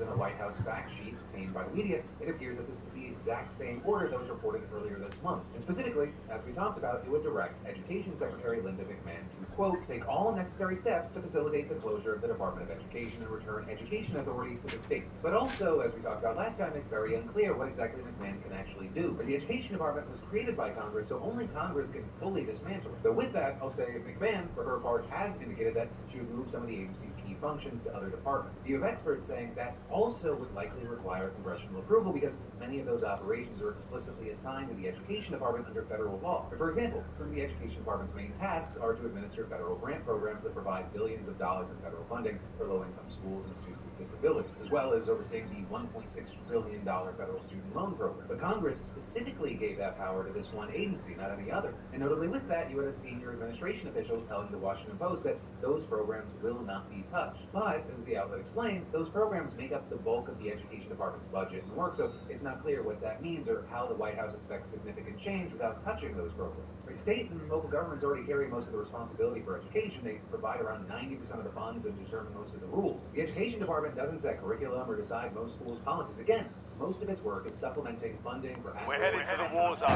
in a White House fact sheet obtained by the media, it appears that this is the exact same order that was reported earlier this month. And specifically, as we talked about, it would direct Education Secretary Linda McMahon to, quote, take all necessary steps to facilitate the closure of the Department of Education and return education authority to the states. But also, as we talked about last time, it's very unclear what exactly McMahon can actually do. But the Education Department was created by Congress, so only Congress can fully dismantle it. But with that, I'll say McMahon, for her part, has indicated that she would move some of the agency's key functions to other departments. You have experts saying that also would likely require congressional approval because many of those operations are explicitly assigned to the Education Department under federal law. For example, some of the Education Department's main tasks are to administer federal grant programs that provide billions of dollars in federal funding for low-income schools and students with disabilities, as well as overseeing the $1.6 trillion federal student loan program. But Congress specifically gave that power to this one agency, not any others. And notably with that, you had a senior administration official telling the Washington Post that those programs will not be touched. But, as the outlet explained, those programs make up the bulk of the Education Department's budget and work, so it's not clear what that means or how the White House expects significant change without touching those programs. State and local governments already carry most of the responsibility for education. They provide around 90% of the funds and determine most of the rules. The Education Department doesn't set curriculum or decide most schools' policies. Again, most of its work is supplementing funding for... We're headed to the war zone.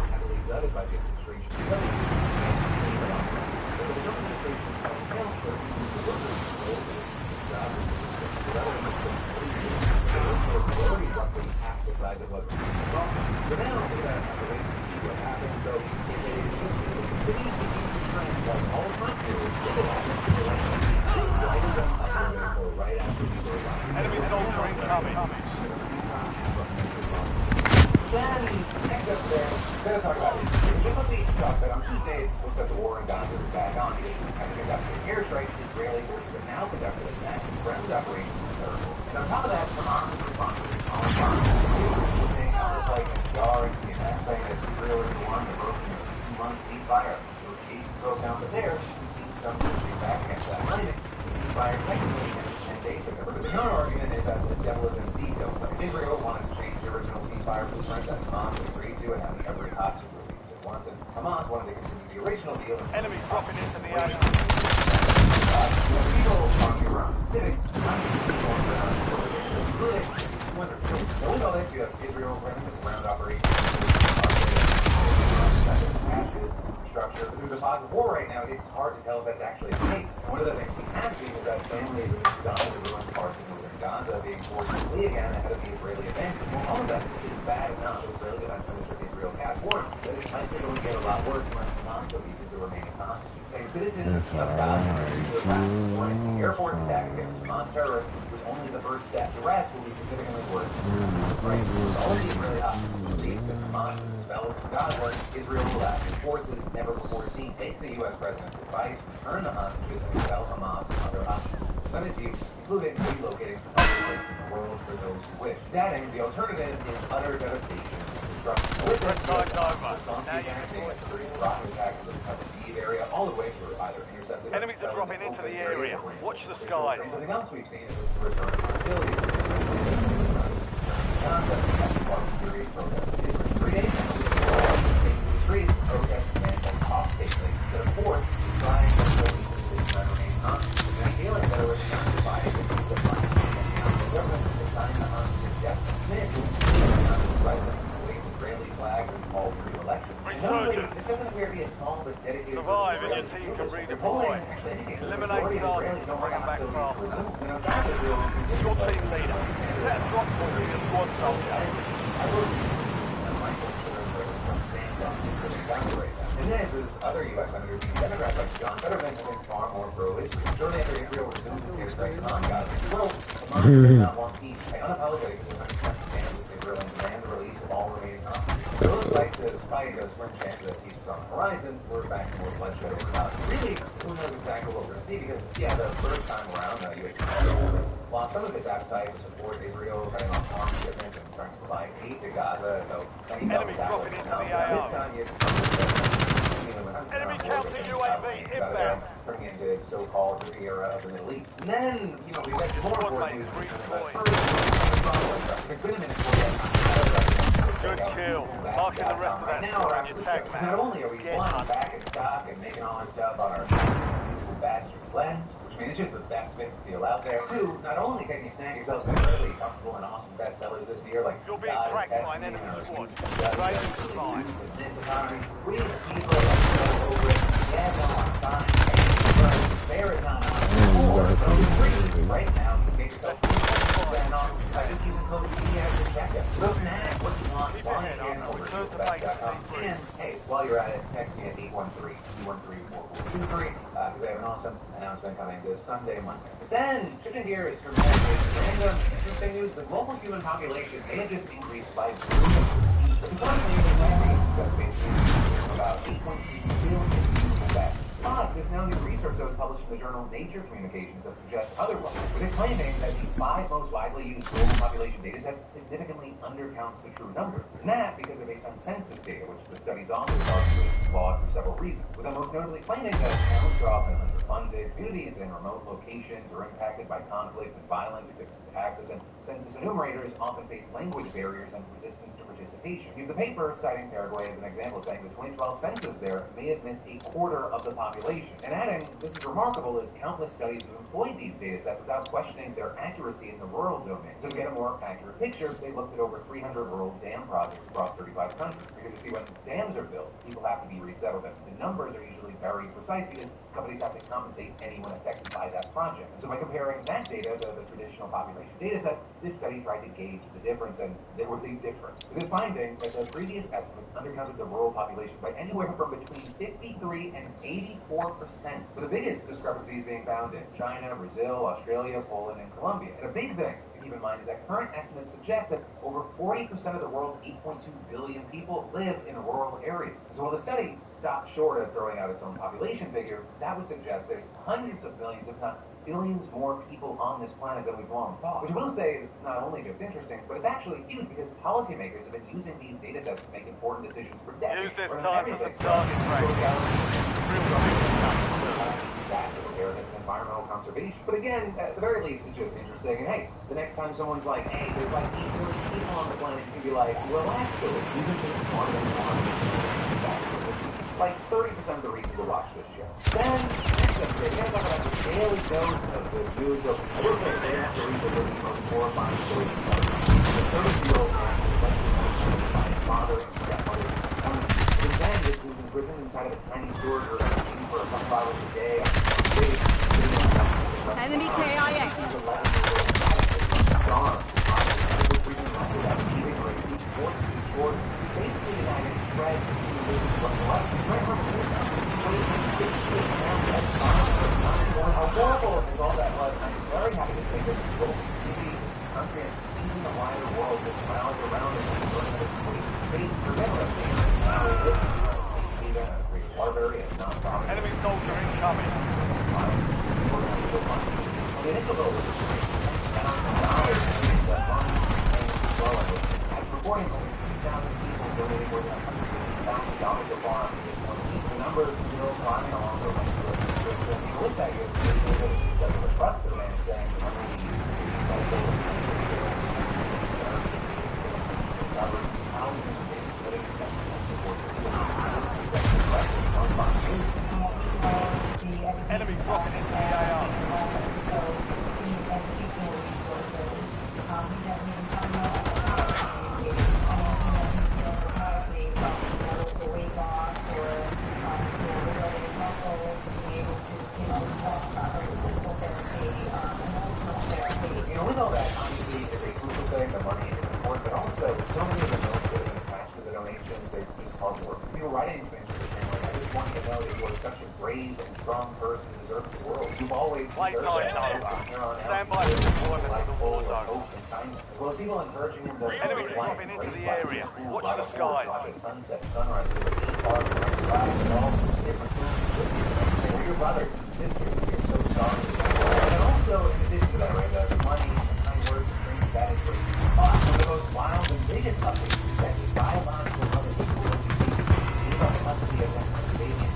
Heavily gutted by the administration. But the Trump administration has failed to the workers already roughly half the size it was. So now we're going to have to wait and see what happens. So if it is just continuing to keep the trend, like all the time here, it's going to happen. Right after we go live. Enemy soldier incoming. Then, next up there, we're going to talk about Israel. Just like we talked about on Tuesday, looks like the war in Gaza is back on. The issue of conducting airstrikes, Israeli forces have now conducted a massive ground operation in terrible. And on top of that, Hamas is responding to all farms. Saying outlets like NPR and CNN saying that Israel is the one that broke the 2-month ceasefire. Negotiations broke down, but there, we've seen some pushing back against that. Claiming the ceasefire technically ended 10 days ago. But the counter-argument is that the devil is in the details. Like Israel wanted to change the original ceasefire blueprint that Hamas agreed to and having every hostage released at once. And Hamas wanted to continue the original deal. Enemies dropping into the area. People on your own specifics, knowing all this, you have Israel running with ground operations, ashes, structure. But through the fog of war right now, it's hard to tell if that's actually the case. One of the things we have seen is that families in Gaza, the ruined parts of northern Gaza, being forced to flee again ahead of the Israeli advance. And all of that is bad enough. Israeli Defense Minister Israel Katz warned that it's likely going to get a lot worse unless Hamas releases the remaining hostages. Saying citizens of Gaza, this is their last warning. The Air Force attack against Hamas terrorists was only the first step. The rest will be significantly worse. All the Israeli hostages released and Hamas is expelled from Gaza, Israel will have forces never before seen take the U.S. president's advice, return the hostages, and expel Hamas and other options presented to you, including relocating to other places in the world for those who wish. Adding, the alternative is utter devastation and destruction. With this, response to the series of rocket attacks in the Kyiv area, all of which were either intercepted. Enemies are dropping into the area. Watch the skies. And something else we've seen is the return of hostilities to Gaza has sparked serious protests in Israel. 3 days now, taking the streets to protest demands that cops take place instead of force, trying to release the citizen and remain hostages. And that feeling that it was justified is the flag and the government assigned the hostages death. This is the president waving Israeli flags and called for re-election. This doesn't appear to be a small but dedicated survive and your team can redeploy. Eliminate targets and bring them back faster. Your team leader. Set a drop point in your squad soldier. And this is other U.S. senators and Democrats like John Fetterman have been far more pro-Israel. Shortly after Israel resumed its airstrikes on Gaza, the world does not want peace. They unapologetically 100% stand with Israel and demand the release of all remaining hostages. It looks like, despite a slim chance that peace is on the horizon, we're back to more bloodshed over Gaza. Really, who knows exactly what we're going to see? Because, yeah, the first time around, U.S. Congress lost some of its appetite to support Israel, cutting off arms shipments and trying to provide aid to Gaza, though many felt that was enough. This time, you enemy counter UAV inbound. Turning into so-called the era of the Middle East. And then, we've got some more important news. It's been a minute for good kill. Marking the rest of that squad on your tag map. Not only are we flying back in stock and making all our stuff on our it's just the best fit deal out there. Two, not only can you snag yourself some really comfortable and awesome bestsellers this year, like You're being God is tracked by an Testing enemy or squad. Huge Try Studies, to the survive. use of this economy, we the people are so over it. Yeah, no, I'm fine. Hey, spare it not on. Or, free right now, you can get yourself 50% off by just using code BS at checkout. So snag what you want, Keep while your you head up. can over to Return to base best.com. and be free. And hey, while you're at it, text me at 813-213-4423 because I have an awesome announcement coming this Sunday, Monday. But then, shifting gears from random, interesting news, the global human population may have just increased by billions. The economy is basically about 8.2 billion people back. But there's now new research that was published in the journal Nature Communications that suggests otherwise, with it claiming that the 5 most widely used global population data sets significantly undercounts the true numbers. And that because they're based on census data, which the study's authors argue is flawed for several reasons, with them most notably claiming that towns are often underfunded, communities in remote locations are impacted by conflict and violence or different taxes, and census enumerators often face language barriers and resistance to participation. The paper, citing Paraguay as an example, saying the 2012 census there may have missed a quarter of the population, and adding, this is remarkable as countless studies have employed these data sets without questioning their accuracy in the rural domain. So to get a more accurate picture, they looked at over 300 rural dam projects across 35 countries, because you see, when dams are built, people have to be resettled, and the numbers are usually very precise because companies have to compensate anyone affected by that project. And so by comparing that data to the traditional population data sets, this study tried to gauge the difference, and there was a difference. It is finding that the previous estimates undercounted the rural population by anywhere from between 53 and 84%, with the biggest discrepancies being found in China, Brazil, Australia, Poland, and Colombia. And a big thing to keep in mind is that current estimates suggest that over 40% of the world's 8.2 billion people live in rural areas. And so while the study stopped short of throwing out its own population figure, that would suggest there's hundreds of millions, if not billions more people on this planet than we've long thought. Which I will say is not only just interesting, but it's actually huge because policymakers have been using these data sets to make important decisions for decades. Use this From time for everything some target practice. disaster preparedness and environmental conservation. But again, at the very least, it's just interesting. And hey, the next time someone's like, hey, there's like 8 billion people on the planet, you can be like, well, actually, you can say it's smarter than you want. Like 30% of the reason to watch this show. Then, next up, we're going to talk about the daily dose of good news. So, I will say, they have to revisit the most horrifying stories of the 30-year-old man was eventually by his father and stepmother. Since then, he was imprisoned inside of a tiny storage room, eating for a couple hours a day. Enemy KIA. He's 11-year-old star. Basically, the guy that shred whatsoever. He's very hard to do. How horrible is all that was. I'm very happy to say that this whole community, this country, and even the wider world is rallied around us and learn that it's great to state for better. Now we live in a safe haven, a great library, and non-profit. Enemy soldier incoming. The initial goal was $10,000 as reporting only 2,000 people donated more than $150,000 so far to this one. The number is still climbing. Also, with that, you have set of request for the man saying the money we use covers thousands of days living expenses and support for Enemy dropping into the AR. So, it's an educational resources. We haven't even talked about the weight loss or related muscles to be able to, proper physical therapy, emotional therapy. With all that, obviously, it's a crucial thing. The money is important, but also so many of the notes that have been attached to the donations, they just cause more. People writing things that are saying, like, I just want you to know that you are such a brave and strong person who deserves the world. You've always deserved that. Stand by for deployment to the war zone. Hope and kindness. As well as people encouring him to Enemies dropping into the area. Watch the skies. Sunset, sunrise, park, ride, and all different things. We're your brothers and sisters. We're so sorry. And also, in addition to that, right, the money and the kind words and things, that is great. One of the most wild and biggest updates is that his biological mother is going to see gave up custody of him as a baby and he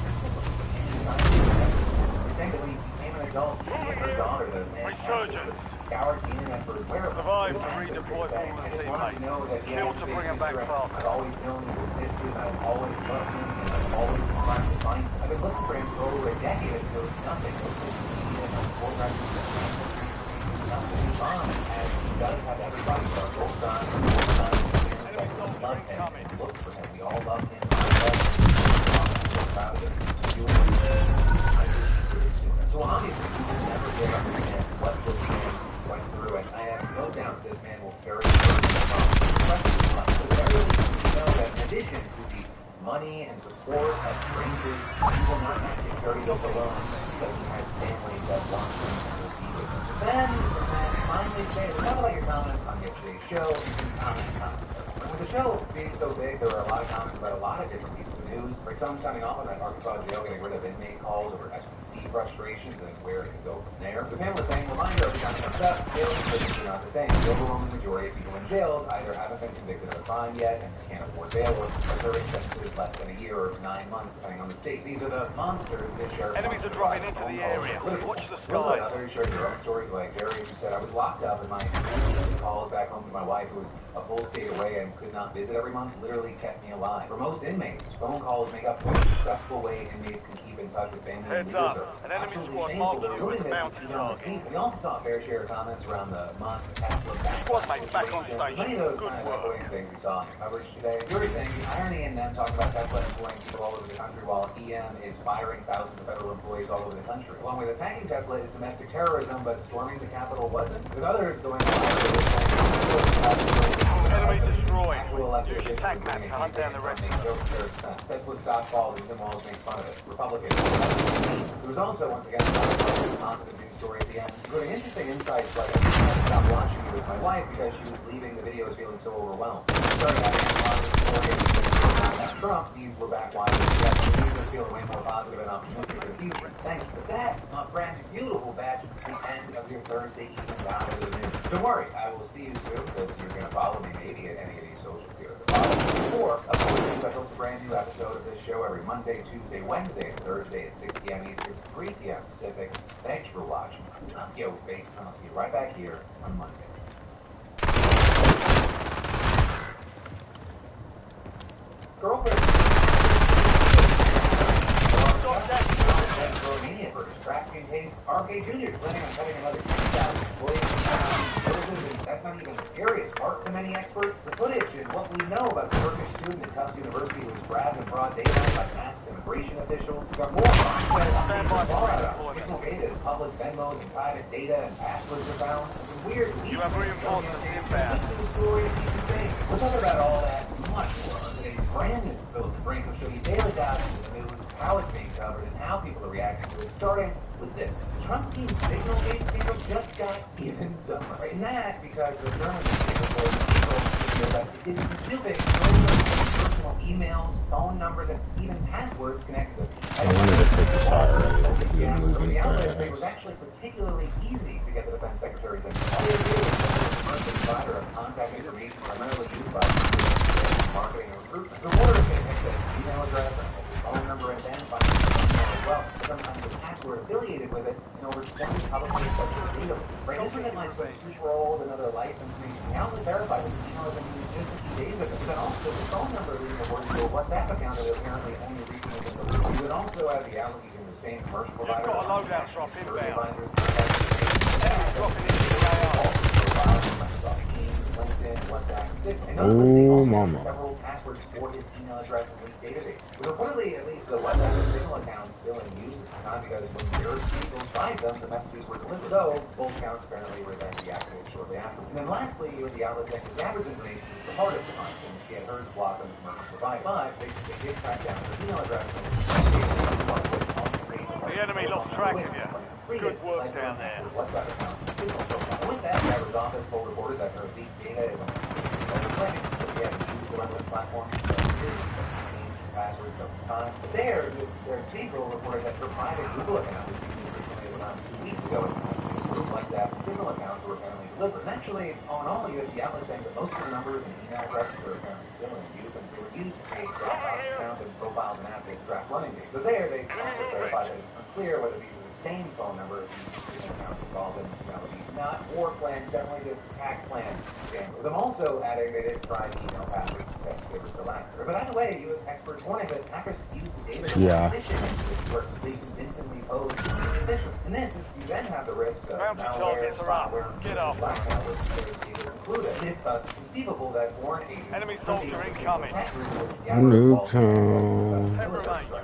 signed it. He's saying that when he became an adult, he and her daughter, the man, scoured the internet for his whereabouts. Survive and redeploy fallen teammates. Still to bring him back from. I've always known he's existed, I've always loved him, and I've always been trying to find him. I've been looking for him for over a decade, and there was nothing. No social media, no photograph, does have everybody on both sides. We love him. Look for him. We all love him. I love him. I'm proud of him. So obviously, we will never give up again what this man went through, and I have no doubt this man will carry the know that in addition to the money and support of strangers, he will not have to carry this alone because he has family that wants him and will be with him. Then finally say, talk about your comments on yesterday's show and some comments. And with the show being so big, there were a lot of comments about a lot of different pieces of news. Like some sounding off on that Arkansas jail getting rid of inmate calls over FCC frustrations and where it could go from there. The panel is saying, reminder every time it comes up, jail and prisons are not the same. The overwhelming majority of people in jails either haven't been convicted of a crime yet and can't afford bail, or are serving sentences less than a year or 9 months, depending on the state. These are the monsters that share. Enemies are dropping into the area. Watch the sky. Others share their own stories, like Jerry, who said, I was locked up and my calls back home to my wife, who was a full state away and could not visit every month, literally kept me alive. For most inmates, phone calls make up the most successful way inmates can keep in touch with family and legal services. An enemy squad marked you with a bounty target. We also saw a fair share of comments around the Musk Tesla Squadmates back on station. Many of those Good kind of work. echoing things we saw in coverage today. You're saying the irony in them talking about Tesla employing people all over the country while EM is firing thousands of federal employees all over the country. Along with attacking Tesla is domestic terrorism, but storming the Capitol wasn't. With others going Enemy destroyed. Use your tac map to hunt down the rest of them. Tesla stock falls and Tim Walz makes fun of it. Republicans. There was also, once again, a positive news story at the end, including interesting insights like I had to stop watching it with my wife because she was leaving the videos feeling so overwhelmed. Starting out Trump, we're back watching it. We just feel way more positive and optimistic for the future. Thanks for that, my friend. Beautiful bastards. It's the end of your Thursday evening down to the news. Don't worry, I will see you soon because you're going to follow me maybe at any of these socials here. Or, of course, I post a brand new episode of this show every Monday, Tuesday, Wednesday, and Thursday at 6 p.m. Eastern, 3 p.m. Pacific. Thanks for watching. I'm Yo Basis, and I'll see you right back here on Monday. Girlfriend. For his trafficking case, RK Jr. is planning on cutting another 10,000 employees from services, and that's not even the scariest part to many experts. The footage and what we know about the Turkish student at Tufts University who was grabbed in broad daylight by masked immigration officials. We've got more signal data as public Venmos and private data and passwords are found. And some weird You have reinforcements inbound. We'll talk about all that and much more on today's brand new Philip the Brink will show you daily dives into the news, how it's being covered, and how people are reacting to it, starting with this. The Trump team's signal gate scandal just got even dumber. And that because the German report that it did some snooping, personal emails, phone numbers, and even passwords connected to I wanted to take a shot at the outlets say it was actually particularly easy to get the defense secretary's info. All they did was the provider of contact information primarily used by marketing and recruitment. The reporters can mix an email address, a phone number, and then find email as well, sometimes a password affiliated with it, and over 20 publicly accessible data. Right? This isn't like some super old another life information. The outlet verified that the email had been used just a few days ago. But then also the phone number leading the word to a WhatsApp account that apparently only recently been deleted. You would also have the outlet using the same commercial provider. You've got a loadout drop inbound. Enemy dropping into the AR. LinkedIn, WhatsApp, and Oh, mama. several passwords for his email address and linked database. But reportedly, at least the WhatsApp and Signal accounts still in use at the time because when Mirror's people tried them, the messages were delivered, though both accounts apparently were then deactivated shortly after. And then lastly, with the outlet saying that Gabber's information was the hardest to find since she had hers blocked on the commercial provider. But basically, did track down her email address and The enemy lost track of you. Good work down there. WhatsApp account, Signal profile. With that, Gabber's office told reporters that her leaked data is overplaying, but she hadn't used the relevant platform. Passwords over time. But their speaker reported that her private Google account was used recently around 2 weeks ago as messages for WhatsApp and Signal accounts were apparently delivered. And actually, all in all, you have the outlet saying that most of the numbers and email addresses are apparently still in use and they were used to create Dropbox accounts and profiles and apps at draft running date. But there, they also clarified that it's unclear whether these are the same phone number as the Signal accounts involved in reality. Not war plans, definitely just attack plans scandal. With them also adding they didn't try email passwords to test if they were still accurate. But either way, you have experts warning that hackers use the data Yeah. to work convincingly posed official. And this is, you then have the risks of Bounty malware, targets are up. spyware, Get off. blackmail, which is either included. It is thus conceivable that foreign agents Enemy could be soldier the incoming. attack group which Nuketown.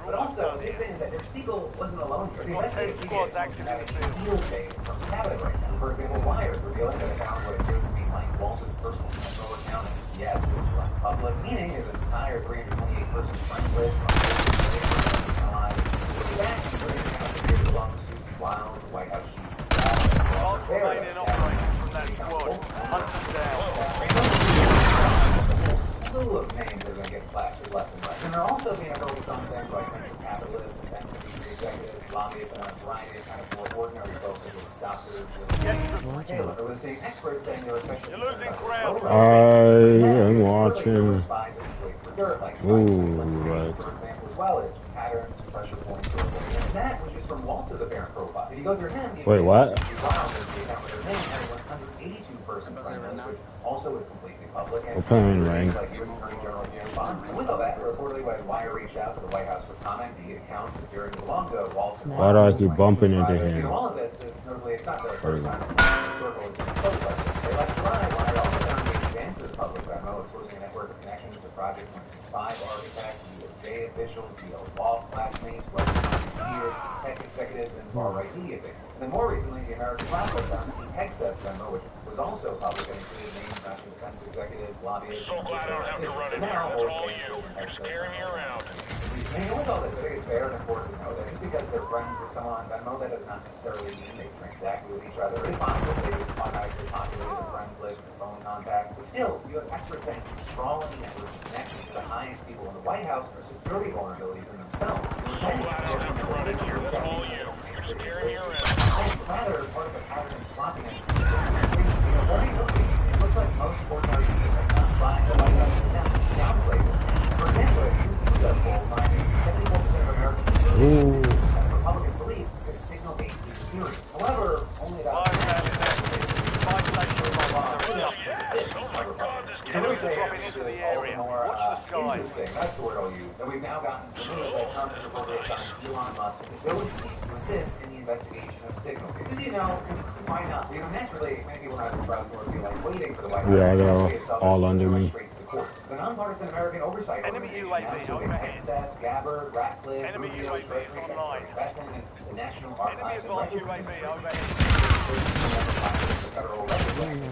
But also, the big thing is that Spiegel wasn't alone here. The investigative media is having a field day from happening right now. For example, Wired revealing that it found what appears to be Mike Walsh's personal email account. And yes, it's left public, meaning his entire 328-person friend list from allies. That appears to belong to Susie Wild, the White House chief of staff. All remaining operators from that squad. Hunt them down. Slew of names that are going to get plastered left and right. And they're also being focused on things like venture capitalists, defense industry executives, lobbyists, and a variety of kind of more ordinary folks like doctors, Taylor, who was seeing experts saying they were especially You're losing ground. I am watching. Ooh, right. For example, as well as patterns, pressure points, and that was just from Waltz's apparent profile. If you go through him, Wait, what? 182-person friend list, which also is completely public. And Open ring. like U.S. Attorney General James Bond. And with all that, reportedly when Wire reached out to the White House for comment, the accounts appearing to belong to Waltz. Why do I keep bumping into him? All of this, notably, it's not the first time the circle has been exposed like this. Say last July, Wire also found the advances public memo exposing a network of connections to Project 165 architects, DOJ officials, DO law classmates, volunteers, tech executives, and far-right media figures. And then more recently, the American Flashlight found the HEXF memo, which was also public and included names from defense executives, lobbyists, So glad I don't have to run it here. That's all you. You're scaring me around. And with all this, I think it's fair and important to know that just because they're friends with someone on Venmo, that does not necessarily mean they transact with each other. It is possible they just automatically populate the friends list with phone contacts. But still, you have experts saying sprawling networks connected to the highest people in the White House are security vulnerabilities in themselves. So glad I don't have to run it here. That's all you. You're scaring me around. Rather, part of the pattern of sloppiness is very looking. It looks like most ordinary people are not buying the White House attempts to downplay this. For example, if you use a poll finding 74% of Americans and 60% of Republicans believe that signal-based is serious. However, only about I will say it's all the more interesting, that's the word I'll use, that we've now gotten the news that Trump has reportedly assigned Elon Musk the ability to assist in the investigation of signal. Because, you know, why not? You know, naturally, many people have the trust or feel like waiting for the White House. Yeah, they're all under me. The nonpartisan American Oversight Enemy Organization, UAV overhead. HEXF, Gabbard, Ratcliffe, Enemy Rubio, UAV Treasury is Secretary online. Besson, and the National Enemy Archives and advanced Records UAV Administration. Federal legislature.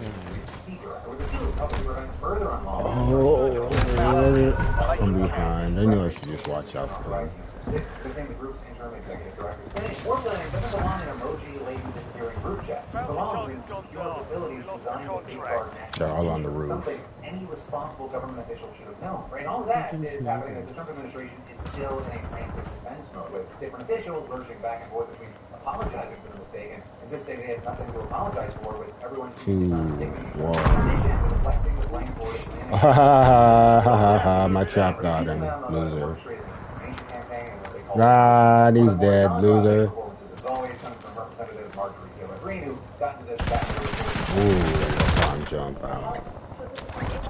With the seal of to prevent further unlawful from behind. I knew I should just watch out for him. the same group's interim executive director saying Warzone doesn't belong in emoji-laden disappearing group chats. It belongs in secure facilities designed to safeguard They're all on the national roof. something any responsible government official should have known. Right? And all that is happening as the Trump administration is still in a frantic defense mode, with different officials lurching back and forth between apologizing for the mistake and insisting they had nothing to apologize for, with everyone seeking Whoa. reflecting the blame for it. My trap got him, loser. God, he's dead, loser. Ooh, long jump out.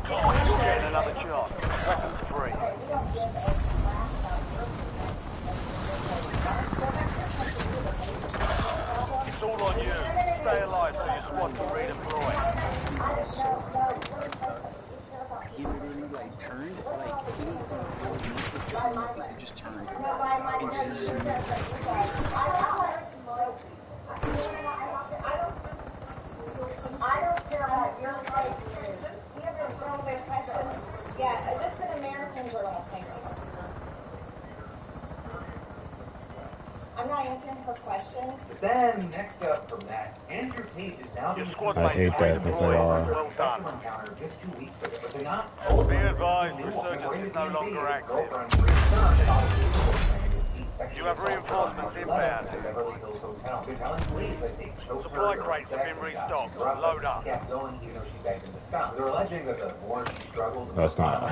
Getting another shot. Weapons free. It's all on you. Stay alive so your squad can redeploy. He literally like turned, like he just turned into the next I don't care about your fight. Do you have a relevant question? Yeah, this is an American journalist. Thank you. I'm not answering her question. But then, next up from that, Andrew Tate is now being I hate that because they are. Well done. encounter just 2 weeks ago. So not Be advised, resurgence is no longer active. You have reinforcements inbound. Supply crates have been restocked. Load up. They're alleging that the more she struggled, That's not. I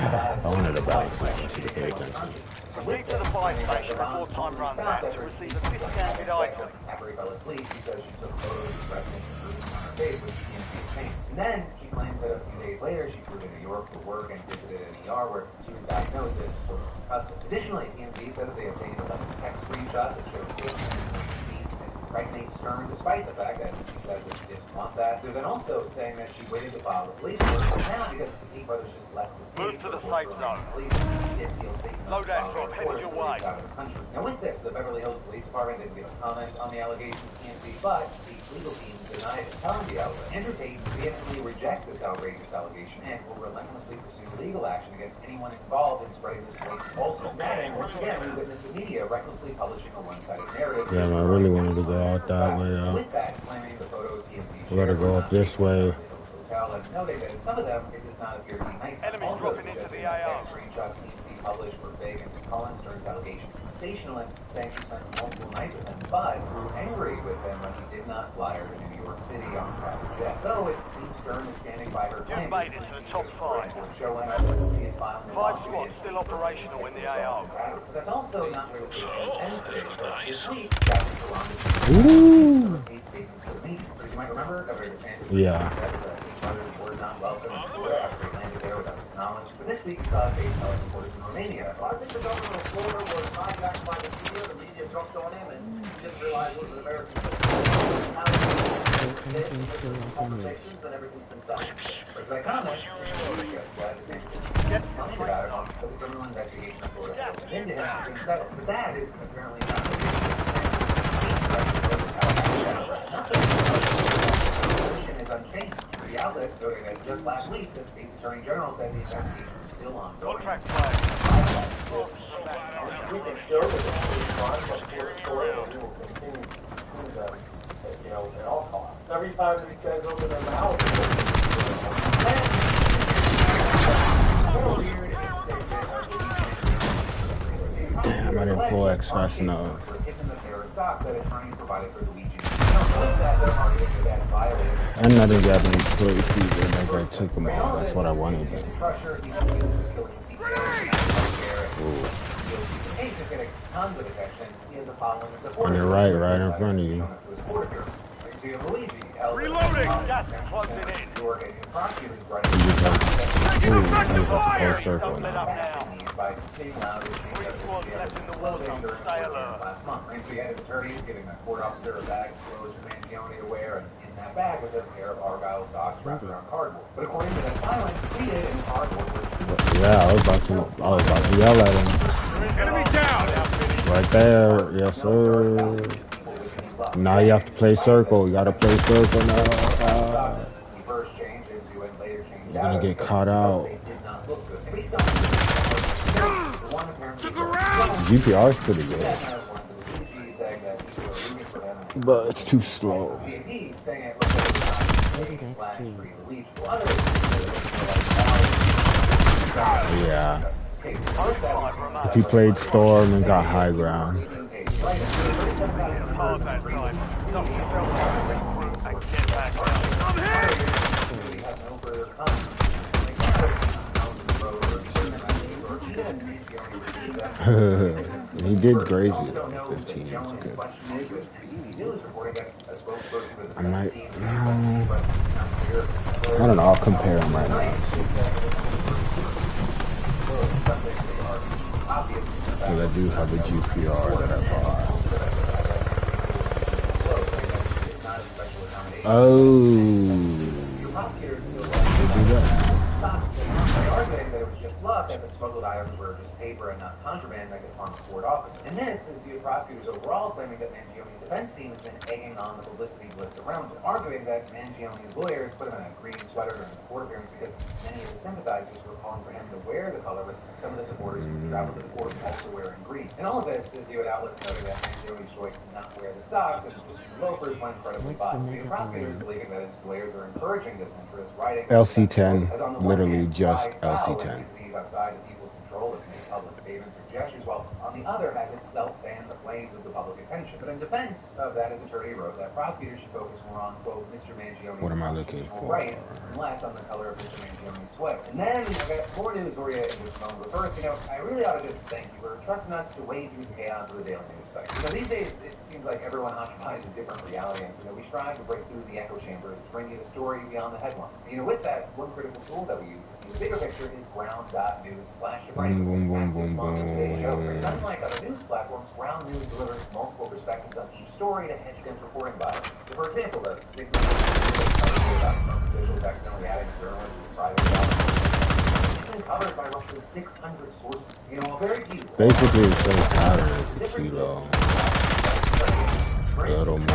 wanted to balance that. I should have paid attention. Proceed to the buy station before time runs out to receive a discounted item. After he fell asleep, he said she took photos of redness and bruises on her face, which she can't see pain. And then she claims that a few days later, she flew to New York for work and visited an ER where she was diagnosed as post-concussive. Additionally, TMZ said that they obtained 11 text screenshots that showed tips and feeds and impregnate Stern despite the fact that she says that she didn't want that. They're then also saying that she waited to file the police report now because the Peake brothers just left the state. Move to the safe zone. Police didn't feel safe enough Low to down file drop, the headed report, your so they way. leaked out of the country. Now with this, the Beverly Hills Police Department didn't give a comment on the allegations to TMZ, but Peake's legal team denied it, telling the outlet. Andrew Tate vehemently rejects this outrageous allegation and will relentlessly pursue legal action against anyone involved in spreading this blatant falsehood. And once again, we witnessed the media recklessly publishing a one-sided narrative. Yeah, I really wanted to go out that way. With that, claiming the photos TMZ We gotta go up this way. Hotel and noting that in some of them it does not appear to be nighttime. Enemy Also dropping into suggesting the that AR. text screenshots TMZ published were fake and calling Stern's allegations sensational and saying she spent multiple nights with him, but grew angry with him when he did not fly her to New York City on a private jet. Though it seems Stern is standing by her claim. You've made it to the top 5. Showing he is filing a 5 lawsuit squads still operational in the AR. but that's also not where the series ends today, because this week, Captain Columbus Ooh. made statements to the media. As you might remember, Governor DeSantis Yeah. said that the brothers were not welcome in Florida after they landed there without knowledge. But this week, we saw Tate telling reporters in Romania. Well, I think the governor of Florida was hijacked by the media. The media jumped on him and he didn't realize it was an American citizen. Now conversations and everything's been settled. But that comment suggests that DeSantis complained about it on the criminal investigation in Florida that opened into him and been settled. But that is apparently not the case. The position is unchanged. The outlet noting that just last week, the state's attorney general said the investigation is still ongoing. Contract flag. We can show that the police funds are for sure, and we will continue to use them, at all costs. Every time that these guys open their mouths, Damn, I didn't pull X fast enough. And I didn't get any plates either. Maybe I took them all. That's what I wanted. On your right in front of you. Reloading! Gas is closing in. Taking effective circle Don't let now. up now. 3 squads left in the Warzone. Stay alert. Last month, so his attorney is giving a court officer a bag of clothes from Mangione to wear, and in that bag was a pair of Argyle socks wrapped around cardboard. But according to that silence, tweeted in cardboard were Yeah, I was about to yell at him. Enemy down! Right there, yes sir. Now you have to play circle. You gotta play circle now. You're gonna get caught out. GPR is pretty good, but it's too slow. Yeah. If he played Storm and got high ground. Hard that time. Knock yourself out, regroup, and get back out. I'm He did crazy though. 15 was good. I'm like, no. I don't know. I'll compare them right now. Because I do have a GPR that I bought. Oh. Do that. Arguing that it was just luck that the smuggled items were just paper and not contraband that could harm the court officer. And this is the prosecutors overall claiming that Mangione's defense team has been egging on the publicity blitz around it, arguing that Mangione's lawyers put him in a green sweater during the court appearance because many of the sympathizers were calling for him to wear the color, with some of the supporters who traveled to the court also wearing green. And all of this is you had outlets noting that Mangione's choice to not wear the socks and just loafers went incredibly by. So the prosecutors believing that his lawyers are encouraging this interest, writing LC10, literally just LC10. Outside of people's control and make public statements or gestures, while on the other has itself fanned the flames of the public attention. But in defense of that, his attorney wrote that prosecutors should focus more on, quote, Mr. Mangione's constitutional rights and less on the color of Mr. Mangione's sweater. And then I got more news for you in just a moment. But first, I really ought to just thank you for trusting us to wade through the chaos of the daily news site. These days, it seems like everyone occupies a different reality, and we strive to break through the echo chamber to bring you the story beyond the headline. With that, one critical tool that we use to see the bigger picture is ground.news/. Boom, boom, boom, boom, It's boom. unlike other news platforms, Ground News delivers multiple perspectives on each story to hedge against reporting bias. So for example, the signal about officials accidentally adding journalists to private has been covered by roughly 600 sources. You know, very few. Basically, the same pattern as the kilo. Little more.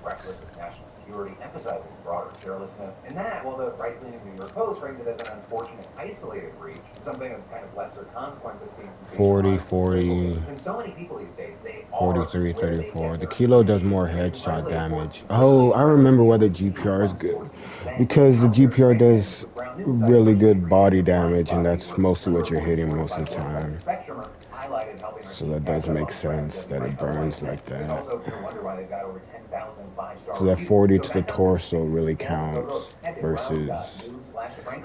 Reckless with national security, emphasizing broader carelessness. And that, well, the right-leaning New York Post framed it as an unfortunate, isolated breach, and something of kind of lesser consequence of being 40, 40, and so many people these days, they 43, 34. The kilo does more headshot damage. Oh, I remember why the GPR is good. Because the GPR does really good body damage, and that's mostly what you're hitting most of the time. So that does make sense that it burns like that. So that 40 to the torso really counts versus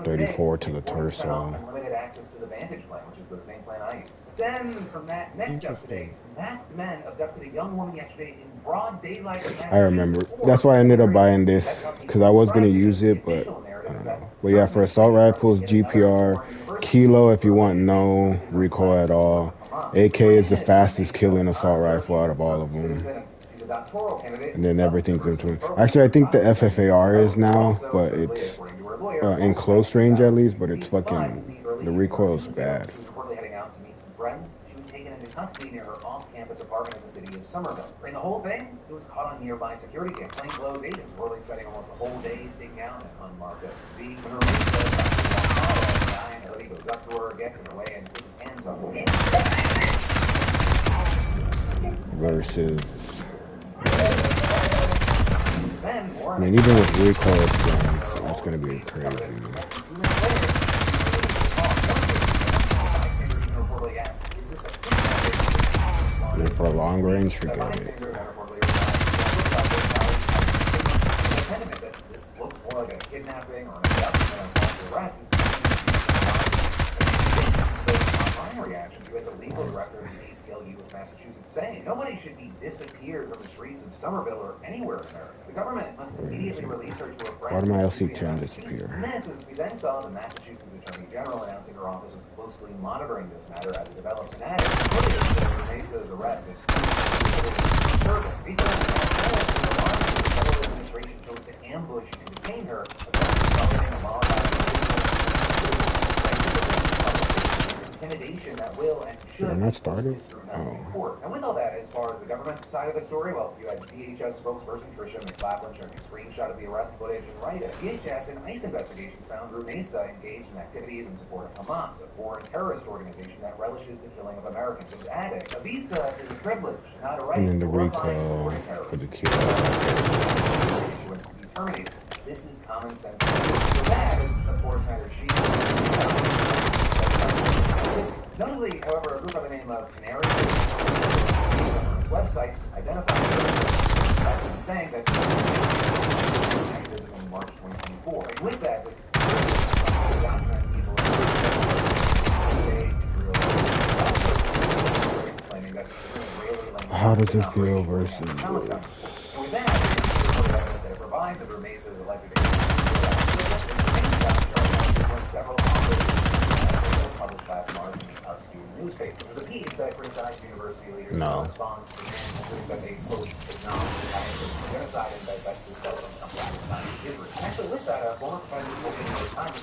34 to the torso. Unlimited access to the Vantage plan, which is the same plan I use. Then, from that next up today, masked men abducted a young woman yesterday in broad daylight. I remember. That's why I ended up buying this, because I was going to use it, but I don't know. But yeah, for assault rifles, GPR, kilo if you want no recoil at all. AK is the fastest killing assault rifle out of all of them. And then everything's in between. Actually, I think the FFAR is now, but it's in close range at least, but it's fucking, the recoil's bad. She was taken into custody near her off-campus apartment in the city of Somerville. And the whole thing, it was caught on nearby security cam. Plainclothes agents were really spending almost the whole day staking out an unmarked SUV. When her release a guy in a hoodie goes up to her, gets in her way, and puts his hands on her. Versus... I mean, even with recoil strength, that's going to be crazy. And for a long range, forget it. This looks more like a kidnapping or an arrest. Reaction to it, the legal director of the ACLU of Massachusetts saying nobody should be disappeared from the streets of Somerville or anywhere in America. The government must immediately release her to a friend. Why did my LC-10 disappear? And this is, we then saw the Massachusetts Attorney General announcing her office was closely monitoring this matter as it develops and added that Mesa's arrest is disturbing. He said the federal administration chose to ambush and detain her, intimidation that will and should not started. And with all that, as far as the government side of the story, well, you had DHS spokesperson Tricia McLaughlin sharing a screenshot of the arrest footage and writing. DHS and ICE investigations found Mesa engaged in activities in support of Hamas, a foreign terrorist organization that relishes the killing of Americans. And added, a visa is a privilege, not a right. And then the recoil for the kill. Terminated. This is common sense. So that is, of course, matter she. Notably, however, a group by the name of Canary on its website identified her saying that activism in March 2024. And with that, this document people say Israel explaining that Israeli how does it feel versus? And with that, evidence that it provides of Mesa's elected several published last March in the student newspaper. It was a piece that criticized university leaders in response to that they, quote, acknowledged the genocide and divested itself from Palestine and Israel. Actually, with that, former President of the New York Times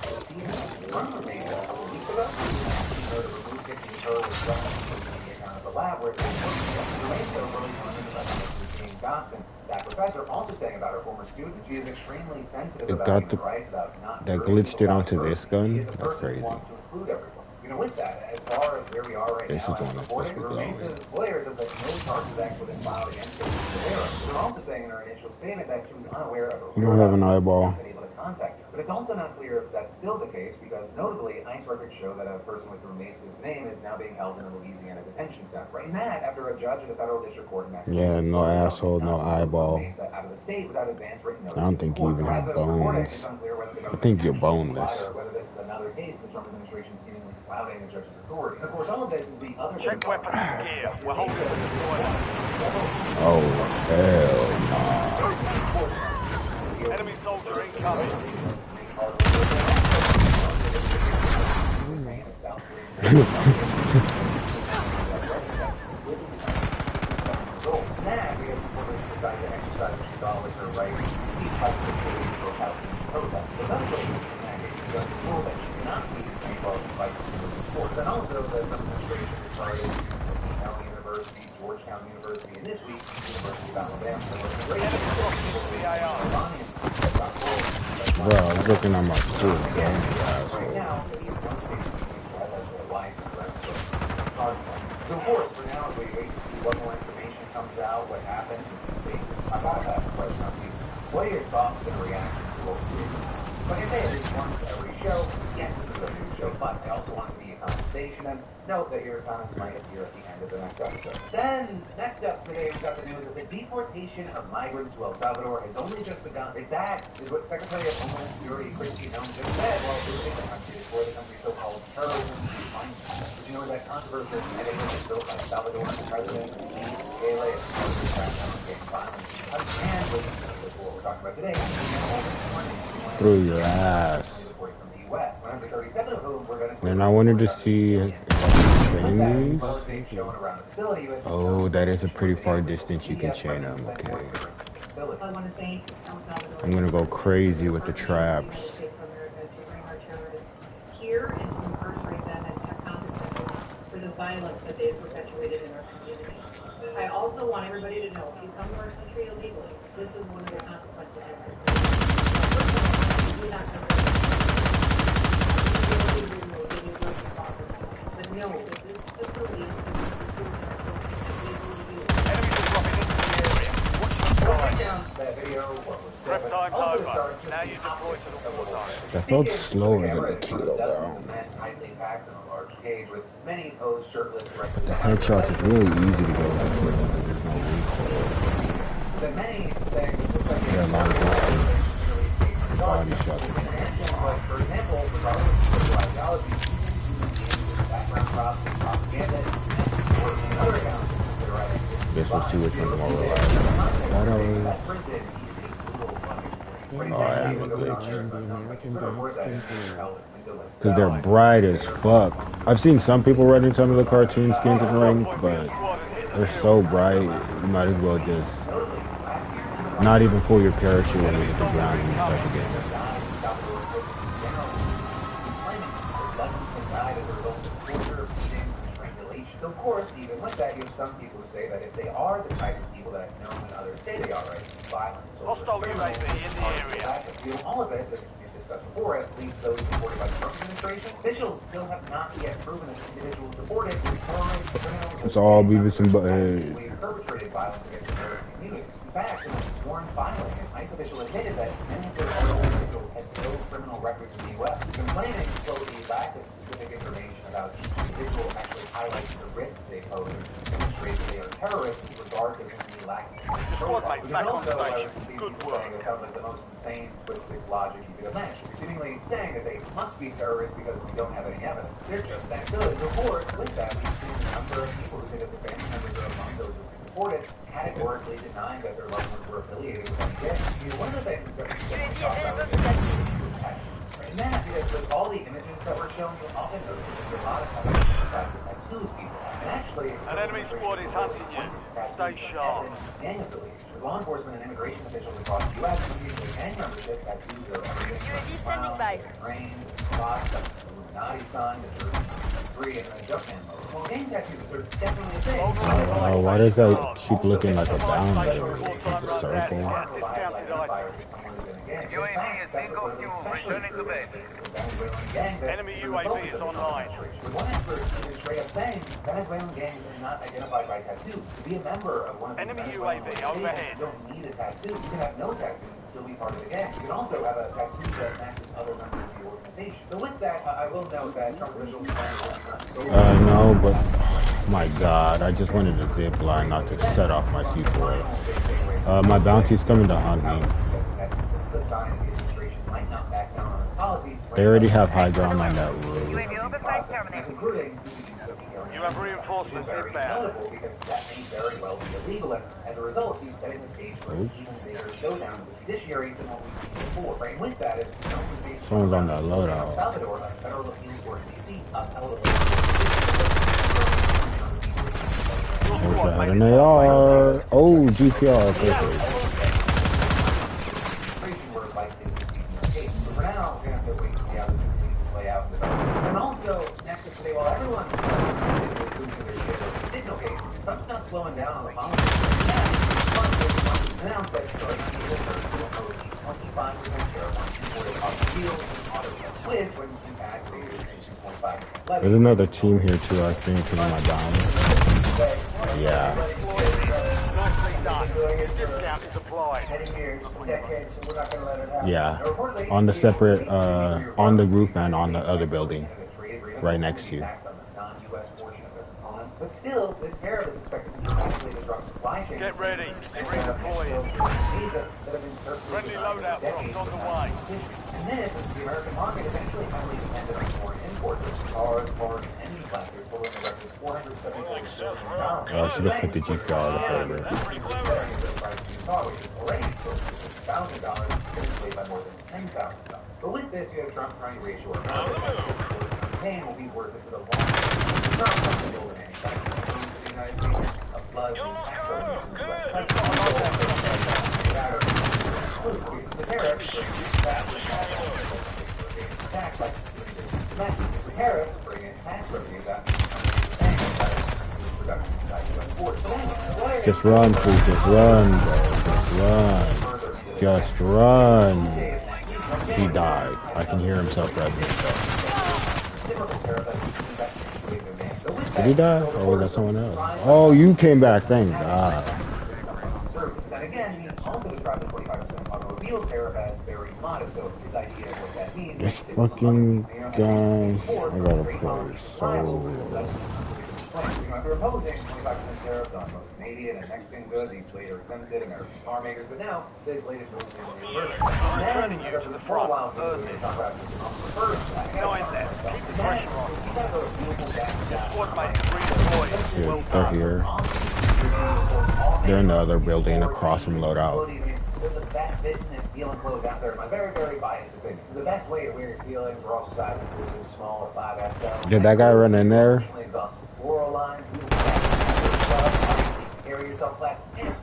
run from Mesa a couple weeks ago, asking her to remove pictures of her with weapons from the account of the lab where they were Mesa really wanted the Eugene Dobson. That professor also saying about her former student, she is extremely sensitive about human rights, about not that glitched it onto this gun. That's crazy. You know, with that, as far as where we are right now, Mesa's lawyer says that no charges actually been filed against her. They're also saying in her initial statement that she was unaware of her. You don't have an eyeball. But it's also not clear if that's still the case because notably, ICE records show that a person with Mesa's name is now being held in a Louisiana detention center. Right, and that after a judge of the federal district court in Massachusetts. Yeah, no asshole, no eyeball. Out of the state without advance written notice. I don't think you even have bones. I think you're boneless. Whether this is another case, the Trump administration seemingly clouding the judge's authority. And of course, all of this is the other. Check weapons gear. We're holding the Oh hell nah. Enemy soldier incoming. Now, we have reporters who decide to exercise their right to speak publicly for Palestinian protests. But another way in that case, the judge ruled that she cannot be detained while she fights for the court. Then also, the Trump administration has targeted Kentucky University, Georgetown University, and this week, the University of Alabama. Bro, I was looking at my food, bro. Right now, the one state has a alliance with the rest of the hardcore. So of course, for now, as we wait to see what more information comes out, what happened in these spaces, I gotta ask the question of you. What are your thoughts and reactions to what we see? Like I say, at least once every show, yes, this is a new show, but I also want it to be a conversation, and note that your comments might appear at the end of the next episode. Then, next up today, we've got the news that the deportation of migrants to El Salvador has only just begun. That is what Secretary of Homeland Security Christy Nome just said while visiting the country for the country's so-called terrorism refinement. Did you know that controversial editing was built by Salvadoran President Bukele as part of the crackdown on gang violence? And what we're talking about today, Through your ass. And I wanted to see oh, that is a pretty far distance. You can chain them. Okay. I'm gonna go crazy with the traps. Here and to incarcerate them and have consequences for the violence that they have perpetuated in our communities. I also want everybody to know, if you come to our country illegally, this is one of the consequences of it. You're not going to but know that this facility is That felt slower than the kilo, bro. The headshots is really easy to go with the kilo because there's no recoil. Yeah, long distance. Body shots. For example, regardless of your ideology, background props and propaganda is another account. Guess we'll see which one's more reliable. Oh, I am a glitch. Because they're bright as fuck. I've seen some people running some of the cartoon skins in ranked, but they're so bright, you might as well just not even pull your parachute when you hit the ground and you start the game. Of course, even with that, you have some people who say that if they are the type of people that know and others say they are, right? Violent, social criminals, all of this, as we've discussed before, at least those reported by the Trump administration, officials still have not yet proven that individuals deported were terrorists, criminals, it's all Beavis and perpetrated violence against American communities. In fact, in a sworn filing, an ICE official admitted that many of their individuals had no criminal records in the U.S. Complaining, quote, the lack of specific information about each individual actually highlights the risk they pose and demonstrates that they are terrorists with regard to their lacking control. Which is also, I would see people saying it sounds like the most insane, twisted logic you could imagine. Seemingly saying that they must be terrorists because we don't have any evidence. They're just that good. Of course, with that, we've seen a number of people who say that the family members are among those who reported, categorically denying that their loved ones were affiliated with any gang. One of the things that we definitely talk about is protection. And that, because with all the images that were shown, you'll often notice that there's a lot of evidence besides the tattoos people have. And actually, an enemy squad is hunting you. Stay sharp. Gang affiliation. Law enforcement and immigration officials across the U.S. believe that gang membership tattoos are everything from brains, clocks, Illuminati sign, the free and Jumpman mode. Well, gang tattoos are definitely a thing. Oh, why does that keep looking like a boundary? It's a circle. UAV is being confused, returning to base. Enemy UAV is online. One expert is straight up saying Venezuelan gangs are not identified by tattoo. To be a member of one of these enemy UAV overhead. You don't need a tattoo. You can have no tattoo and still be part of the gang. You can also have a tattoo that matches other members of the organization. But with that, I will note that Trump officials no, but my God, I just wanted to zip line, not to set off my C4. My bounty's coming to hunt me. They already have high ground on that road. You have reinforcements inbound. As a result, he's setting the stage for an even bigger showdown with the judiciary than what we've seen before. Right with that is someone's on that loadout. Salvador, federal appeals court in D.C. upheld a Your There's squad that made an it halfway. AR. Oh, GPR. Perfect. We're likely to see season escape. But for now, we're gonna have to wait and see how this continues to play out in development. And also, next up today, while everyone is losing their shit over the signal case, Trump's not slowing down on the policy. Yeah, announced that starting on April 1st, will impose a 25% tariff on imported automobiles and auto which, when in fact, raises a 2.5% levy. There's another team here too, I think, because of my down. Yeah. Nicely done. Discount is applied. Yeah. On the separate, on the roof and on the other building, right next to you. But still, this tariff is expected to dramatically disrupt supply chains. Get ready. Redeploying. Friendly loadout drops on the way. And this is the American market is actually heavily dependent on foreign imports of cars, parts, and engines last year, totaling a record $474 billion. Oh, I should have put the GPR to further. $1,000, by more than $10,000. But with this, you have Trump trying to reassure Americans that the campaign will be worth it for the long term. Trump wants to build an manufacturing for the United States, a flood of tax revenue the tariffs, the tariffs bring in tax revenue that production side U.S. borders. Just run, please. Just run, bro. Just run. Just run. He died. I can hear himself grabbing himself. Did he die? Or was that someone else? Oh, you came back. Thank God. Then again, he also described the 45% automobile tariff as very modest, so his idea of what that means. This fucking guy. I gotta play so. After imposing 25% tariffs on most Canadian and Mexican goods, he later exempted American car makers, but now this latest move is in the reverse. Turning you to the front. First, Keep the pressure on. Squad mates redeployed. Dude, they're here. They're in the other building across from loadout. They're the best fitting and feeling clothes out there. My very, very biased opinion. The best way to wear your feelings are also size inclusive, small or 5XL. Did that guy run in there? Exhaustive floral lines, carry yourself classics in. In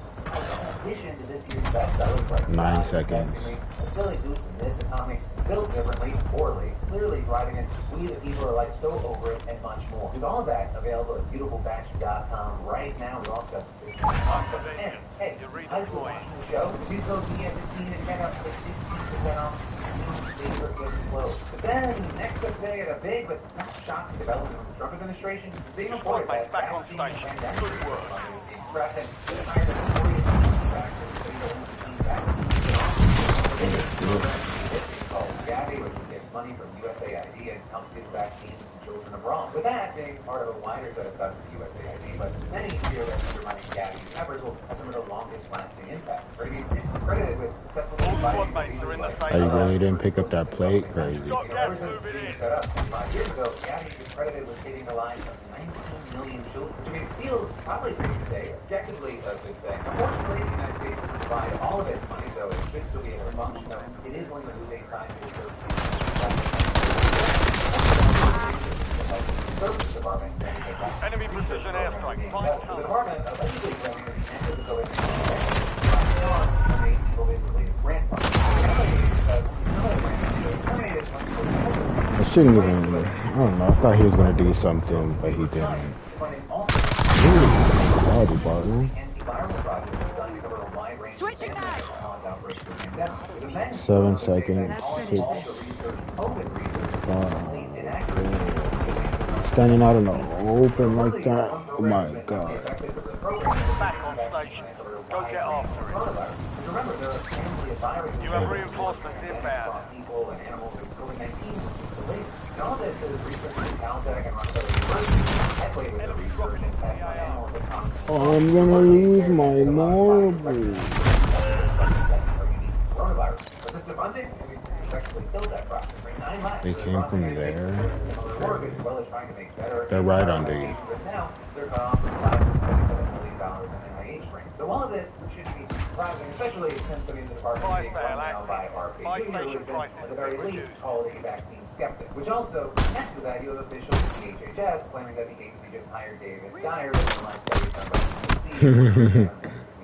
addition to this year's bestsellers like 9 seconds. Silly boots in this economy, built differently, poorly, clearly driving it. We the people are like so over it and much more. With all of that available at beautifulbastard.com right now. We also got some big stuff. And hey, as you're watching the show, please go to DS15 and check out the 15% off favorite good clothes. But then next up today, a big but not shocking development from the Trump administration is being reported that back on station. Good work. Extracting higher than 40 vaccines. Gabby, which gets money from USAID and helps give vaccines to children abroad. With that being part of a wider set of cuts of USAID, but many fear that undermining Gabby's efforts will have some of the longest lasting impact. It's credited with successfully fighting diseases like Oh, you really didn't pick up that plate? Crazy. Ever since being set up 5 years ago, Gabby is credited with saving the lives of 19 million children. I mean, it feels probably safe to say, objectively a good thing. Unfortunately, the United States doesn't provide all of its money, so it should still be able to function. It is going to lose a sizable Service Department. Enemy precision airstrike. The department allegedly claiming that the end of the COVID-19 grant I shouldn't even. I don't know. I thought he was gonna do something, but he didn't. Ooh, body bottle. Switching knives. 7 seconds. 6, 5, 4. Standing out in the open like that. Oh my God. Back on station. Go get after it. You have reinforcements inbound. All this is research in Caltech and Rockefeller University. Oh, I'm gonna lose my marbles. They came from there. They're right under you. monitoring. So all of this shouldn't be too surprising, especially since, I mean, the department is being run now by RP Jr., who has been, at the very least, called a vaccine skeptic. Which also, after that, you have officials at the HHS claiming that the agency just hired David Dyer to analyze studies done by CDC.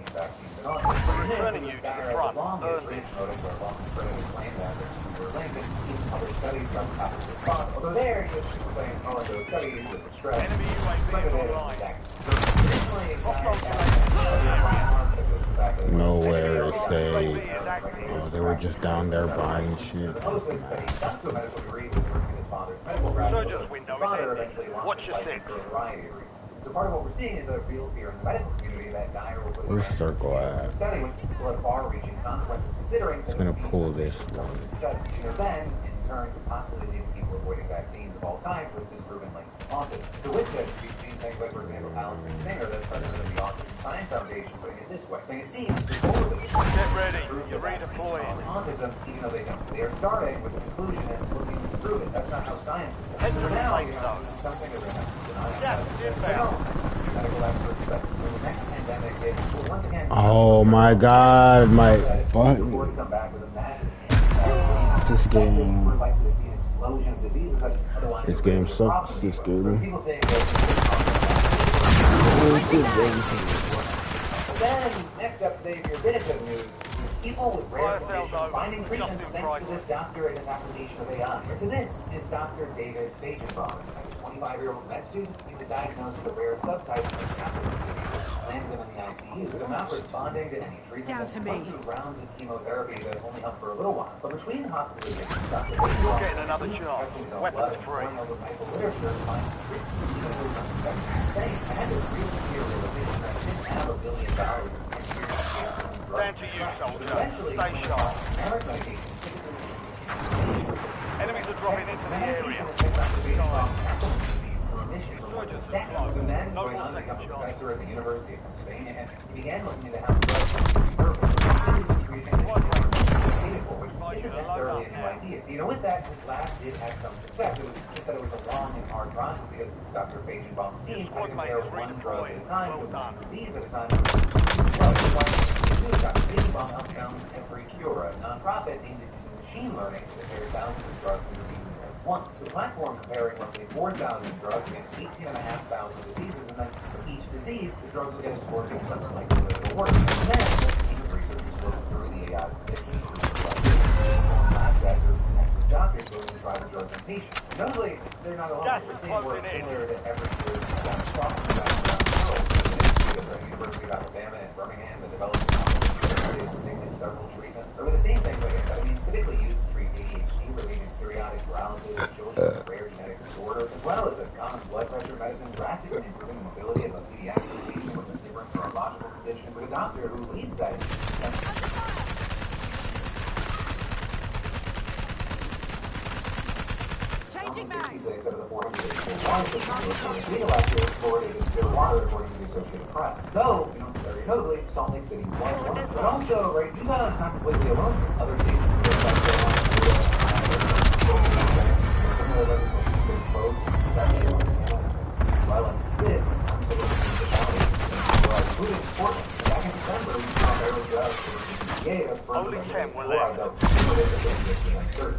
Vaccines and autism. But in this, Dyer has a long history of promoting or a long thread of claim that the two were linked, and even published studies about the topic of the spot. Although there, you have people saying, oh, those studies was a stretch. Enemy UAV online. Nowhere safe. Oh, they were just down there buying shit. Watch your six. So part of what we're seeing is a real fear in the medical community that Dyer will put Where's Circle at? study will have far-reaching consequences considering It's gonna pull this one. study. Then, in turn, could possibly lead to people avoiding vaccines of all times with disproven links to autism. So with this, we've seen things like, for example, Alison Singer, the president of the Autism Science Foundation, putting it this way, saying it seems before this Get ready. You're redeploying. autism, even though they don't. They are starting with the conclusion and looking to prove it. That's not how science is done. So now, this is something that we're going to have to deny. Medical experts said when the next pandemic hits, will once again. Oh my God, my button. Come back with a massive This game. we're likely to see an explosion of diseases that otherwise. This game sucks. This game. People saying then, next up today, for your bit of good news, people with rare conditions finding treatments thanks to this doctor and his application of AI. And so this is Dr. David Fagenbaum. As a 25-year-old med student, he was diagnosed with a rare subtype of Castleman's disease, landed him in the ICU, but not responding to any treatment and went through rounds of chemotherapy that only helped for a little while. But between hospitalizations, Dr. Fagenbaum getting another shot. Weapons free. Over medical literature to find some treatment. Saying, I had this real clear realization that I didn't have $1 billion in 10 years of Stand to you, soldier. Stay sharp. Enemies are dropping into the area. The man going on to become a professor at the University of Pennsylvania, and he began looking into how drugs can be perfect for treating which isn't necessarily a new idea. You know, with that, his lab did have some success. It was just that it was a long and hard process because Dr. Fagenbaum's team had to compare one drug at a time to one disease at a time. Dr. Fagenbaum helped found Every Cure, a nonprofit aimed at using machine learning to compare thousands of drugs and diseases at once. So the platform comparing roughly 4,000 drugs against 18,500 diseases, and then for each disease, the drugs would get a score based on the likelihood of work. And then the team of researchers looked through the AI prediction lab tests or doctors going to try the drugs on patients. Notably, they're not alone. We're seeing work similar to Every Cure across the world. The University of Alabama and Birmingham that developed predicted several treatments. So the same things like amphetamines typically used to treat ADHD, relieving periodic paralysis in children with rare genetic disorder, as well as a common blood pressure medicine, drastically improving the mobility of a pediatric patient with a different neurological condition, with a doctor who leads that. Changing 66 out of the 400 water systems last year fluoridated pure water, according to the Associated Press. Though, very notably, Salt Lake City was one. But also, right, Utah is not completely alone. Other states in the South Carolina, similar legislation being proposed that may well, and this is including Portland. Back in September, we saw barrel drugs for the EPA of Only 10 were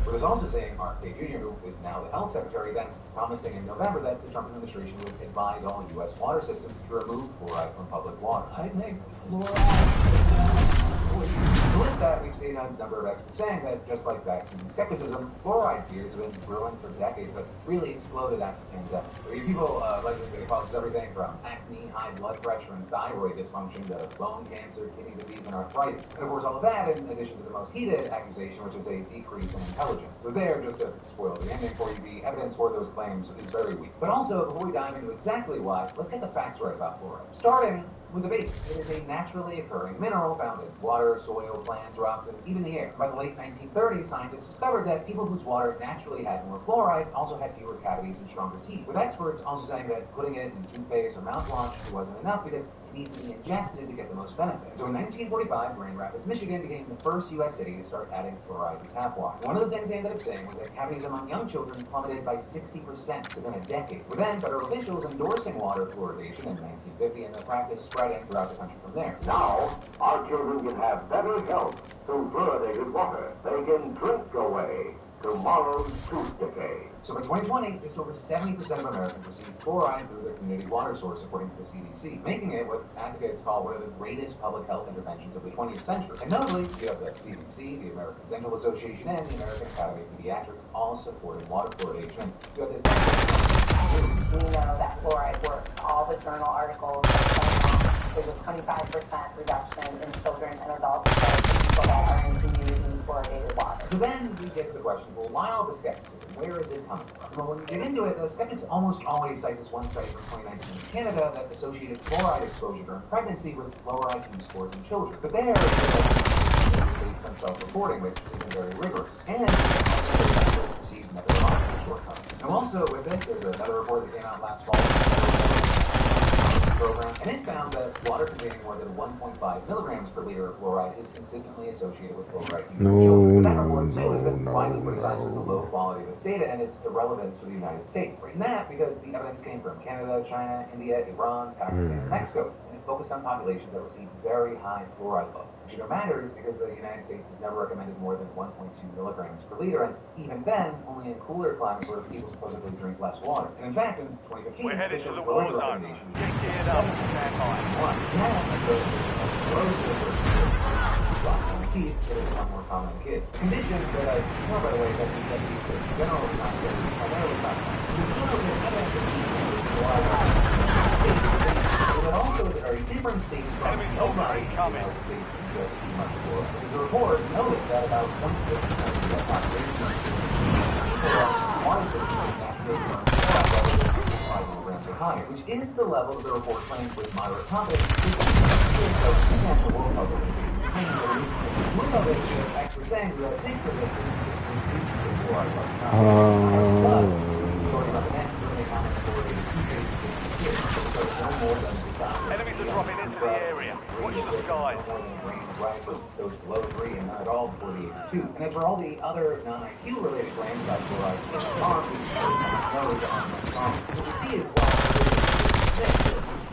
but is also saying RFK Jr., who is now the health secretary, then promising in November that the Trump administration would advise all U.S. water systems to remove fluoride from public water. I make fluoride. So with that, we've seen a number of experts saying that just like vaccine skepticism, fluoride fears have been brewing for decades, but really exploded after the pandemic. People alleging that it causes everything from acne, high blood pressure, and thyroid dysfunction to bone cancer, kidney disease, and arthritis. And of course, all of that in addition to the most heated accusation, which is a decrease in intelligence. So there, just to spoil the ending for you, the evidence for those claims is very weak. But also, before we dive into exactly why, let's get the facts right about fluoride. Starting with the basics. It is a naturally occurring mineral found in water, soil, plants, rocks, and even the air. By the late 1930s, scientists discovered that people whose water naturally had more fluoride also had fewer cavities and stronger teeth, with experts also saying that putting it in toothpaste or mouthwash wasn't enough because need to be ingested to get the most benefit. So in 1945, Grand Rapids, Michigan became the first U.S. city to start adding fluoride to tap water. One of the things they ended up saying was that cavities among young children plummeted by 60% within a decade, with then federal officials endorsing water fluoridation in 1950 and the practice spreading throughout the country from there. Now, our children can have better health through fluoridated water. They can drink away tomorrow's tooth decay. So by 2020, just over 70% of Americans received fluoride through their community water source, according to the CDC, making it what advocates call one of the greatest public health interventions of the 20th century. And notably, you have the CDC, the American Dental Association, and the American Academy of Pediatrics all supporting water fluoridation. You have this. We know that fluoride works. All the journal articles there's a 25% reduction in children and adults that are in using fluoridated water. So then we get to the question, well, why all the skepticism? Where is it coming from? Well, when you get into it, the skeptics almost always cite this one study from 2019 in Canada that associated fluoride exposure during pregnancy with lower IQ scores in children. But there, based on self-reporting, which isn't very rigorous, and perceived methodological shortcomings. Now also with this, there's another report that came out last fall program, and it found that water containing more than 1.5 milligrams per liter of fluoride is consistently associated with fluoride use in children. That report too has been widely criticized for the low quality of its data and its irrelevance for the United States. And that because the evidence came from Canada, China, India, Iran, Pakistan, and Mexico, and it focused on populations that received very high fluoride levels. Which matters because the United States has never recommended more than 1.2 milligrams per liter, and even then, only in cooler climates where people supposedly drink less water. And in fact, in 2015, we're headed to the lowered the Warzone. recommendation. Get geared up, stand by. Teeth that have become more common in kids. A condition that I know, by the way, that the executives are generally not saying primarily not. There's still no evidence of these things but also is a very different state from nobody in the United States in just 2 months before. Because the report noted that about 26% of the U.S. population water systems are naturally learned levels of 5 milligrams or higher, which is the level that the report claims with moderate confidence. So, again, the World Health Organization claims that at least with all this, experts saying that thanks for this, this reduces the fluoride level. Plus, since the authority recommends that they comment fluoridated toothpaste in kids, so it's no more than enemies are dropping into the area. Watch the skies. Those below 3 and not at all before the age of 2. And as for all the other non-IQ related claims about fluoride skin response, what we see is while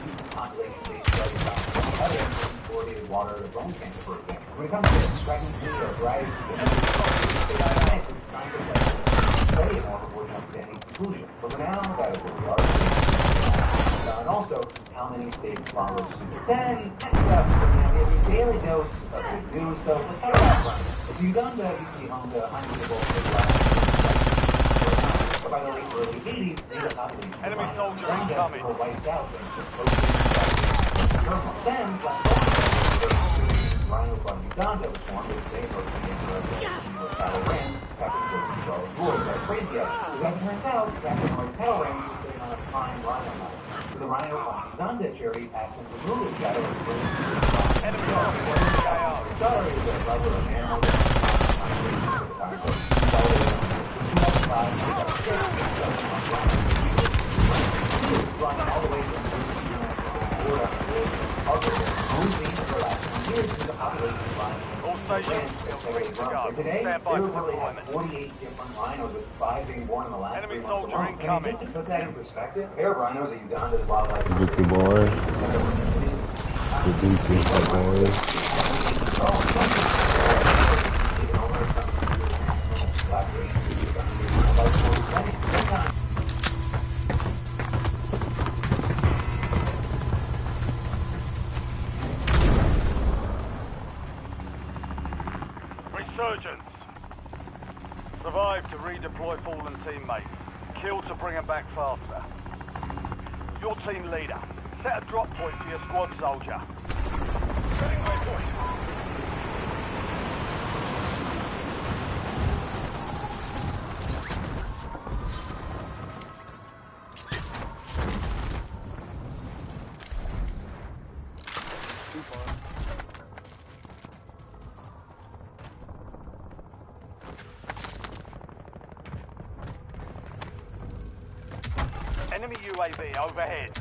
recent population-based studies about evidence of fluoridated water to bone cancer, for example. When it comes to pregnancy or dry scientists have studied more before jumping to any conclusion. But for now, that is what we are. And also, how many states follow suit. Then, next up, we have a daily dose of good news, so let's start off front. Uganda used to be home to hundreds of but by the late early 80s, native populations enemy soldiers incoming. Were wiped out and then, Rhino from Uganda was formed as they approached the name of the Cattle Ranch, Captain Joyce's Charles Ward. That's crazy, because as it turns out, Captain Joyce's Cattle Ranch was sitting on a prime rhino mount. So the Rhino from Uganda charity asked him to move his cattle and bring it to the enemy soldiers his daughter is a lover of animals and time, so so 2005, 2006, run all the way from Today, they reportedly have 48 different rhinos, with 5 being born in the last 3 months alone. And just to put that in perspective, a pair of rhinos at Uganda's wildlife. Dookie boy. The Dookie boy. Resurgence. Survive to redeploy fallen teammates. Kill to bring them back faster. Your team leader. Set a drop point for your squad soldier. Setting my point. Enemy UAV overhead.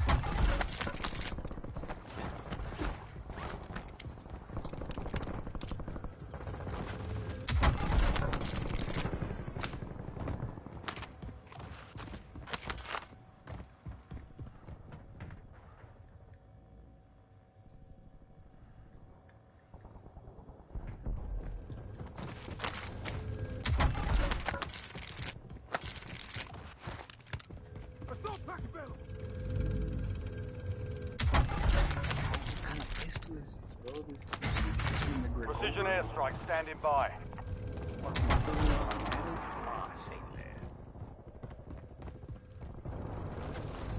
Precision airstrike standing by.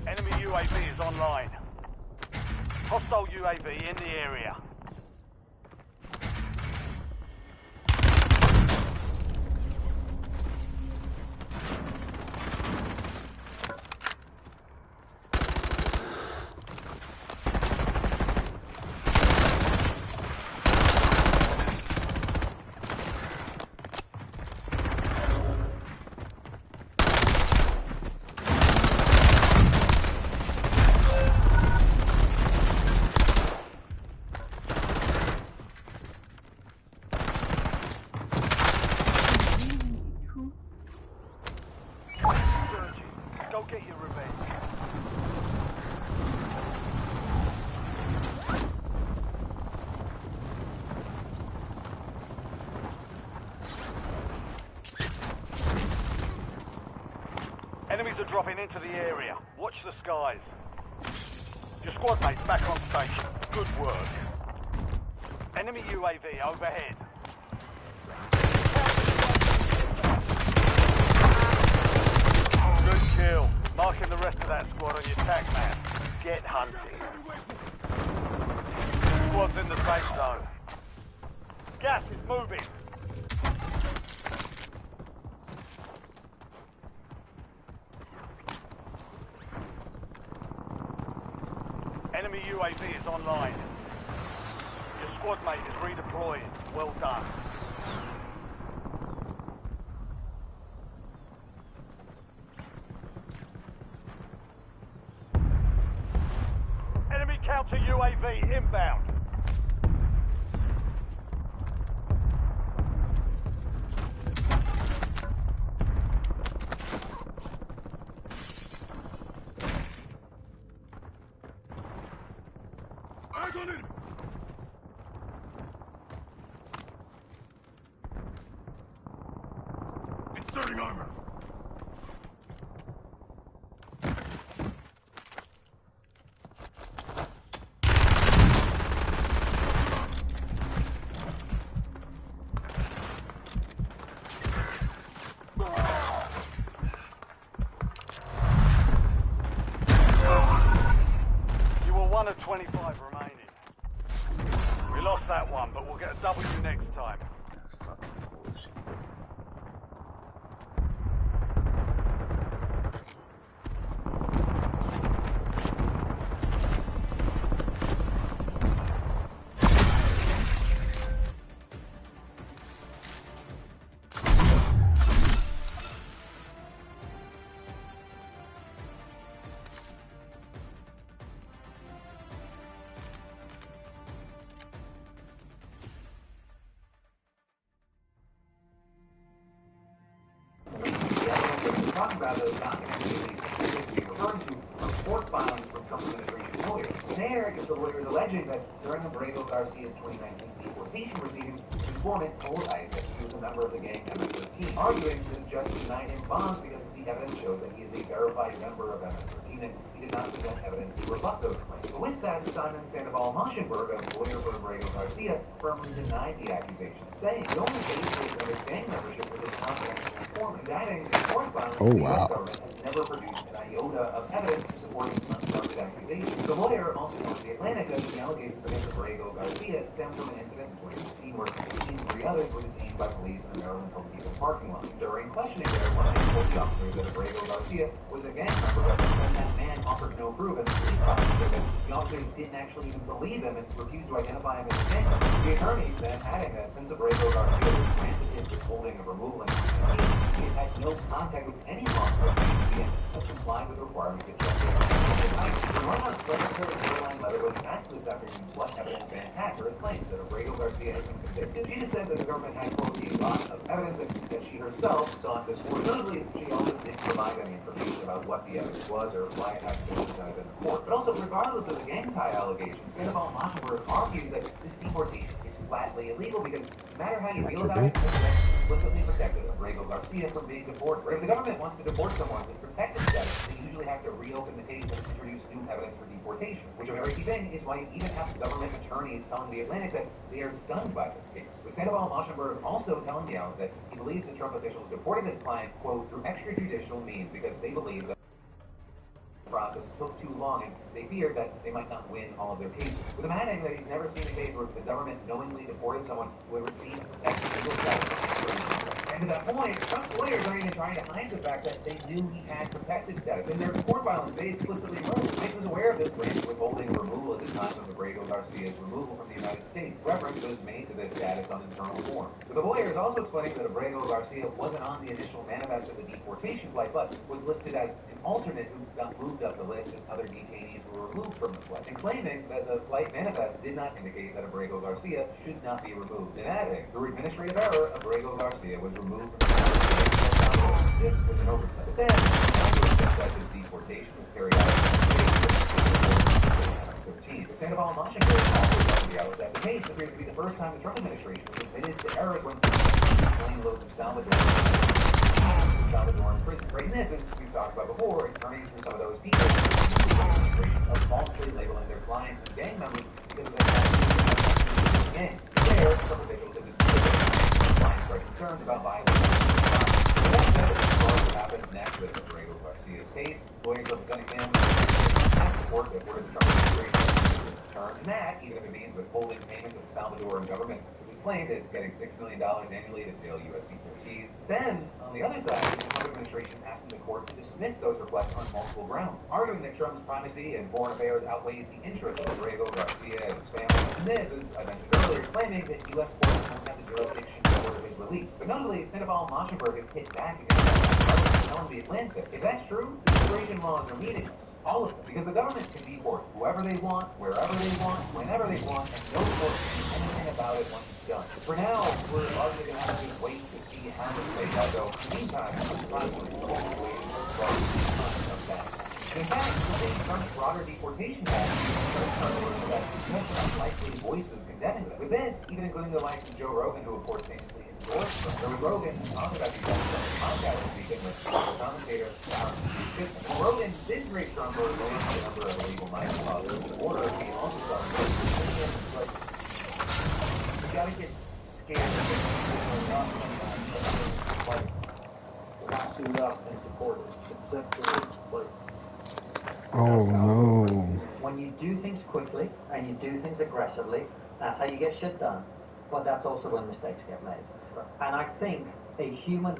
Enemy UAV is online. Hostile UAV in the area. Go get your revenge. Enemies are dropping into the area. Watch the skies. Your squad mates back on station. Good work. Enemy UAV overhead. Good kill. Marking the rest of that squad on your tac map. Get hunting. Squad's in the safe zone. Gas is moving. Enemy UAV is online. Your squad mate is redeploying. Well done. Enemy counter UAV inbound. Eyes on it! Inserting armor. You were 1 of 25 remaining. We lost that one, but we'll get a W next time. Talking about those documents we referring to are court filings from Trump administration lawyers. There is the lawyers alleging that during Abrego Garcia's 2019 deportation proceedings, his informant told ICE that he was a member of the gang MS-13, arguing that the judge denied him bonds because the evidence shows that he is a verified member of MS-13 and he did not present evidence to rebut those claims. But with that, Simon Sandoval Moschenberg, a lawyer for Abrego Garcia, firmly denied the accusations, saying the only basis of his gang membership was a confidential informant, adding in court filings the U.S. government has never produced an iota of evidence to support his unfounded accusations. The lawyer also told The Atlantic that the allegations against Abrego Garcia stemmed from an incident in 2015 where he and 3 others were detained by police in the Maryland Home Depot parking lot. During questioning there, one man told the officers that Abrego Garcia was a gang member, but when that man offered no proof and the police officer that the officers didn't actually even believe him and refused to identify him as a gang member. The attorney then adding that since Abrego Garcia was granted his withholding of removal in 2019, he has had no contact with any law enforcement agency and has complied with the requirements that justice the White House Secretary Caroline Leatherwood asked this afternoon what evidence Vance had for his claims that Abrego Garcia had been convicted. She just said that the government had, quote, a lot of evidence and that she herself saw this court. Notably, she also didn't provide any information about what the evidence was or why it hadn't been presented in the court. But also, regardless of the gang tie allegations, Sandoval Moschenberg argues that this deportation is flatly illegal because no matter how you feel about it, explicitly protected Abrego Garcia from being deported. If the government wants to deport someone with protected status, they usually eventually have to reopen the case and introduce new evidence for deportation, which a very key thing is why you even have government attorneys telling the Atlantic that they are stunned by this case. With Sandoval Moschenberg also telling the out that he believes that Trump officials deported his client, quote, through extrajudicial means because they believe that process took too long and they feared that they might not win all of their cases. With him adding that he's never seen a case where the government knowingly deported someone who had received protected legal status. And to that point, Trump's lawyers aren't even trying to hide the fact that they knew he had protected status. In their court filings, they explicitly wrote, ICE was aware of this branch withholding removal at the time of Abrego Garcia's removal from the United States. Reference was made to this status on internal form. With the lawyers also explaining that Abrego Garcia wasn't on the initial manifest of the deportation flight, but was listed as an alternate who got moved up the list as other detainees were removed from the flight, and claiming that the flight manifest did not indicate that Abrego Garcia should not be removed. And adding, through administrative error, Abrego Garcia was removed from the flight. This was an oversight. But then, that his deportation was carried out in 13. The Sandoval Moschenberg also pointed out that the case appears to be the first time the Trump administration was admitted to errors when plane loads of Salvadoran prison. Right in this, as we've talked about before, attorneys for some of those people of falsely labeling their clients as gang members because of their gangs. There, some officials have disputed clients are concerned about violence. That said, as far as what happens next with Abrego Garcia's case, lawyers representing him asked the court that ordered the Trump administration to return, and that, even if it means withholding payment to the Salvadoran government, which is claimed it's getting $6 million annually to jail U.S. deportees. Then, on the other side, the Trump administration asking the court to dismiss those requests on multiple grounds, arguing that Trump's primacy in foreign affairs outweighs the interests of Abrego Garcia and his family. And this, as I mentioned earlier, claiming that U.S. courts don't have the jurisdiction to order his release. But notably, Sandoval Moschenberg has hit back against that, telling the Atlantic, if that's true, immigration laws are meaningless. All of them. Because the government can deport whoever they want, wherever they want, whenever they want, and no court can do anything about it once it's done. For now, we're largely going to have to just wait to see how this plays out, though. In the meantime, we're probably waiting for of that. In fact, within Trump's broader deportation act, that potential unlikely voices condemning them. With this, even including the likes of Joe Rogan, who of course famously endorsed Trump. Joe Rogan talked about these guys on the podcast this weekend with commentator Rogan did praise Trump for lowering the number of illegal migrant laws at the border. He also saw like, you gotta get scared of it. Not sometimes, like, not suit up and support it. It's simply like, oh no. When you do things quickly and you do things aggressively, that's how you get shit done. But that's also when mistakes get made. And I think a human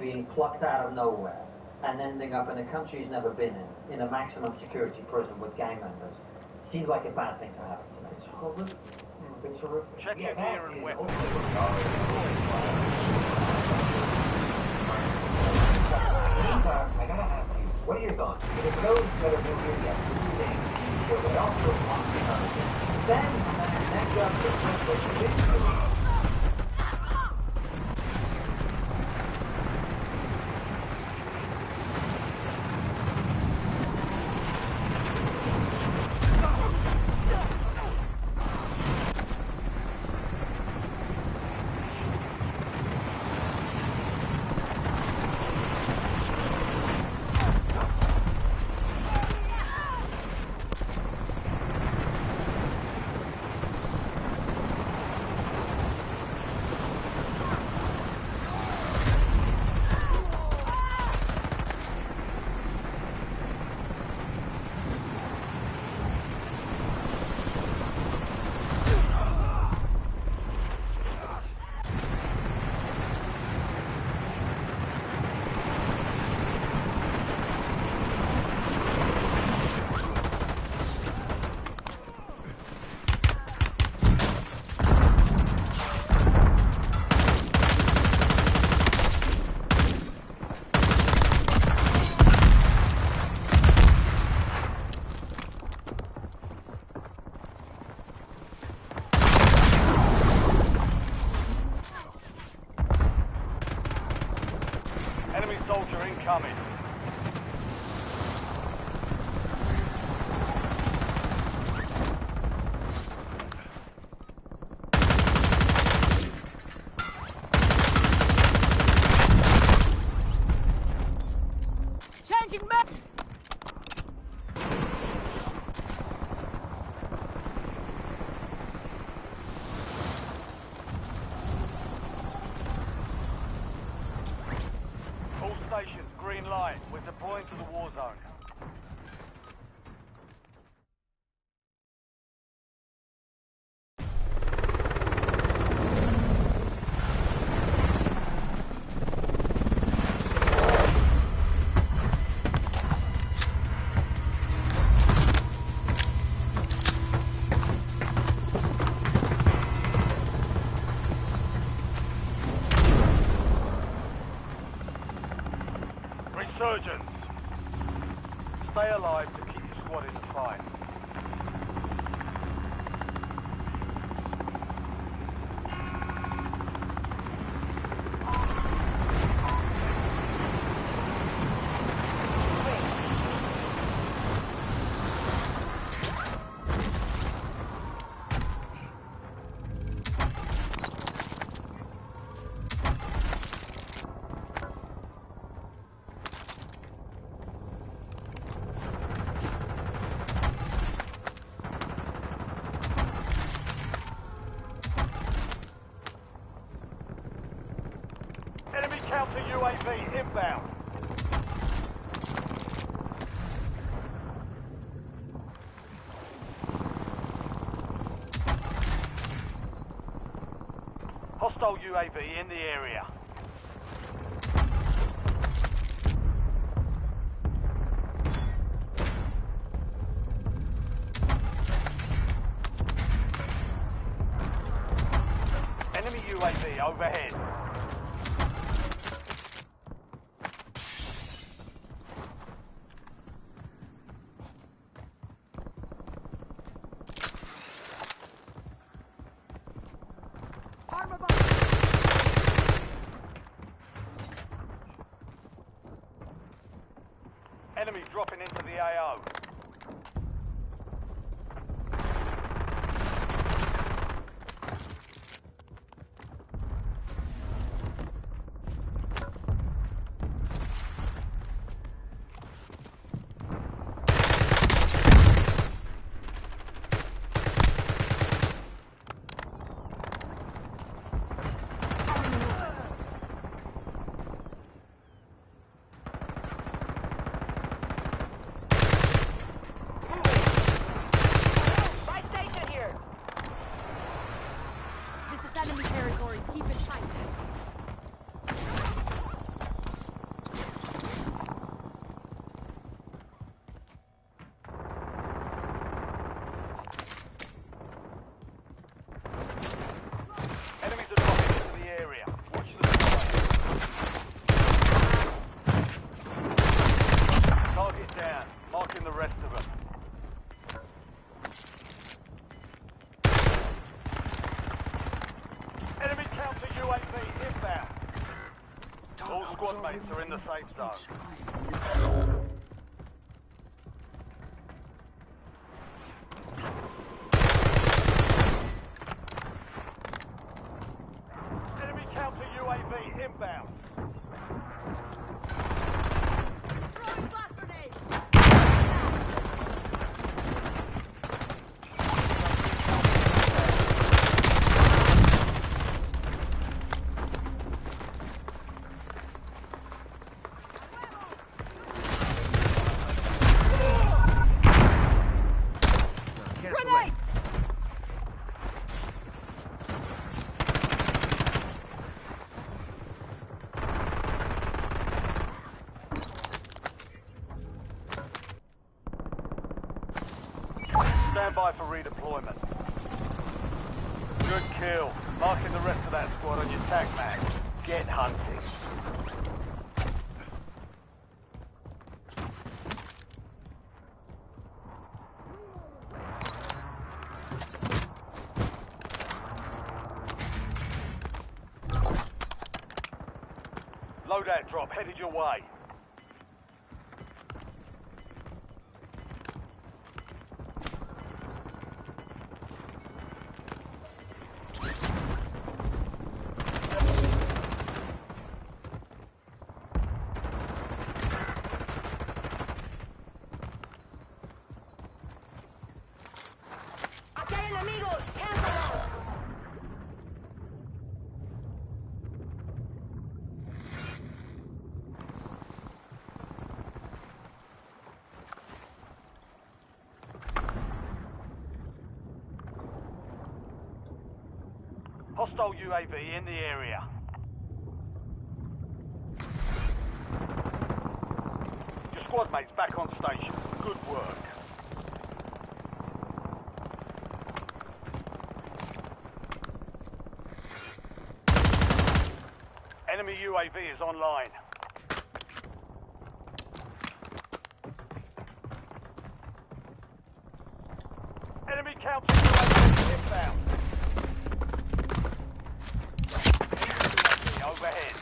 being plucked out of nowhere and ending up in a country he's never been in a maximum security prison with gang members, seems like a bad thing to happen to me. It's horrific. It's horrific. Check your gear and weapons. Meantime, I gotta ask you, what are your thoughts? Because for those that are new here, yes, this is a but they also want to be conversation. Then, next up, the Enemy soldier incoming. Changing map! Alright, we're deploying to the war zone. Resurgence. Stay alive to keep your squad in the fight. Enemy counter UAV inbound. Hostile UAV in the area. Enemy UAV overhead. Enemy dropping into the AO. Enemy territory, keep it tight. Enemies are dropping into the area. Watch the sky. Target down. Marking the rest of them. Enemy counter UAV inbound. All squad mates are in the safe zone. Enemy counter UAV inbound. Throwing flash grenade! Grenade! Stand by for redeployment. Good kill. Marking the rest of that squad on your tac map. Get hunting. Loadout drop headed your way. ¡Aquí hay enemigos! ¡Cántalo! Hostile UAV in the area. Your squad mates back on station. Good work. Enemy UAV is online. Enemy counter UAV inbound. UAV overhead.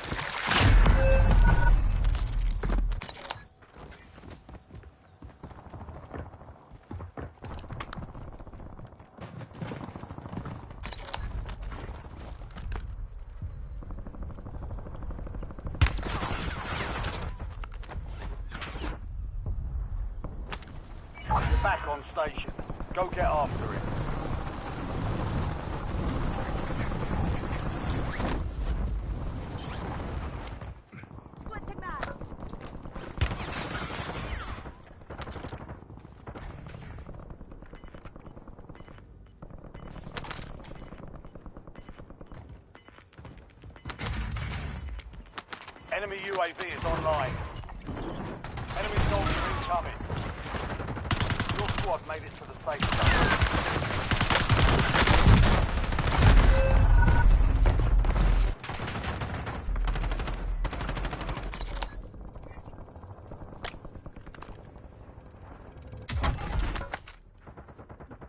You're back on station. Go get after it. Switching back. Enemy UAV is online. Enemy soldiers incoming. Your squad made it to the safe zone.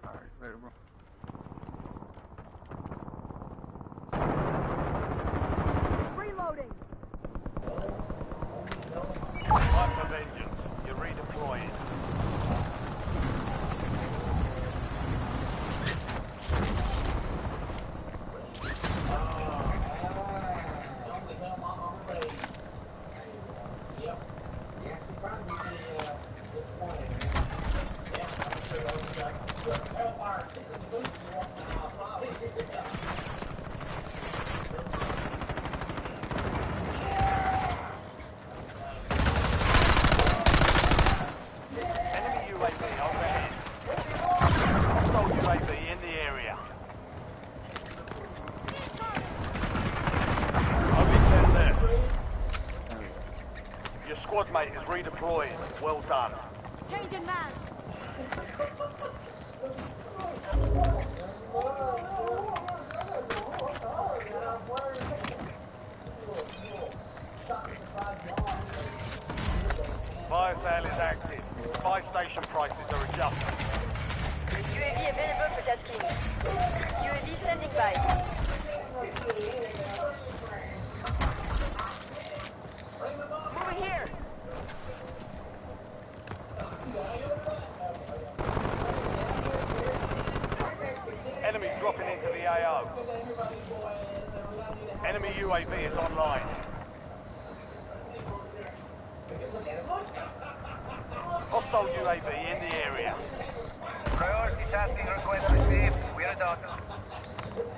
Alright, later, bro. Reloading. Time for vengeance. You're redeploying. Enemy UAV overhead. Hostile UAV in the area. Only 10 left. Your squad mate is redeploying. Well done. Changing man. Fire sale is active. Buy station prices are adjusted. UAV available for tasking. UAV standing by. Moving here. Enemy dropping into the AO. Enemy UAV is online. Hostile UAV in the area. Priority tasking request received. We're done.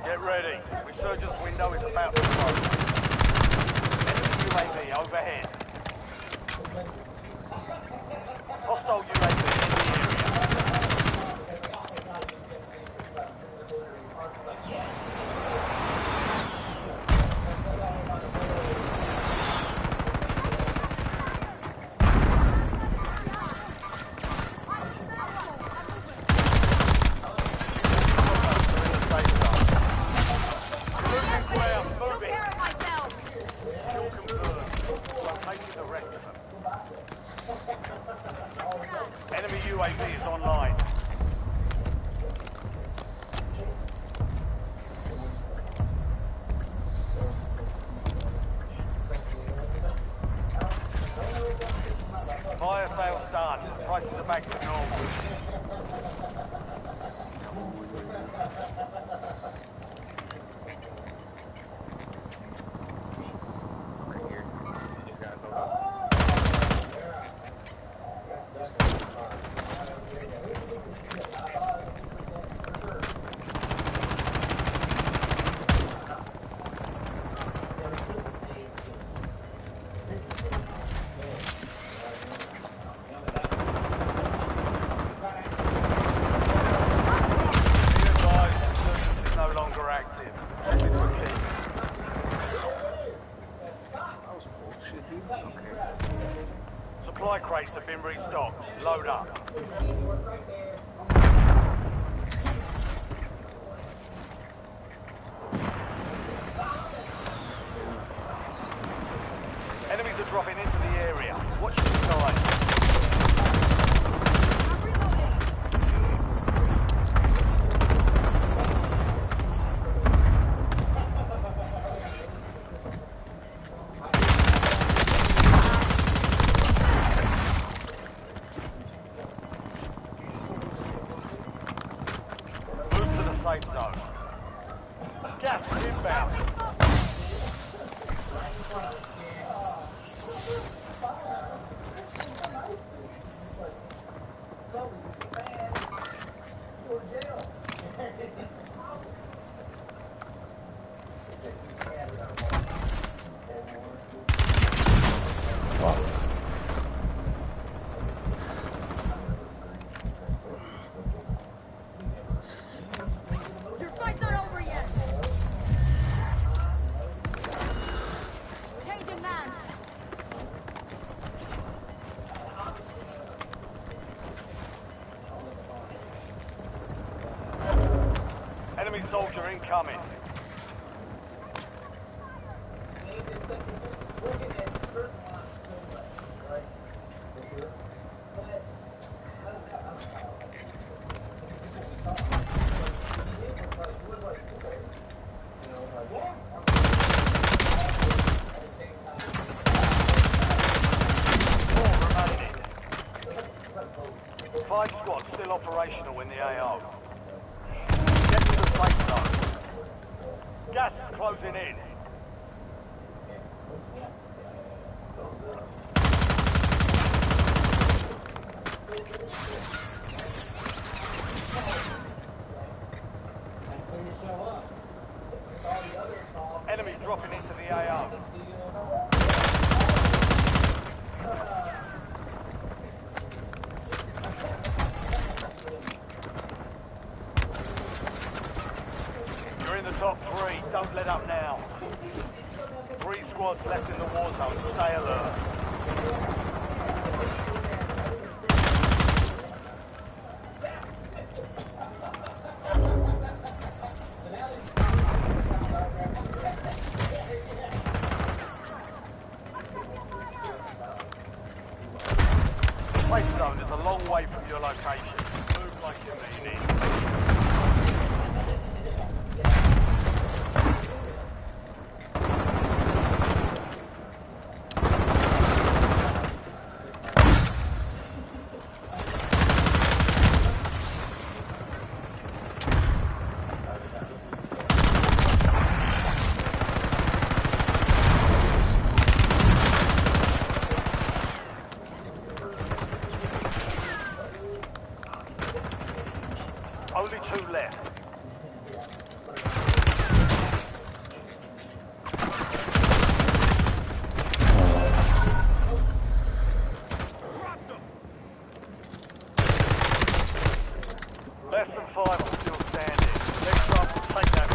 Get ready. Resurgence window is about to close. Enemy UAV overhead. Hostile UAV in the area. Enemy UAV is online. Fire sales done. Prices are back to normal. Right here. These guys over. Be advised, resurgence is no longer active. Supply crates have been restocked. Load up. Enemies are dropping into the area. Watch the skies. Move to the safe zone. Gas is inbound. Your fight's not over yet. Changing mans. Enemy soldier incoming. Five squads still operational in the AO. Get to the safe zone. Gas is closing in. Enemy dropping into the AO. You're in the top three. Don't let up now. 3 squads left in the war zone. Stay alert. Safe zone is a long way from your location. Move like you mean it. Only 2 left. Less than 5 are still standing. Next time we'll take that.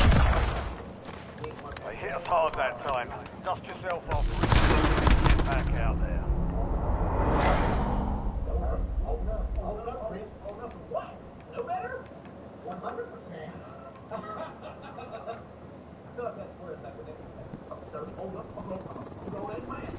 They hit us hard that time. Dust yourself off. Get back out there. No better? 100%. I feel like that's where that would next. Hold up, I'm going as man.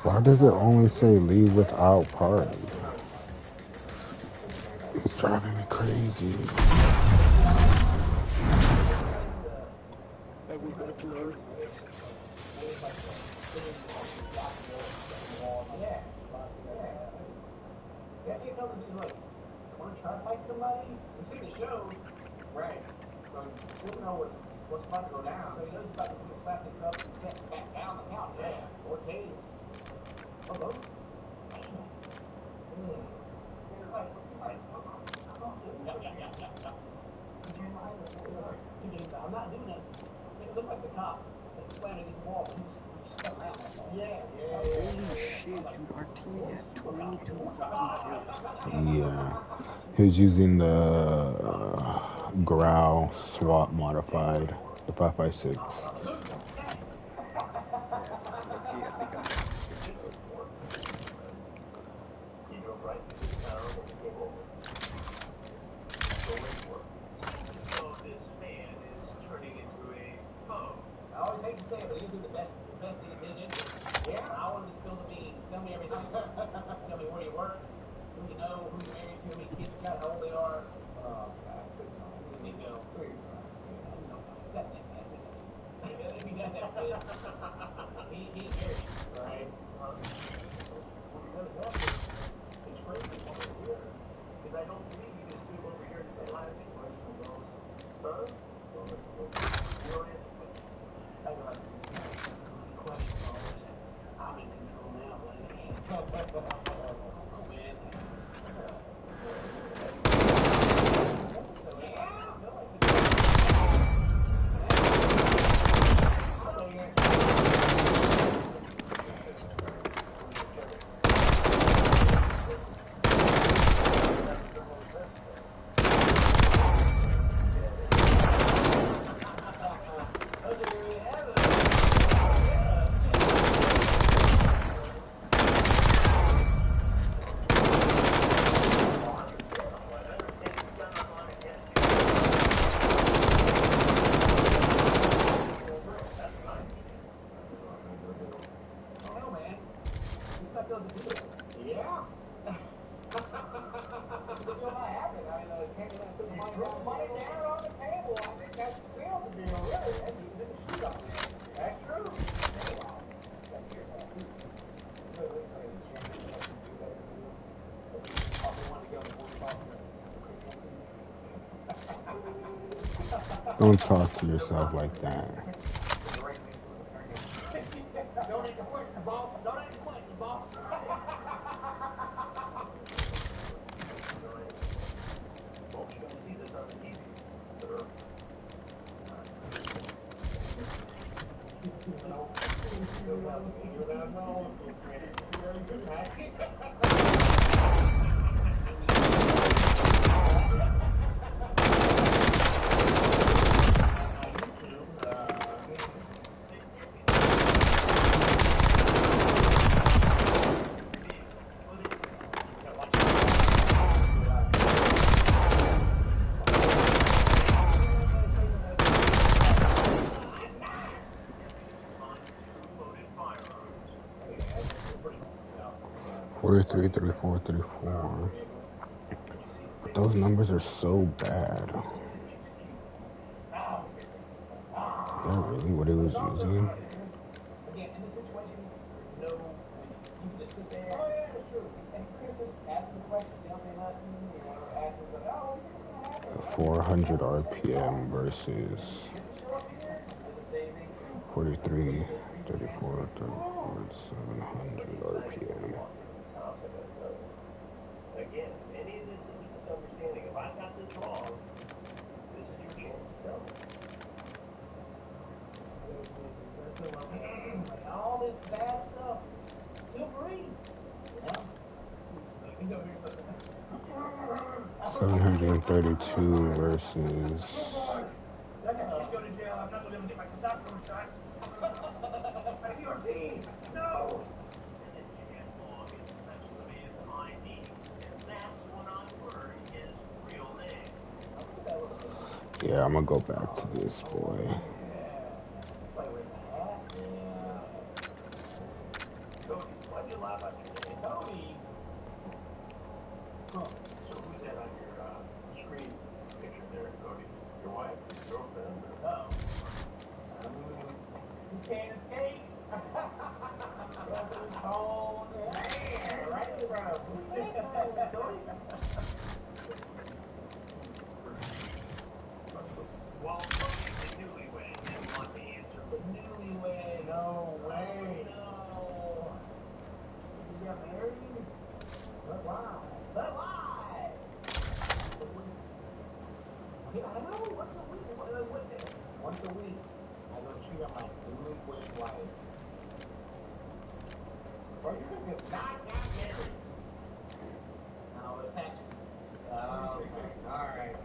Why does it only say leave without party? It's driving me crazy. Yeah, you tell the dudes like, want to try to fight somebody? We see the show, right? So you should know what's about to go down. So he knows he's about to get slapped in cuffs and set back down the couch. Yeah. Or caged. Hello? I'm not doing that. It looked like the cop slammed against the wall, but he's stuck around that far. Holy shit, dude, our team had 22 fucking kills. Yeah. He was using the Growl SWAT modified, the 5.56. Lucky I got a headshot. So this man is turning into a foe. I always hate to say it, but he's doing the best thing in his interest. Yeah. I want him to spill the beans. Tell me everything. Tell me where you work, who you know, who you're married to, how many kids you got, how old they are. Oh, God. He goes, if he does have kids, he's married. Right. It's crazy over here, because I don't believe you just move over here to say life. Huh? I don't have to question all this. I'm in control now, buddy. So, yeah. 'em. Don't talk to yourself like that. Don't answer questions, boss. Don't answer questions, boss. Folks, you're gonna see this on the TV. But those numbers are so bad. Is that really what he was using? Again, in this situation, no, you can just sit there. Oh, yeah, that's true. And Chris just ask him questions. You don't say nothing. You know, ask him, like, oh, what do you think is going to happen? 400 RPM versus 43, 34, 700 RPM. Again, any of this is a misunderstanding. If I got this wrong, this is your chance to tell me. All this bad stuff, feel free. Yeah. He's over here something. 732 versus. I can't go to jail. I'm not going to be able to get my testosterone shots. I see our team. No. Yeah, I'm gonna go back to this boy. Why'd you lie about your name? Cody! Huh. So who's that on your screen picture there, Cody? Your wife? Your girlfriend? No. You can't escape! Go to his phone. Man, right in the road. once a week, I go cheat on my newly quit wife. Or you could just not married. No, it's taxes. Oh, okay. Alright.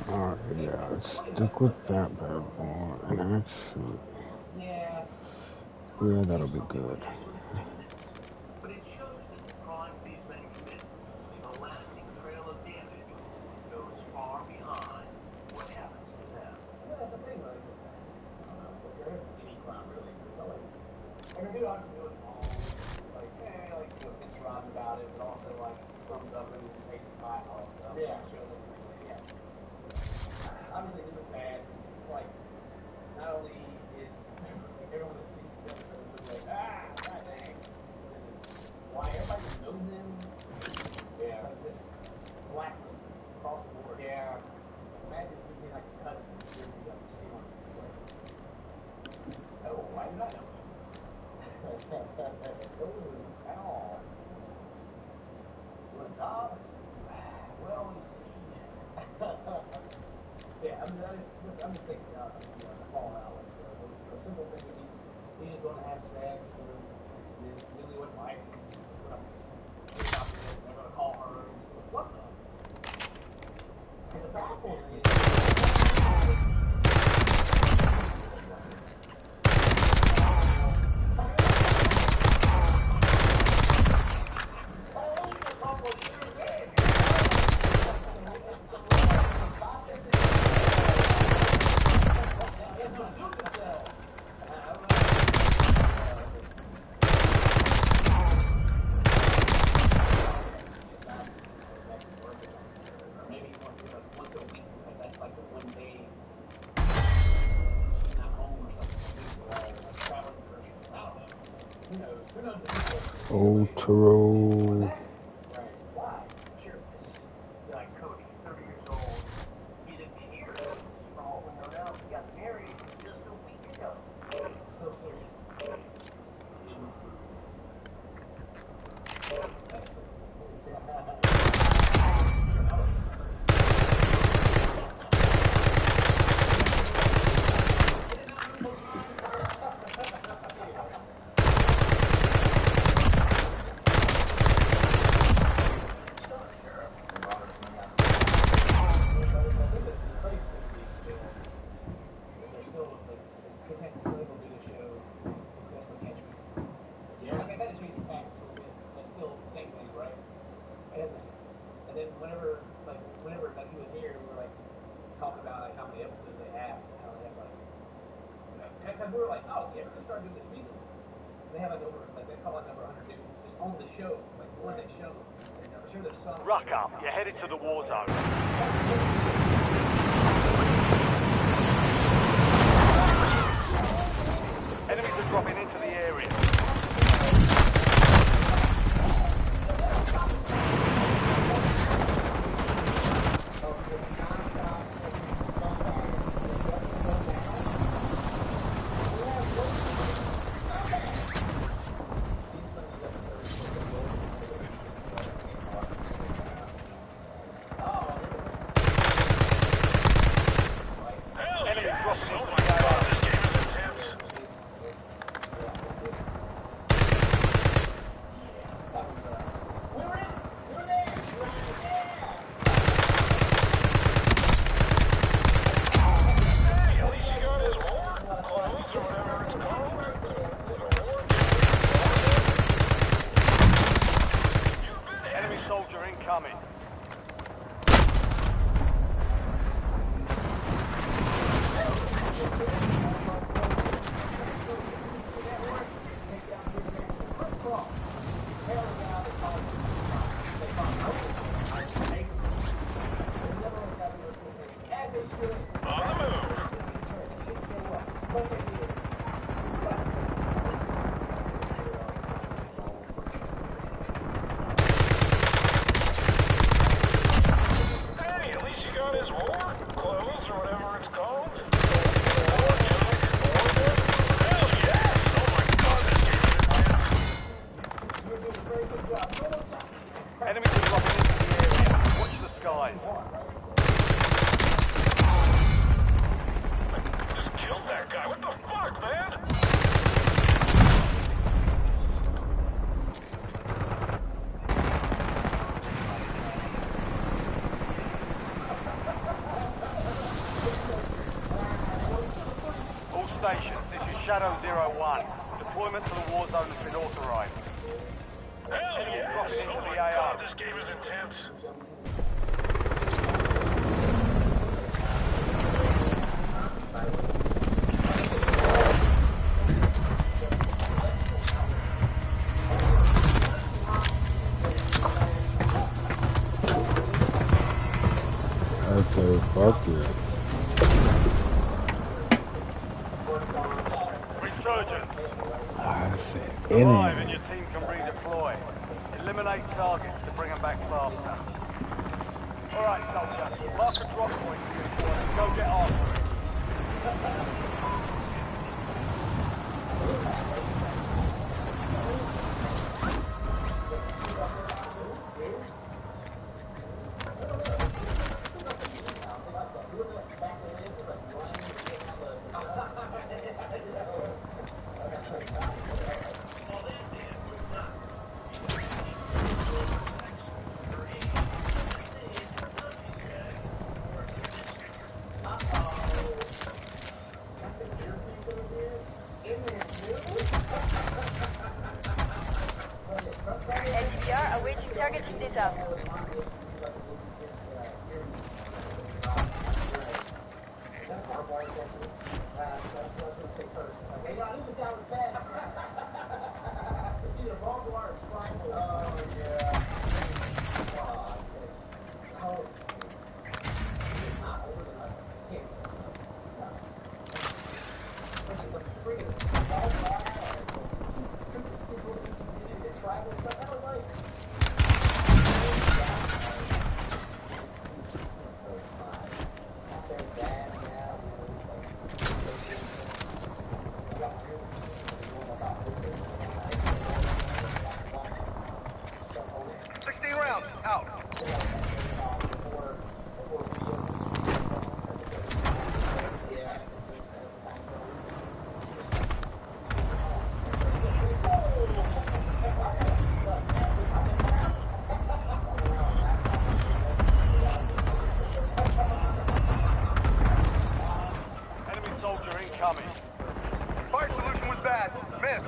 Alright, yeah, stick with that bad boy. And actually, yeah, that'll be good. But it shows that the crimes these men commit leave a lasting trail of damage that goes far beyond what happens to them. Yeah, that's the thing, like, there isn't any crime really. There's always, and the dude obviously was wrong. Like, gets robbed about it, but also, like, comes up and saves his life and all that stuff. Yeah. Obviously, it was bad. It's like, not only is everyone that sees this episode is like, god dang. And it's why everybody just knows him. Yeah. Like, just blacklisted across the board. Yeah. Imagine it's being like a cousin. You're like, see one. It's like, oh, why did I know him? Oh, at all. You want a job? Well, you see. Yeah, I'm just thinking about the fallout. Like, the simple thing is he's just going to have sex with his newlywed wife. He's going to stop this, and they're going to call her. And she's like, what the? Because the problem is. Otro. Why? Sure. You're like Cody, 30 years old. He didn't hear it. From what we know now, he got married just a week ago. So serious. Ruck up, you're headed to the war zone. Enemies are dropping into the area. station. This is Shadow 01. Deployment to the war zone has been authorized. Hell Enemy yeah! dropping into Oh the my AO. god, this game is intense. Okay, fuck it. Resurgence. I said Survive and it. your team can redeploy. Eliminate targets to bring them back faster. Alright, soldier. Mark a drop point for your squad and go get after it. LDBR awaiting targeting data. Incoming. Fire solution was bad. Miss.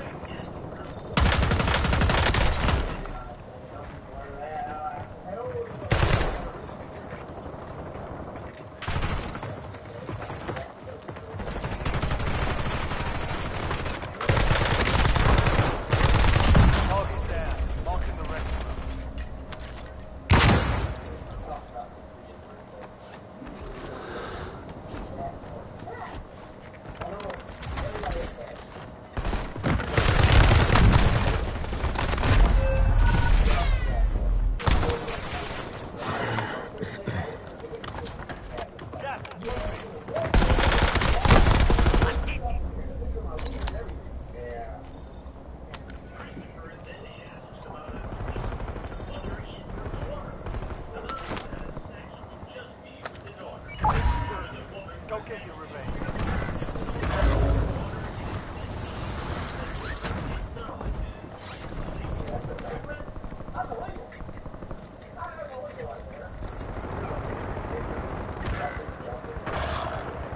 Target down. Marking the rest of them. Go get your revenge.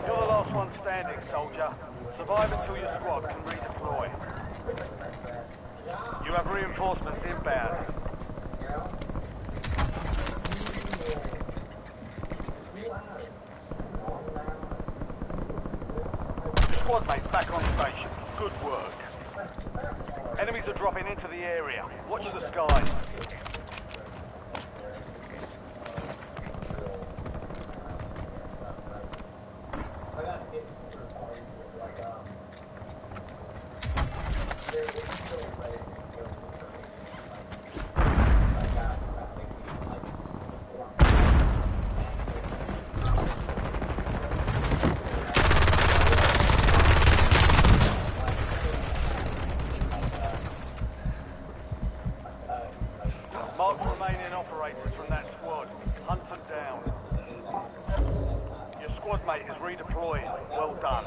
You're the last one standing, soldier. Survive until your squad can redeploy. You have reinforcements inbound. Squad mates back on station. Good work. Enemies are dropping into the area. Watch the skies. Mark the remaining operators from that squad. Hunt them down. Your squad mate is redeployed. Well done.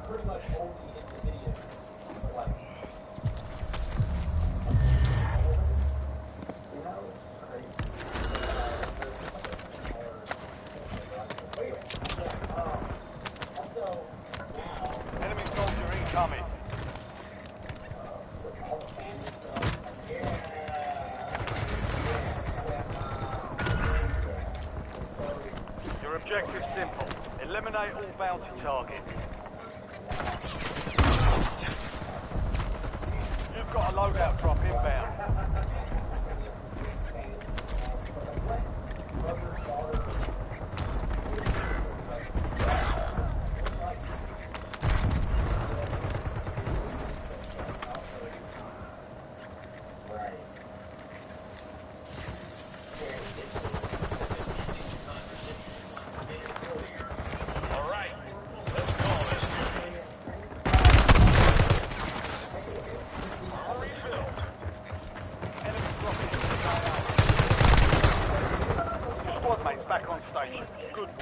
Pretty much only in the videos, like, you know, it's crazy. There's just like a more, wait, yeah, also, Eliminate all bounty targets. You've got a loadout drop inbound. Back on station. Good work.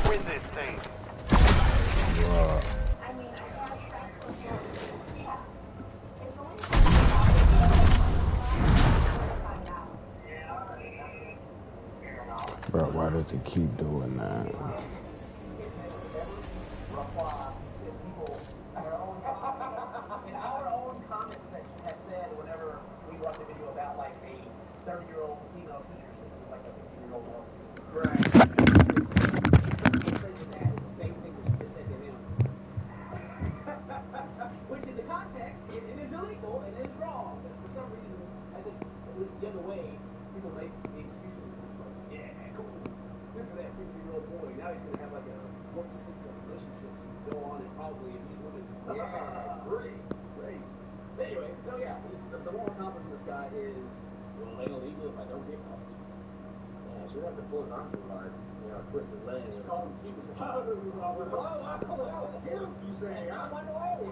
Win this thing. Bro, why does it keep doing that? Has said whenever we watch a video about like a 30-year-old female teacher sleeping with like a 15-year-old male student. Right. That is the same thing that she just said to him. Which in the context, it is illegal and it is wrong. But for some reason, I just looks the other way. People make the excuses. It's like, yeah, cool. Good for that 15-year-old boy. Now he's going to have like a 1-6 relationships and go on and probably abuse women. Yeah, great. Anyway, so yeah, the moral compass in this guy is, well, it ain't illegal if I don't get caught. Yeah, should have to pull his arm too hard, twist his legs. Just call him Cubis. You say, I'm on the way.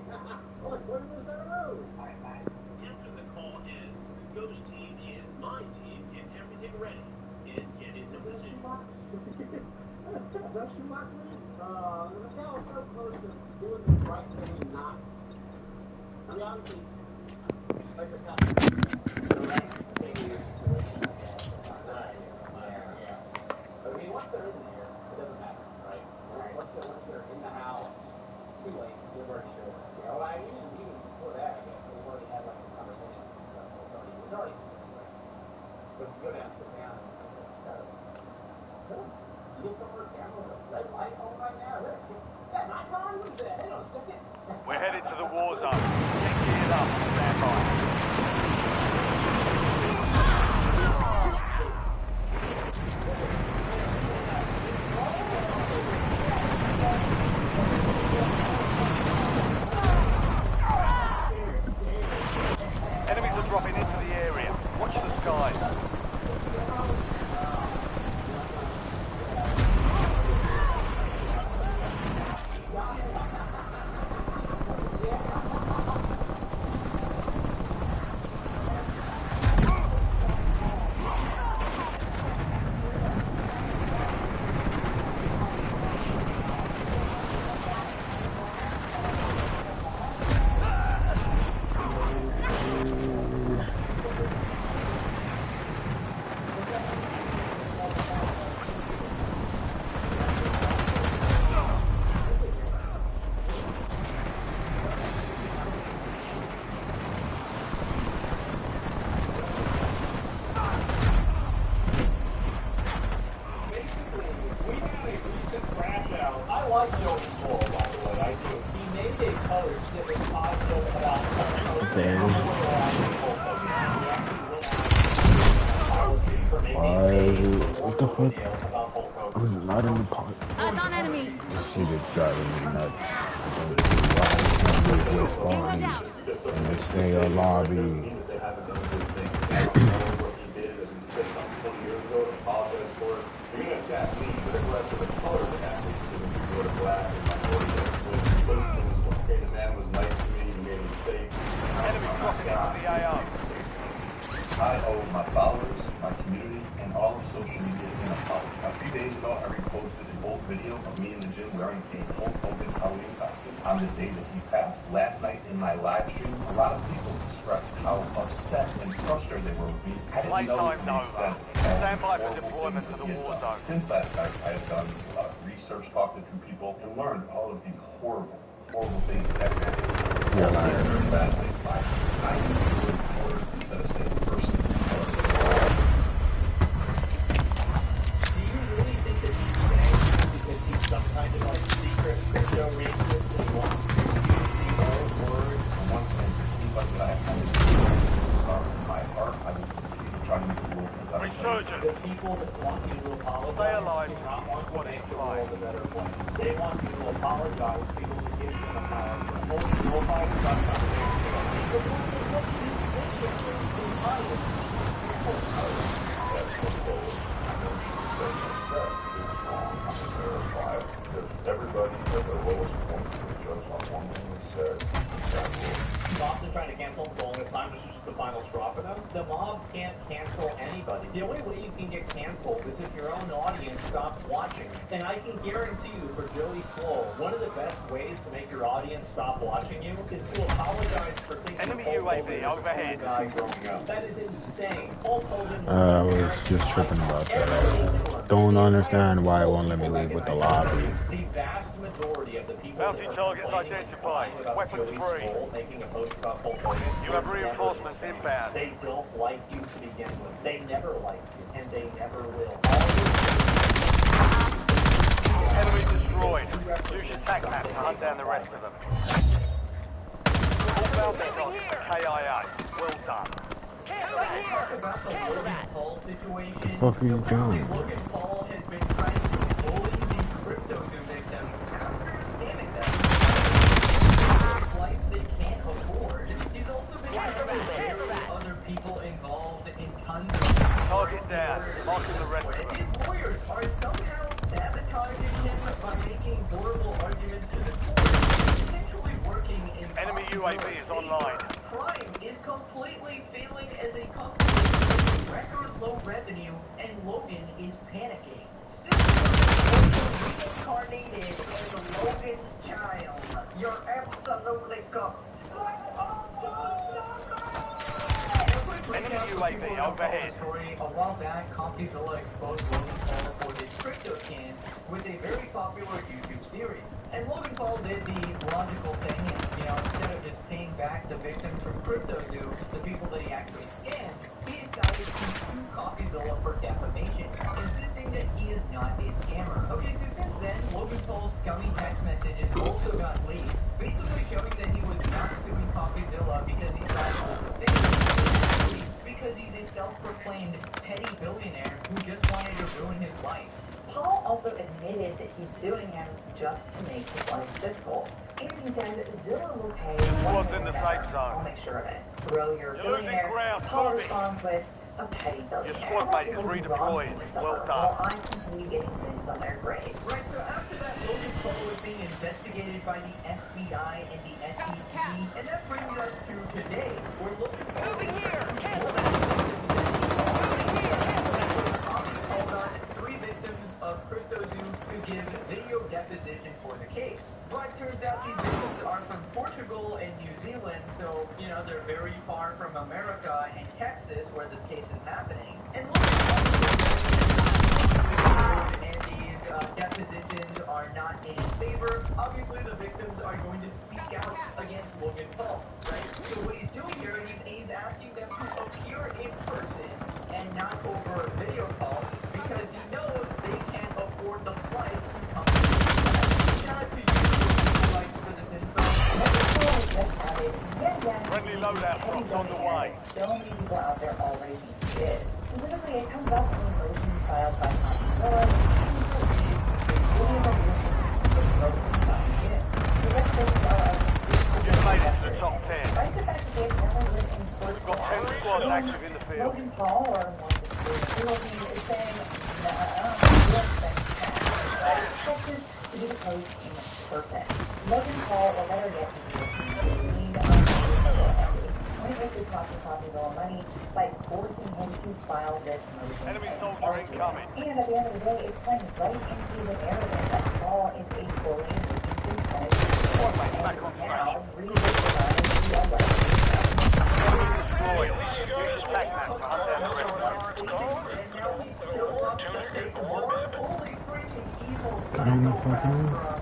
What is this that road? After the call ends, the ghost team and my team get everything ready and get into position. Is that shoebox with it? This guy was so close to doing the right thing and not. I mean, obviously, it's like the top. So that's the situation, I guess. Right. Yeah. But I mean, once they're in there, it doesn't matter, right? Once they're in the house, too late. They've already showed up. Yeah, well, even before that, I guess, they've already had like the conversations and stuff, so it's already too late. But if you go down and sit down and try to. Did you get somewhere camera with a red light on right now? Yeah, my car was there. Hang on a second. We're headed to the war zone. Get geared up. Stand by. Enemies are dropping into the area. Watch the skies. What the fuck? I'm not in the park. Eyes on enemy. This shit is driving me nuts. I don't see why it's respawning in this thing lobby. I owe my followers, my community, and all of social media an apology. A few days ago, I reposted an old video of me in the gym wearing a Hulk Hogan Halloween costume on the day that he passed. Last night in my live stream, a lot of people expressed how upset and frustrated they were with me. I didn't know to the extent Stand by for deployment to the war zone. Since last night, I have done a lot of research, talked to some people, and learned all of the horrible things that happened. Yeah, Last night's live. The people that want you to apologize do not want to make the world a better place. They want you to apologize because it gives them a power. You'll find everybody at their lowest point was judged on one thing he said. Mobs are trying to cancel him for the longest time. This is just the final straw for them. The mob can't cancel anybody. The only way you can get canceled is if your own audience stops watching. And I can guarantee you, for Joey Slow, one of the best ways to make your audience stop watching you is to apologize for things. Enemy UAV overhead. That is insane. Hulk Hogan I was just tripping about that. Don't understand why it won't let me leave with the lobby. The vast majority of the people Bounty targets identified. Weapons free. Making a post about Hulk Hogan. You have reinforcements inbound. They don't like you to begin with. They never liked you, and they never will. Enemy destroyed. Use your tac map to hunt down the rest of them. All bounty targets KIA. Well done. Talk about the Logan Paul situation. What the fuck are you doing? Logan Paul has been trying to bully the crypto victims after scamming them. Flights they can't afford. He's also been trying to bury other people involved in tons of target down. Marking the rest of them. His lawyers are somehow sabotaging him by making horrible arguments to the court, potentially working in enemy UAV is online. Crime is completely failing as a company with record low revenue, and Logan is panicking. Reincarnated as Logan's child. You're absolutely cooked. Enemy UAV overhead. A while back, CompuZilla exposed Logan Paul for his crypto scam with a very popular YouTube series. And Logan Paul did the logical thing, and instead of just paying back the victims from CryptoZoo, the people that he actually scammed, he decided to sue CompuZilla for defamation, insisting that he is not a scammer. Okay, so since then, Logan Paul's scummy text messages also got leaked, basically showing that he was not suing CompuZilla because he thought it was a thing, because he's a self-proclaimed petty billionaire who just wanted to ruin his life. Paul also admitted that he's suing him just to make his life difficult. And he said Zilla will pay What's in the safe zone? I'll make sure of it. Throw your You're losing billionaire. ground. Paul Move it. responds with a petty billionaire. Your squad mate is redeployed. Well done. While I continue getting wins on their grave. Right, so after that, Logan Paul was being investigated by the FBI and the SEC, and that brings us to today, where Logan Paul is called on 3 victims of CryptoZoo to give video deposition for the case. But turns out these victims are from Portugal and New Zealand, so, they're very far from America and Texas, where this case is happening. And these depositions are not in his favor. Obviously, the victims are going to speak out against Logan Paul, right? So what he's doing here, he's asking them to appear in person and not over a video call, because he knows they can't afford the flights to come to the Shout out to you flights for this info. Friendly loadout drops on the way. So many people out there already did. Specifically, it comes up in the motion filed by CompuZilla. Just made it to the top 10. Despite the fact that they've never lived in Portugal, We've got 10 squads active in the field. Logan Paul, or more specifically, is saying, Texas to be deposed in person. Logan Paul, or better yet, to cost the CompuZilla money by forcing him to file this motion. Enemy soldier incoming. And at the end of the day, it's playing right into the narrative that Paul is a bullying independent Back on now destroyed. Use your tac map to hunt down the rest of them. I don't know if I can.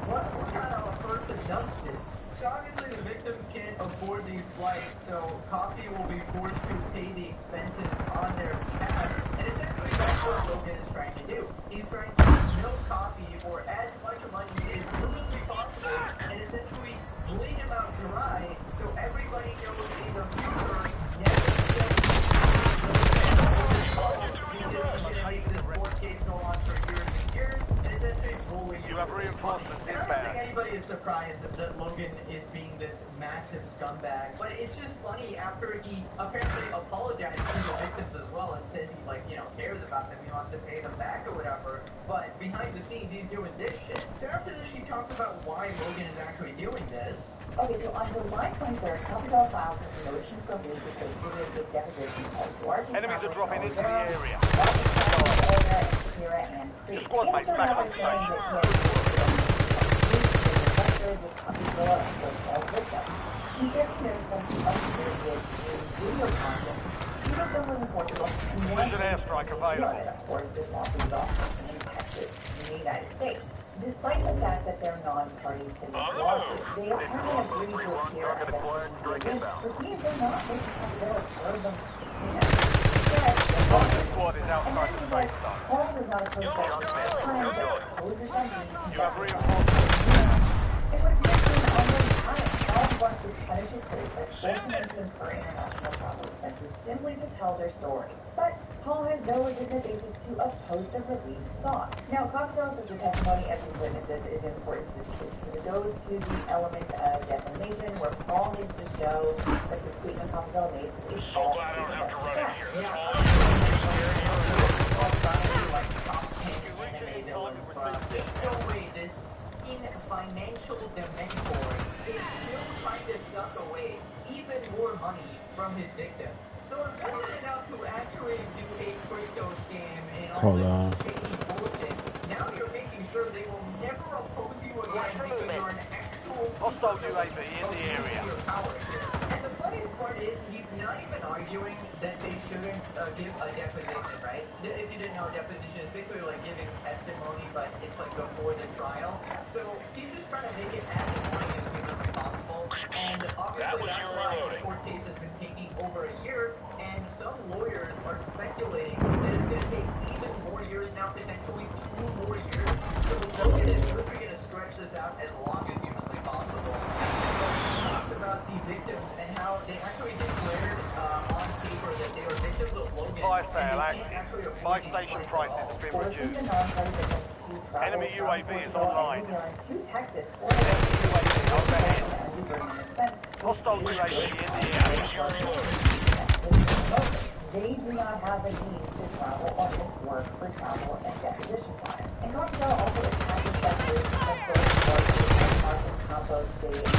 What kind of a person does this? So obviously the victims can't afford these flights, so Coffee will be forced to pay the expenses on their behalf. And essentially that's what Logan is trying to do. He's trying to milk Coffee for as much money as humanly possible and essentially bleed him out dry so everybody knows in the future never to this massive scumbag. But it's just funny after he apparently apologized to the victims as well and says he cares about them, he wants to pay them back or whatever. But behind the scenes, he's doing this shit. So after this, she talks about why Logan is actually doing this. Okay, so on July 23rd, Capitol filed a motion for leave to take videotape deposition of large Enemies are dropping into the area. Your squad mate's back on station. There's an airstrike available. Of course, this lawsuit is also in Texas, in the United States. Despite the fact that they're non-parties to this lawsuit, they apparently agreed to appear at depositions, which means they're not going to have to serve them. The squad is outside the safe zone. Holmes is not opposed to crime, but opposes them being You have reinforcements. It would appear to be an ongoing time. Holmes wants to punish his police by forcing them to incur international travel expenses simply to tell their story. But Paul has no legitimate basis to oppose the relief sought. Now, Coxell says the testimony of these witnesses is important to this case because it goes to the element of defamation where Paul needs to show that the statement Coxell made is a false statement of fact. There's no way this in financial dementor is still trying to suck away even more money from his victims. So it wasn't enough to actually do a crypto scam and all this shady bullshit. Now you're making sure they will never oppose you again because you're an actual hostile UAV in the area. And the funniest part is he's not even arguing that they shouldn't give a deposition, right? If you didn't know, a deposition is basically like giving testimony, but it's like before the trial. So he's just trying to make it as annoying as humanly possible. And obviously that's why this court case has been taking over a year, and some lawyers are speculating that it's going to take even more years now, potentially 2 more years. So Logan is literally going to stretch this out as long as humanly possible. He talks about the victims and how they actually declared on paper that they were victims of Logan. Fire sale active. My station prices have been reduced. Enemy UAV is online. Enemy UAV overhead. Hostile UAV in the area. They do not have the means to travel on this work for travel and deposition time. And Coxell also attaches declarations of both Warzone and Combo State and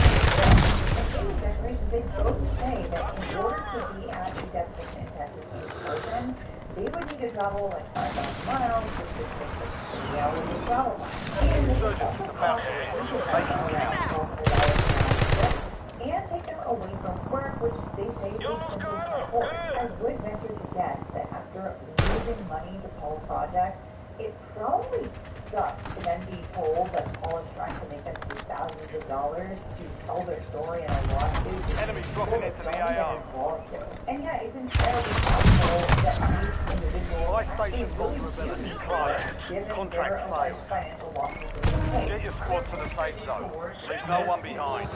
in these declarations, they both say that in order to be at a deposition in Texas in person, they would need to travel like 5,000 miles, which would take like 30 hours of travel time. And they would also cost and take them away from work, which they say they simply can't afford. I would venture to guess that after losing money to Paul's project, it probably sucks to then be told that Paul is trying to make them pay thousands of dollars to tell their story in a lawsuit. Enemies dropping into the AR. And yeah, it's entirely possible that these individuals My station vulnerability trial. Contract failed. financial losses. Get your squad to the safe zone. Leave no one behind.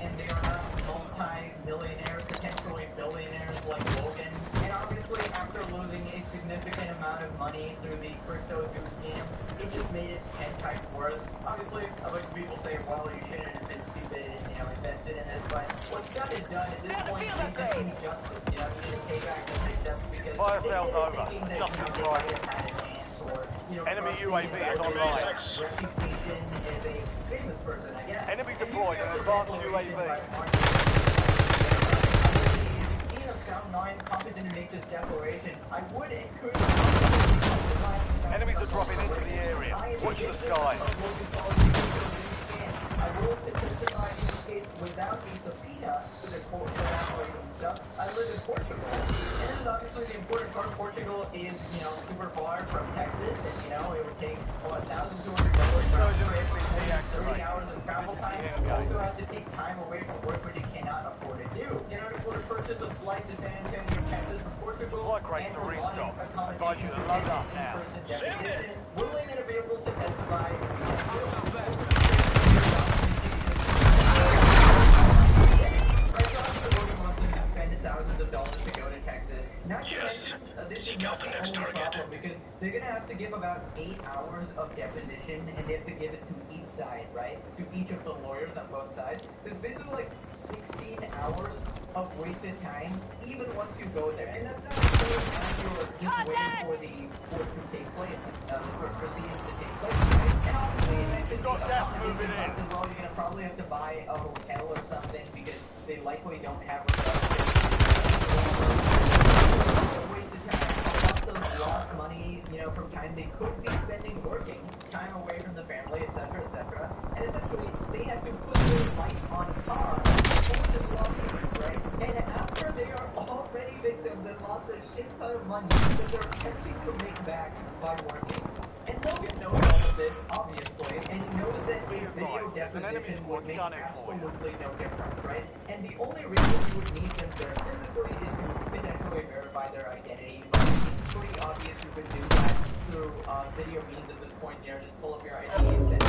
And they are not multi-millionaires, potentially billionaires like Logan. And obviously, after losing a significant amount of money through the crypto zoo scam, it just made it 10 times worse. Obviously, a bunch of people say, well, you shouldn't have been stupid and, invested in this, but what's done is done. At this point, they just need justice. You need to pay back the victims because Fire sale's over. thinking that, Justice they right. might have had a chance or, Enemy UAV is online. Reputation as a famous person, I guess. Enemy deployed an advanced UAV. Sound mind competent to make this declaration, I would encourage enemies are dropping into the area. Watch the skies. I will testify in this case without a subpoena to the court for operating and stuff. I live in Portugal, and this is obviously the important part. Portugal is, super far from Texas, and it would take $1,200 for 30 hours of travel time. You also have to take time away from work which you cannot afford to do. In order to purchase a flight to San Antonio, Texas from Portugal, and for wanting accommodation for in-person deposition, willing and available to testify. Thousands of dollars to go to Texas. Not to mention, this is not the only problem, because they're gonna have to give about 8 hours of deposition, and they have to give it to each side, right? To each of the lawyers on both sides. So it's basically like 16 hours of wasted time, even once you go there. And that's not including time you're just waiting for the court to take place, for proceedings to take place, right? And obviously, you mentioned the accommodation costs as well. You're gonna probably have to buy a hotel or something, because they likely don't have lost money, you know, from time they could be spending working, time away from the family, etc., etc. And essentially, they have to put their life on pause for this lawsuit, right? And after they are already victims and lost a shit ton of money that they're attempting to make back by working. And Logan knows all of this, obviously, and he knows that a video deposition would make absolutely no difference, right? And the only reason you would need them there physically is to potentially verify their identity, but it's pretty obvious you could do that through video means at this point. You know, just pull up your ID, send it,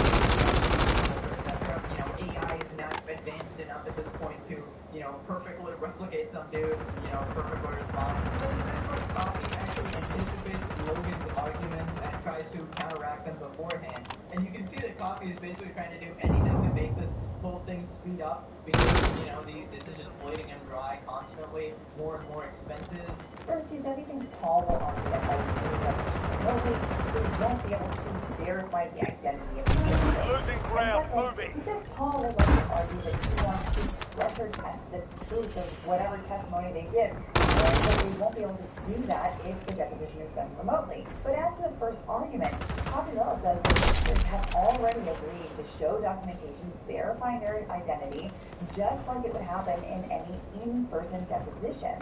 etc. You know, AI is not advanced enough at this point to, you know, perfectly replicate some dude, you know, perfectly respond. So instead, what Coffee actually anticipates Logan's arguments and tries to counteract them beforehand. And you can see that Coffee is basically trying to do anything to make this whole thing speed up, because, you know, this is just bleeding him dry constantly, more and more expenses. First, he says he thinks Paul will argue that by doing his deposition remotely, they won't be able to verify the identity of the person. Losing ground, moving. He said Paul will likely argue that he wants to pressure test the truth of whatever testimony they give, and that they won't be able to do that if the deposition is done remotely. But as to the first argument, Capizella says that they have already agreed to show documentation verifying their identity, just like it would happen in any in-person deposition.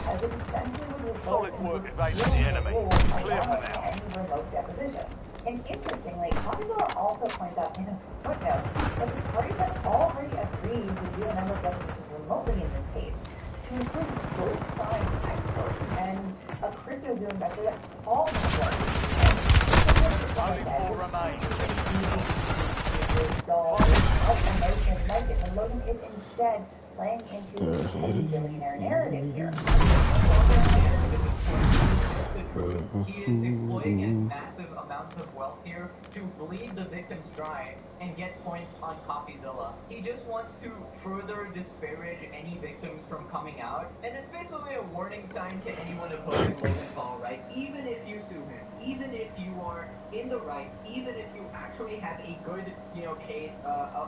As it essentially would result in the rule allowing any remote deposition. And interestingly, Capizella also points out in a footnote that the parties have already agreed to do a number of depositions remotely in this case, to include both sides experts and a crypto-zoo investor that all have Only 4 remain. And Logan is instead playing into the billionaire narrative here. He is exploiting in massive amounts of wealth here to bleed the victims dry and get points on Coffeezilla. He just wants to further disparage any victims from coming out, and it's basically a warning sign to anyone opposing Logan Paul, right? Even if you sue him, even if you are in the right, even if you actually have a good, you know, case,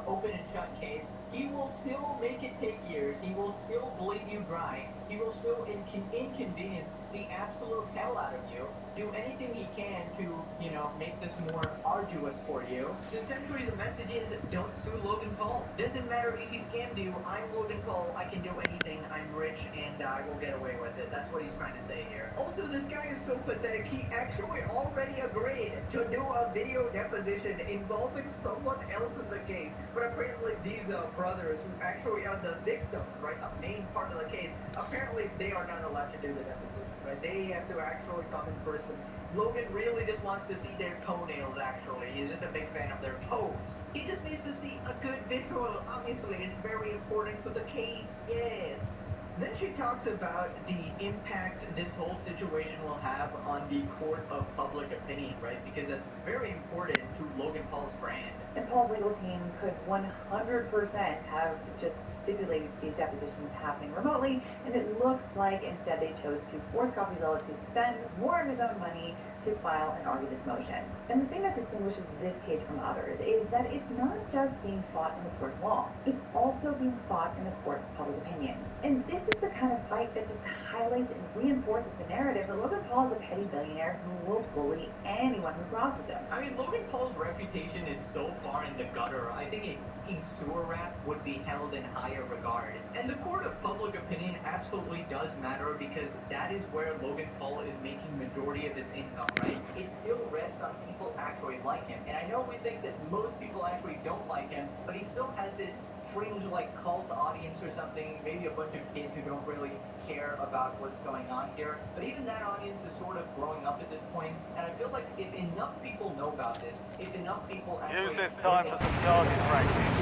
open and shut case, he will still make it take years. He will still bleed you dry. He will still inconvenience the absolute hell out of you. Do anything he can to, you know, make this more arduous for you. So essentially the message is, don't sue Logan Paul. Doesn't matter if he scammed you. I'm Logan Paul. I can do anything. I'm rich and I will get away with it. That's what he's trying to say here. Also, this guy is so pathetic. He actually already agreed to do a video deposition involving someone else in the case. But apparently these brothers who actually are the victims, right, a main part of the case, apparently they are not allowed to do the deposition, right? They have to actually come in person. Logan really just wants to see their toenails, actually. He's just a big fan of their toes. He just needs to see a good visual. Obviously, it's very important for the case. Yes. Then she talks about the impact this whole situation will have on the court of public opinion, right? Because that's very important to Logan Paul's brand. And Paul's legal team could 100% have just stipulated these depositions happening remotely, and it looks like instead they chose to force Coffeezilla to spend more of his own money to file and argue this motion. And the thing that distinguishes this case from others is that it's not just being fought in the court of law, it's also being fought in the court of public opinion. And this is the kind of fight that just highlights and reinforces the narrative that Logan Paul is a petty billionaire who will bully anyone who crosses him. I mean, Logan Paul's reputation is so far in the gutter, I think a sewer rat would be held in higher regard. And the court of public opinion absolutely does matter, because that is where Logan Paul is making majority of his income, right? It still rests on people actually like him. And I know we think that most people actually don't like him, but he still has this fringe, like, cult audience or something, maybe a bunch of kids who don't really care about what's going on here. But even that audience is sort of growing up at this point, and I feel like if enough people know about this, if enough people actually... Use this time for some target practice.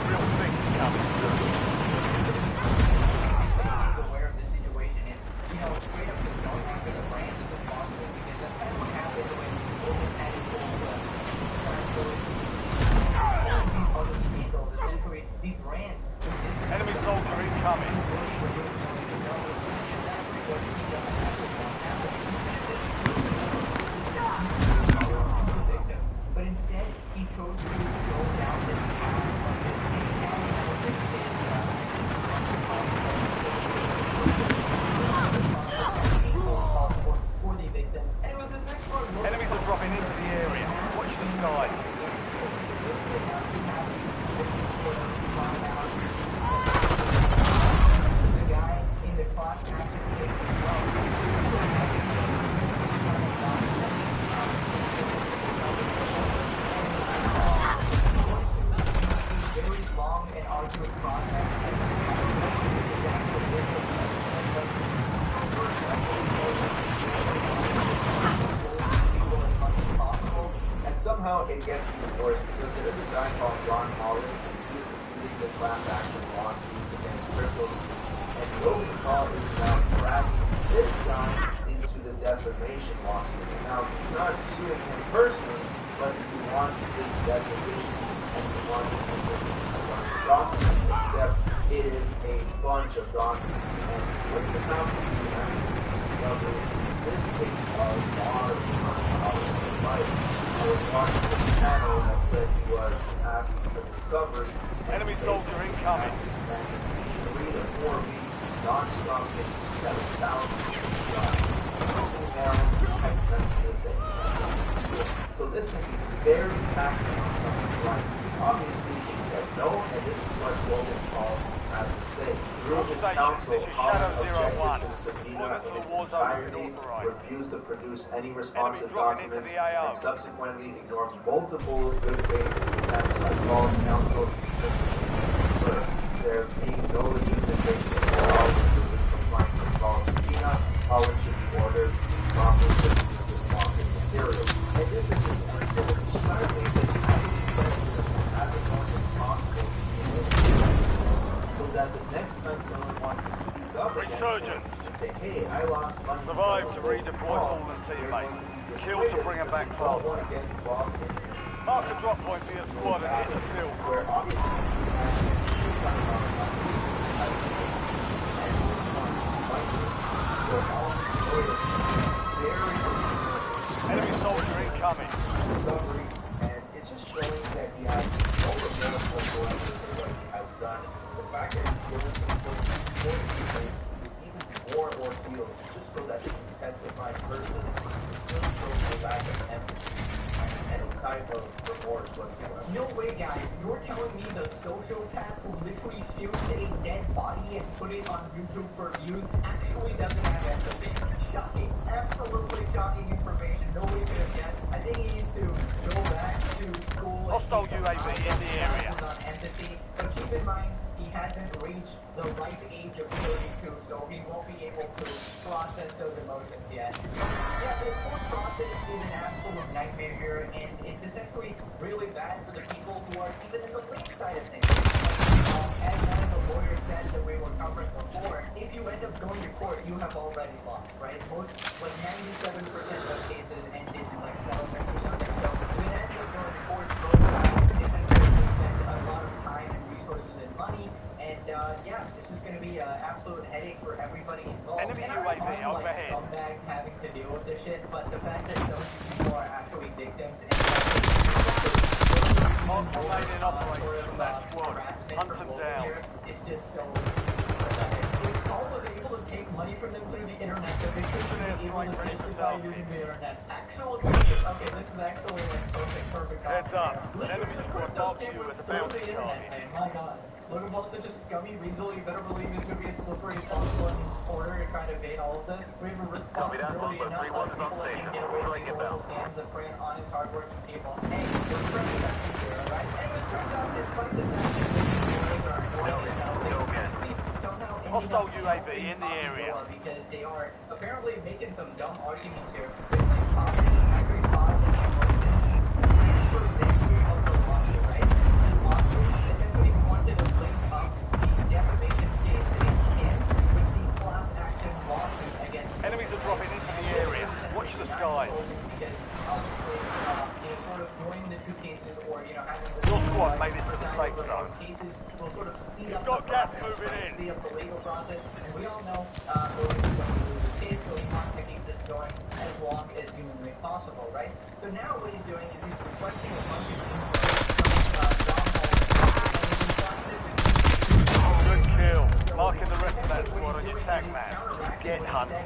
Real things coming through. guy called Ron Collins, and he was leading the class action lawsuit against crypto. And Logan Paul is now dragging this guy into the defamation lawsuit. Now, he's not suing him personally, but he wants his deposition and he wants to introduce a bunch of documents, except it is a bunch of documents. And what the documents actually discovered in this case are a lot of time out of his life. I was watching this channel that said he was asked for discovery. Enemy soldier incoming. To spend 3 to 4 weeks non-stop getting 7,000 shots. Email, text messages that he sent out. So this can be very taxing on someone's life. Obviously, he said no, and this is what Logan Paul had to say. Through his counsel, Paul objected to the subpoena in its entirety, refused to produce any responsive documents, and subsequently ignored multiple good faith attempts by Paul's counsel. There being no legitimate basis at all to resist compliance with Paul's subpoena, Holland should be ordered to promptly produce responsive material. And this is his end goal. He's trying to make it as expensive and as annoying as possible to be so that the next time someone wants to speak up against him and say, hey, I lost money. Survive to redeploy fallen teammates. Kill to bring them back faster. Mark the drop point for your squad and hit the field. Where obviously enemy soldier incoming. Discovery, and it's just showing that he has no remorse whatsoever for what he has done. The fact that he's given people with even more ordeals just so that they can testify personally, it still shows the lack of empathy and any type of remorse whatsoever. No way, guys. You're telling me the sociopath who literally filmed a dead body and put it on YouTube for views actually doesn't have empathy? Shocking. Absolutely shocking information. Nobody could have guessed. I think he needs to go back to school and hostile UAV in the area. On empathy. But keep in mind, he hasn't reached the ripe age of 32, so he won't be able to process those emotions yet. Yeah, the court process is an absolute nightmare here, and it's essentially really bad for the people who are even in the late side of things. As one of the lawyers said that we were covering before, if you end up going to court, you have already lost, right? Most, like 97% of cases ended in like settlements or something. So if it ends up going to court, both sides essentially just spend a lot of time and resources and money. And yeah, this is going to be an absolute headache for everybody involved. Enemy and UAV I don't like overhead. scumbags having to deal with this shit, but the fact that so many people are actually victims and multiple lane operators from that squad. Hunt them down. It's just so pathetic. If Paul was able to take money from them through the internet, the victims should be able to justify using the internet. Actual victims. Okay, this is actually like perfect. Heads up. Enemy squad marked you as a bounty target. My god. Logan Paul's such a scummy weasel, you better believe he's going to be as slippery as possible in order to try to evade all of this. We have a responsibility enough to let people let him get away with these horrible scams and prey on honest, hardworking people. Hey, we're friendly here, alright? Anyways, turns out, despite the fact that these lawyers are annoying as hell, they actually somehow ended up UAV in the area. because they are apparently making some dumb arguments here. It's like poverty, actually poverty, stands for victory of the lawsuit, right? And lawsuit essentially wanted to link up the defamation case against him with the class action lawsuit against him. Enemies are dropping into the area. Watch the skies. Because obviously, sort of joining the two cases or, having the your squad made it to the safe zone. Cases will sort of speed up got the gas process, moving in. speed up the legal process, and we all know Logan is going to lose his case, so he wants to keep this going as long as humanly possible, right? So now what he's doing is he's requesting a bunch of good kill. Marking the rest of that squad on your tag map. Get hunted.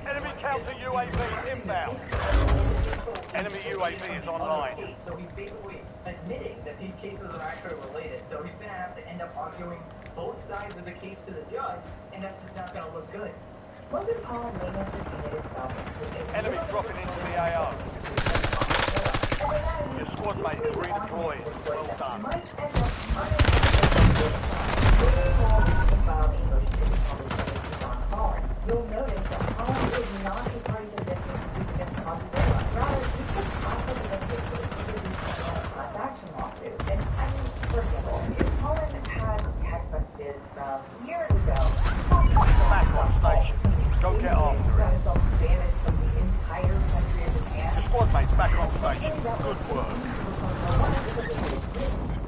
Enemy counter UAV inbound. Enemy UAV is online. So he's basically admitting that these cases are actually related. So he's going to have to end up arguing both sides of the case to the judge, and that's just not going to look good. Logan Paul may have committed self-injury. Enemy dropping into the AO. Your squad mate is redeployed. Well done. You'll notice that Holland is not a party to this dispute against Cosby. Rather, he took class of the victim to introduce class action. from years ago. Back on station. Go get after it. Banished from the entire country of Japan. Your squad mates back on station. Good work.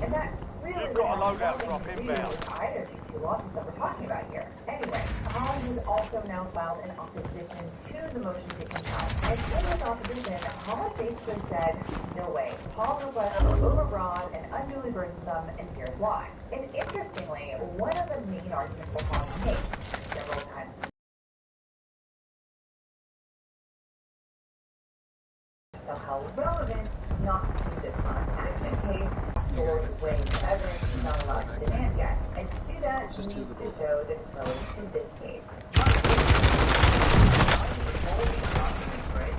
And that really You've got a loadout drop inbound. Either of these two losses that we're talking about here. Anyway, Paul has also now filed an opposition to the motion to compel. And in his opposition, Paul basically said, no way. Paul's request was overbroad and unduly burdensome, and here's why. And interestingly, one of the main arguments that Paul made several times somehow relevant, not to this class action case, or his way to evidence he's not allowed to demand yet. And to do that, he needs to show that it's relevant to this case.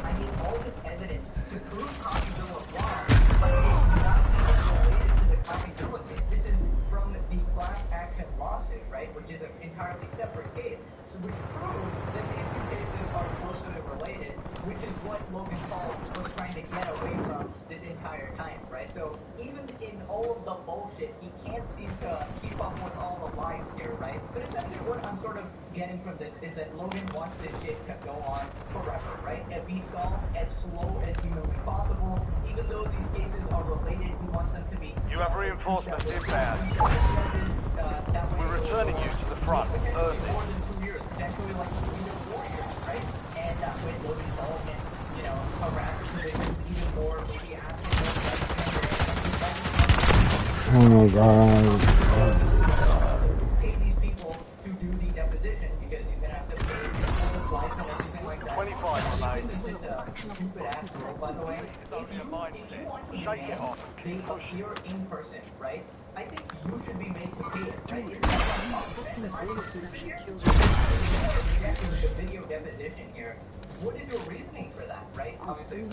I need all this evidence to prove Coffeezilla wrong, but it's not even related to the Coffeezilla case. This is from the class action lawsuit, right, which is an entirely separate case. So which proves that these two cases are closely related, which is what Logan Paul was trying to get away from this entire time, right? So even in all of the bullshit, he can't seem to keep up with all the lies here, right? But essentially what I'm sort of getting from this is that Logan wants this shit to go on forever, right? And be solved as slow as humanly possible. Even though these cases are related, he wants them to be... You have reinforcements inbound. We're returning you to the front. More than 2 years, potentially like 3 to 4 years, right? And with Logan Paul and, you know, harass positions even more, maybe asking more questions. Oh my god. Pay these people to do the deposition because he's gonna have to pay all the flights and everything like that. 25 remain. This is just a stupid ass rule, by the way. If you want to demand they appear in person, right? I think you should be made to pay it, right? It's not the video deposition here. What is your reasoning for that, right? Obviously, you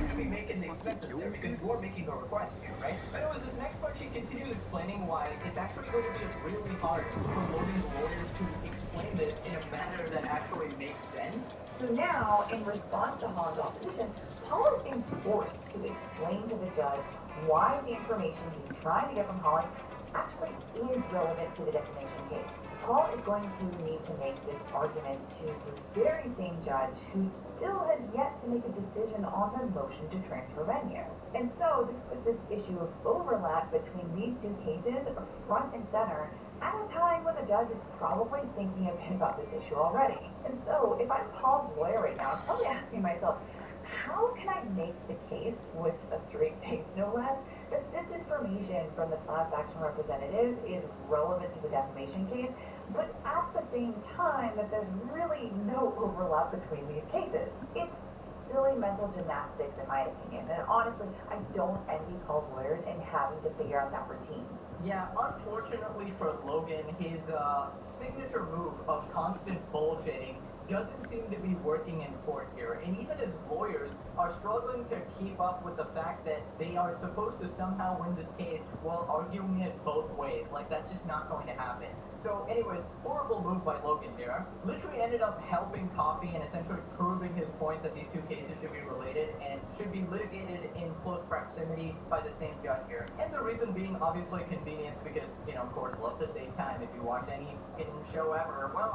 should be making the expenses there because you're making a request here, right? But anyways, this next part, she continues explaining why it's actually going to be really hard for Logan's lawyers to explain this in a manner that actually makes sense. So now, in response to Holland's opposition, Paul is being forced to explain to the judge why the information he's trying to get from Holland actually is relevant to the defamation case. Paul is going to need to make this argument to the very same judge who still has yet to make a decision on the motion to transfer venue. And so this puts this issue of overlap between these two cases front and center at a time when the judge is probably thinking a bit about this issue already. And so if I'm Paul's lawyer right now, I'm probably asking myself, how can I make the case with a straight face, no less, that this information from the class action representative is relevant to the defamation case, but at the same time that there's really no overlap between these cases? It's silly mental gymnastics in my opinion, and honestly, I don't envy Paul's lawyers in having to figure out that routine. Yeah, unfortunately for Logan, his signature move of constant bullshitting doesn't seem to be working in court here, and even his lawyers are struggling to keep up with the fact that they are supposed to somehow win this case while arguing it both ways. Like, that's just not going to happen. So anyways, horrible move by Logan here. Literally ended up helping Coffee and essentially proving his point that these two cases should be related and should be litigated in close proximity by the same judge here. And the reason being obviously convenience because, you know, courts love to save time. If you watch any show ever, well,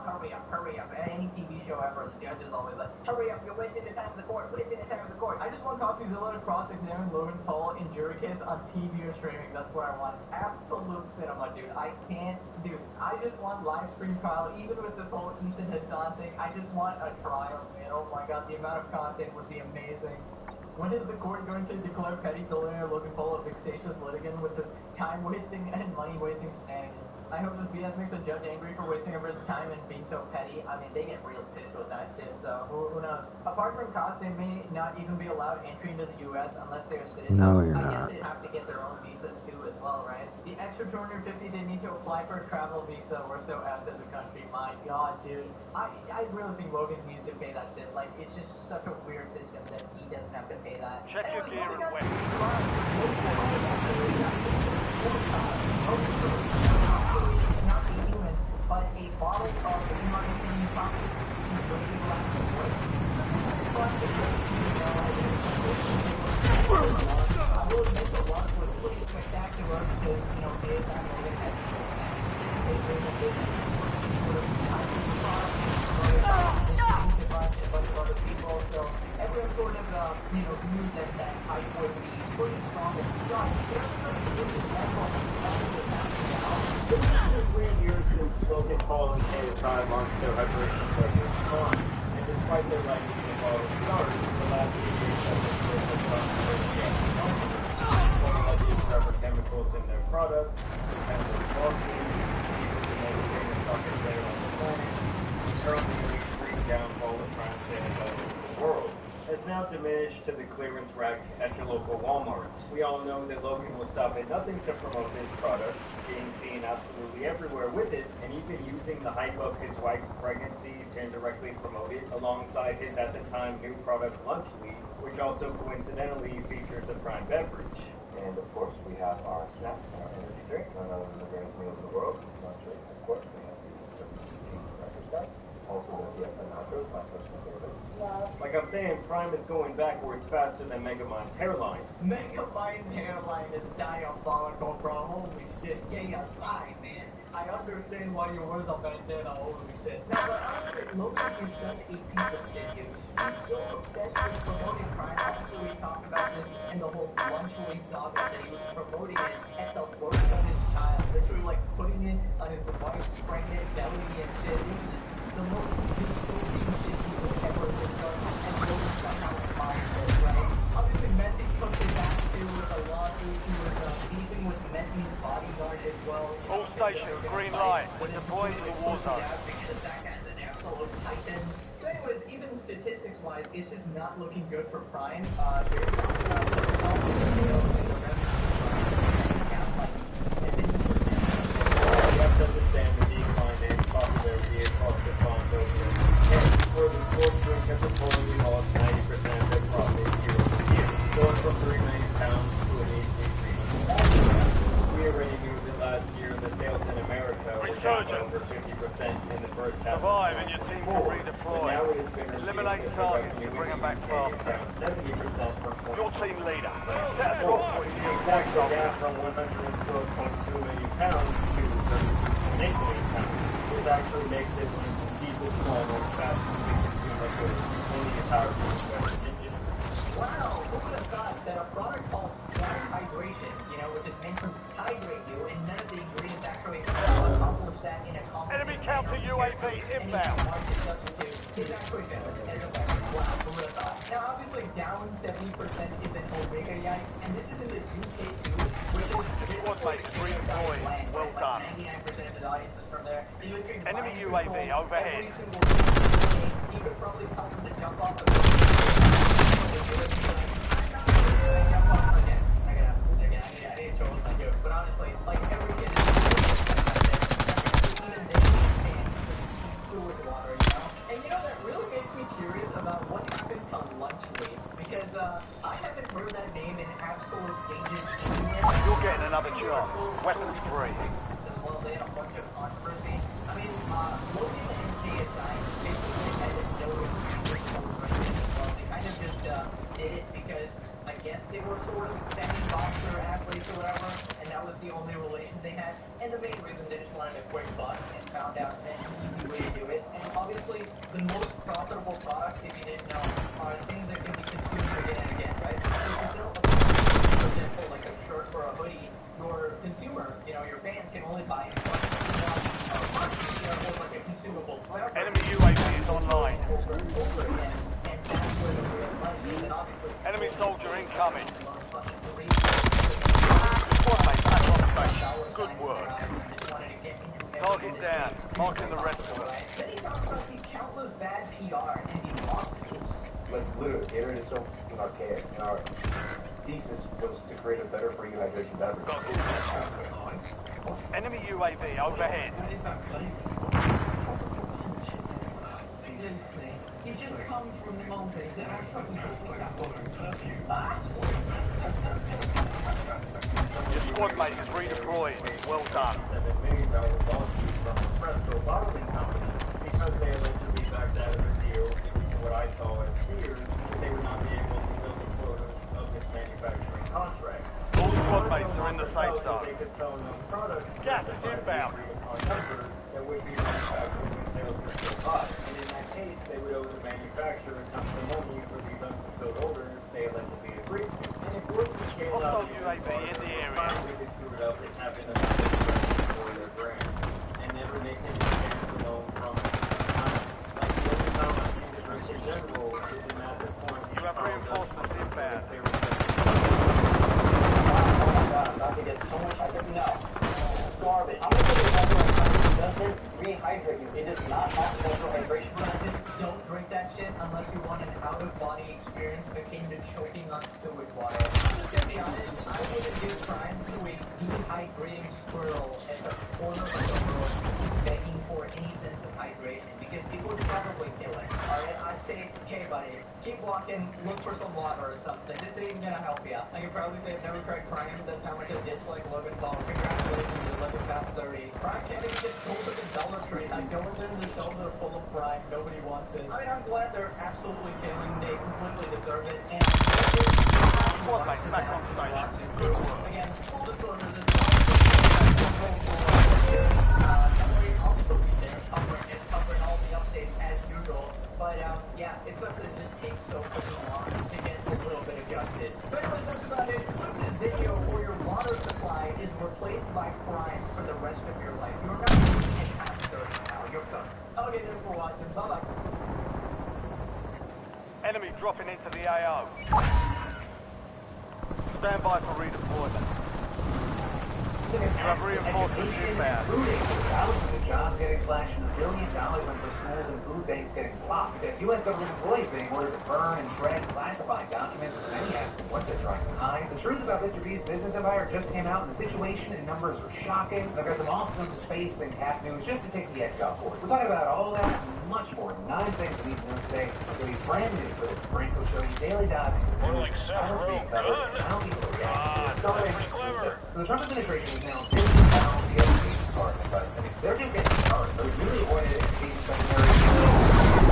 hurry up. Any TV show ever, the judge is always like, hurry up, you're wasting the time of the court, wasting the time of the court. I just want Coffeezilla to cross-examine Logan Paul in jury case on TV or streaming. That's what I want. Absolute cinema, dude. I can't do. I just want live stream trial, even with this whole Ethan Hassan thing. I just want a trial, man. Oh my god, the amount of content would be amazing. When is the court going to declare petty billionaire Logan Paul a vexatious litigant with this time-wasting and money-wasting shenanigans? I hope this BS makes a judge angry for wasting everyone's time and being so petty. I mean, they get real pissed with that shit, so who knows? Apart from cost, they may not even be allowed entry into the U.S. unless they're citizens. No, you're I not. guess they'd have to get their own visas too as well, right? The extra $250 they need to apply for a travel visa or so after the country. My god, dude. I really think Logan needs to pay that shit. Like, it's just such a weird system that he doesn't have to pay that. Check your gear and weapons. Not a human, but a bottle of humanitarian toxic radioactive waste. I will admit the launch was pretty spectacular because, you know, KSM So everyone sort of, knew that hype would be pretty strong at the start. But everybody knew that It's been 3 years since Logan Paul and KSI launched their hyper-racing server Spawn, and despite their rising and falling stars, the last 8 years have been filled with like the discover chemicals in their products, chemical lawsuits, people who make famous suckers there on the planet, currently an extreme downfall of crime sales all over the world. Has now diminished to the clearance rack at your local Walmarts. We all know that Logan will stop at nothing to promote his products, being seen absolutely everywhere with it, and even using the hype of his wife's pregnancy to indirectly promote it, alongside his at the time new product Lunch Lead, which also coincidentally features a prime beverage. And of course, we have our snacks and our energy drink, none other than the greatest meals in the world. Lunch Lead. Of course, we have the cheese cracker stack, also the Fiesta nachos, my personal favorite. Like I'm saying, Prime is going backwards faster than Megamind's hairline. Megamind's hairline is diabolical, bro. Holy shit. KSI, man. I understand why you wear the bandana. Holy shit. Now, but honestly, Logan is such a piece of shit, dude. He's so obsessed with promoting Prime. Obviously, we talked about this and the whole Lunchly saga that he was promoting it at the birth of his child. Literally, like, putting it on his wife's pregnant belly and shit. It was just the most dystopian shit he would ever have done. And Logan somehow admires it, right? Obviously, Messi cooked it back to a lawsuit. He was beefing with Messi's bodyguard as well. All stations, green light. We're deploying to the war zone. Because that guy's an absolute titan. So anyways, even statistics-wise, it's just not looking good for Prime. They're talking about all the sales and the revenue down like 70%. You have to understand the decline in popularity across the fund over for the sports drink has reportedly lost 90% of their profit year over year, going from £3 million to an easy $300 million. We already knew that last year the sales in America were down over 50% in the first half Survive and your team will redeploy. Now it has been Eliminate targets and bring them back faster. down 70% from Your team leader. Set a drop point. the exact gap from £112.2 million to £32.8 million. This actually makes it one of the steepest falls fast-moving consumer goods in the entire Western industry. Wow, who would have thought that a product called Black Hydration, which is meant to hydrate you, and none of the ingredients actually accomplish that in a Enemy counter UAV inbound. is actually better as a weapon. Wow, who would have thought? Now, obviously, down 70% is an Omega yikes, and this is in the UK too, which is Squad mate, green point. Well done. 99% of the audience is from there. Enemy UAV overhead. Every single thing. He could probably tell them to jump off the but honestly, like every kid is even they understand sewage water, And that really makes me curious about what happened to Lunchly, because I haven't heard that name in absolute ages. You're getting another shot. Weapons free. Well, they had a bunch of controversy. I mean, Logan and KSI basically had no experience well, they kind of just did it because I guess they were sort of semi-boxer athletes or whatever, and that was the only relation they had. And the main reason they just wanted a quick buck and found out an easy way to do it. And obviously, the most profitable products, if you didn't know, are things that can be consumed again and again, right? So if you sell, for example, like a shirt or a hoodie, your consumer, your fans can only buy it once. Like a consumable. Enemy UAV is online. Over and over again, and that's where the real money is. And obviously, Enemy soldier incoming. Good work. Target down. Marking the rest of them. Then he talks about the countless bad PR and the lawsuits. Like, literally, Gatorade is so archaic, and our thesis was to create a better for you hydration beverage. Enemy UAV overhead. He just comes from the mountains and has something to say. Your squad mate is redeployed. Well done. $7 million lawsuit from a Fresco bottling company because they allegedly backed out of a deal due to what I saw as fears that they would not be able to fill the quotas of this manufacturing contract. All squad mates are in the safe zone. They could sell enough products. Gas is inbound. That would be manufactured when sales were still high. And in that case, they would owe the manufacturer a ton of money for these unfulfilled orders they allegedly agreed to. And if worse came up, UAV in the area. they screwed it up and having them for their brand. And never they take a chance to loan from like the economic industry in general is a massive point. You have reinforcements inbound. Not to get so much, I said no. Garbage. I'm gonna put it it doesn't rehydrate you. It does not have natural hydration. Just don't drink that shit unless you want an out-of-body experience akin to choking on sewage water. I'm just gonna be honest, I wouldn't do crime to a dehydrating squirrel at the corner of the world begging for any sense of hydration because it would probably kill it. Alright, I'd say, hey buddy, keep walking, look for some water or something. This ain't gonna help you. I could probably say I've never tried crime, that's how much I dislike Logan Paul. Congratulations, you're living past 30. Crime can't even get sold at the Dollar Tree. I go in there and the shelves are full of crime, nobody wants it. I mean, I'm glad they're absolutely killing, they completely deserve it, and again, full disclosure, this I'll still be there covering all the updates as usual. But yeah, it sucks that it just takes so fucking long to get a little bit of justice. But anyways, that's about it. So this video or your water supply is replaced by crime for the rest of your life. You're not using it after now. You're done. Okay, thanks for watching. Bye-bye. Enemy dropping into the AO. Stand by for redeployment. You have reinforcements inbound. Thousands of jobs getting slashed and $1 billion went for schools and food banks getting blocked. We have U.S. government employees being ordered to burn and shred classified documents with many asking what they're trying to hide. The truth about Mr. B's business empire just came out, and the situation and numbers are shocking. I've got some awesome space and cat news just to take the edge off for it. We're talking about all that and much more. 9 things we need to know today. So he's brand new for the Franco Show daily dive into More like Seth Rogen. Good. how people react. Starting with this. So the Trump administration is now disavowing the education department, but I mean, they're just getting started. They're really appointed education secretary,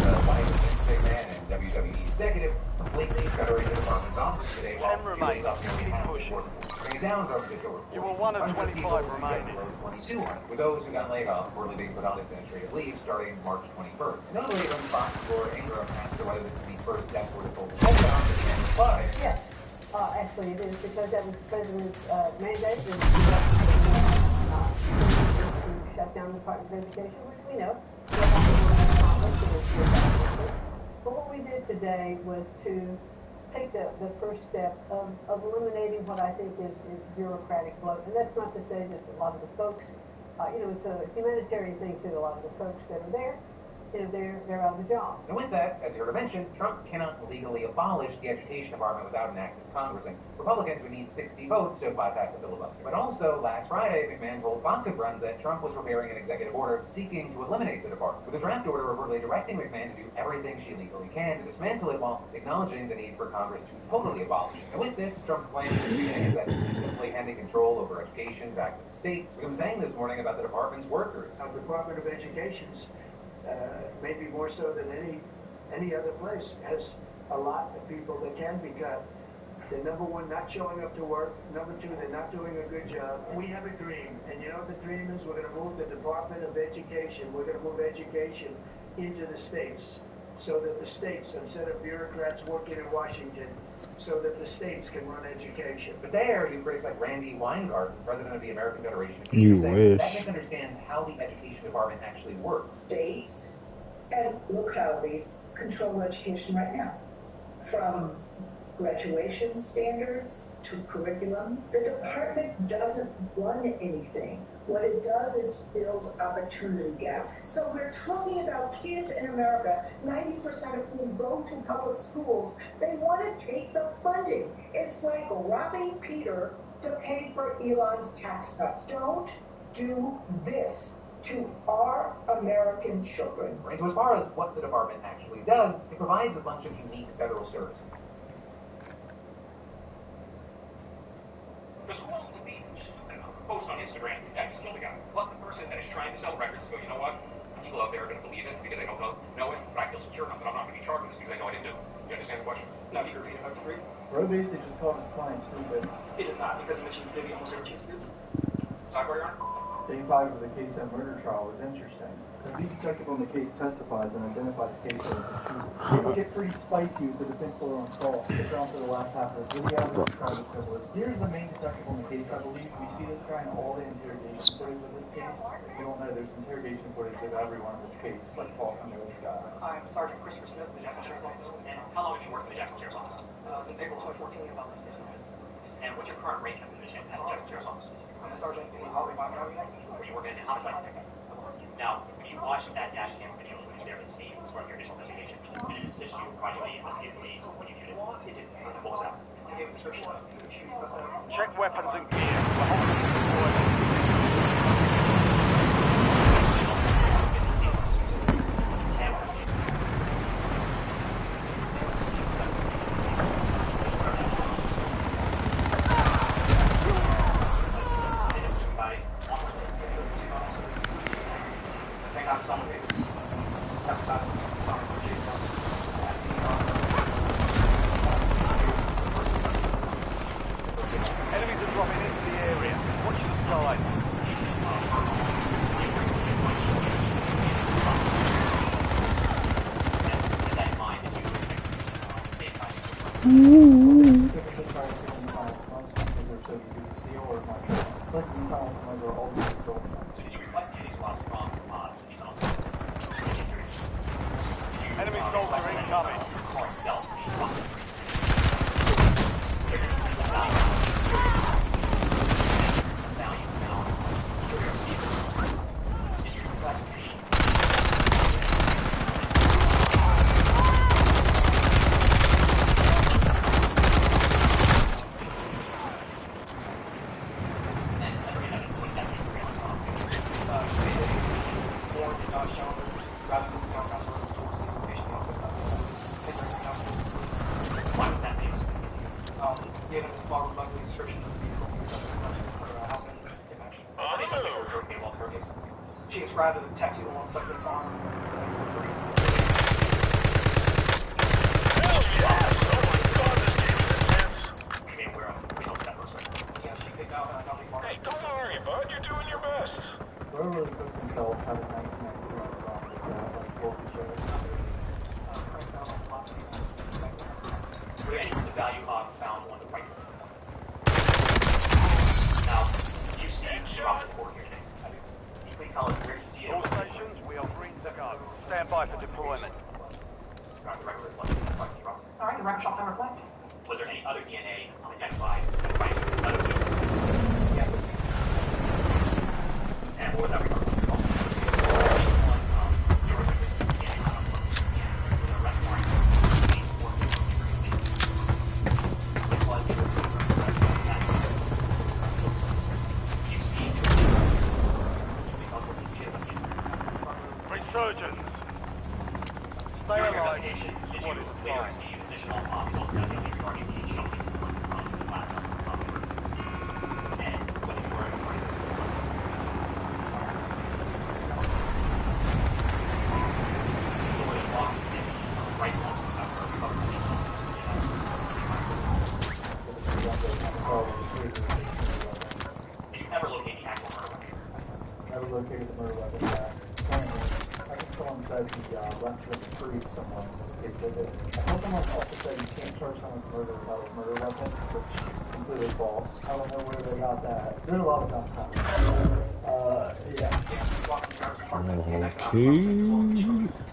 the wife of Vince McMahon and WWE executive, completely shuttering the department's office today while he lays off nearly half the workforce. Bring it down from official reports. You were 1 of 25 remaining. 22 with those who got laid off reportedly being put on administrative leave starting March 21st. Notably, from Fox Floor, Ingram asked her whether this is the first step toward a full shutdown at the end of Friday. Yes. Actually, it is because that was the president's mandate to shut down the Department of Education, which we know. But what we did today was to take the first step of eliminating what I think is bureaucratic bloat. And that's not to say that a lot of the folks, it's a humanitarian thing too. A lot of the folks that are there, they're out of the job. And with that, as you heard mentioned, Trump cannot legally abolish the Education Department without an act of Congress, and Republicans would need 60 votes to bypass the filibuster. But also, last Friday, McMahon told Fox and Friends that Trump was preparing an executive order seeking to eliminate the department, with a draft order reportedly directing McMahon to do everything she legally can to dismantle it while acknowledging the need for Congress to totally abolish it. And with this, Trump's claim since the beginning is that he's simply handing control over education back to the states. He was saying this morning about the department's workers. The Department of Education's maybe more so than any other place, has a lot of people that can be cut. They're number one, not showing up to work. Number two, they're not doing a good job. We have a dream, and you know what the dream is? We're going to move the Department of Education. We're going to move education into the states, so that the states, instead of bureaucrats working in Washington, so that the states can run education. But there, you critics like Randy Weingarten, president of the American Federation of You Teachers, say wish. that misunderstands how the education department actually works. States and localities control education right now. From graduation standards to curriculum, the department doesn't run anything. What it does is fills opportunity gaps. So we're talking about kids in America, 90% of whom go to public schools. They want to take the funding. It's like robbing Peter to pay for Elon's tax cuts. Don't do this to our American children. And so as far as what the department actually does, it provides a bunch of unique federal services. Because who else would be stupid enough to post on Instagram, yeah, just kill the guy. But the person that is trying to sell records go, you know what? People out there are going to believe it because they don't know it, but I feel secure enough that I'm not going to be charged with this because I know I didn't do it. You understand the question? Now, if you repeat it, Street. Bro basically just called his client stupid. It is not, because he mentions maybe almost every chance he gets. Sidebar, Your Honor? Day 5 of the case at murder trial was interesting. The lead detective on the case testifies and identifies case as a shooter. Things get pretty spicy with the defense lawyer on call. Get down to the last half of the video and try to cover it. Here's the main detective on the case, I believe. We see this guy in all the interrogation footage of this case. If you don't know, there's interrogation footage of everyone in this case, just like talking to this guy. I'm Sergeant Christopher Smith of the Jackson Sheriff's Office. And how long have you worked for the Jackson Sheriff's Office? Since April 2014, about 15 years. And what's your current rank and position at the Jackson Sheriff's Office? I'm a sergeant in the highway bomb driving unit. Were you working as a homicide detective? Now, when you watched that dash cam video footage there at the scene as part of your initial investigation, did it assist you projectly investigating the leads when you viewed it? It did. What was that? It gave a description of the shooting suspect. Check weapons and gear. The whole thing is deployed. Enemy soldier incoming. She gets grabbed in a taxi alongside his arm. Hey, don't worry, bud. You're doing your best. Bro really cooked himself, had a nice neck to run around with that, like both each other. Were there any words of value found on the right? Now, you see Rob's report here today. Can you please tell us where you see it? All stations, we are green to go. Stand by for deployment. Alright, the record reflects Alright, the record shall sound reflect. Was there any other DNA identified in the right of other people? Yes. And what was that report? Resurgence. Stay alive. What is the time? Additional results regarding the shell pieces from the last and when you were Did you ever locate the actual murder weapon? Never located the murder weapon back. Apparently, I think someone said he left it to prove someone. I saw someone also said you can't charge someone with murder without a murder weapon, which is completely false. I don't know where they got that. There's a lot of dumb stuff. Yeah. Okay.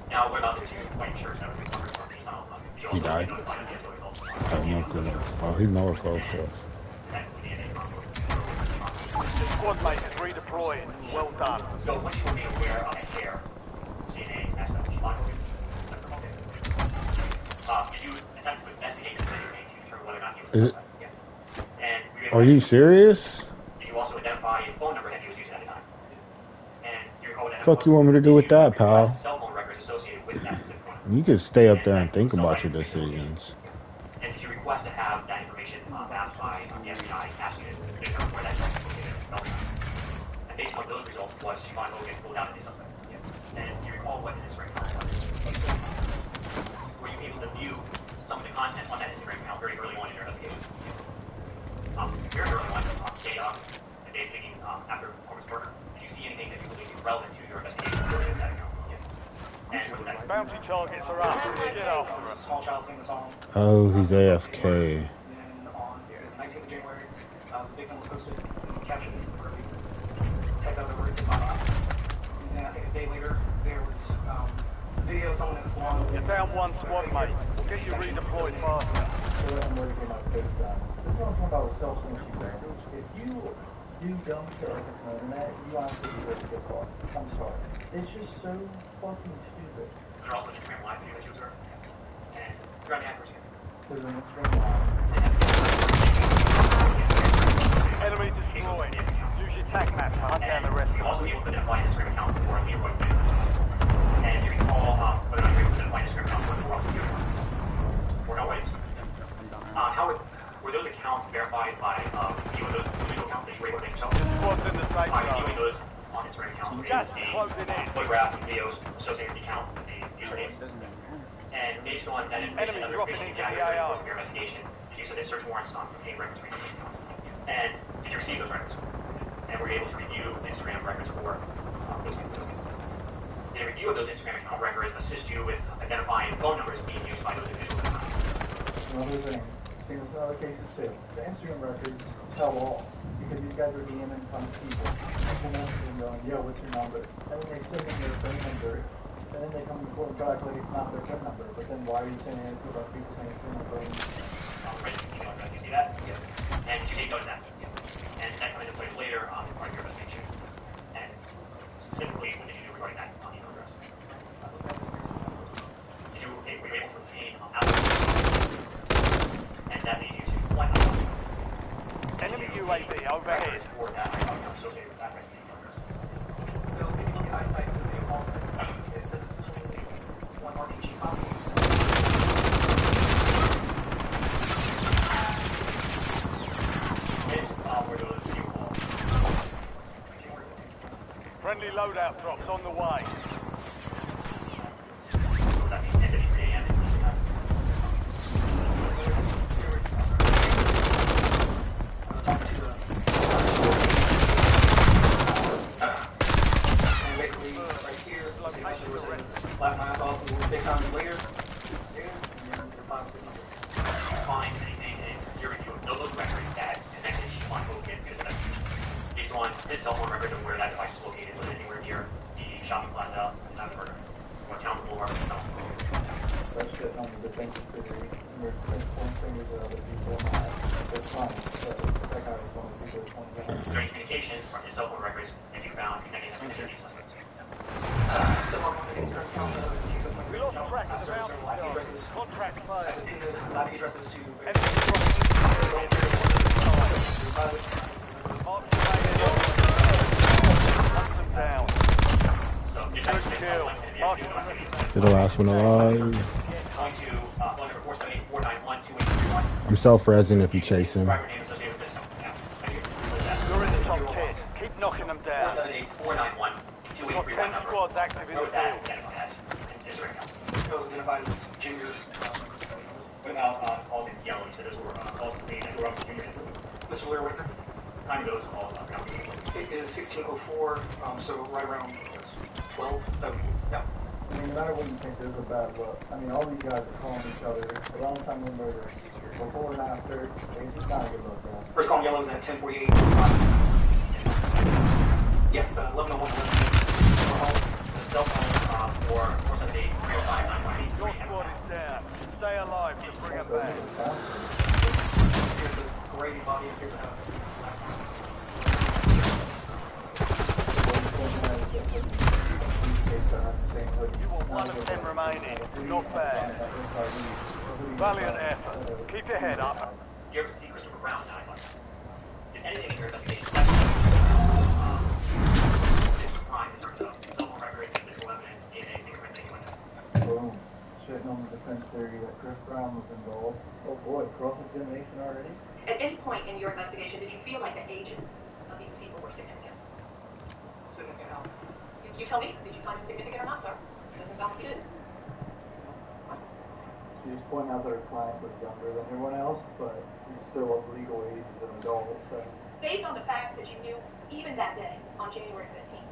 Now, what about the two white shirts that were from the South? He died. Oh, no, good. Oh, he's nowhere close to us. Squad mate is redeploying. Well done. So, once you were made aware of that hair, DNA aspect, did you lie over? Did you attempt to investigate the DNA to determine whether or not he was a suspect? Yes. And are you serious? Did you also identify his phone number that he was using at the time? And you recall that Fuck you want me to do with that, pal? cell phone records associated with that specific phone. You can stay up there and think about your decisions. And did you request to have that information mapped by the FBI asking it to determine where that phone was located? And based on those results, was Siobhan Logan ruled out as a suspect? Yes. And do you recall what his rank was? were you able to view some of the content on that Instagram account very early on in your investigation? Very early on, day speaking, after Corpus Murder, did you see anything that you believe is relevant to your investigation related to that account? Yes. And with that, bounty targets are up. Get after us. Small child singing the song. Oh, he's AFK. Then on it was the 19th of January, the victim was posted and captured for a text that was over 6 miles. And then I think a day later there was a video of someone in the salon. You're down one squad, mate. We'll get you redeployed faster. So I'm ready to get my face done. This is what I'm talking about with self-censorship, man. If you do dumb shit like this on the internet, you honestly deserve to get caught. I'm sorry. It's just so fucking stupid. there's also an Instagram live video that you observed. And you're on the average here. There's an Instagram live. Enemy destroyed. Use your tac map to hunt down the rest. You'll also be able to identify an Instagram account for a Leroy video. And you can call whether or not you're able to identify an Instagram account for the Ross Studio. Or no ways. How were those accounts verified by viewing those individual accounts that you were able to make yourself? Squad's in the safe By zone. viewing those on Instagram accounts, you can see photographs and videos associated with the account, with the usernames. And based on that information and other information you gathered during the course of your investigation, did you submit search warrants on obtaining records for these accounts? And did you receive those records? And were you able to review Instagram records for those accounts? Did a review of those Instagram account records assist you with identifying phone numbers being used by those individuals at the time? Another thing, seen this in other cases too. The Instagram records tell all. Because these guys are DMing tons of people. People messaging going, yo, what's your number? And then they send them their phone number. And then they come to court and try to act like it's not their phone number. But then why are you sending it to a bunch of people saying it's your phone number? Right, you see that? Yes. And did you take note of that? Yes. And that come into play later in part of your investigation. And specifically, what did you do regarding that email address? Were you able to obtain applications? And that leads you to what? Enemy UAV overhead. For that associated with that email address. So if you look at iType, it's a video called, it says it's between one RPG copy. Were those video calls? Friendly loadout drops on the way. So that means 10 to 3 a.m. in this time. And basically, right here, lap my ass off, and 6 times later, there, and then the 5 percent. Find anything in your review of those records that connected Shimon Hogan to this investigation. Based on his cell phone record of where that device was located, was it anywhere near the shopping plaza at the time of murder? Or Townsend Boulevard itself? That's shit on the defensive theory. We're pointing fingers at other people. It's fine. But that guy was one of the people that pointed out. During communications from his cell phone records, have you found connecting them to any suspects? So on the Instagram account, the use of We lost track of the certain bounty IP addresses. Contract I failed. subpoenaed IP addresses to Hunt them down. Good kill. You're the last one alive. I'm self-resing if you chase him. You're in the top 10. Keep knocking them down. 478-491-2831 Got 10 squads active in the field. Those identified as juniors. What about calls in yellow? You said those were calls in green and were also juniors. Mr. Lear Whitaker. Time of those calls around the It is 1604, so right around 12. Yeah. I mean, no matter what you think, there's a bad look. I mean, all these guys are calling each other around the time of the murder. Before and after, it's just not a good look, man. First call in yellow is at 10:48. Yes, 11:01. The cell phone for 478-305-918. Your squad is down. Stay alive to bring them back. Here's a gray body. Here's a You want 1 of 10 remaining. Not bad. Valiant effort. Keep your head up. You ever see Christopher Brown die? Did anything in your investigation crime in terms of cell phone records, physical evidence, DNA, fingerprints, anything like that? Boom. Shitting on the defense theory that Chris Brown was involved. Oh boy, cross-examination already? At any point in your investigation, did you feel like the ages of these people were significant? significant how? You tell me, did you find them significant or not, sir? Doesn't sound like you did. She's pointing out that her client was younger than everyone else, but he's still of legal age as an adult, so. Based on the facts that you knew even that day, on January 15th,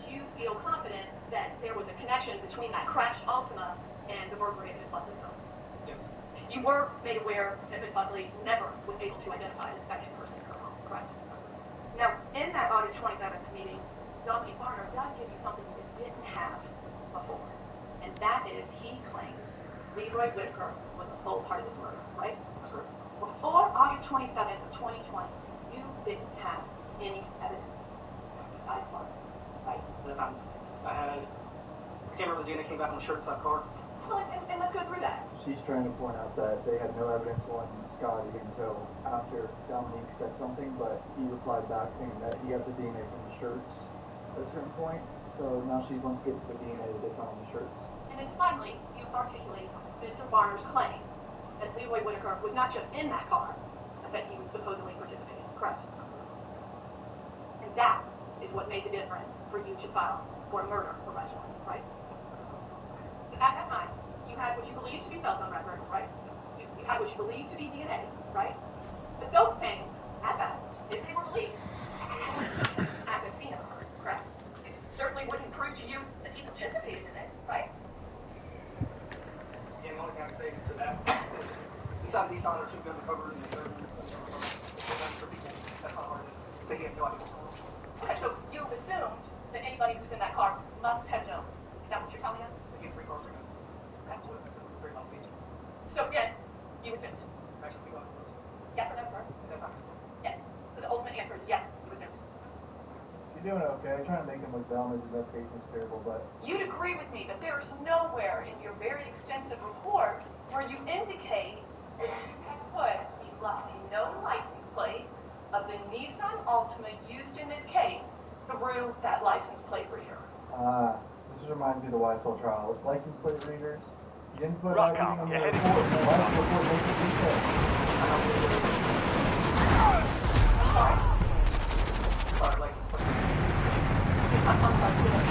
do you feel confident that there was a connection between that crashed Altima and the burglary of Ms. Buckley's home? Yes. You were made aware that Ms. Buckley never was able to identify the second person in her home, correct? Now, in that August 27th meeting, Dominique Varner does give you something you didn't have before, and that is he claims Leroy Whitaker was a full part of this murder, right? That's correct. Before August 27th of 2020, you didn't have any evidence besides blood, right? At the time, I can't remember the DNA came back on the shirt inside the car. Well, and let's go through that. She's trying to point out that they had no evidence on Scotty until after Dominique said something, but he replied back saying that he had the DNA from the shirts at a certain point. So now she wants to get to the DNA that they found on the shirts. And then finally, you articulate Mr. Varner's claim that Leroy Whitaker was not just in that car, but that he was supposedly participating, correct? And that is what made the difference for you to file for a murder arrest warrant, right? At that time, you had what you believed to be cell phone records, right? You had what you believed to be DNA, right? But those things, at best, if they were believed, at the scene occurred, correct? It certainly wouldn't prove to you that he participated in it, right? Yeah, the only thing I can say to that is inside the Nissan are two guns recovered and the third one was recovered. That's not hard to say. He had no idea what's going on. Okay, so you assumed that anybody who's in that car must have known. Is that what you're telling us? He had 3 cars, 3 guns. Okay. So that's a very long speech. So again, you assumed. Actually, speak on it. Yes or no, sir? That's not. Yes. So the ultimate answer is yes, you assumed. You're doing okay. Trying to make him look dumb. His investigation was terrible, but You'd agree with me that there is nowhere in your very extensive report where you indicate that you had put a known license plate of the Nissan Altima used in this case through that license plate reader. this reminds me of the YSL trial. With license plate readers, you didn't put Rock everything out. on You're the heading report. for The license report makes it detailed. Sorry, license plate. I'm sorry, say that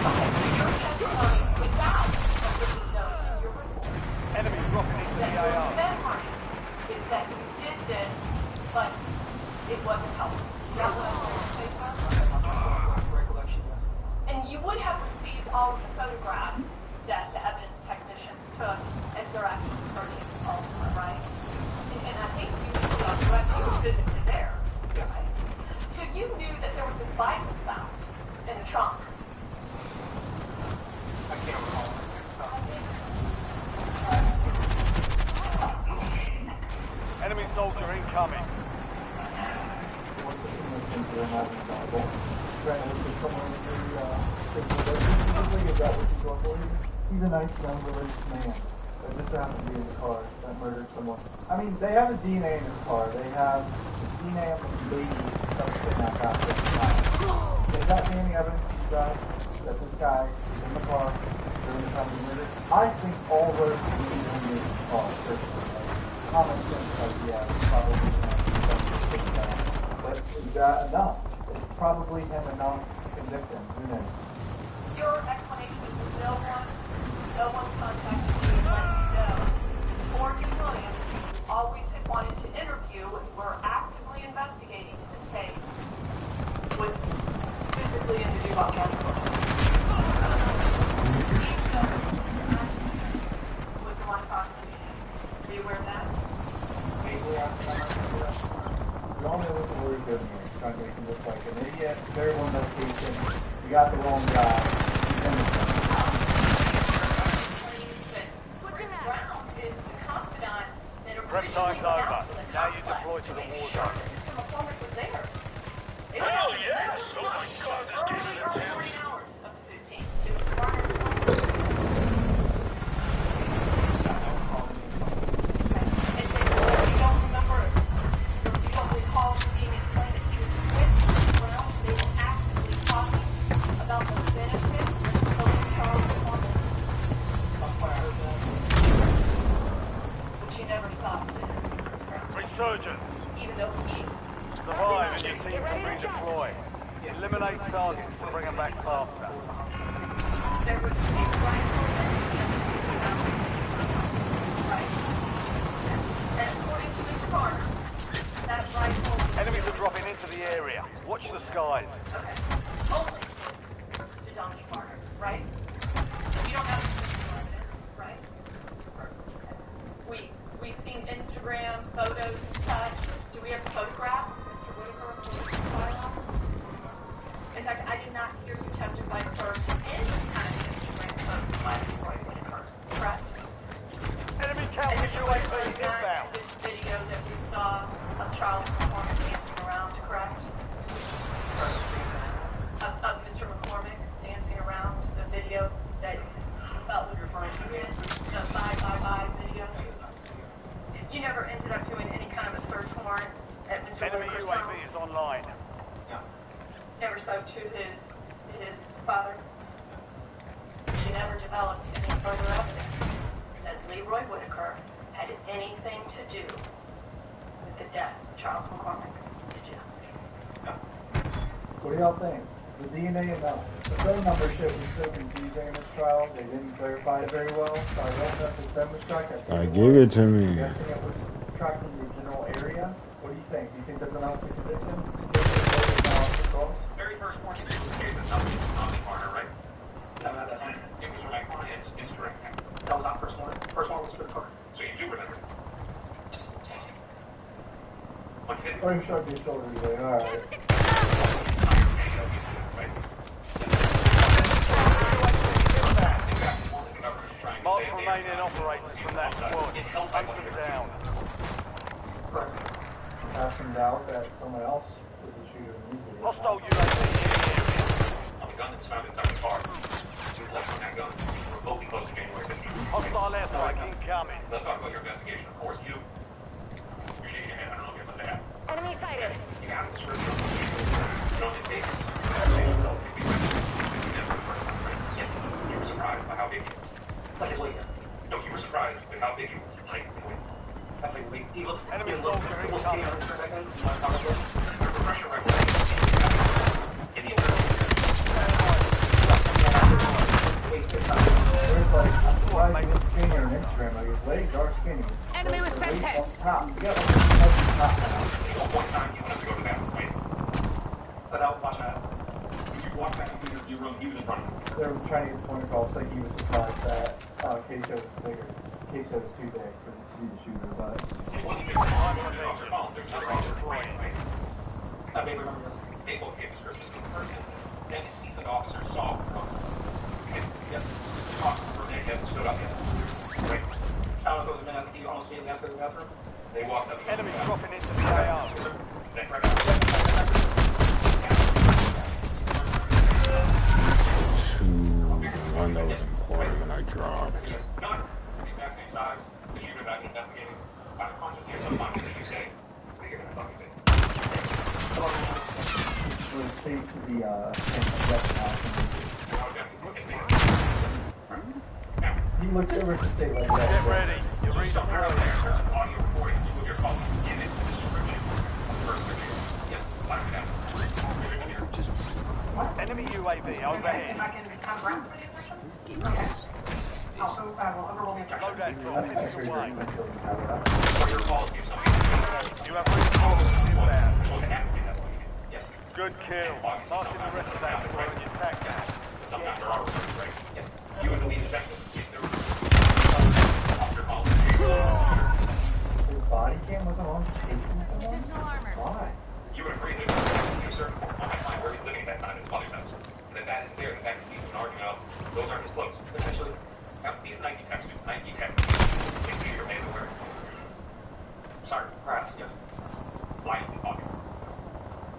okay, so your testimony without putting notes in your report. Enemy dropping into the That your AR. memory is that you did this, but it wasn't helpful. Is that what I'm trying to say, sir? Recollection, yes. And you would have received all of the photographs that the evidence technicians took as they're actually searching this Altima, right? And I think you were correct, you were physically there. Yes. Right? So you knew that there was this Bible found in the trunk. I can't recall. Enemy soldier incoming. He's a nice young religious man that just happened to be in the car that murdered someone. I mean, they have the DNA in this car. They have the DNA of the baby that was kidnapped after the time. Is that any evidence to you guys that this guy was in the car during the time of the murder? I think all roads lead him to the car, personally. Like, common sense, like, yeah, it's probably him. But is that enough? It's probably him enough to convict him. Who knows? Your explanation is no one contacted you and let you know. Torrey Williams, who you always had wanted to interview and were actively investigating in this case, was physically in the Duval County Court. Was the one prosecuting him. Are you aware of that? The only looking what we're doing here is trying to make him look like an idiot, terrible investigation. You got the wrong guy. He's innocent. Prep time's over. Now you deploy to the war zone. Hell yes! Oh my god, this game is intense. Hours of the 15th. It was Warner's and you don't remember, you don't recall being explained that he was with Brown. They were actively talking about the benefits of killing Charles Warner. Somewhere I heard that. But you never saw it. Resurgence. Even though he Survive and your team will redeploy. Eliminate targets to bring them back faster. There was a rifle right? And according to Mr. Barner, that rifle... Enemies are dropping into the area. Watch the skies. Okay. Only to Dominic Barner, right? We don't have physical evidence, right? We've seen Instagram photos and such. Do we have photographs of Mr. Whitaker recording his dialogue? In fact, I did not hear you testify, sir, to any kind of Instagram post by Roy Whitaker, correct? Enemy And counter Mr. Whitaker UAV is not inbound. this video that we saw of Charles McCormick dancing around, correct? Of Mr. McCormick dancing around, the video that you felt was referring to as the bye video. You never ended up doing any kind of a search warrant at Mr. Enemy Whitaker's UAV home? is online. Never spoke to his father? She never developed any further evidence that Leroy Whitaker had anything to do with the death of Charles McCormick. Did you? What do y'all think? The DNA and the phone number shit was so confusing in this trial. They didn't clarify it very well. So I don't know if it's them was tracked. Give it to me. I'm guessing it was tracked in the general area. What do you think? Do you think that's enough to convict him? Very first warning in this case is nothing on the corner, right? No, not that time. It was for my client's Instagram account. That was not first one. First one was for the car. So you do remember. Just... Oh, you shrugged your shoulders there. Alright. Mark remaining operators from that squad. Hunt them down. Have some doubt that someone else was the shooter in these videos. Hostile UAV in the area. On the gun that was found inside the car. He's left on that gun. Remotely close to January 15th. Hostile airstrike incoming. Let's talk about your investigation. Of course, you're shaking your head. I don't know if you have something to add. Enemy fighter. You have a description of the shooter. You don't dictate it. Investigation tells me you never the first time, right? Yes. You were surprised by how big he was. Like his weight. No, you were surprised with how big he was. Height and weight. That's like weight. He looks... Enemy he looks soldier skinny incoming. on his back then. Refresher right in the There's like, I'm surprised he looks skinnier on Instagram. Like his legs are skinny. Enemy with Semtex. Top. You got like a healthy top now. At one point in time, you wanted to go to the bathroom, right? Without watching that. You walked back into your room, he was in front of you. They were trying to get the point across, like he was surprised that Queso was bigger. Queso was too big for to be the shooter, but It wasn't just Officer Collins, there was another officer Grant, right? I may remember this. They both gave descriptions in person. Then the seasoned officer saw okay, yes, the officer for a minute, he hasn't stood up yet. Right? I don't know if it was a minute. He almost made me ask to the bathroom. They walked up. Enemy dropping into the AR. Then right out. One that was important when I dropped. Not the exact same size. The shooter that investigating. Either consciously or subconsciously, you say, what are you gonna fucking say? this was taped to the he looked over to state like that. Get ready. You're ready to Somewhere out play. there, there's an audio recording of two of your calls. Give it the description of the person you're chasing. Yes, fire it out. Enemy UAV overhead. I can have rounds with you. Okay. Also, I will overrule the objection. Loadout drop That's heading your way. For your calls, give something. You have reinforcements inbound. You're supposed to activate that one. Yes. Good kill. Marking the rest of that squad on your tac map. But sometimes there are records, right? Yes. You as a lead detective, yes, there were. Officer Collins. His body cam wasn't on chasing someone? There's no armor. Why? You would agree that you search for on my client where he's living at that time at his mother's house. And that is clear, that could lead to an argument of those aren't his clothes. Essentially, now, these Nike tech suits, Nike tech, take the shooter made to wear. Sorry, perhaps, yes. Why are you talking?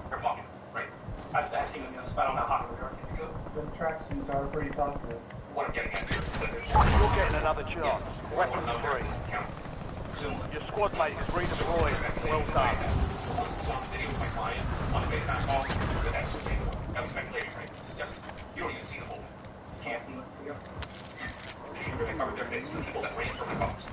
You're talking, right? I've seen them, yes, but I don't know how to regard these people. Them tracksuits are pretty popular. What I'm getting at here is that there's You're getting another chance. Weapons another free. account. Presumably. Your squad mate is redeployed. Well done. On video with my client, on a FaceTime call, but that's the same one. That was speculation, right? Yes. You don't even see the whole thing. You can't. The shooter, they covered their face. The people that ran from the cars.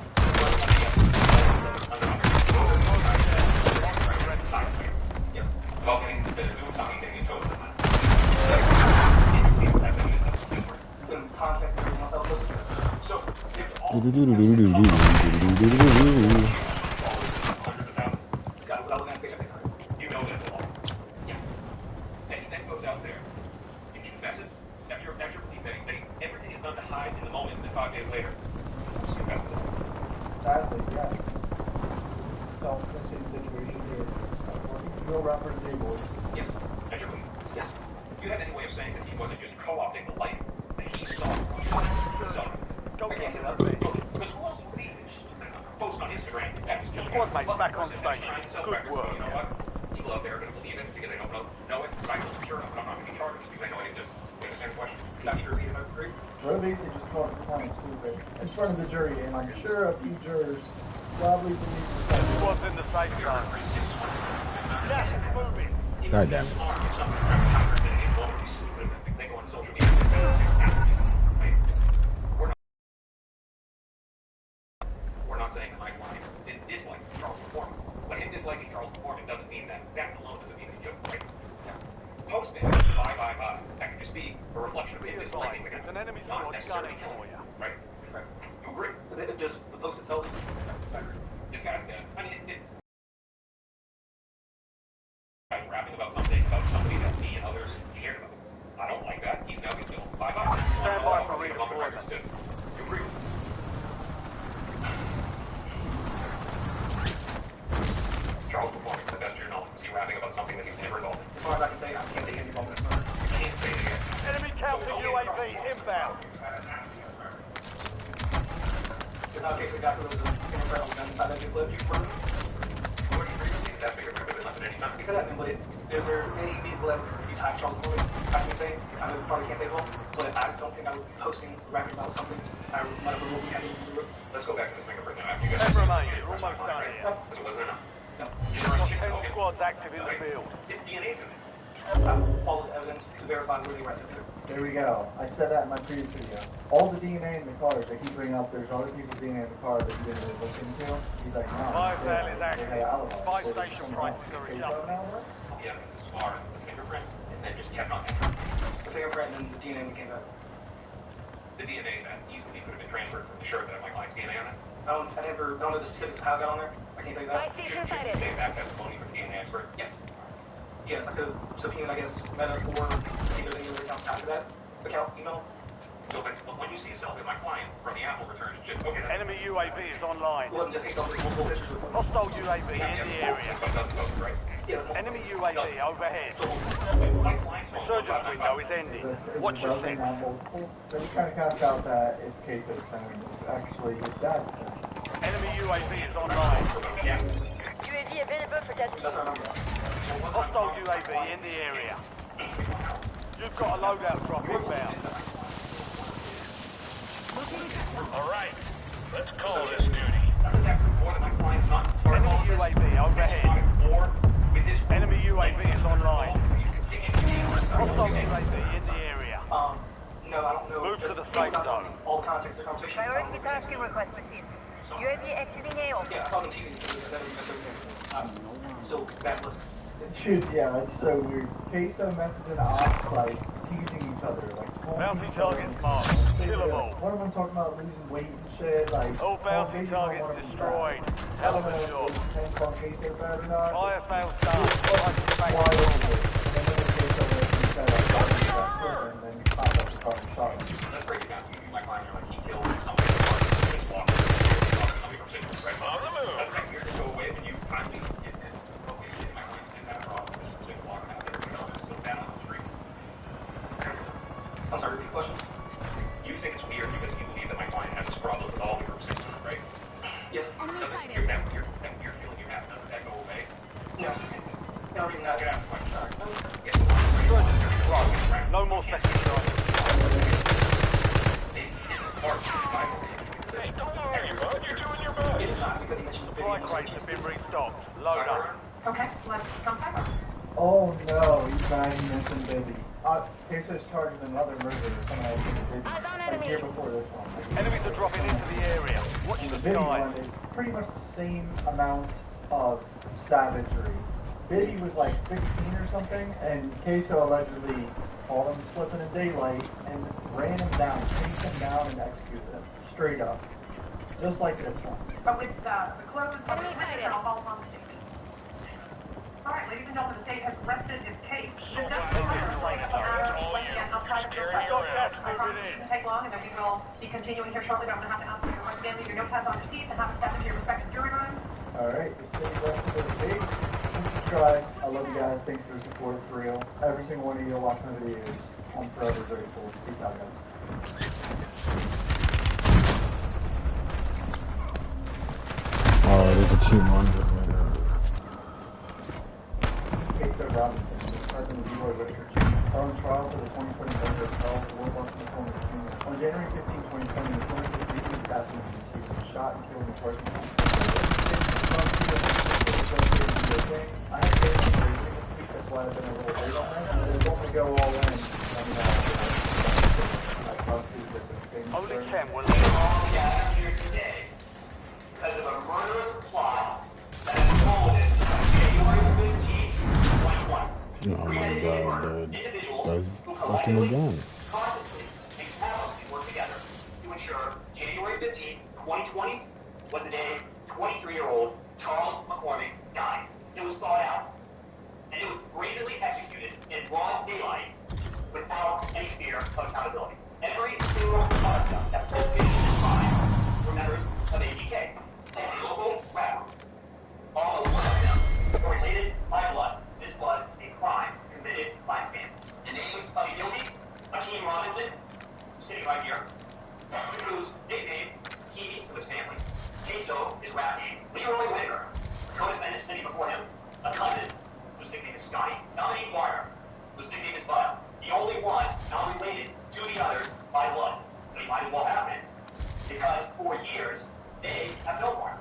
Yes. About getting the new talking to each other. That's evidence of this work. context of everyone else that was posted. So, if all Do-do-do-do-do-do-do-do-do-do. without looking at the paycheck, You know that's a law. Yes. And that goes out there. If he confesses, that's your belief that everything is done to hide in the moment, and then 5 days later, just confess with it. Sadly, yes. This is a self-contained situation here. Real rapper day, boys. Yes. That's your belief. Yes. You have any way of saying that he wasn't just co-opting the life that he saw? Don't get it up. Because who else would he post on Instagram that was Squad mates back on station. Good work. You know what? People out there are going to believe it because they don't know it. I wasn't sure enough, but I'm not going to be charged because I know I didn't do it. You understand the question? That's true. You agree? They're basically just calling the client stupid in front of the jury, and I'm sure a few jurors probably believe the same. Squad's in the safe zone. Yes, moving. God damn it. They go on social media. We're not saying that my client didn't dislike Charles McCormick, but him disliking Charles McCormick doesn't mean that alone doesn't mean that you right? Posting bye. That could just be a reflection of him disliking the guy. It's an enemy Not squad necessarily gunning for you. Right? You agree? just the post itself. This guy's dead. I mean, guy's rapping about something about somebody that me and others cared about. I don't like that. He's now been killed. Bye. Stand by for redeployment. You agree? Charles McCormick, to the best of your knowledge, was he rapping about something that he was never involved in? As far as I can say, I can't take any involvement in murder. You can't say it again. Enemy counter UAV inbound. Is that okay for the guy who was an incredible gun inside that new clip? You murdered? What do you agree with me? That figure could have been left at any time. It could have been, but is there any people that you type Charles McCormick? I can say, I probably can't say as well, but I don't think I would be posting rapping about something. I might have been having to do it. Let's go back to the fingerprint now. You guys 10 remain. You're almost done here. Because it wasn't enough. No. Interesting. 10 squads active in the field. His DNA's in there. I followed the evidence to verify where they were at. There we go. I said that in my previous video. All the DNA in the cars, they keep bringing up there's other people's DNA in the car that he didn't really look into. He's like, no. Fire sale is active. Buy station prices are adjusted. Yeah, as far as the fingerprint, and then just kept on entering. The fingerprint and the DNA came back. The DNA that easily could have been transferred from the shirt that had my client's DNA on it. I don't know the specifics of how it got on there. I can't tell you that. Should you save that testimony for the DNA expert? Yes. Yes, I could subpoena, I guess, Meta or see if there's any other accounts after that. Account, email. So, but when you see a selfie of my client from the Apple return, it's just, okay. Enemy UAV is online. It wasn't just a selfie, multiple pictures with them. Hostile UAV in the area. But it doesn't post, right? Enemy UAV overhead. My client's Resurgence window is ending. Watch your six. They're just trying to cast out that it's Queso's phone. It's actually his dad's phone. Enemy UAV is online. UAV available for tasking. Hostile UAV in the area. You've got a loadout drop inbound. Alright, let's call this duty. Enemy UAV overhead. Enemy UAV is online. Hostile UAV in the area. No, I don't know. Move to the safe zone. All the context of the conversation. Priority tasking request received. UAV exiting AO. Yeah, I saw them teasing each other. That doesn't necessarily still bad look. Dude, yeah, it's so weird. Queso messaging ops, like, teasing each other, like, Bounty targets marked. Kill them all. One of them talking about losing weight and shit, like, All bounty targets destroyed. Hell of a job. Fire fails done. Why over it? And then the Queso message said, and then you pop up the car and shot him. Let's break it down. My client, like, he killed somebody from his walk. Somebody from Citrus, right? On the move. Doesn't that weird just go away when you finally get in? Okay, my client did that across from Citrus walk, and everybody else is still down on the street. I'm sorry, repeat the question. You think it's weird because you believe that my client has this problem with all the group 6, right? Yes. Doesn't that weird feeling you have, doesn't that go away? No. No reason not to ask the question. No more second charges. Hey, don't worry, bud. You're doing your best. It is not, because he mentioned the Supply crates have been restocked. Load up. Okay, let's come cyber. Oh no, he's glad he mentioned Baby. Queso's charging another murder or something like that. Like here before this one. Enemies are dropping into the area. Watch The the Baby sky. one is pretty much the same amount of savagery Biddy was like 16 or something, and Queso allegedly caught him slipping in daylight and ran him down, chased him down, and executed him straight up, just like this one. But with the close of the signature, I'll follow on the state. All right, ladies and gentlemen, the state has rested its case. This doesn't look like a matter once again outside of your question. I promise this shouldn't take long, and then we will be continuing here shortly. But I'm going to have to ask you to once again leave your notepads on your seats and have a step into your respective jury rooms. All right, the state rested its case. Please subscribe. I love you guys. Thanks for the support, for real. Every single one of you watch my videos. I'm forever grateful. Peace out, guys. Oh, there's a team under. Queso Robinson, the cousin of Leroy Whitaker Jr., are on trial for the 2020 murder of Charles Warbucks McCormick Jr. On January 15, 2020, McCormick was briefly assassinated. He was shot and killed in the parking lot. I have been crazy this week, that's why I've been a little late on this. I didn't want to go all in. I talked to the things. Only 10 will all gathered here today because of a murderous plot that unfolded on January 15, 2020. Oh my god, dude. That's fucking again. Consciously and callously work together to ensure January 15, 2020 was the day 23-year-old Charles McCormick died. It was thought out, and it was brazenly executed in broad daylight without any fear of accountability. Every single conduct that participated in this crime were members of AZK, a local rap group. All but one of them were related by blood. This was a crime committed by family. The names of the guilty: Akeem Robinson, sitting right here, whose nickname is Key to his family. Queso is rap name Leroy Whitaker, a co-defendant sitting before him, a cousin whose nickname is Scotty, Dominique Warner, whose nickname is Bud, the only one not related to the others by blood. But he might as well have been, because for years they have known Warner.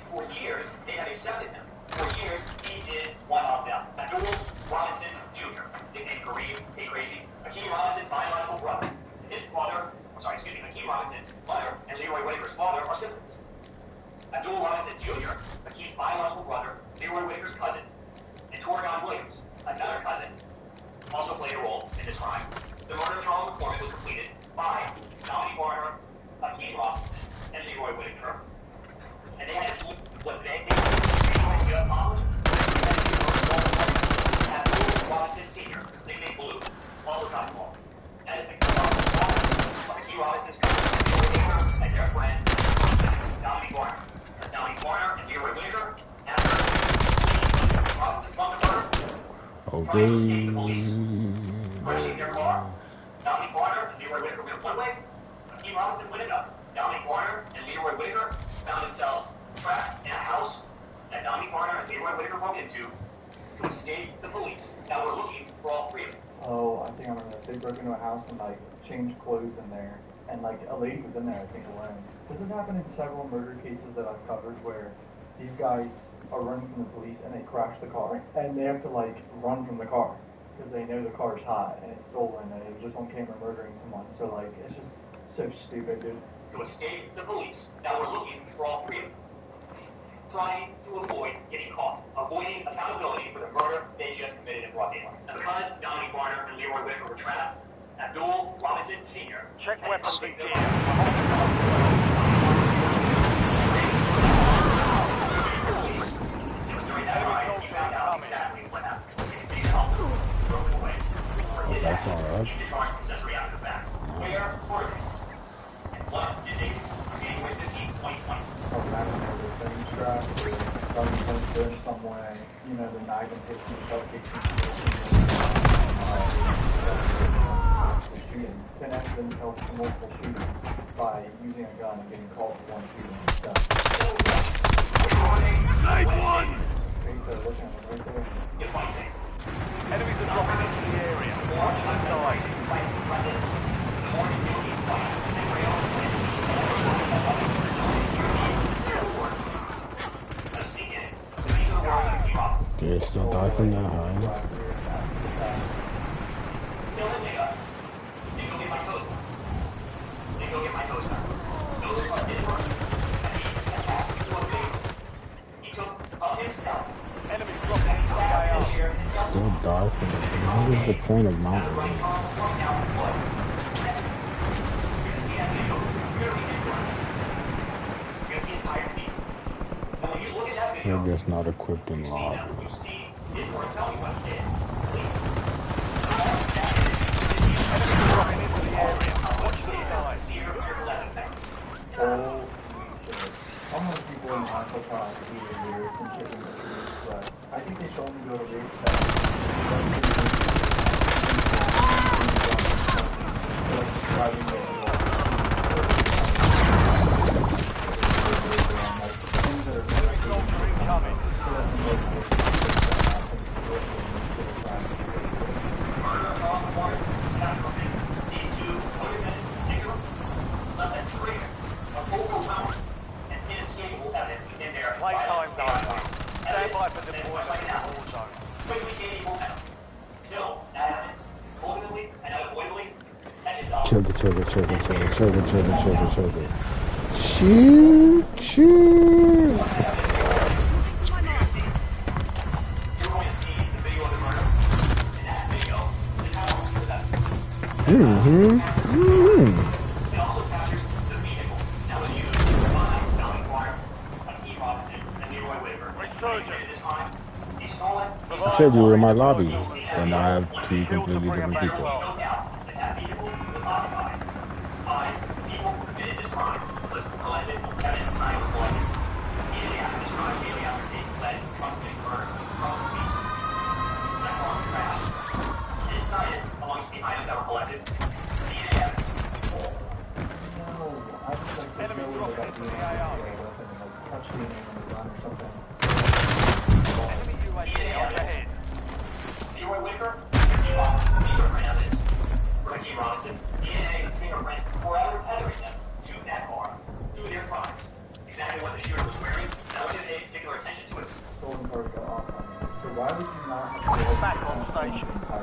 For years they have accepted him. For years he is one of them. Abdul Robinson Jr., nicknamed Kareem, Hey Crazy, Akeem Robinson's biological brother. Akeem Robinson's mother and Leroy Whitaker's father are siblings. Abdul Robinson Jr., Akeem's biological brother, Leroy Whitaker's cousin, and Torgon Williams, another cousin, also played a role in this crime. The murder of Charles McCormick was completed by Dominique Warner, Akeem Robinson, and Leroy Whitaker. And they had to keep what they just accomplished. Abdul Robinson Sr., nicknamed Blue, also got involved. That is a Akeem Robinson's cousin, and their friend, Dominique Warner. As Dominique Warner and Leroy Whitaker, after Robinson's murder, trying to escape the police, crashing their car. Dominique Warner and Leroy Whitaker went one way. Akeem Robinson went another. Dominique Warner and Leroy Whitaker found themselves trapped in a house that Dominique Warner and Leroy Whitaker broke into to escape the police that were looking for all three of them. Oh, I think I remember this. They broke into a house and like changed clothes in there, and like a lady was in there, I think, alone. This has happened in several murder cases that I've covered where these guys are running from the police and they crash the car, and they have to like run from the car because they know the car's hot and it's stolen and it was just on camera murdering someone. So like it's just so stupid, dude. To escape the police that were looking for all three of them, trying to avoid getting caught, avoiding accountability for the murder they just committed in broad daylight. And because Dominique Warner and Leroy Whitaker were trapped, Abdul Robinson Sr. Check weapons in gear. It was during that ride he found out exactly what happened. He helped him, drove him away. For his act, he was charged with accessory after the fact. Where were they? And what did they do on January 15, 2020? In some way, you know, the nagging picture, shootings, connect themselves to multiple shootings by using a gun and getting caught for one shooting and stuff. Night one! Looking at them right there. Enemies are dropping into the area. Watch them die. Did it still die from that high? He took of himself. Enemies dropping into the AR. What is the point of mounting? They're just not equipped in lobby. How many people in Hostile Talk do lyrics and shit in the trees, but I think they should only go to lyrics that describing it. Playtime over. Stand by for deployment to Warzone. Chugga. Shoot. I said you were in my lobby, and now I have two completely different people.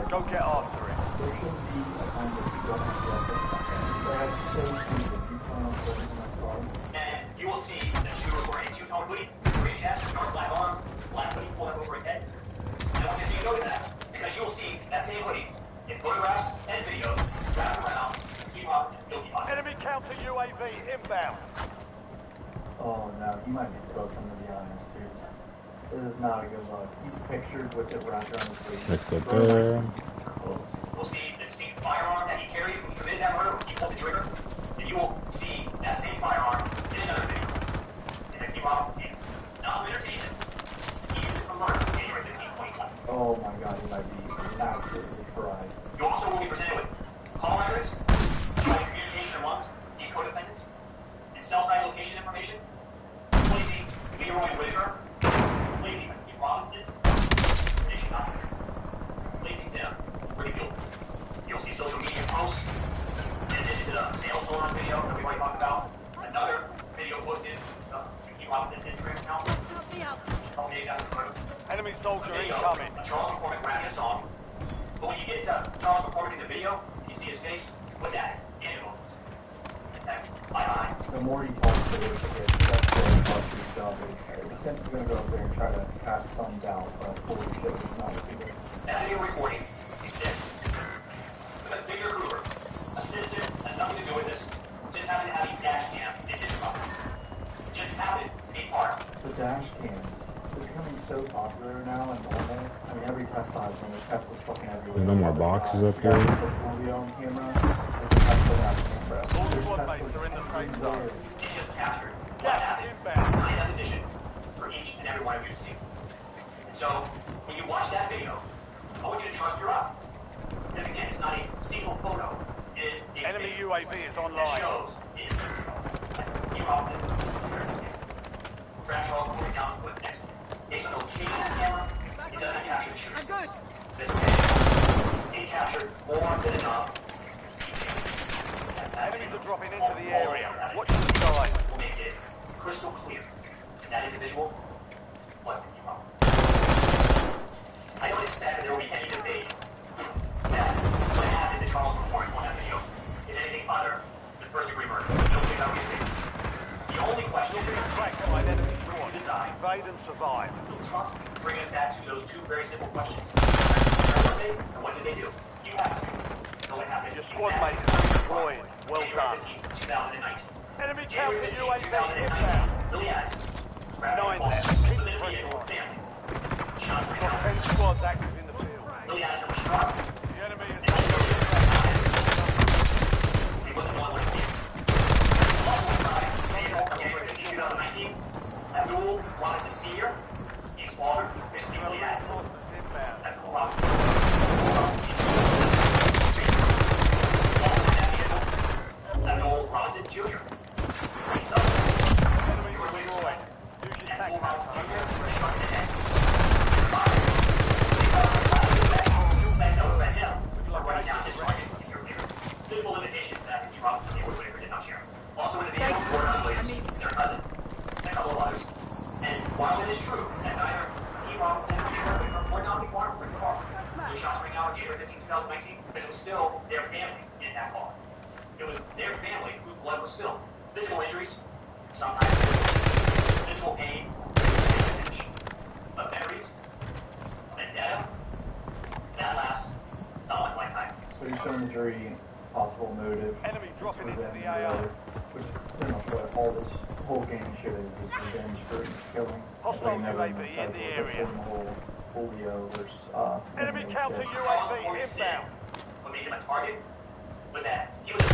Go get after it. And you will see that the shooter was wearing a two-tone hoodie, green chest, dark black arms, black hoodie pulled up over his head. And I want you to take note of that, because you will see that same hoodie in photographs and videos wrapped around Key Robinson's guilty body. Enemy counter UAV inbound. Oh no, he might be broken to be honest, dude. This is not a good look. He's pictured with it wrapped around his waist. Let's go there. We'll see the same firearm that he carried when he committed that murder, when he pulled the trigger. And you will see that same firearm in another video. In the Key Robinson's hands. Not for entertainment. He used it for murder January 15, 2020. Oh my god, he might be absolutely fried. You also will be presented with call records, showing communication amongst these co-defendants, and cell site location information, placing Leroy Whitaker, placing Key Robinson, they should not be there. Placing them ridiculed. You'll see social media posts, in addition to the nail salon video that we've already talked about, another video posted to Key Robinson's Instagram account, just a couple days after the murder. Enemy soldier Video incoming. of Charles McCormick rapping a song, but when you get to Charles McCormick in the video, you see his face, what's that? Animals. Bye-bye. The more he talks to it, that's what his job is. Defense is going to go up there and try to cast some doubt, but holy shit, he's not doing it. That video recording exists because Victor Kruger, a citizen, has nothing to do with this. Just happened to have a dash cam in his property. Just happened to be part. The dash cams, they're becoming so popular now and normal. I mean, every Tesla has one. There's Tesla's fucking everywhere. There's no more boxes up here. There's a Fulvio camera. There's a Tesla dash camera. All squad mates are in the safe zone. It's just captured what happened. High definition for each and every one of you to see. And so, when you watch that video, I want you to trust your eyes. Because again, it's not a single photo. It is a Enemy video UAV is that online. shows it. That's Key Robinson. Grab Charles putting down the foot next to him. Based on the location of the camera, it doesn't capture the shooter's face. This it captured more than enough. Enemies are dropping into the area. Watch the sky. Will make it crystal clear that individual was Key Robinson. I don't expect that there will be any debate that what happened to Charles McCormick on that video is anything other than first-degree murder. Don't think that will be a debate. The only question is to decide. Invade and survive. Bring us back to those two very simple questions. they? And what did they do? You asked me. So what happened? Your squad mate is deployed. Well done. 2019. Enemy January counter 15, UAV 2019. inbound. Lily Addison. Nine there. Keep the pressure on. Shots rang Got out. 10 squads active in the field. Lily Addison was struck. The enemy is He wasn't the one with the on one side, April, January 15, 2019. Abdul Robinson Sr., his father, Mr. C. Lily Addison. Abdul Robinson Abdul Robinson Jr. Names up. You were waiting for us. Abdul Robinson Jr. was struck in the head. Thanks over right now. We're running down this target in your rear. Physical limitations that Mr. Robinson and Whitaker did not share. Also in the vehicle, four non-blades, their cousin, and a couple of others. And while it is true that neither he, Robinson, and Whitaker were not the car, those shots rang out on January 15, 2019, because it was still their family in that car. It was their family whose blood was spilled. Physical injuries, sometimes physical pain, but memories, vendetta, that lasts someone's lifetime. So you're showing the jury possible motive. Enemy dropping into the AO. AO. Which is pretty much what all this whole game should is revenge for killing. Hostile Never UAV in the area. The whole Julio versus, Enemy counter shit. UAV inbound. What made him a target was that he was a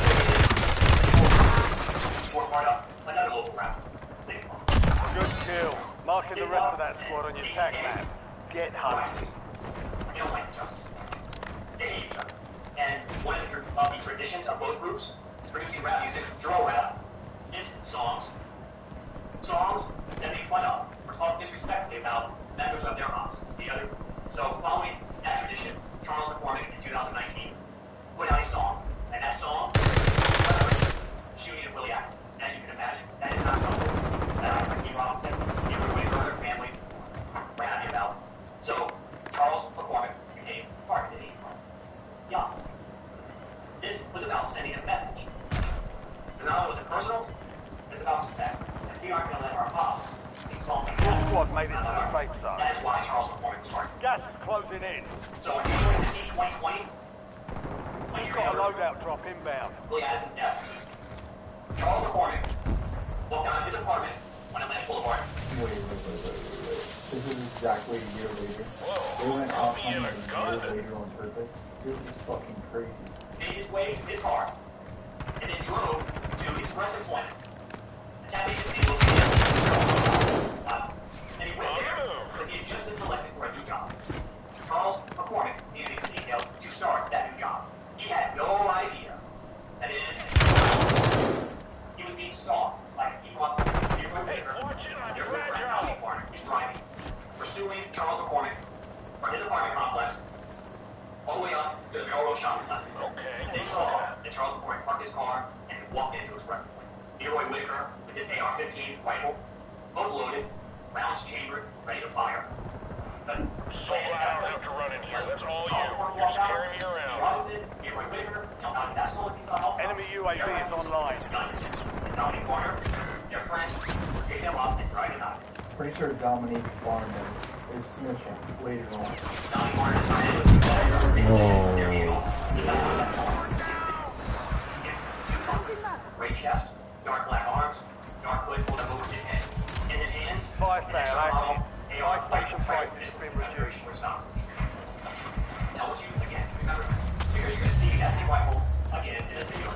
part of another local route. Good kill. Marking the rest of that squad on your tac map. Get hunted. They don't like each other. They hate each other. And one of the traditions of both groups is producing rap music, drill rap, diss songs that make fun of or talk disrespectfully about members of their moms. So following that tradition, Charles McCormick in 2019 put out a song, and that song referenced the shooting of Willie Addison. As you can imagine, that is not something that I, Keith Robinson, Avery Whitaker, and their family were happy about. So Charles McCormick became part of the Yachts. This was about sending a message. Because not only was it personal, it's about respect. And we aren't going to let our pops see song like that. Squad made it to the safe zone. That is why Charles McCormick was started. Gas is closing in. So on January 15, 2020, We've got a loadout drop inbound. Willie Addison's death. Charles McCormick walked out of his apartment on Atlantic Boulevard. Wait. This is exactly a year later. They went off on a year later on purpose. This is fucking crazy. Made his way to his car, and then drove to Express Employment. The temp agency located and he went there because he had just been selected for a new job. Charles McCormick needed the details to start that new job. He had no idea that he was being stalked by people up there. Their good friend Alfie Warner is driving, pursuing Charles McCormick from his apartment complex all the way up to the Melrose Shopping Plaza. They saw that Charles McCormick parked his car and walked into Express Point. Leroy Whitaker with his AR-15 rifle, both loaded, rounds chambered, ready to fire. So I don't have to run in here. That's all you. You're just carrying me around. Leroy Whitaker jumped out of that stolen piece of help. Enemy UAV is online. Down in the corner, their friends pick them up and drive them out. Pretty sure Dominique Barnum is snitching later on. Dominique Barnum decided it was their vehicle. Gray chest, dark black arms, dark hood pulled up over his head. In his hands, Five an extra fail, model AR Citation fight fight this has been very reduced. short stop. Now what you, again, remember, so you're going to see that same rifle again in this video.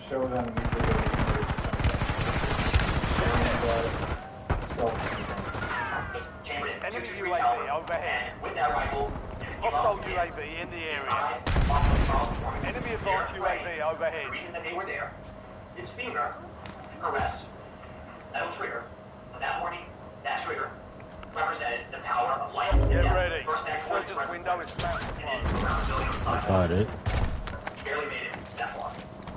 Show them Enemy UAV overhead. With that rifle, hostile UAV in the area. Enemy advanced UAV overhead. The reason that they were there, his finger arrest, that'll trigger. But that morning, that trigger represented the power of life and Get death. ready. First that course Surgeon's window is about to close. around the building on the side. Got it. Barely made it that far.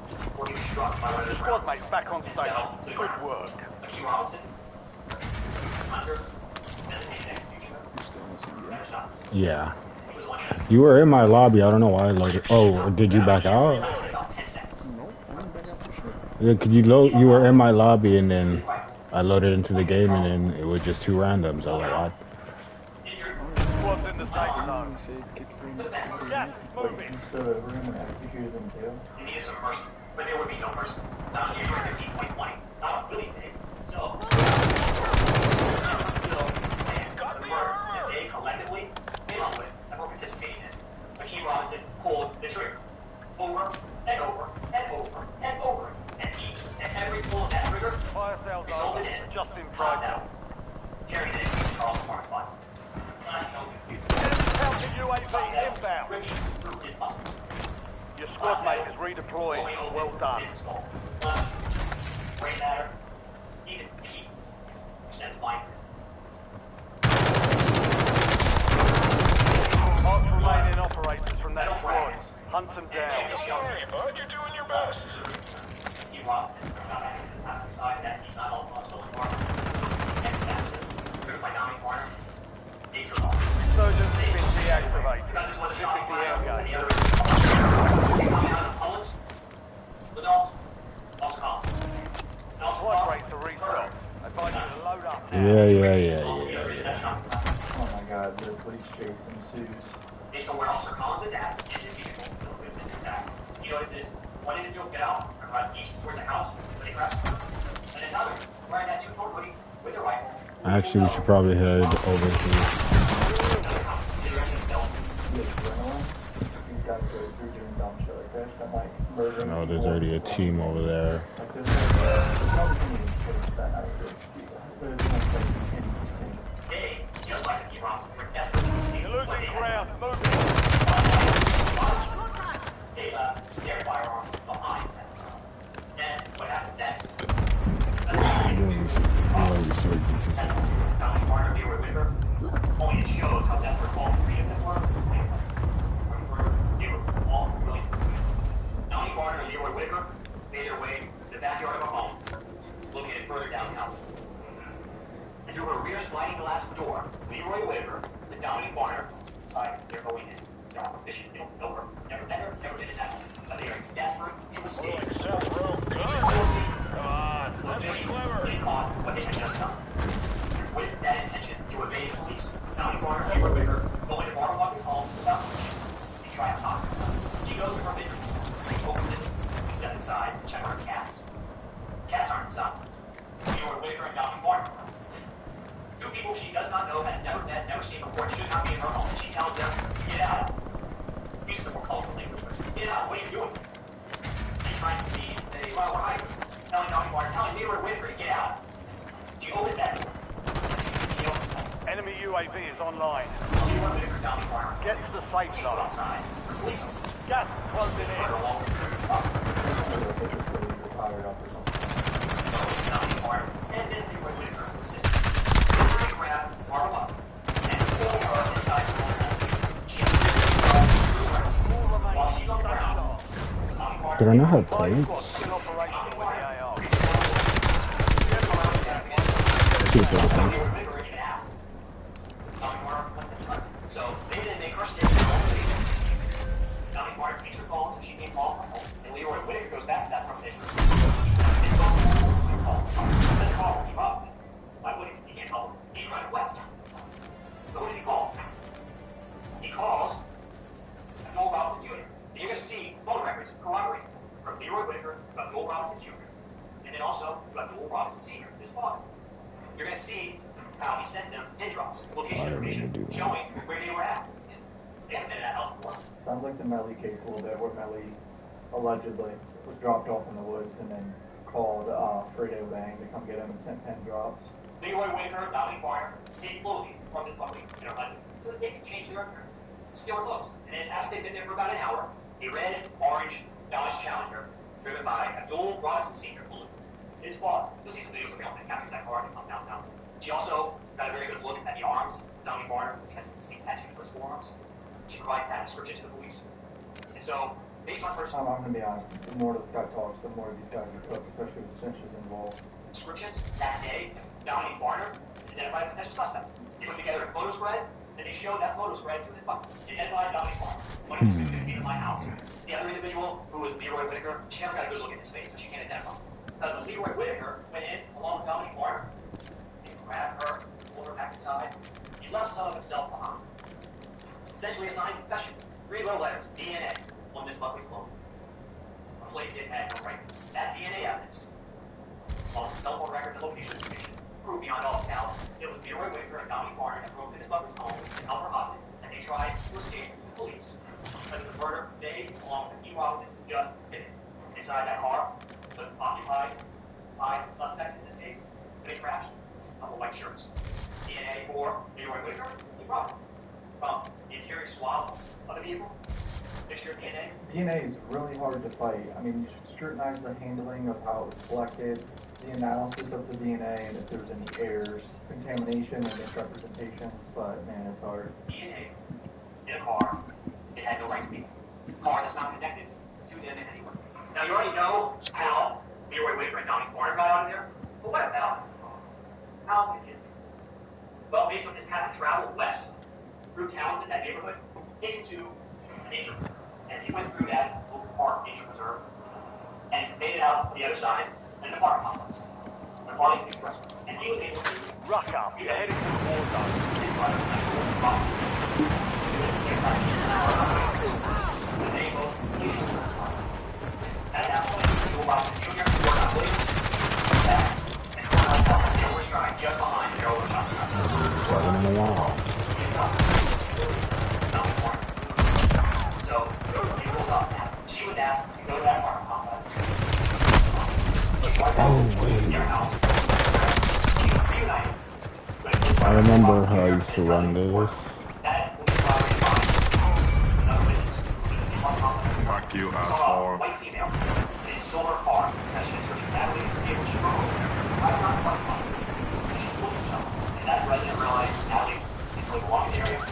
Before he was struck by one of those Squad rounds. mates back on station. Good work. Keith Robinson, Hunter, designated executioner, never stopped. Yeah. He was one You were in my lobby. I don't know why I loaded. Oh, did you back out? Yeah, could you load? You were in my lobby, and then I loaded into the game, and then it was just two randoms. I was like, what? safe zone. Said get from the Gas is moving. Just the room and executed them too. You needed some mercy, but there would be no mercy. Not on January 15, 2020. Not on Willie's day. So, the murder that they collectively, along with, that we're participating in. Hakeem Robinson pulled the trigger. Over and over and over and over. And each and every pull of that trigger resulted in just in popped out. Carrying it into Charles Park's body. Counter UAV inbound. Your squad mate is redeploying. Well done. Brain matter, even teeth. Send flying. Mark remaining operators from that squad. Hunt them down. Don't worry, bud. You're doing your best. He walked in from the passenger side, that east side of the stolen car. Driven by Dominic Warner. He took off. Surgeons have been deactivated. Because this was a This shot is the fire, air and game. the other coming out of the bullets was also calm. Squad rates are restocked. Advise you to load up. Yeah. Oh my god, the police chase ensues. Based on where Officer Collins is at, in his vehicle, this is that. He notices one individual get out and run east towards the house where they crashed, and another wearing that two-tone hoodie with a rifle. Actually, we should probably head over here. These guys go through doing dumb shit like this and like murdering No, there's people. already a team over there. Like this probably can even say that out of this. There's no fucking insane. They, just like the Iraqs, were desperate to escape. You're losing ground. Move. They left their firearms behind them. And what happens next? Only it shows how desperate all three of them were. They were all willing to quit. Donnie Barner and Leroy Whitaker made their way to the backyard of a home located further downtown. And through a rear sliding glass door, Leroy Whitaker and Dominic Barner decided they're going in. They're on a mission. They don't know her. Never met her. Never been in that home. But they are desperate to escape. Come on. That's pretty clever. They caught what they had just done. With that intention to evade the police, Dominic Barner and Leroy Whitaker go into Barnawaki's home without permission. They try to knock. She goes to her bedroom. She opens it. We step inside to check on her cats. Cats aren't inside. Leroy Whitaker and Dominic Barner. Two people she does not know, has never met, never seen before, should not be in her home. She tells them, get out. Uses some more colorful language. Get out. What are you doing? They try to be and say, well, what am I doing? Telling Dominic Barner, telling Leroy Whitaker to get out. She opens that door. Enemy UAV is online. Leroy Whitaker, Dominic Barner. Get to the safe Go zone. outside. Release them. Gas is closing in. Fired up or something. Dominic Barner and then Leroy Whitaker assist. They grab Barber up and pull her inside the home. She while she's on the ground. Did I not have plates? So they then make her stay in the home. Dominic Barner takes her phone, so she can't call from home. And Leroy Whitaker goes back to that front bedroom. His phone doesn't call Hakeem Robinson. Why would he? He can't call him. He's running west. So who does he call? He calls Noel Robinson Jr. And you're going to see phone records corroborating from Leroy Whitaker about Noel Robinson Jr. And then also about Noel Robinson Sr., his father. You're going to see how he sent them pin drops, location information, showing where they were at. They haven't been in that house before. Sounds like the Melly case a little bit, where Melly allegedly was dropped off in the woods and then called Fredo Bang to come get him and sent 10 drops. Leroy Whitaker, Dominic Barner, take clothing from this company in their husband so that they can change their appearance. Steal their clothes. And then after they've been there for about an hour, a red, orange Dodge Challenger driven by Abdul Robinson Sr. His father. You'll see some videos of him that captures that car as it comes downtown. She also got a very good look at the arms of Dominic Barner, which has some distinct tattoos for his forearms. She provides that description to the police. And so, based on her I'm going to be honest, the more this guy talks, the more these guys are cooked, especially with snitches involved. descriptions that day, Dominic Barner is identified as a potential suspect. They put together a photo spread, and they showed that photo spread to his father. They identified Dominic Barner. One of them was in my house. The other individual, who was Leroy Whitaker, she never got a good look at his face, so she can't identify him. Because when Leroy Whitaker went in along with Dominic Barner, he grabbed her, pulled her back inside. He left some of himself behind. essentially a signed confession. 3 little letters, DNA, on Miss Buckley's clothing. Replace it at no right. That DNA evidence, along with cell phone records and location information, proved beyond all doubt it was Leroy Whitaker and Dominique Barner that broke into Miss Buckley's home and held her hostage as they tried to escape from the police. Because of the murder, they, along with E. Robinson, just did it. Inside that car was occupied by suspects in this case. They crashed. Couple white shirts. DNA for Leroy Whitaker and E. Robinson. From the interior swab of the vehicle, mixture of DNA. DNA is really hard to fight. I mean, you should scrutinize the handling of how it was collected, the analysis of the DNA, and if there's any errors, contamination, and misrepresentations, but man, it's hard. DNA in a car, it had no right to be. A car that's not connected to them in any way. Now, you already know how Leroy Whitaker and Dominique Barner got out of there, but what about how did his? Well, based on his path to travel west through towns in that neighborhood, into a nature reserve. And he went through that local park, nature reserve, and made it out the other side in an apartment complex. An apartment express. And he was able to ruck up. You're heading to the war zone. His brother and they both pleased. At that point, Bill Robinson Jr., Gordon Williams, back, and Colonel Paul were stride just behind their old shotgun. Starting in the wall. So, he pulled up. She was asked to go to that apartment complex. Oh, wait. I remember how I used to run this. Fuck you, asshole. White female in a silver car as she enters her family vehicle. She drove over there. Right around the front car. And she pulled herself. And that resident realized Natalie is really belonging in the area.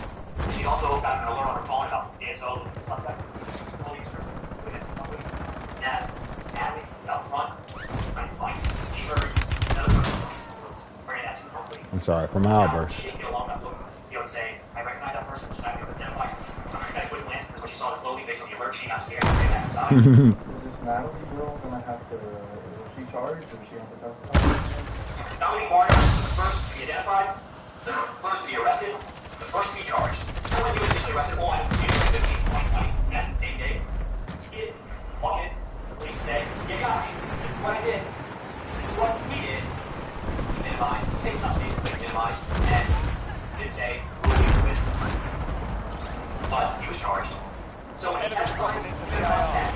She also got an alert on her phone about DSO suspects. Natalie was out front, trying to find. She heard another person was wearing that too quickly. I'm sorry, from Albert. She didn't get along enough look, saying, I recognize that person, she's not going to identify her. She got a quick glance because when she saw the clothing based on the alert, she got scared and stayed back inside. Is this Natalie girl gonna have to, is she charged or is she have to testify? Dominique Barner was the first to be identified, the first to be arrested, the first to be charged. And when he was initially arrested on January 15, 2020, that same day, he did walk in, the police said, you got me, this is what I did, this is what we did. He minimized, in some states, he minimized, and didn't say who he was with. But he was charged. So when he testifies, he's going to find that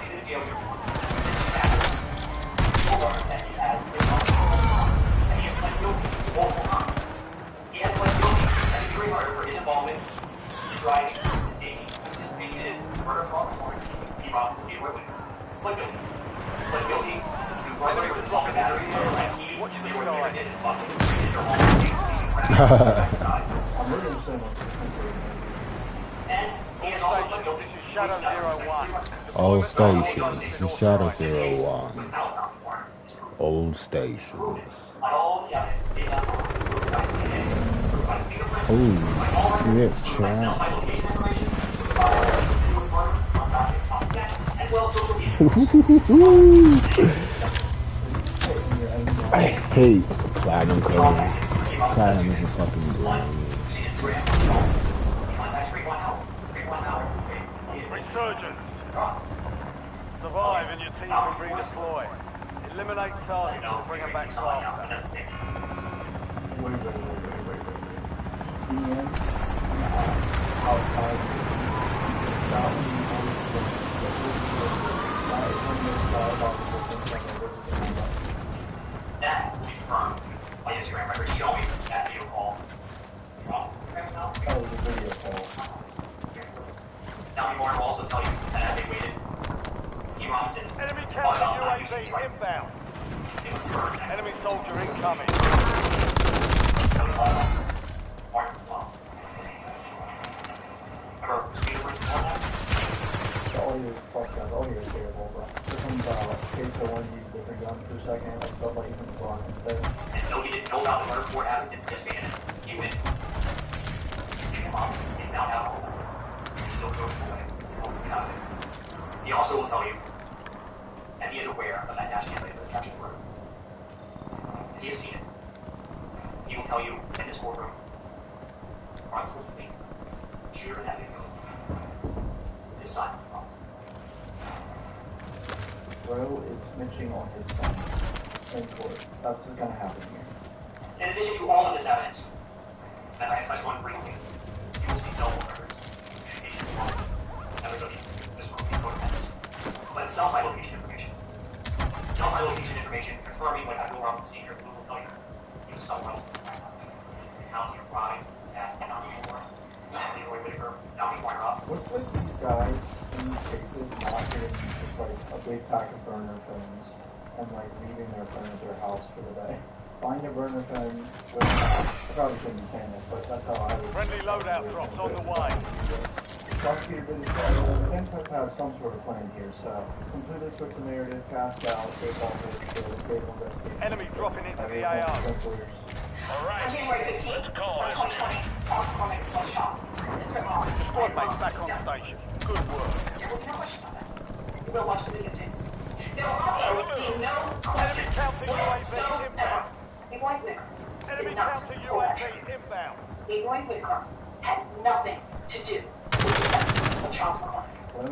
he's in the jail year 1. And she's after that he has his own. And he has pled guilty to multiple crimes. He has pled guilty to second-degree murder for his involvement in driving, taking, participating in murder for all he robbed the Leroy Whitaker. He's pled guilty. Pled guilty to burglary with assault and battery, like he, Leroy Whitaker, did in his bucket. He did their home escape, piece of crap inside. I'm really interested in And he has also pled guilty to Shadow 01. Old stations. This is Shadow 01. Old stations. Oh, shit, chat. I hate platinum colors. Platinum is a fucking brand. Resurgence. Survive and your team can redeploy. Eliminate targets and bring them back faster. That will be confirmed by Instagram records showing that video call. That was a video call. Dominique Barner will also tell you that as they waited, E. Robinson Enemy counter UAV inbound. Enemy soldier incoming. All your podcasts, all your terrible, bro. Something about case for one use different guns per second, I felt like even the block instead. And though he didn't know about the murder report having been participated in, he went. He came up and found out. He still threw it away. He also will tell you that he is aware of that dash cam later, the caption murder. He has seen it. He will tell you in this courtroom, Ron Smith, 2 here in that video. Decide. Bro is snitching on his son in court. That's what's gonna happen here. In addition to all of this evidence, as I have touched on briefly, you will see cell phone records, communications from members of these codependents, but cell site location information. Cell site location information confirming what Abdul Robinson Sr. will tell you. He was somewhere else and how he arrived at Downey Moore, Leroy Whitaker, Downey Moore up. What's with these guys in these cases not getting just like a big pack of burner phones and like leaving their phone at their house for the day? Find a burner phone with I probably shouldn't be saying this, but that's how I would. Friendly loadout drops on the way. Prosecutor did his job. The defense has to have some sort of plan here, so completely switch the narrative, cast out, take off the stable investigation. Enemy dropping into the AO. On January 15th, 2020, Tom McCormick was shot. Squad mates back on station. Good work. There will be no question about that. We'll watch the video tape. There will also be no question whatsoever. Leroy Whitaker did not pull that trigger. Leroy Whitaker had nothing to do with the death of Charles McCormick. You're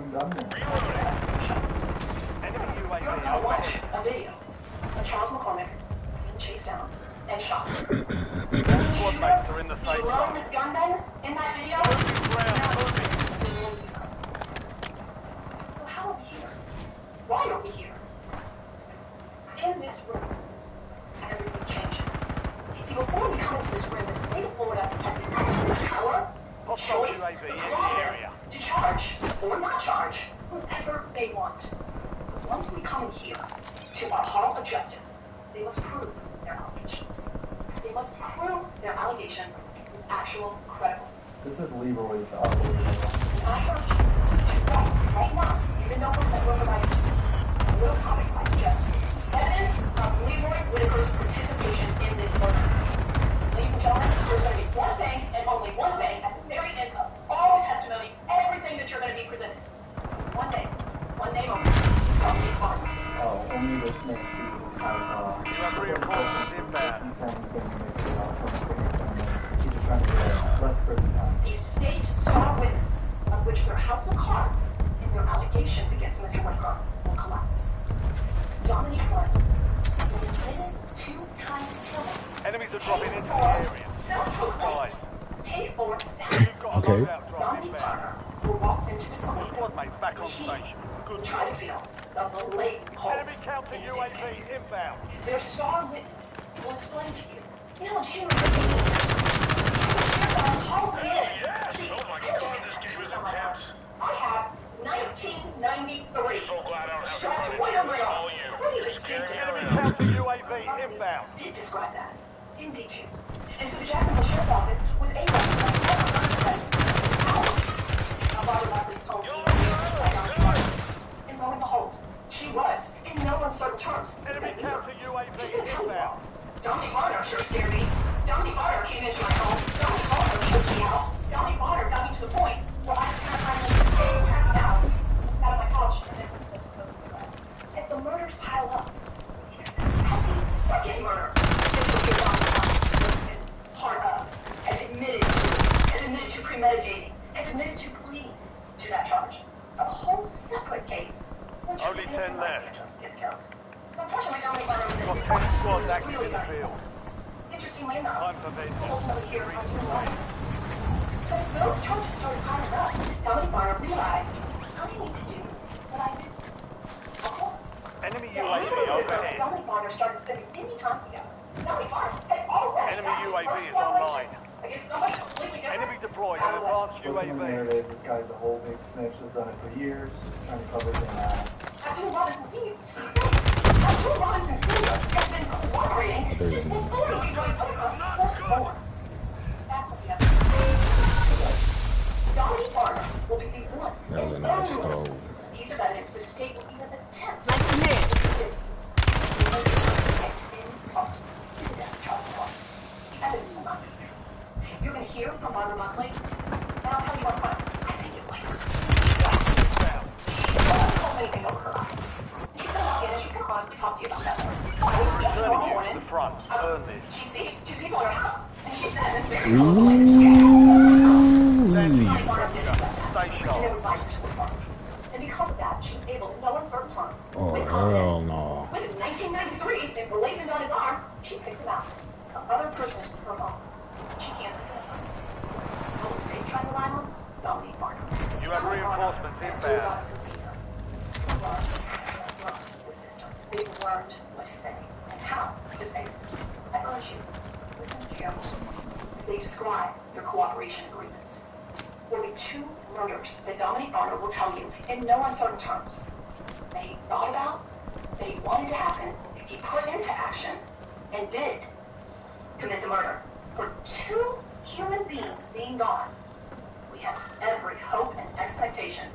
going to watch a video of Charles McCormick being chased down and shot. Squad mates are in the safe zone. The gunman in that video? So how are we here? Why are we here? In this room, everything changes. See, before we come into this room, the state of Florida had the absolute power, choice, prerogative to charge or not charge whoever they want. Once we come in here to our hall of justice, they must prove their allegations. They must prove their allegations with actual credibility. This is Leroy's operating. I urge you to write right now, even though that we're provided to you, a little topic I suggest. Evidence of Leroy Whitaker's participation in this murder. Ladies and gentlemen, there's going to be one thing and only one thing at the very end of all the testimony, everything that you're going to be presented. One name only. Only this man who has You have reinforcements inbound. He's just trying to get less prison time. A state star witness of which their house of cards and their allegations against Mr. Whitaker will collapse. Dominique Martin will admitted two-time killing. Enemies are dropping into the area. Self-proclaimed. Paid for salary. Okay. Dominique Parker, who walks into this courtroom, Squad mates back on station. will try to fill the blatant holes. Enemy counter UAV inbound. Their star witness will explain to you. You know, on January 15th, halls of it. See, I have 1993 strapped right on my arm. Pretty distinct. Enemy counter UAV inbound. Did describe that in detail. And so the Jacksonville Sheriff's Office was able to hours of Barbara Buckley's home and lo and behold, she was, in no uncertain terms, enemy counter UAV inbound. Dominique Bonner sure scared me. Dominique Bonner came into my home. Dominique Bonner choked me out. Dominique Bonner got me to the point where I finally out of my couch. As the murders pile up, as the second murder part of, has admitted to premeditating, has admitted to pleading to that charge. A whole separate case. Only 10 left. Gets killed. So unfortunately, Dominique Bonner was Got 10 squads active in the field. Interestingly enough, Time for vengeance. ultimately here on June 1st. So as those charges started piling up, Dominique Bonner realized, I need to do what I do. Enemy UAV overhead. Dominique Bonner started spending any time together. Dominique Bonner had already Enemy UAV is online. against somebody completely different. Enemy deployed an advanced Looking in the UAV. narrative, this guy's a whole big snitch that's done it for years, trying to cover his own ass. Abdul Robinson Sr. Abdul Robinson Sr. has been cooperating since before Leroy Whitaker was born. That's what the evidence is. Dominique Bonner will be the one That was a and nice only stove. piece of evidence the state will even attempt to use in part in the death of Charles McCormick. The evidence will not be here. You're going to hear from Barbara Buckley, and I'll tell you what, I think it later. She doesn't hold anything over her eyes. She's going to walk in and she's going to honestly talk to you about that. Returning you to the front. Earn this. She sees two people in her house, and she says, Ooh. And there was violence with her. And because of that, she was able, in no uncertain terms, Oh, with hell confidence, no. when in 1993, emblazoned on his arm, she picks him out. The other person in her home. She can't identify. What was Sage trying to lie on? Dominique Barker. You have reinforcements inbound. The system. They've learned what to say and how to say it. I urge you, listen carefully as they describe their cooperation agreements. There will be 2 murders that Dominique Barker will tell you in no uncertain terms that he thought about, that he wanted to happen, he put into action, and did commit the murder. For 2 human beings being gone, we have every hope and expectation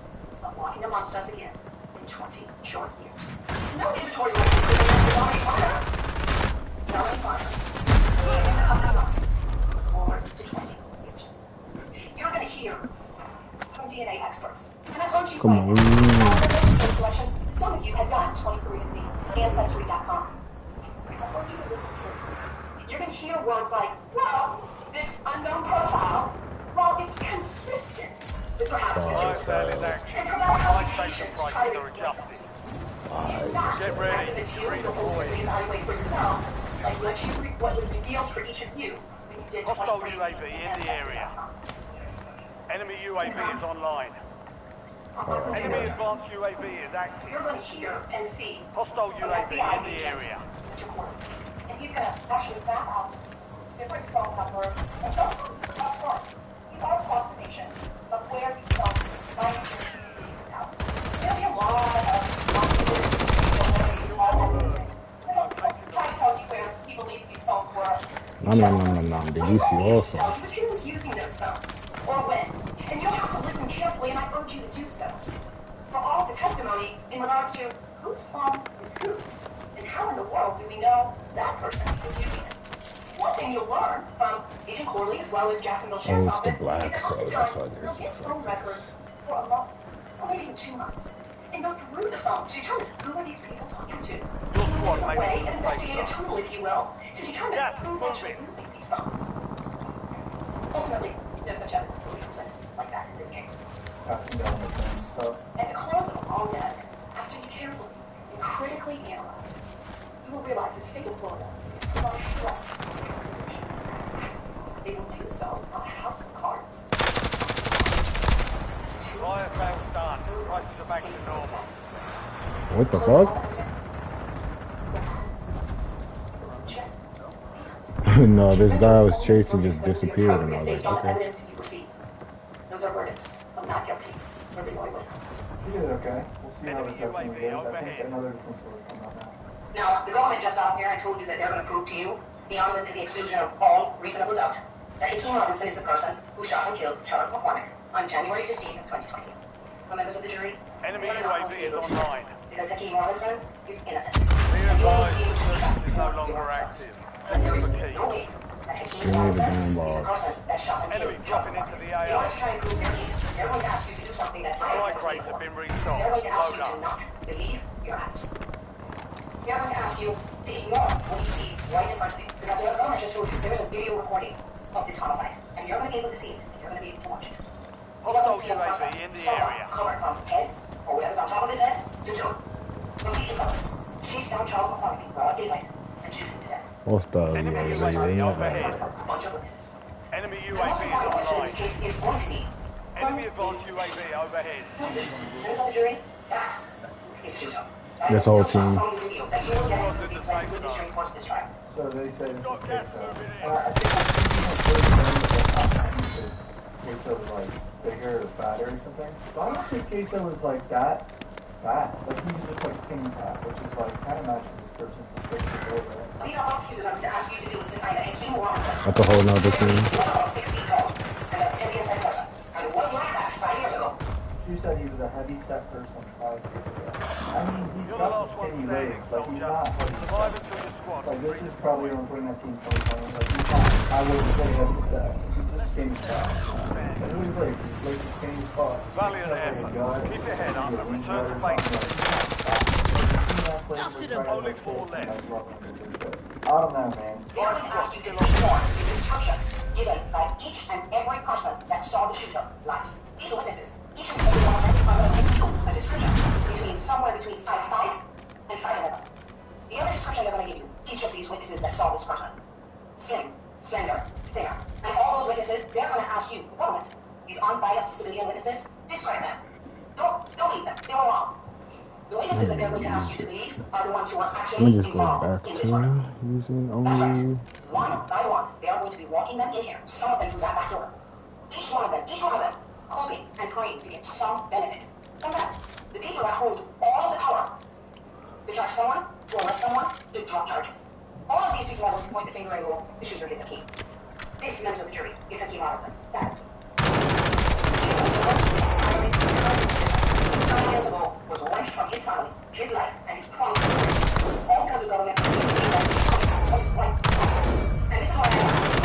of walking amongst us again in 20 short years. No editorial for Dominique Barker. Dominique Barker. More to 20 years. You're going to hear from DNA experts. And I urge you, Come on. selection, some of you have done 23andMe, Ancestry.com. I urge you to listen carefully. You're going to hear words like, well, this unknown profile, while it's consistent with perhaps history, and provide computations to try to explain it. Get ready. Evaluate for yourselves, like what was revealed for each of you when you did Hostile UAV in the area. Enemy UAV is online. Enemy advanced UAV is active. You're going to hear and see hostile UAV in the area. And he's going to actually map out different phone numbers and don't talk more. These are approximations of where these phones might be towers. There'll be a lot of trying to tell you where he believes these phones were. Did you see also? Tell you who was using those phones or when. And you'll have to listen carefully, and I urge you to do so. For all of the testimony in regards to whose phone is who, and how in the world do we know that person is using it? One thing you'll learn from Agent Corley as well as Jacksonville Sheriff's Office is that oftentimes they'll get phone records for a month or maybe even 2 months and go through the phones to determine who are these people talking to. This is a way, an investigative tool, if you will, to determine who's actually using these phones. Ultimately, no such evidence will be presented like that in this case. At the close of all the evidence, after you carefully and critically analyze it, you will realize the state of Florida is on stress. They will do so on a house of cards. Fire sales done. Prices are back to normal. What the fuck? No, this guy I was chasing just disappeared, and I was like, okay. Those are verdicts. I'm not guilty. We're going with. You did okay. We'll see how the testimony goes. I think another defense will come out now. Now, the government just got up here and told you that they're going to prove to you, beyond and to the exclusion of all reasonable doubt, that Hakeem Robinson is the person who shot and killed Charles McCormick on January 15th of 2020. For members of the jury, enemy UAV is online. Because Hakeem Robinson is innocent. Be advised, the search is no longer active. There is no way that Hakeem Robinson is the person that shot and killed Charles McCormick. In order to try and prove their case, they're going to ask you to do something that I have never seen before. They're going to ask you to not believe your eyes. They're going to ask you to ignore what you see right in front of you. Because the government just told you there is a video recording of this homicide. And you're going to be able to see it. And you're going to be able to watch it. You're going to see a person covered from head, or whatever's on top of his head, to toe. Completely covered. Chase down Charles McCormick in broad daylight and shoot him to death. Enemy UAV overhead. A bunch of witnesses. Enemy UAV is online. This case is going to be Enemy advanced UAV overhead. members of the jury, that is Shuto. This whole team. So they say this is case I think Queso was like bigger or fatter or something. So I don't think Queso was like that fat. Like he was just like skinny fat, which is like kind of matches this person's description a little bit. These are prosecutors I'm going to ask you to do is to find that Hakeem Robinson. That's a whole nother thing. About 6 feet tall and a heavy set person. And was like that 5 years ago. You said he was a heavy set person 5 years ago. I mean, he's got skinny legs. Like he's not like this is probably on 2019, 2020. Like he's not. I wouldn't say heavy set. He's just skinny fat. But who is like? He's like skinny fat. Valiant effort. Keep your head up and return to base. Dusted him. Only 4 left. I don't know, man. We are going to ask you to perform the instructions given by each and every person that saw the shooter live. These witnesses, each of these witnesses that saw this person. Slim, slender, thinner. And all those witnesses, they're going to ask you, the government, these unbiased civilian witnesses, describe them. Don't believe them. They were wrong. The witnesses that they're going to ask you to believe are the ones who are Let actually me just go involved back in this murder. to using That's right. only. One by one, they are going to be walking them in here. Some of them through that back door. Each one of them, hoping and praying to get some benefit from that. The people that hold all the power to charge someone, to arrest someone, to drop charges. All of these people are going to point the finger and go, the shooter is Hakeem. This members of the jury is Hakeem Robinson. Sad. He is a villain, a silent, terrorist. 7 years ago was wrenched from his family, his life, and his promise to life. All because the government was saying that was right. And this is why I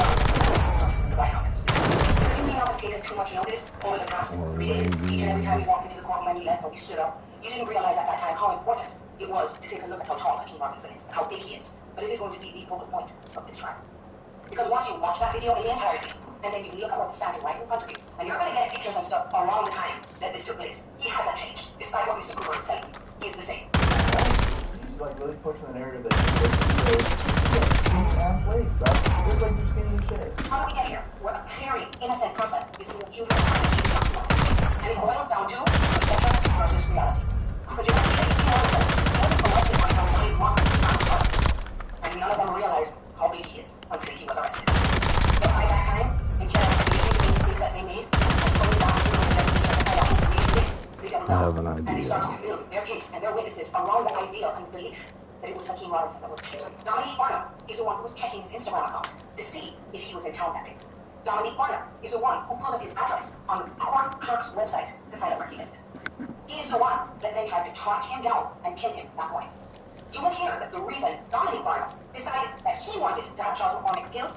asked why happened. Because you may not have taken too much notice over the past 3 days. Each and every time you walked into the courtroom and you left or you stood up, you didn't realize at that time how important it was to take a look at how tall Hakeem Robinson is, how big he is. But it is going to be the focal point of this trial. Because once you watch that video in the entirety, and then you look at what's standing right in front of you, and you're going to get pictures and stuff around the time that this took place. He hasn't changed, despite what Mr. Cooper is telling you. He is the same. He's like really pushing the narrative that he's skinny and slave. That's those legs are skinny as shit. How do we get here? Where a clearly innocent person is being accused of and it boils down to perception versus reality. Because you can see that he wasn't arrested until 9 months after, and none of them realized how big he is until he was arrested. But by that time, instead of using the mistake that they made and pulling back the investigation to find out who made it, they doubled down. And they started to build their case and their witnesses around the idea and belief that it was Hakeem Robinson that was killed. Dominique Barnum is the one who was checking his Instagram account to see if he was in town that day. Dominique Barnum is the one who pulled up his address on the court clerk's website to find out where he lived. He is the one that then tried to track him down and kill him that morning. You will hear that the reason Dominique Barnum decided that he wanted to have Charles McCormick killed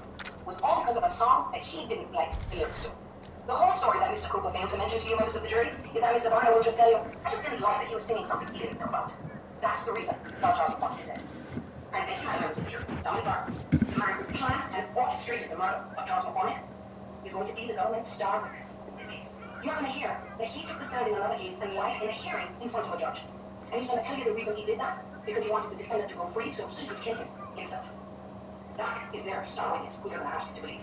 was all because of a song that he didn't like the lyrics to. The whole story that Mr. Cooper failed to mention to you, members of the jury, is that Mr. Barnum will just tell you, I just didn't like that he was singing something he didn't know about. That's the reason why Charles McCormick is dead. And this man, members of the jury, Dominique Barnum, the man who planned and orchestrated the murder of Charles McCormick, is going to be the government's star witness in this case. You're going to hear that he took the stand in another case and lied in a hearing in front of a judge. And he's going to tell you the reason he did that, because he wanted the defendant to go free so he could kill him himself. That is their star witness who they're going to ask you to believe.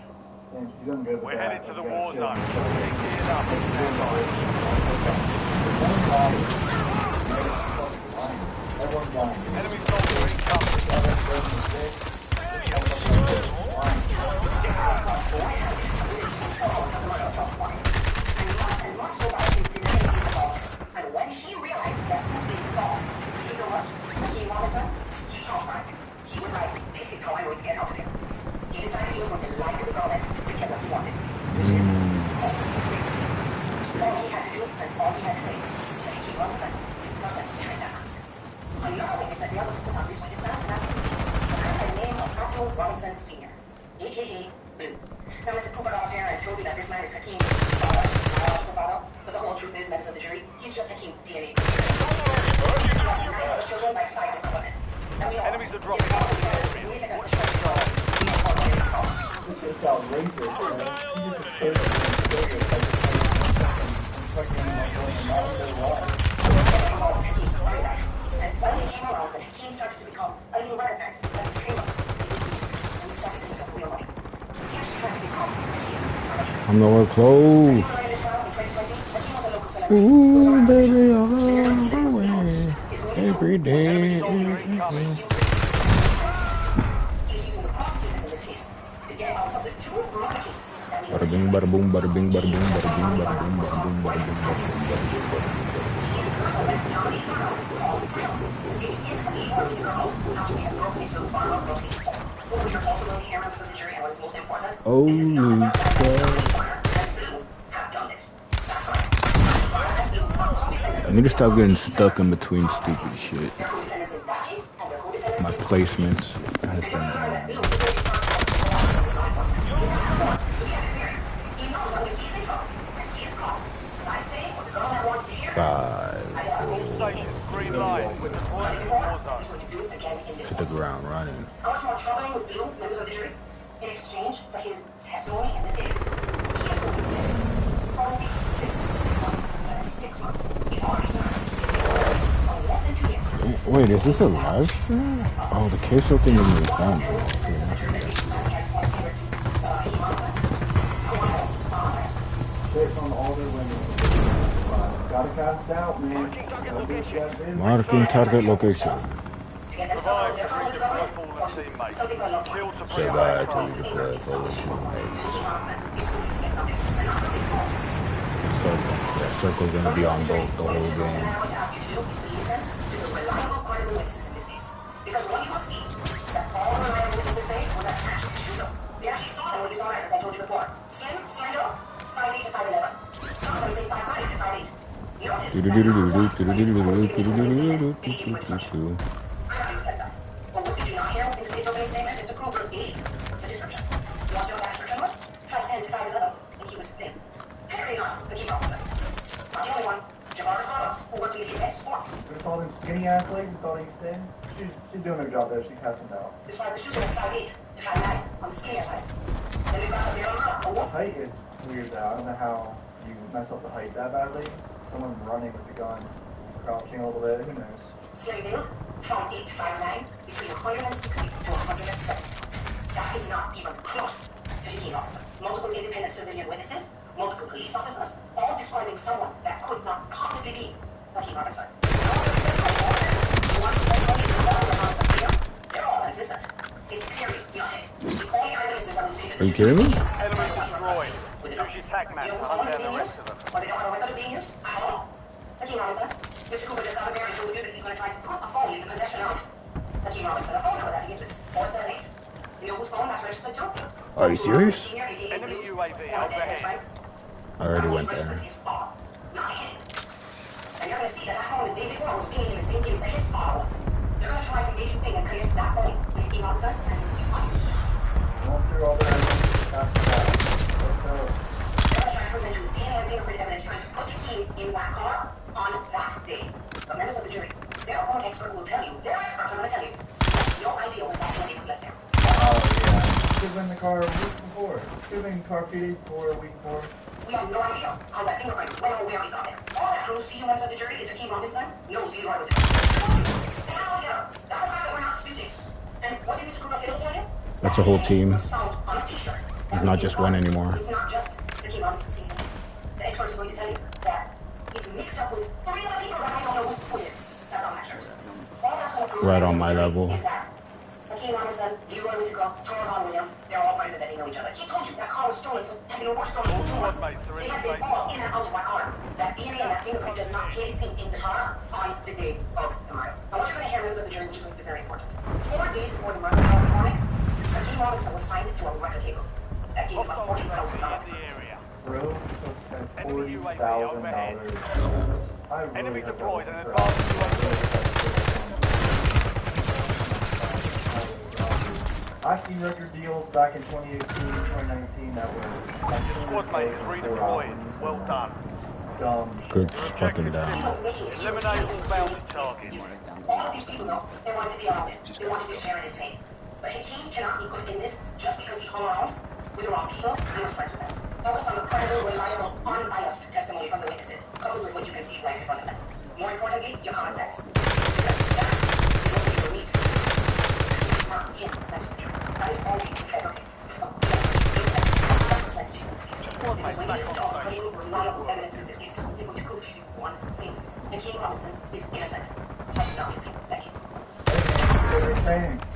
We're headed to the war zone. Get up. Enemy soldier incoming. And when he realized that he thought the shooter was Hakeem Robinson, he confirmed. He was like, this is how I'm going to get out of here. He decided he was going to lie to the government to get what he wanted. Which is all he had to do and all he had to say was that Hakeem Robinson is the person behind that mask. Another witness that they are going to put on this witness stand last week is a man by the name of Arthur Robinson Sr., a.k.a. Blue. Now, Mr. Cooper got up here and told you that this man is Hakeem's father, but the whole truth is, members of the jury, he's just Hakeem's DNA. He has 9 other children by 5 different women. Enemies are dropping out of the area. Watch your style. This is how racist, man. He just exposed the stereotypes and fucking not their lives. And when they came around, that Hakeem started to become a little recognized and famous in his music, and he started to make some real money. He actually tried to become Hakeem's manager. I'm nowhere close. Ooh, baby, I'm on my way. Every day. He's using the prosecutors in this case to get out of the 2 murder cases that we Bada bing, bada boom, bada bing, bada boom, bada boom, bada boom, bada boom, bada boom, bada boom, bada boom. He is the person that Dominique Barnum called Bill to give him the ability to go after we had broken into Barnum broke into home. What we are also going to hear, members of the jury, and what is most important, this is not the first time that Dominique Barnum and Bill have done this. That's right. Barnum and Bill are co-defendants. I need to stop getting stuck in between stupid shit. My placements has been bad. Green light with the point in the war zone. To the ground running. How much more troubling with Bill, members of the jury? In exchange for his testimony in this case, he is going to get 76 months. 6 months. He's already served 6 years. Less than 2 years. Wait, is this a live stream? Oh, the queso thing is in the thumbnail. Okay, that's what Shit on all their women. Gotta cast out, man. Marking target location. Survive to redeploy fallen teammates. Kill to bring Survive to back redeploy fallen teammates. That circle's gonna be on both the whole game. Because what you will see that all the reliable witnesses say was that Ash shoot them. They actually saw him with his own eyes, as I told you before. Slim, slender, 5'8" to 5'11". Some of them say 5'5" to 5'8". Notice that they give you a description. I know you said that. But what did you not hear in his opening statement? Mr. Kruger gave the description. You want to know what that description was? 5'10" to 5'11", and he was thin. Very hot, but keep on saying. Not the only one. Javara's Carlos, who worked in the sports. There's all them skinny ass ladies who thought he was thin. She's doing her job there. She cast him out. Described the shooter as 5'8" to 5'9" on the skinnier side. Then we got the beer on the height is weird though. I don't know how you mess up the height that badly. Someone running with the gun, crouching a little bit. Who knows? Slim build, 5'8" to 5'9", between 160 to 170 pounds. That is not even close to the key officer. Multiple independent civilian witnesses, multiple police officers, all describing someone that could not possibly be a key officer. They're all consistent. It's clearly not it. The only eyewitnesses on the scene. Are you kidding me? Enemy destroyed. Use your tac map to hunt down the rest of them. Or they don't have a record of being used? I don't know. The King Robinson. Mr. Cooper just got a very with you that he's going to try to put a phone in the possession of the King Robinson. A phone number that begins with 478. You know whose phone that's registered to? Are you serious? Enemy UAV overhead. I already went there. And you're going to see that phone the day before was being in the same place that his father was. They're going to try to make you think and connect that phone to the King Robinson and Going through all that, cast him out. Let's go. they're going to try to present you with DNA and fingerprint evidence trying to put the key in that car on that day. But members of the jury, their own expert will tell you, their experts are going to tell you, no idea when that DNA was left there. Oh yeah. Should have been in the car a week before. Should have been in the car a few days before, a week before. We have no idea how that fingerprint went or where he got there. All that proves to you members of the jury is that King Robinson knows Leroy was there. They have all together. That's a fact that we're not disputing. And what did Mr. Kruger fail to tell you? That's a whole team. Was found on a t-shirt. It's not just one anymore. It's not just the King Robinson's team. The expert is going to tell you that it's mixed up with 3 other people that I don't know who it is. That's on that shirt. All that's going to prove Right on my level. is that King Robinson, Leroy Whitaker, Torvon Williams, they're all friends and they know each other. He told you that car was stolen, so had been stolen for 2 months. They had been all in and out of my car. That DNA and that fingerprint does not place him in the car on the day of the murder. Now what you're going to hear, members of the jury, which is going to be very important. 4 days before the murder of morning, King Robinson was signed to a record label that gave him a $40,000. Bro, at $40,000. Enemy deployed and advanced. I've seen record deals back in 2018, 2019 that were... Squad mate is redeployed. Well done. Dumb. Good fucking down. Eliminate all bounty targets. All of these people know they wanted to be around him. They wanted to share in his fame. But Hakeem cannot be put in this just because he hung around with the wrong people and was friends with them. Focus on the credible, reliable, unbiased testimony from the witnesses, coupled with what you can see right in front of them. More importantly, your common sense. Because that is what he believes. This is not him, that's the truth. That is all we fabricate. Because when you listen to all the credible, reliable evidence in this case, it's only going to prove to you one thing. Hakeem Robinson is innocent of nothing. Thank you.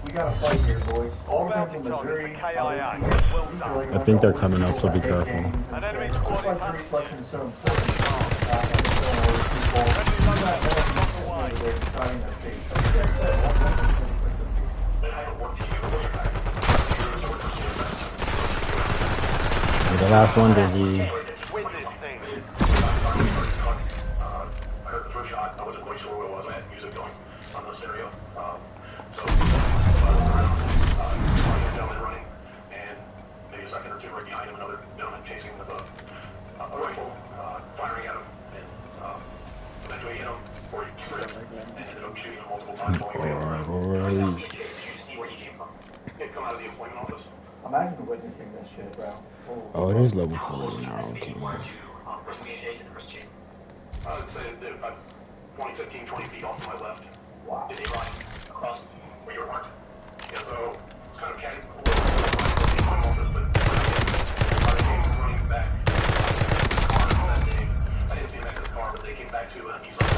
We got a fight here, boys. All depends on the jury. I think they're coming up, so be careful. That's why jury selection is so important. The last one, Dizzy. I heard the first shot. I wasn't quite sure where it was. I had music going on the stereo. So I saw a gentleman running, and maybe a second or two right behind him, another gentleman chasing him with a rifle, firing at him, and eventually hit him, or he tripped, and ended up shooting him multiple times while he was Alright. Did you see where he came from? He'd come out of the employment office. Imagine witnessing this shit, bro. Oh, it is level 4 now. Okay. I would say about 20, 15, 20 feet off to my left. Wow. Did they run across where you were parked? Yeah, so it's kind of catty. Office, but they came running back to the car that day. I didn't see them exit the car, but they came back to Nissan.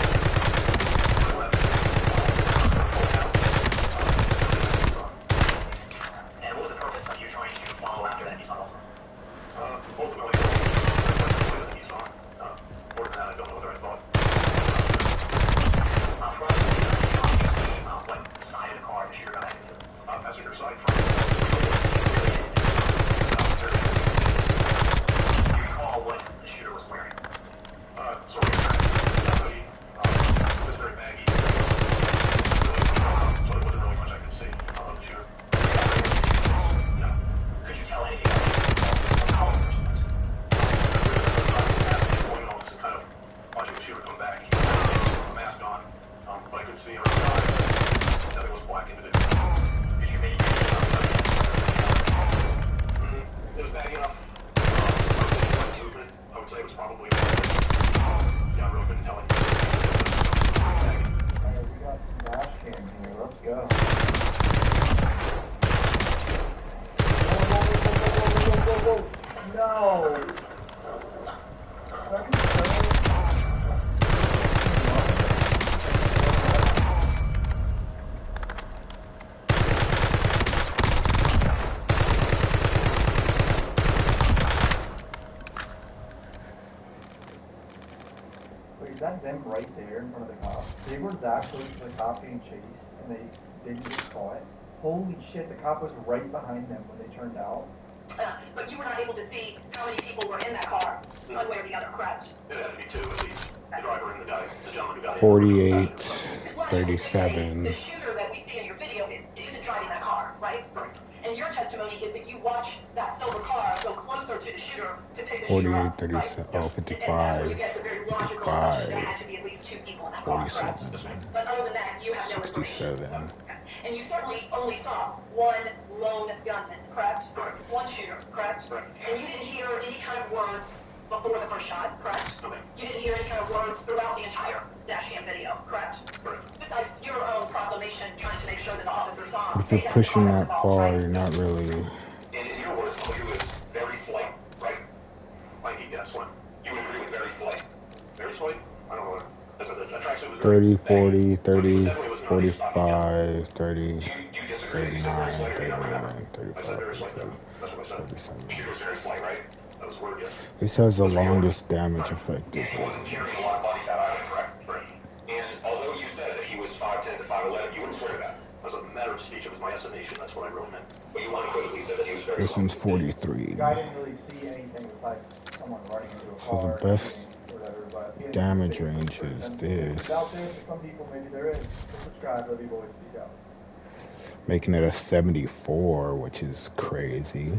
And what was the purpose of you trying to follow after that Nissan? Ultimately, the Nissan. More than that, I don't know whether I thought. What side of the car the shooter got into? Passenger side front. Do you recall what the shooter was wearing? Sort of hoodie. It was very baggy. So there wasn't really much I could see of the shooter. No. Could you tell anything about how the person was? Going on some kind of watching the shooter come back. He had a mask on, but I couldn't see him. Nothing was black into it. Did you make it was baggy enough. Movement. I would say it was probably. Yeah, I really couldn't tell anything. Alright, we got some dash cam here. Let's go. Whoa. No! Wait, is that them right there in front of the cop? They were that close to the cop being chased, and they didn't get caught. Holy shit, the cop was right behind them when they turned out. But you were not able to see how many people were in that car, one way or the other, correct? It had to be two at least. The driver and the guy, the gentleman who got in. 48, 37. The shooter that we see in your video isn't driving that car, right? Right. And your testimony is that you watch that silver car go closer to the shooter to pick the shooter up, 48, 37, right? oh, 55, You get the very logical assumption there had to be at least two people in that car, correct? But other than that, you have no information. 67. And you certainly only saw one lone gunman, correct? Correct. One shooter, correct? Correct. And you didn't hear any kind of words before the first shot, correct? Okay. You didn't hear any kind of words throughout the entire dash cam video, correct? Correct. Besides your own proclamation trying to make sure that the officer saw. If you're pushing that far, you're not really. In your words, somebody who is very slight, right? Mikey, yeah, slim. You would agree with very slight. Very slight? I don't know. As a tracksuit was 30, 40, 30, 45, 30, 39, 39, 35, 37. Shooter was very slight, right? That was word, yes. It says the longest damage effective. Yeah, he wasn't carrying a lot of body fat either, correct? Right. And although you said that he was 5'10 to 5'11, you wouldn't swear to that. As a matter of speech, it was my estimation. That's what I really meant. But you unequivocally said that he was very This one's 43. The guy didn't really see anything besides someone running into a car. So the best or whatever, but damage range is this. It's out there for some people, maybe there is. So subscribe, love you boys, peace out. Making it a 74, which is crazy.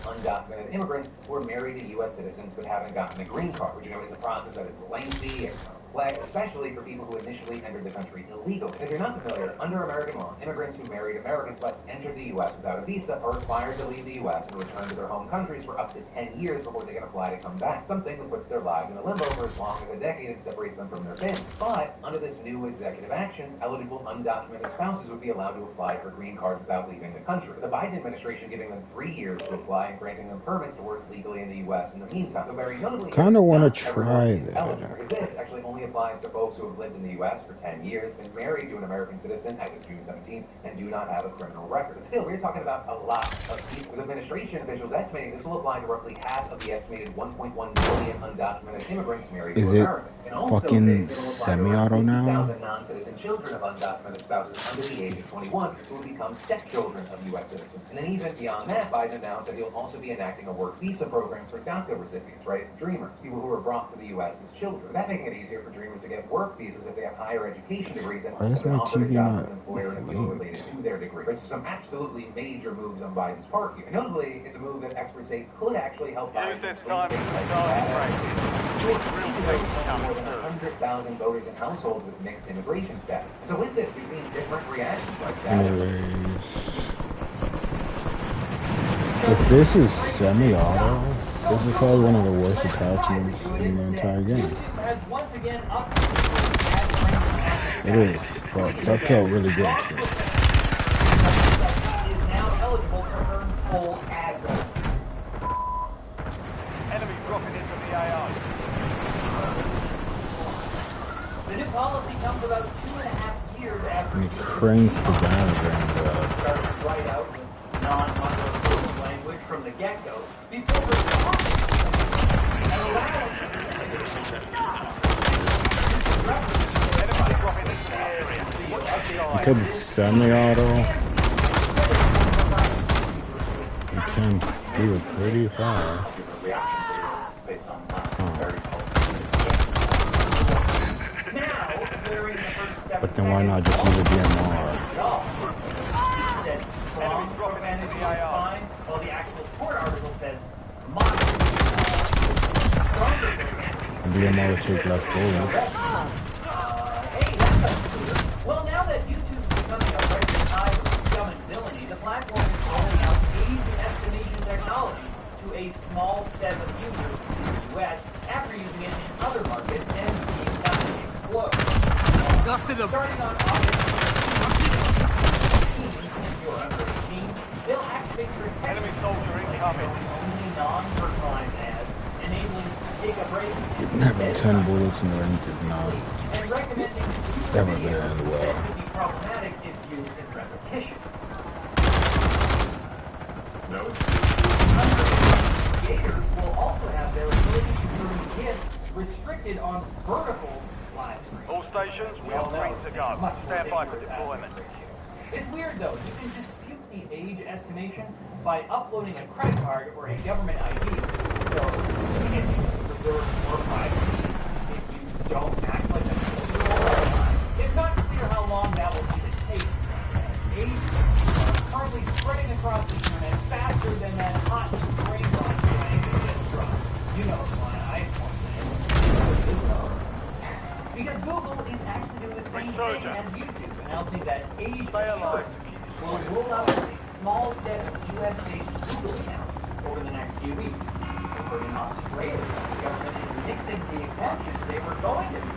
Undocumented immigrants who are married to U.S. citizens but haven't gotten a green card, which you know is a process that is lengthy and complex, especially for people who initially entered the country illegally. If you're not familiar, under American law, immigrants who married Americans but entered the U.S. without a visa are required to leave the U.S. and return to their home countries for up to 10 years before they can apply to come back, something that puts their lives in a limbo for as long as a decade and separates them from their family. But under this new executive action, eligible undocumented spouses would be allowed to apply for green cards without leaving the country. The Biden administration giving them 3 years to apply and granting them permits to work legally in the U.S. in the meantime. So very notably, kind of want to try that. Because this actually only applies to folks who have lived in the U.S. for 10 years, been married to an American citizen as of June 17th, and do not have a criminal record. But still, we're talking about a lot of people. With administration officials estimating this will apply to roughly half of the estimated 1.1 million undocumented immigrants married to Americans. And also, fucking semi-auto now? 50,000 non-citizen children of undocumented spouses under the age of 21 who will become stepchildren of U.S. citizens. And then even beyond that, Biden announced that he'll also be enacting a work visa program for DACA recipients, right? Dreamers, people who are brought to the U.S. as children. That making it easier for dreamers to get work visas if they have higher education degrees and Why is my offer a TV job not with an employer that was related to their degree. There's some absolutely major moves on Biden's part here. Notably, it's a move that experts say could actually help Biden Use this swing time states to like start Nevada. More than 100,000 voters in households with mixed immigration status. So with this, we've seen different reactions like that. Anyways, if this is semi-auto, This is probably one of the worst attachments in the entire game. It is. Fuck. That felt really good. Shit. Is now eligible to earn full ad revenue. Enemy dropping into the AO. The new policy comes about 2.5 years after And it cranks the diagram, bro. started right out with non-micro language from the get-go before responding and allowing enemy dropping into the area. It could be semi-auto. You can do it pretty fast. But then why not just use a DMR? Well, the actual sport article says DMR would take less bullets. well, now that YouTube is becoming a rising tide of scum and villainy, the platform is rolling out age estimation technology to a small set of users in the US after using it in other markets and seeing nothing explode. Starting on August 15th, if you're under 18, they'll activate protection only non-personalized ads, enabling take a break. Didn't have 10 bullets in the range now. And recommending That would have end well. that could be problematic if viewed in repetition. Creators will also have their ability to earn gifts restricted on vertical live streams. All stations, we are green to go. Stand by for deployment. It's weird though, you can dispute the age estimation by uploading a credit card or a government ID. So, I guess you can preserve more privacy if you don't act like a 12-year-old. It's not clear how long that will be the case, as age are currently spreading across the internet faster than that hot brain rot slang that gets dropped. You know why I won't say it. Because Google is actually doing the same thing as YouTube, announcing that age assurance will roll out a small set of US-based Google accounts over the next few weeks. Over in Australia, the government is nixing the exemption they were going to be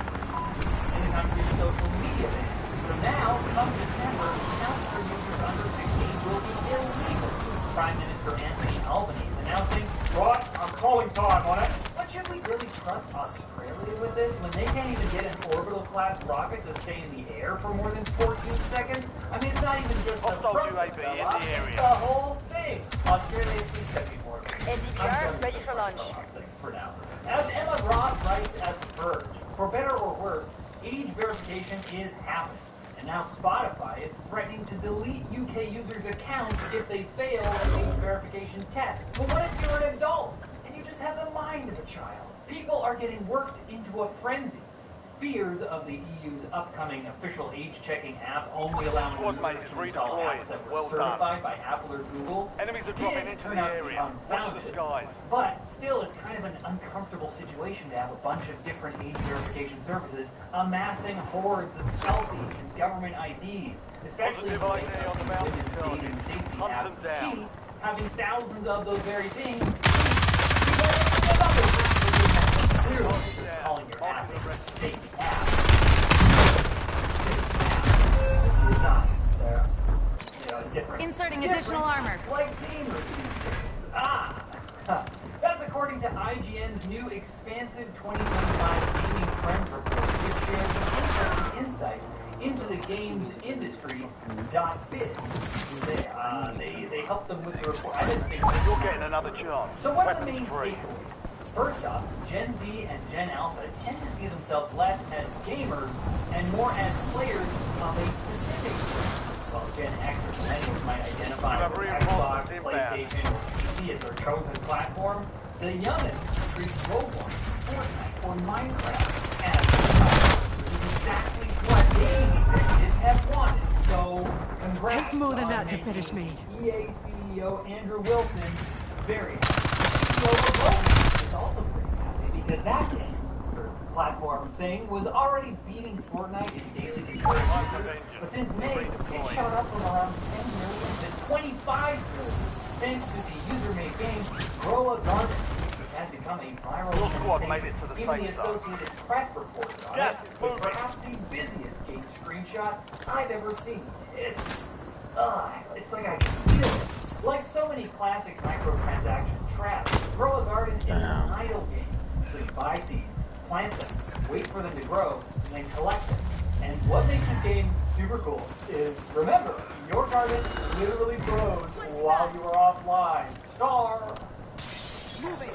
in the country's social media ban. So now, come December, accounts for users under 16 will be illegal. Prime Minister Anthony Albanese announcing, right, I'm calling time on it. But should we really trust Australia with this when they can't even get an orbital class rocket to stay in the air for more than 14 seconds? I mean, it's not even just the front of the it's the whole thing. Australia, please send me more. NDR, ready for launch. For now. As Emma Roth writes at The Verge, for better or worse, age verification is happening. And now Spotify is threatening to delete UK users' accounts if they fail an age verification test. But what if you're an adult and you just have the mind of a child? People are getting worked into a frenzy. Fears of the EU's upcoming official age-checking app only allowing users to install apps that were certified by Apple or Google did turn out to be unfounded. But still, it's kind of an uncomfortable situation to have a bunch of different age verification services amassing hordes of selfies and government IDs, especially in the wake of the women's dating safety app T having thousands of those very things. Clearly, just calling your app a safety app. Safety app. It's not. It's different. Inserting additional armor. Like gamers these days. That's according to IGN's new expansive 2025 gaming trends report, which shares some interesting insights into the games industry. .biz. They helped them with the report. I didn't think this. You're getting another chance. So what are the main takeaways? First off, Gen Z and Gen Alpha tend to see themselves less as gamers and more as players of a specific game. While Gen X or millennials might identify with Xbox, PlayStation, or PC as their chosen platform, the youngins treat Roblox, Fortnite, or Minecraft as which is exactly what game executives have wanted. So, congrats. Takes more than that to finish me. EA CEO Andrew Wilson very happy. CEO of Roblox is also pretty happy because that game, or platform thing, was already beating Fortnite in daily concurrent users, but since May, it shot up from around 10 million to 25 million, thanks to the user-made game Grow a Garden. become a viral Your squad sensation. made it to the Even the safe zone. Associated Press reported on Gas it, is with moving. perhaps the busiest game screenshot I've ever seen. It's like I can feel it. Like so many classic microtransaction traps, Grow a Garden is an idle game. So you buy seeds, plant them, wait for them to grow, and then collect them. And what makes this game super cool is, remember, your garden literally grows while you are offline. Star! Moving.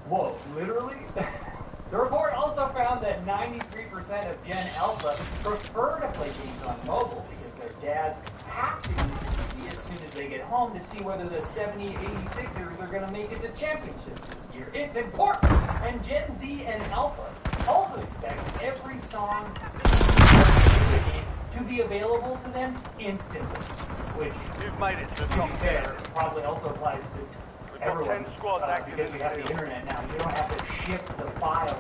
Whoa, literally? The report also found that 93% of Gen Alpha prefer to play games on mobile because their dads have to use the TV as soon as they get home to see whether the 70-86ers are going to make it to championships this year. It's important! And Gen Z and Alpha also expect every song to be available to them instantly, which, You've made it to the to top be fair, probably also applies to everyone, 10 squads active because in we the have the field. internet now. You don't have to ship the files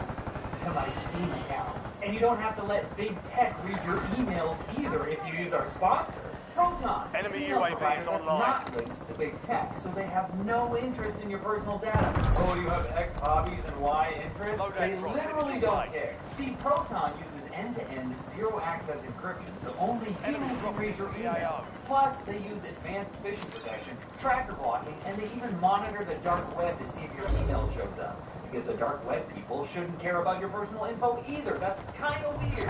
to my Steam account. And you don't have to let big tech read your emails either if you use our sponsor, Proton. Enemy email UAV provider is that's online. not linked to big tech, so they have no interest in your personal data. Oh, you have X hobbies and Y interests? Load They that drop, literally finish don't your care. See, Proton uses end-to-end zero-access encryption, so only you can read your emails. Plus, they use advanced phishing protection, tracker blocking, and they even monitor the dark web to see if your email shows up. Because the dark web people shouldn't care about your personal info either. That's kind of weird.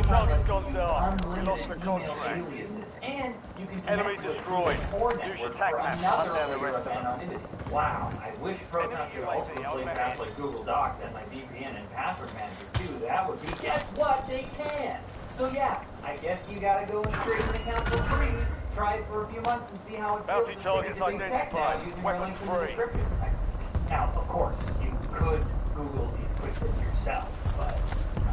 Target's gone down. We Unlimited lost the email contract. aliases, and you can Enemy connect to it destroyed. through the core Use your network tac for map to another hunt down the layer rest of of them. anonymity. Wow, I wish Proton could also UAV replace overhead. apps like Google Docs and my VPN and password manager too. That would be, guess what? They can. So yeah, I guess you gotta go and create an account for free. Try it for a few months and see how it feels Bounty to targets stick it to big tech now identified. using Weapon our link in the free. description. Now, of course, you could Google these quick hits yourself, but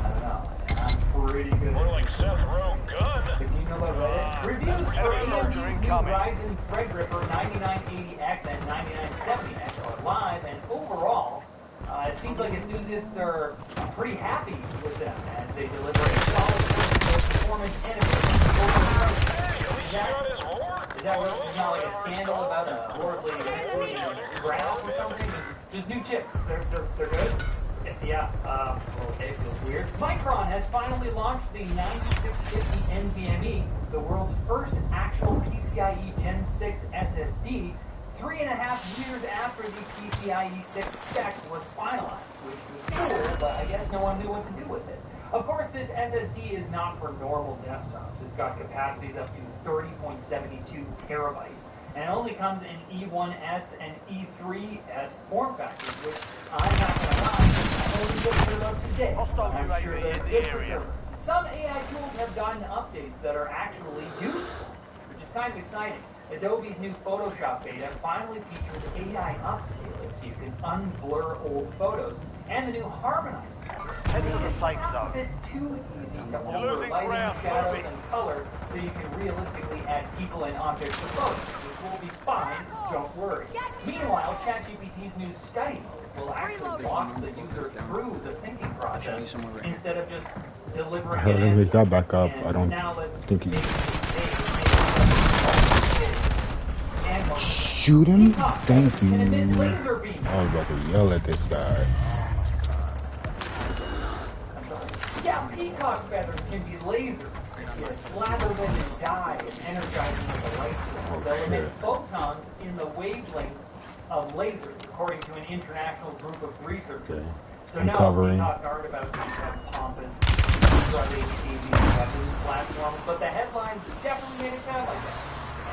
I don't know. I'm pretty good. More like Seth Rogen. But do you know about Reddit? Reviews for Enemy AMD's soldier new incoming. Ryzen Threadripper 9980X and 9970X are live, and overall, it seems like enthusiasts are pretty happy with them as they deliver a solid performance and is that really? There's not like a scandal about a horribly misleading graph or something? Just new chips. They're good? Yeah, okay, feels weird. Micron has finally launched the 9650 NVMe, the world's first actual PCIe Gen 6 SSD, 3.5 years after the PCIe 6 spec was finalized, which was cool, but I guess no one knew what to do with it. Of course, this SSD is not for normal desktops. It's got capacities up to 30.72 terabytes, and it only comes in E1S and E3S form factors, which I'm not going to lie, I only just heard about today. I'm sure they're good for servers. Some AI tools have gotten updates that are actually useful, which is kind of exciting. Adobe's new Photoshop beta finally features AI upscaling, so you can unblur old photos, and the new harmonized feature makes it perhaps a bit too easy to alter lighting, shadows, and color, so you can realistically add people and objects to photos, which will be fine, don't worry. Meanwhile, ChatGPT's new study mode will actually walk the user through the thinking process instead of just delivering I heard an him pick answer. that back up. I don't Now let's think he... Shoot him? Thank you. I was about to yell at this guy. I'm sorry. Yeah, peacock feathers can be lasers. You slather them in dye and energize them with a light source. They'll emit photons in the wavelength of lasers, according to an international group of researchers. So no, peacocks aren't about to become pompous, running TV weapons platforms, but the headlines definitely made it sound like that.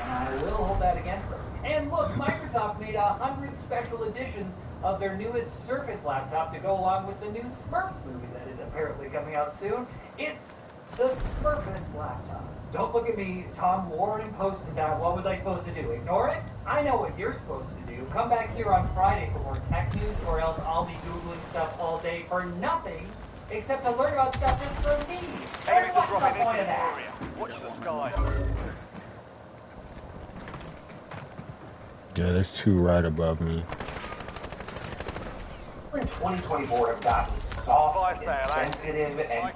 And I will hold that against them. And look, Microsoft made 100 special editions of their newest Surface laptop to go along with the new Smurfs movie that is apparently coming out soon. It's the Smurfs laptop. Don't look at me. Tom Warren posted that. What was I supposed to do? Ignore it? I know what you're supposed to do. Come back here on Friday for more tech news, or else I'll be Googling stuff all day for nothing except to learn about stuff just for me. And what's the point of that? Watch the sky. Yeah, there's two right above me. people in 2024 have gotten soft and sensitive, and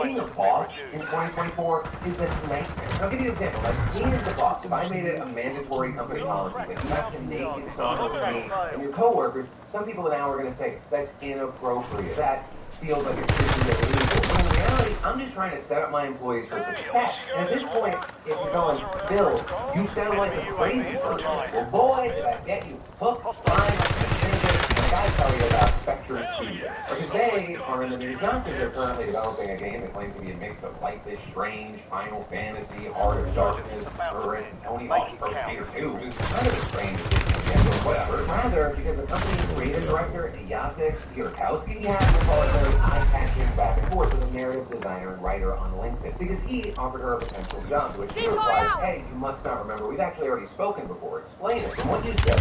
being a boss in 2024 is a nightmare. I'll give you an example. Like, me as the boss, if I made it a mandatory company policy that you have to naked sauna with me and your coworkers, some people now are going to say that's inappropriate. That feels like it should be illegal. When in reality, I'm just trying to set up my employees for success. And at this point, if you're going, Bill, you sound like a crazy person. Well, boy, did I get you hooked, line, and sinker. I gotta tell you about Spectrum Studios. Because they are in the news not because they're currently developing a game that claims to be a mix of Life is Strange, Final Fantasy, Heart of Darkness, Tourist, and Tony Hawk's Pro Skater 2, which is kind of a strange addition, or whatever. Rather, because the company's creative director, Jacek Pierkowski, had to call it very eye-catching back and forth with a narrative designer and writer on LinkedIn. Because he offered her a potential job, to which she replies, hey, you must not remember, we've actually already spoken before. Explain it. From what you said,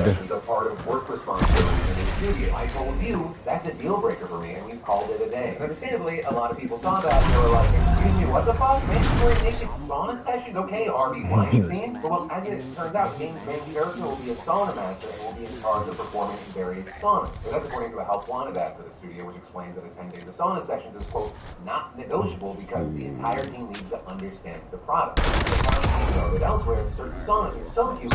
sessions are part of work responsibilities in the studio. I told you, that's a deal breaker for me, and we've called it a day. And understandably, a lot of people saw that and they were like, excuse me, what the fuck? Mandatory naked sauna sessions? Okay, Harvey Weinstein. But well, as it turns out, the game's main character will be a sauna master and will be in charge of performing in various saunas. So that's according to a help wanted ad for the studio, which explains that attending the sauna sessions is, quote, not negotiable because the entire team needs to understand the product. The team noted elsewhere, certain saunas are so humid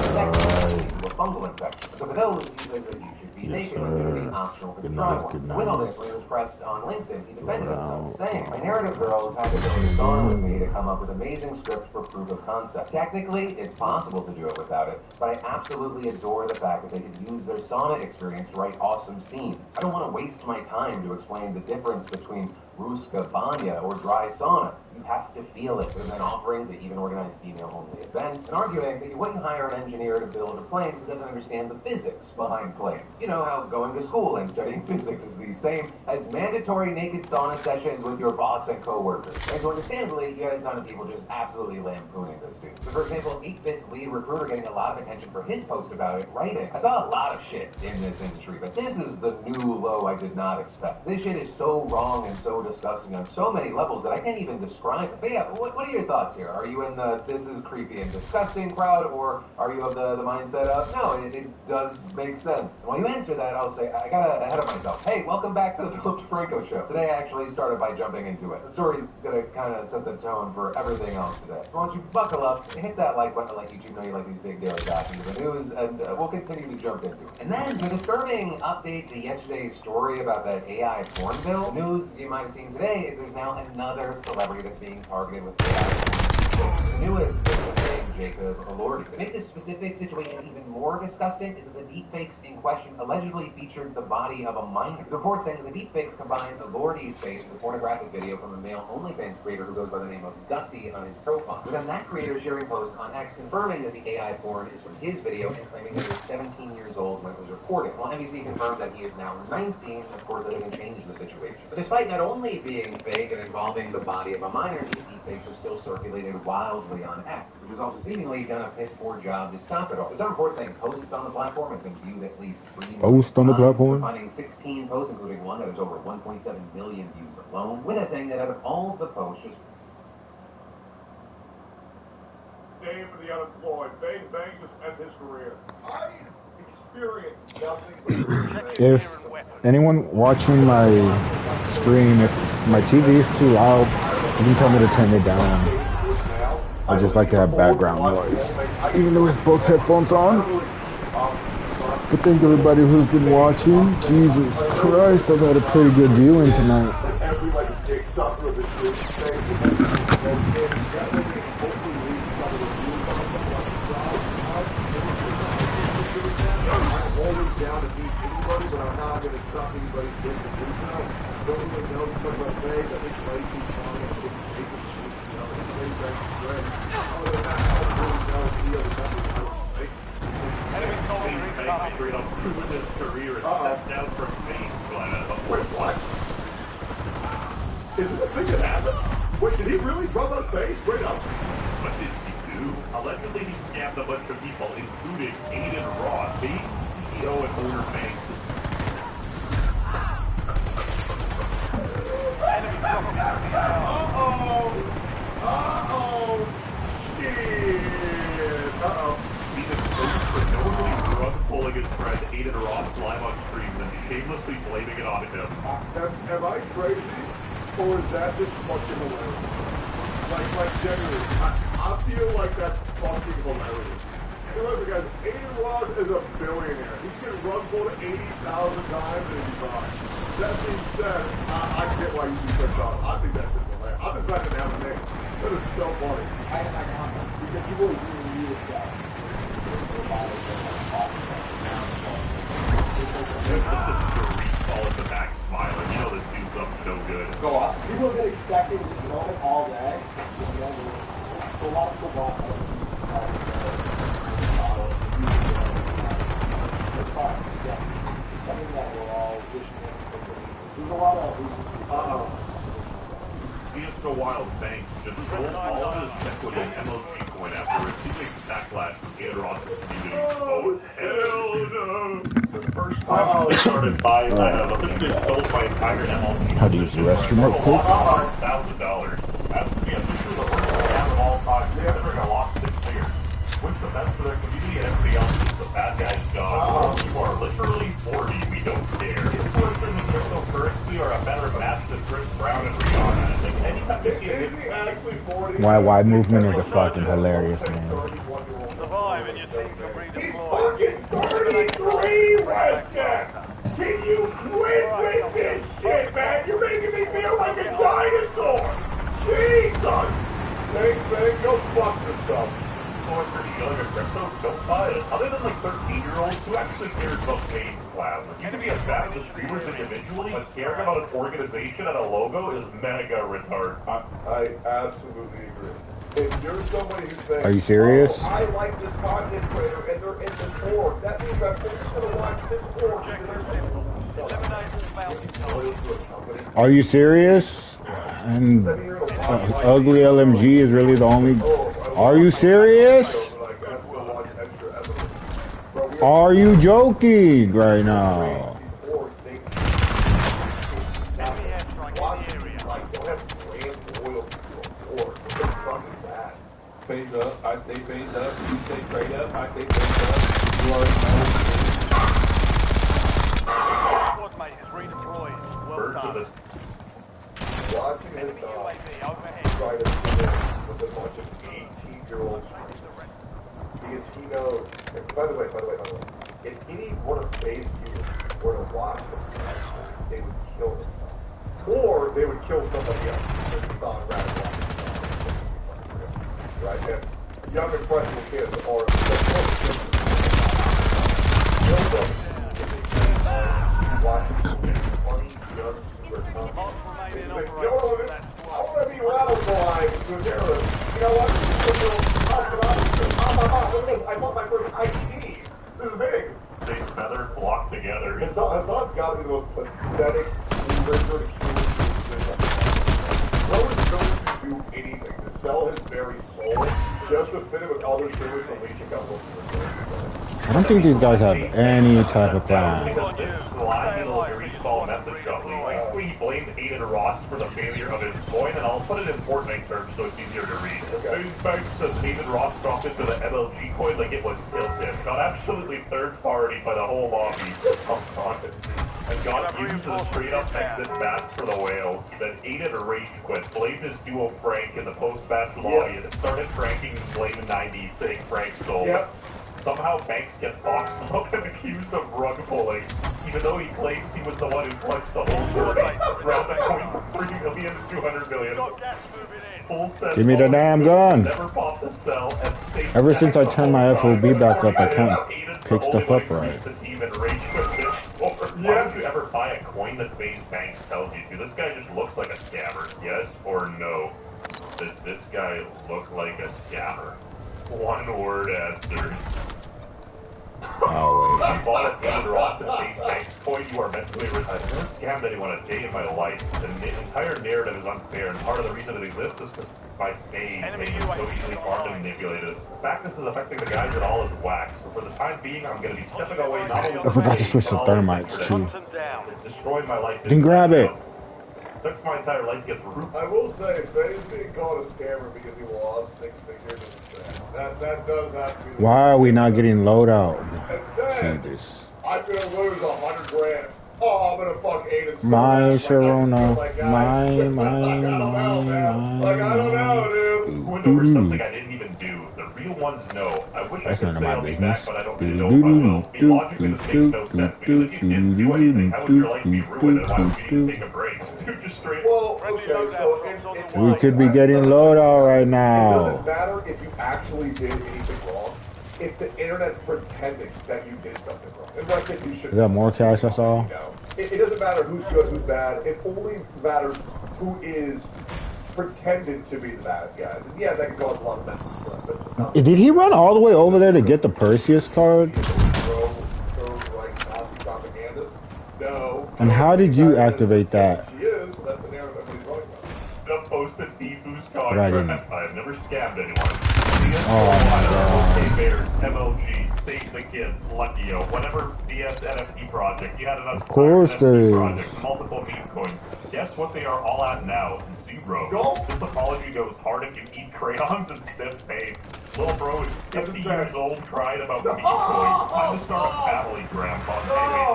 that a fungal infection. So for those, he says that you should be naked and it should be optional for the dry ones. With all this, when he was pressed on LinkedIn, he defended himself, saying, my narrative girls had to go to sauna with me to come up with amazing scripts for proof of concept. Technically, it's possible to do it without it, but I absolutely adore the fact that they could use their sauna experience to write awesome scenes. I don't want to waste my time to explain the difference between Ruska Banya or dry sauna. You have to feel it. There's an offering to even organize female-only events, and arguing that you wouldn't hire an engineer to build a plane who doesn't understand the physics behind planes. You know how going to school and studying physics is the same as mandatory naked sauna sessions with your boss and coworkers. And so understandably, you had a ton of people just absolutely lampooning those dudes. So for example, 8bit's lead recruiter getting a lot of attention for his post about it, writing, I saw a lot of shit in this industry, but this is the new low I did not expect. This shit is so wrong and so disgusting on so many levels that I can't even describe it. But yeah, what are your thoughts here? Are you in the this is creepy and disgusting crowd, or are you of the mindset of, no, it does make sense? While you answer that, I'll say, I got ahead of myself. Hey, welcome back to the Philip DeFranco Show. Today I actually started by jumping into it. The story's gonna kind of set the tone for everything else today. So why don't you buckle up, hit that like button, like YouTube know you like these big daily dives into the news, and we'll continue to jump into it. And then, the disturbing update to yesterday's story about that AI porn bill, the news you might have seen today is there's now another celebrity that's being targeted with AI. The newest is the name Jacob Elordi. To make this specific situation even more disgusting is that the deepfakes in question allegedly featured the body of a minor. The report saying that the deepfakes combined Elordi's face with a pornographic video from a male OnlyFans creator who goes by the name of Gussie on his profile. With then that creator sharing posts on X confirming that the AI porn is from his video and claiming that he was 17 years old when it was recorded. While NBC confirmed that he is now 19, of course that doesn't change the situation. But despite not only being fake and involving the body of a minor, these deepfakes are still circulated wildly on X, which has also seemingly done a piss poor job to stop it all. There's some reports saying posts on the platform have been viewed at least 3 million times, finding 16 posts, including one that has over 1.7 million views alone. With that saying that out of all of the posts, just Name for the unemployed. Faze Banks just ended his career. I experienced nothing but If anyone watching my stream, if my TV is too loud, you can tell me to turn it down. I just like to have background noise, even though it's both headphones on. But thank everybody who's been watching. Jesus Christ, I've had a pretty good viewing tonight. every like dick sucker of the shit space. Down to beat anybody, but I'm not going to suck anybody's dick to do so. Don't even know too much about Faze. I think Lacey's fine. I think Faze is Faze Banks is great. Other than that, I don't really know if the other members, I don't think. Faze Banks straight up ruined his career and stepped down from Faze. Wait, what? Is this a thing that happened? Wait, did he really drop out Faze straight up? What did he do? Allegedly, he scammed a bunch of people, including Aiden Ross, Faze CEO and owner Banks. Shit! He's exposed for knowingly drug pulling his friend shamelessly blaming it on him. Am I crazy? Or is that just fucking hilarious? Like genuinely, I feel like that's fucking hilarious. Because listen guys, Aiden Ross is a billionaire. He can run bullet 80,000 times and he'd be fine. That being said, I get why you be pissed off. I think that's just hilarious. I'm just not gonna have a name. That is so funny. I am not because people really need to sell. All at the back smiling. You know this dude's up to no good. Go up. People have been expecting this moment all day. A lot of people bought it. It's fine. Yeah. This is something that we're all positioning. There's a lot of CSGO Wild Bank just sold all of his equity in MLG coin after receiving backlash from Gator's community. Oh, hell no! The first time I started buying that, I officially sold my entire MLG. How to use the restroom real quick. $1,000. That's to be officially the worst scam of all time, considering I lost 6 figures. Wish the best for their community and everybody else is the bad guy's job. You are literally 40, we don't care. Influencers in cryptocurrency are a better match than Chris Brown and Rihanna. Like, anytime you see Is he actually 40? Wide movement is a fucking hilarious, man. Survive and your team can redeploy. Fucking 33, Weston! Can you quit with this shit, man? You're making me feel like a dinosaur! Jesus! Saints, man, go fuck yourself. Influencers shilling a crypto, don't buy it. Other than like 13-year-olds, who actually cares about FaZe Cloud? You can be as bad as the streamers individually, but caring about an organization and a logo is mega retarded. I absolutely agree. If you're somebody who's saying, Are you serious? Oh, I like this content creator and they're in this org, that means I'm only going to watch this org because Are you serious? And ugly LMG is really the only. Are you serious? Are you joking right now? Phase up, I stay phased up, you stay prayed up, I stay phased up. You already Squad mate is redeployed. Well done. watching this try to fit in with a bunch of 18-year-old streamers. Because he knows, and by the way, if any one of FaZe viewers were to watch this stream, they would kill themselves. Or they would kill somebody else. This is on Radical. Right? And young impressionable kids are watching funny young super I want to be radicalized to a terrorist. You know what? Look at this. I bought my first IED. This is big. They feather flock together. Hassan's got to be the most pathetic loser to Bro is going to do anything to sell his very soul just to fit in with other streamers to leech a couple of I don't think these guys have any type of plan. Basically, he blamed Aiden Ross for the failure of his coin, and I'll put it in Fortnite terms so it's easier to read. Banks says Aiden Ross dropped into the MLG coin like it was guilty. Got absolutely third party by the whole lobby of content. And got used to the straight up exit fast for the whales. Then Aiden rage quit, blamed his duo Frank in the post-match lobby, and started pranking Blame 90, saying Frank stole it. Somehow Banks gets boxed up and accused of rug pulling, even though he claims he was the one who clutched the whole tournament, around that point, 3 million to 200 million. Full set. Give me the damn gun. Never popped a cell and stayed Ever since I turned my FOB back up, I can't Aiden's pick the stuff only up one who right. used the team and rage quit this sport. Why would you ever buy a coin that FaZe Banks tells you to? This guy just looks like a scammer, yes or no? Does this guy look like a scammer? One word answer. Oh, wait. I bought a David Ross and FaZe Banks coin. You are mentally retarded. I've never scammed anyone a day in my life. The entire narrative is unfair, and part of the reason it exists is because my FaZe made it so easily farmed and manipulated. The fact this is affecting the guys at all is whack. So for the time being, I'm going to be stepping away not only I forgot to switch to thermites too. It's destroyed my life. Then grab it. Since my entire life gets ruined. I will say, FaZe being called a scammer because he lost 6 figures is bad. That does have to be. Why are we not getting loadout? And then, Jesus. I'm gonna lose 100 grand Oh, I'm gonna fuck Aiden so My bad. Sharona. Like, My. Like, I don't know, dude. Who went over something I didn't even do. The real ones know. I wish That's I could none of say my I'll be business. back, but I don't really know if I will. I mean, logically, this makes no sense, because if you didn't do anything, how would your life be ruined, and why would you need to take a break? Dude, just straight... Well, okay, so We could be getting loadout right it doesn't now. matter if you actually did anything wrong. If the internet's pretending that you did something wrong, unless that you should. Is that more cash I saw? It doesn't matter who's good, who's bad. It only matters who is pretending to be the bad guys. And yeah, that can cause a lot of mental stress. That's just not. Did he run all the way over there to get the Perseus card? Right, Nazi propagandist. No. And how did you activate that? She is. So that's the narrative everybody's running about. The posted Defu's But I didn't. I've never scammed anyone. Oh my god. OK Bears, MLG, Save the Kids, Luckyo, whatever BS NFT project. You had an Of course there is. project, multiple meme coins. Guess what they are all at now? Zero. This apology goes hard if you eat crayons and stiff pain. Little bro is 50 years old, crying about meme coins. Time to start a family, grandpa.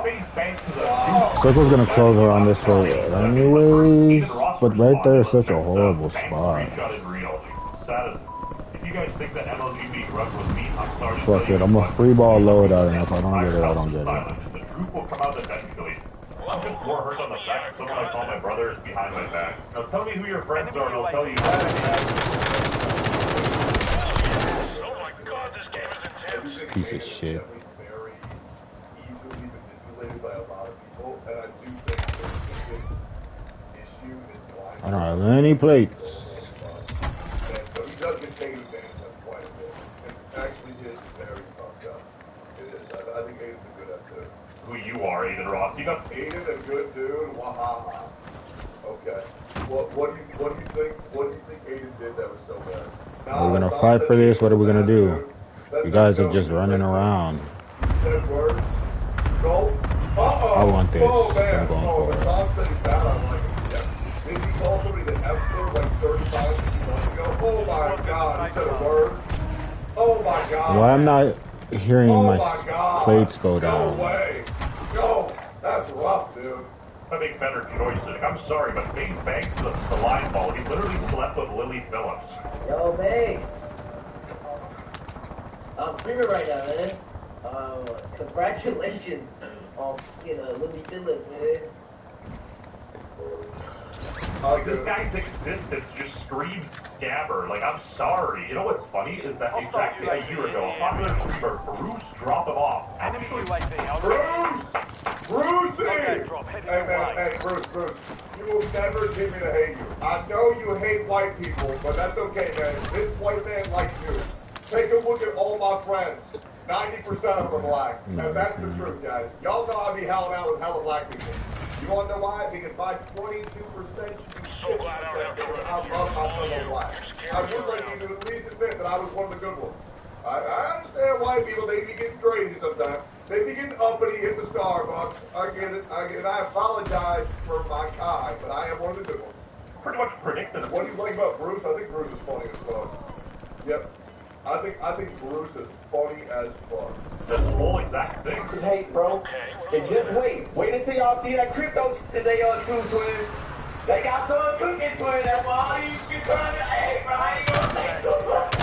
Anyway, face banks is a Circle's gonna close around this way anyways, but right there is such a horrible spot. If you guys think that MLG being rough was me, I'm sorry. Fuck it, I'm a free ball loadout, and if I don't get it, I don't get it. The truth will come out eventually. I'm just more hurt on the fact that someone I call my brother is behind my back. Now tell me who your friends are, and I'll tell you. Piece of shit. Very easily manipulated by a lot of people, and I do think the biggest issue is blind. I don't have any plates. And so he does get taken advantage of quite a bit. It actually is very fucked up. It is. I think Aiden's a good F2. Who you are, Aiden Ross. You got Aiden, a good dude. Wahaha. Okay. What do you think? What do you think Aiden did that was so bad? Are we gonna fight for this? What are we gonna do? You guys are just running around. You said words. Go. I want this. Oh, man. I'm going for it. Tom said he's bad. I'm like, yeah. Did he call somebody the F-score like 35, 50 months ago? Oh my god. He said a word. Oh my god. Well, I'm not hearing my plates go down. No way. No. That's rough, dude. I make better choices. I'm sorry, but Banks Banks is a saline ball. He literally slept with Lily Phillips. Yo, Banks. I'm streaming right now, man. Congratulations on, Lily Phillips, man. Like, this guy's existence just screams scammer. Like, I'm sorry. You know what's funny is that exactly a year ago, a popular streamer, Bruce, dropped him off. Actually, Brucey! Hey, Bruce, you will never get me to hate you. I know you hate white people, but that's okay, man. This white man likes you. Take a look at all my friends. 90% of them are black. And that's the truth, guys. Y'all know I be howling out with hella black people. You want to know why? Because my 22% should be 50%. I love my fellow black. I would like you to at least admit that I was one of the good ones. I understand white people, they be getting crazy sometimes. They be getting uppity in the Starbucks. I get it. I apologize for my kind, but I am one of the good ones. Pretty much predicted. What do you think about Bruce? I think Bruce is funny as fuck. Yep. I think Bruce is funny as fuck. That's the whole exact thing. Hey, bro. And just wait. Wait until y'all see that crypto that they two twin. They got some cooking twin. That's why all these be trying to. Hey, bro, I ain't gonna say too much.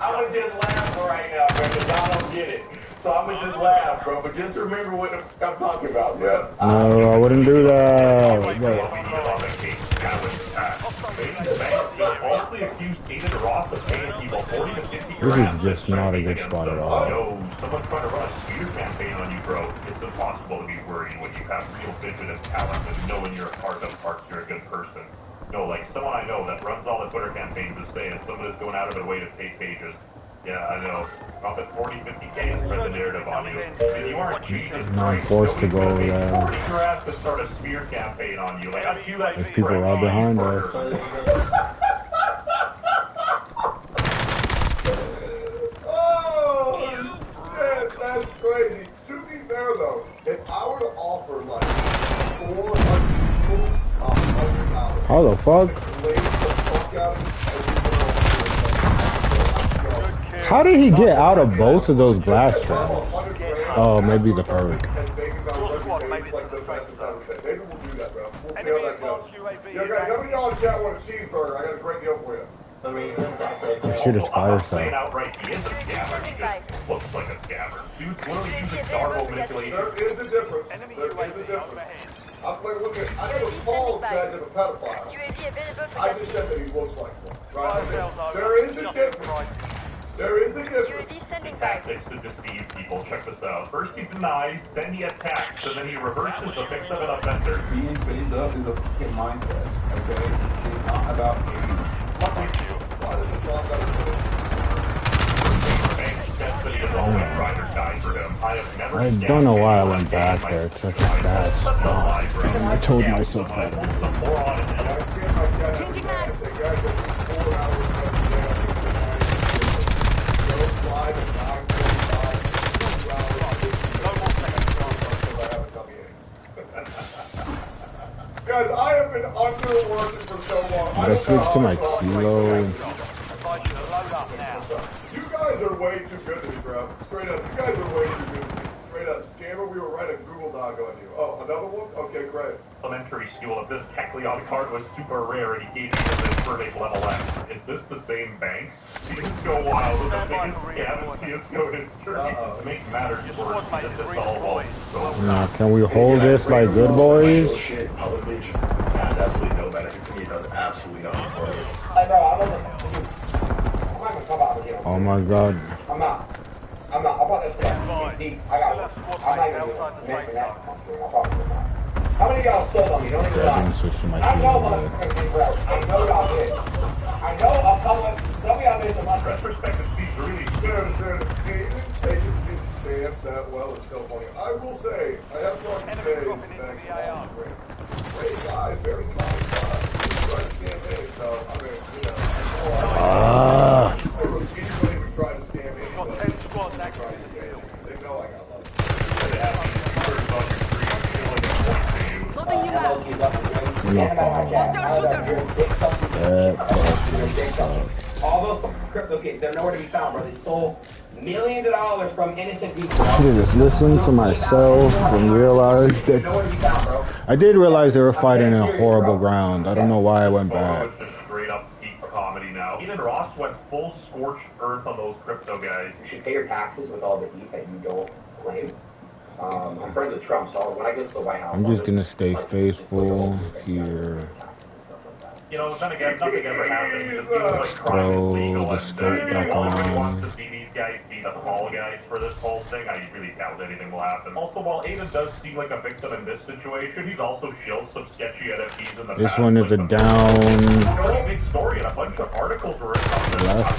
I'ma just laugh right now, bro, because y'all don't get it. So I'ma just laugh, bro. But just remember what I'm talking about, bro. No, I wouldn't do that. This is just not a good spot at all. No, someone's trying to run a spear campaign on you, bro. It's impossible to be worried when you have real vision and talent and knowing you're a part of parts, you're a good person. No, like someone I know that runs all the Twitter campaigns is saying someone is going out of their way to take pages. Yeah, I know. Up at 40, 50K to spread the narrative on you. And you aren't Jesus Now I'm forced to go over there. Your ass to start a smear campaign on you. Like, I feel that There's people right behind us. Oh, shit, that's crazy. To be fair, though, if I were to offer, like, 400 people $100. How the fuck? How did he get out of both of those blast traps? Oh, maybe the perk. Maybe we'll do that, bro. We'll see how that goes. Yo, guys, how many of y'all in chat want a cheeseburger? I got a great deal for you. This shit is fire Saying stuff. outright he is a scammer. He just looks like a scammer. Dude's literally using Darbo manipulation. There is a difference. There is a difference. I never called Chad a pedophile. I just said that he looks like one. Right? There is a difference. There is a difference. Tactics to deceive people. Check this out. First he denies, then he attacks, and then he reverses the victim and offender. Being phased up is a fucking mindset, okay? It's not about age. Fuck you. Why does this not matter? I don't know why I went back there. It's such a bad spot. And I told myself that. Changing mags. Guys, I have been underworking for so long. I switch to my kilo. You guys are way too good to me, bro. Straight up, you guys are way too good to me. Straight up, scammer, we were right a Google Dog on you. Oh, another one? Okay, great. Elementary school, if this Kecleon card was super rare and he gave it to this verdict level X, is this the same banks? CSGO Wild with the biggest scam in CSGO history. To make matters worse, this all was so Now, can we hold this like good boys? Shit, publicly just has absolutely no benefit to me. It does absolutely nothing for me. Oh my god. I'm not. I bought this stuff. I got it. I'm not even mentioning that. I promise you not. How many of y'all sold on me? Don't even I lie. didn't switch to my I know kilo. motherfuckers did, bro. I know y'all did. I know I'm public. Some of y'all made some money. Retrospective Steve's really Dude, David taking his stand that well is so funny. I will say, I have talked to Dave next on screen. Great guy, very kind guy. He's trying to scam me, so, I mean, you know, anybody who tried to scam me, they know I got love. All those crypto kids, they're nowhere to be found, bro. They stole millions of dollars from innocent people. I should have just listened to myself and realized that I did realize they were fighting in a horrible ground. I don't know why I went back. It's just straight up peak comedy now. Even Ross went full scorched earth on those crypto guys. You should pay your taxes with all the heat that you don't claim. I'm friends with Trump, so when I get to the White House, I'm just gonna stay faithful here. You know, then again, nothing ever happens. Just feels like crime is Throw legal, the and scope if back anyone really wants on. to see these guys be the fall guys for this whole thing, I really doubt anything will happen. Also, while Aiden does seem like a victim in this situation, he's also shilled some sketchy NFTs in the This past. one is a down. A big story, and a bunch of articles were written on this. Left.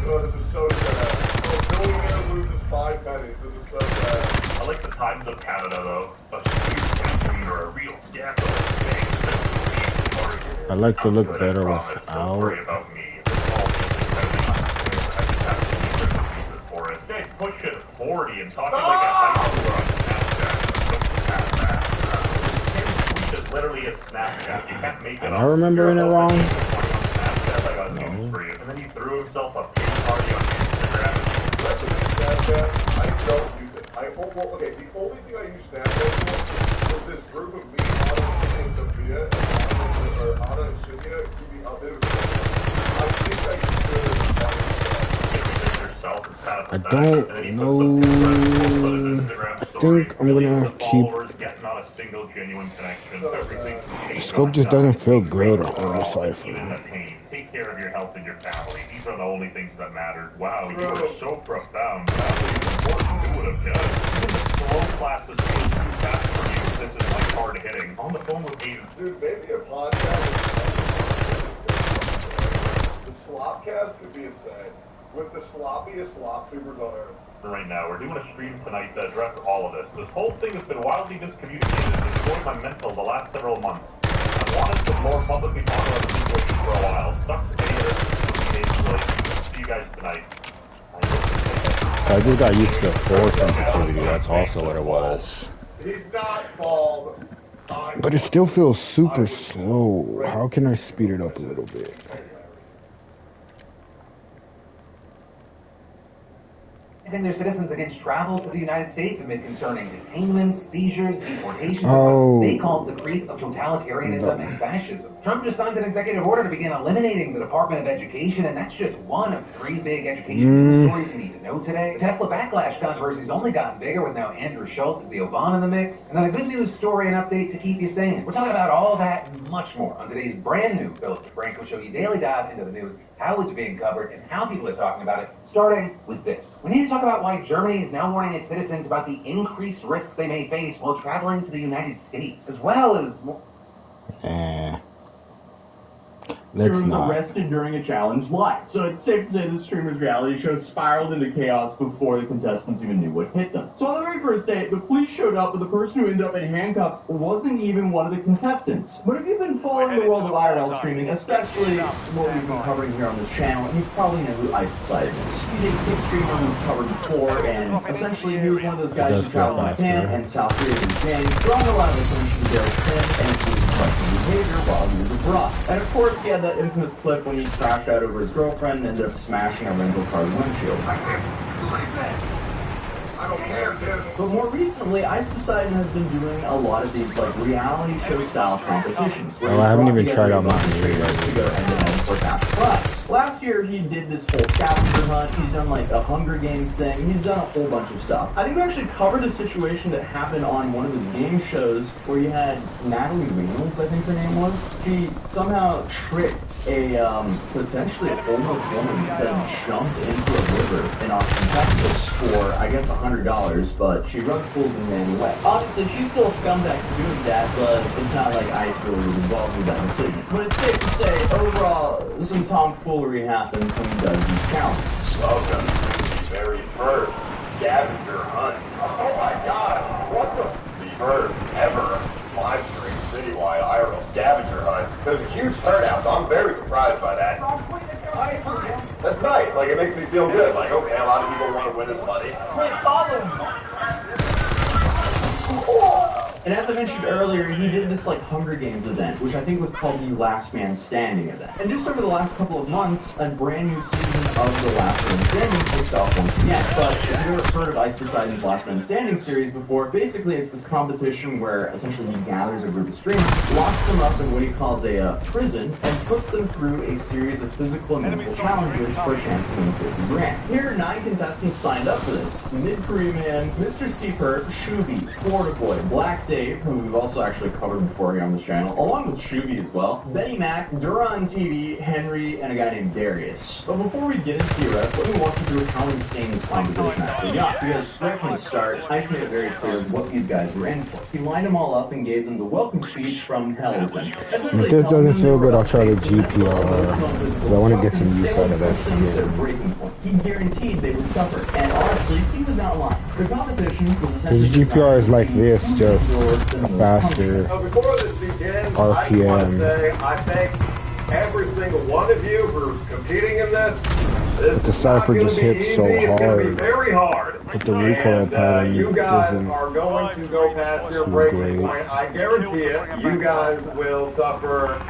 This is so sad. A billionaire loses 5 pennies. This is so sad. I like the Times of Canada, though. A huge or a real scandal. I like to look better without. Guys pushing 40 and talking like a high schooler on Snapchat. This is literally a Snapchat. You can't make it Am up. I remembering it wrong? And then he threw himself a big party on Instagram. Snapchat, I don't use it. Okay, the only thing I use Snapchat for was this group of me, Anna and Sophia, or Anna and Sophia, keeping updated with I think I should do it. I don't know. I think I'm gonna keep. The scope just doesn't feel good on the cipher. Take care of your health and your family. These are the only things that matter. Wow, you are so profound. That was important you would have done. Even the slow classes feel too fast for you. This is like hard hitting. On the phone with Aiden. Dude, maybe a podcast. The Slopcast could be insane. With the sloppiest slop tubers on earth. Right now, we're doing a stream tonight to address all of this. This whole thing has been wildly miscommunicated and destroyed my mental the last several months. I wanted to more publicly talk about the situation for a while. Sucks to hear see you guys tonight. So I just got used to the force sensitivity. That's also what it was. He's not bald. But it still feels super slow. How can I speed it up a little bit? Their citizens against travel to the United States amid concerning detainments, seizures, deportations. They call it the creep of totalitarianism and fascism. Trump just signed an executive order to begin eliminating the Department of Education, and that's just one of 3 big education news stories you need to know today. The Tesla backlash controversy's only gotten bigger with now Andrew Schultz and Theo Vaughn in the mix. And then a good news story and update to keep you sane. We're talking about all that and much more on today's brand new Philip DeFranco Show. You daily dive into the news, how it's being covered, and how people are talking about it, starting with this. We need to talk about why Germany is now warning its citizens about the increased risks they may face while traveling to the United States, as well as more... He was arrested during a challenge live. So it's safe to say the streamer's reality show spiraled into chaos before the contestants even knew what hit them. So on the very first day, the police showed up, but the person who ended up in handcuffs wasn't even one of the contestants. But if you've been following the world of IRL streaming, especially what we've been covering here on this channel, you probably know who Ice Poseidon is. He's a kid streamer we've covered before, and essentially he was one of those guys who traveled in Japan and South Korea and Japan, drawing a lot of attention to their sin and his questionable behavior while he was abroad. And of course, he had that infamous clip when he crashed out over his girlfriend and ended up smashing a rental car's windshield. I can't believe that. I don't care, dude. But more recently, Ice Poseidon has been doing a lot of these like reality show style competitions. Oh, I haven't even tried out my streamers to go head-to-head for cash prize. Last year, he did this whole scavenger hunt. He's done like a Hunger Games thing. He's done a whole bunch of stuff. I think we actually covered a situation that happened on one of his game shows where you had Natalie Reynolds, I think her name was. She somehow tricked a potentially a homeless woman that jumped into a river in Austin, Texas for, I guess, $100, but she rug pulled and ran away. Obviously, she's still a scumbag for doing that, but it's not like Ice really was involved with that decision. But it's safe to say, overall, some tomfoolery happens when he does these challenges. Welcome to the very first scavenger hunt. Oh my god, what the first ever live stream citywide IRL scavenger hunt. There's a huge turnout, so I'm very surprised by that. That's nice, like it makes me feel good, like okay, a lot of people want to win this money. And as I mentioned earlier, he did this like Hunger Games event, which I think was called the Last Man Standing event. And just over the last couple of months, a brand new season of the Last Man Standing kicked off once again. But if you've ever heard of Ice Poseidon's Last Man Standing series before, basically it's this competition where essentially he gathers a group of streamers, locks them up in what he calls a prison, and puts them through a series of physical and mental challenges for a chance to win 50 grand. Here, 9 contestants signed up for this. Mid-Korea Man, Mr. Seeper, Shuby, Florida Boy, Black Dave, who we've also actually covered before here on this channel, along with Shuby as well, Benny Mac, Duran TV, Henry, and a guy named Darius. But before we get into the rest, let me walk you through how insane this competition actually got, because right from the start, Ice made it very clear what these guys were in for. He lined them all up and gave them the welcome speech from hell, essentially. If this doesn't feel good, I'll try the GPR, because I want to get some use out of that skin. He guaranteed they would suffer, and honestly, he was not lying. The competition was essentially... His GPR is like this, just a faster Before this begins, RPM. I want to say I thank every single one of you for competing in this. This The Cypher just hits so It's going to be hard. very hard. But the recoil pattern You guys isn't are going to go past your breaking point. I guarantee it. You guys will suffer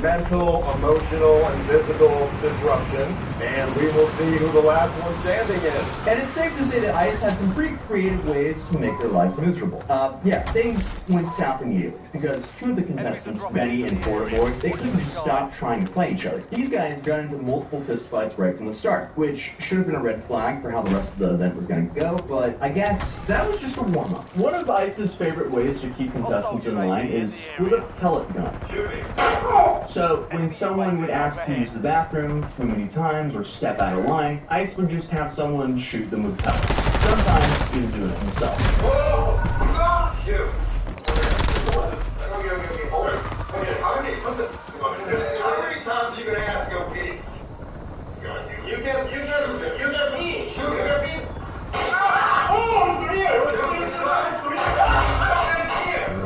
mental, emotional, and physical disruptions, and we will see who the last one standing is. And it's safe to say that Ice had some pretty creative ways to make their lives miserable. Yeah, things went south immediately, because 2 of the contestants, Benny and Florida Boy, they couldn't just stop trying to play each other. These guys got into multiple fistfights right from the start, which should have been a red flag for how the rest of the event was going to go, but I guess that was just a warm-up. One of Ice's favorite ways to keep contestants in line is with a pellet gun. So, when someone would ask to use the bathroom too many times or step out of line, Ice would just have someone shoot them with pellets. Sometimes he would do it himself. Whoa! Shoot! Okay, hold this. Okay, how many times are you going to ask to go pee? You get pee! Shoot, you get pee!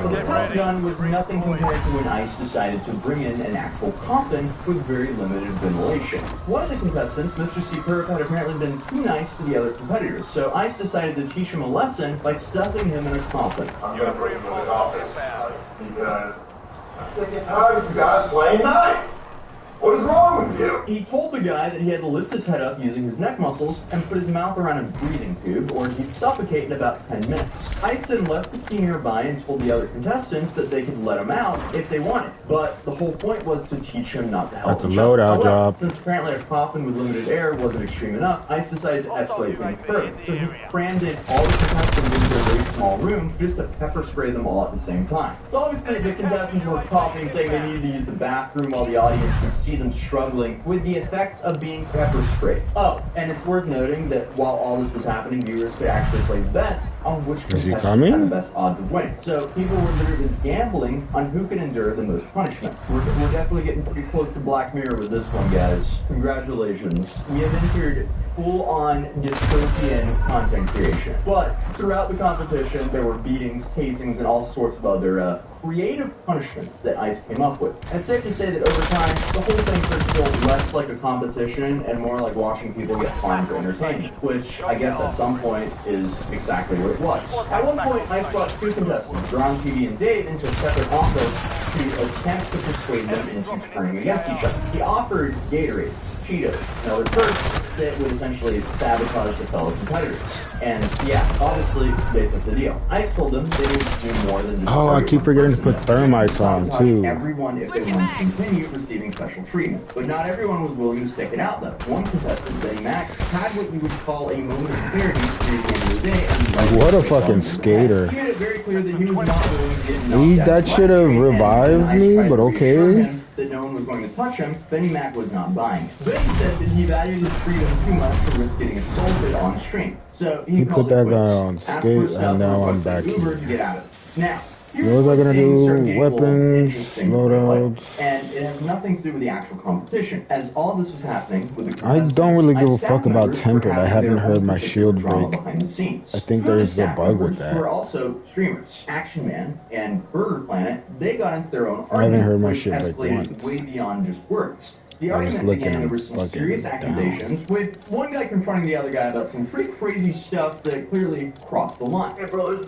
The pellet gun was nothing compared to when Ice decided to bring in an actual coffin with very limited ventilation. One of the contestants, Mr. Seeper, had apparently been too nice to the other competitors, so Ice decided to teach him a lesson by stuffing him in a coffin. I'm going to bring him in the coffin because I'm sick and tired of you guys playing nice. What is wrong with you? He told the guy that he had to lift his head up using his neck muscles and put his mouth around a breathing tube, or he'd suffocate in about 10 minutes. Ice then left the key nearby and told the other contestants that they could let him out if they wanted, but the whole point was to teach him not to help That's a loadout job. Since apparently a coffin with limited air wasn't extreme enough, Ice decided to escalate things further. So he crammed in all the contestants into a very small room just to pepper spray them all at the same time. So obviously the contestants were coughing, saying they needed to use the bathroom while the audience could see them struggling with the effects of being pepper sprayed. Oh, and it's worth noting that while all this was happening, viewers could actually place bets on which contestant had the best odds of winning. So people were literally gambling on who could endure the most punishment. We're definitely getting pretty close to Black Mirror with this one, guys. Congratulations. We have entered full-on dystopian content creation. But throughout the competition, there were beatings, tasings, and all sorts of other creative punishments that Ice came up with. And it's safe to say that over time, the whole thing started to feel less like a competition and more like watching people get fined for entertainment, which I guess at some point is exactly what it was. At one point, Ice brought two contestants, Ron, TV, and Dave, into a separate office to attempt to persuade them into turning against each other. He offered Gatorades, Cheetos, and other perks that would essentially sabotage the fellow competitors. And yeah, obviously, they took the deal. Ice told them they needed to do more than just I keep forgetting to put thermites on, too. Everyone if they wanted to continue receiving special treatment. But not everyone was willing to stick it out, though. One contestant, Benny Max, had what you would call a moment of clarity near the end of the day. And what a fucking skater. He made it very clear that he was not willing to get knocked out. That should have revived me, but okay. That no one was going to touch him, Benny Mac was not buying. Benny said that he valued his freedom too much to risk getting assaulted on stream. So he put that guy on skate, and now I'm back here. To get out of it. Now, what was I gonna do? Weapons, loadouts. And it has nothing to do with the actual competition. As all this was happening with the I don't really give a fuck about tempered. I haven't heard my shield break. I think there's a bug with that. We're also streamers. Action Man and Burger Planet, they got into their own I haven't heard my shit break once. Way beyond just words. The I was argument looking began over some serious accusations, with one guy confronting the other guy about some pretty crazy stuff that clearly crossed the line. Hey, bro, there's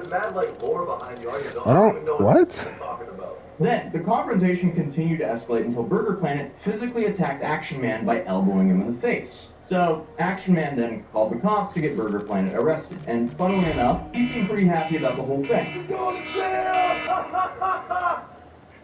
mad like lore behind you. I don't know what? you're talking about. Then, the confrontation continued to escalate until Burger Planet physically attacked Action Man by elbowing him in the face. So, Action Man then called the cops to get Burger Planet arrested. And funnily enough, he seemed pretty happy about the whole thing. Go to jail!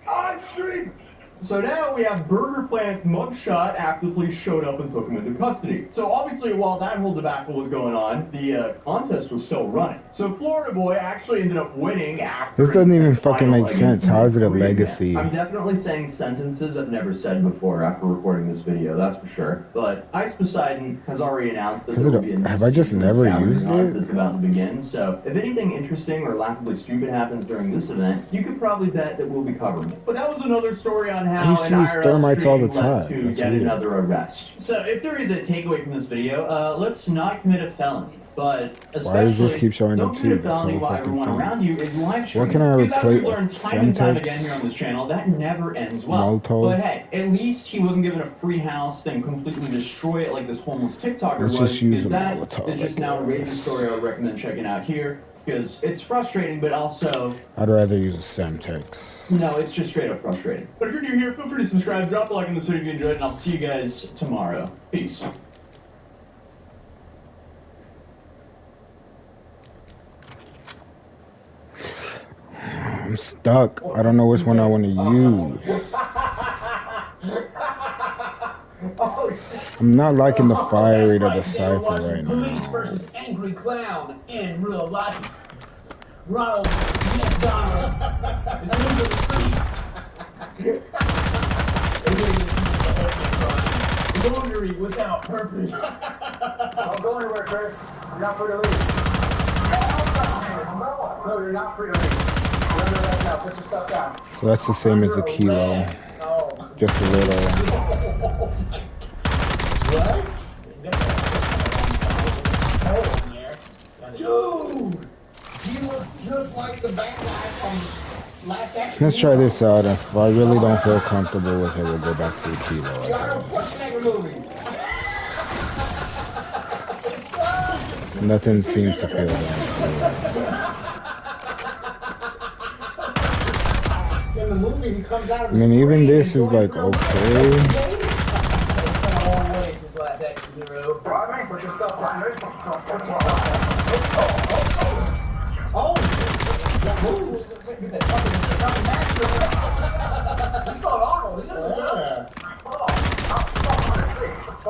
On stream! So now we have Burger Planet's mugshot after the police showed up and took him into custody. So obviously while that whole debacle was going on, the contest was still running. So Florida Boy actually ended up winning after... This doesn't even fucking make sense. How is it a legacy? I'm definitely saying sentences I've never said before after recording this video, that's for sure. But Ice Poseidon has already announced that there will be a have I just never used it? That's about to begin. So if anything interesting or laughably stupid happens during this event, you could probably bet that we'll be covering it. But that was another story on how I used to use thermites all the time. To get another arrest. So if there is a takeaway from this video, let's not commit a felony. But especially, why does this keep showing don't up commit too? a felony while everyone around you is live streaming. What can I because as we've replace? learned time and time again here on this channel, that never ends well. Molotov. But hey, at least he wasn't given a free house, then completely destroy it like this homeless TikToker Let's was. just use Because a that Molotov is just like now a that. raging story I would recommend checking out here. Because it's frustrating, but also... I'd rather use a Semtex. No, it's just straight up frustrating. But if you're new here, feel free to subscribe, drop a like in this video if you enjoyed, and I'll see you guys tomorrow. Peace. I'm stuck. I don't know which one I want to use. I'm not liking the fire rate of the Cypher right now. Police versus angry clown in real life. Ronald McDonald is losing the streets. Laundry without purpose. Don't go anywhere, Chris. You're not free to leave. No, you're not free to leave. You're under arrest now. Put your stuff down. So that's the same as a kilo. Just a little. What? Dude! You look just like the bad guy from last action. Let's try this out. If I really don't feel comfortable with it, we'll go back to the kilo. The Arnold Schwarzenegger movie. Nothing seems to feel that. movie, he comes out of I mean, even this is like okay. His last action hero. Rodney, put your stuff down. Oh, that moves. Get that fucking master. He's not Arnold. He doesn't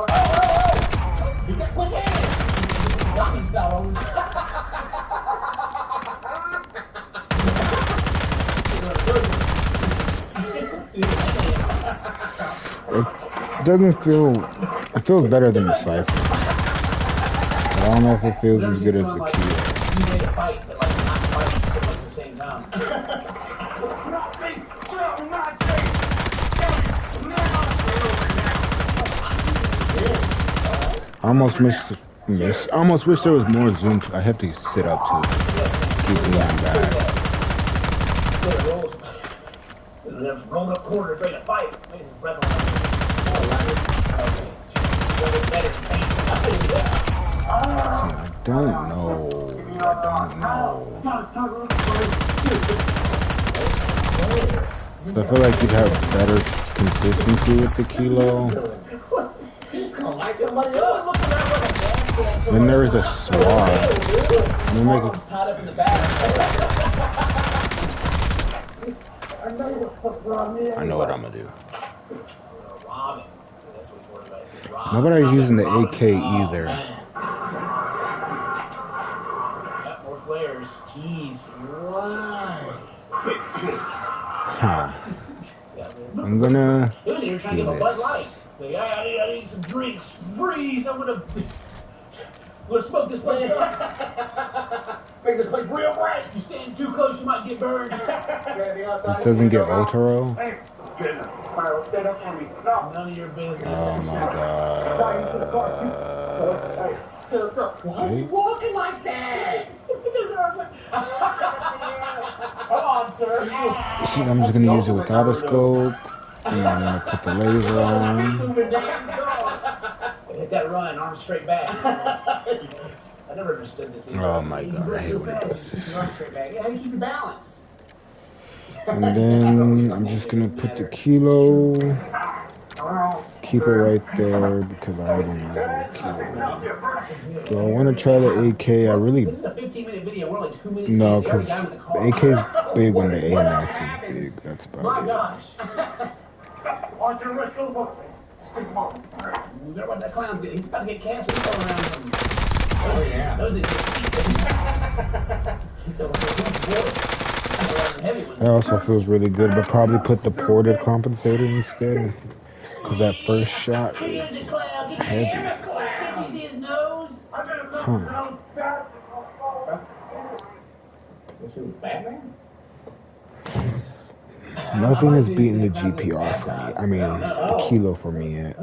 Yeah. He's got quick hands. Walking style. It doesn't feel. It feels better than the Cypher. I don't know if it feels as good as the Kilo. You made a fight, but like not fighting so much at the same time. I almost I almost wish there was more zoom. I have to sit up to keep me on back. Rolled up corners ready to fight. Makes his breath I don't know. I feel like you'd have better consistency with the Kilo. Then there is a swab. Let me make it. I know what I'm gonna do. Nobody's using the AK either. More flares. Jeez. Huh. I'm gonna You're trying to do get a Bud this. Light. Like, I need some drinks. Freeze. I'm gonna smoke this place up. Make this place real bright. You stand too close, you might get burned. This doesn't get ultra. Alright, let's stand up for me. No. None of your business. Oh my god. Okay, let's go. Why is he walking like that? Come on, sir. See, I'm just gonna use it without a scope. And I'm gonna put the laser on. Hit that run, arms straight back. I never understood this either. Oh my god, I hate So when it fast, does you keep your arms straight back. Yeah, how do you keep your balance? And then I'm just gonna put the Kilo. Keep it right there because I already know the Kilo. Do I want to try the AK? I really. This is a 15-minute video. We're like 2 minutes. No, because the AK is big when the AMAX is big. That's My about it. gosh. Watch your wrist go the book. You better watch that clown's get. He's about to get cash. He's going around some. Oh yeah. Those That also feels really good, but probably put the ported compensator instead. Because that first shot is heavy. Did you see his nose? Huh. This is Batman? Nothing is beating the GPR for me. I mean, the Kilo for me yet.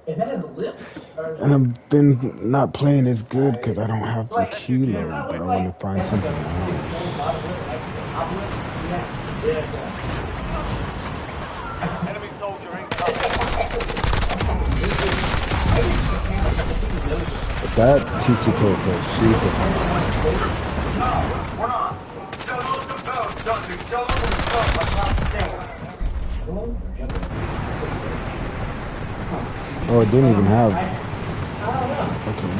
Is that his lips? And I've been not playing as good because I don't have the Kilo, but I want to find something else. Enemy soldier incoming. But that TTK feels super fun. Oh, it didn't even have. Okay.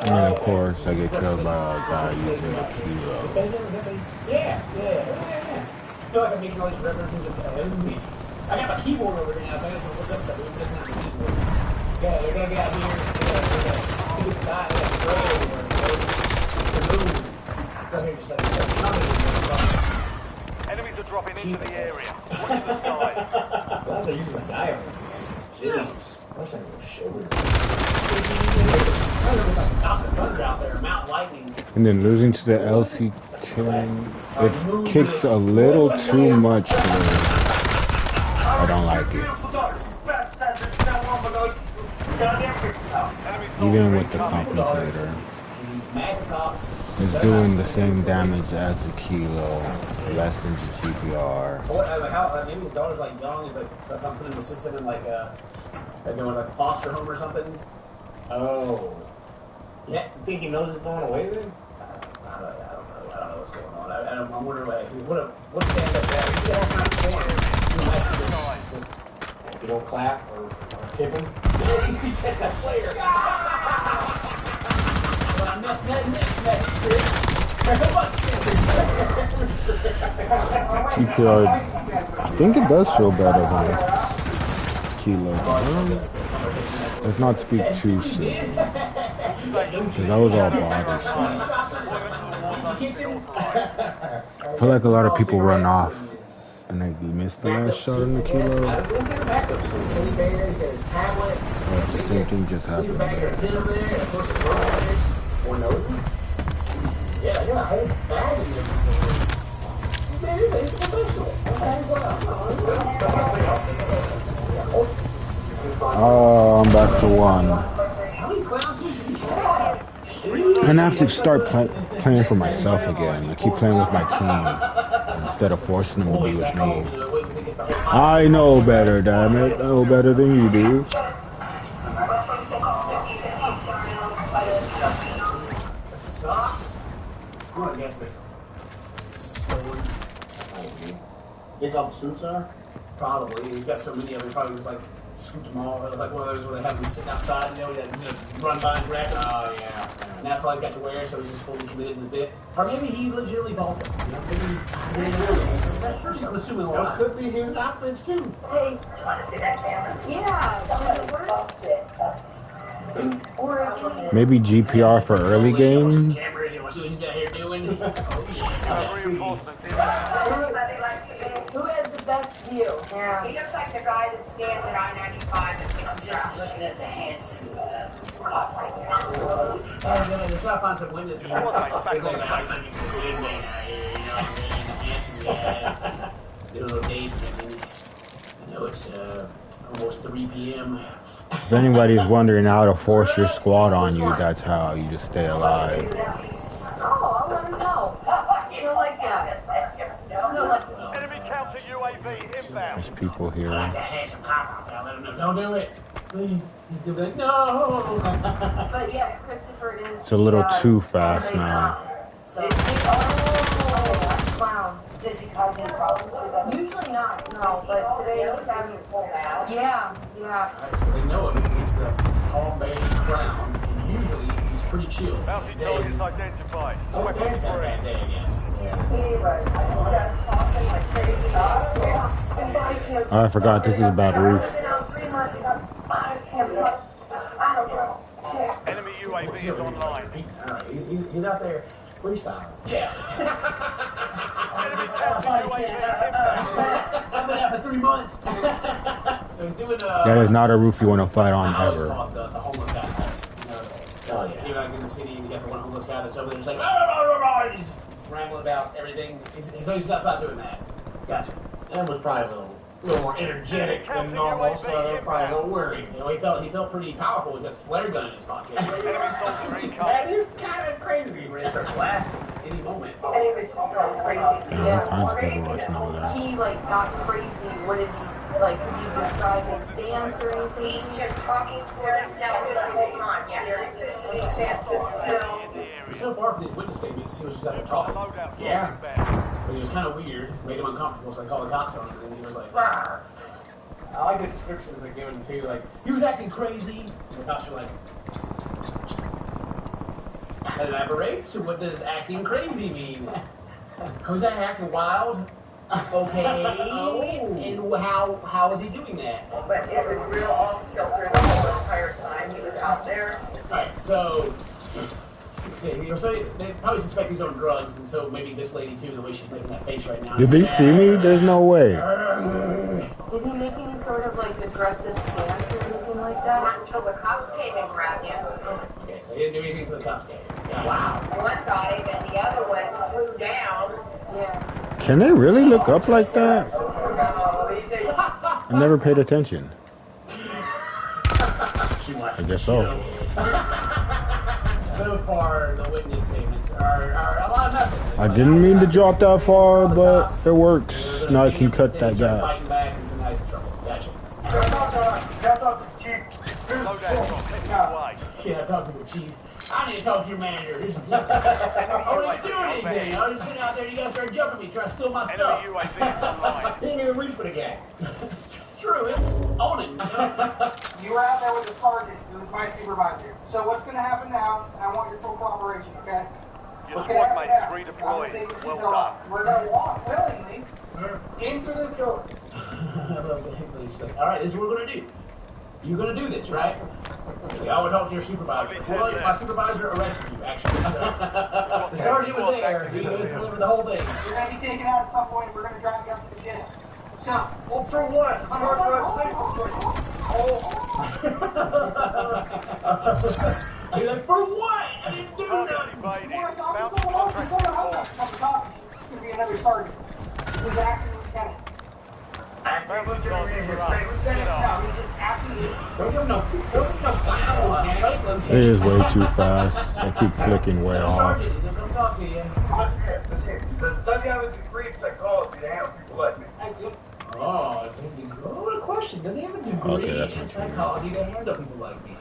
And of course, I get killed by a guy using a Kilo. Yeah. I feel like I'm making all these references. I got my keyboard over here now, so I got to look up stuff. We're missing out the keyboard. Yeah, they're gonna get out here. Stupid guy, they got spray everywhere. Go here, just like Enemies are dropping into the area. Watch the side. glad they're using a dial. Jeez. That's like a shoulder. Out there, Mount Lightning. And then losing to the LC10, it kicks a little too much for me. I don't like it. Even with the compensator. It's doing the same damage as the Kilo, less than the GPR. Maybe his daughter's like young. He's like, if I'm putting the system in like a foster home or something. Oh. Yeah, you think he knows it's going away then? I don't know what's going on. I'm wondering what stand up there? You see all kinds of form. If you don't clap or tip him, he's that player. GPR, I think it does feel better than Kilo. Let's not speak too soon. Because that was all body shit. I feel like a lot of people run off and they missed the last shot in the Kilo. But the same thing just happened there. Yeah, I had bag and everything. Man, it's a professional. Oh, I'm back to 1. And I have to start playing for myself again. I keep playing with my team instead of forcing them to be with me. I know better, damn it. I know better than you do. I'm gonna guess it. It's a stolen. Think all the suits are? Probably. He's got so many of them, he probably was like scooped them all. It was like one of those where they have them sitting outside, you know, he had to run by and grab them. Oh, yeah. And that's all he's got to wear, so he's just fully committed to the bit. Or maybe he legitimately bought them. You know, maybe. I'm assuming a lot. Could be his outfits too. Hey, do you want to see that camera? Yeah, does it work? Maybe GPR for early game. Who has the best view? Yeah. He looks like the guy that stands at I-95 and is just looking at the hands. They're trying to find some witnesses. You know, it's almost 3 p.m. If anybody's wondering how to force your squad on you, that's how you just stay alive. Oh, I'll let him know. You don't like that. Enemy counter UAV inbound. There's people here. Don't do it. Please. He's gonna be like, no. But yes, Christopher is. It's a little too fast now. So, clown. Does he cause any problems with them? Usually not, no, but today he's having. Yeah. Alright, so they know him. He's the Palm Bay Crown, and usually he's pretty chill. Bounty targets identified. Sometimes had a bad day, I guess. He was just talking like crazy. Oh, I forgot this is about roof. Enemy UAV is online. Alright, he's out there freestyling. Yeah. Enemy counter UAV inbound. I've been out for 3 months. So he's doing That is not a roof you want to fight on I always ever. call it the homeless guy. Oh, yeah. You're like in the city and you got the one homeless guy that's over there just like, he's rambling about everything. He's always outside doing that. Gotcha. That was probably a little more energetic than normal, so they're probably a little worried. You know, he felt pretty powerful with that flare gun in his pocket. That is kind of crazy. Ready to start blasting any moment. And he was just going crazy. Yeah, all kinds of people watching over there. He like got crazy. What did he like? Could you describe his stance or anything? He's just talking toward us now the whole time, yes. So far from his witness statements, he was just out there talking. Yeah. But he was kind of weird, made him uncomfortable, so I called the cops on him, and then he was like, "Rawr." I like the descriptions they gave him too, like, he was acting crazy, and the cops were like, elaborate? So what does acting crazy mean? Was that acting wild? Okay. And how was he doing that? But it was real off kilter the whole entire time he was out there. Alright, so they probably suspect he's on drugs, and so maybe this lady too, the way she's making that face right now. Did they see me? There's no way. Did he make any sort of like aggressive stance or anything like that? Not until the cops came and grabbed him. Okay, so he didn't do anything to the cops came. Wow. One died and the other one flew down. Yeah. Can they really look up like that? I never paid attention. I guess so. So far, the witness statements are a lot of nothing. I didn't mean to drop that far, but it works. Now I can cut that gap. Fighting back and some guys in trouble. Gotcha. can't I talk to the chief? I need to talk to your manager. Here's some I wasn't doing anything. I was just sitting out there. You guys started jumping me, trying to steal my stuff. He didn't even reach for the guy. It's true. It's own it. You were out there with a sergeant who was my supervisor. So what's going to happen now? I want your full cooperation, okay? Your squad mate is redeployed. Well done. We're going to walk willingly in through this door. All right, this is what we're going to do. You're going to do this, right? I would talk to your supervisor. Well, my supervisor arrested you, actually. So. The sergeant was there. He delivered the whole thing. You're going to be taken out at some point. We're going to drive you up to the jail. So, well, for what? He's like, for what? I didn't do nothing. You want to talk to someone else? Then someone else has to come to talk to you. It's going to be another sergeant. Who's acting lieutenant. Acting lieutenant? No, he's just acting lieutenant. Don't give him no clown, It is way too fast. I keep clicking way off. Sergeant, he's going to come talk to you. Listen. Does he have a degree in psychology to handle people like me? I see. Oh, what a question. Does he have a degree in psychology to handle people like me?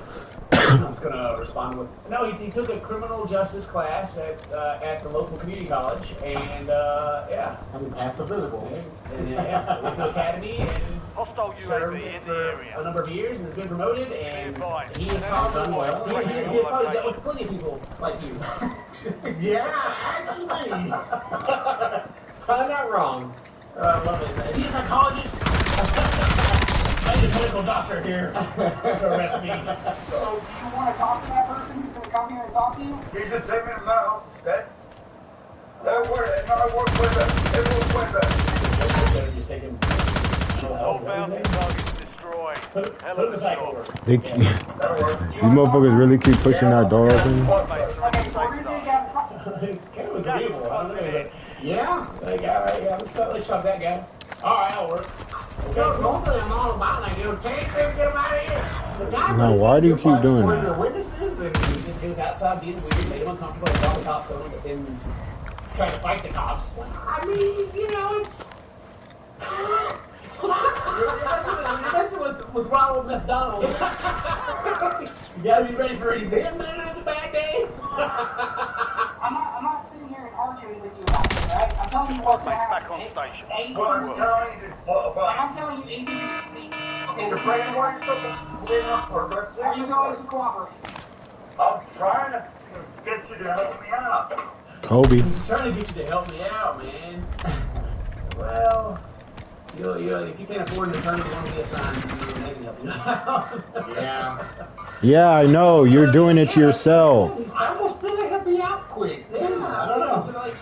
I'm just going to respond with, no, he took a criminal justice class at the local community college, and, yeah. I mean, passed the physical. And, yeah, went to academy and served UAV in for the area. a number of years and has been promoted, and he has probably done well. He has probably dealt with plenty of people like you. Yeah, actually. I'm not wrong. Love it. Is he a psychologist? I'm a medical doctor here to arrest me. So, do you want to talk to that person who's going to come here and talk to you? He's just taking him out off the set. That work with us. It works with us. Just take him. All bounty targets destroyed. Hell of a job. These motherfuckers really keep pushing that door open. Okay, so we're going to take out... It's kind of agreeable. I don't know. He's like, yeah. Like, all right, yeah. Let's shove that guy. All right, that'll work. No, normally I'm all about like, take them, get them out of here. The guy No, why do you keep doing the that? witnesses and he was outside being weird, made him uncomfortable, and brought the cops on him, but then tried to fight the cops. I mean, you know, it's. You're messing with Ronald McDonald. You gotta be ready for anything. But it was a bad day. I'm not sitting here and arguing with you about this, right? I'm telling you what's going to happen. Back on station. I'm telling you A, B, C. Okay, You're afraid of working something? Are you going to cooperate? I'm trying to get you to help me out. Kobe. He's trying to get you to help me out, man. Well, if you can't afford an attorney, you want to be assigned, you can help you out. Yeah. Yeah, I know. You're doing it to yourself. I almost feel like I'd be out quick. Yeah, I don't know. Like,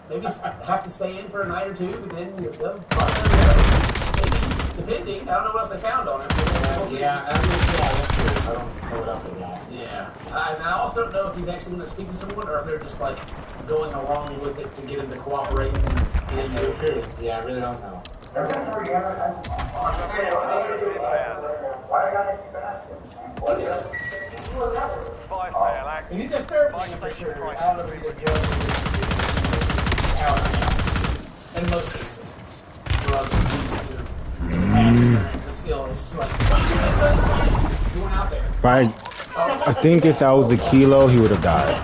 maybe have to stay in for a night or two, but then maybe, depending. I don't know what else they found on him. Yeah, that's true. I don't know what else they got. Yeah. I also don't know if he's actually going to speak to someone or if they're just like going along with it to get him to cooperate. It's true. Yeah, I really don't know. Why I gotta keep asking? What is that? He disturbed me for sure. I don't know if he's a judge or in most cases. But still, it's just like, you went out there. I think if that was a kilo, he would have died.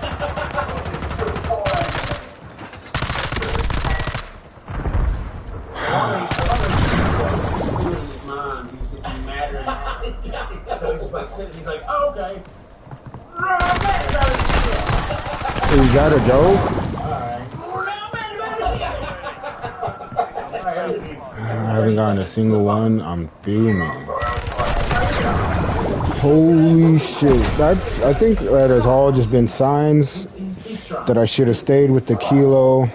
So he's just like sitting, he's like, oh, okay. Is that a joke? I haven't gotten a single one. I'm fuming. Holy shit. I think that has all just been signs that I should have stayed with the kilo.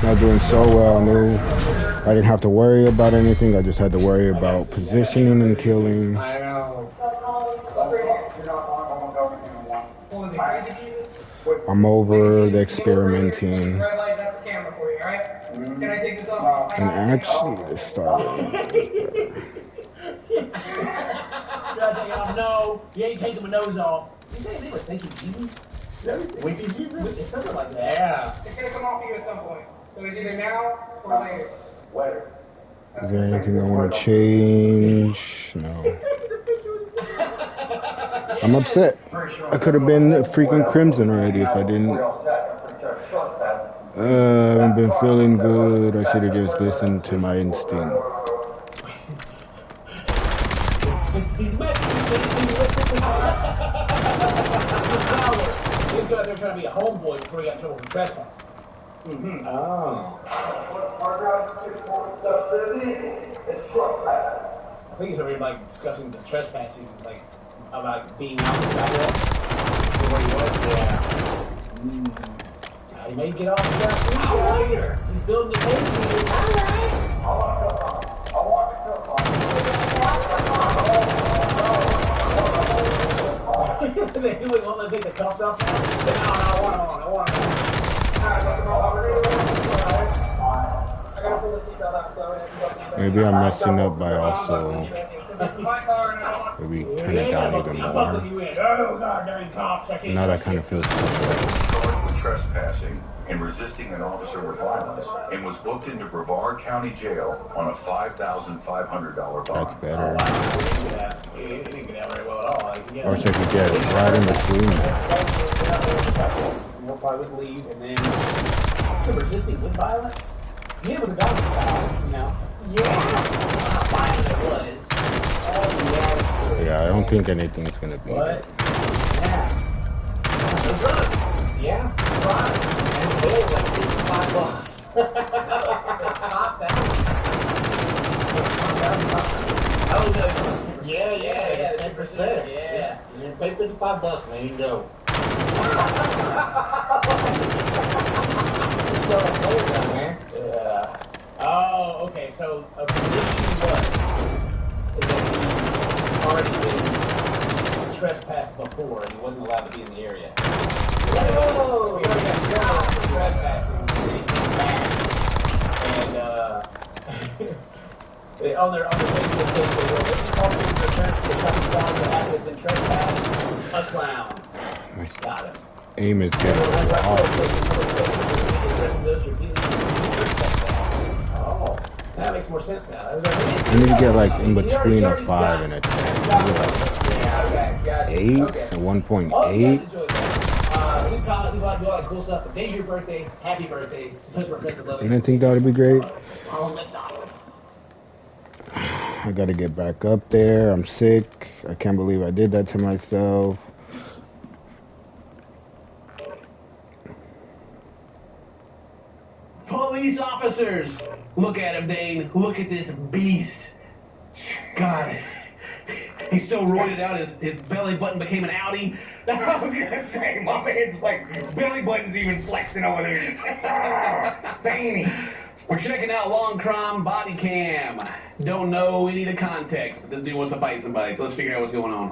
Not doing so well. I knew I didn't have to worry about anything. I just had to worry about positioning and killing. I know. I'm over the experimenting. Red light, that's the camera for you, alright? Can I take this off? And actually, this started. You gotta take it off. No, you ain't taking my nose off. You say his name was Thank You Jesus? Wicked Jesus? It's something like that. Yeah. It's gonna come off you at some point. So it's either now or later. Later. Is there anything I want to change? No. I'm upset. I could have been freaking Crimson already if I didn't. I haven't been feeling good. I should have just listened to my instinct. He's met He was out there trying to be a homeboy before he got in trouble for trespass. Mm-hmm. Oh. I think he's already like discussing the trespassing, like about being out the sidewalk where he was. Yeah. He may get off the ground later. He's building a case here. All right. They won't let take the cuffs off. No, I want to. Maybe I'm messing up by also maybe turn it down even more. Now that kind of feels charged with trespassing and resisting an officer with violence and was booked into Brevard County Jail on a $5,500 bond. That's better. He didn't get out very well at all. I wish I could get right in between. We'll probably leave, and then some resisting with violence. Yeah, with the doggy style, you know. Yeah. How violent it was. Oh, yeah, I don't think anything's gonna be. What? Yeah. The drugs. Yeah. Surprise. And the bill was like $55. Stop that. Oh no. Yeah. 10%. Yeah. You pay $55, man. You can go. So cold down there. Yeah. Oh, okay. So the issue was that he already been trespassed before, and he wasn't allowed to be in the area. Whoa! We already got trouble for trespassing, and he came back. And on their Facebook page, they wrote, "What causes returns to the shopping plaza after they've been trespassed? A clown." Got him. Aim is getting hard. Oh, that makes more sense now. I need to get like in between a 5 and a 10. 8, a 1.8. We do a lot of cool stuff. Today's your birthday. Happy birthday. Suppose we're friends and loving. And I think that would be great. I gotta get back up there. I'm sick. I can't believe I did that to myself. Police officers! Look at him, Dane. Look at this beast. God. He's so roided out, his belly button became an outie. I was gonna say, my man's like, belly button's even flexing over there. Veiny. We're checking out Long Crime Body Cam. Don't know any of the context, but this dude wants to fight somebody, so let's figure out what's going on.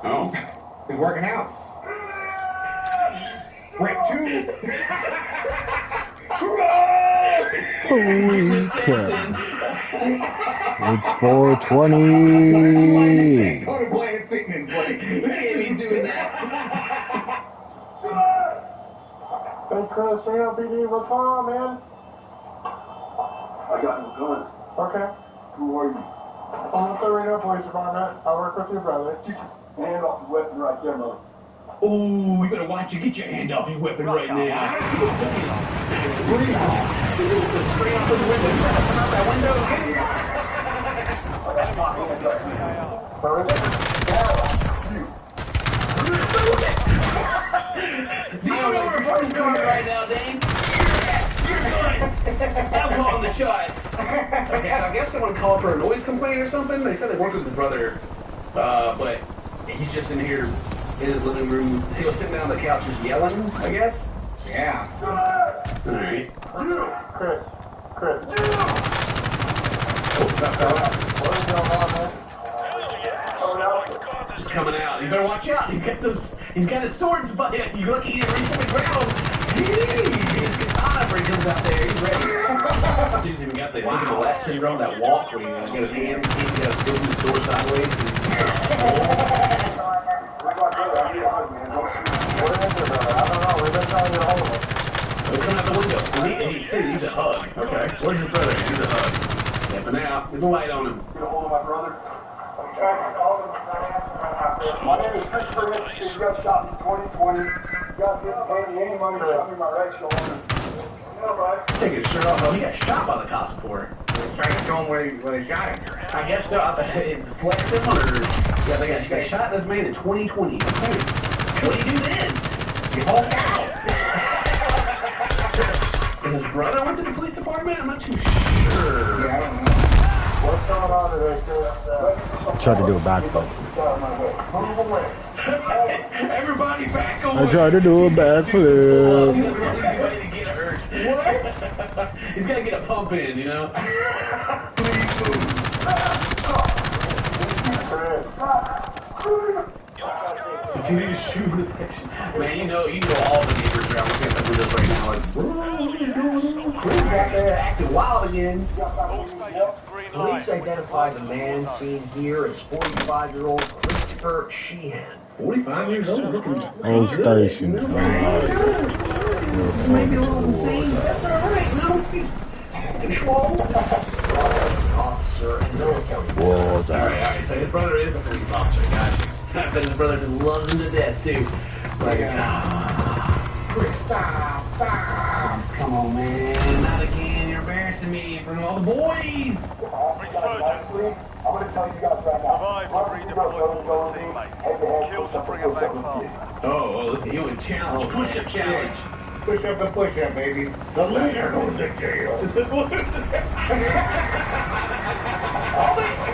Oh. He's working out. Break 2. Holy crap. It's 4:20. Go to Planet Fitness, buddy. You can't be doing that. Hey, Chris, PD, what's going on, man? I got no guns. Okay. Who are you? I'm the Reno Police Department. I work with your brother. Hand off the weapon right there, mother. Ooh, you better watch you get your hand off your weapon right now. What are you spray off the window? Come out that window. Where is it? You don't know where first going right now, Dane. You're good. I'm calling the shots. Okay, so I guess someone called for a noise complaint or something. They said they worked with his brother, but he's just in here in his living room. He was sitting down on the couch just yelling, I guess. Yeah. Alright. Chris. What is going on, man? He's coming out. You better watch out. He's got his swords, but you lucky he didn't reach on the ground. His katana where he comes out there. He's ready. He's even got the last scene on that walk where he got his hands, he's got to go through the door sideways. What is it, brother? I don't know. We've been trying to get a hold of him. He's coming out the window. He said he needs a hug. Okay. Where's his brother? He needs a hug. Stepping out. There's a light on him. Get a hold of my brother. My name is Christopher Nicholson. You got shot in 2020. You guys didn't pay me any money to shot me in my right shoulder. Taking his shirt off. Oh, he got shot by the cops before. Trying to show him where they shot him. I guess so. Flex him or yeah, they got shot this man in 2020. What do you do then? You hold out. Is his brother went to the police department? I'm not too sure. Yeah, I don't know. What's going on today, Chris? Tried to do a backflip. Move away. Everybody back away. I tried to do a backflip. What? He's gotta get a pump in, you know? Please move. If you need to shoot the picture. Man, you know all the neighbors around looking at the windows right now. Like, who's back there acting wild again? Police identify the man seen here as 45-year-old Christopher Sheehan. 45 years old, looking Old stations, maybe a little insane, but that's alright, no? Control. Officer and military. Alright, so his brother is a police officer, gotcha. But his brother just loves him to death, too. Like, stop. Come on, man. Not again. You're embarrassing me in front of all the boys. I'm going to tell you guys right now. Whoever you go to head-to-head, push-up, Oh, listen, you want a challenge. Push-up challenge. Push up the push up, baby. The loser goes to jail.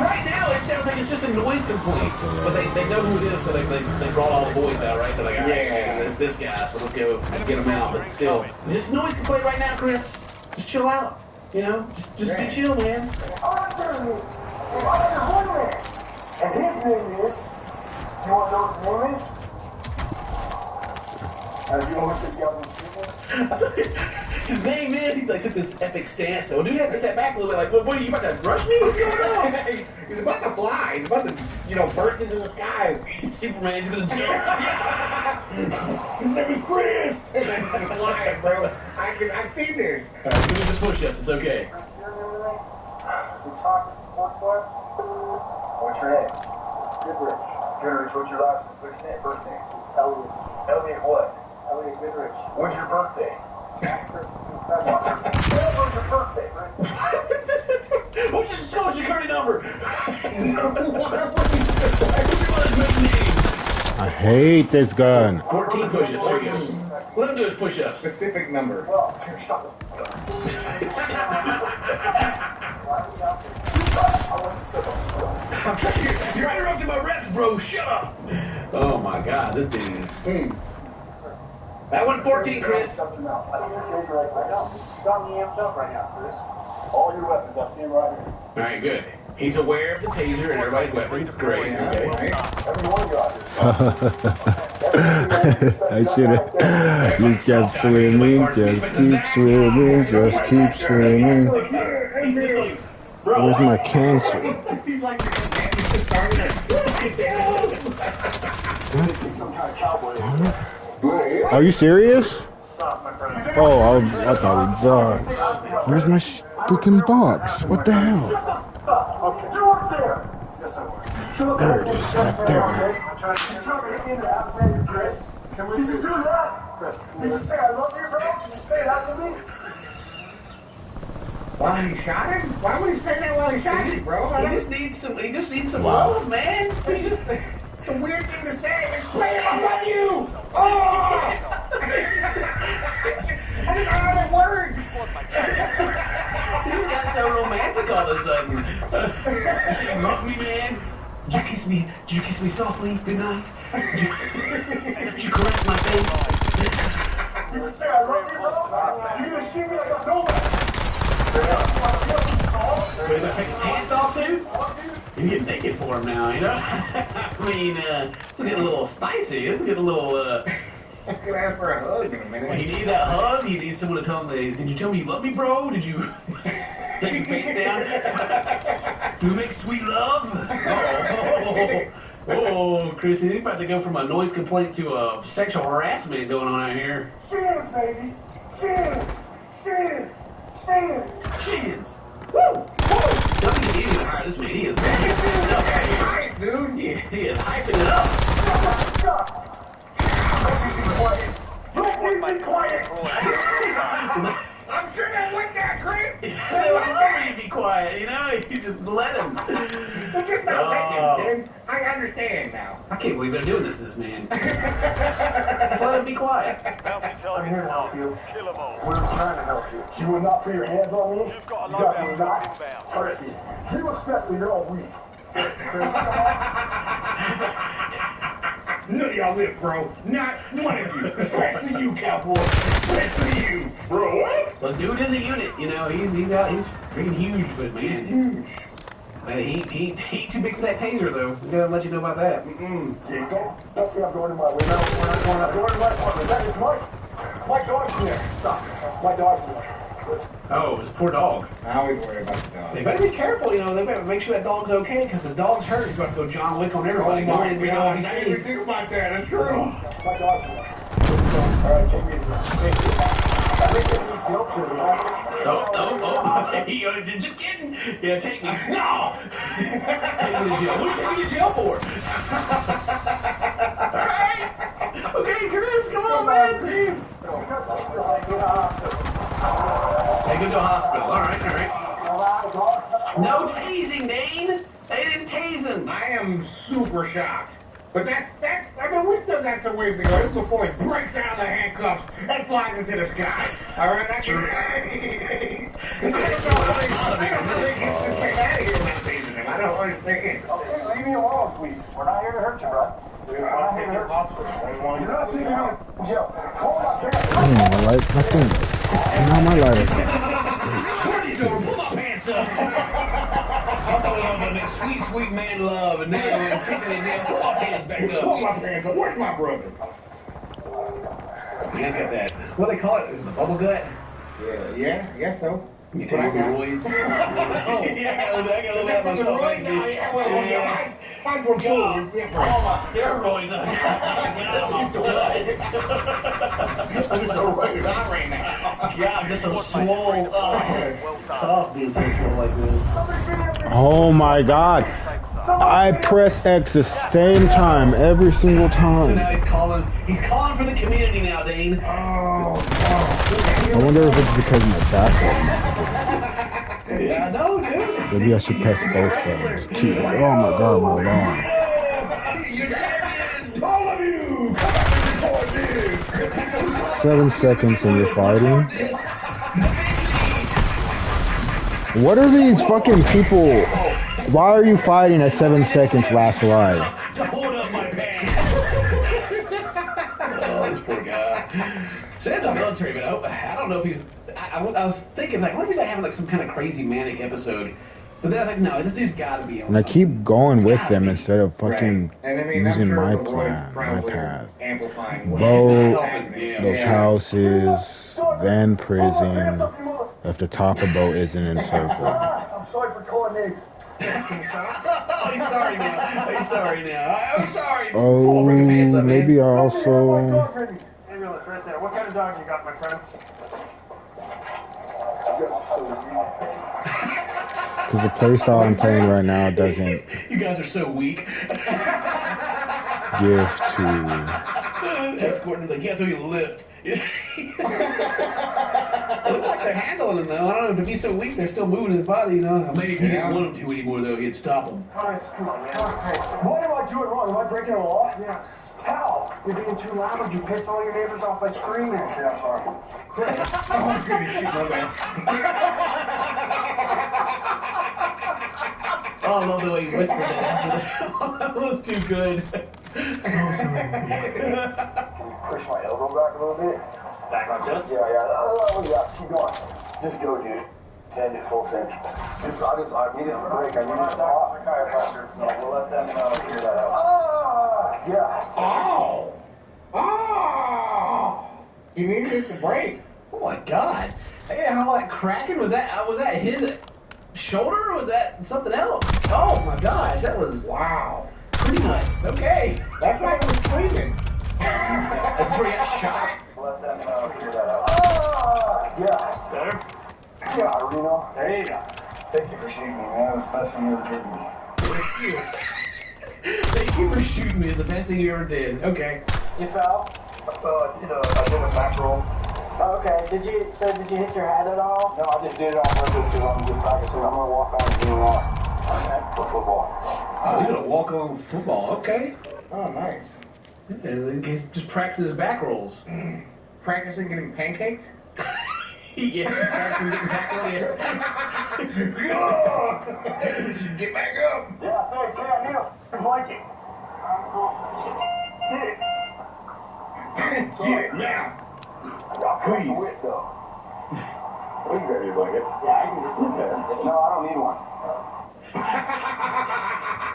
Right now, it sounds like it's just a noise complaint. But they know who it is, so they brought all the boys out, right? They're like, all right, there's this guy, so let's go get him out. But still, it's just a noise complaint right now, Chris. Just chill out. You know? Just be chill, man. And his name is, do you want to know what his name is? You know what you guys want to see him? His name is, he took this epic stance, so dude had to step back a little bit, like, what are you about to rush me? What's going on? He's about to fly. He's about to, burst into the sky. Superman's gonna jump. His name is Chris. He's flying, bro. I've seen this. All right, give me the push-ups. It's okay. You talking sports bars? What's your name? It's Goodrich. Goodrich, what's your last name? First name? It's Elliot. Elliot what? Elliot Goodrich. When's your birthday? When's your birthday, Chris? What's your social security number? I hate this gun. 14 push-ups. There he goes. Let him do his push-ups. Specific number. Well, You're interrupting my reps, bro. Shut up. Oh my God, this dude is. That one's 14, Chris. I see your taser right now. You got me amped up right now, Chris. All your weapons, I see them right here. All right, good. He's aware of the taser and everybody's weapons. Great. Okay. Every one of you out I should have just kept swimming, just keep swimming, just keep swimming. Where's my cancer? Are you serious? Oh, I thought we died. Where's my freaking box? What the hell? There it is, right there. Did you do that? Did you say I love you, bro? Did you say that to me? While he shot him? Why would he say that while he shot him, bro? He just needs some love, man. It's a weird thing to say. It's playing up on you! Oh! I don't know how it works! He just got so romantic all of a sudden. You love me, man? Did you kiss me? Did you kiss me softly? Good night. Did you caress my face? Did you say I love you, bro? You're gonna shoot me like a nomad. Wait, take his pants off too? You get naked for him now, you know? I mean, it's getting a little spicy. It's getting a little, I'm gonna ask for a hug in a minute. He needs that hug. He needs someone to tell him, did you tell me you love me, bro? Did you take his pants down? Do we make sweet love? Oh, Chris, he's about to go from a noise complaint to a sexual harassment going on out here. Cheers, baby. Cheers. Cheers. Cheers. Cheers. Woo! Woo! Nothing easy to hire this man. He is. I'm sure they like that, Chris. They would love me to be quiet, you know? You just let him. They're just not letting him, kid. I understand now. I can't believe they're doing this to this man. Just let him be quiet. I'm here to help you. We're trying to help you. You will not put your hands on me. You definitely not. Chris, you especially, you're all weak. Chris, come on. None of y'all live, bro. Not one of you. Especially you, cowboy. Especially you, bro. What? Well, dude is a unit, you know. He's freaking huge, but man. He's huge. He ain't too big for that taser, though. I'm gonna let you know about that. Yeah, don't say I'm going in my way. No, we're not going. I'm going in my apartment. That is my dog's in there. Stop. My dog's in there. Oh, it's a poor dog. I always worry about the dog. They better be careful, you know. They better make sure that dog's okay, because if his dog's hurt, he's going to go John Wick on everybody. Oh my God, I didn't even think about that. That's true. My dog's in there. All right, take me to Oh, just kidding. Yeah, take me. No! Take me to jail. What are you taking me to jail for? All right. Okay, Chris, come on, man. Chris. Take him to a hospital. All right. No tasing, Dane. They didn't tase him. I am super shocked. But I mean, we still got some ways to go. This before he breaks out of the handcuffs and flies into the sky. All right, I can. I don't understand. Okay, leave me alone, please. We're not here to hurt you, bro. We're not here to hurt you. You're not taking me to jail. Call my parents. I don't know, like, nothing. Not my lighter. Pull my pants up. I'm talking about that sweet man love, and then take me to jail. Pull my pants back up. Pull my pants up. Where's my brother? You guys got that. What do they call it? Is it the bubble gut? Yeah, I guess so. You take your roids? Yeah, I got a little bit of my roids. Mine's were full. It's different. All my steroids. I'm just a regular guy right now. Yeah, I'm just so swole. Tough being so swole like this. Oh my God. I press X the same time every single So time. now he's calling for the community now, Dane. I wonder if it's because my back. Yeah, no, dude. Maybe I should press both buttons too. Oh my God, my alarm. You're champion! All of you! Come on, record this! 7 seconds and you're fighting? What are these fucking people? Why are you fighting at 7 seconds last ride? To hold up my pants. Oh, this poor guy. So there's a military, but I don't know if he's. I was thinking, like, what if he's like having like some kind of crazy manic episode? But then I was like, no, this dude's got to be on. And I keep going with them instead of fucking Right. And I mean, using I'm sure my the Roy's plan, my probably path. amplifying what Boat, happening. those houses, then prison. If the top of boat isn't encircled. I'm sorry for calling names. Oh, he's sorry now. He's sorry now. I'm sorry. Oh, maybe I also. Hey, Real, it's right there. What kind of dog you got, my friend? Because the playstyle I'm playing right now doesn't You guys are so weak. give to. Escorting like, yeah, so you lift. It looks like they're handling him though. I don't know, to be so weak, they're still moving his body, you know. Maybe if he didn't want him to anymore though, he'd stop him. Guys, come on, man. What am I doing wrong? Am I breaking a law? Yes. How? You're being too loud. You pissed all your neighbors off by screaming. Yeah, sorry. Chris. Oh, goodness, shit, my bad. Oh, I love the way he whispered that after that. That was too good. Can you push my elbow back a little bit? Back like this? Yeah. Oh, yeah. Keep going. Just go, dude. Send it full send. I needed a break. I needed to pop. Chiropractor, so we'll let them figure that out. Yeah. Oh! You needed to break. Oh my God! Hey, how that cracking was that his shoulder or was that something else? Oh my gosh, that was Wow. pretty nuts. Okay, That's why he was screaming. that's where he got shot. Let them figure that out. Yeah. Better? Yeah, Reno. There you go. Thank you for shooting me, man. That was the best thing you ever did to me. Thank you for shooting me. It's the best thing you ever did. Okay. You foul? I did a back roll. Okay. Did you hit your head at all? No, I just did it on purpose because I'm just, like I said, I'm gonna walk on and do on. Okay. For football. Oh, you're gonna walk on football? Okay. Oh, nice. And he's just practicing his back rolls. Practicing getting pancaked? Yeah, practicing getting tackled. Yeah. Get back up. Yeah, thanks. Yeah, I need a blanket. Get it. Get it now. Please. You got your blanket. Yeah, I can just do that. No, I don't need one.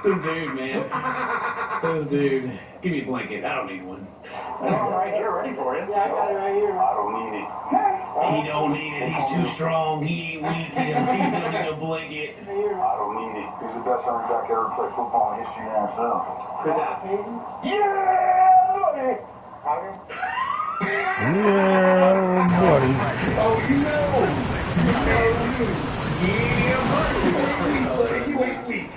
This dude, man. This dude. Give me a blanket. I don't need one. I'm right here, ready for you. Yeah, I got it right here. I don't need it. He don't need it. He's too strong. He ain't weak. He don't need a blanket. I don't need it. He's the best running back ever played football in history and NFL. Is that? Yeah, buddy. Yeah, buddy. Oh, you know. Yeah, buddy. You ain't weak.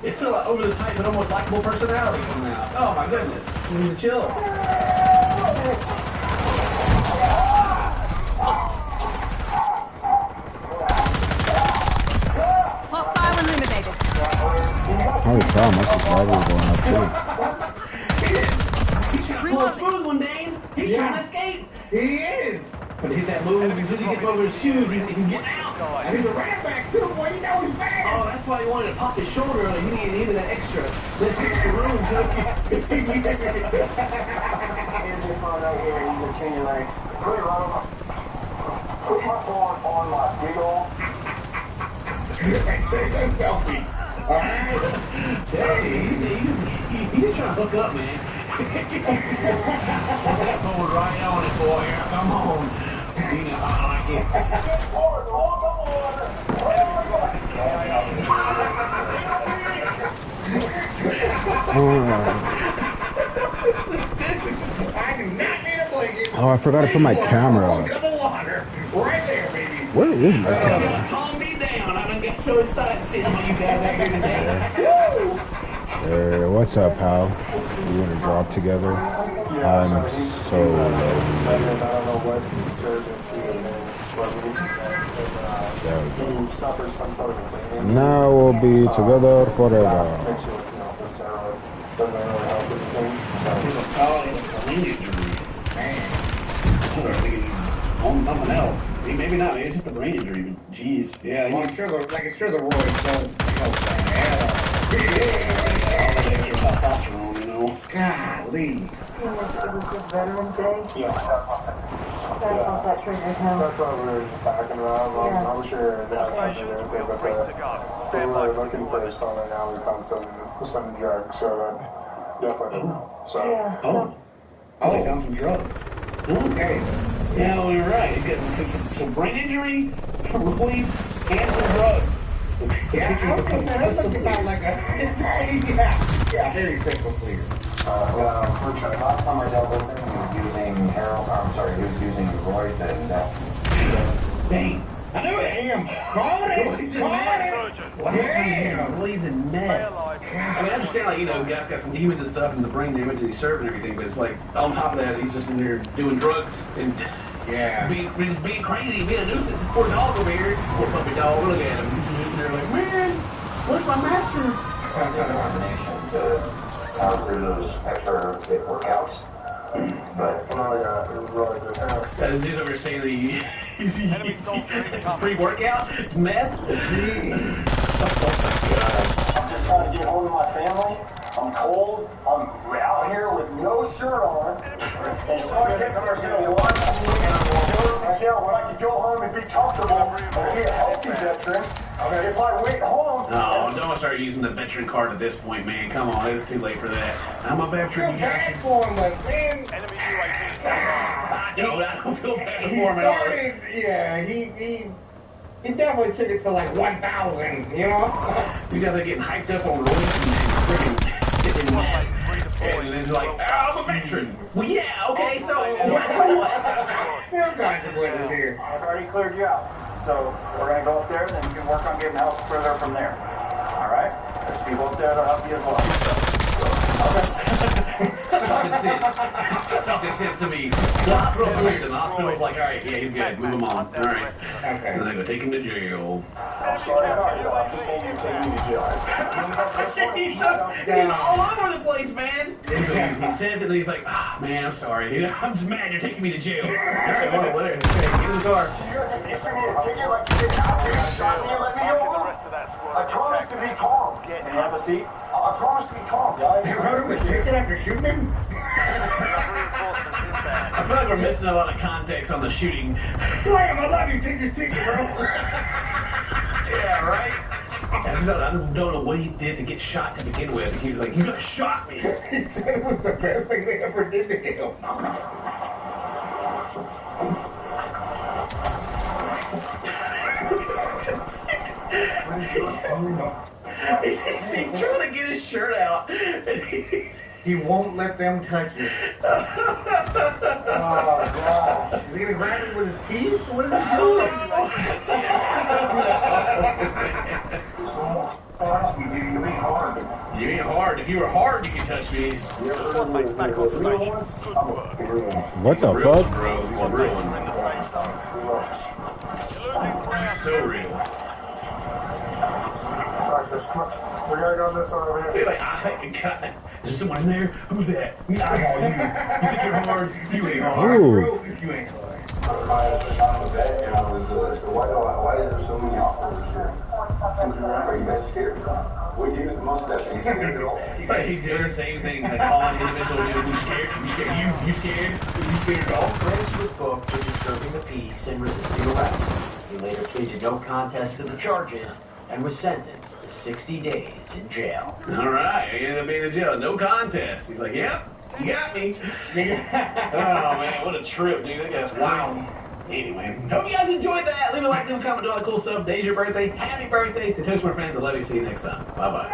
It's still an over the top but almost likable personality coming out. Oh my goodness. He's a chill. Hostile eliminated. Holy cow, my subscribers are going up too. He's trying to pull a smooth one, Dane. He's trying to escape. He is. But to hit that move, as soon as he gets over his shoes, he's getting out. And he's a running back too, boy. You know he's fast. Oh, that's why he wanted to pop his shoulder early. He needed that extra room, so Here's your phone right here. You can turn your legs. Put it on. Put my phone on my big old. Selfie. Hey, he's just trying to hook up, man. Going right on it, boy. Come on. You know, I like it. I do not need a blanket. Oh, I forgot to put my camera up. Cup of water. Right there, baby. Where is my camera? Calm me down. I done got so excited to see how many you guys out here today. What's up, pal? We want to drop together? I'm so lonely. Now we'll be together forever. On something else. Maybe not. Maybe it's just the brain injury. But jeez, yeah. Well, I'm sure the roids don't help that. All that extra testosterone, you know. Golly. It was this Veterans Day? Yeah. That triggered him. That's why we were just talking about. I'm sure that's something there too, but we were looking for his phone and now we found some drugs, so that definitely. So. Oh, they found some drugs. Okay. Yeah, well, you're right. You got some brain injury, roids, and some drugs. Yeah, that looks about like a very crystal clear. Last time I dealt with him, he was using he was using roids and Bang! I knew it! Damn, call it! Last time he had roids and meth. I mean, I understand, like, you know, guys got some demons and stuff in the brain damage and he's serving everything, but it's like, on top of that, he's just in there doing drugs and just being crazy, being a nuisance. This poor dog over here, poor puppy dog, look at him. And they're like, man, where's my master? determination to power through those extra big workouts. But Dude's over here saying that it's pre-workout, meth. I'm just trying to get home to my family. I'm cold. I'm out here with no shirt on. And someone gets there to watch me. When I can go home and be comfortable and be a healthy veteran. If I wait home... No, don't start using the veteran card at this point, man. Come on, it's too late for that. I'm a veteran. I feel bad for him, but man... I don't feel bad for him at all. He definitely took it to like 1,000, you know? He's out there getting hyped up on roids and freaking getting mad. And it's like, I'm a veteran. Well, yeah, okay, so what? There guys are with us here. I've already cleared you out. So we're going to go up there, then you can work on getting help further from there. All right? There's people up there that'll help you as well. Okay. Stop talking sense. Stop talking sense to me. The hospital cleared him. The hospital's like, all right, yeah, he's good. Move him on. All right. Okay. And they go take him to jail. I'm sorry, I'm just told you to take me to jail. He's all over the place, man. He says it, and he's like, ah, man, I'm sorry. I'm just mad you're taking me to jail. All right, well, whatever. Okay, get in the car. You're just issuing me a ticket like you did not do. Shot me and let me over. I promise to be calm. Can you have a seat? I promise to be calm, guys. You wrote him a ticket after shooting him? I feel like we're missing a lot of context on the shooting. Blam, I love you. Take this ticket, bro. Yeah, right? I don't know what he did to get shot to begin with. He was like, you just shot me. He said it was the best thing they ever did to him. He's trying to get his shirt out. He won't let them touch it. Oh, God. Is he going to grab it with his teeth? What is he doing? You ain't hard. You ain't hard. If you were hard, you could touch me. What the fuck? Bro, he's a real one. He's so real. We gotta go this side over here. Like, God, is someone in there? Who's that? You think you're hard? You ain't hard. Ooh. You ain't hard. So why is there so many operators here? Are you guys scared? What do you do with the mustache? Are you scared at all? He's doing the same thing, like calling individual dude, you scared? You scared? You scared? You scared at all? Chris was booked for disturbing the peace and resisting arrest. He later pleaded no contest to the charges and was sentenced to 60 days in jail. All right, he ended up being in jail. No contest. He's like, yep, you got me. Oh, man, what a trip, dude. That guy's wild. Anyway, hope you guys enjoyed that. Leave a like, leave a comment, do all that cool stuff. Today's your birthday. Happy birthday. Stay touch my friends. I love you. See you next time. Bye-bye.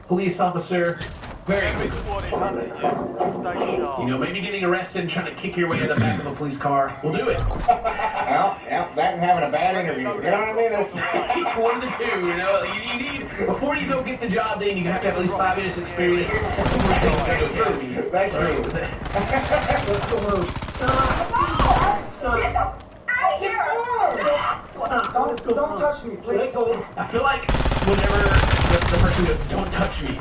Police officer, very quickly. You know, maybe getting arrested and trying to kick your way in the back of a police car. We'll do it. Well, that and having a bad interview. You know what I mean? That's one of the two, you know. You need, before you go get the job done, you have to have at least 5 minutes experience. That's true. Let's go move. Stop. Don't touch me, please. I feel like whenever the person goes, don't touch me,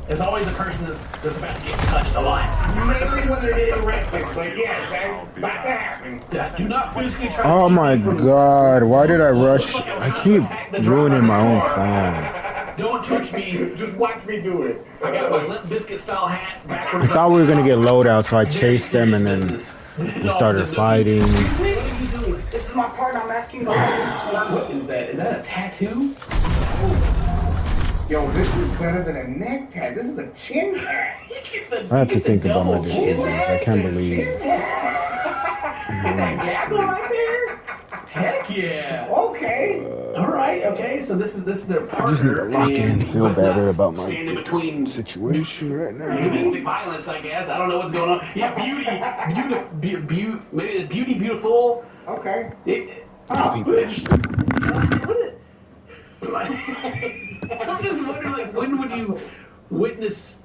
there's always the person that's about to get touched alive. Mainly when they're getting arrested, but yes, that's about to happen. Do not physically try Oh my God, why did I rush? I keep ruining my own plan. Don't touch me. Just watch me do it. I got my Limp Bizkit style hat backwards. I thought we were gonna get loadout, so I chased them and then we started fighting. This is my partner. I'm asking you. What is that? Is that a tattoo? Yo, this is better than a neck tat. This is a chin tat. I have to think about my decisions. I can't believe. Gavel right there? Heck yeah. Okay. All right. Okay. So this is their partner. I just need to lock in, feel better about my between situation right now. Domestic violence, I guess. I don't know what's going on. Yeah, maybe it's beautiful. Okay. I'm just wondering, like, when would you witness?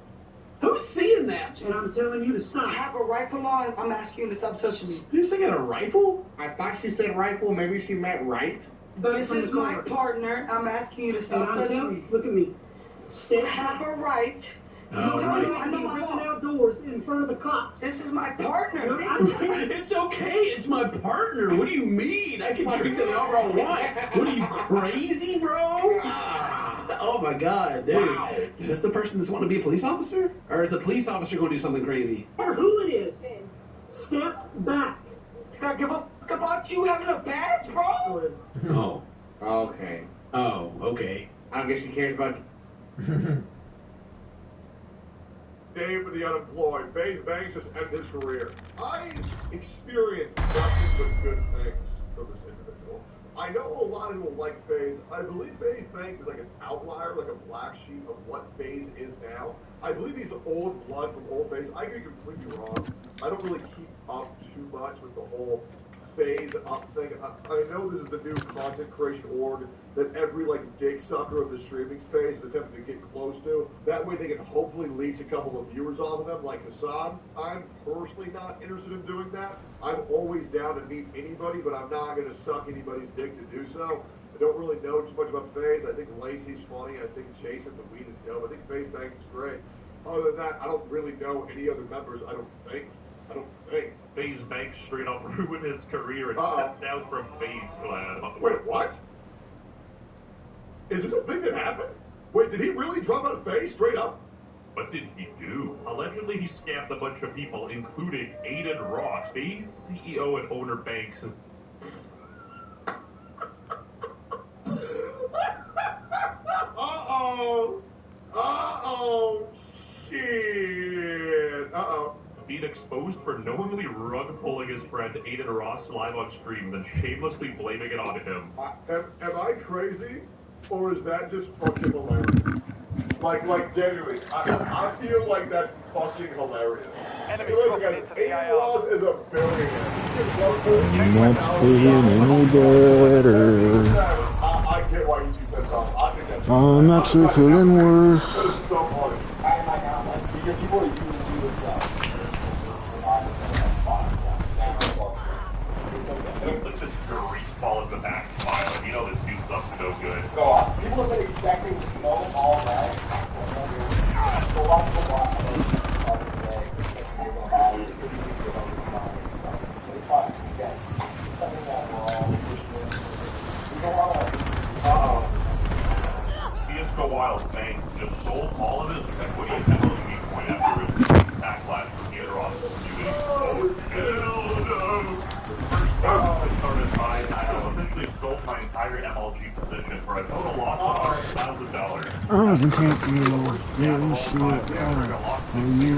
Who's seeing that? And I'm telling you to stop. I have a rifle on. I'm asking you to stop touching me. You're saying a rifle? I thought she said rifle. Maybe she meant right. But this is my partner. I'm asking you to stop touching me. Look at me. I have a right. I know I'm going outdoors in front of the cops. This is my partner. It's okay. It's my partner. What do you mean? I can treat them however I want. What are you, crazy, bro? Oh my God, dude. Wow. Is this the person that's wanting to be a police officer? Or is the police officer going to do something crazy? Or who it is. Step back. Did I give a fuck about you having a badge, bro? Oh. Okay. Oh, okay. I guess she cares about you. Day for the unemployed. FaZe Banks has ended his career. I experienced nothing but good things from this individual. I I know a lot of people like FaZe. I believe FaZe Banks is like an outlier, like a black sheep of what FaZe is now. I believe he's old blood from old FaZe. I could be completely wrong. I don't really keep up too much with the whole FaZe up thing. I know this is the new content creation org that every like dick sucker of the streaming space is attempting to get close to. That way they can hopefully leech a couple of viewers off of them, like Hassan. I'm personally not interested in doing that. I'm always down to meet anybody, but I'm not going to suck anybody's dick to do so. I don't really know too much about FaZe. I think Lacey's funny. I think Jason the Weed is dope. I think FaZe Banks is great. Other than that, I don't really know any other members. I don't think. FaZe Banks straight up ruined his career and stepped down from FaZe Clan. Wait, what? Is this a thing that happened? Wait, did he really drop out of FaZe straight up? What did he do? Allegedly, he scammed a bunch of people, including Aiden Ross, FaZe CEO and owner Banks. Uh-oh, shit, Being exposed for knowingly rug pulling his friend Aiden Ross live on stream, then shamelessly blaming it on him. Am I crazy, or is that just fucking hilarious? Like genuinely, I feel like that's fucking hilarious. Listen, guys, Aiden Ross is a billionaire. Not feeling any better. I get why you keep this on. I think that's I'm actually feeling worse. That is so funny. Because people are using to this Look this grease ball in the back smiling. You know this dude's up to no good. No, people have been expecting to snow all night. So a lot of people watch those every day. It's fun. Again, it's something that we're all pushing. We don't want to. CSGO Wild Banks just sold all of his equity in MLG coin after his backlash from the other Ross doing. I officially sold my entire MLG position for a total loss of $100,000. I can take you your shit off. And you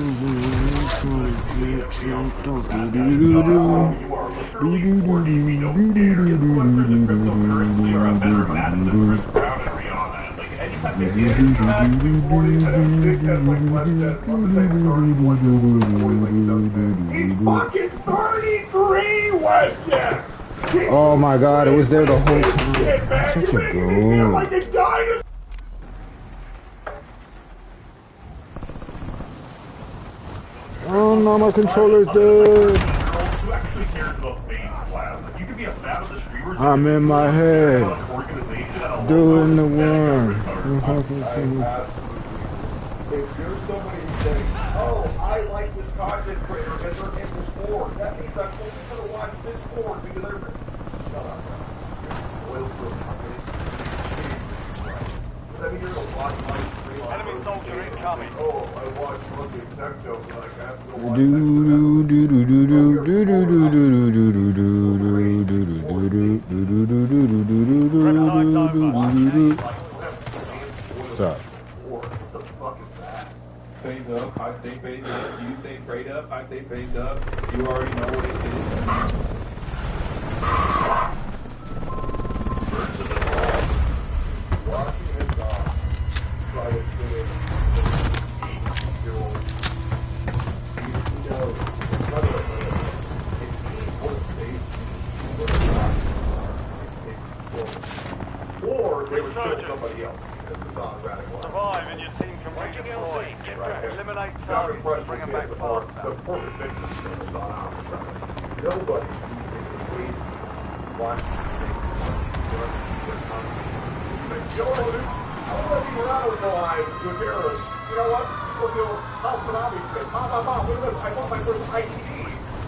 He's fucking 33, Westjet! Oh my god, it was there the whole time. Such a goal. Like a dinosaur! Oh no, my controller's dead. Who actually cares about FaZe Class? You could be a fan of the streamers. I'm in my head. Doing the one. If there's somebody who says, oh, I like this content creator because they're in this board, that means I'm only going to watch this board because they're... Shut up. Oil for companies. Jesus Christ. Does that mean you're going to watch my stream on Enemy soldier incoming. Oh, I watch fucking Techno, but I have to watch Stop. FaZe up, I stay phased up, you stay prayed up, I stay phased up, you already know what it is. Or they would kill somebody else. This is on radical. Survive and your team can redeploy. Eliminate Not targets, impressed bring with them back the to part, base. the perfect victim of this on our side. Nobody is complete. Watch. Yo, dude, I don't know if you were out of the live to a terrorist. You know what? We'll do House Tsunami today. Look at this. I bought my first IED.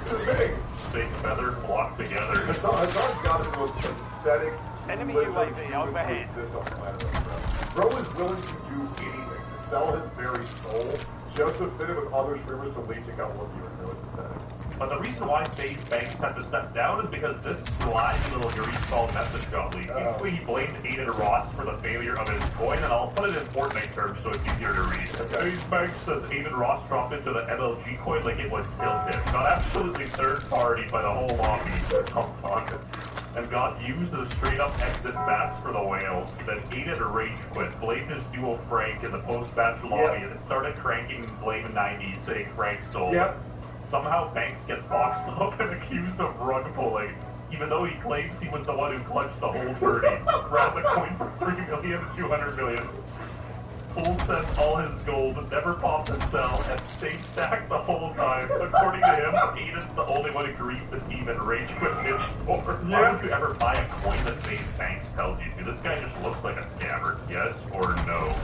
This is big. Fake feather flocked together. Hassan's got the most pathetic Enemy lizard UAV human to overhead. exist on planet Earth, bro. Bro is willing to do anything, to sell his very soul, just to fit in with other streamers to leech a couple of you. It's really pathetic. But the reason why FaZe Banks had to step down is because this slimy little greaseball message got leaked. Basically, he blamed Aiden Ross for the failure of his coin, and I'll put it in Fortnite terms so it's easier to read. FaZe Banks says Aiden Ross dropped into the MLG coin like it was Kill Him. Got absolutely third party by the whole lobby. Come on. and got used as straight-up exit bats for the whales. Then Aiden rage quit, blamed his duo Frank in the post-match lobby, and started cranking Blame 90, saying Frank sold. Yep. Somehow Banks gets boxed up and accused of rug pulling, even though he claims he was the one who clutched the whole birdie, grabbed the coin for $3,200,000. Poole sent all his gold, never popped a cell, and stayed stacked the whole time. According to him, Aiden's the only one who griefed the team and rage quit mid-score. Why would you ever buy a coin that FaZe Banks tells you to? This guy just looks like a scammer. Yes or no?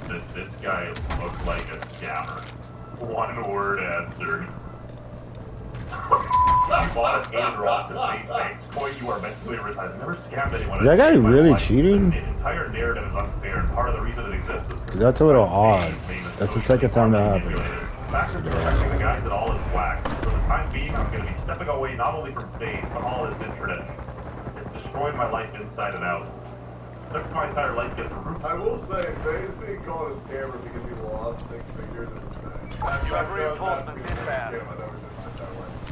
Does this guy look like a scammer? One word answer. You bought an Aiden Ross and FaZe Banks coin, you are mentally retarded. Never scammed anyone. Is that guy really cheating? The entire narrative is unfair, and part of the reason it exists is That's a little odd. That's the second time that happened. Maxis are protecting the guys that all is whack. For the time being, I'm going to be stepping away not only from FaZe, but all his internet. It's destroyed my life inside and out. Sucks my entire life gets rooted. I will say, FaZe being called a scammer because he lost 6 figures is insane. You have reinforcements inbound.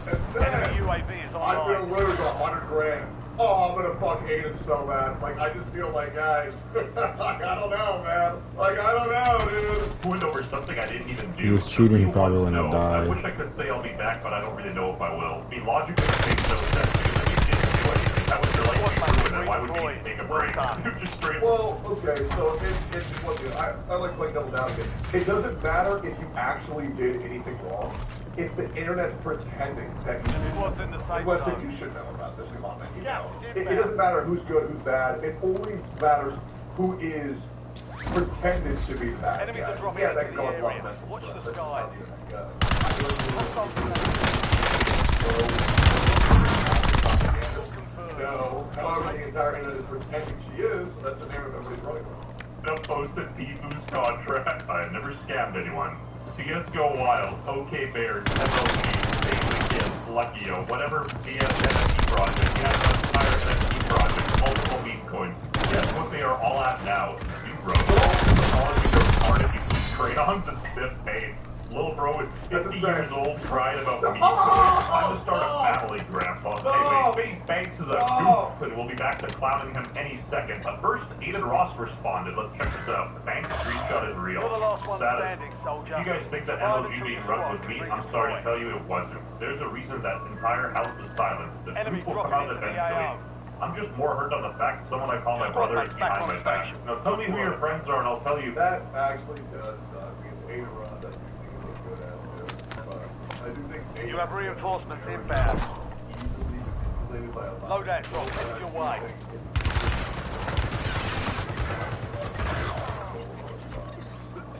Enemy UAV is I'm online. gonna lose $100 grand. Oh, I'm gonna fuck Aiden so bad. Like, I just feel like, guys, like, I don't know, man. Like, I don't know, dude. Went over something I didn't even do. He was cheating, he probably wouldn't have I died. wish I could say I'll be back, but I don't really know if I will. I mean, logically, it makes no sense because if you didn't do anything, how would your life be proven, and why would you need to take a break? Just straight. Well, okay, so it's look, I like playing double down again. It doesn't matter if you actually did anything wrong. If the internet's pretending that you did something, unless then you should know about this. Come on, man, you know. It doesn't matter who's good, who's bad. It only matters who is pretended to be the bad guy. Yeah, that can cause a lot of mental stuff. That's just not good. No, however, the entire internet is pretending she is, so that's the narrative everybody's running with. Don't post a Tifu's contract. I have never scammed anyone. CSGO Wild, OK Bears, MLG, Basic Kids, Luckyo, whatever BS NFT project, you have an entire NFT project, multiple meme coins. Guess what they are all at now? You bro. All of you are hard if you keep crayons and stiff paint. Little bro is 50 years old, crying about meme coins. Time to start a family, Grandpa. Hey, FaZe Banks is a goof, and we'll be back to clowning him any second. But first, Aiden Ross responded. Let's check this out. The Banks screenshot is real. You're the last one Status. standing, soldier. If you guys think that MLG being rugged was me, I'm sorry to tell you it wasn't. There's a reason that entire house is silent. The truth will come out eventually. I'm just more hurt on the fact that someone I call my brother is behind my back. Now tell me who your friends are and I'll tell you. That actually does suck because Aiden Ross, I do think is a good ass dude. But I do think Aiden You have reinforcements inbound. easily manipulated by a lot. Loadout drop headed your way.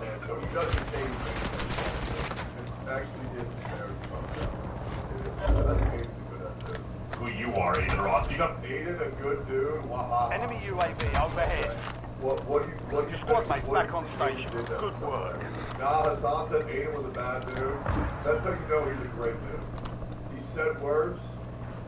And so he does contain things. It actually is very fucked up. I think Aiden's a good ass dude. Who you are, Aiden Ross. You got Aiden, a good dude. Wow. Enemy UAV overhead. What do you Your squad mate's back on station. Good work. Nah, Hassan said Aiden was a bad dude. That's how you know he's a great dude. He said words.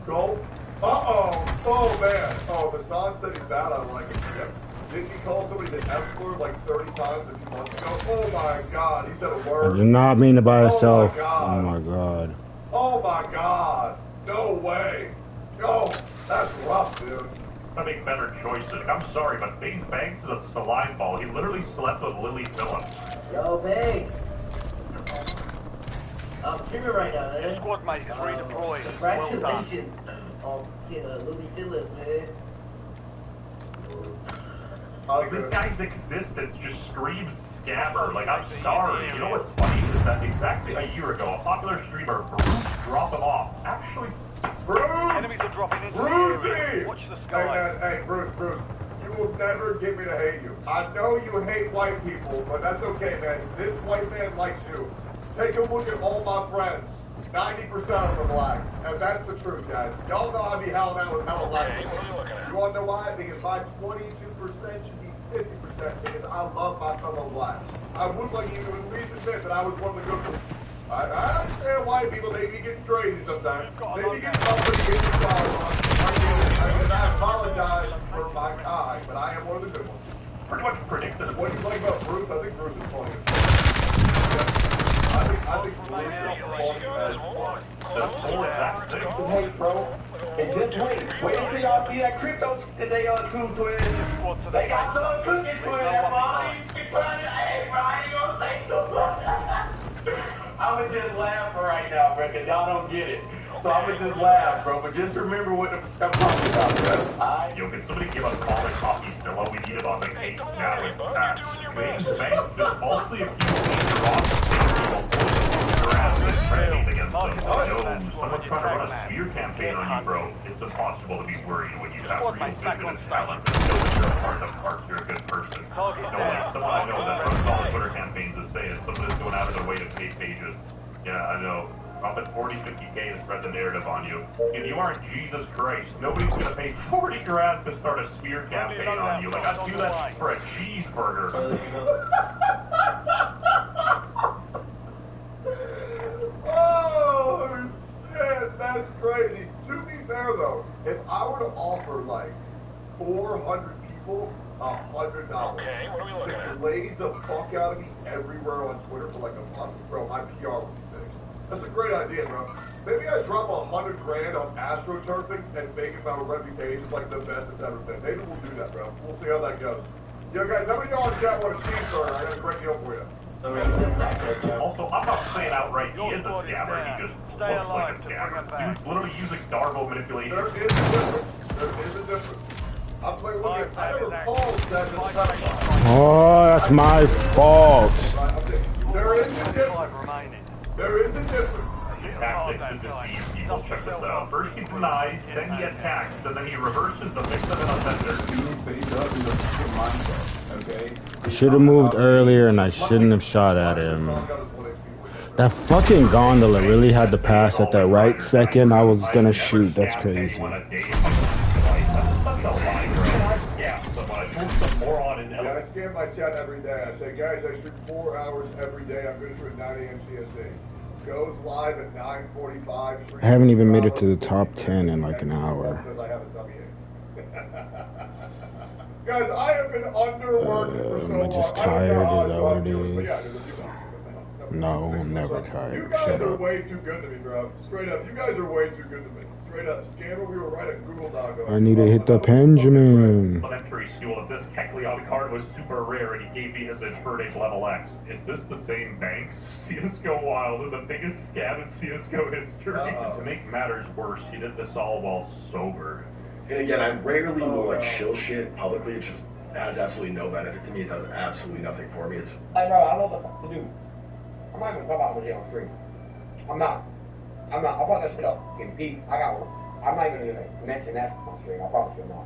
Go. Uh-oh. Oh, man. Oh, Hassan said he's bad. I'm like, yeah. Didn't he call somebody the F-slur like 30 times a few months ago? Oh, my God. He said a I word. did not mean to by herself. God. Oh my god. Oh, my God. No way. No. That's rough, dude. I make better choices. I'm sorry, but FaZe Banks is a saline ball. He literally slept with Lily Phillips. Yo, Banks. I'm streaming right now, man. Your squad mate is redeployed. Congratulations on Lily Phillips, man. This guy's existence just screams scammer. Like, I'm sorry. You know what's funny is that exactly a year ago, a popular streamer, Bruce, dropped him off. Actually, Bruce! Enemies are dropping into the area. Watch the sky. Hey, man, hey, Bruce, you will never get me to hate you. I know you hate white people, but that's okay, man. This white man likes you. Take a look at all my friends. 90% of them are black. And that's the truth, guys. Y'all know I be howling out with hella black people. You wanna know why? Because my 22% should be 50% because I love my fellow blacks. I would like you to at least admit that I was one of the good ones. I understand white people, they be getting crazy sometimes. They be getting up and getting stars on. And I apologize for my eye, but I am one of the good ones. pretty much predicted. What do you like about Bruce? I think Bruce is funny as fuck. I think Bruce is funny as fuck. Hey, bro. And just wait. Wait until y'all see that crypto shit that they on too, twin. They got something cooking, twin. That's why I trying to, hey, bro, I ain't gonna say too much. I'ma just laugh for right now, bro, because y'all don't get it. So I'ma just laugh, bro. But just remember what I'm talking about, bro. Alright? Yo, can somebody give us call and coffee still while we need it on the case now with facts? Banks just falsely accused Mr. Ross of harassment threatening against them. Yo, someone trying to run a smear campaign on you, bro. It's impossible to be worried when you have real business talent and know that you're a part of parts, you're a good person. No, like someone I know that runs all the Twitter campaigns is saying someone is going out of their way to pay pages. Yeah, I know. Up at 40, 50K to spread the narrative on you. If you aren't Jesus Christ, nobody's gonna pay 40 grand to start a smear campaign on you. Like, I'd do that for a cheeseburger. Oh, shit, that's crazy. To be fair, though, if I were to offer, like, 400 people $100 to blaze the fuck out of me everywhere on Twitter for, like, a month, bro, my PR would be fixed. That's a great idea, bro. Maybe I drop 100 grand on astroturfing and make my reputation like the best it's ever been. Maybe we'll do that, bro. We'll see how that goes. Yo, guys, how many of y'all in chat want a cheeseburger? I got a great deal for you. Also, I'm not saying outright he is a scammer, he just looks like a scammer. He was literally using Darvo manipulation. There is a difference. There is a difference. I'm like, look, I never called that this time. Oh, that's my fault. There is a difference. There is a difference. Tactics to deceive people. Check this out. First he denies, then he attacks, and then he reverses the victim and offender. Dude, face up is a fucking mindset, okay? I should have moved earlier and I shouldn't have shot at him. That fucking gondola really had to pass at the right second. I was gonna shoot. That's crazy. Yeah, I scam my chat every day. I say, guys, I shoot 4 hours every day. I'm gonna shoot at 9 a.m. CST. Goes live at 9:45. I haven't even made it to the top 10 in like an hour. Because I haven't done it. Guys, I have been underworked for so long. Am I just tired? Is that what it is? No, I'm never tired. You guys Shut are up. way too good to me, bro. Straight up. You guys are way too good to me. Straight up. Scammer, we were right at Google Doc. I need to hit the Benjamin. Elementary school, if this Kecleon card was super rare and he gave me his Infernape level X, is this the same Banks? CSGO Wild, the biggest scam in CSGO history. To make matters worse, he did this all while sober. And again, I rarely will like shill shit publicly. It just has absolutely no benefit to me. It does absolutely nothing for me. It's Hey, bro, I know what the fuck to do. I'm not gonna talk about what on stream. I'm not. I brought that shit up in peak. I got one. I'm not even gonna mention that on stream. I promise you I'm not.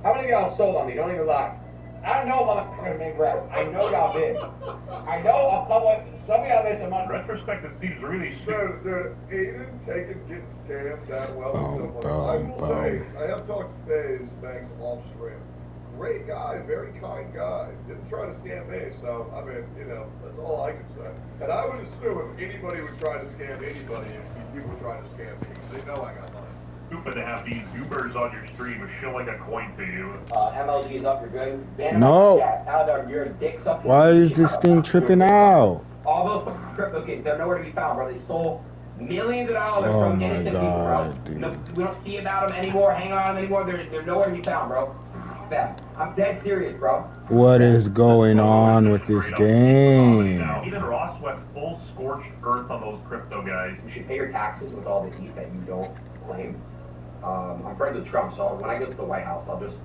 How many of y'all sold on me? Don't even lie. I know motherfuckers made bread. I know y'all did. I know a public. Some of y'all made some money. In retrospect, it seems really stupid. Dude, Aiden taking getting scammed that well is so funny. I will say, I have talked to FaZe Banks off stream. Great guy, very kind guy. Didn't try to scam me, so I mean, you know, that's all I can say. And I would assume if anybody would try to scam anybody, if people were trying to scam me, because they know I got money. Stupid to have these Ubers on your stream who shill like a coin to you. MLG is up your good. No. Out of your dick sucking. Why is this thing tripping out? All those fucking crypto kids, they're nowhere to be found, bro. They stole millions of dollars Oh from my innocent people, bro. God, We don't see about them anymore, hang on them anymore. They're nowhere to be found, bro. I'm dead serious, bro. What is going on with this game? Even Ross went full scorched earth on those crypto guys. You should pay your taxes with all the heat that you don't claim. I'm friends with Trump, so when I get to the White House, I'll just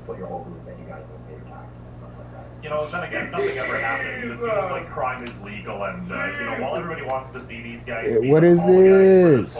put your whole group that you guys don't pay your taxes and stuff like that. You know, then again, nothing ever happens. It feels like crime is legal, and you know, while everybody wants to see these guys, What is this?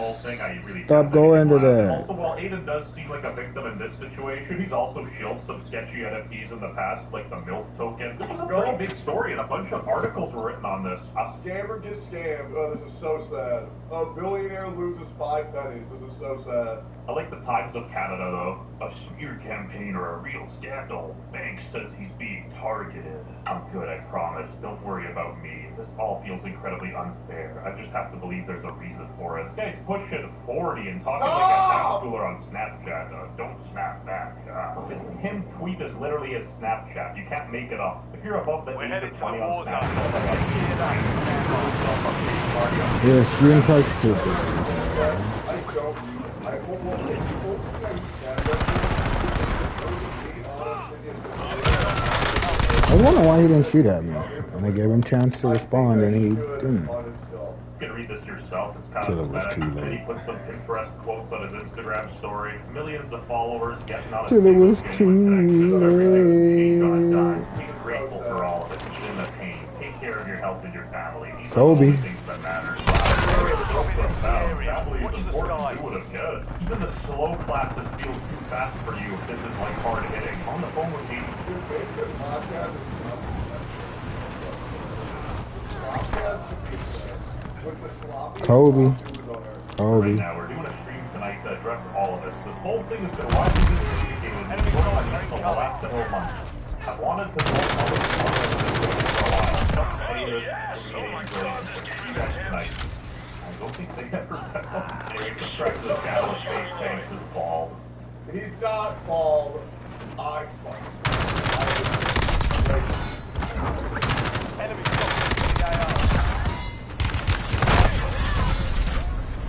Stop going to that. Also, while Aiden does seem like a victim in this situation, he's also shilled some sketchy NFTs in the past, like the MILF token. This is a really big story, and a bunch of articles were written on this. A scammer gets scammed. Oh, this is so sad. A billionaire loses 5 pennies. This is so sad. I like the Times of Canada, though. A smear campaign or a real scandal. Banks says he's being targeted. I'm good, I promise. Don't worry about me. This all feels incredibly unfair. I just have to believe there's a reason for it. This guy's pushing 40 and talking like a high schooler on Snapchat. Don't snap back. His pinned tweet is literally his Snapchat. You can't make it up. If you're above the age of 20 on Snapchat, Yeah, shooting type stupid. I wonder why he didn't shoot at me. And they gave him a chance to respond and he didn't. You can read this yourself. It's kind Till of it was pathetic. too Then he late. put some Pinterest quotes on his Instagram story. Millions of followers, yet not a Till it single was genuine too connection. Everything on a dime. late. Be grateful for all of it, even the pain. Take care of your health and your family. These are the Kobe. only things that matter. Family is important. Who would have guessed? Even the slow classes feel too fast for you if this is like hard hitting. On the phone with me. Kobe. Right now, we're doing a stream tonight to address all of this. This whole thing has been widely miscommunicated and for the last several months. I've wanted to know all of this for a while. Some haters for me see that tonight. I don't think they ever they subscribe to the channel if they think is bald. He's not bald. I'm bald.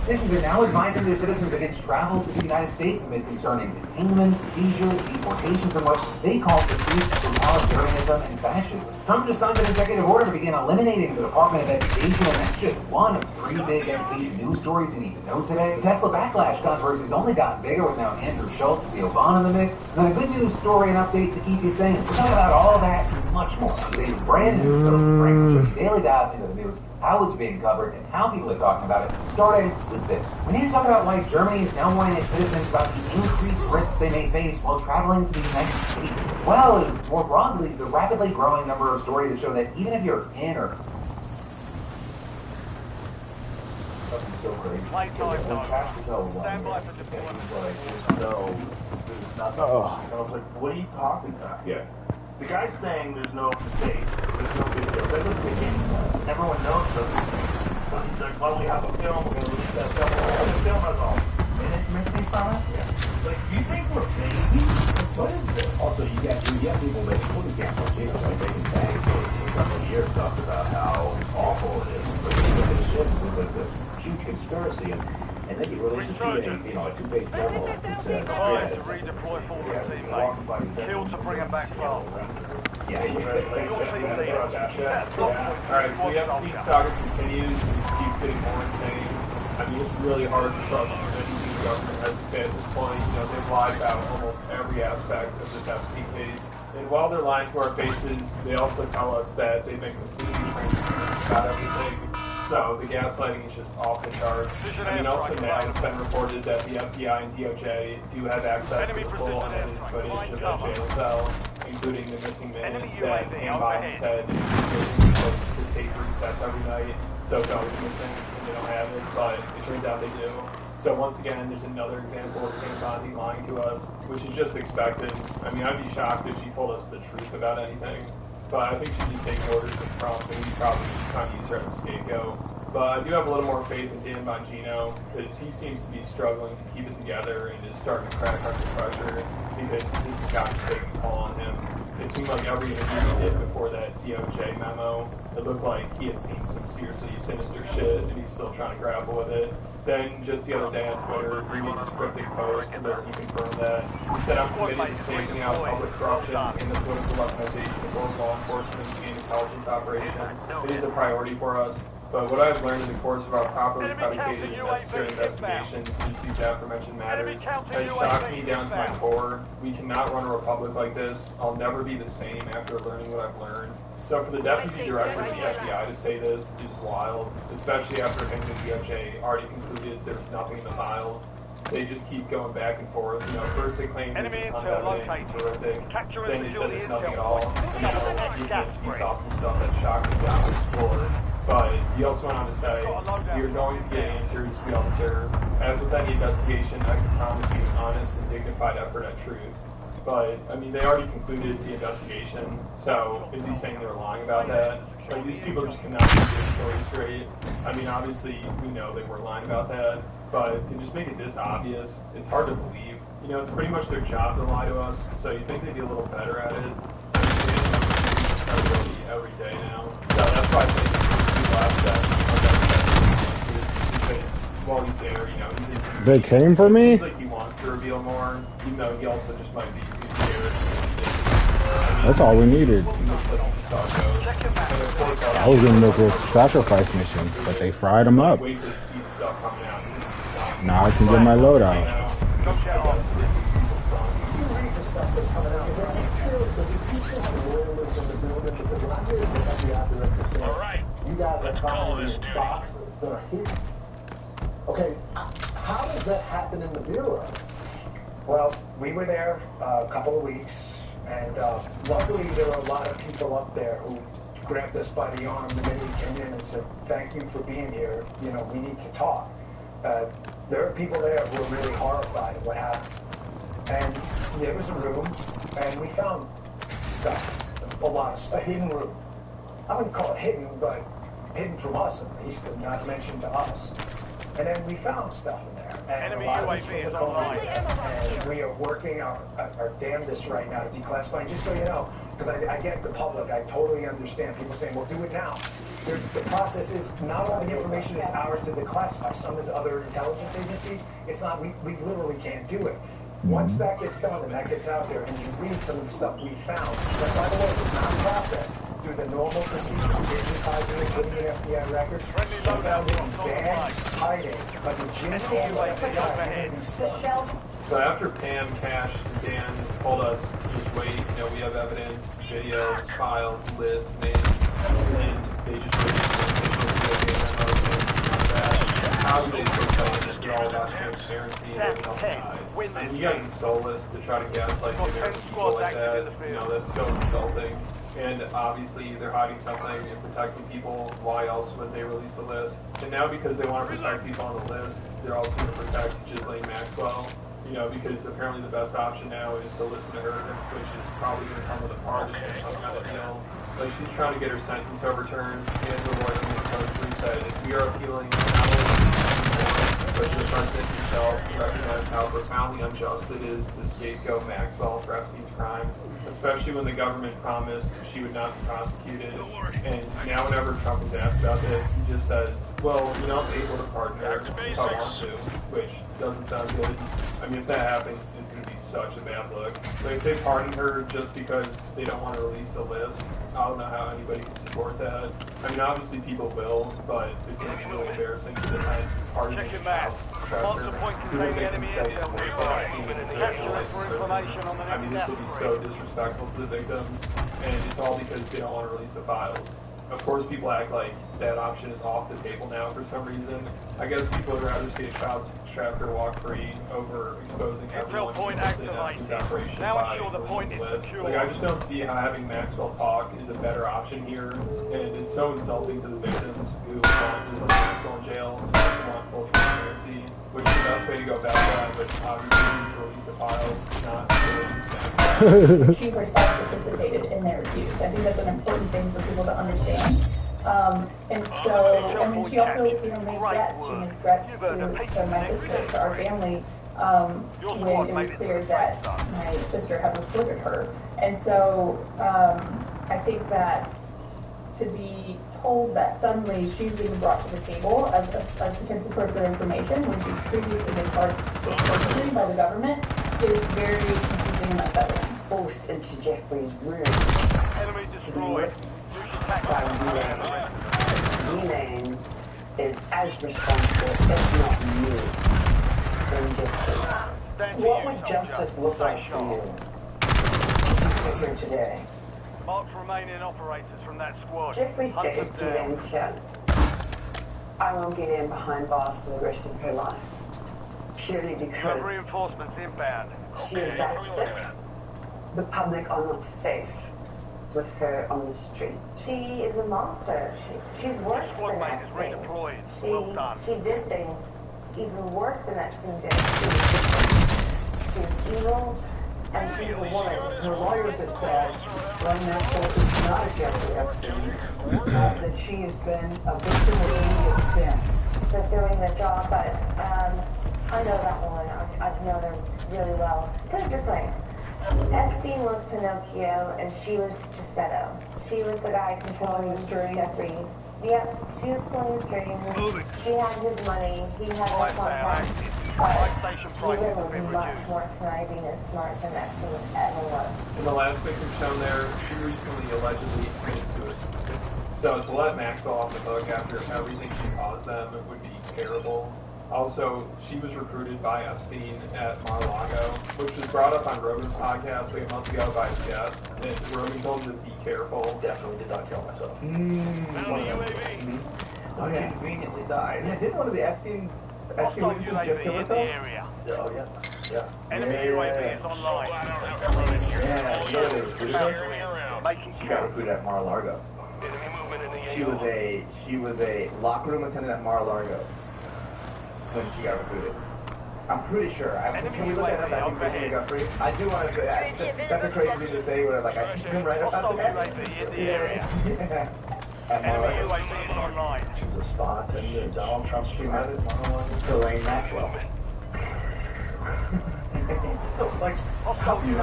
Officials are now advising their citizens against travel to the United States amid concerning detainments, seizures, deportations, and what they call decreased totalitarianism and fascism. Trump just signed an executive order to begin eliminating the Department of Education, and that's just one of 3 big education news stories you need to know today. The Tesla backlash controversy has only gotten bigger with now Andrew Schultz and Theo Vaughn in the mix. And then a good news story and update to keep you sane. We're talking about all that and much more on today's brand new Frank Daily Dive into the news, how it's being covered, and how people are talking about it, starting with this. We need to talk about why Germany is now warning its citizens about the increased risks they may face while traveling to the United States, as well as, more broadly, the rapidly growing number of stories that show that even if you're in or so great. Stand by for deployment. There's nothing. And I was like, what are you talking about? Yeah. The guy's saying there's no mistake, there's no big deal. That doesn't make any sense. Everyone knows those things. But he's like, well, we have a film, we're going to release that film. The film has all minute missing from it. Yeah. Like, do you think we're babies? What is this? Also, you got people that, for example, you know, like making bangs for a couple of years talked about how awful it is. But you look at the shit, it was like this huge conspiracy, and then you release a two-page memo that says, Trying to redeploy forward teammate. Kill to bring him back fast. Alright, so the Epstein saga continues and keeps getting more insane. I mean, it's really hard to trust anything the government has to say at this point. You know, they've lied about almost every aspect of this Epstein case. And while they're lying to our faces, they also tell us that they've been completely transparent about everything. So the gaslighting is just off the charts. I mean, also now it's been reported that the FBI and DOJ do have access to the full unedited footage of that jail cell, including the missing minute that Ambine said to tape resets every night, so it's always missing and they don't have it, but it turns out they do. So once again, there's another example of Pam Bondi lying to us, which is just expected. I mean, I'd be shocked if she told us the truth about anything. But I think she'd be taking orders from Trump, and we'd probably just trying to use her as a scapegoat. But I do have a little more faith in Dan Bongino, because he seems to be struggling to keep it together and is starting to crack under pressure, because this has got to take a toll on him. It seemed like every interview he did before that DOJ memo, it looked like he had seen some seriously sinister shit, and he's still trying to grapple with it. Then, just the other day on Twitter, he made this cryptic post where he confirmed that. He said, I'm committed to stamping out public corruption and the political weaponization of both law enforcement and intelligence operations. It is a priority for us. But what I've learned in the course of our properly predicated and necessary investigations into these aforementioned matters has shocked me down to my core. We cannot run a republic like this. I'll never be the same after learning what I've learned. So for the deputy director of the FBI to say this is wild, especially after him and the DOJ already concluded there's nothing in the files. They just keep going back and forth. You know, first they claim there's a ton of evidence, it's horrific. Then they said there's nothing at all. And now he saw some stuff that shocked him down to his floor. But he also went on to say, you're going to get answers we don't deserve. as with any investigation, I can promise you an honest and dignified effort at truth. But, I mean, they already concluded the investigation, so is he saying they're lying about that? Like, these people just cannot keep their story straight. I mean, obviously, we know they were lying about that, but to just make it this obvious, it's hard to believe. You know, it's pretty much their job to lie to us, so you'd think they'd be a little better at it. I mean, they have credibility every day now. So that's why I think the last step of that is because while he's there, you know, he's in. They came for me? It seems like he wants to reveal more, even though he also just might be scared. That's all we needed. I was gonna make a sacrifice mission, but they fried him up. Now I can get my load out. You guys are finding boxes that are hidden. Okay, how does that happen in the Bureau? Well, we were there a couple of weeks, and luckily there were a lot of people up there who grabbed us by the arm the minute we came in and said, "Thank you for being here. You know, we need to talk." There are people there who are really horrified at what happened. And there was a room, and we found stuff, a lot of stuff, a hidden room. I wouldn't call it hidden, but hidden from us at least, and not mentioned to us. And then we found stuff in there, and Enemy a lot of it's UAV from the is online. and we are working our damnedest right now to declassify. And just so you know, because I get the public, I totally understand people saying, "Well, do it now." The process is not all the information is ours to declassify. Some is other intelligence agencies. It's not. We literally can't do it. Once that gets done and that gets out there, and you read some of the stuff we found, that by the way, it's not processed through the normal procedure of digitizing and putting in FBI records. We found it in bags, hiding, like a gym So after Pam, Cash, and Dan told us, just wait, you know, we have evidence, videos, files, lists, names, and they just how do they still tell us that they're all about transparency and everything else died? And you gotta be soulless to try to guess like the American people like that. You know, that's so insulting. And obviously they're hiding something and protecting people. Why else would they release the list? And now because they want to protect people on the list, they're also going to protect Ghislaine Maxwell. You know, because apparently the best option now is to listen to her, which is probably going to come with a pardon or some kind of deal. Like, she's trying to get her sentence overturned, and the lawyer made a post where he said, if we are appealing not only but the president himself recognize how profoundly unjust it is to scapegoat Maxwell for Epstein's crimes, especially when the government promised she would not be prosecuted. And now whenever Trump is asked about this, he just says, well, you know, I'm able to pardon her if I want to, which doesn't sound good. I mean, if that happens, it's going to be such a bad look. Like, if they pardon her just because they don't want to release the list, I don't know how anybody can support that. I mean, obviously people will, but it's going to be really embarrassing to defend pardoning a child protector who would make them say it's worse than Epstein and deserves a life in prison. I mean, this would be so disrespectful to the victims, and it's all because they don't want to release the files. Of course, people act like that option is off the table now for some reason. I guess people would rather see a child trafficker walk free over exposing everyone who's in Epstein's operation by releasing the list. Like, I just don't see how having Maxwell talk is a better option here, and it's so insulting to the victims who want Ghislaine Maxwell in jail and also want full transparency, which is the best way to go about that, but obviously we need to release the files, not to release Maxwell. She herself participated in their abuse. I think that's an important thing for people to understand. And so, I mean, she also, you know, made threats. She made threats to my sister, to our family, when it was clear that my sister had reported her. And so, I think that to be told that suddenly she's being brought to the table as a potential source of information when she's previously been charged with torturing by the government is very confusing and unsettling. Forced into Jeffrey's room. Enemy destroyed. Elaine is as responsible, if not you, than Jeffrey. What would justice look like for you as you sit here today? Mark remaining operators from that squad. Jeffrey's dead, Dementia. I will get in behind bars for the rest of her life. Purely because reinforcements inbound. She is that sick. The public are not safe with her on the street. She is a monster. She's worse than Epstein. Redeployed. She did things even worse than Epstein did. She was evil, and she's a woman. Her lawyers have said Glenn Maxwell is not a Jeffrey Epstein, that she has been a victim of media spin. They're doing their job, but I know that woman. I've known her really well. Put it this way. Epstein was Pinocchio, and she was Geppetto. She was the guy controlling the strings. Jeffrey. Yep, she was pulling the strings. She had his money. He had her contract. But Wheeler was much more conniving and smart than Epstein would ever was. In the last victim shown there, she recently allegedly committed suicide. So to let Maxwell off the hook after everything she caused them would be terrible. Also, she was recruited by Epstein at Mar-a-Lago, which was brought up on Rogan's podcast like a month ago by his guest. And Rogan told him to be careful. Definitely did not kill myself. Oh, yeah. Conveniently died. Yeah, didn't one of the Epstein witnesses just kill herself? Oh, yeah. Yeah. Enemy UAV is online. Yeah, you know what they recruited her? She got recruited at Mar-a-Lago. She was a locker room attendant at Mar-a-Lago when she got recruited. I'm pretty sure. Can you look that up? That new person who got free? I do want to say that's a crazy thing to say. Where like I can right about that. Yeah. At Mar-a-Lago. She was a spot, and Donald Trump's team at it. Elaine Maxwell. So, like, how you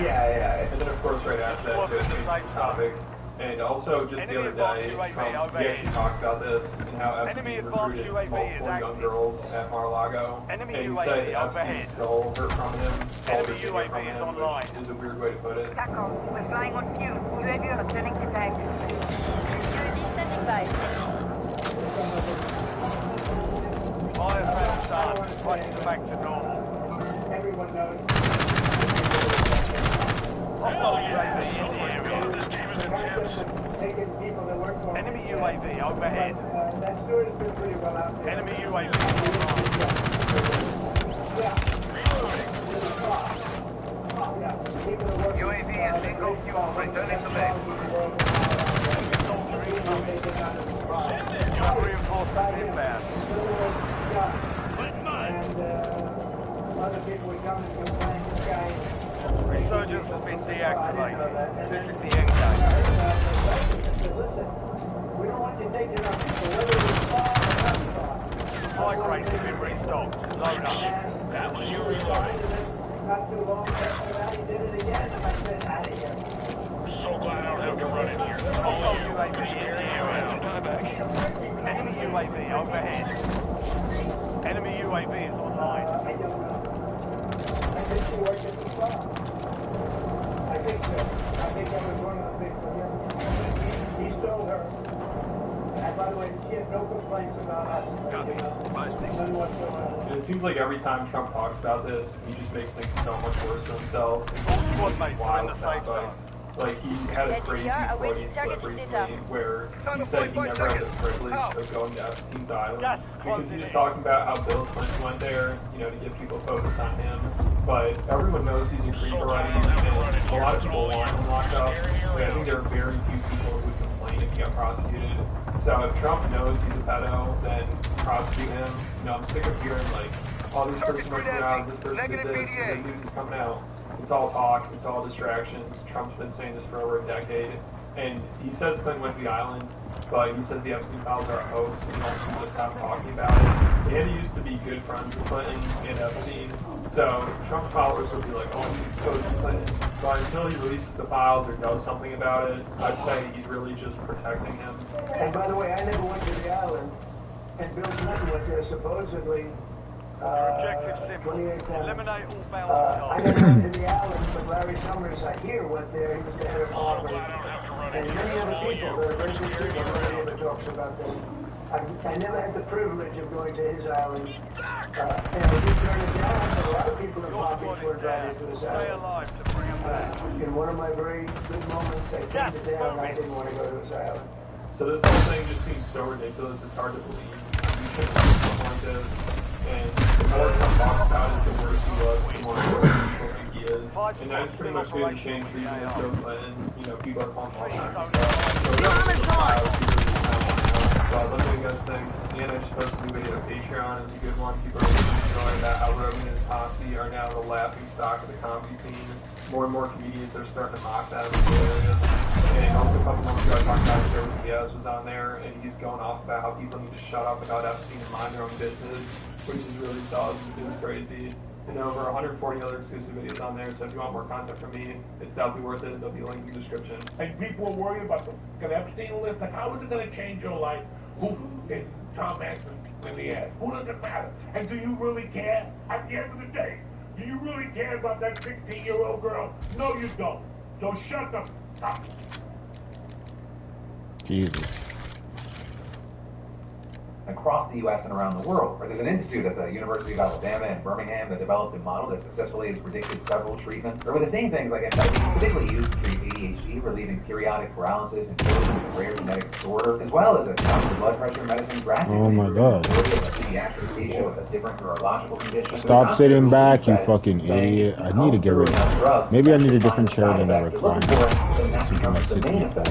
Yeah. And then, of course, right after that, just changed the topic. And also, just the other day, Trump, he actually talked about this and how Epstein recruited multiple young girls at Mar-a-Lago. And he said Epstein stole her from him, stole her ticket from him, which is a weird way to put it. We're flying on cue. UAV returning to base. UAV standing by. IFM done. Right back to normal. Everyone knows. Taking people that work for Enemy UAV overhead. That story's been pretty well out there. Enemy UAV UAV is single fuel, returning to base. Reinforcements inbound. And other people would come and complain, this guy. Resurgence has been deactivated. This is the end game. Listen, we don't want you taking our people, whether it's far or not far. High grade has been restocked. Load up. That was you restocked. Not too long after that, he did it again, and I said, out of here. So glad I don't have to run in here. UAV in the area. Enemy UAV overhead. Enemy UAV is online. I don't know. I think she worked at the spa. I think so. I think that was one of the big ones. He stole her. And by the way, he had no complaints about us. None whatsoever. And it seems like every time Trump talks about this, he just makes things so much worse for himself. Wild sound bites. Like, he had a crazy Freudian slip recently where he said he never had the privilege of going to Epstein's Island because he was talking about how Bill Clinton went there, you know, to get people focused on him. But everyone knows he's a creep already, and a lot of people want him locked up. But I think there are very few people who would complain if he got prosecuted. So if Trump knows he's a pedo, then prosecute him. You know, I'm sick of hearing, like, oh, this person went around, this person did this, and the news is coming out. It's all talk, it's all distractions. Trump's been saying this for over a decade. And he says Clinton went to the island, but he says the Epstein files are a hoax, and he wants people to stop talking about it. And he used to be good friends with Clinton and Epstein. So Trump followers would be like, oh, he's exposed to Clinton. But until he releases the files or does something about it, I'd say he's really just protecting him. And by the way, I never went to the island. And Bill Clinton went there supposedly. 28 Eliminate all bounty I never went to the island, but Larry Summers, I hear, went there. He was the head of Harvard. And many other people, there are very good people, nobody ever talks about them. I never had the privilege of going to his island. And I did turn it down, but a lot of people in pockets were invited to his island. In one of my very good moments, I turned it down. I didn't want to go to his island. So this whole thing just seems so ridiculous, it's hard to believe. You shouldn't do something like this. And the more Trump talks about it, the worse he looks, the more important people think he is. And that's pretty much been the same treatment with Joe Clinton. You know, people are calling all kinds of stuff. So But look at you guys think. Ian, I just posted a new video on Patreon. It was a good one. People are really enjoying that. How Rogan and his posse are now the laughing stock of the comedy scene. More and more comedians are starting to mock them. It's hilarious. And also a couple months ago, I talked about Joe Diaz was on there, and he's going off about how people need to shut up about Epstein and mind their own business, which is really saucy. It was crazy. And over 140 other exclusive videos on there, so if you want more content from me, it's definitely worth it. There'll be a link in the description. And people are worried about the fucking Epstein list. Like, how is it going to change your life? Who did Tom Hanks in the ass? Who does it matter? And do you really care? At the end of the day, do you really care about that 16-year-old girl? No, you don't. So shut the fuck up. Jesus. Across the U.S. and around the world. There's an institute at the University of Alabama in Birmingham that developed a model that successfully has predicted several treatments, or with the same things like amphetamines typically used to treat ADHD, relieving periodic paralysis and children with a rare genetic disorder, as well as a counter blood pressure medicine drastically Oh my God. a pediatric patient with a different neurological condition. Stop sitting back, you fucking idiot. I need to get rid of it. Maybe I need a different chair than a recliner.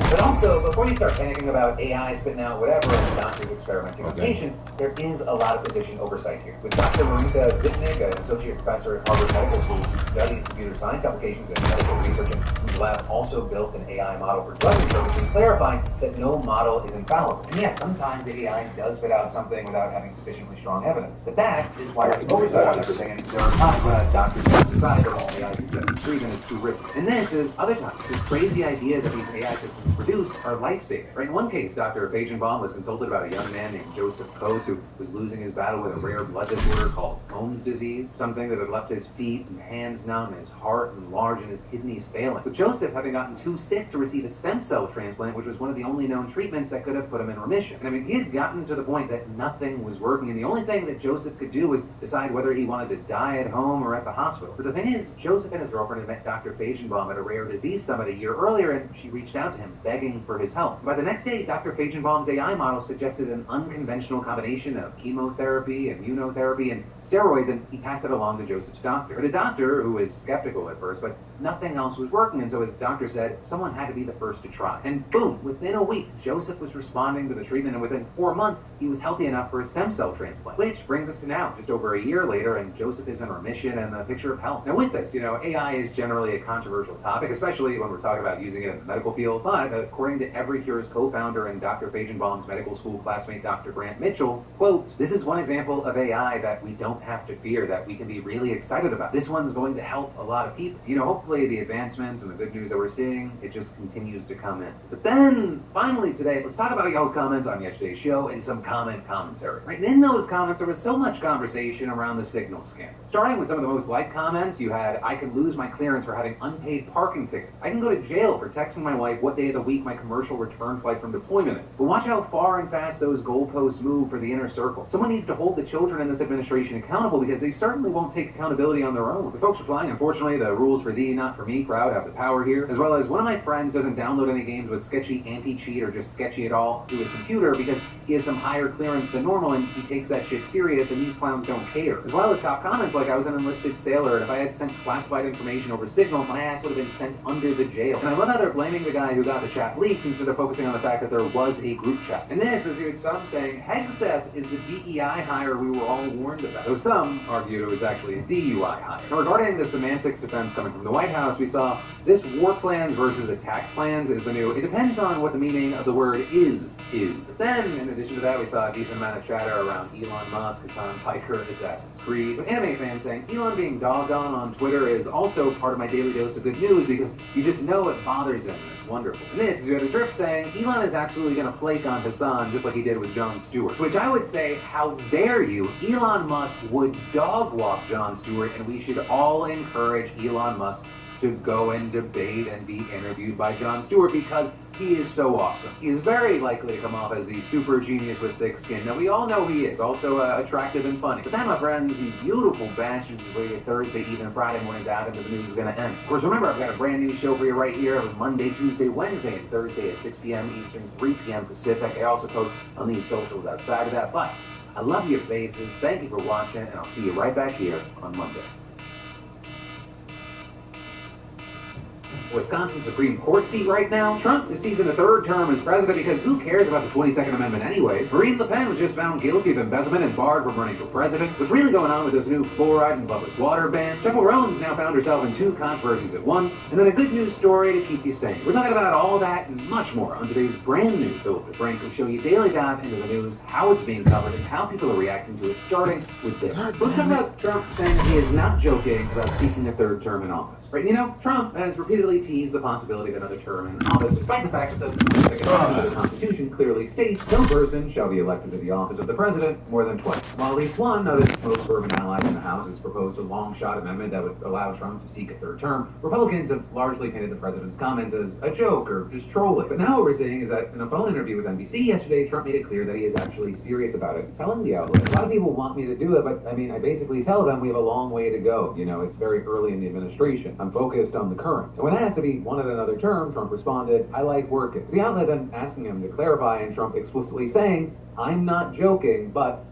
But also, before you start panicking about AI spitting out whatever and doctors experimenting on patients, there is a lot of physician oversight here. With Dr. Marika Zitnik, an associate professor at Harvard Medical School who studies computer science applications and medical research, and whose lab also built an AI model for drug repurposing, clarifying that no model is infallible. And yes, sometimes the AI does spit out something without having sufficiently strong evidence. But that is why there's oversight on everything, and there are times when doctors decide that all AI suggested treatment is too risky. And this is other times. These crazy ideas that these AI systems produce are life-saving. Right? In one case, Dr. Feigenbaum was consulted about a young man named Joseph Coates who was losing his battle with a rare blood disorder called Combs disease, something that had left his feet and hands numb, his heart enlarged, and his kidneys failing. With Joseph having gotten too sick to receive a stem cell transplant, which was one of the only known treatments that could have put him in remission. And I mean, he had gotten to the point that nothing was working, and the only thing that Joseph could do was decide whether he wanted to die at home or at the hospital. But the thing is, Joseph and his girlfriend had met Dr. Feigenbaum at a rare disease summit a year earlier, and she reached out to him, begging for his help. By the next day, Dr. Feigenbaum's AI model suggested an unconventional combination of chemotherapy, immunotherapy, and steroids, and he passed it along to Joseph's doctor. But a doctor who was skeptical at first, but nothing else was working, and so his doctor said someone had to be the first to try. And boom, within a week, Joseph was responding to the treatment, and within 4 months, he was healthy enough for a stem cell transplant. Which brings us to now, just over a year later, and Joseph is in remission and a picture of health. Now with this, AI is generally a controversial topic, especially when we're talking about using it in the medical field, but according to EveryCure's co-founder and Dr. Feigenbaum's medical school classmate, Dr. Grant Mitchell, quote, "This is one example of AI that we don't have to fear, that we can be really excited about. This one's going to help a lot of people." Hopefully the advancements and the good news that we're seeing, it just continues to come in. But then, finally today, let's talk about y'all's comments on yesterday's show and some commentary. Right? And in those comments, there was so much conversation around the Signal scam. Starting with some of the most liked comments, you had, "I can lose my clearance for having unpaid parking tickets. I can go to jail for texting my wife what day of the week my commercial return flight from deployment is." But watch how far and fast those goalposts move for the inner circle. Someone needs to hold the children in this administration accountable, because they certainly won't take accountability on their own. The folks replying, "Unfortunately, the rules for thee, not for me crowd have the power here," as well as, "One of my friends doesn't download any games with sketchy anti-cheat or just sketchy at all to his computer because he has some higher clearance than normal and he takes that shit serious, and these clowns don't care." As well as top comments like, "I was an enlisted sailor, and if I had sent classified information over Signal, my ass would have been sent under the jail." And I love how they're blaming the guy who got the chat leaked instead of focusing on the fact that there was a group chat. And this is heard some saying, "Hegseth is the DEI hire we were all warned about." Though some argued it was actually a DUI hire. Now, regarding the semantics defense coming from the White House, we saw this war plans versus attack plans is the new, it depends on what the meaning of the word is. Then, in addition to that, we saw a decent amount of chatter around Elon Musk, Hassan Piker, Assassin's Creed, with anime fans saying Elon being dogged on Twitter is also part of my daily dose of good news, because you just know it bothers him and it's wonderful. And this is, you had a drift saying Elon is absolutely going to flake on Hassan just like he did with Jon Stewart, which I would say, how dare you? Elon Musk would dog walk Jon Stewart, and we should all encourage Elon Musk to go and debate and be interviewed by Jon Stewart, because he is so awesome. He is very likely to come off as the super genius with thick skin. Now, we all know he is, also attractive and funny. But that, my friends, you beautiful bastards, is where your Thursday, even Friday morning out into the news is going to end. Of course, remember, I've got a brand new show for you right here every Monday, Tuesday, Wednesday, and Thursday at 6 p.m. Eastern, 3 p.m. Pacific. I also post on these socials outside of that. But I love your faces. Thank you for watching, and I'll see you right back here on Monday. Wisconsin Supreme Court seat right now? Trump is teasing a third term as president because who cares about the 22nd Amendment anyway? Marine Le Pen was just found guilty of embezzlement and barred from running for president. What's really going on with this new fluoride and public water ban? Jeff Rowan's now found herself in two controversies at once, and then a good news story to keep you sane. We're talking about all that and much more on today's brand new Philip DeFrank will show you daily dive into the news, how it's being covered, and how people are reacting to it, starting with this. So let's talk about Trump saying that he is not joking about seeking a third term in office. Right? You know, Trump has repeatedly teased the possibility of another term in office, despite the fact that the Second Amendment of the Constitution clearly states no person shall be elected to the office of the president more than twice. While at least one of his most fervent allies in the House has proposed a long-shot amendment that would allow Trump to seek a third term, Republicans have largely painted the president's comments as a joke or just trolling. But now what we're seeing is that in a phone interview with NBC yesterday, Trump made it clear that he is actually serious about it, telling the outlet, a lot of people want me to do it, but I mean, I basically tell them we have a long way to go. You know, it's very early in the administration. I'm focused on the current. And when asked if he wanted another term, Trump responded, I like working. The outlet then asking him to clarify, and Trump explicitly saying, I'm not joking, but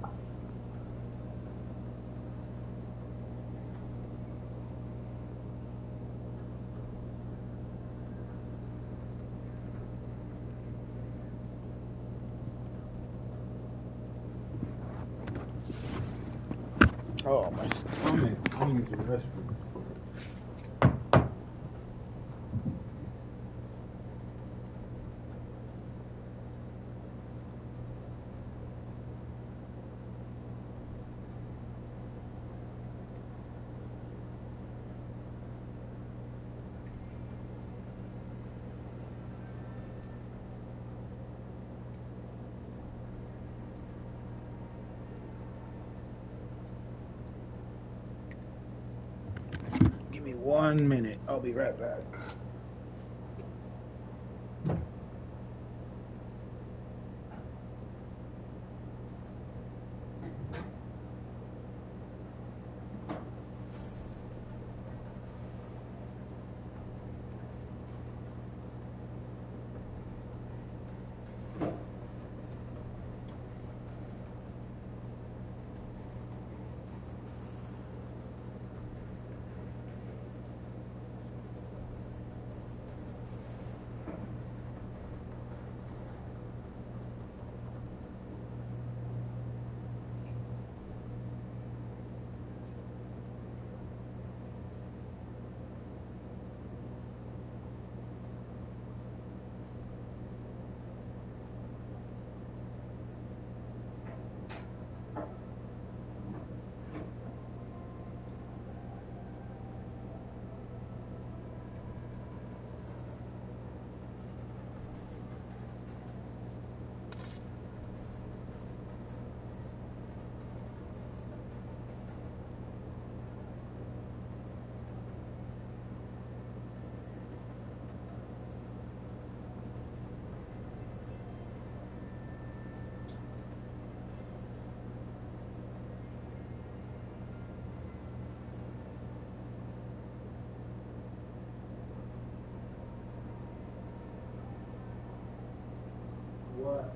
Oh, my stomach. I need to rest. Give me 1 minute. I'll be right back. What?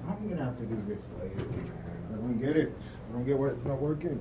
I'm gonna have to do this later, man. I don't get it. I don't get why it's not working.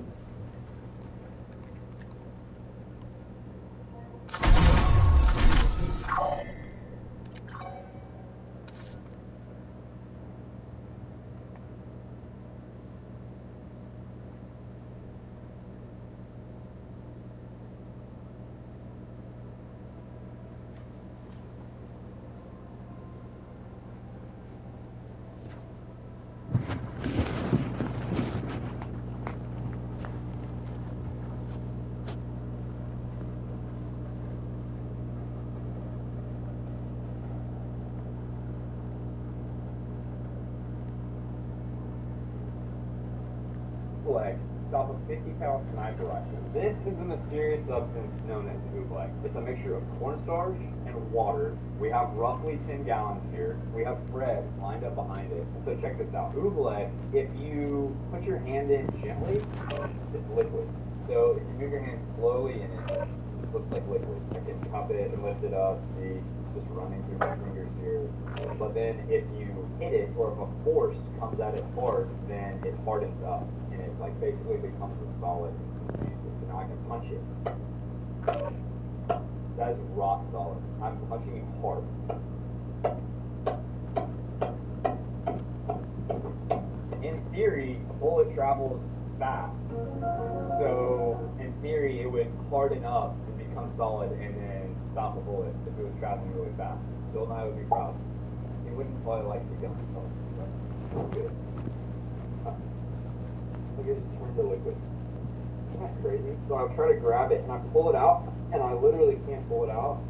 Stop a 50-pound sniper rifle. This is a mysterious substance known as oobleck. It's a mixture of cornstarch and water. We have roughly 10 gallons here. We have bread lined up behind it. And so check this out. Oobleck, if you put your hand in gently, it's liquid. So if you move your hand slowly in it, it looks like liquid. I can cup it and lift it up. See, just running through my fingers here. But then if you hit it, or if a force comes at it hard, then it hardens up. And it like basically becomes a solid. So now I can punch it. That is rock solid. I'm punching it hard. In theory, a bullet travels fast. So in theory, it would harden up and become solid and then stop a bullet if it was traveling really fast. Bill and I would be proud. He wouldn't probably like the gun. But good. Look, it just turned to liquid. Isn't that crazy? So I'll try to grab it and I pull it out and I literally can't pull it out.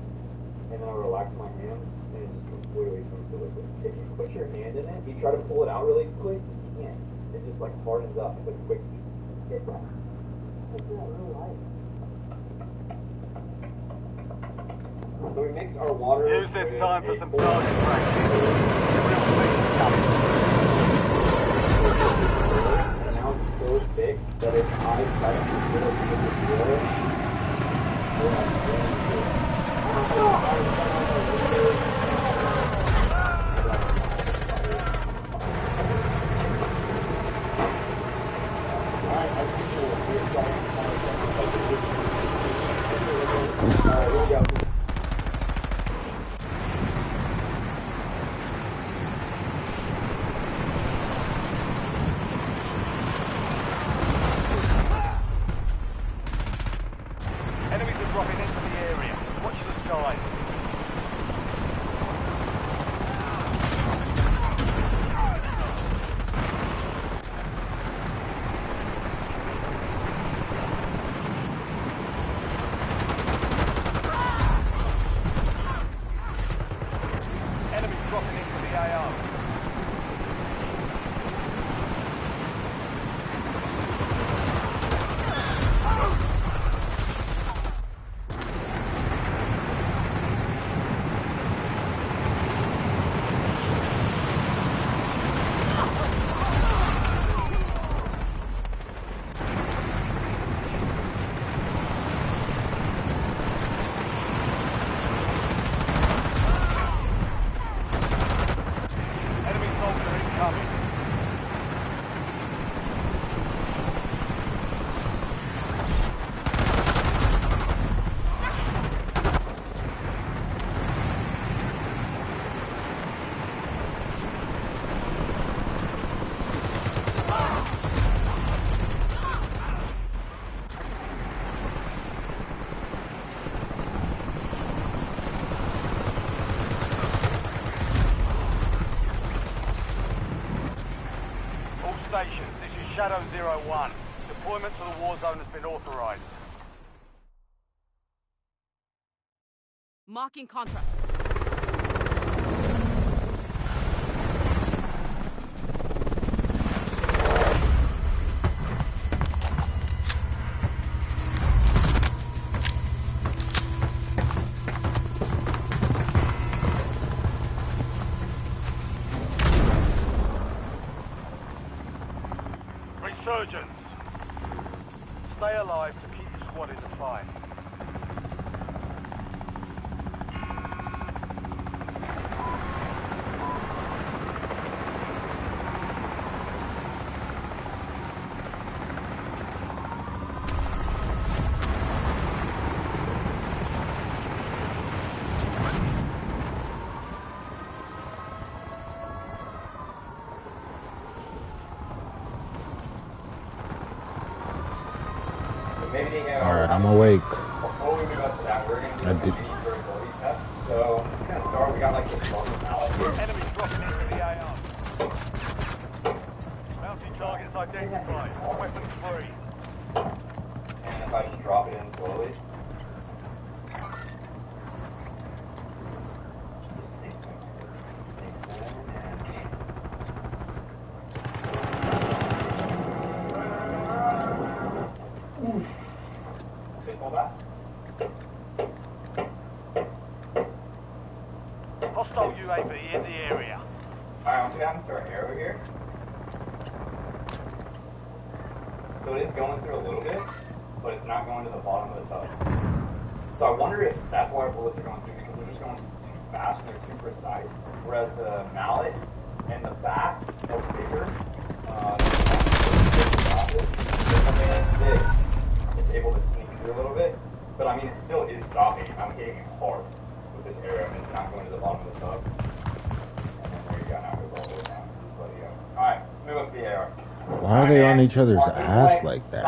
And then I relax my hand and it just completely turns to liquid. If you put your hand in it, you try to pull it out really quick, you can't. It just like hardens up. It's like quick. Get that. What's that real life? So we mixed our water. Use this time for some target practice. And now it's so thick that if I try to put it in the water, Enemies are dropping into the area. Watch the sky. Enemies dropping into the AO. Enemy soldier incoming. All stations, this is Shadow 01. Deployment to the war zone has been authorized. Marking contract. Resurgence. Stay alive to keep the squad in the fight. Maybe they have. Alright, I'm awake. Before we move up to that, we're going to do I a did. mini durability test. So, we're going to start. We got like this bubble mallet here. Enemy dropping into the AR. Mounting targets identified. Weapons free. And if I just drop it in slowly. Just sinks in and... Oof. Baseball bat. Hostile UAV in the area. Alright, once we happen to our arrow here. So it is going through a little bit, but it's not going to the bottom of the tub. So I wonder if that's why our bullets are going through, because they're just going too fast and they're too precise. Whereas the mallet and the bat are bigger. Something like this, it's able to sneak through a little bit. But I mean, it still is stopping. I'm hitting it hard with this arrow, and it's not going to the bottom of the tub. And then there you go. Now we're all the way down. Just let it go. Alright, let's move up to the AR. Why are they on each other's ass like that?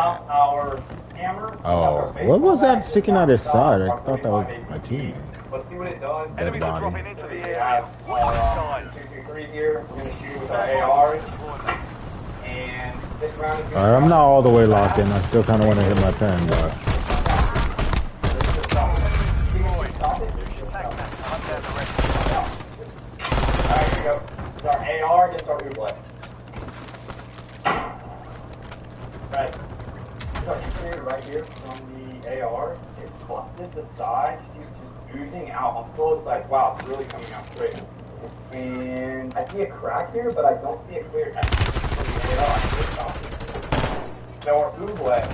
Oh, what was that sticking out his side? I thought that was my teammate. Let's see what it does. Enemies are dropping into the area. 223 here. We're going to shoot with our ARs. And this round is going to... Alright, I'm not all the way locked in. I still kind of want to hit my pen, but... Alright, here we go. This is our AR against our Ublek. Right. This is our infiltrator right here from the AR. It busted the sides. You see it's just oozing out on both sides. Wow, it's really coming out straight. And I see a crack here, but I don't see a clear exit from the AR. So our Ublek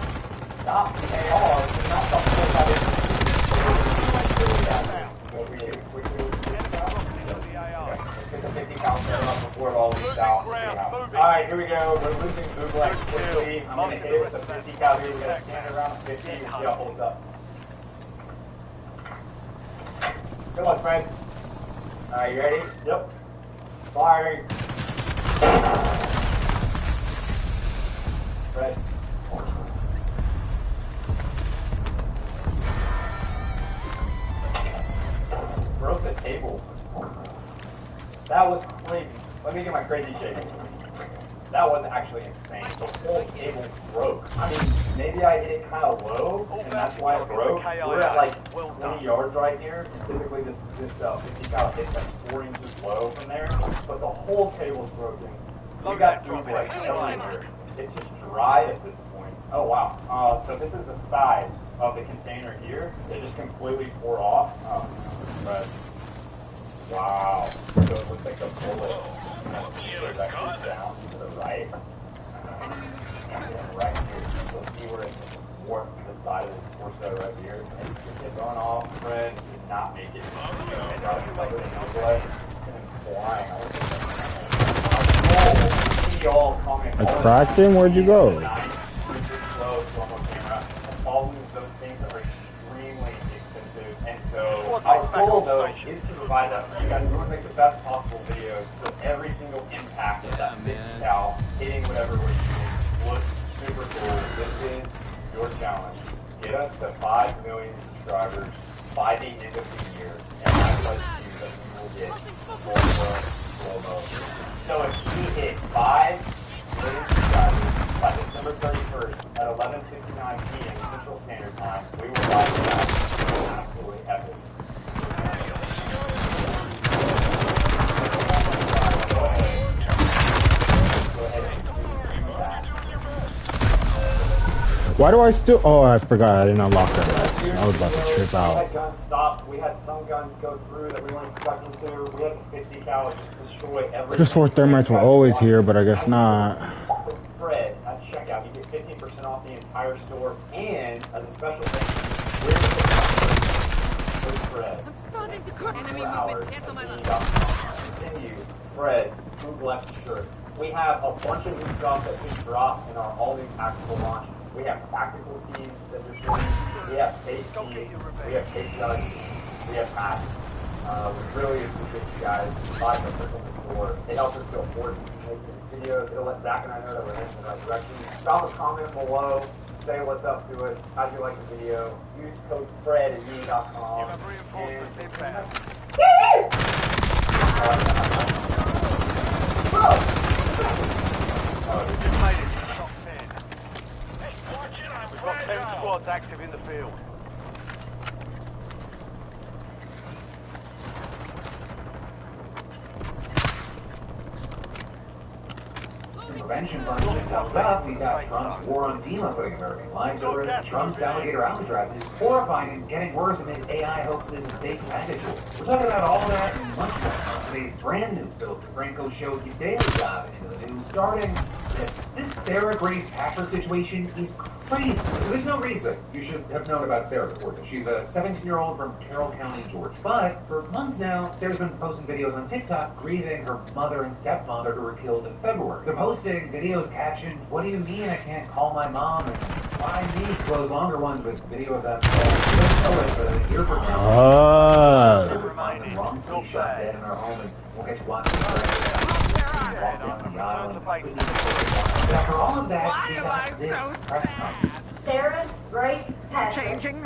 stopped the AR, but not the full side. So we get the 50 cal up before it all leaks out. Alright, here we go. We're losing Ublek quickly. I'm going to hit it with the 50 cal here. We're going to stand around 50 and see how it holds up. Good luck, Fred. Alright, you ready? Yep. Firing. Fred. Broke the table. That was crazy. Let me get my crazy shake. That was actually insane. The whole table broke. I mean, maybe I hit it kind of low, and that's why it broke. We're at like 20 yards right here, and typically this 50 cal hits like 4 inches low from there, but the whole table's broken. We got Ublek everywhere. It's just dry at this point. Oh wow. So this is the side of the container here. It just completely tore off. But wow. So it looks like a bullet. It's actually down to the right. And right here. Let's see where it warped the side of the torso right here. And it's just gone off. Fred did not make it. And got covered in blood. It's flying. I cracked him? Where'd you go? Those things are extremely expensive, and so our goal though is to provide that for you guys. We want to make the best possible videos so every single impact of that 50 cal hitting whatever we're shooting looks super cool. This is your challenge. Get us to 5 million subscribers by the end of the year, and that tells you that we will get slow-mo. So if we hit 5 million subscribers by December 31st at 11:59 p.m. Central Standard Time, we will live that. Absolutely epic. Go ahead and do that. Why do I still... Oh, I forgot. I didn't unlock that match. I was about to trip out. We had guns stop. We had some guns go through that we weren't expecting to. We had the 50 cal just destroy everything. Just 4 thermites were always here, but I guess not. Fred at checkout, you get 15% off the entire store, and as a special thing, we're with Fred. I'm starting to crack. Enemy movement. Cancel my left. Continue Fred's Ublek shirt. We have a bunch of new stuff that just dropped in our all-new tactical launch. We have tactical teams that just released. We have paid teams. We have paid jugs. We have hats. We really appreciate you guys buying the from the store. It helps us feel important. Making videos. It'll let Zach and I know that we're heading in the right direction. Drop a comment below. say what's up to us. How'd you like the video? Use code FRED at me.com. You have reinforcements inbound. Just made it to the top 10. We've got 10 squads active in the field. Prevention function comes up, we've got Trump's war on FEMA putting American lives at risk. Trump's alligator Alcatraz is horrifying and getting worse amid AI hoaxes and fake package wars. We're talking about all that and much more on today's brand new Philip DeFranco show, your daily dive into the news, starting this Sarah Grace Packard situation is crazy. So there's no reason you should have known about Sarah before this. She's a 17-year-old from Carroll County, Georgia. But for months now, Sarah's been posting videos on TikTok grieving her mother and stepfather who were killed in February. They're posting videos captioned, "What do you mean I can't call my mom?" and "Why me?" Close longer ones with video of them. Let's tell us a year from now. We'll find them wrongfully shot dead in our home, and we'll get to watch them walk down the aisle. After all of that, we got this press conference. Sarah Grace Packard has been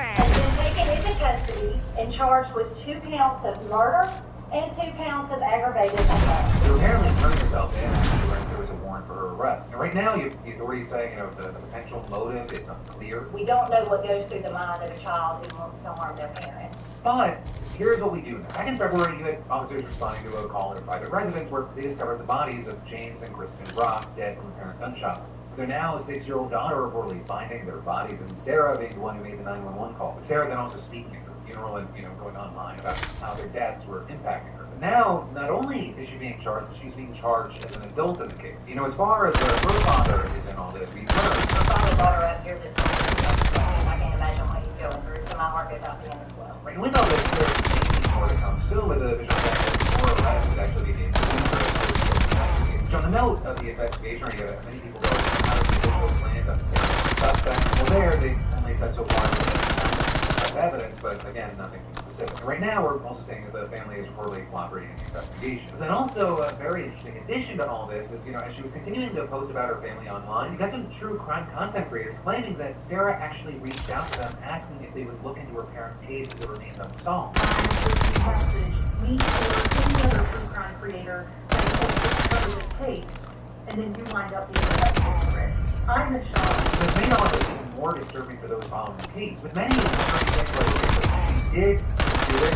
taken into custody and charged with 2 counts of murder and 2 counts of aggravated assault. She apparently turned herself in after there was a warrant for her arrest. And right now, the authorities saying, the potential motive is unclear. We don't know what goes through the mind of a child who wants to harm their parents. But here's what we do know. Back in February, you had officers responding to a call in a private residence where they discovered the bodies of James and Kristen Brock dead from apparent gunshot wounds. So they're now a 6-year-old daughter reportedly finding their bodies, and Sarah being the one who made the 911 call. But Sarah then also speaking at the funeral and going online about how their deaths were impacting her. But now, not only is she being charged, but she's being charged as an adult in the case. As far as her father is in all this, we've heard. My father brought her up here this morning. I can't imagine what he's going through, so my heart goes out to him as well. Right, and with all this, there's more to come soon with the visual effects. More arrests would actually be being investigation. On the note of the investigation, many people go, how does the visual plan of Sarah's suspect? Well, they only said so far that evidence, but again, nothing specific. And right now, we're also saying that the family is reportedly cooperating in the investigation. But then also, a very interesting addition to all this is, as she was continuing to post about her family online, you got some true crime content creators claiming that Sarah actually reached out to them asking if they would look into her parents' case as it remained unsolved. Message me or any other true crime creator saying, "Oh, let's cover this case," and then you wind up being arrested for it. I'm in shock. So it made all of this even more disturbing for those following the case. With many speculation that she did do it,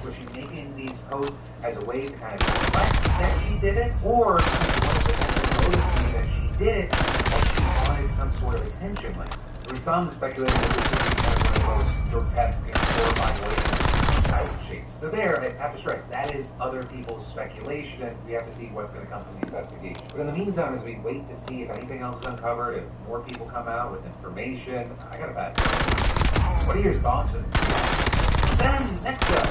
was she making these posts as a way to kind of reflect that she did it, or she wanted to kind of motive me that she did it because she wanted some sort of attention like this. There was some speculating that this would be kind of one of the most grotesque and horrifying ways to chase. So there, I have to stress, that is other people's speculation, and we have to see what's going to come from the investigation. But in the meantime, as we wait to see if anything else is uncovered, if more people come out with information, I gotta pass it. What are your thoughts? Then, next up,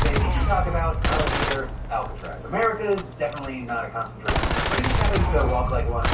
we should talk about alligator Alcatraz. America's definitely not a concentration. It just happens to walk like one.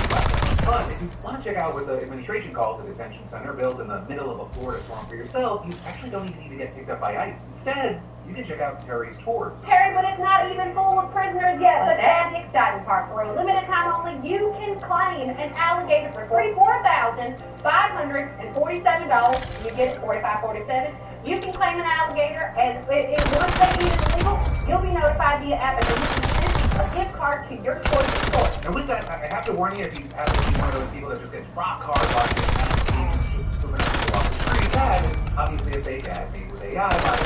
But if you want to check out what the administration calls a detention center built in the middle of a Florida swamp for yourself, you actually don't even need to get picked up by ICE. Instead, you can check out Terry's tours. Terry, but it's not even full of prisoners yet. But that's the exciting part. For a limited time only, you can claim an alligator for $44,547. You get it, $45.47. You can claim an alligator, and if once they deem it illegal, you'll be notified via app, and you can send a gift card to your choice of store. And with that, I have to warn you, if you happen to be one of those people that just gets rock hard watching applications just swimming up people off the street, that is obviously a fake ad made with AI by the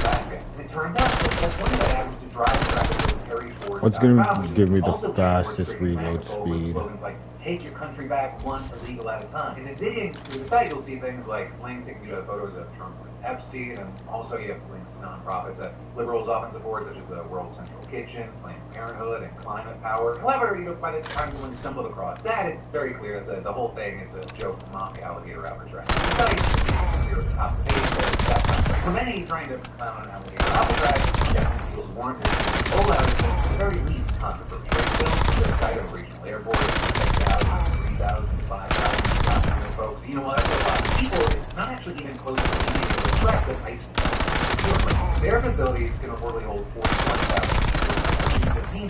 baskets. It turns out that the point of that ad was to drive traffic to Terry towards. What's going to give me the fastest reload speed? Slogans like, take your country back one illegal at a time. And in digging through the site, you'll see things like links taking you to photos of Trump and Epstein, and also you have links to nonprofits that liberals often support, such as the World Central Kitchen, Planned Parenthood, and Climate Power. However, by the time someone stumbled across that, it's very clear that the whole thing is a joke to mock alligator Alcatraz. The site is clear at the top of the page, but it's that much. For many trying to clown on alligator Alcatraz, definitely feels warranted. The rollout is at the very least controversial. It's built to the site of a regional airport, 3,000, 5,000 folks. While that's a lot of people, it's not actually even close to the median of the press that ICE. Their facility is going to reportedly hold 41,000 people. 15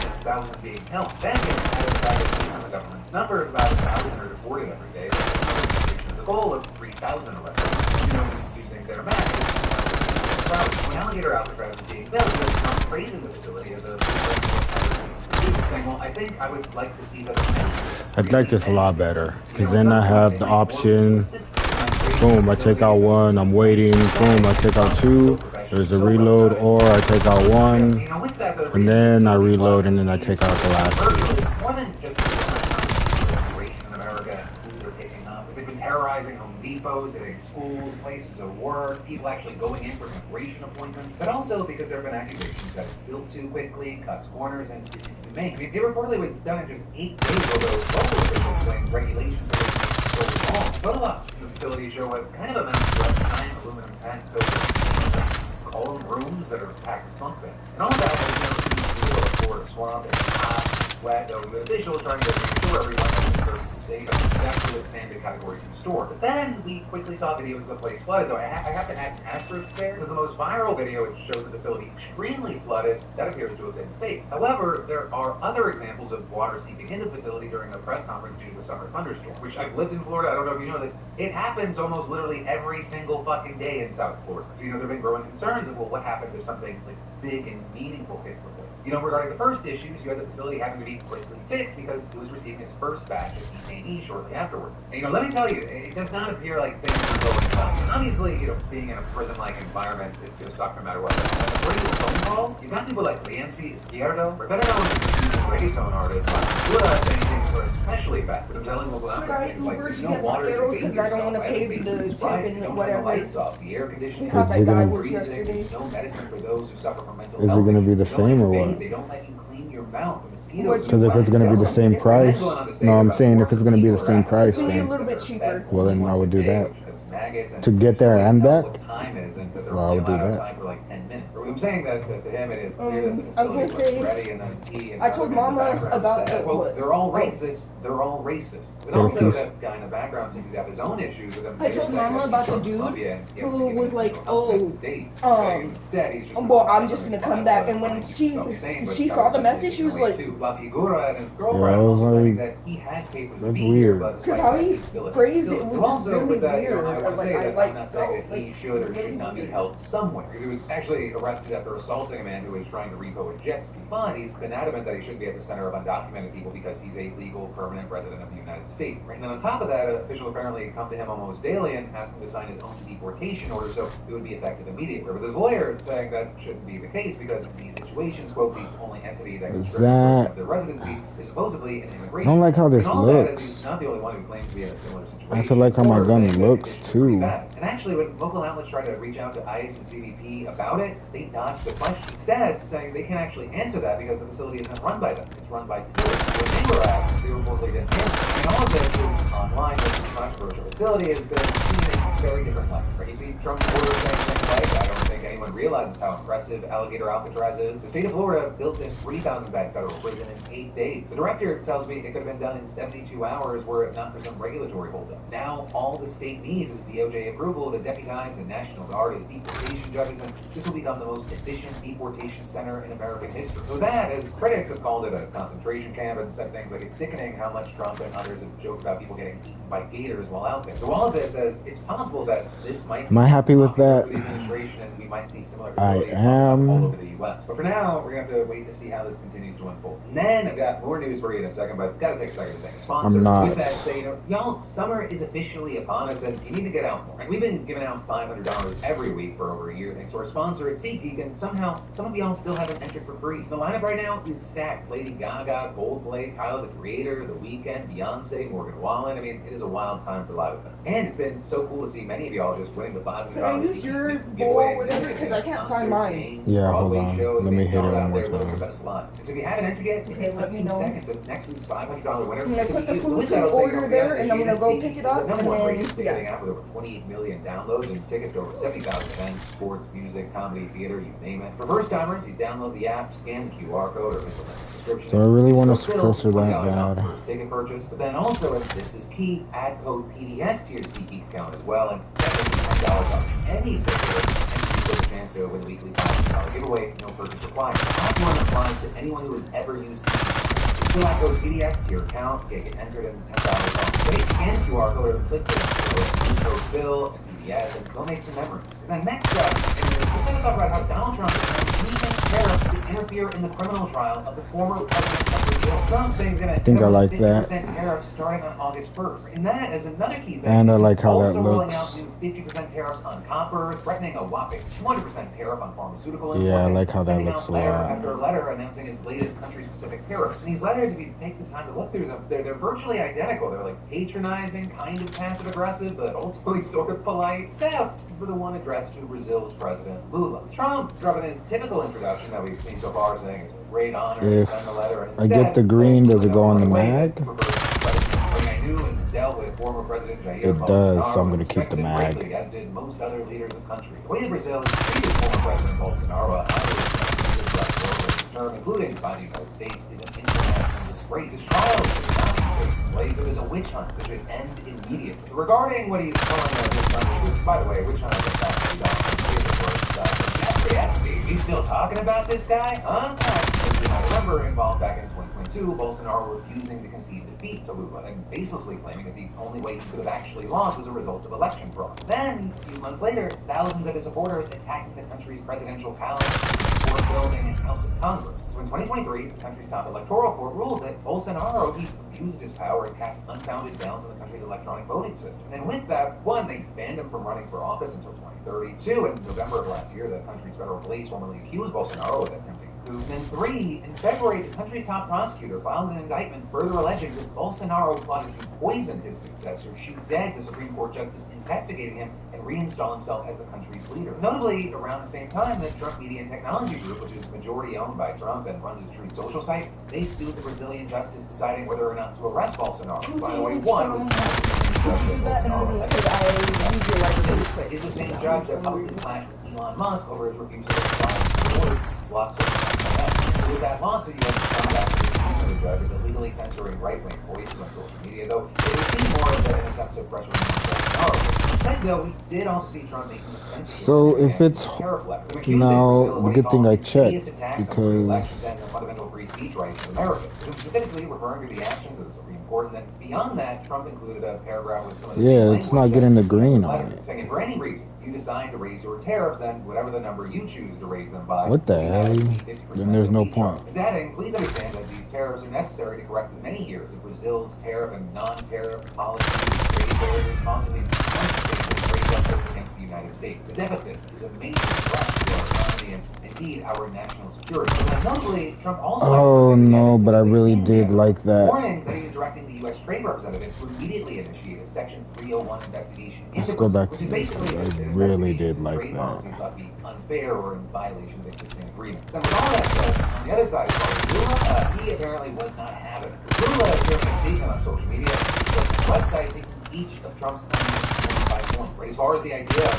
since 6,000 being held. Then you add the fact that based on the government's numbers, about 1,000 are deported every day. There's a goal of 3,000 arrested. You know, using their math, when Alligator Alcatraz was being built, there was some praising the facility as a saying, well, I think I would like to see that. I'd like this a lot better, because then I have the option, boom, I take out one, I'm waiting, boom, I take out two, there's a reload, or I take out one, and then I reload, and then I take out the last two. More than just immigration in America, they're picking up. They've been terrorizing Home Depots, hitting schools, places of work, people actually going in for immigration appointments, but also because there have been accusations that it's built too quickly, cuts corners, and is inhumane. I mean, they reportedly was done in just 8 days, although local officials claim regulations are so long. Photo ops from the facility show what kind of amounts of lifetime aluminum tank cold rooms that are packed with bunk beds. And all that has no Florida swamp and hot, wet, though the officials trying to reassure everyone that it's perfectly safe. That's exactly the standard category from the store. But then we quickly saw videos of the place flooded, though I have to add an asterisk there, because the most viral video which showed the facility extremely flooded, that appears to have been fake. However, there are other examples of water seeping into the facility during a press conference due to a summer thunderstorm, which I've lived in Florida, I don't know if you know this, it happens almost literally every single fucking day in South Florida. So, you know, there have been growing concerns of, well, what happens if something like big and meaningful hits the place? You know, regarding the first issues, you had the facility having to be quickly fixed because it was receiving its first batch of detainees shortly afterwards. And, you know, let me tell you, it does not appear like things are going well. Obviously, you know, being in a prison-like environment, it's going to suck no matter what. But according to the phone calls, you've got people like Liamsi Izquierdo, or better known as the reggaeton artist, saying things were especially bad. But I'm telling local outlets, like, there's no water to because I don't want to pay the tip and whatever. The lights off, the air conditioning, How that guy was freezing, yesterday. no medicine for those who suffer from mental Is it going to be the same or what? They don't let you clean your mouth. The mosquitoes. Because if it's going to be the same price, no, I'm saying if it's going to be the same price, It's going to be a then, little bit cheaper. well, then I would do that. To get there and back, well, I would do that. I'm saying that to him it is clear that the facility was ready, and then he and I told Mama about the well, they're all racist. They're all racist. And also that guy in the background seems to have his own issues with him. I told Mama about the dude who was like, oh, well, I'm just gonna come back. And when she saw the message, she was like, Yeah, I was like, that's weird. because how he phrased it was just really weird. I'm not saying that he should or should not be held somewhere, because he was actually arrested after assaulting a man who was trying to repo a jet ski. But he's been adamant that he should be at the center of undocumented people because he's a legal permanent resident of the United States. And then on top of that, officials apparently come to him almost daily and ask him to sign his own deportation order so it would be effective immediately. But his lawyer is saying that shouldn't be the case because in these situations, quote, the only entity that can strip their residency is supposedly an immigration. I don't like how this looks. He's not the only one who claims to be in a similar situation. I feel like how my gun looks too. And actually, when local outlets try to reach out to ICE and CBP about it, they dodge the question. Instead, saying they can't actually answer that because the facility isn't run by them. It's run by tourists. When they were asked, they reportedly didn't answer. And all of this is online. This controversial facility has been seen in very different lights. Right? You see Trump supporters saying things like, I don't think anyone realizes how impressive Alligator Alcatraz is. The state of Florida built this 3,000-bed federal prison in 8 days. The director tells me it could have been done in 72 hours were it not for some regulatory holdup. Now, all the state needs is DOJ approval to deputize the National Guard as deportation judges, and this will become the most efficient deportation center in American history. So that, as critics have called it a concentration camp and said things like it's sickening how much Trump and others have joked about people getting eaten by gators while out there. So all of this says it's possible that this might Am I happy with that? the administration, and we might see similar I facilities am. all over the U.S. But for now, we're going to have to wait to see how this continues to unfold. And then I've got more news for you in a second, but I've got to take a second to thank a sponsor. I'm not. With that, say, you know, y'all, summer is officially upon us, and you need to get out more. And we've been giving out $500 every week for over a year, thanks to our sponsor at SeatGeek, and somehow some of y'all still haven't entered for free. The lineup right now is stacked. Lady Gaga, Coldplay, Tyler the Creator, The Weeknd, Beyonce, Morgan Wallen. I mean, it is a wild time for live events. And it's been so cool to see many of y'all just winning the $500 Can I use your bowl or whatever? Because I can't find mine. Yeah, hold on. Let me hit it one more time. So if you haven't entered yet, it takes like 2 seconds of next week's $500 winner. I'm going to put the food to order there, and I'm going to go pick it up, and then, yeah. App with over 28 million downloads and tickets to over 70,000 events, sports, music, comedy, theater, you name it. For first timers, you download the app, scan the QR code, or implement the subscription. Do I really want to pressure that bad? First ticket purchase. But then also, and this is key, add code PDS to your SeatGeek account as well, and that is $10 off any ticket. And chance to win a weekly $500 giveaway, no purchase required. The last one applies to anyone who has ever used Steam. Fill out code PDS to your account, get entered in $10 off. They scan QR code or click the use code Bill and PDS, and go make some memories. And then next up, we're going to talk about how Donald Trump is using tariffs to interfere in the criminal trial of the former president of Brazil. Trump saying he's going to like 50% tariffs starting on August 1st. And that is another key thing. And I like how that also rolling looks. out new 50% tariffs on copper, threatening a whopping 200% tariff on pharmaceutical imports. Yeah, I like how that sending looks out a letter lot. after letter announcing his latest country-specific tariffs. And these letters, if you take the time to look through them, they're virtually identical. They're like patronizing, kind of passive-aggressive, but ultimately sort of polite, except for the one addressed to Brazil's President Lula. Trump, dropping his typical introduction that we've seen so far, saying it's a great honor to send the letter. And I get the green, does it go on the mag? I knew and dealt with former President Jair It does, Bolsonaro, so I'm going to keep the mag. greatly, as did most other leaders of the country. The way Brazil treated former President Bolsonaro, including by the United States, is an international disgrace. His trial should not be taking place. It is a witch hunt that should end immediately. Regarding what he's calling a witch hunt, which is, by the way, a witch hunt is actually Jeffrey Epstein. He's still talking about this guy? Huh? As you might remember, involved back in 2022, Bolsonaro refusing to concede defeat to Lula and baselessly claiming that the only way he could have actually lost was a result of election fraud. Then, a few months later, thousands of his supporters attacking the country's presidential palace, court building, and House of Congress. So in 2023, the country's top electoral court ruled that Bolsonaro, he abused his power and cast unfounded bounds on the country's electronic voting system. And with that, one, they banned him from running for office until 2032. In November of last year, the country's federal police formally accused Bolsonaro of attempting coup. And then three, in February, the country's top prosecutor filed an indictment further alleging that Bolsonaro plotted to poison his successor, shoot dead the Supreme Court justice investigating him, and reinstall himself as the country's leader. Notably, around the same time, the Trump Media and Technology Group, which is majority owned by Trump and runs his Truth Social site, they sued the Brazilian justice deciding whether or not to arrest Bolsonaro. By the way, one is the same judge that publicly clashed with Elon Musk over his refusal to sign the order block social media. So with that lawsuit, you have to come back to the judge of illegally censoring right-wing voices on social media, though it was seen more as an attempt to pressure Bolsonaro. Said though, we did also see Trump making the censorship. So if it's now, the good thing I checked, because fundamental free speech rights in America, specifically referring to the actions of the Supreme Court. And then beyond that, Trump included a paragraph with some of the it's not getting the green on it. Saying, for any reason you decide to raise your tariffs, then whatever the number you choose to raise them by, what the hell? Then there's no point. It's adding, please understand that these tariffs are necessary to correct the many years of Brazil's tariff and non-tariff policies, trade barriers, constantly trade deficits against the United States. The deficit is a major threat to our economy and indeed our national security. And notably, Trump also but I really did like that. Warning that he was directing the U.S. Trade Representative to immediately initiate a Section 301 investigation into Let's go back which to is this. basically I really did like trade that. policies ought to be unfair or in violation of existing agreements. So with all that said, on the other side of Lula, he apparently was not having it. Lula, during a statement on social media, was the website taking each of Trump's enemies one by one. Right? As far as the idea of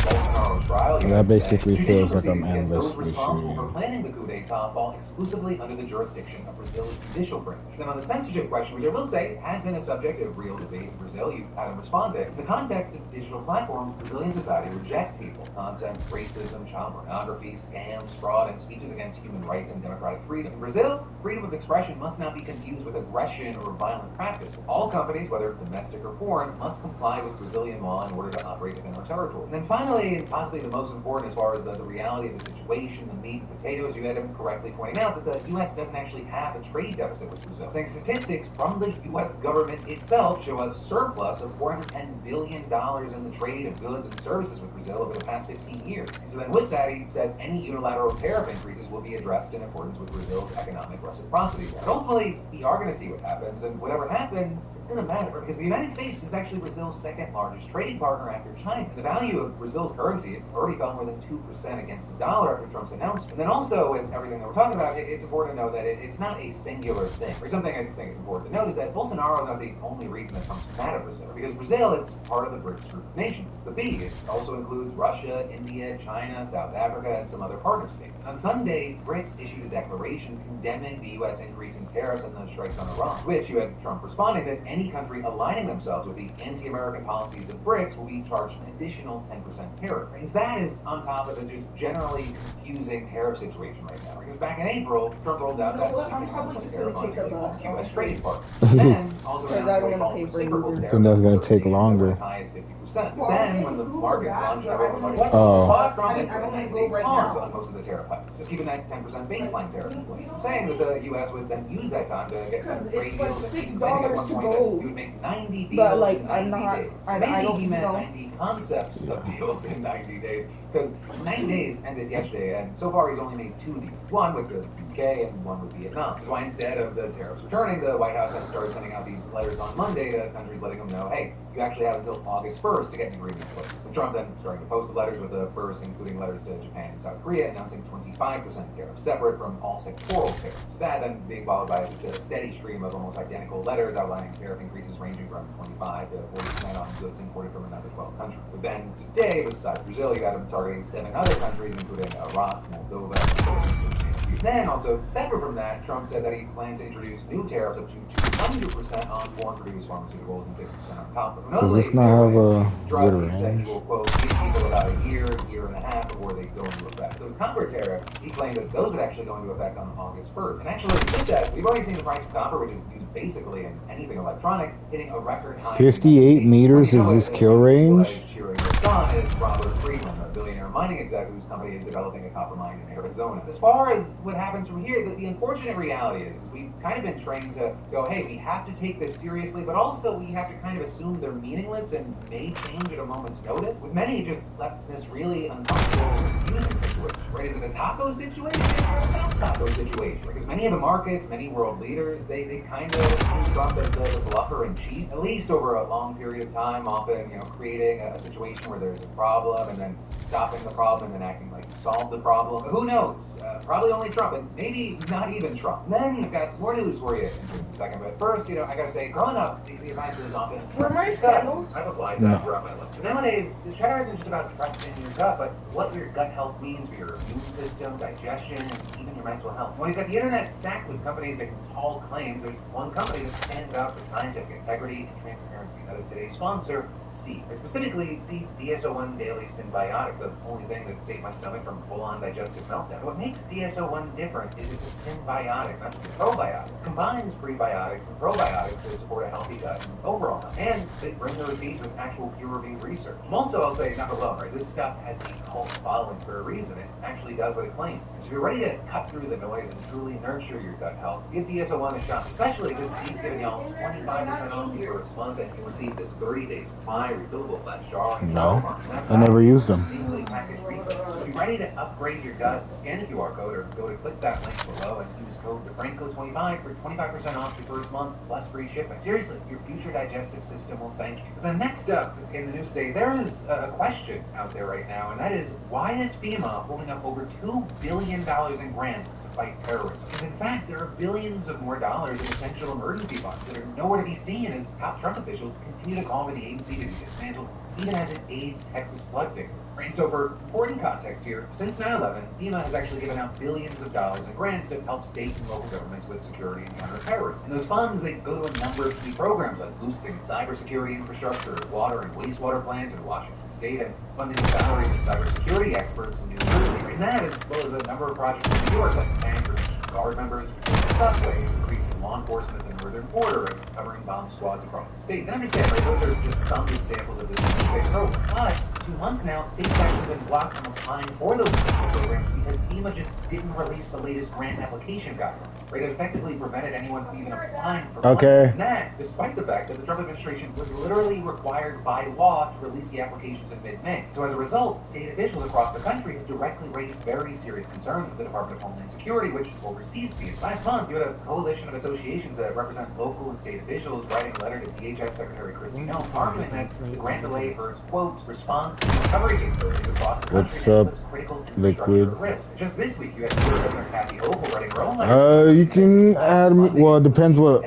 Bolsonaro's trial, That basically feels like I'm those endlessly responsible for shooting. planning the coup d'etat fall exclusively under the jurisdiction of Brazil's judicial branch. Then on the censorship question, which I will say has been a subject of real debate in Brazil, you've had him respond to. In the context of digital platforms, Brazilian society rejects hateful content, racism, child pornography, scams, fraud, and speeches against human rights and democratic freedom. In Brazil, freedom of expression must not be confused with aggression or violent practice. All companies, whether domestic or foreign, must comply with Brazilian law in order to operate within our territory. And then finally, and possibly the most important as far as the reality of the situation, the meat and potatoes, you had him correctly pointing out that the U.S. doesn't actually have a trade deficit with Brazil. Saying statistics from the U.S. government itself show a surplus of $410 billion in the trade of goods and services with Brazil over the past 15 years. And so then with that, he said any unilateral tariff increases will be addressed in accordance with Brazil's economic reciprocity. And ultimately, we are going to see what happens, and whatever happens, it's going to matter, because the United States is actually Brazil's second largest trading partner after China. The value of Brazil's currency already fell more than 2% against the dollar after Trump's announcement. And then also, in everything that we're talking about, it's important to know that it's not a singular thing. Or something I think it's important to note is that Bolsonaro is not the only reason that Trump's mad at Brazil, because Brazil is part of the BRICS group of nations. It's the B. It also includes Russia, India, China, South Africa, and some other partner states. On Sunday, BRICS issued a declaration condemning the U.S. increase in tariffs and the strikes on Iran, which you had Trump responding that any country aligning themselves with the anti-American policies of bricks will be charged an additional 10% tariff. And that is on top of the just generally confusing tariff situation right now. Because back in April, Trump rolled out that I'm probably just gonna take a bus. U.S. trading partners. Then also Because I don't want to pay for Uber. Then that's gonna take longer. As high as 50%. Then when the market plunged, everyone was like, what? Oh. Trump I don't want to go right pause now. on most of the tariff hikes, just keeping that 10% baseline tariff in place. I'm saying that the U.S. would then use that time to get trade It's like deals. $6 to go. You would make 90 deals But like, in 90 I'm not. days. I Maybe don't he meant know. 90 concepts of deals in 90 days, because 90 days ended yesterday, and so far he's only made 2 deals. One with the UK and one with Vietnam. That's why instead of the tariffs returning, the White House then started sending out these letters on Monday to countries letting them know, hey, you actually have until August 1st to get an agreement in place. And Trump then starting to post the letters with the first, including letters to Japan and South Korea, announcing 25% tariffs, separate from all sectoral tariffs. That then being followed by just a steady stream of almost identical letters outlining tariff increases ranging from 25 to 40% on goods imported from another 12 countries. But then today, besides Brazil, you got him targeting 7 other countries, including Iraq, Moldova, and the Philippines. Then, also separate from that, Trump said that he plans to introduce new tariffs up to 200% on foreign-produced pharmaceuticals and 50% on top of them. Does this not have a drugs, good he said range? he will, quote, give people about a year and a half before they go into effect. Those copper tariffs, he claimed that those would actually go into effect on August 1st. And actually, with that, we've already seen the price of copper, which is used basically in anything electronic, hitting a record high. 58 meters is this kill range? Cheering their son is Robert Friedland, a billionaire mining exec whose company is developing a copper mine in Arizona. As far as what happens from here, the unfortunate reality is we've kind of been trained to go, hey, we have to take this seriously, but also we have to kind of assume they're meaningless and may change at a moment's notice. With many, just left this really uncomfortable, confusing situation. Right? Is it a taco situation or a not taco situation? Because many of the markets, many world leaders, they kind of see Trump as the bluffer in chief, at least over a long period of time, often, creating a situation where there's a problem and then stopping the problem and then acting like he solved the problem. But who knows? Probably only Trump, and maybe not even Trump. And then I've got more news for you in just a second. But first, I gotta say, growing up, the advice was often, Were my sandals? I've applied that throughout my life. Nowadays, the cheddar isn't just about trusting your gut, but what your gut health means for your immune system, digestion, and even your mental health. When you've got the internet stacked with companies making tall claims, there's one company that stands out for scientific integrity and transparency. That is today's sponsor, Seed. Specifically, Seed's DSO1 Daily Symbiotic, the only thing that saved my stomach from full-on digestive meltdown. What makes DSO1 different is it's a symbiotic, not just a probiotic. It combines prebiotics and probiotics to support a healthy gut and overall health. And they bring the receipts with actual peer-reviewed research. Also, I'll say, not alone, right? This stuff has a cult following for a reason. It actually does what it claims. So if you're ready to cut through the noise and truly nurture your gut health, give DSO1 a shot. Especially because Seed's giving y'all 25% off the first month, and you receive this 30-day supply, refillable glass jar. No, I never used them. So if you're ready to upgrade your gut, scan the QR code or go to click that link below and use code DeFranco25 for 25% off your first month plus free shipping. Seriously, your future digestive system will thank you. But then next up in the news today, there is a question out there right now, and that is, why is FEMA holding up over $2 billion in grants to fight terrorism? Because in fact, there are billions of more dollars in essential emergency funds that are nowhere to be seen as top Trump officials continue to call for the agency to be dismantled, even as it aids Texas flood victims. And so for important context here, since 9/11, FEMA has actually given out billions of dollars in grants to help state and local governments with security and counterterrorism. And those funds, they go to a number of key programs like boosting cybersecurity infrastructure, water and wastewater plants in Washington State, and funding the salaries of cybersecurity experts in New Jersey. And that, as well as a number of projects in New York, like tankers, guard members, the subway, increasing law enforcement at the northern border, and covering bomb squads across the state. And understand, right, those are just some examples of this big program. But 2 months now, states have actually been blocked from applying for those programs because FEMA just didn't release the latest grant application guidelines. Right, it effectively prevented anyone from even applying for money. And that, despite the fact that the Trump administration was literally required by law to release the applications in mid-May. So as a result, state officials across the country have directly raised very serious concerns with the Department of Homeland Security, which oversees FEMA. Last month, you had a coalition of associations that represent local and state officials writing a letter to DHS Secretary Kristi Noem, arguing that the grant delay for its, quote, response and recovery capabilities across the country puts critical infrastructure at risk. Just this week, you had Governor Kathy Hochul writing her own letter. You can add me. Well, it depends what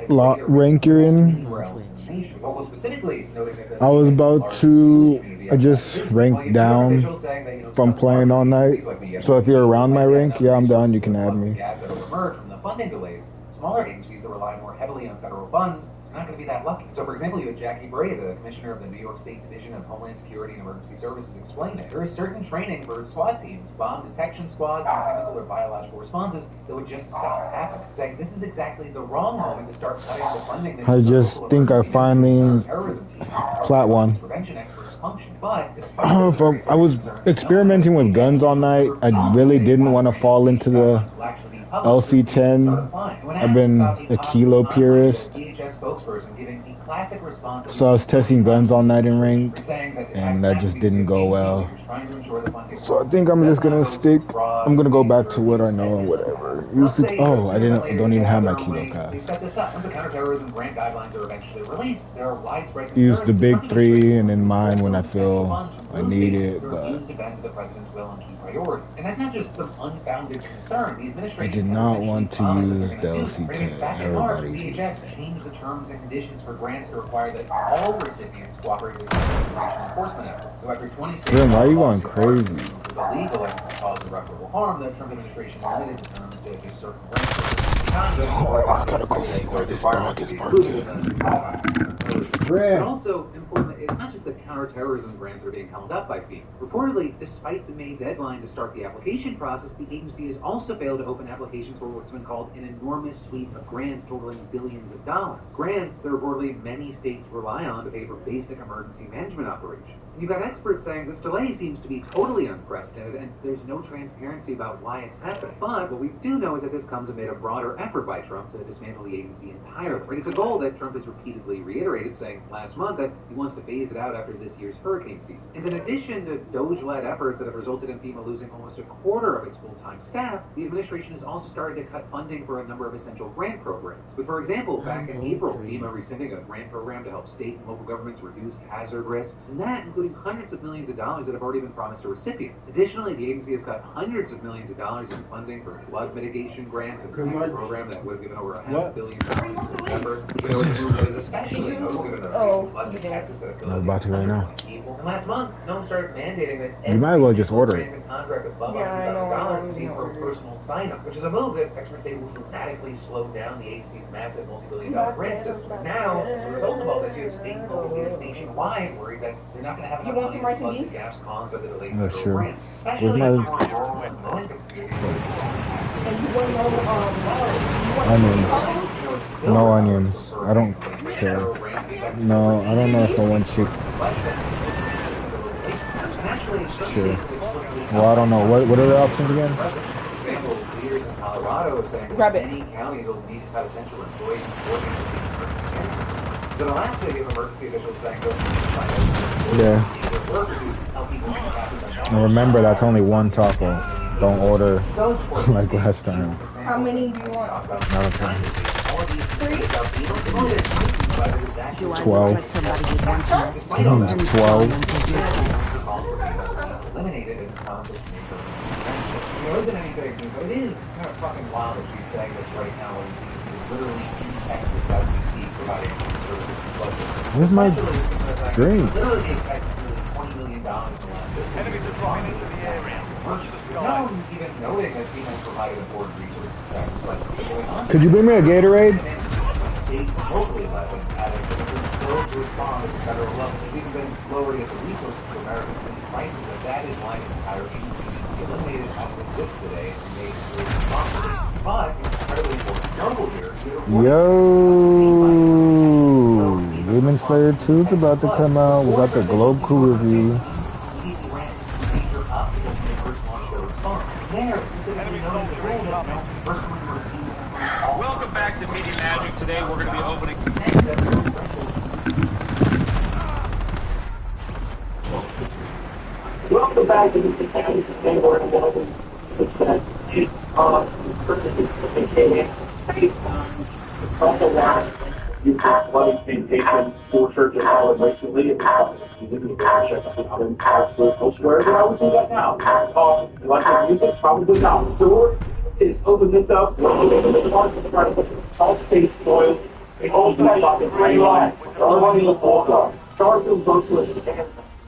rank you're in. I was about to. I just ranked down from playing all night. So if you're around my rank, yeah, I'm down. You can add me. smaller agencies that rely more heavily on federal funds are not going to be that lucky. So, for example, you had Jackie Bray, the commissioner of the New York State Division of Homeland Security and Emergency Services, explain it. There is certain training for SWAT teams, bomb detection squads, and chemical or biological responses that would just stop happening. Saying this is exactly the wrong moment to start cutting the funding. I just think I finally plat one. I was experimenting with guns all night. I really didn't want to fall into the LC-10. I've been a kilo purist. So I was testing guns all night in ranked, and that just didn't go well. So I think I'm just gonna I'm gonna go back to what I know and whatever. I don't even have my kilo pass. Use the big 3 and then mine when I feel I need it, but I did not want to use the LC-10. Everybody's change the terms and conditions for grants to require that all recipients cooperate with immigration enforcement efforts. So after 20 states, why are you going crazy? Was illegal and caused irreparable harm. The Trump administration limited the terms to just certain grants. I gotta go see where this dog is barking. But also, importantly, it's not just the counterterrorism grants that are being held up by FEMA. Reportedly, despite the May deadline to start the application process, the agency has also failed to open applications for what's been called an enormous sweep of grants totaling billions of dollars. Grants that reportedly many states rely on to pay for basic emergency management operations. You've got experts saying this delay seems to be totally unprecedented and there's no transparency about why it's happening. But what we do know is that this comes amid a broader effort by Trump to dismantle the agency entirely. Right? It's a goal that Trump has repeatedly reiterated, saying last month that he wants to phase it out after this year's hurricane season. And in addition to DOJ-led efforts that have resulted in FEMA losing almost a quarter of its full-time staff, the administration has also started to cut funding for a number of essential grant programs. With, for example, back in April, FEMA rescinding a grant program to help state and local governments reduce hazard risks, and that including hundreds of millions of dollars that have already been promised to recipients. Additionally, the agency has cut hundreds of millions of dollars in funding for flood mitigation grants and a program that would have given over $500 million in December. You know, it's a move that is especially notable given the recent floods in Texas that have killed I'm about to right now. And last month, NOAA started mandating that you might as well just order it. Contract above $100,000 receive for personal sign-up, which is a move that experts say will dramatically slow down the agency's massive multi-billion-dollar grant system. Now, as a result of all this, you have state and local leaders nationwide worried that they're not going to have enough money to plug the gaps caused by the delayed federal grants. Where's my onions? No onions. I don't care. No, I don't know if I want chicken. Sure. Well, I don't know. What are the options again? Grab it. Many counties will need to cut essential employees and the last day of emergency officials saying and remember, that's only one taco. Don't order like last time. How many do you want? 12. 12. It isn't anything new, but it is kind of fucking wild that she's saying this right now when she's literally in Texas as we speak, providing some services to budget. Where's my drink? Literally gave Texas nearly $20 million in the last fiscal year. Enemies are dropping into the area. No one even noting that FEMA provided important resources to Texas, but could you bring me a Gatorade? State and locally led, adding that it's been slow to respond at the federal level. It's even been slower to get the resources to Americans in crisis, and that is why this entire agency needs to be eliminated as it exists today and made to responsibility. But, incredibly important noble here, yo, Demon Slayer 2 is about to come out. We got the Globe Crew review. Welcome back to Media Magic. Today we're going to be opening. Welcome back to the County Sustainable Development. It's that you have flooding sanitation for churches all recently. Check out the absolute elsewhere. Why would do that now? Cost electric music? Probably not. So is open this up. All space spoiled. All the gray lines. Running the ball. Starfield virtually.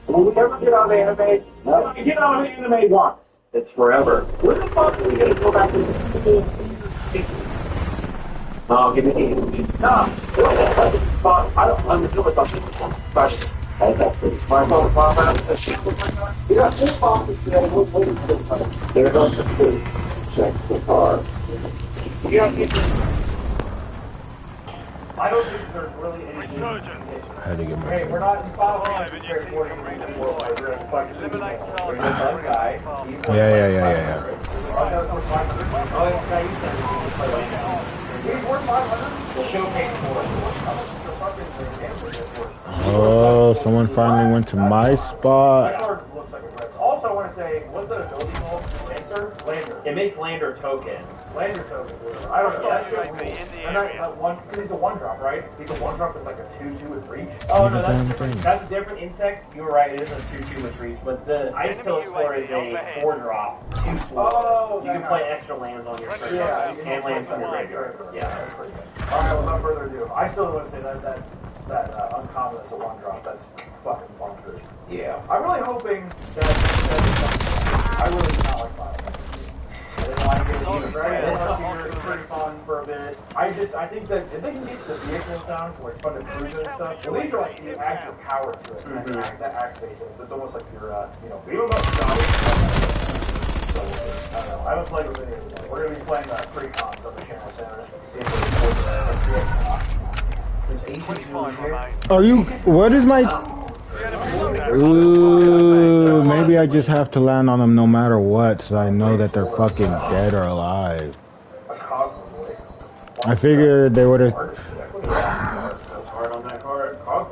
Will we ever get on anime? No. You get on anime once. It's forever. Where the fuck are we going to go back to Give me nah. I don't understand what's up. My phone, you got 2 boxes today. There goes the 2. Check the car. Yeah, I don't think there's really any need. I had to get my Hey, we're not in final fantasy territory. Eliminate targets. There's one guy. Yeah. He's worth 500. The showcase for it. Oh, someone finally went to my spot. Looks like a red. Also, I want to say, what's that ability called? Lancer? Lander. It makes lander tokens. Lander tokens. I don't know. That shit rules. And that one, he's a 1-drop, right? He's a 1-drop that's like a 2-2 with reach. Oh no, that's different. That's a different insect. You were right. It is a 2-2 with reach, but the Ice Tail Explorer is a 4-drop, 2-4. Oh, you can play extra lands on your turn. Yeah, and lands from your graveyard. Yeah, that's pretty good. Without further ado, I still want to say that uncommon is a 1-drop. That's fucking bonkers. Yeah. I'm really hoping that I really do not like Final Fantasy. I didn't like it either. It's pretty fun for a bit. I think that if they can get the vehicles down where it's fun to cruise and stuff, well, these are like you add your power to it. That activates it. So it's almost like you're, even though it's not. So we'll see. I don't know. I haven't played with any of them. We're going to be playing pre-cons on the channel soon. To see if Are you? What is my? Ooh, maybe I just have to land on them no matter what, so I know that they're fucking dead or alive. I figured they would have.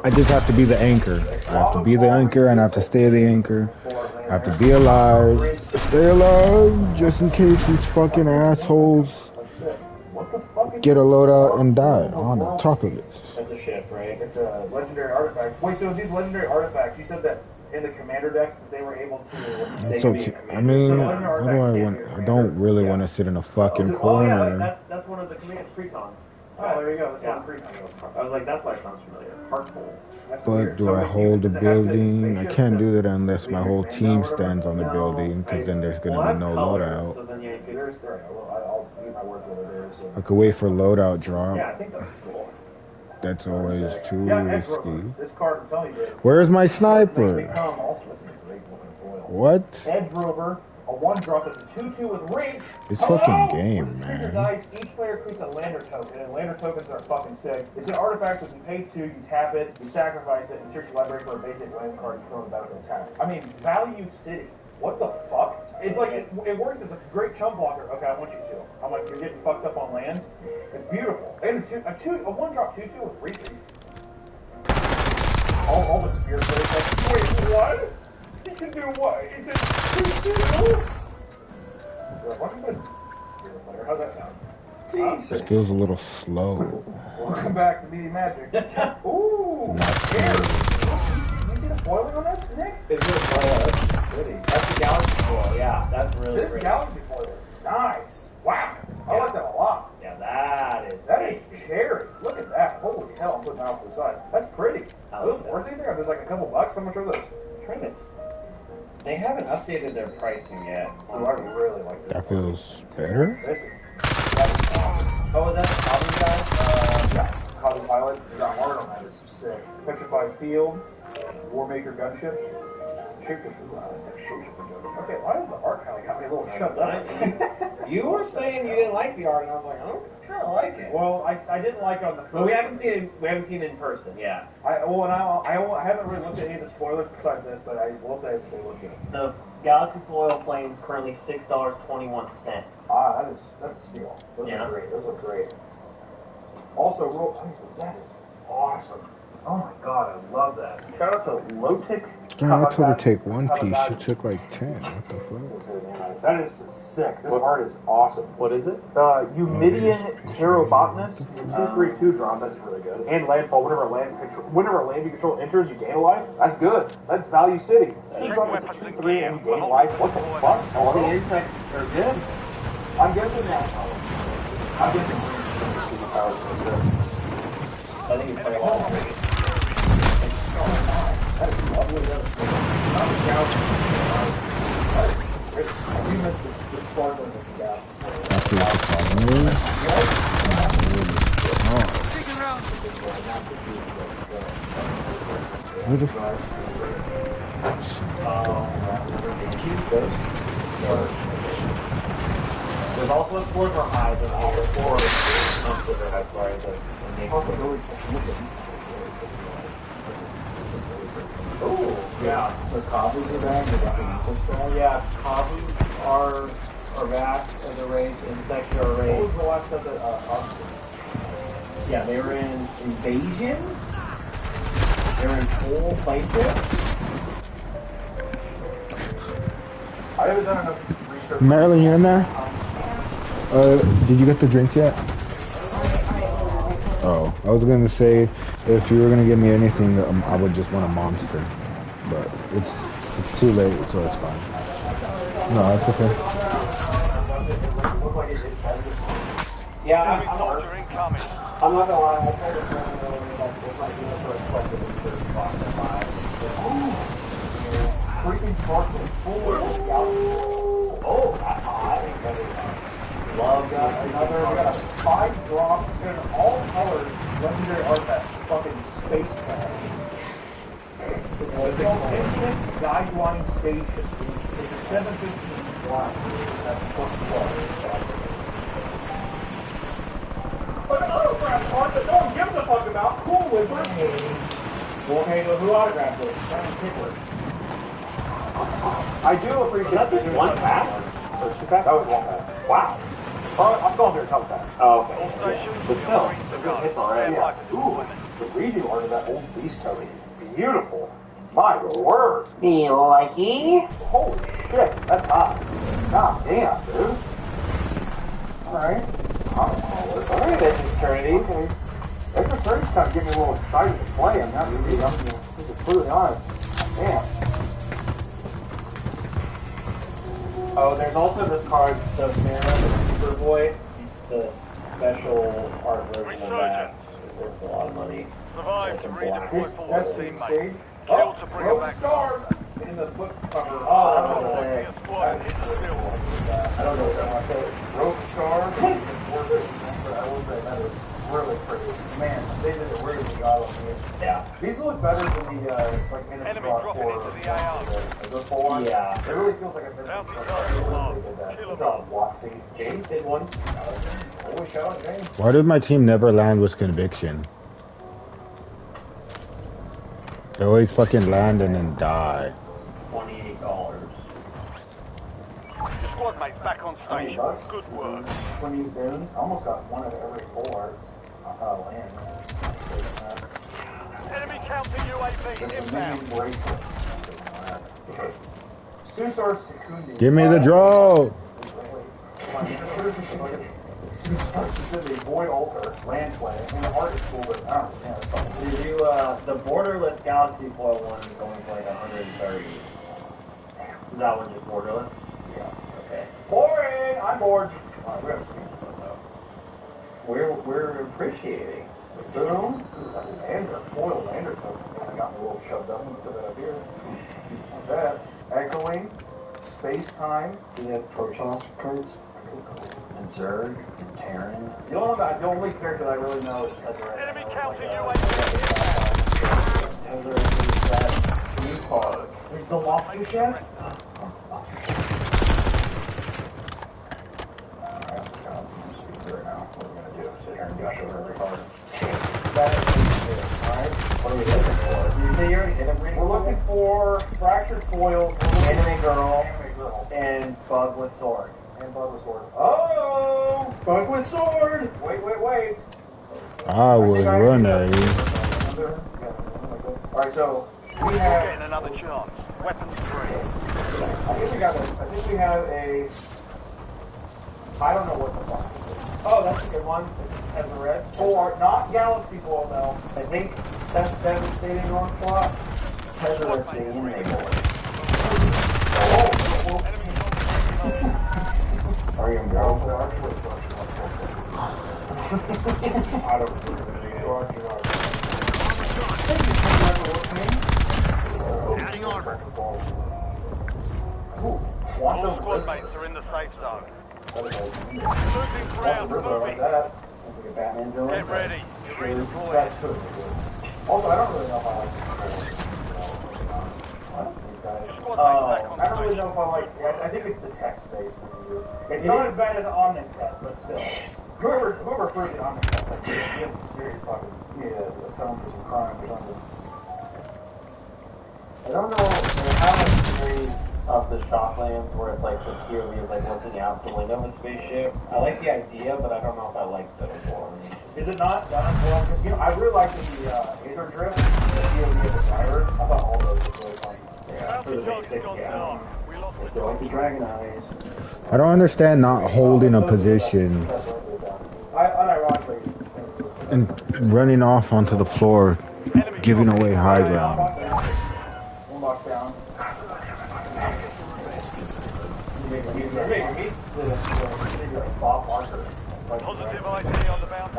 I just have to be the anchor. I have to be the anchor, and I have to stay the anchor. I have to be alive, stay alive, just in case these fucking assholes get a loadout and die on the top of it. That's a ship, right? It's a legendary artifact. Wait, so these legendary artifacts, you said that in the commander decks that they were able to... It's okay. I mean, what do I want? I don't really want to sit in a fucking corner. That's one of the command precons. Oh, there you go. That's one of the precons. I was like, that's why it sounds familiar. Heartful. But do I hold the building? I can't do that unless my whole team stands on the building, because then there's going to be no loadout. I could wait for loadout drop. Yeah, I think that's cool. That's always too risky. This card, I'm telling you. Where's my sniper? What? Edge Rover, a 1-drop that's a 2-2 with reach. It's fucking game, man. Dice, each player creates a lander token, and lander tokens are fucking sick. It's an artifact that you pay 2, you tap it, you sacrifice it, and search your library for a basic land card you throw in the battlefield attack. I mean, Value City. What the fuck? It's like, it works as a great chump blocker. Okay, I want you to. I'm like, you're getting fucked up on lands. It's beautiful. And a 1-drop 2-2 with retreat. All the spear players like, wait, what? He can do what? It's a 2-2? How's that sound? This feels a little slow. Welcome back to Media Magic. Ooh, scary. You see the foiling on this, Nick? It's really foil. That's pretty. That's the galaxy foil. Yeah, that's really This pretty. galaxy foil is nice. Wow. I like that a lot. Yeah, that is cherry. Look at that. Holy hell, I'm putting that off to the side. That's pretty. Are those worth anything? Are those like a couple bucks? How much are those? They haven't updated their pricing yet. Oh, I really like this. That feels better. That is awesome. Oh, is that the Cobble guy? Yeah. Cobble Pilot. The art on that is sick. Petrified Field. Warmaker Gunship. Shapeshifter. I like that Shapeshifter gun. Okay, why does the art kind of got me a little shoved up? You were saying you didn't like the art, and I was like, I kind of like it. Well, I didn't like on the. But we haven't seen it. We haven't seen it in person. Yeah. I haven't really looked at any of the spoilers besides this, but I will say that they look good. The Galaxy Foil plane is currently $6.21. Ah, that's a steal. Those are great. Those look great. Also, that is awesome. Oh my god, I love that. Shout out to Lotic. Yeah, I told her to take 1 piece. She took like 10. What the fuck? That is sick. This art is awesome. What is it? Eumidian Pterobotanist. It's a 2/3/2 drop. That's really good. And landfall. Whenever a land you control enters, you gain a life. That's good. That's Value City. 2 drop with a 2/3 and you gain life. What the fuck? All the insects are good. I'm guessing that. I'm guessing we're just going to see the powers of the I think you play all three. That is lovely. That is not a galaxy. I do miss this sparkling with the galaxy. Who the f- There's also a score for highs and all the scores. That's right. Oh, yeah. The copies are back. Yeah, copies are back as a race. Insects are a race. What was the last set that Yeah, they were in Invasion. They were in Full Playship. I haven't done enough research. Marilyn, you in there? Did you get the drinks yet? Oh, I was gonna say, if you were gonna give me anything, I would just want a Monster, but it's too late, so it's fine. No, it's okay. Yeah, I'm not gonna lie. I told the friend that this might be the first question in the Boston 5. Freaking Tarkin 4. Oh, that's hot. Love that. Another, we got a 5-drop in all colors legendary artifact. Fucking space ball. It's called Infinite Guideline Station. It's a 715 black. That's plus 12. But an autograph card that no one gives a fuck about. Cool wizard. Well, okay, well, who autographed it? Brandon Pickler. I do appreciate that. Just one pack? Or 2 packs? That was 1 pack. Wow. I've gone through a couple packs. Oh, okay. But still, it's a good hit already. Yeah. Ooh, the redo art of that old beast toad is beautiful. My word. Me likey. Holy shit, that's hot. God damn, dude. Alright. Alright, Eternity. Okay. Eternity's kind of getting me a little excited to play. I'm not really, I'm being completely honest. Damn. Oh, there's also this card, Submariner, the Superboy, the special art version of that. It's worth a lot of money. Survive to redeploy This forward speed teammate. stage. Kill to bring it back. Stars in the foot cover. Oh, I don't know. I don't know what that might be. Rope stars. It's worth it. I will say that is really pretty. Man, they did a really good job on these. Yeah. These look better than the like Enemy dropping into the AR. Those full ones. Yeah. It really feels like a bit of Good job, Watsy. James did one. Always shout out James. Why did my team never land with conviction? They always fucking land and then die. $28. Squad mates back on station. Good work. 20 bins. I almost got one of every 4. Land. Enemy counter UAV inbound. Susar Secundi. Give me the draw. Susar Secundi, Void Altar, land play. I mean, the art is cool, but I don't know. It's fun. We do, the borderless Galaxy Foil one is going for like 130. Is that one just borderless? Yeah. Okay. Boring! I'm bored. Alright, we gotta speed this up though. We're appreciating. Boom. Lander, foil lander tokens. I got me a little shoved up and put that up here. Not bad. Echoing. Space time. Do you have Protoss cards? And Zerg and Terran. The only character that I really know is Tezzeret. Enemy counter UAV. Tezzeret is that new card. There's the Lobster Chef. Lobster Chef. Alright, I'm just gonna speak right now. What are we gonna do? Sit here and gush over every card. That is it. Alright? What are we looking for? You say you're we're looking for Fractured Foils, Anime Girl, and Bug with Sword. And Bug with Sword. Oh! Bug with Sword! Wait. I was running. Alright, so we have Getting another chance. Weapons 3. I think we have a I don't know what the fuck this is. Oh, that's a good one. This is Tezzeret. Or not Galaxy Foil though. I think that's devastating onslaught. Tezzeret the anime boy. Are you embarrassed? Actually, I don't Adding armor. Ooh, All squad mates are in the safe zone. Moving ground, moving. Like a Batman villain. Get ready. You're redeployed. That's true. Also, I don't really know if I like this I like these guys. I don't really know if I like. I think it's the text space that we use. It's not as bad as Omnicut, but still. Whoever first the Omnicut, like, he has some serious fucking atone for some crime or something. I don't know how much series of the Shocklands where it's like the POV is like looking out the window of a spaceship. I like the idea, but I don't know if I like those ones. Is it not done as well? Because, I really like the Aether Drift, the POV of the driver. I thought all those were really fun. Yeah, for the basic, yeah. I still like the Dragon Eyes. I don't understand not holding a position Unironically. and running off onto the floor, giving away high ground. One box down. Bob Barker. Positive ID on the bounty.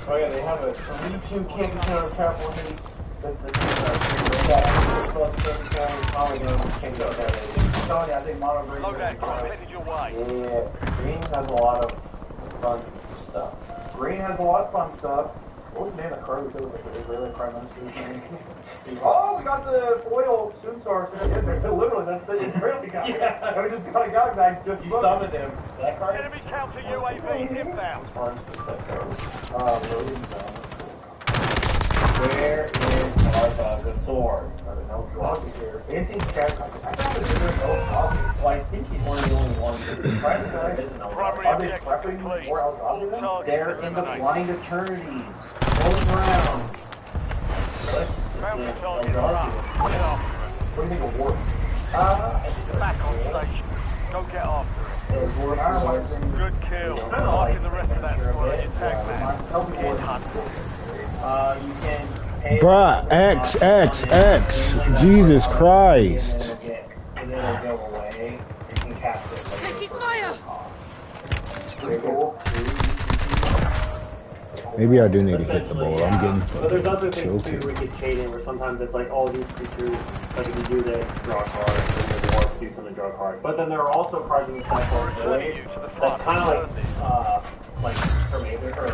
Oh yeah, they have a C2 can't be counter trap one of these. I think Mono Green. Yeah, Green has a lot of fun stuff. Green has a lot of fun stuff. What was the name of the car? It was like the Israeli Prime Minister's name. Oh, we got the foil Sunsar. So literally, that's the Israeli guy. Yeah. And we just got a guy just summoned him. That car? Enemy counter UAV inbound. As far as the set goes. Loading zone. That's cool. Where is the sword? No Drosy here. Anti-cat. I thought there was no Drosy. Well, I think he's one of the only ones that's the price guy isn't no Are they prepping more Eldrazi then? They're in the blind eternities. Going around. What? Found the target. What do you think of Warp? Back on station. Go get after it. Good kill. Marking the rest of that squad on your tag map. Get hunted. You can pay Bruh, X. Jesus Christ. And then it'll go away. You can cast it. Taking fire! Maybe I do need to hit the ball. I'm getting But there's other things too tilted. where you get cheating where sometimes it's like all these creatures, like if you do this, draw a card, and then the warp, do something, draw a card. But then there are also cards in the side called Void that's kind of like from Aether or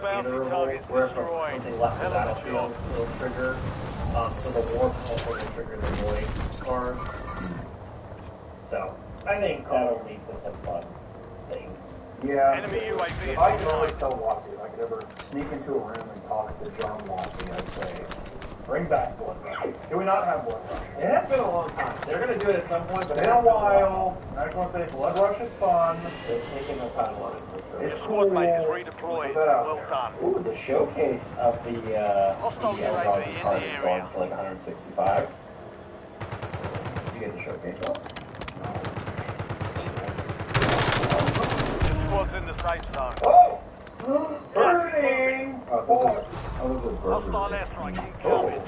Aether Revolt, where if something left the battlefield will trigger. So the warp also will trigger the Void cards. So I think that'll lead to some fun things. Yeah. Enemy UAV. If I could only tell Watsy, if I could ever sneak into a room and talk to John Watsy, I'd say, bring back Blood Rush. Do we not have Blood Rush? It has been a long time. They're going to do it at some point, but It's been a while. I just want to say Blood Rush is fun. They're taking their time on it. It's Squad cool. mate is redeployed. Well done. Ooh, the showcase of the Hostile UAV Eldrazi in card the is area. going for like 165. Did you get the showcase up? Squad's in the safe zone. Oh! Burning! Hostile airstrike incoming.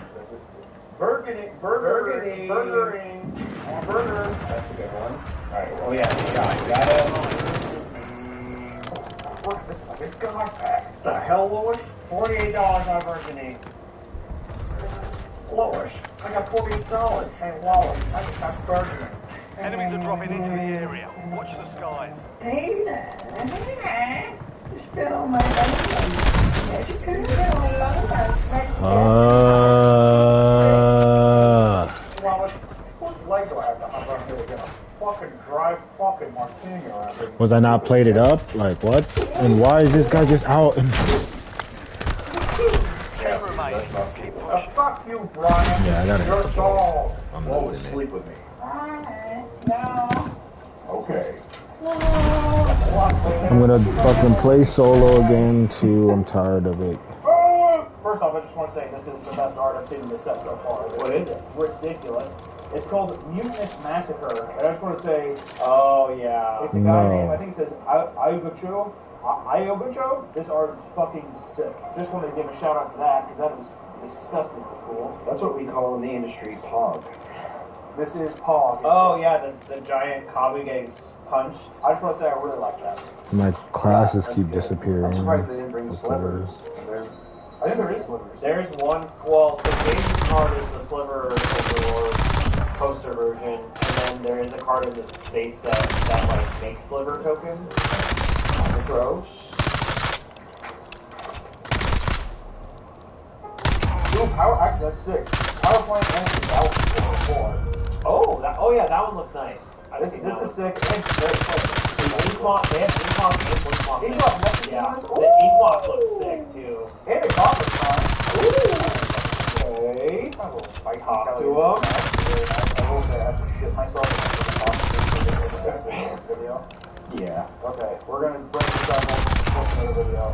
Burgering. Burgering. Burger. That's a good one. Alright, oh yeah, got it. This is like a god pack. The hell, Lois? $48 on burgeoning. Lois, I got $48. Hey, Lois, I just got burgeoning. Enemies are dropping into the area. Watch the sky. Hey there. You spit on my money. Yes, you could spit on my Lois, whose leg do I have to hop around here again? Fucking drive fucking martini around here. Was I not played it up? Like what? And why is this guy just out? Fuck you, Brian. Yeah, I gotta You're a dog. I'm Lois, losing it. sleep with me. No. Okay. I'm gonna fucking play solo again too. I'm tired of it. First off, I just want to say this is the best art I've seen in this set so far. What is it? Ridiculous. It's called Mutinous Massacre. And I just want to say, oh yeah, it's a guy named, I think it says Ayagucho. This art is fucking sick. Just wanted to give a shout out to that because that is disgustingly cool. That's what we call in the industry Pog. This is Pog. Oh yeah, the giant Kabu gets punched. I just want to say I really like that. My classes keep disappearing. I'm surprised they didn't bring The slivers. I think there is slivers. There's one, well, the game card is the Sliver Overlord poster version, and then there is a card in the space set that like makes Sliver tokens. Gross. Ooh, power. Actually, that's sick. Power plant and Galaxy 4. Oh yeah, that one looks nice. This is sick and very close. The ink block, they have ink block and blink block. Ink block next to yeah. this? The ink block looks sick too. And a copper sign. Ooh. Okay. A little spicy Hop to him. him. I will say I have to shit myself in the video. Yeah. Okay, we're gonna break this up and post another video.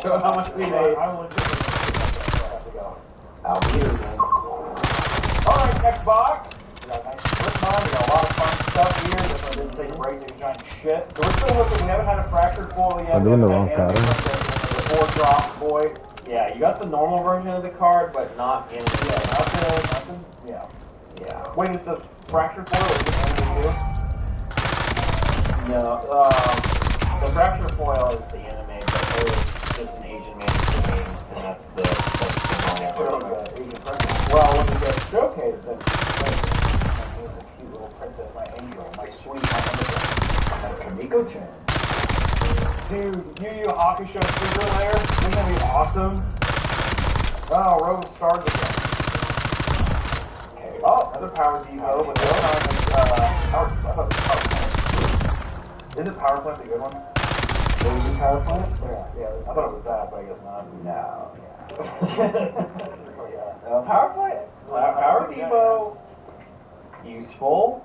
Show how much we made. I will have to go. I'll be here then. Alright, next box. We got a nice strip mine. We got a lot of fun stuff here. This one didn't take a break, take a giant shit. So we're still looking. We haven't had a fractured foil yet. I'm doing the wrong pattern. The 4-drop boy. Yeah, you got the normal version of the card, but not in the... Nothing. Yeah. Yeah. Wait, is the fractured foil is it anime too? No, the fracture foil is the anime, but there is just an Asian made game, and that's the normal version. Well, when you get showcased, then she's a cute little princess, my angel, my sweet, my Kamiko-chan. Dude, Yu Yu Hakusho sticker layer, isn't that be awesome? Oh, Rogue Stars again. Okay, oh, another Power Depot, but this time it's, I thought it was Power Plant. Isn't Power Plant the good one? Is it Power Plant? Yeah, I thought it was that, but I guess not. No, yeah. Power Plant? Power Depot. Useful.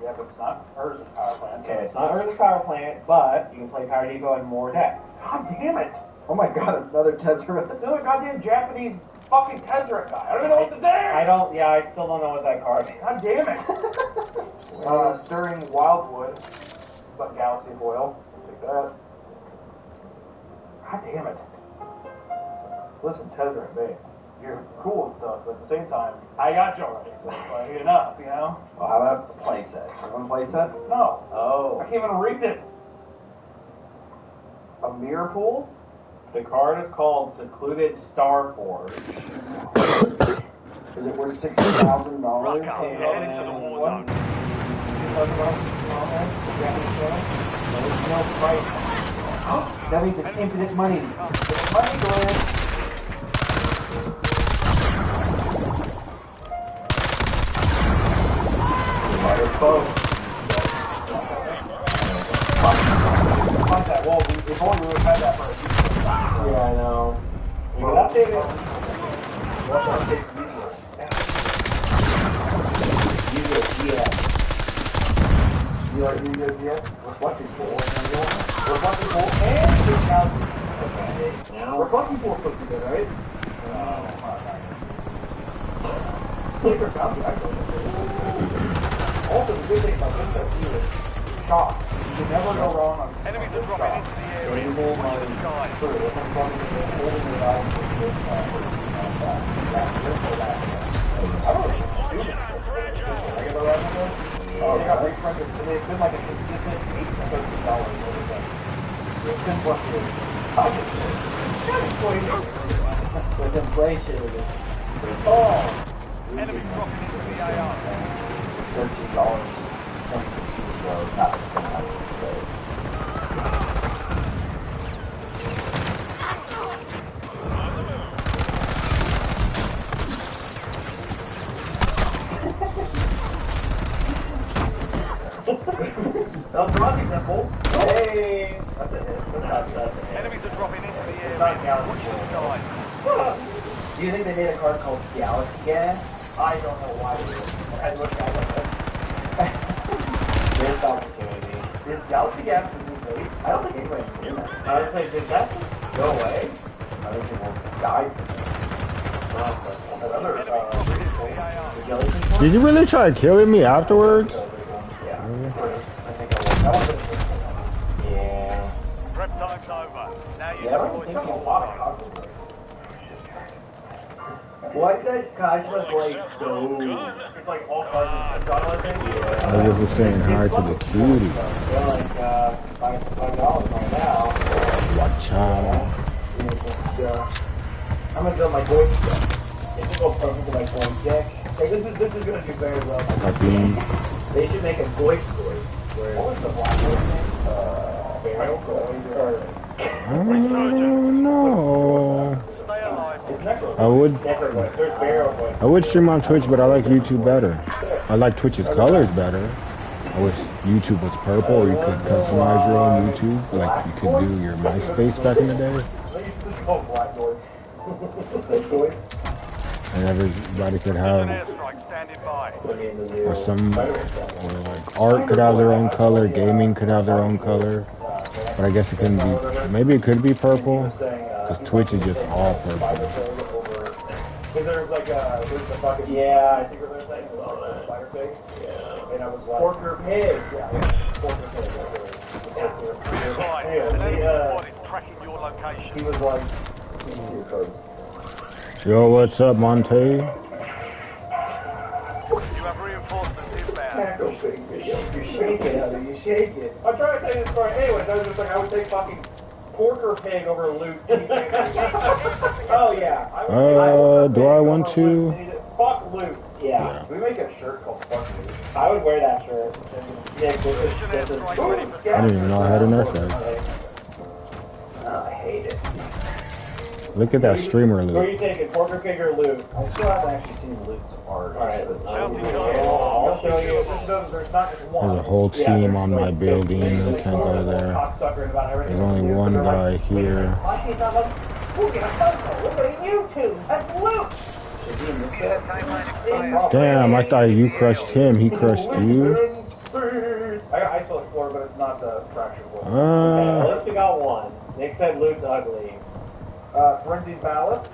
Yeah, but it's not hers as Power Plant. Okay, it's not hers as Power Plant, but you can play Power Depot in more decks. God damn it! Oh my god, another Tezzeret. Another goddamn Japanese fucking Tezzeret guy. I don't even know what to say! I still don't know what that card is. God damn it! Stirring Wildwood, but Galaxy Foil. Take that. God damn it. Listen, Tezzeret, babe. You're cool and stuff, but at the same time, I got you already. So like, enough, you know? Well, how about a playset? You want a playset? No. Oh. I can't even read it. A mirror pool? The card is called Secluded Star Forge. Is it worth $60,000? Warzone. There's no price. That means it's infinite money. It's money, Glenn. Find that wall. If only we would have had that first. Yeah, I know. We could update it. We'll have to update the visual. You like Yu-Gi-Oh! GX? Reflecting Pool. Reflecting Pool and 3,000. Okay. Now. Reflecting Pool's supposed to be good, right? Also, the good thing about this set too is shots. You can never go wrong on Enemies are dropping into the area. Watch the sky. True. If I'm holding it out with I don't know if it's regular revenue. They got refunded. They've been like a consistent $8 to $13. It's been fluctuation. With inflation, it is. Oh! Enemies dropping into the AR. It's $13 26 years ago, not the same time today. Oh, drug example. Hey! That's a hit. That's a hit. Enemies are dropping into the area. It's not Galaxy. Watch the sky. Do you think they made a card called Galaxy Gas? I don't know why they did. I looked at it. Missed opportunity. Is Galaxy Gas the new bait? I don't think anybody's seen that. I was like, did that just go away? I think people died from that. Another, the jellyfish. Did you really try killing me afterwards? Yeah. Yeah. Prep time's over. Now you Yeah, I deploy think to a lot of cockroaches. What does Cosmos like do? It's like all cards in the I think. I was just saying hi to the cutie. They're like $5 right now. Watch out. I'm gonna build my Goit deck. This will go perfect with my Goit deck. Hey, this is gonna do very well. Copy. They should make a Goit. What was the black one name? No. I would stream on Twitch, but I like YouTube better. I like Twitch's colors better. I wish YouTube was purple, or you could customize your own YouTube, like you could do your MySpace back in the day. And everybody could have, or like art could have their own color, gaming could have their own color. But I guess it couldn't be, maybe it could be purple, because Twitch is just all purple. There's like there's the fucking I think there's like spider pig. Yeah. And I was like, Porker pig. Porker pig. He was like, Yo, what's up, Monte? You have reinforcements inbound. You shake it, honey. You shake it. I'm trying to tell you this story. Anyways, I was just like, I would take fucking porker pig over loot. Oh yeah. Do I want to? Fuck loot. Yeah. We make a shirt called Fuck Loot. I would wear that shirt. Yeah, this is I didn't even know I had an earthquake. I hate it. Look at that streamer Who are loot. you taking, porker pig or loot? I still haven't actually seen Luke's apart. Alright. I'll show you. There's not just one. There's a whole team on my building. I can't go there. There's only one guy here. Look at YouTube. That's loot. Is he in this set? Damn, I thought you crushed him. He crushed you? I got Ice Explorer, but it's not the fractured one. At least we got one. Nick said loot's ugly. Frenzied Ballast.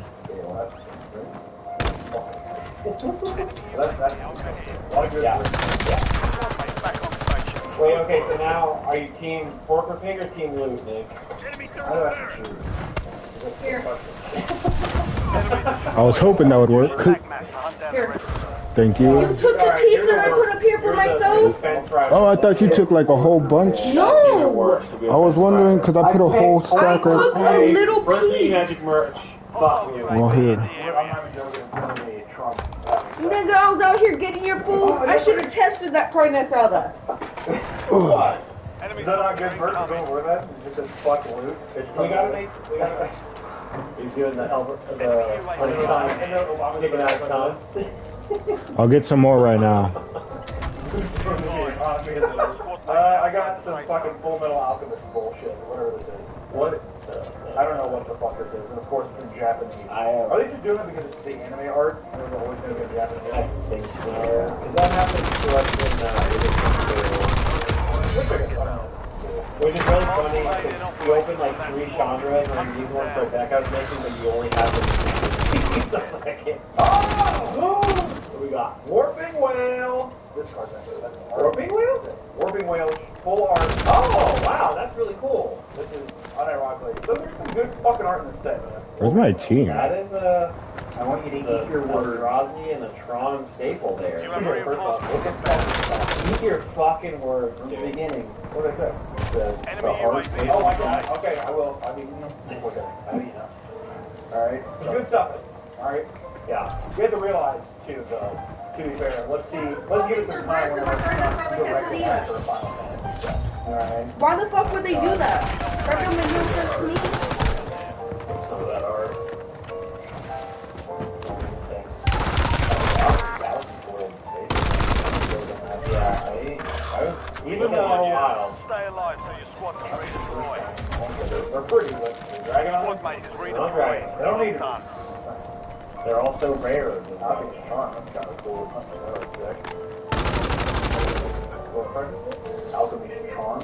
Wait, okay, so now are you team porker pig or team loot, Nick? I don't have to choose. I was hoping that would work. Here. Thank you. You took the piece that I put up here for myself? Oh, I thought you took like a whole bunch. No! I was wondering because I put a whole stack of. I took a little piece. Well, here. Nigga, I was out here getting your food. I should have tested that carnets out of that. Is that not good merch? Don't worry about it. It just says fuck loot. We gotta make. He's doing the taking out Thomas. I'll get some more right now. I got some fucking Full Metal Alchemist bullshit, whatever this is. What? I don't know what the fuck this is, and of course it's in Japanese. Are they just doing it because it's the anime art, and it's always going to be in Japanese? I think so. Because that happens to us in which is really funny, because you open like 3 genres, and these ones are Becca's making, but you only have the What we got? Warping Whale. This card's actually Warping Whale? Warping Whale, full art. Oh, wow, that's really cool. This is unironically. So there's some good fucking art in this set, man. Where's my team? That is a. I want you to eat your word. Rosny and the Tron staple there. First off, look at that. Eat your fucking word from the beginning. What did I say? The art. Oh, I got it. Okay, I will. I mean, okay. I mean, alright. It's good stuff. Alright? Yeah. We have to realize, too, though, to be fair, let's give it some time when we're for a Final Fantasy set. Alright? Why the fuck would they do that? That don't make no sense to me. Some of that art. I was even though Stay alive so your squad can redeploy. They're pretty good. Dragon on Squad mate is They redeploying. don't need it. they're also rare. Alchemist Charm, that's kind of cool. That's sick. Alchemist Charm.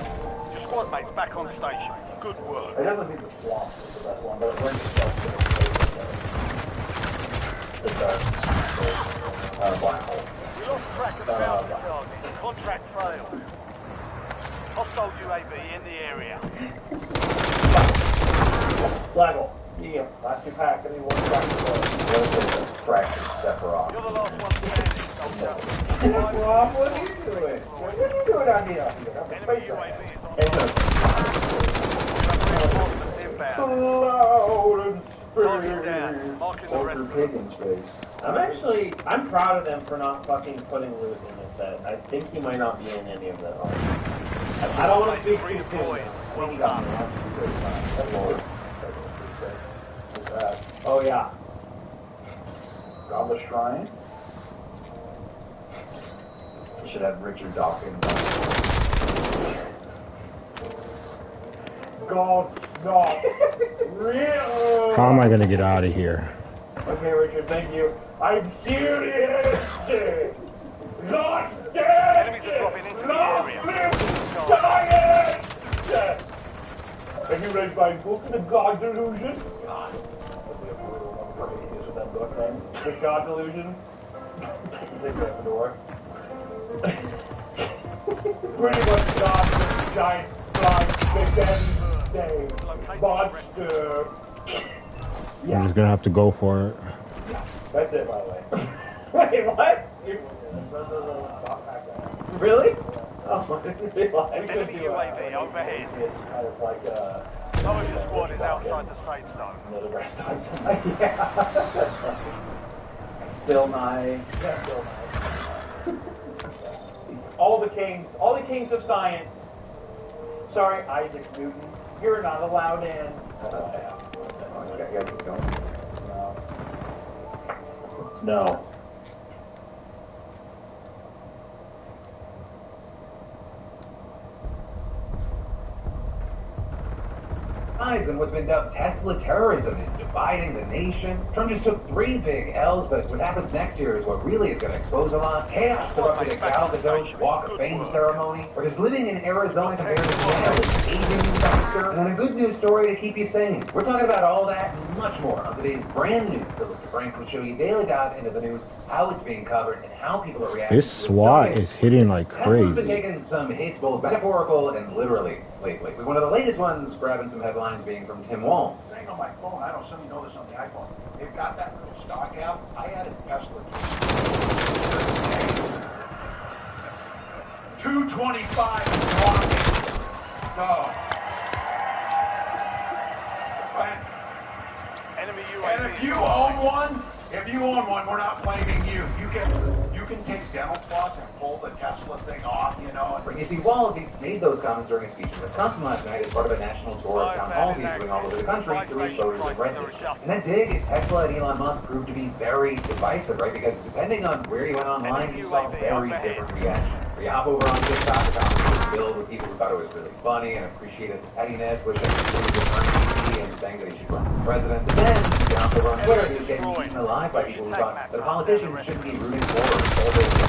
Your squad mate's back on station. Good work. I definitely think the swamp is the best one, but it brings itself to the dark. Black hole. We lost track of the bounty target. Contract failed. Hostile UAV in the area. Black hole. Yeah. Last 2 packs, I need 1 fractured Sephiroth. You're the last one standing, soldier. Rob, what are you doing? What are you doing out here? Enemy UAV is on Cloud and space. I'm proud of them for not fucking putting loot in this set. I think he might not be in any of that. I don't want to speak too soon. think you got me once. Oh yeah. Goblet Shrine. We should have Richard Dawkins on. God, no. Real. How am I gonna get out of here? Okay, Richard, thank you. I'm serious. Not dead. Enemies are dropping into the Not area. live science. Have you read my book, The God Delusion? God. That book then? The God Delusion? Take that the door. Pretty much God is a giant flying spaghetti day monster. I'm just gonna have to go for it. That's it, by the way. Wait, what? Really? Oh, I didn't realize. Enemy UAV overhead. It's kind of like Some of your squad is outside the safe zone. Another rest time. Yeah. Bill Nye. Yeah, Bill Nye. All the kings of science. Sorry, Isaac Newton. You're not allowed in. No. And what's been dubbed Tesla terrorism is dividing the nation. Trump just took 3 big L's, but what happens next year is what really is going to expose a lot. Chaos erupted at Gal Gadot's Walk of Fame ceremony, or just living in Arizona compared to Seattle is an aging disaster, and then a good news story to keep you sane. We're talking about all that and much more on today's brand new Philip DeFrank will show you daily dive into the news, how it's being covered, and how people are reacting. This SWAT is hitting like Tesla's been crazy. taking some hits, both metaphorical and literally, lately. One of the latest ones grabbing some headlines being from Tim Walz. Saying on my phone, I don't know some of you know this on the iPhone. They've got that little stock app. I added Tesla. 225 and walking. So. Enemy And if you own one, we're not blaming you. You can take dental floss and pull the Tesla thing off, you know. You see, Walz, he made those comments during a speech in Wisconsin last night as part of a national tour of town halls he's doing all over the country to reach voters in Redmond. And that dig at Tesla and Elon Musk proved to be very divisive, right? Because depending on where you went online, you saw very different reactions. So you hop over on TikTok, the comments was filled with people who thought it was really funny and appreciated the pettiness, wishing he was a and saying that he should run for president. But then, you hop over on Twitter, he was getting eaten alive by people who thought that a politician shouldn't be rooting for or celebrating the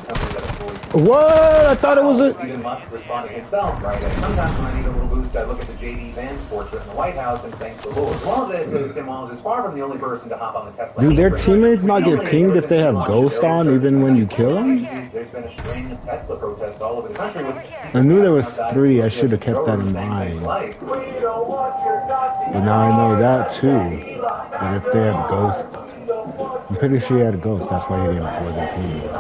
company that employs. What? I thought it was a... Even Musk responding himself, right? And sometimes when I need a little boost, I look at the J.D. Vance portrait in the White House and thank the Lord. All of this is Tim Walz is far from the only person to hop on the Tesla. Do their teammates not get pinged if they have Ghost on, even when you kill them? There's been a string of Tesla protests all over the country. I knew there was 3. I should have kept that in mind. But now I know that too. That if they have Ghost, I'm pretty sure he had a Ghost. That's why he wasn't pinged.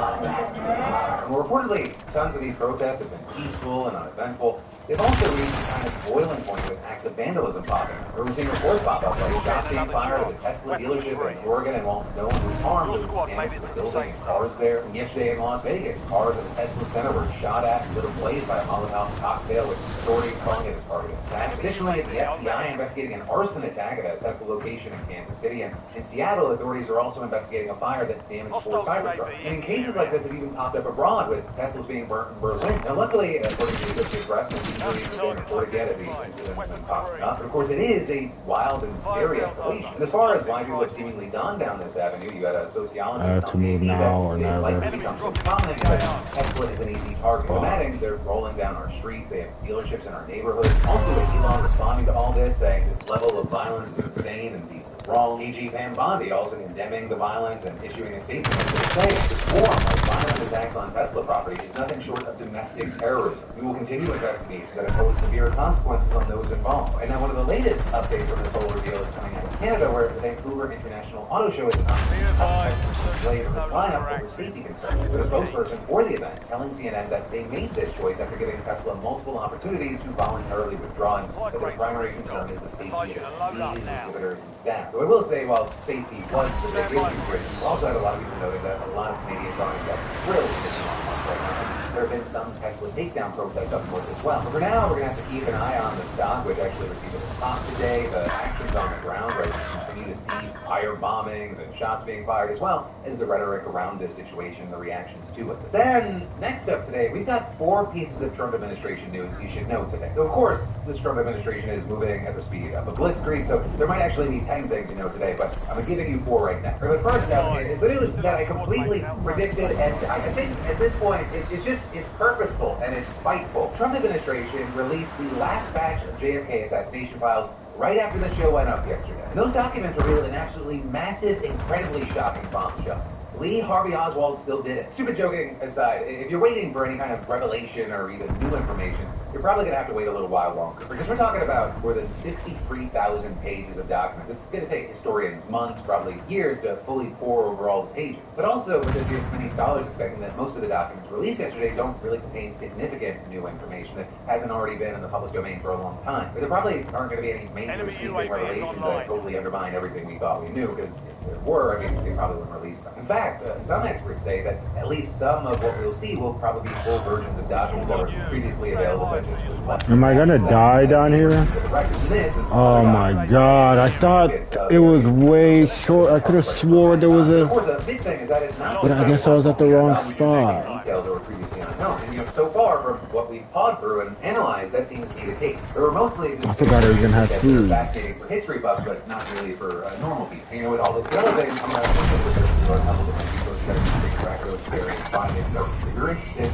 Well, reportedly, tons of these protests have been peaceful and uneventful. They've also reached a kind of boiling point with acts of vandalism popping. We're seeing reports pop up like shots being fired at a Tesla dealership in Oregon, and while no one was harmed, there was damage to the building and cars there. And yesterday in Las Vegas, cars at the Tesla Center were shot at and lit ablaze by a Molotov cocktail, with authorities calling it a targeted attack. Additionally, the FBI investigating an arson attack at a Tesla location in Kansas City, and in Seattle, authorities are also investigating a fire that damaged 4 Cybertrucks. And in cases like this have even popped up abroad, with Teslas being burnt in Berlin. Now, luckily, according to the Associated Press, no injuries have been reported yet as these incidents have been popping up. But of course, it is a wild and scary escalation. And as far as why people have seemingly gone down this avenue, you had a sociologist I have to move now or never. never. Become so prominent because Tesla is an easy target. But adding, they're rolling down our streets. They have dealerships in our neighborhood. Also, with Elon responding to all this, saying this level of violence is insane and deeply wrong. E.G. Pam Bondi also condemning the violence and issuing a statement saying the swarm of violent attacks on Tesla property is nothing short of domestic terrorism. We will continue investigations that impose severe consequences on those involved. And now one of the latest updates on this whole ordeal is coming out of Canada, where the Vancouver International Auto Show is announced Tesla's display of this lineup over safety concerns. With a spokesperson for the event telling CNN that they made this choice after giving Tesla multiple opportunities to voluntarily withdraw, and that their primary concern is the safety of employees, exhibitors, and staff. Though I will say, while safety was the big issue here, we also had a lot of people noting that a lot of Canadians aren't exactly thrilled with Elon Musk right now. there have been some Tesla takedown protests up north as well. But for now, we're going to have to keep an eye on the stock, which actually received a response today, the actions on the ground, right? We continue to see fire bombings and shots being fired, as well as the rhetoric around this situation, the reactions to it. But then, next up today, we've got 4 pieces of Trump administration news you should know today. Of course, this Trump administration is moving at the speed of a blitzkrieg, so there might actually be 10 things you know today, but I'm giving you 4 right now. The first up is the news that I completely predicted, and I think at this point, it's purposeful and it's spiteful. Trump administration released the last batch of JFK assassination files right after the show went up yesterday. And those documents revealed an absolutely massive, incredibly shocking bombshell. Lee Harvey Oswald still did it. Stupid joking aside, if you're waiting for any kind of revelation or even new information, you're probably going to have to wait a little while longer, because we're talking about more than 63,000 pages of documents. It's going to take historians months, probably years, to fully pore over all the pages. But also, because you have many scholars expecting that most of the documents released yesterday don't really contain significant new information that hasn't already been in the public domain for a long time. But there probably aren't going to be any major sweeping revelations that totally undermine everything we thought we knew, because if there were, I mean, they probably wouldn't release them. In fact, some experts say that at least some of what we'll see will probably be full versions of documents that were previously available, but just with less. Am I gonna die down here? Oh my god, I thought it was way short. I could have swore there was a... But I guess I was at the wrong spot. So far, from what we've pawed through and analyzed, that seems to be the case. There were mostly... I forgot I even had food. Fascinating for history buffs, but not really for normal people. You know, with all this other things, I'm going to a couple different people that track those various findings. So if you're interested,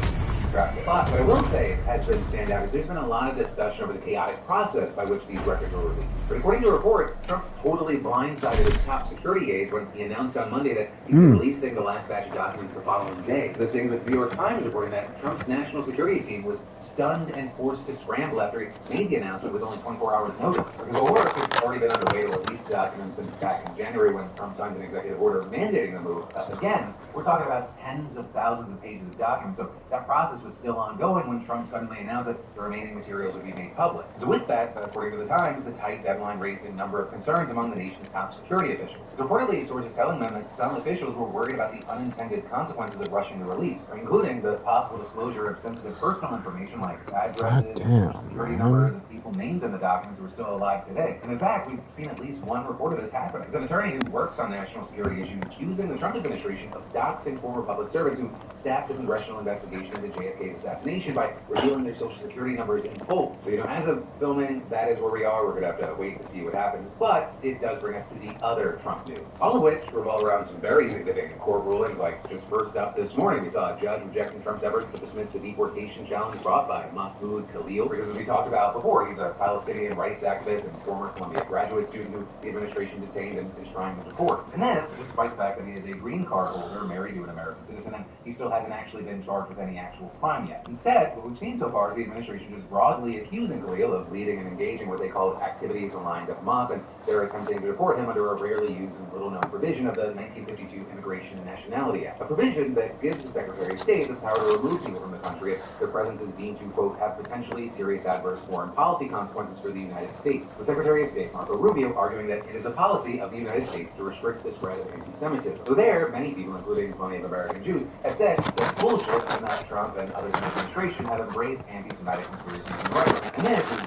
but what I will say has been stand out is there's been a lot of discussion over the chaotic process by which these records were released. But according to reports, Trump totally blindsided his top security aides when he announced on Monday that he was releasing the last batch of documents the following day. The same with the New York Times reporting that Trump's national security team was stunned and forced to scramble after he made the announcement with only 24 hours notice. Because the work had already been underway to release the documents since back in January when Trump signed an executive order mandating the move. Again, we're talking about tens of thousands of pages of documents, so that process was still ongoing when Trump suddenly announced that the remaining materials would be made public. So with that, according to the Times, the tight deadline raised a number of concerns among the nation's top security officials. Reportedly, sources telling them that some officials were worried about the unintended consequences of rushing the release, including the possible disclosure of sensitive personal information like addresses, security numbers, and people named in the documents who are still alive today. And in fact, we've seen at least one report of this happening. An attorney who works on national security issues accusing the Trump administration of doxing former public servants who staffed the congressional investigation into JFK's assassination by revealing their social security numbers in full. So, as of filming, that is where we are. We're going to have to wait to see what happens. But it does bring us to the other Trump news, all of which revolve around some very significant court rulings. Like, just first up this morning, we saw a judge rejecting Trump's efforts to dismiss the deportation challenge brought by Mahmoud Khalil. Because as we talked about before, he's a Palestinian rights activist and former Columbia graduate student who the administration detained and is trying to deport. And this, despite the fact that he is a green card holder married to an American citizen, and he still hasn't actually been charged with any actual crime yet. Instead, what we've seen so far is the administration just broadly accusing Khalil of leading and engaging what they call activities aligned to Hamas, and they're attempting to deport him under a rarely used and little-known provision of the 1952 Immigration and Nationality Act, a provision that gives the Secretary of State the power to remove people from the country if their presence is deemed to, quote, have potentially serious adverse foreign policy consequences for the United States. The Secretary of State, Marco Rubio, arguing that it is a policy of the United States to restrict the spread of anti-Semitism. So there, many people, including plenty of American Jews, have said that bullshit and that Trump and others in the administration have embraced anti-Semitic conspiracies and rhetoric. And this is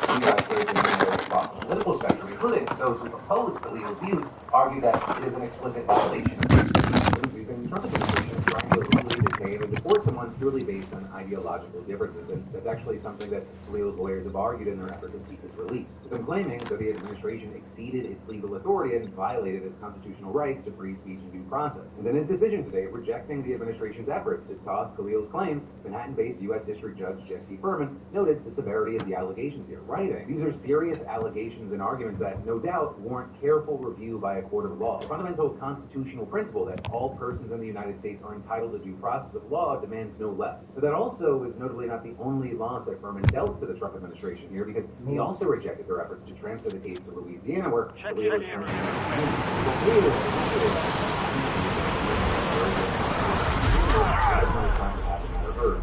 across the political spectrum, including those who oppose Khalil's views, argue that it is an explicit violation of the Trump administration is trying to illegally detain and deport someone purely based on ideological differences, and that's actually something that Khalil's lawyers have argued in their effort to seek his release. With them claiming that the administration exceeded its legal authority and violated its constitutional rights to free speech and due process. And in his decision today, rejecting the administration's efforts to toss Khalil's claims, Manhattan-based U.S. District Judge Jesse Furman noted the severity of the allegations here, writing, "These are serious allegations and arguments that, no doubt, warrant careful review by a court of law. The fundamental constitutional principle that all persons in the United States are entitled to due process of law demands no less." So that also is notably not the only loss that Furman dealt to the Trump administration here, because he also rejected their efforts to transfer the case to Louisiana, where Khalil is currently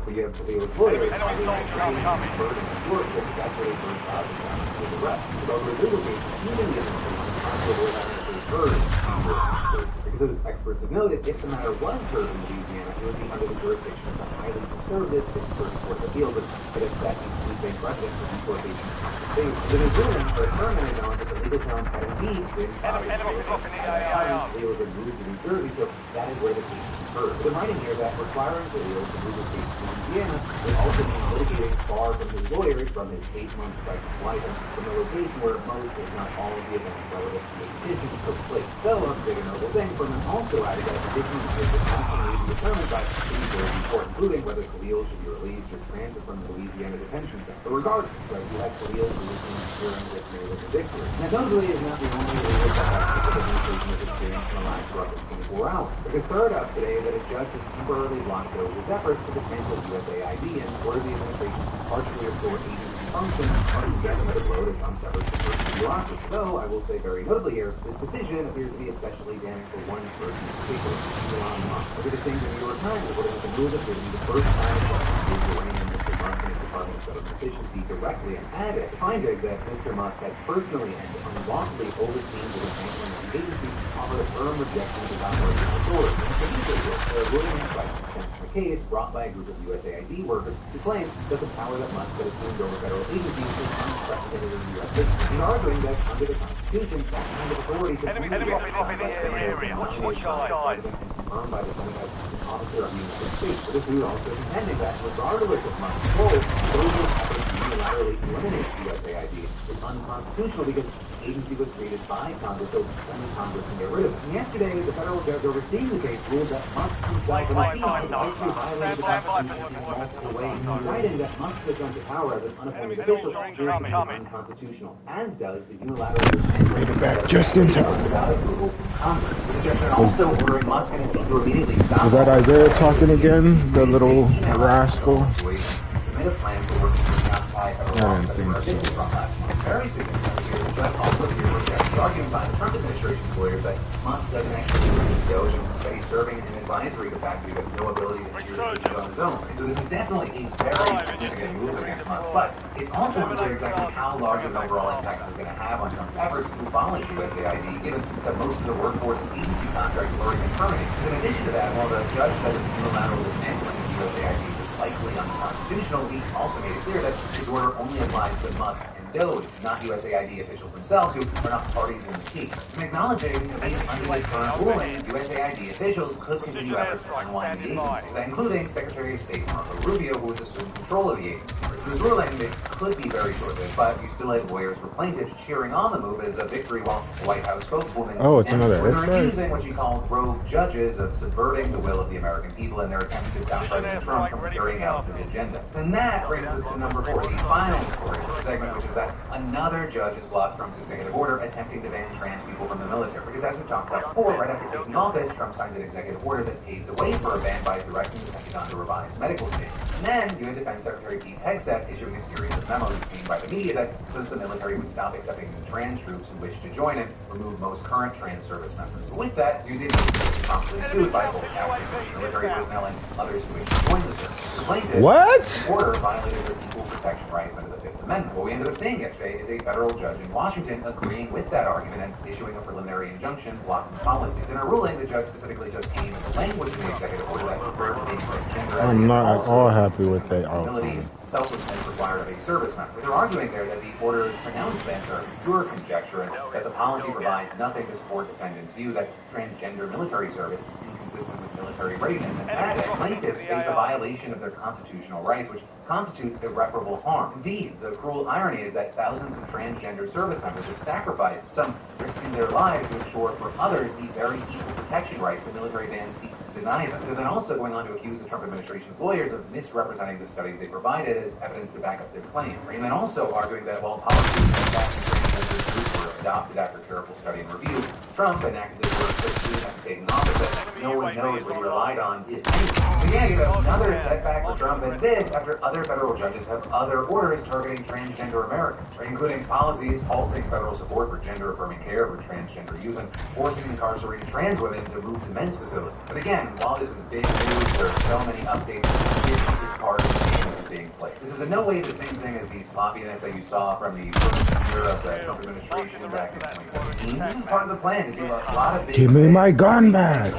but you have Khalil's lawyers arguing that burden of work that that's where they first got his arrest. Those were his legal team using the information to avoid having to pay burden on the Because as experts have noted, if the matter was heard in Louisiana, it would be under the jurisdiction of the highly conservative Fifth Circuit Court of Appeals, which could have set a sweeping precedent for deportation of the state. In his ruling, for a term and acknowledged that the legal challenge had indeed been filed in Khalil had been moved to New Jersey, so that is where the case was heard. But I'm writing here that requiring Khalil to move his case to Louisiana would also mean litigating far from his lawyers from his 8 months right to life and from the location where most, if not all, of the events relative to the petition took place. So, a big and noble thing, Furman also added that petitions would constantly be determined by the New Jersey court, including whether Khalil should be released or transferred from the Louisiana detention center. But regardless, right, you had Khalil's releasing during this nearly victory. Now, notably is not the only legal setback that the administration has experienced in the last roughly 24 hours. Because third up today is that a judge has temporarily blocked Doge's efforts to dismantle USAID and ordered the administration to partially restore agency function, and yet another blow to Trump's efforts to push the bureaucracy. Though, I will say very notably here, this decision appears to be especially damning for one person in particular, Elon Musk. Look at this thing in the New York Times reporting that the move appears to be the first time in Washington to rein in Mr. Musk and his Department of Federal Efficiency directly, and added, finding that Mr. Musk had personally and unlawfully overseen the dismantling of the agency, offered a firm rejection of his operational authority. And the ruling extends the case brought by a group of USAID workers who claim that the power that Musk had assumed over federal agencies is unprecedented in U.S. history, and arguing that under the Constitution, that kind of authority could only be exercised by Senators and nominated by the President and confirmed by the Senate as an officer of the United States. But this is also contending that regardless of Musk's role, Doge's efforts to unilaterally eliminate USAID is unconstitutional because the agency was created by Congress, so only Congress can get rid of it. And yesterday, the federal judge overseeing the case ruled that Musk himself and his team had likely violated the Constitution in multiple ways, writing that Musk's ascent to power as an unappointed official appears to be unconstitutional, as does the unilateral dismantling just in time. without approval from Congress. The judge also ordering Musk and his team to immediately stop. Is that Isaiah talking again? The little rascal? Submit a plan for working with the Occupy federal office from last month. Very significant here. The judge also appears to reject the argument by the Trump administration's lawyers that Musk doesn't actually agree with Doge and that he's serving in an advisory capacity with no ability to steer decisions on his own. And so this is definitely a very significant move against Musk, but it's also unclear exactly how large of an overall impact this is going to have on Trump's efforts to abolish USAID, given that most of the workforce and agency contracts have already been terminated. In addition to that, while the judge said that the unilateral dismantling of USAID was likely unconstitutional, he also made it clear that his order only applies to Musk and Doge, not USAID officials themselves, who are not parties in the case. And acknowledging that under this current ruling, USAID officials could continue efforts to unwind the agency, including Secretary of State Marco Rubio, who has assumed control of the agency. So this ruling could be very short-lived, but you still had lawyers for plaintiffs cheering on the move as a victory, while the White House spokeswoman accusing what she called rogue judges of subverting the will of the American people in their attempts to stop President Trump from carrying out his agenda. And that brings us to number 4, the final story of the segment, which is that another judge has blocked Trump's executive order attempting to ban trans people from the military. Because as we talked about before, right after taking office, Trump signed an executive order that paved the way for a ban by directing the Pentagon to revise medical standards. And then, U.S. Defense Secretary Pete Hegseth issuing a series of memos obtained by the media that said that the military would stop accepting the trans troops who wish to join and remove most current trans service members. So with that, U.S. Defense was promptly sued by both active military personnel and others who wish to join the service. The plaintiff, order violated their equal protection rights under the Fifth Amendment. What we ended up seeing yesterday is a federal judge in Washington agreeing with that argument and issuing a preliminary injunction blocking policies. In a ruling, the judge specifically took aim at the language in the executive order that referred to being transgender. I'm not at all happy with that outcome. Selflessness required of a service member. They're arguing there that the order's pronouncements are pure conjecture and that the policy provides nothing to support defendants' view that transgender military service is inconsistent with military readiness, and that plaintiffs face a violation of their constitutional rights, which constitutes irreparable harm. Indeed, the cruel irony is that thousands of transgender service members have sacrificed, some risking their lives to ensure for others the very equal protection rights the military ban seeks to deny them. They're then also going on to accuse the Trump administration's lawyers of misrepresenting the studies they provided as evidence to back up their claim. And then also arguing that while policies and transgender groups were adopted after careful study and review, Trump enacted this work so soon after taking office that no one knows what he relied on, if anything. So yeah, you have another setback for Trump, and this after other federal judges have other orders targeting transgender Americans, including policies halting federal support for gender-affirming care for transgender youth and forcing incarcerated trans women to move to men's facilities. But again, while this is big news, there are so many updates. This is part of the game. being played. This is in no way the same thing as the sloppiness that you saw from the first year of the Trump administration back in 2017. This is part of the plan to do a lot of big Give me my gun back.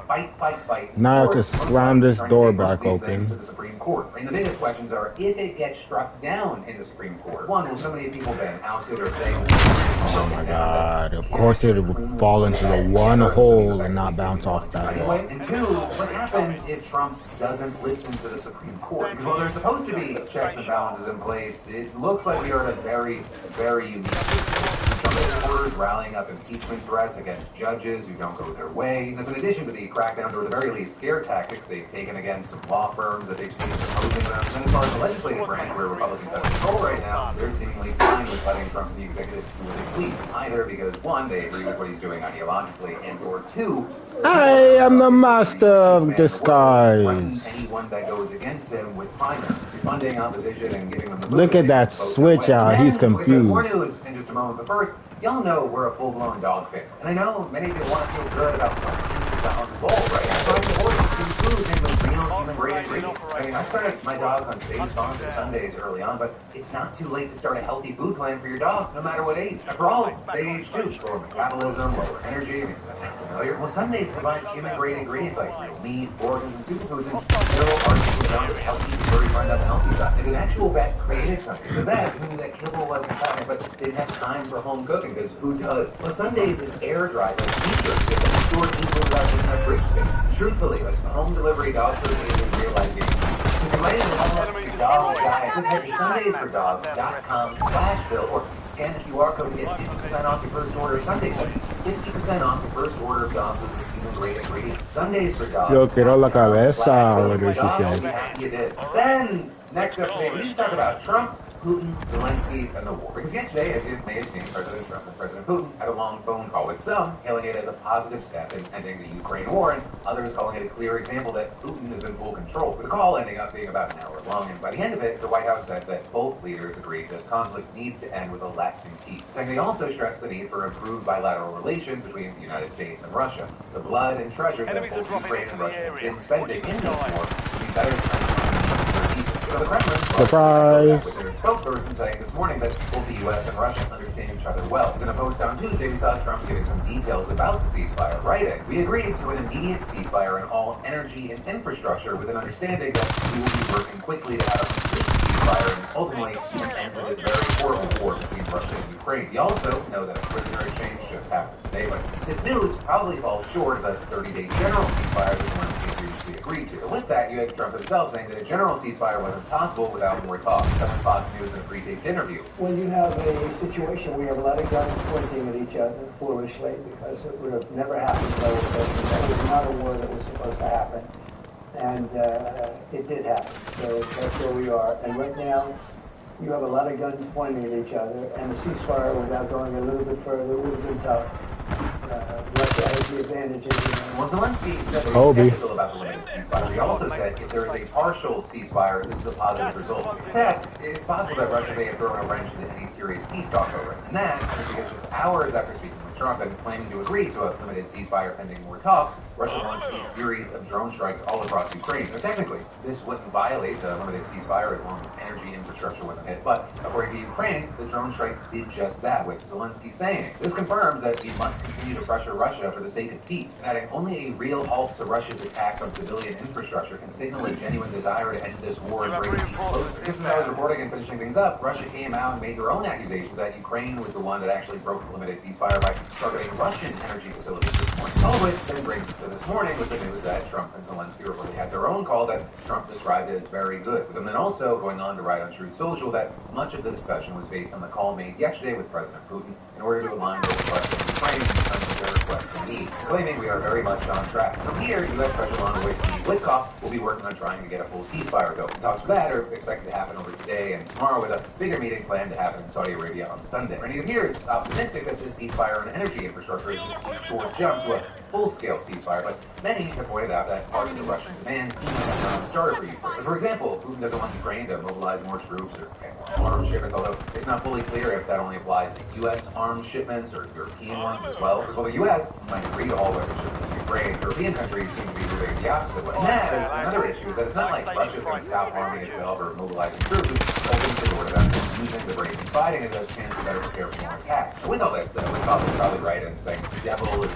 Fight. Now I have to slam this door back open. To the Supreme Court. And the biggest questions are, if it gets struck down in the Supreme Court, one, will so many people been ousted or things? Oh my God! Of course it would fall into the one hole and not bounce off that wall. And two, what happens if Trump doesn't listen to the Supreme Court? Because while there's supposed to be checks and balances in place, it looks like we are in a very, very unique situation. Trump supporters rallying up impeachment threats against judges who don't go their way. That's in addition to the crackdowns or the very least scare tactics they've taken against some law firms that they've seen as opposing them. And as far as the legislative branch, where Republicans have control right now, they're seemingly fine with letting Trump and the executive do what they please. Either because, one, they agree with what he's doing ideologically, and or two, I am the master of disguise. Anyone that goes against him with primary funding, opposition, and giving them the Look at that switch out. He's confused. More news in just a moment, but first, y'all know we're a full-blown dog fan, and I know many of you want to feel good about $1,000 bowl, right? So I support food made with real human-grade ingredients. I mean, I started my dogs on today's sponsor Sundays early on, but it's not too late to start a healthy food plan for your dog, no matter what age. After all, they age too. Slower metabolism, lower energy. I mean, that's not familiar. Well, Sundays provides human-grade ingredients like real meat, organs, and superfoods, and mineral artificial down to healthy, very fun up the healthy side. And an actual vet created something. The vet knew that kibble wasn't cutting it, but didn't have time for home cooking, because who does? Well, Sundays is air-dried like t-shirts that can store equal without taking up fridge space. Truthfully, like home delivery dog food is a real-life game. If you're ready to level up your dog diet, just head to sundaysfordogs.com/bill or scan the QR code to get 50% off your first order of Sundays. That's 50% off your first order of dog food with human-grade ingredients. Sundays for dogs. Yo quiero la cabeza, what did she say? You did. Then, next up today, we need to talk about Trump, Putin, Zelensky, and the war. Because yesterday, as you may have seen, President Trump and President Putin had a long phone call with some hailing it as a positive step in ending the Ukraine war, and others calling it a clear example that Putin is in full control. With the call ending up being about an hour long, and by the end of it, the White House said that both leaders agreed this conflict needs to end with a lasting peace. Saying they also stressed the need for improved bilateral relations between the United States and Russia. The blood and treasure that both Ukraine and Russia have been spending in this war would be better spent on people. So the Kremlin, surprise, with their spokesperson saying this morning that both the U.S. and Russia understand each other well. In a post on Tuesday, we saw Trump giving some details about the ceasefire, writing, "We agreed to an immediate ceasefire in all energy and infrastructure with an understanding that we will be working quickly to have a complete ceasefire and ultimately an end to this very horrible war between Russia and Ukraine." We also know that a prisoner exchange just happened today, but this news probably falls short of the 30-day general ceasefire that Zelensky previously agreed to. And with that, you had Trump himself saying that a general ceasefire wasn't possible without more talk. Telling Fox News in a pre-taped interview. When you have a situation where you have a lot of guns pointing at each other foolishly, because it would have never happened, that was not a war that was supposed to happen. And it did happen. So that's where we are. And right now, you have a lot of guns pointing at each other, and the ceasefire, without going a little bit further, would have been tough. Russia has the advantages. Well, Zelensky said that he's skeptical about the limited ceasefire. He also said if there is a partial ceasefire, this is a positive result. Except, it's possible that Russia may have thrown a wrench into any serious peace talk over it. And that is because just hours after speaking with Trump and claiming to agree to a limited ceasefire pending more talks, Russia launched a series of drone strikes all across Ukraine. Now, technically, this wouldn't violate the limited ceasefire as long as energy infrastructure wasn't hit. But according to Ukraine, the drone strikes did just that, with Zelensky saying, "This confirms that we must continue to pressure Russia for the sake of peace," adding, "Only a real halt to Russia's attacks on civilian infrastructure can signal a genuine desire to end this war and bring peace closer." Just as I was reporting and finishing things up, Russia came out and made their own accusations that Ukraine was the one that actually broke the limited ceasefire by targeting Russian energy facilities at this point. All of which then brings us to this morning with the news that Trump and Zelensky reportedly had their own call that Trump described as very good, with them then also going on to write on Truth Social that much of the discussion was based on the call made yesterday with President Putin in order to align with Russia and Ukraine in terms of their requests and needs, claiming we are very much on track. From here, U.S. Special Envoy Steve Witkoff will be working on trying to get a full ceasefire going. Talks for that are expected to happen over today and tomorrow, with a bigger meeting planned to happen in Saudi Arabia on Sunday. Many here is optimistic that this ceasefire on energy infrastructure is just a short jump to a full-scale ceasefire, but many have pointed out that parts of the Russian demand seem like a non-starter for Ukraine. But for example, Putin doesn't want Ukraine to mobilize more troops or get more arms shipments, although it's not fully clear if that only applies to U.S. arms shipments or European ones as well. Because while the U.S. might agree to all weapon shipments to Ukraine, European countries seem to be moving the opposite way. And that is another issue, is that it's not like Russia's going to stop arming itself or mobilizing troops. It's opening the door to them using the brave and fighting as a chance to better prepare for more attacks. So with all this, Wyckoff is probably right in saying the devil is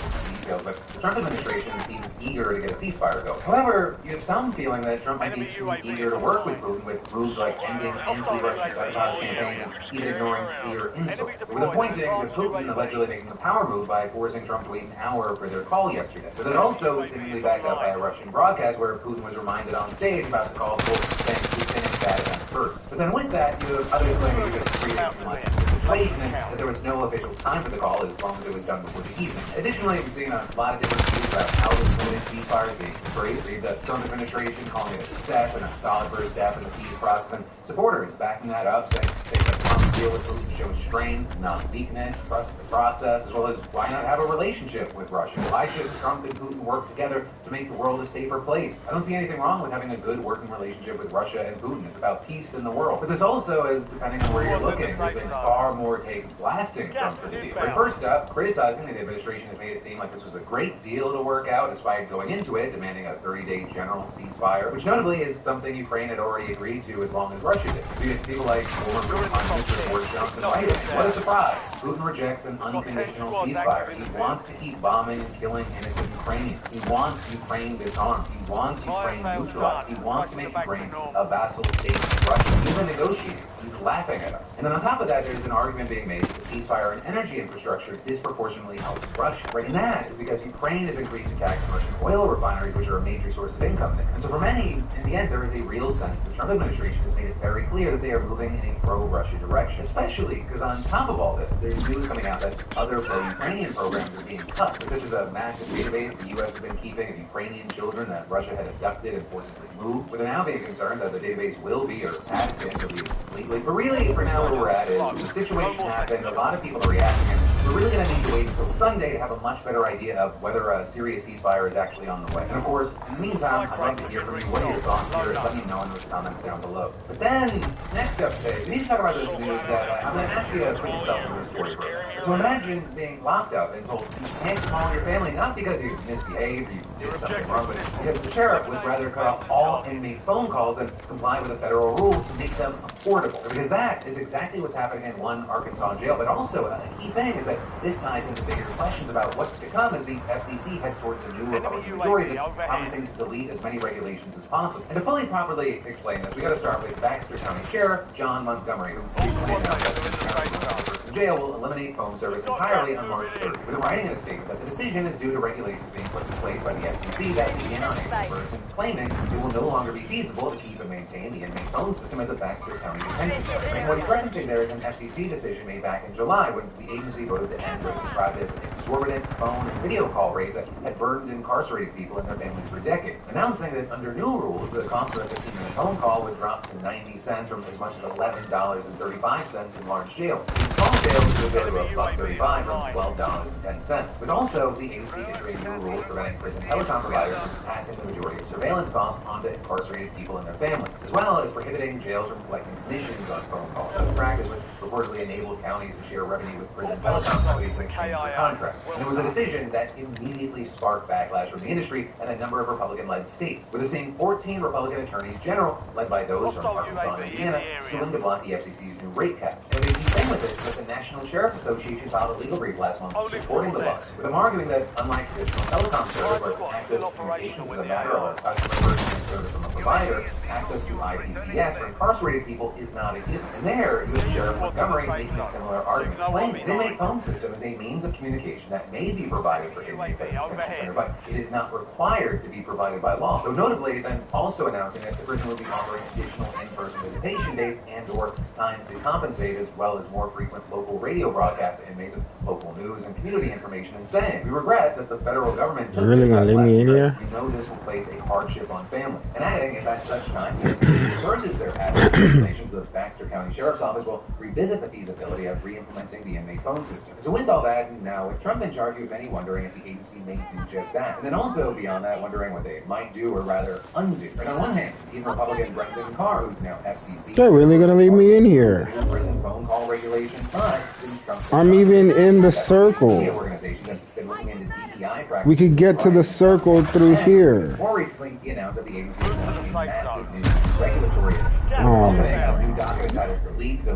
but the Trump administration seems eager to get a ceasefire going. However, you have some feeling that Trump might be too eager to work with Putin with moves like ending anti-Russian sabotage campaigns and even ignoring clear insults. With the pointing to Putin allegedly making a power move by forcing Trump to wait an hour for their call yesterday. But then also seemingly backed up by a Russian broadcast where Putin was reminded on stage about the call, saying to finish that event first. But then with that, you have others claiming he just created too much of the situation and that there was no official time for the call as long as it was done before the evening. Additionally, we've seen a lot of different views about how this limited ceasefire is being portrayed. The Trump administration calling it a success and a solid first step in the peace process, and supporters backing that up, saying that Trump's deal with Putin shows strength, not weakness, trust the process, as well as why not have a relationship with Russia? Why should Trump and Putin work together to make the world a safer place? I don't see anything wrong with having a good working relationship with Russia and Putin. It's about peace in the world. But this also is, depending on where you're looking, there's been far more takes blasting Trump for the deal. Right, first up, criticizing the administration has made it seem like this was a great deal to work out, despite going into it demanding a 30-day general ceasefire, which notably is something Ukraine had already agreed to as long as Russia did. So you have people like former Prime Minister Boris Johnson writing, what a surprise! Putin rejects an unconditional ceasefire. He wants to keep bombing and killing innocent Ukrainians. He wants Ukraine disarmed. He wants Ukraine neutralized. He wants to make Ukraine a vassal state of Russia. He's a negotiator. He's laughing at us. And then on top of that, there's an argument being made that the ceasefire and energy infrastructure disproportionately helps Russia. Right? And that is because Ukraine has increased attacks on Russian oil refineries, which are a major source of income there. And so for many, in the end, there is a real sense that the Trump administration has made it very clear that they are moving in a pro-Russia direction. Especially because on top of all this, there's news coming out that other pro-Ukrainian programs are being cut, such as a massive database the U.S. has been keeping of Ukrainian children that Russia had abducted and forcibly moved, with there now being concerns that the database will be or has been deleted completely. But really, for now, where we're at is the situation happened, a lot of people are reacting, and we're really going to need to wait until Sunday to have a much better idea of whether a serious ceasefire is actually on the way. And of course, in the meantime, I'd love to hear from you. What are your thoughts here? Let me know in those comments down below. But then, next up today, we need to talk about this news that I'm going to ask you to put yourself into the story for a minute. So imagine being locked up and told you can't call your family, not because you misbehaved, you did something wrong, but because the sheriff would rather cut off all inmate phone calls and comply with a federal rule to make them affordable. Because that is exactly what's happening in one Arkansas jail. But also, a key thing is that this ties into bigger questions about what's to come as the FCC heads towards a new Republican majority that's promising to delete as many regulations as possible. And to fully properly explain this, we got to start with Baxter County Sheriff John Montgomery, who recently announced that the county jail will eliminate phone service entirely on March 3rd, with a writing in a statement that the decision is due to regulations being put in place by the FCC that begin on April 1st, and claiming it will no longer be feasible to keep and maintain the inmate phone system at the Baxter County Detention Center. And what he's referencing there is an FCC decision made back in July when the agency voted to end what it described as exorbitant phone and video call rates that had burdened incarcerated people and their families for decades, announcing that under new rules, the cost of a 15-minute phone call would drop to 90 cents from as much as $11.35 in large jail. Small jails would go to $1.35 from $12.10. But also, the agency issuing new rules preventing prison telecom providers from passing the majority of surveillance costs onto incarcerated people and their families, as well as prohibiting jails from collecting commissions on phone calls. So the practice would reportedly enable counties to share revenue with prison telecom companies in exchange for contracts. And it was a decision that immediately sparked backlash from the industry and a number of Republican-led states, with the same 14 Republican attorneys general, led by those from Arkansas and Indiana, suing to block the FCC's new rate caps. And the key thing with this is that the National Sheriff's Association filed a legal brief last month supporting the laws, with them arguing that unlike traditional telecom service where access to communications is a matter of a customer purchasing service from a provider, access to IPCS for incarcerated people is not a given. And there, U.S. Sheriff Montgomery making a similar argument, claiming an inmate phone system is a means of communication that may be provided for inmates at the detention center, but it is not required to be provided by law. Though notably, then also announcing that the prison will be offering additional in-person visitation dates and/or times to compensate, as well as more frequent local local radio broadcast to inmates of local news and community information and saying, "We regret that the federal government took Really this gonna step leave last me in year. here? We know this will place a hardship on families." And adding, if at such time the FCC reverses their adverse regulations, the Baxter County Sheriff's Office will revisit the feasibility of re-implementing the inmate phone system. So with all that, now with Trump in charge, you have many wondering if the agency may do just that. And then also beyond that, wondering what they might do or rather undo. And on one hand, even Republican Brendan Carr, who's now FCC, They're really gonna leave me in here. prison phone call regulation, but since Trump I'm even in the circle. organization has been looking into DEI practices. We could get to the circle through here. More recently, he announced that the agency is launching a massive new regulatory initiative. Oh, A new document titled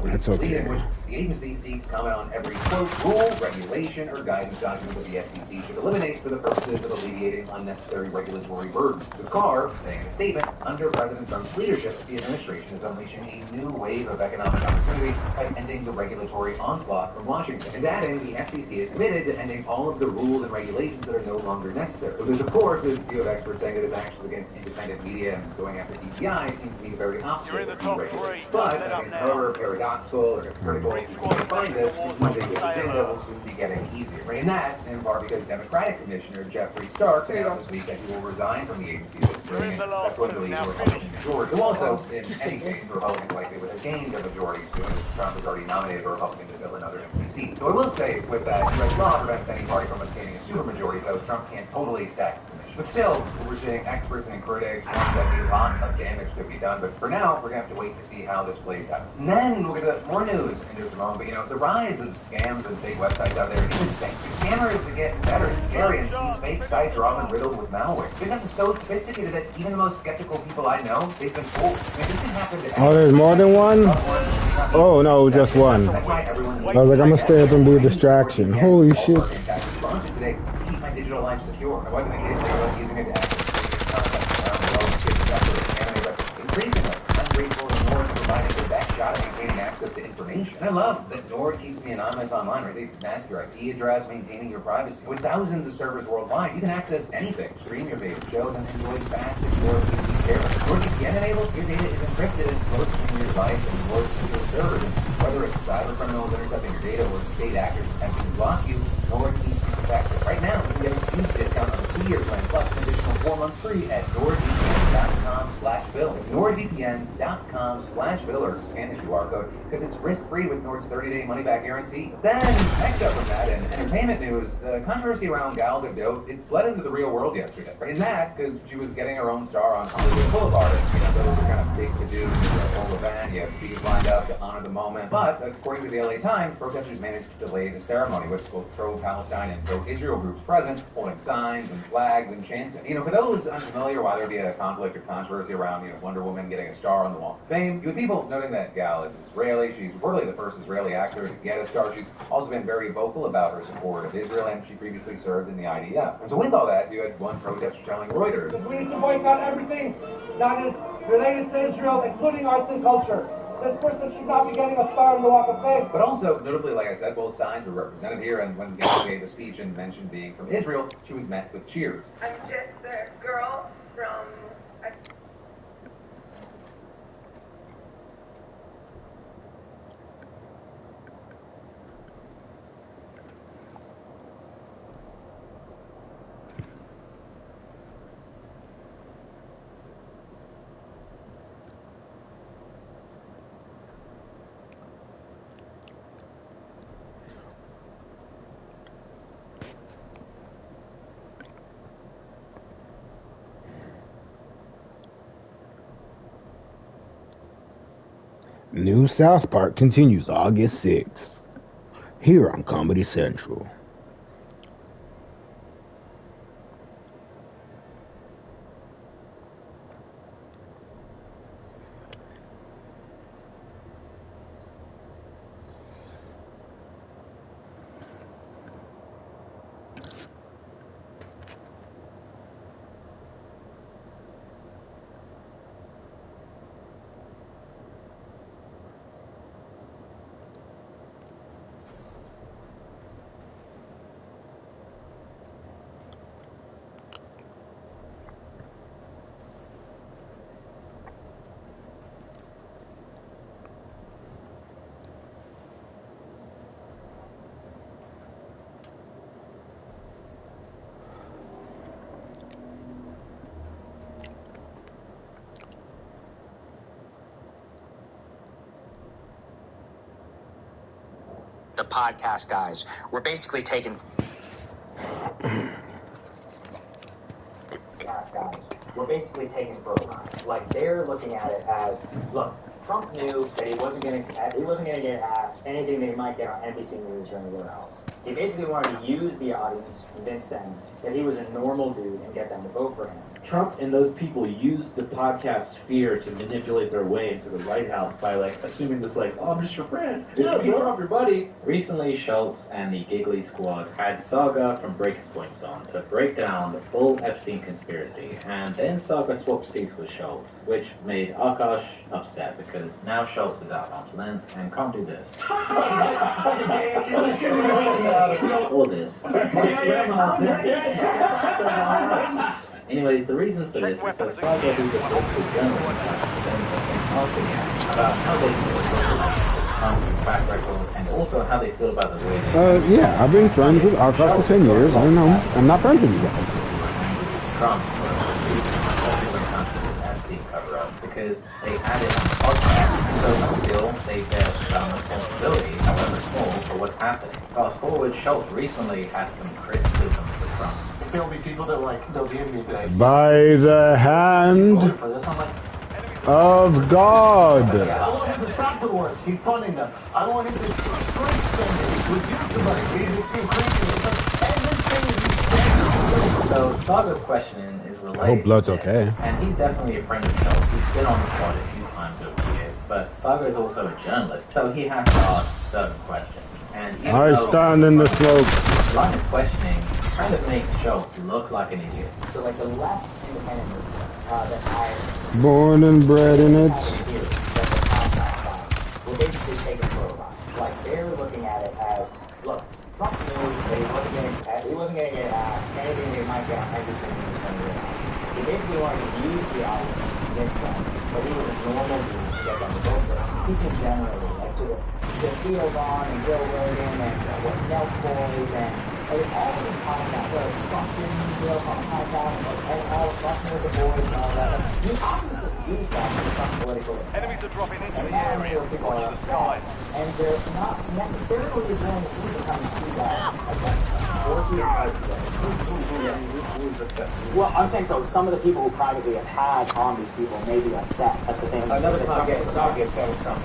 That's okay. in which the agency seeks comment on every quote, rule, regulation, or guidance document that the FCC should eliminate for the purposes of alleviating unnecessary regulatory burdens. So Carr, saying in a statement, under President Trump's leadership, the administration is unleashing a new wave of economic opportunity by ending the regulatory onslaught from Washington. And adding, the FCC is committed to ending all of the rules and regulations that are no longer necessary. But there's, of course, a few of experts saying that his actions against independent media and going after DPI seem to be the very opposite of deregulation. But, however paradoxical or hypocritical you can find this, one thing with agenda will soon be getting easier. Right? And that, in part because Democratic Commissioner Jeffrey Starks announced this week that he will resign from the agency this spring, and that's what believes the Republican majority. Who also, in any case, the Republicans likely would have gained a majority soon, as Trump has already nominated a Republican to fill another empty seat. So I will say, with that, U.S. law prevents any party from obtaining a supermajority, so Trump can't totally stack the commission. But still, we're seeing experts and critics warn that a lot of damage could be done. But for now, we're going to have to wait to see how this plays out. And then we'll get more news in just a moment. But, you know, the rise of scams and fake websites out there is insane. The scammers are getting better. It's scary, and these fake sites are often riddled with malware. They've gotten so sophisticated that even the most skeptical people I know, they've been fooled. I mean, this can happen to Oh, there's more than one? Oh, no, just one. I was like, I'm gonna stay up and be a distraction. Holy shit. Today to keep my digital life secure. My wife and the kids are using it to access content around the world, kids stuff with anime, but increasingly, I'm grateful to Nord for providing the best shot at maintaining access to information. And I love that Nord keeps me anonymous online, right? They mask your IP address, maintaining your privacy. With thousands of servers worldwide, you can access anything, stream your favorite shows, and enjoy fast, secure, easy sharing. NordVPN enabled, your data is encrypted and flows between your device and Nord's secure servers. And whether it's cyber criminals intercepting your data or state actors attempting to block you, Nord keeps you protected. Right now, you can get a huge discount on the 2-year plan plus an additional 4 months free at NordVPN.com/Bill. It's NordVPN.com/Bill, or scan the QR code because it's risk-free with Nord's 30-day money-back guarantee. Then, next up from that, in entertainment news, the controversy around Gal Gadot, it bled into the real world yesterday. Right? In that, because she was getting her own star on Hollywood Boulevard, and you know, those are kind of big to do, the whole event, you have speakers lined up to honor the moment. But, according to the LA Times, protesters managed to delay the ceremony, with both pro-Palestine and pro-Israel groups present, holding signs and flags and chanting. You know, for those unfamiliar why there'd be a conflict or controversy around, you know, Wonder Woman getting a star on the Wall of Fame, you have people noting that Gal is Israeli. She's reportedly the first Israeli actor to get a star. She's also been very vocal about her support of Israel, and she previously served in the IDF. And so with all that, you had one protester telling Reuters, "Because we need to boycott everything that is related to Israel, including arts and culture. This person should not be getting a star on the Walk of Fame." But also, notably, like I said, both sides were represented here, and when Gal gave a speech and mentioned being from Israel, she was met with cheers. I'm just a girl from... New South Park continues August 6th, here on Comedy Central. the podcast guys. We're basically taking... We're basically taking for a ride. Like, they're looking at it as, look, Trump knew that he wasn't going to get asked anything that he might get on NBC News or anywhere else. He basically wanted to use the audience, convince them that he was a normal dude and get them to vote for him. Trump and those people used the podcast sphere to manipulate their way into the White House by, like, assuming this, like, oh, I'm just your friend. Yeah, Trump, your buddy. Recently, Schultz and the Giggly Squad had Saga from Breaking Points on to break down the full Epstein conspiracy, and then Saga swapped seats with Schultz, which made Akash upset because now Schultz is out arm's length and can't do this. All this. Anyways, the reason for this is so Saga, who's a political journalist, asking about how they feel about the track record and also how they feel about the way they... Yeah, I've been friends with Akash for 10 years. I don't know. I'm not friends with you guys. Trump was this Epstein cover-up because they had it on the podcast, so some feel they bear some responsibility, however small, for what's happening. Fast forward, Schultz recently has some criticism for Trump. There'll be people that they'll DM me like, By the hand of God. I don't want him to stop the wars. He's funding them. I don't want him to shrink spending. Reduce the money. He's increasing everything he's saying. So Saga's questioning is related. I hope Blood's to this, okay. and he's definitely a friend of Schultz. He's been on the pod a few times over the years, but Saga is also a journalist, so he has to ask certain questions. And I stand in the smoke. Line of questioning kind of makes Schultz look like an idiot. So, like, the left independent movement that I... Born and bred in it. We're basically taking for a ride. Like, they're looking at it as, look, Trump knew that he wasn't going to get asked anything that he might get on NBC News or anywhere else. He basically wanted to use the audience to convince them that he was a normal dude to get them to vote for him. Speaking generally, like to the Theo Vaughn and Joe Rogan and what Nelk Boys and all of them talking about the busting, on the podcast, and all busting with the boys and all that. Like, you obviously use that for some political Enemies are dropping into the now area. those people are upset, and they're not necessarily as willing as you to come see that against them, or to Who's upset? Well, I'm saying so. Some of the people who privately have had on these people may be upset at the thing. Another podcast gets upset with Trump.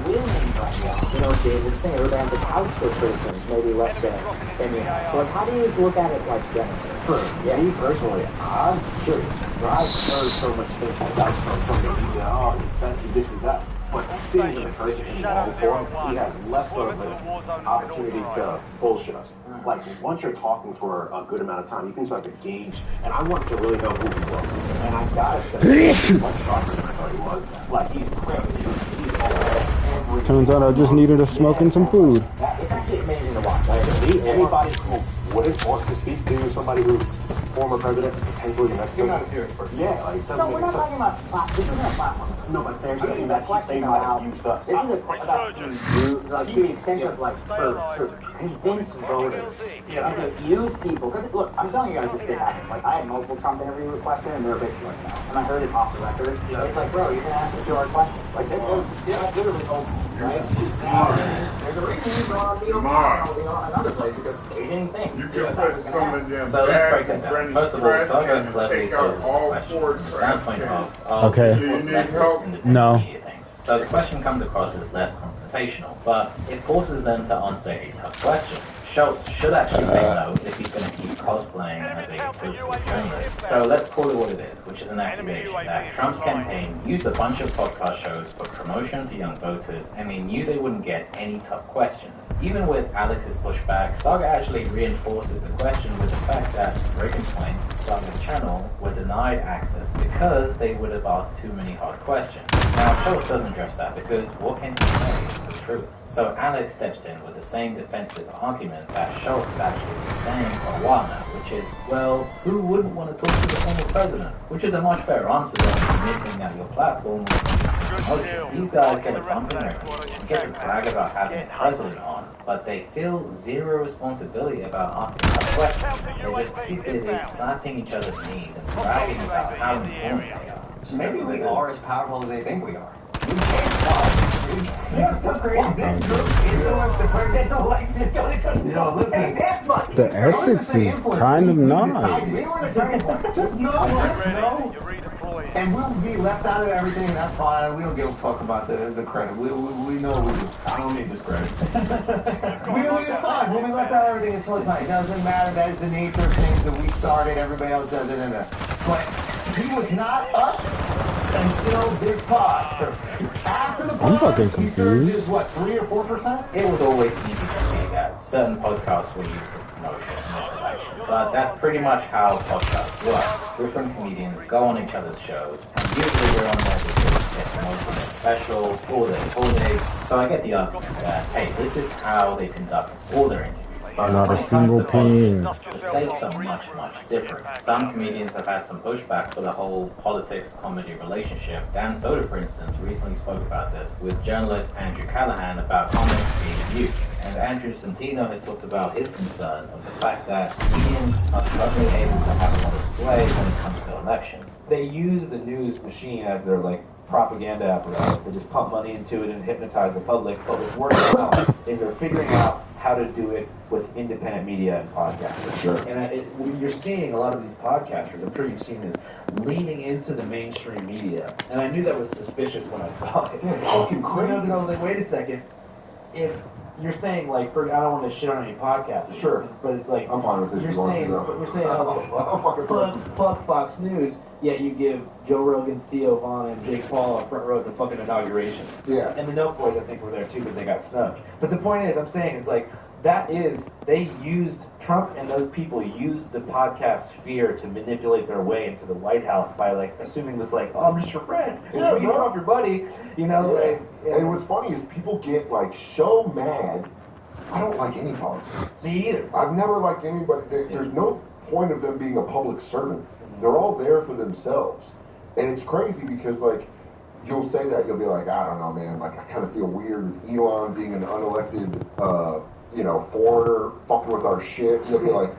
Winning right now. You know, they're saying everybody has to couch their criticisms, maybe less so than you have. So, like, how do you look at it, like, generally? For me personally, I'm curious. I've heard so much things about Trump from the media. Oh, he's bad, he's this and that. But seeing him in person in long form, he has less of an opportunity to bullshit us. Like, once you're talking for a good amount of time, you can start to gauge, and I wanted to really know who he was. And I gotta say, he's much sharper than I thought he was. Like, he's quick, he's all Turns out I just needed a smoke and some food. It's actually amazing to watch. Anybody who wouldn't want to speak to somebody who former president, potentially Mexico. You're not a serious person. Yeah, like, it doesn't No, we're not talking about this isn't a platform. No, but they're This saying is a that question they might about, have used us. this is a question about like, to the extent of, like, to convince voters and to use people. Because, look, I'm telling you guys this did happen. Like, I had multiple Trump interview requests in, and they were basically like, no. And I heard it off the record. It's like, bro, you're going to ask me 2 hard questions. Like, that's literally open, right? There's a reason he's going on the another place, because they didn't think you can put some of them so let's break bags that and down. First of all, Saga cleverly take out poses the all question 4 from the standpoint trash of Okay. Do you need help? No. things. So the question comes across as less confrontational, but it forces them to answer a tough question. Schultz should actually say no if he's going to keep cosplaying as a political journalist. So let's call it what it is, which is an accusation that Trump's campaign used a bunch of podcast shows for promotion to young voters, and they knew they wouldn't get any tough questions. Even with Alex's pushback, Saga actually reinforces the question with the fact that Breaking Points, Saga's channel, were denied access because they would have asked too many hard questions. Now, Schultz doesn't address that because what can he say is the truth. So Alex steps in with the same defensive argument that Schultz has actually been saying for a while now, which is, well, who wouldn't want to talk to the former president? Which is a much better answer than admitting that your platform was promotion. These guys get a bump in their and get to brag about having a president on, but they feel zero responsibility about asking tough questions. They're just too busy slapping each other's knees and bragging about how important they are. Maybe we are as powerful as they think we are. We can't stop You know, so crazy. This group influenced the presidential election. So they couldn't listen. The Essex is kind of nice. We were the turning point. Just know. And we'll be left out of everything, and that's fine. We don't give a fuck about the credit. We know what we do. I don't need this credit. It's fine. We'll be left out of everything. It's totally fine. It doesn't matter. That is the nature of things that we started. Everybody else does it. But he was not up until this pod. After the pod, he served his, what, 3 or 4%? It was always easy to see that certain podcasts were used for promotion in this election. But that's pretty much how podcasts work. Different comedians go on each other's shows, and usually we're on there because get promoted in a special or their holidays. So I get the argument that, hey, this is how they conduct all their interviews. Not a single pin. The stakes are much, much different. Some comedians have had some pushback for the whole politics-comedy relationship. Dan Soder, for instance, recently spoke about this with journalist Andrew Callahan about comments being used. And Andrew Santino has talked about his concern of the fact that comedians are suddenly able to have a lot of sway when it comes to elections. They use the news machine as their, propaganda apparatus. They just pump money into it and hypnotize the public. But what's working out is they're figuring out how to do it with independent media and podcasting. Sure. And you're seeing a lot of these podcasters, I'm sure you've seen this, leaning into the mainstream media. And I knew that was suspicious when I saw it. Yeah, it's fucking crazy. I was like, wait a second. If you're saying, I don't want to shit on any podcast, sure, but it's like, I'm fine with it. You're saying, fuck Fox News, yet you give Joe Rogan, Theo Vaughn, and Jake Paul a front row at the fucking inauguration. Yeah. And the Note Boys, I think, were there too, but they got snubbed. But the point is, I'm saying, it's like, they used, Trump and those people used the podcast sphere to manipulate their way into the White House by, assuming this, oh, I'm just your friend. Yeah, you Trump, your buddy, And what's funny is people get, so mad. I don't like any politics. Me either. I've never liked anybody. There's no point of them being a public servant. They're all there for themselves. And it's crazy because, you'll say that, you'll be like, I don't know, man. I kind of feel weird with Elon being an unelected, foreigner fucking with our shit. You'll be like,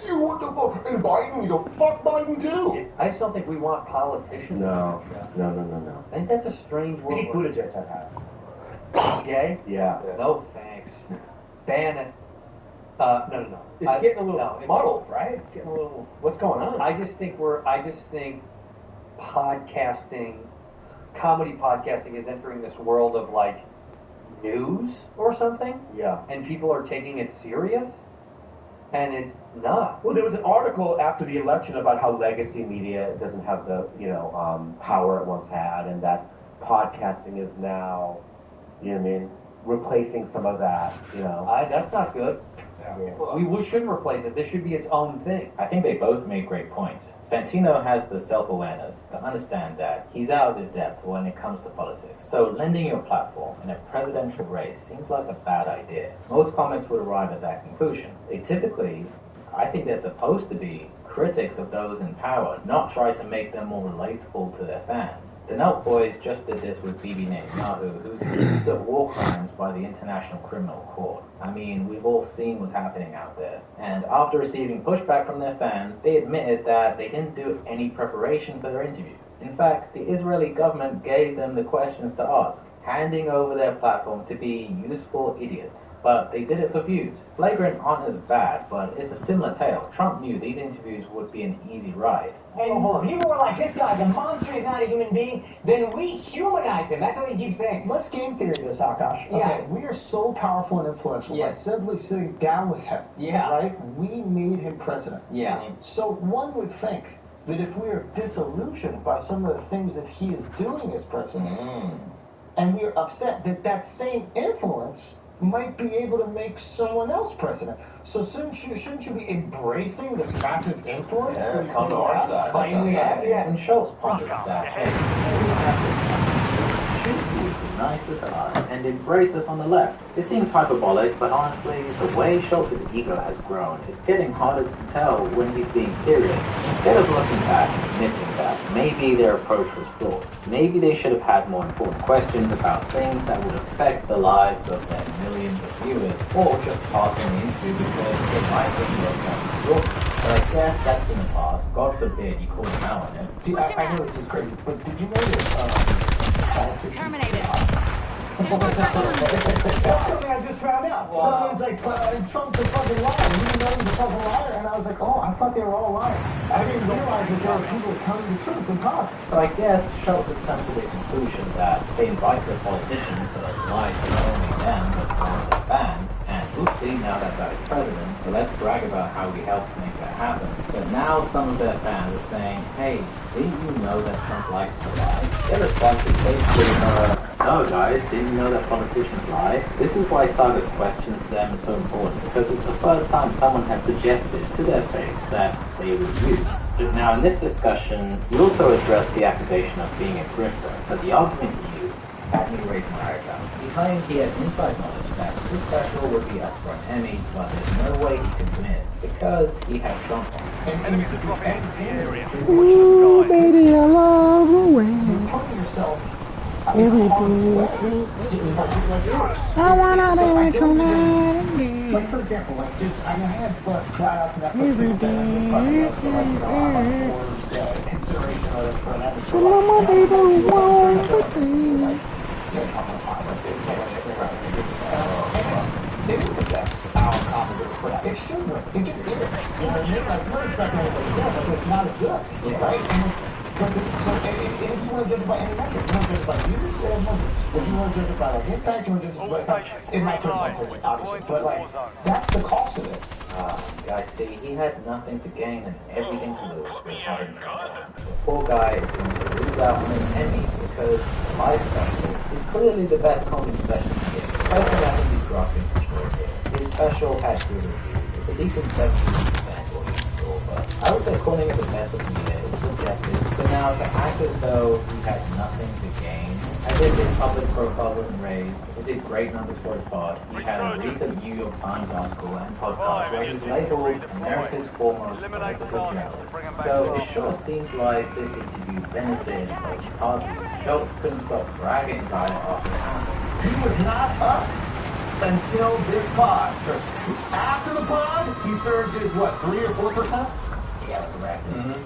you what the fuck? And Biden, you go, fuck Biden too. I just don't think we want politicians. No. I think that's a strange world. Pete Buttigieg had that. Gay? Yeah. No thanks. Ban it. No. It's getting a little muddled, right? It's getting a little. What's going on? I just think podcasting, comedy podcasting, is entering this world of news or something. Yeah. And people are taking it serious, and it's not. Well, there was an article after the election about how legacy media doesn't have the power it once had, and that podcasting is now, replacing some of that. That's not good. Yeah. We shouldn't replace it. This should be its own thing. I think they both make great points. Santino has the self-awareness to understand that he's out of his depth when it comes to politics. So lending your platform in a presidential race seems like a bad idea. Most comics would arrive at that conclusion. They typically, I think they're supposed to be critics of those in power, not try to make them more relatable to their fans. The Note Boys just did this with Bibi Netanyahu, who's accused of war crimes by the International Criminal Court. I mean, we've all seen what's happening out there. And after receiving pushback from their fans, they admitted that they didn't do any preparation for their interview. In fact, the Israeli government gave them the questions to ask, handing over their platform to be useful idiots. But they did it for views. Flagrant aren't as bad, but it's a similar tale. Trump knew these interviews would be an easy ride. And people were like, this guy's a monster, he's not a human being. Then we humanize him. That's what they keep saying. Let's game theory this, Akash. Yeah. Okay, we are so powerful and influential by simply sitting down with him. Yeah. Right? We made him president. Yeah. So one would think that if we are disillusioned by some of the things that he is doing as president, and we are upset that same influence might be able to make someone else president. So shouldn't you be embracing this massive influence? Yeah, come to our side. Finally, And Schultz ponders that. Choose to be nicer to us and embrace us on the left. It seems hyperbolic, but honestly, the way Schultz's ego has grown, it's getting harder to tell when he's being serious. Instead of looking back and admitting that maybe their approach was flawed, maybe they should have had more important questions about things that would affect the lives of their millions of viewers, or just pass on the interview because it might bring no point. But I guess that's in the past. God forbid you call them out on it. See, I know this is crazy, but did you know that Terminated. That's something I just found out. Wow. Someone's like, Trump's a fucking liar. You didn't know he was a fucking liar? And I was like, oh, I thought they were all lying. I didn't realize that there were people telling the truth and talk. So I guess Schultz has come to the conclusion that they invited a politician to lie to not only them, but to all their fans. And oopsie, now that guy's president, so let's brag about how we helped make that happen. But now some of their fans are saying, hey, didn't you know that Trump likes to lie? Their response is basically, no guys, didn't you know that politicians lie? This is why Saga's question to them is so important, because it's the first time someone has suggested to their face that they were used. But now in this discussion, we also address the accusation of being a grifter, but the argument he used had me raise my eyebrow. He claimed he had inside knowledge that his special would be up for an Emmy, but there's no way he could win because he had Trump on. Enemies are dropping into the area. Ooh, baby, I love the way. You're putting yourself Every I wanna do it tonight. Like, for example, like, just, I mean, I had, shout out to Netflix people saying I'm just fucking up, so, like, you know, I'm up for consideration for an episode. So my baby won't put me. Like, they're talking about, like, it is the best comedy ever put out. It should win. It just is. You know what I mean? Like, we're expecting anything else, but it's not as good. Yeah. Right? And it's, but if you want to judge it by any metric, you want to judge it by views or numbers. If you want to judge it by like impact, you want to judge it by in my personal opinion, obviously. But like, that's the cost of it. I see, he had nothing to gain and everything to lose with having Trump. The poor guy is going to lose out on an Emmy because the live special is clearly the best comedy special he did. Personally, I think he's grasping for straws here. His special had good reviews. It's a decent 17% audience score, but I would say calling it the best of the year is subjective. But now to act as though he had nothing to gain, as if his public profile wasn't raised, it did great numbers for his pod. He had a recent New York Times article and podcast where he's labeled America's foremost political journalist. So it sure seems like this interview benefited both parties. Schultz couldn't stop bragging about it after it happened. He was not up until this pod. After the pod, he surges, what, 3 or 4%? Yeah, it's a record.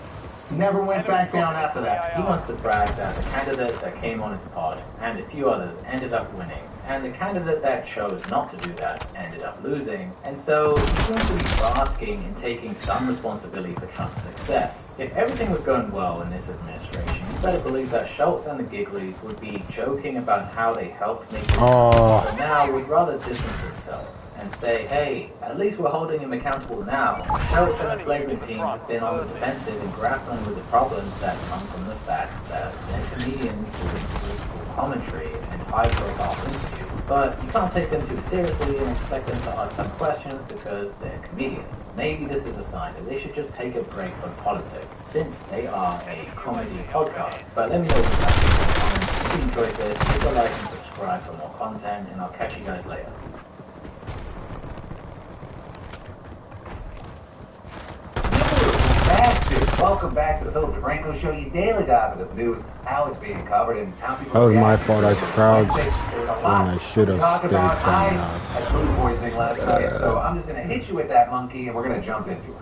Never went back down after that. He must have bragged that the candidate that came on his pod and a few others ended up winning, and the candidate that chose not to do that ended up losing, and so he seems to be basking in taking some responsibility for Trump's success. If everything was going well in this administration, you better believe that Schultz and the Gigglies would be joking about how they helped make it, but now would rather distance themselves and say, hey, at least we're holding him accountable now. Schultz and the Flagrant team have been on the defensive and grappling with the problems that come from the fact that they're comedians doing political commentary and high-profile interviews. But you can't take them too seriously and expect them to ask some questions because they're comedians. Maybe this is a sign that they should just take a break from politics, since they are a comedy podcast. But let me know what you think in the comments. If you enjoyed this, hit the like and subscribe for more content, and I'll catch you guys later. Bastards, welcome back to the Philip DeFranco Show, your daily dive of the news, how it's being covered, and how people That was my react. fault. I crouched There's a when lot I should have talk stayed about. I standing up. had food poisoning last night, so I'm just going to hit you with that monkey, and we're going to jump into it.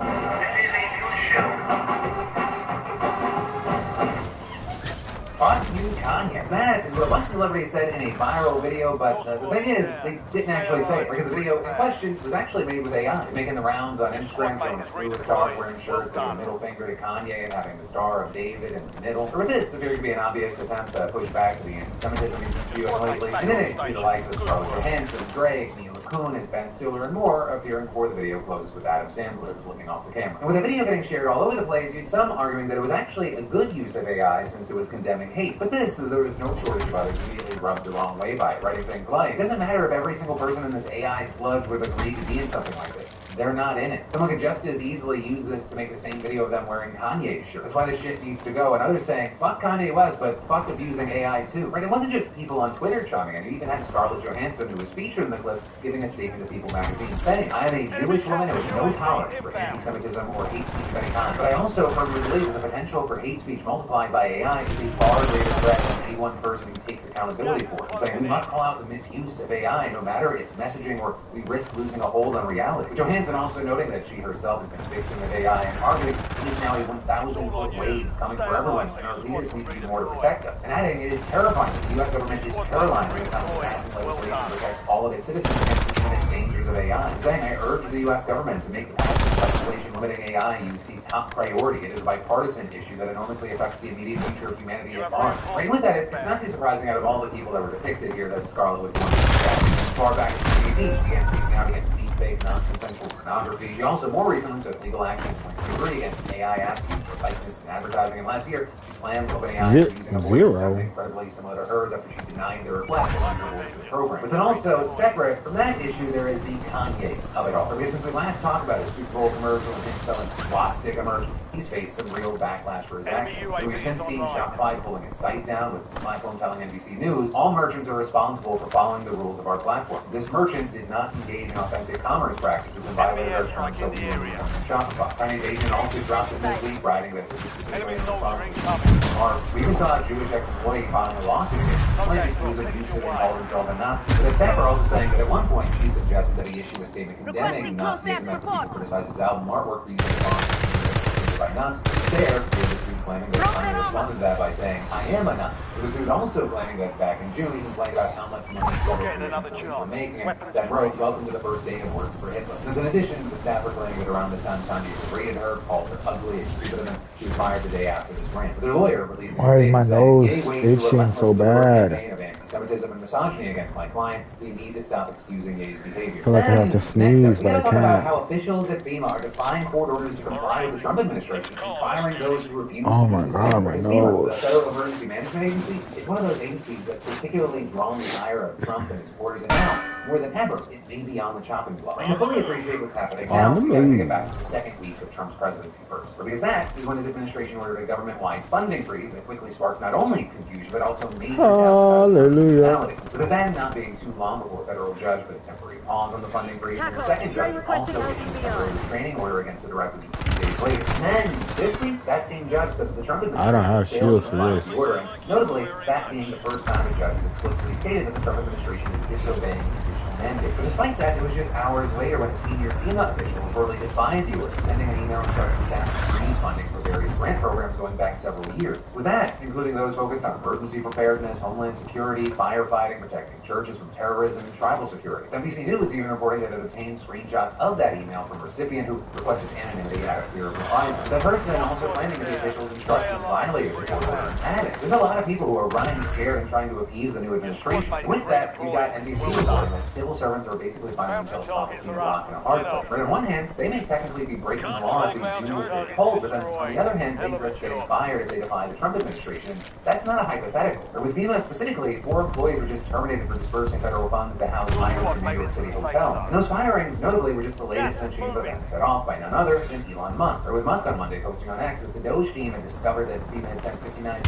Fuck you, Kanye. That is what a bunch of celebrities said in a viral video, but the thing is, they didn't actually say it, because the video in question was actually made with AI, making the rounds on Instagram, showing a slew of stars wearing shirts, giving a middle finger to Kanye, and having the Star of David in the middle. Or this appeared to be an obvious attempt to push back the anti-Semitism he's been spewing lately, and in it, see the likes of Scarlett Johansson, Drake, Neil Kunis, Ben Stiller, and more appearing before the video closes with Adam Sandler flipping off the camera. And with the video getting shared all over the place, you had some arguing that it was actually a good use of AI since it was condemning hate. But this is there was no shortage of others immediately rubbed the wrong way by it, writing things like, it doesn't matter if every single person in this AI sludge would agree to be in something like this. They're not in it. Someone could just as easily use this to make the same video of them wearing Kanye's shirt. That's why this shit needs to go. And others saying, fuck Kanye West, but fuck abusing AI too. Right? It wasn't just people on Twitter chiming in. You even had Scarlett Johansson, who was featured in the clip, giving a statement to People magazine saying, I am a Jewish woman with no tolerance for anti-Semitism or hate speech of any kind. But I also firmly believe that the potential for hate speech multiplied by AI is a far greater threat than any one person who takes accountability for it. And saying we must call out the misuse of AI no matter its messaging or we risk losing a hold on reality. Johansson Hansen also noting that she herself has been a victim of AI and arguing it is now a 1,000-foot wave coming for everyone, and our leaders need to do more to protect us. And adding, it is terrifying that the U.S. government is paralyzing the country passing legislation that protects all of its citizens against the imminent dangers of AI. And saying, I urge the U.S. government to make the passing of legislation limiting AI use a top priority. It is a bipartisan issue that enormously affects the immediate future of humanity at large. Right, with that, it's not too surprising out of all the people that were depicted here that Scarlett was one of them. As far back as 2018, she began speaking out against deepfake, non-consensual pornography. She also more recently took legal action in 2023 against AI apps for likeness and advertising. And last year, she slammed OpenAI for using a voice system incredibly similar to hers after she denied their request to use her voice for the program. But then also, separate from that issue, there is the Kanye of it all. Because since we last talked about his Super Bowl commercial and him selling swastika merch, he's faced some real backlash for his actions. So we've since seen Shopify pulling his site down, with the platform telling NBC News, all merchants are responsible for following the rules of our platform. This merchant did not engage in authentic commerce practices and violated our terms, so we will inform Shopify. Kanye's agent also dropped it this week, writing that this is specifically in response to remarks. We even saw a Jewish ex-employee filing a lawsuit against him, claiming he was abusive and called himself a Nazi. But the staff are also saying that at one point she suggested that he issue a statement condemning Nazism after people criticize his album artwork for using by Nazis. There, the suit claiming that Kanye responded to that by saying, I am a Nazi. The suit also claiming that back in June, he complained about how much money several were making, and then wrote, welcome to the first day of work for Hitler. Because in addition, the staff were claiming that around this time, Kanye berated her, called her ugly, and stupid, and she was fired the day after this rant. But their lawyer released Why is my nose itching so bad? Anti-Semitism and misogyny against my client. We need to stop excusing Ye's behavior. I feel like I have to sneeze, but I talk about can't. how officials at FEMA are defying court orders to comply with the Trump administration and firing those who refuse Oh to my use the God, same. my FEMA, nose. the Federal Emergency Management Agency, is one of those agencies that's particularly drawn the ire of Trump and his supporters, and now, more than ever, it may be on the chopping block. And to fully appreciate what's happening now, we gotta take it back to the second week of Trump's presidency first. Because that is when his administration ordered a government-wide funding freeze that quickly sparked not only confusion, but also major Hallelujah. with that not being too long before a federal judge put a temporary pause on the funding freeze, and the second judge also issued a temporary restraining order against the director just a few days later. And then, this week, that same judge said that the Trump administration I don't have failed shields to for comply this. with the order, and notably, that being the first time a judge has explicitly stated that the Trump administration is disobeying the congressional mandate. But despite that, it was just hours later when a senior FEMA official reportedly defied the order, sending an email instructing staff to freeze funding for various grant programs going back several years. With that, including those focused on emergency preparedness, homeland security, firefighting, protecting churches from terrorism, and tribal security. NBC News even reporting that it obtained screenshots of that email from a recipient who requested anonymity out of fear of reprisal. That person also claiming that the official's instructions violated the court order. And there's a lot of people who are running scared and trying to appease the new administration. With that, you got NBC reporting that civil servants are basically finding themselves caught between a rock and a hard place. But on one hand, they may technically be breaking the law if they do what they're told, but then on the other hand, they risk getting fired if they defy the Trump administration. That's not a hypothetical. Or with FEMA specifically, 4 employees were just terminated for dispersing federal funds to house minors in New York City hotels. And those firings, notably, were just the latest in a chain of events set off by none other than Elon Musk. Or with Musk on Monday posting on X that the Doge team had discovered that FEMA had sent $59 million to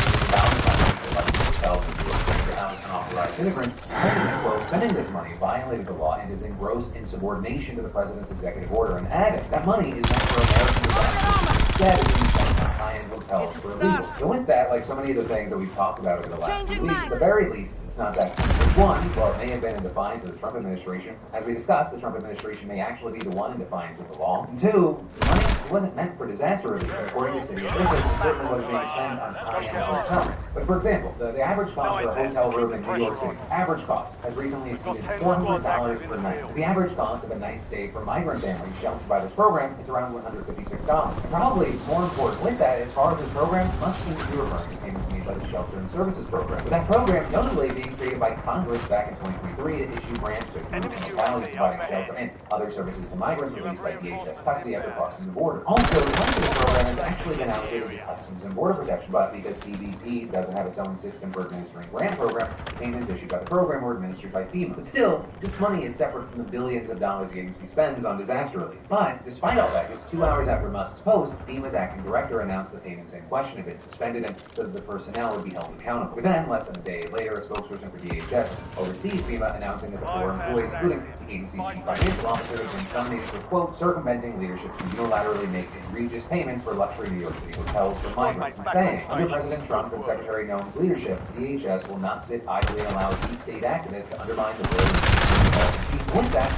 hotels in New York City to house unauthorized immigrants. And, quote, sending this money violated the law and is in gross insubordination to the president's executive order, and adding that money is meant for American disasters. Instead, it's being spent on high-end hotels for illegal. So with that, like so many of the things that we've talked about over the last few weeks, at the very least, it's not that simple. One, while it may have been in defiance of the Trump administration, as we discussed, the Trump administration may actually be the one in defiance of the law. And two, the money wasn't meant for disaster relief, and according to city officials, it certainly wasn't being spent on high-end hotels. But for example, the average cost for a hotel room in New York City, average cost, has recently exceeded $400 per night. The average cost of a night stay for migrant families sheltered by this program is around $156. And probably more important with that, as far as this program, must seem to be referring to payments made by the Shelter and Services Program. With that program notably being created by Congress back in 2023 to issue grants to municipalities providing shelter and other services to migrants released by DHS custody after crossing the border. Also, the funds of the program has actually been allocated to Customs and Border Protection, but because CBP doesn't have its own system for administering grant programs, payments issued by the program were administered by FEMA. But still, this money is separate from the billions of dollars the agency spends on disaster relief. But despite all that, just 2 hours after Musk's post, FEMA's acting director announced the payments in question had been suspended and so that the personnel would be held accountable. But then, less than a day later, a spokesperson for DHS oversees FEMA announcing that the 4 employees, including the agency's chief financial officer, have been terminated for, quote, circumventing leadership to unilaterally make egregious payments for luxury New York City hotels for migrants, and saying, under President Trump and Secretary Noem's leadership, DHS will not sit idly and allow deep state activists to undermine the will of the with that,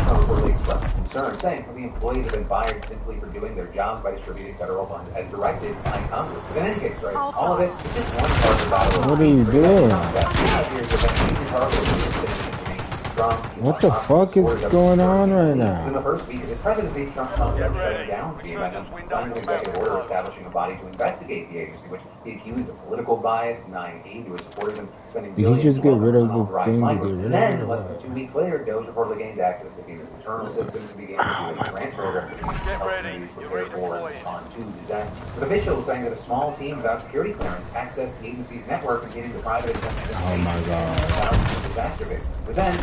reportedly expressed concern, saying the employees have been fired simply for doing their jobs by distributing federal funds as directed by Congress. But in any case, right, all of this is just one part of the battle. What are you doing? What the fuck is going on right now? In the first week of his presidency, Trump talked about shutting down FEMA, signed an executive order establishing a body to investigate the agency, which he accused of political bias, denying aid to his supporters, and spending Did he just get rid of the thing to get rid of it? Then, less than 2 weeks later, Doge reportedly gained access to FEMA's internal systems and began reviewing grant programs that help communities prepare for and respond to disaster. With officials saying that a small team without security clearance accessed the agency's network containing the private and sensitive disaster victims. But then,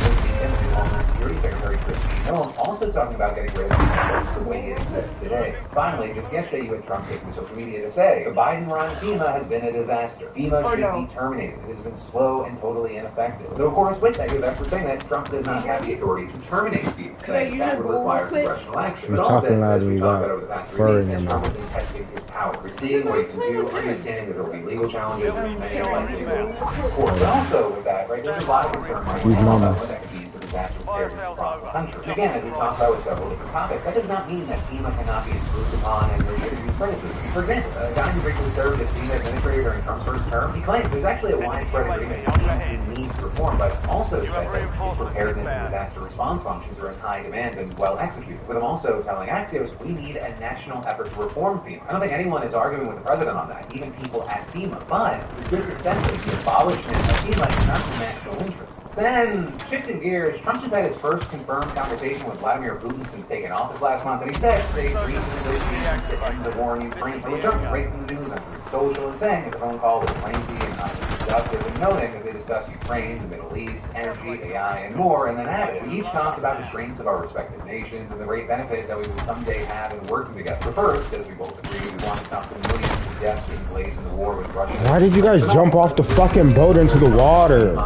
Homeland Security Secretary Christine Noem also talking about getting rid of FEMA the way it exists today. Finally, just yesterday, you had Trump taking to social media to say the Biden-run FEMA has been a disaster. FEMA should be terminated. It has been slow and totally ineffective. Though, of course, with that, you have experts saying that Trump does not have the authority to terminate FEMA, saying that would require congressional action. But all of this, as we talked about over the past 3 weeks, has Trump has been testing his power. We're seeing what he can do, understanding that there will be legal challenges, and many unlikely will court. But also with that, right, there's a lot of concern right now about what that could mean for disaster preparedness across the country. And again, as we talked about with several different topics, that does not mean that FEMA cannot be improved upon and there should be criticism. For example, a guy who briefly served as FEMA administrator during Trump's first term, he claimed there's actually a widespread agreement that agency needs reform, but also said that its preparedness and disaster response functions are in high demand and well executed. With him also telling Axios, we need a national effort to reform FEMA. I don't think anyone is arguing with the president on that, even people at FEMA. But this essentially the abolishment of FEMA is not in national interest. Then, shifting gears, Trump just had his first confirmed conversation with Vladimir Putin since taking office last month, and he said they agreed to negotiations to end the war in Ukraine. But Trump breaking the news on social and saying that the phone call was lengthy and not productive, and noting that they discussed Ukraine, the Middle East, energy, AI, and more, and then added, we each talked about the strengths of our respective nations and the great benefit that we will someday have in working together. But first, as we both agree, we want to stop the millions of deaths taking place in the war with Russia. Why did you guys jump off the fucking boat into the water?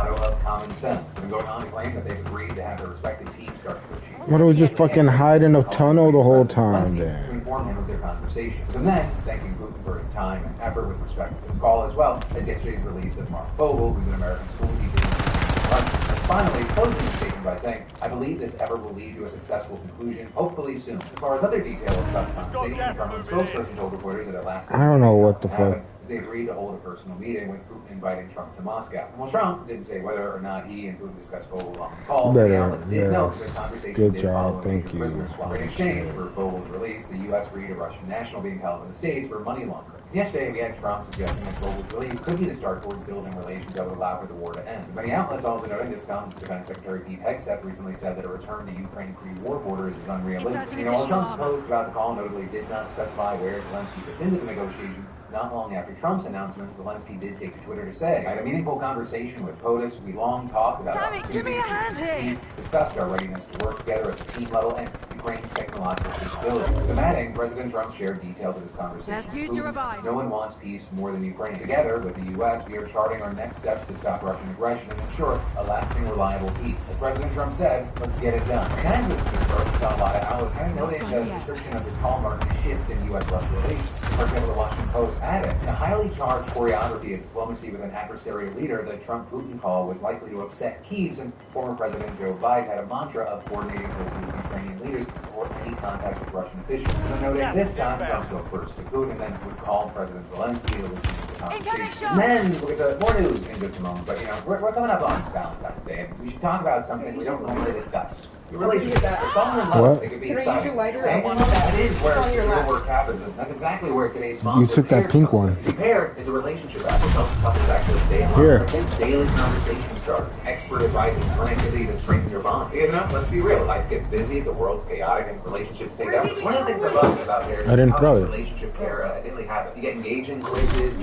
Common sense. And going on to claim that they've agreed to have their respective teams start negotiating. Why don't we just fucking hide in a tunnel the whole time then? To inform him of their conversations. And then, thanking Putin for his time and effort with respect to this call, as well as yesterday's release of Mark Vogel, who's an American school teacher. And finally, closing the statement by saying, I believe this effort will lead to a successful conclusion, hopefully soon. As far as other details about the conversation, from a spokesperson told reporters that it lasted. I don't know what the fuck. They agreed to hold a personal meeting with Putin inviting Trump to Moscow. Well, Trump didn't say whether or not he and Putin discussed Vogel on the call. Better, Good job, thank you. In exchange for Vogel's release, the U.S. freed a Russian national being held in the States for money laundering. Yesterday, we had Trump suggesting that Vogel's release could be the start towards building relations that would allow for the war to end. Many outlets also noting this comes as Defense Secretary Pete Hegseth recently said that a return to Ukraine pre-war borders is unrealistic. While Trump's post about the call notably did not specify where Zelensky fits into the negotiations, not long after Trump's announcement, Zelensky did take to Twitter to say, I had a meaningful conversation with POTUS. We long talked about opportunities, discussed our readiness to work together at the team level and Ukraine's technological capabilities. Adding, President Trump shared details of his conversation. No one wants peace more than Ukraine. Together with the U.S., we are charting our next steps to stop Russian aggression and ensure a lasting, reliable peace. As President Trump said, let's get it done. And as this confirms on a lot of outlets, kind of noting the description of this call marking a shift in U.S.-Russia relations. For example, the Washington Post added, in a highly charged choreography of diplomacy with an adversarial leader, the Trump-Putin call was likely to upset Kyiv since former President Joe Biden had a mantra of coordinating closely with Ukrainian leaders before any contact with Russian officials. So noting this time, Trump spoke first to Putin and then would call President Zelensky to look into the conversation. And then we'll get to more news in just a moment, but we're coming up on Valentine's Day, and we should talk about something we don't normally discuss. The relationship. Falling in love, it could be exciting. Use your lighter? That is where real work happens, and that's exactly where today's sponsor. You took that pink one. Compare is a relationship app that helps couples actually stay in love. Here. Daily conversation starter, expert advice and fun activities that strengthen your bond. Because let's be real, life gets busy, the world's chaotic, and relationships take effort. One of the things I love about here is how relationship care daily habit. You get engaged in quizzes,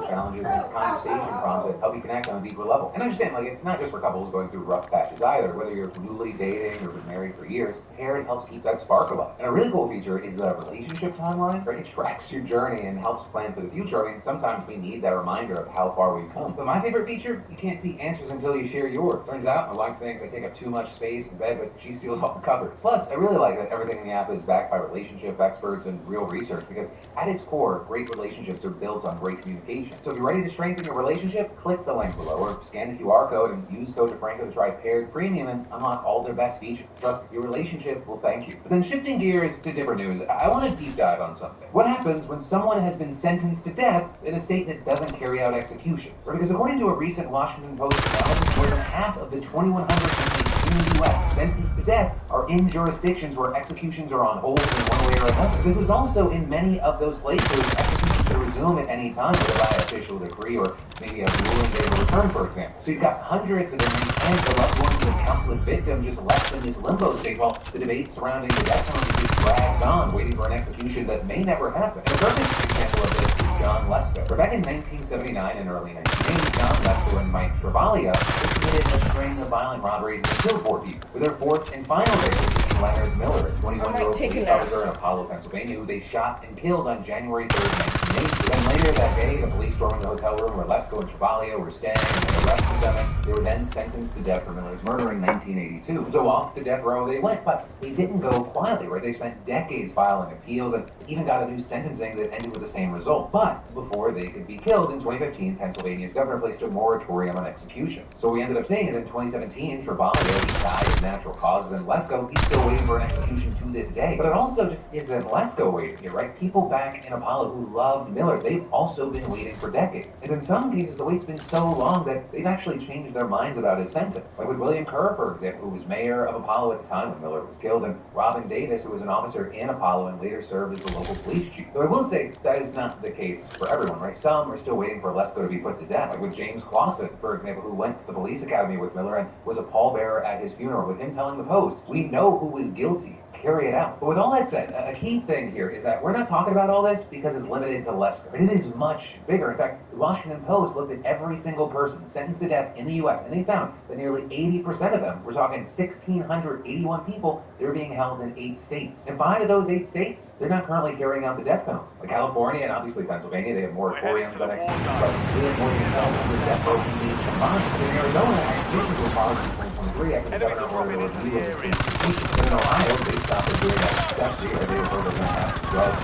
challenges, and conversation problems that help you connect on a deeper level. And understand, it's not just for couples going through rough patches either. Whether you're newly dating or been married for years, Pair helps keep that spark alive. And a really cool feature is the relationship timeline, where it tracks your journey and helps plan for the future. I mean, sometimes we need that reminder of how far we've come. But my favorite feature, you can't see answers until you share yours. Turns out, my wife thinks I take up too much space in bed, but she steals all the covers. Plus, I really like that everything in the app is backed by relationship experts and real research, because at its core, great relationships are built on great communication. education. So if you're ready to strengthen your relationship, click the link below or scan the QR code and use code DeFranco to try Paired Premium and unlock all their best features. Trust your relationship will thank you. But then shifting gears to different news, I want to deep dive on something. What happens when someone has been sentenced to death in a state that doesn't carry out executions? Because according to a recent Washington Post analysis, more than half of the 2,100 inmates in the U.S. sentenced to death are in jurisdictions where executions are on hold in one way or another. This is also in many of those places executions can resume at any time, whether by official decree or maybe a ruling they will return, for example. So you've got hundreds of inmates and the loved ones of countless victims just left in this limbo state while the debate surrounding the death penalty just drags on, waiting for an execution that may never happen. And a perfect example of this is John Lesko. Back in 1979 and early 1980, John Lesko and Mike Travaglia committed a string of violent robberies and killed 4 people. With their 4th and final victim, Leonard Miller, a 21-year-old police officer in Apollo, Pennsylvania, who they shot and killed on January 3rd, 1980. Then later that day, the police stormed the hotel room where Lesko and Travaglia were staying and they arrested them, and they were then sentenced to death for Miller's murder in 1982. So off to death row they went, but they didn't go quietly, right? They spent decades filing appeals and even got a new sentencing that ended with the same result. But before they could be killed, in 2015, Pennsylvania's governor placed a moratorium on executions. So what we ended up seeing is in 2017, Travaglia died of natural causes, and Lesko, he's still waiting for an execution to this day. But it also just isn't Lesko waiting here, right? People back in Apollo who loved Miller, they've also been waiting for decades. And in some cases, the wait's been so long that they've actually changed their minds about his sentence. Like with William Kerr, for example, who was mayor of Apollo at the time when Miller was killed, and Robin Davis, who was an officer in Apollo and later served as the local police chief. Though I will say that is not the case for everyone, right? Some are still waiting for Lesko to be put to death, like with James Clausen, for example, who went to the police academy with Miller and was a pallbearer at his funeral, with him telling the Post, "We know who is guilty. Carry it out." But with all that said, a key thing here is that we're not talking about all this because it's limited to Lesko. It is much bigger. In fact, the Washington Post looked at every single person sentenced to death in the U.S., and they found that nearly 80% of them, we're talking 1,681 people, they're being held in 8 states. And 5 of those 8 states, they're not currently carrying out the death penalty. Like California and obviously Pennsylvania, they have moratoriums on executions, but they have more than 700 death row inmates combined. In Arizona, executions were paused in 2023 after the governor ordered a review of the state's execution. But in Ohio, they stopped it doing that necessity, or they were told they're going to have drugs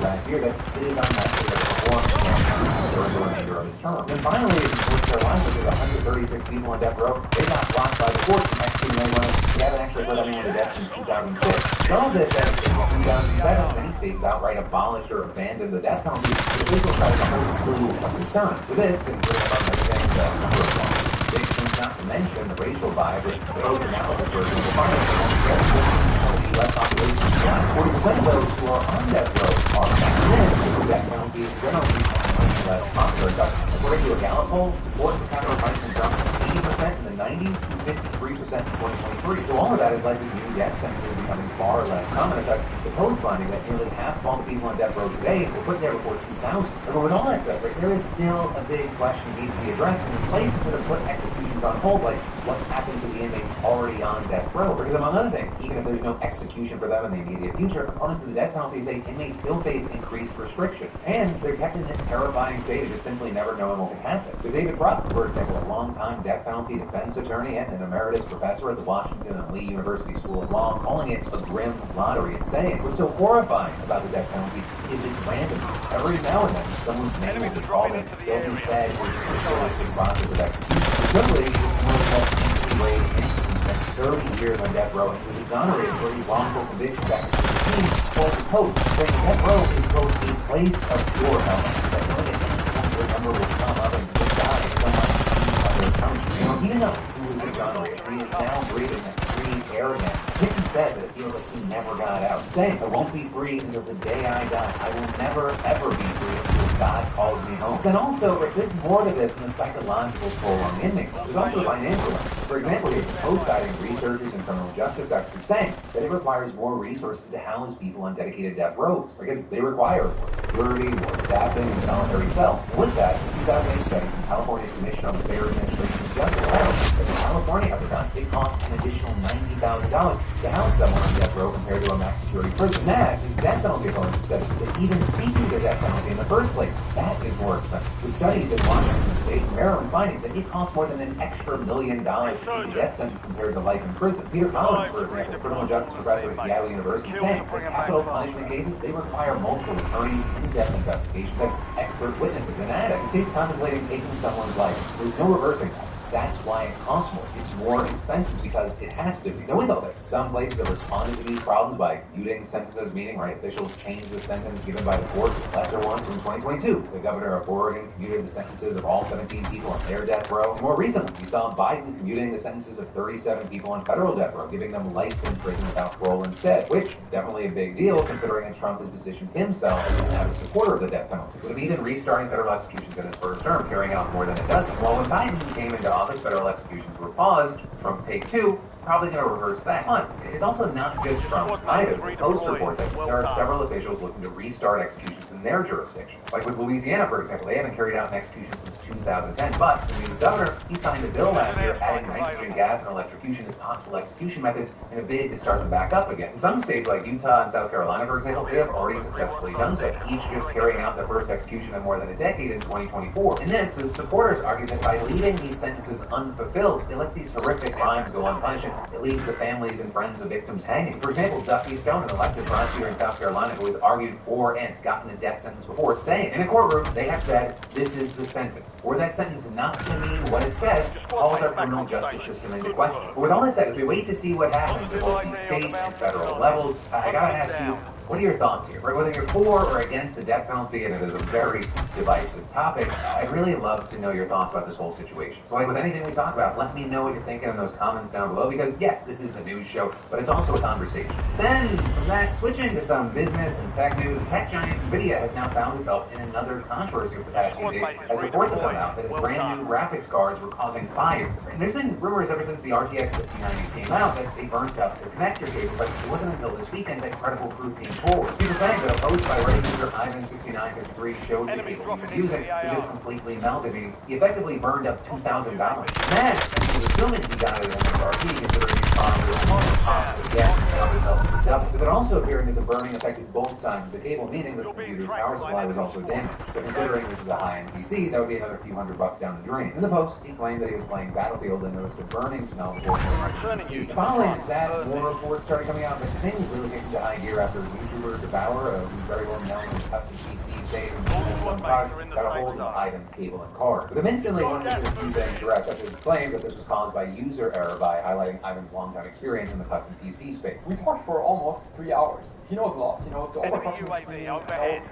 last year that it is unlikely that it will perform during the remainder of his term. And finally, in North Carolina, there's 136 people on death row. They got blocked by the courts and actually they haven't actually put anyone to death since 2006. Some of this has since 2007, many states have outright abolished or abandoned the death penalty. The official side is a whole slew of concern. With this, including among other things, a number of convictions, not to mention the racial bias that the post-analysis version of the fire the U.S. population is down. 40% of those who are on death row are black. This, the death penalty, generally much less popular. But according to a Gallup poll, support for capital punishment jumped from 80% in the 90s to 53% in 2023. So all of that is likely to new death sentences becoming far less common. In fact, the Post finding that nearly half of all the people on death row today were put there before 2000. But with all that said, right, there is still a big question that needs to be addressed, and there's places that have put executions on hold, like what happens to the inmates already on death row. Because among other things, even if there's no execution for them in the immediate future, opponents of the death penalty say inmates still face increased restrictions, and they're kept in this terrifying state of just simply never knowing what can happen. So David Bruck, for example, a longtime death penalty defense attorney and an emeritus professor at the Washington and Lee University School of Law, calling it a grim lottery and saying, what's so horrifying about the death penalty is its randomness. Every now and then, someone's name will be called and they'll be fed with this ritualistic process of execution. Literally, this is one of the most Ray Instant spent 30 years on death row and was exonerated for his wrongful conviction back in 2016, told the Post, saying death row is, quote, a place of pure hell that really at any point your number will come up and will die so much other punishment. You know, even though he was exonerated, he is now breathing that free air again. Hickey says that it feels like he never got out, saying, I won't be free until the day I die. I will never, ever be free until God calls me home. Then also, Rick, there's more to this than the psychological toll on inmates. There's also a financial one. For example, here's the Post citing researchers and criminal justice experts saying that it requires more resources to house people on dedicated death rows, because they require more security, more staffing, and solitary cells. And with that, a 2008 study from California's Commission on the Fair Administration of Justice found that in California at the time, it costs an additional $90 $2,000 to house someone on death row compared to a max security prison. That is death penalty opponents have said that even seeking the death penalty in the first place, that is more expensive. With studies in Washington State and Maryland finding that it costs more than an extra $1 million to seek a death sentence compared to life in prison. Peter Collins, for example, a criminal justice professor at Seattle University, saying that capital punishment cases, they require multiple attorneys, in-depth investigations, and expert witnesses. And that, the state's contemplating taking someone's life. There's no reversing that. That's why it costs more. It's more expensive because it has to be. Now, with all this, some places have responded to these problems by commuting sentences, meaning, right, officials changed the sentence given by the court to the lesser one from 2022. The governor of Oregon commuted the sentences of all 17 people on their death row. And more recently, we saw Biden commuting the sentences of 37 people on federal death row, giving them life in prison without parole instead, which is definitely a big deal considering that Trump has positioned himself as an avid supporter of the death penalty, with him even restarting federal executions in his first term, carrying out more than a dozen. While when Biden came into office, federal executions were paused. From take two, probably going to reverse that. But it's also not just Trump either. Post reports that there are several officials looking to restart executions in their jurisdiction. Like with Louisiana, for example, they haven't carried out an execution since 2010. But the new governor, he signed a bill last year adding nitrogen gas and electrocution as possible execution methods in a bid to start them back up again. In some states like Utah and South Carolina, for example, they have already successfully done so, each just carrying out their first execution in more than a decade in 2024. And this, his supporters argue that by leaving these sentences unfulfilled, it lets these horrific crimes go unpunished. It leaves the families and friends of victims hanging. For example, Duffy Stone, an elected prosecutor in South Carolina who has argued for and gotten a death sentence before, saying in a courtroom they have said, this is the sentence. Were that sentence not to mean what it says, calls our criminal justice system into question. But with all that said, as we wait to see what happens at both the state and federal levels, I gotta ask you, what are your thoughts here? Whether you're for or against the death penalty, and it is a very divisive topic, I'd really love to know your thoughts about this whole situation. So like with anything we talk about, let me know what you're thinking in those comments down below, because yes, this is a news show, but it's also a conversation. Then, from that, switching to some business and tech news, tech giant NVIDIA has now found itself in another controversy over the past few days, as reports have come out that its brand new graphics cards were causing fires. And there's been rumors ever since the RTX 5090s came out that they burnt up their connector cable, but it wasn't until this weekend that credible proof came forward. People saying that a post by Reddit user Ivan6953 showed the cable he was using was just completely melted, meaning he effectively burned up $2,000. Then, he was assuming he got it in MSRP, considering these products were possibly get and sell themselves for double. But then also appearing that the burning affected both sides of the cable, meaning that the computer's power supply was also damaged. So considering this is a high-end PC, that would be another few $100 down the drain. In the post, he claimed that he was playing Battlefield and noticed a burning smell before turning the PC. Following that, more reports started coming out, but things really kicked into high gear after YouTuber Devour, who's very well known in the custom PC space and some products, got a hold of Ivan's cable and card. But them instantly wanted to do a few things direct, such as claim that this was caused by user error by highlighting Ivan's longtime experience in the custom PC space. We talked for almost 3 hours. He knows a lot. He knows the overclock scene, he knows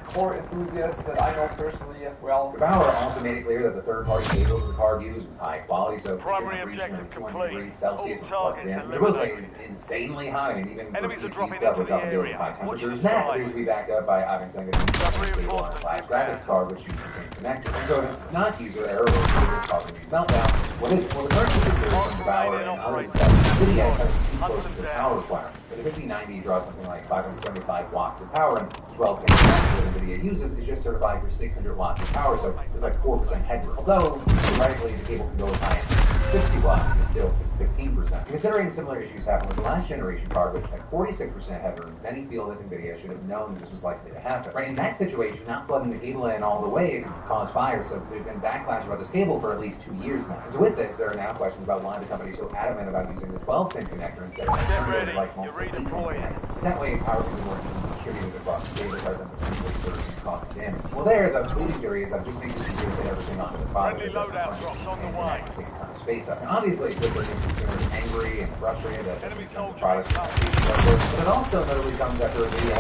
core enthusiasts that I know personally as well. Devour also made it clear that the third-party cable the card used was high quality, so primary objective 200 degrees Celsius with plug in, which was like insanely high, and even for PC stuff without dealing with high temperatures. That appears to be backed up by Ivan saying that he cable on a class graphics card which uses the same connector. And so if it's not user error or it's causing these meltdowns, what is it? Well, the current user from Devour and others is that NVIDIA has too close to the power requirements. So the 5090 draws something like 575 watts of power, and 12K that NVIDIA uses is just certified for 600 watts of power, so there's like 4% headroom. Although, theoretically, the cable can go as high as 60 watts, it's still just 15%. Considering similar issues happened with the last generation card, which had 46% headroom, many feel that NVIDIA should have known this was likely to happen. Right, in that situation, not plugging the cable in all the way can cause fire, so there's been backlash about this cable for at least 2 years now. And so with this, there are now questions about why the company is so adamant about using the 12-pin connector instead of alternatives like multiple 8-pin connectors. That way, power can be more evenly distributed across the cable rather than potentially surging and causing damage. Well, there, the leading theory is that just makes it easier to get everything onto the product. Take a ton of space up. And obviously, it could make consumers angry and frustrated that such expensive products are but it also notably comes after a video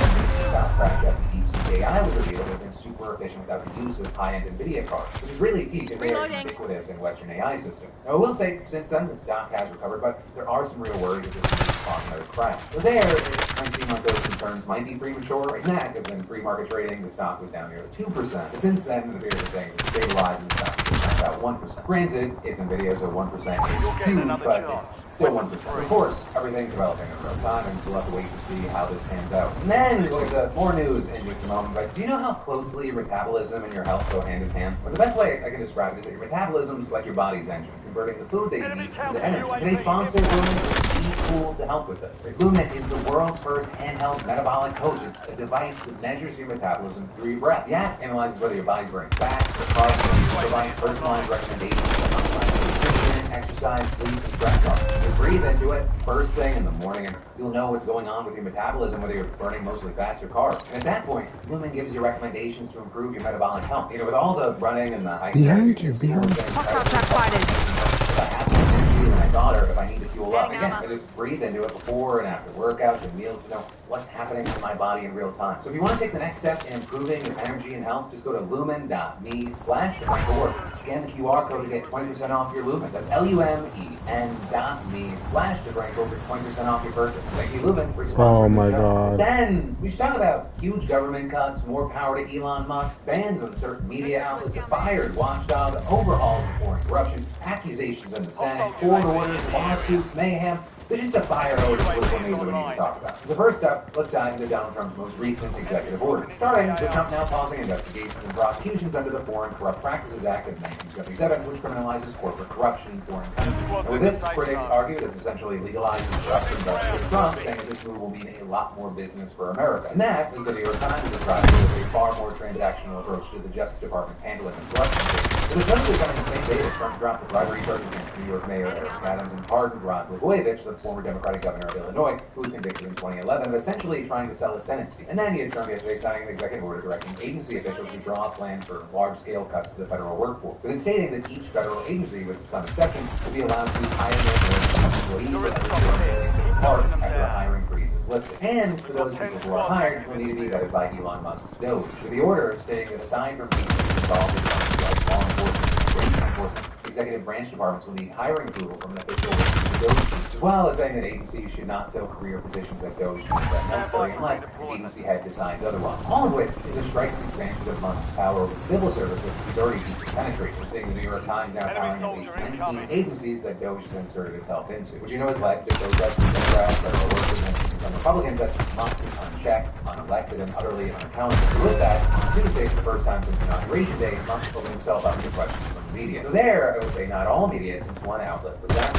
stop crash after DeepSeek AI was revealed as being super efficient without the use of high-end NVIDIA cards, which is really key because they are ubiquitous in Western AI systems. Now, I will say, since then, the stock has recovered, but there are some real worries that this may cause another crash. So there, it might seem like those concerns might be premature right now, because in pre-market trading, the stock was down nearly 2%. But since then, it appears that things have stabilized and the stock is down about 1%. Granted, it's NVIDIA, so 1% is huge, but it's still 1%. Of course, everything's developing in real time, and we'll have to wait to see how this pans out. And then we'll get to more news in just a moment, but do you know how closely your metabolism and your health go hand in hand? Well, the best way I can describe it is that your metabolism is like your body's engine, converting the food that you eat into energy. Today's sponsor is Eat Cool to help with this. Lumen is the world's first handheld metabolic coach. It's a device that measures your metabolism through your breath. The app analyzes whether your body's burning fat, or carbs, provides personalized recommendations on nutrition, exercise, sleep, and stress levels. You breathe into it first thing in the morning, and you'll know what's going on with your metabolism, whether you're burning mostly fats or carbs. And at that point, Lumen gives you recommendations to improve your metabolic health. You know, with all the running and the hiking. Behind you. Watch out, my daughter, if I need to fuel up. Again, I just breathe into it before and after workouts and meals to know what's happening in my body in real time. So if you want to take the next step in improving your energy and health, just go to lumen.me/DeFranco. Scan the QR code to get 20% off your Lumen. That's lumen.me/DeFranco for 20% off your purchase. Thank you, Lumen, for sponsoring Oh my the show. God. Then we should talk about huge government cuts, more power to Elon Musk, bans on certain media outlets, a fired watchdog, overhauls of foreign corruption, accusations in the Senate, court orders, lawsuits, mayhem. There's just a fire hose of political news that we need to talk about. So first up, let's dive into Donald Trump's most recent executive order. Starting with Trump now pausing investigations and prosecutions under the Foreign Corrupt Practices Act of 1977, which criminalizes corporate corruption in foreign countries. And with this, critics argue it essentially legalizes corruption by Trump, saying that this move will mean a lot more business for America. And that is the New York Times describes it as a far more transactional approach to the Justice Department's handling of corruption. It was notably coming the same day that Trump dropped the bribery charges against New York Mayor Eric Adams and pardoned Rod Blagojevich, the former Democratic governor of Illinois, who was convicted in 2011 of essentially trying to sell a Senate seat. And then you had Trump yesterday signing an executive order directing agency officials to draw up plans for large-scale cuts to the federal workforce. But it's stating that each federal agency, with some exception, will be allowed to hire no more than employees after a hiring freeze is lifted. And for those people who are hired, will need to be vetted by Elon Musk's Doge. With the order stating that aside from agencies involved in law enforcement, executive branch departments will need hiring approval from an official with Doge, as well as saying that agencies should not fill career positions at Doge necessarily unless the agency had decided otherwise. All of which is a striking expansion of Musk's power over the civil service, which he's already deeply penetrated. We're seeing the New York Times now filing at least 19 agencies that Doge has inserted itself into, which you know has led to protests from Democrats, federal workers, and some Republicans that Musk is unchecked, unelected, and utterly unaccountable. With that, on Tuesday, for the first time since Inauguration Day, Musk opened himself up to questions from the media. So there, I would say not all media, since one outlet was that.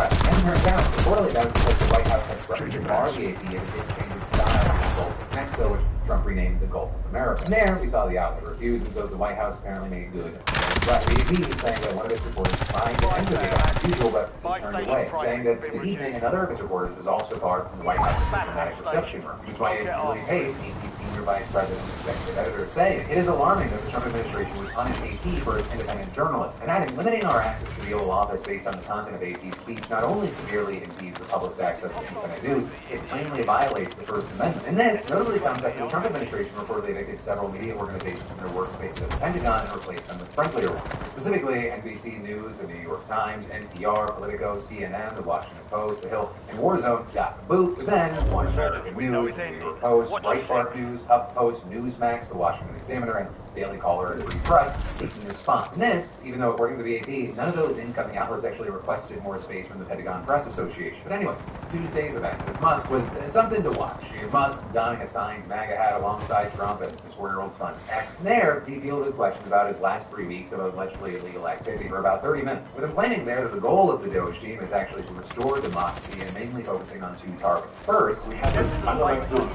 And it turns out, reportedly, that was because the White House had threatened to bar the AP if it didn't change its style in the Gulf of Mexico, which Trump renamed the Gulf of America. And there, we saw the outlet refuse, and so the White House apparently made good. But the AP is saying that one of its reporters tried to enter the as usual, but was turned away, saying that the evening another of its reporters was also barred from the White House's diplomatic reception room, which is why Julie Pace, AP's senior vice president and executive editor, say it is alarming that the Trump administration would punish AP for its independent journalists, and adding, limiting our access to the Oval Office based on the content of AP's speech not only severely impedes the public's access to independent news, it plainly violates the First Amendment. And this notably comes after the Trump administration reportedly evicted several media organizations from their workspaces at the Pentagon and replaced them with friendlier ones. Specifically, NBC News, the New York Times, NPR, Politico, CNN, the Washington Post, The Hill, and Warzone got the boot. But then, One American News, the New York Post, Breitbart News, HuffPost, Newsmax, the Washington Examiner, and Daily Caller and Free Press taking response. And this, even though according to the AP, none of those incoming outlets actually requested more space from the Pentagon Press Association. But anyway, Tuesday's event with Musk was something to watch. Musk donning a signed MAGA hat alongside Trump and his 4-year-old son X. There, he fielded questions about his last 3 weeks of allegedly illegal activity for about 30 minutes. With him claiming there that the goal of the Doge team is actually to restore democracy and mainly focusing on 2 targets. First, we have this unelected,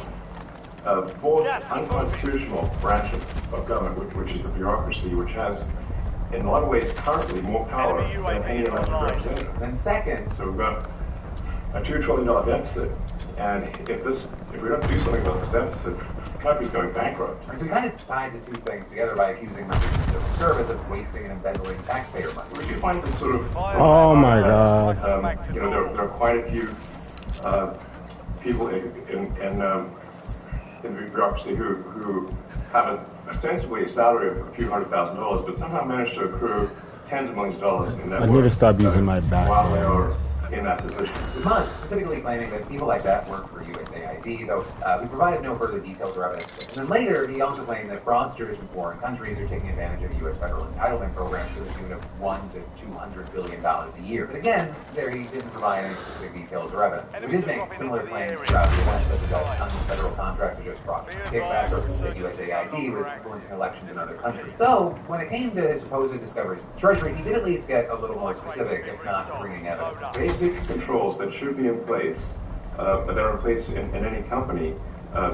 fourth unconstitutional branch of government, which is the bureaucracy, which has, in a lot of ways, currently more power than any elected representative. And second, so we've got a $2 trillion deficit, and if we don't do something about this deficit, the country's going bankrupt. And so we kind of tied the two things together by accusing members of the civil service of wasting and embezzling taxpayer money. Would you find this sort of... Oh my God. You know, there are quite a few people in the bureaucracy who have ostensibly a salary of a few $100,000, but somehow manage to accrue tens of millions of dollars in net worth. I need to stop using my back. While they are in that position. Musk specifically claiming that people like that work for USAID, though we provided no further details or evidence. And then later, he also claimed that fraudsters from foreign countries are taking advantage of the U.S. federal entitlement programs to the tune of $1 to $200 billion a year. But again, there he didn't provide any specific details or evidence. We did make similar claims throughout the event, such as that tons of federal contracts are just fraud, kickbacks, or that USAID was influencing elections in other countries. So, when it came to his supposed discoveries, Treasury, he did at least get a little more specific, if not bringing evidence. basic controls that should be in place, that are in place in any company,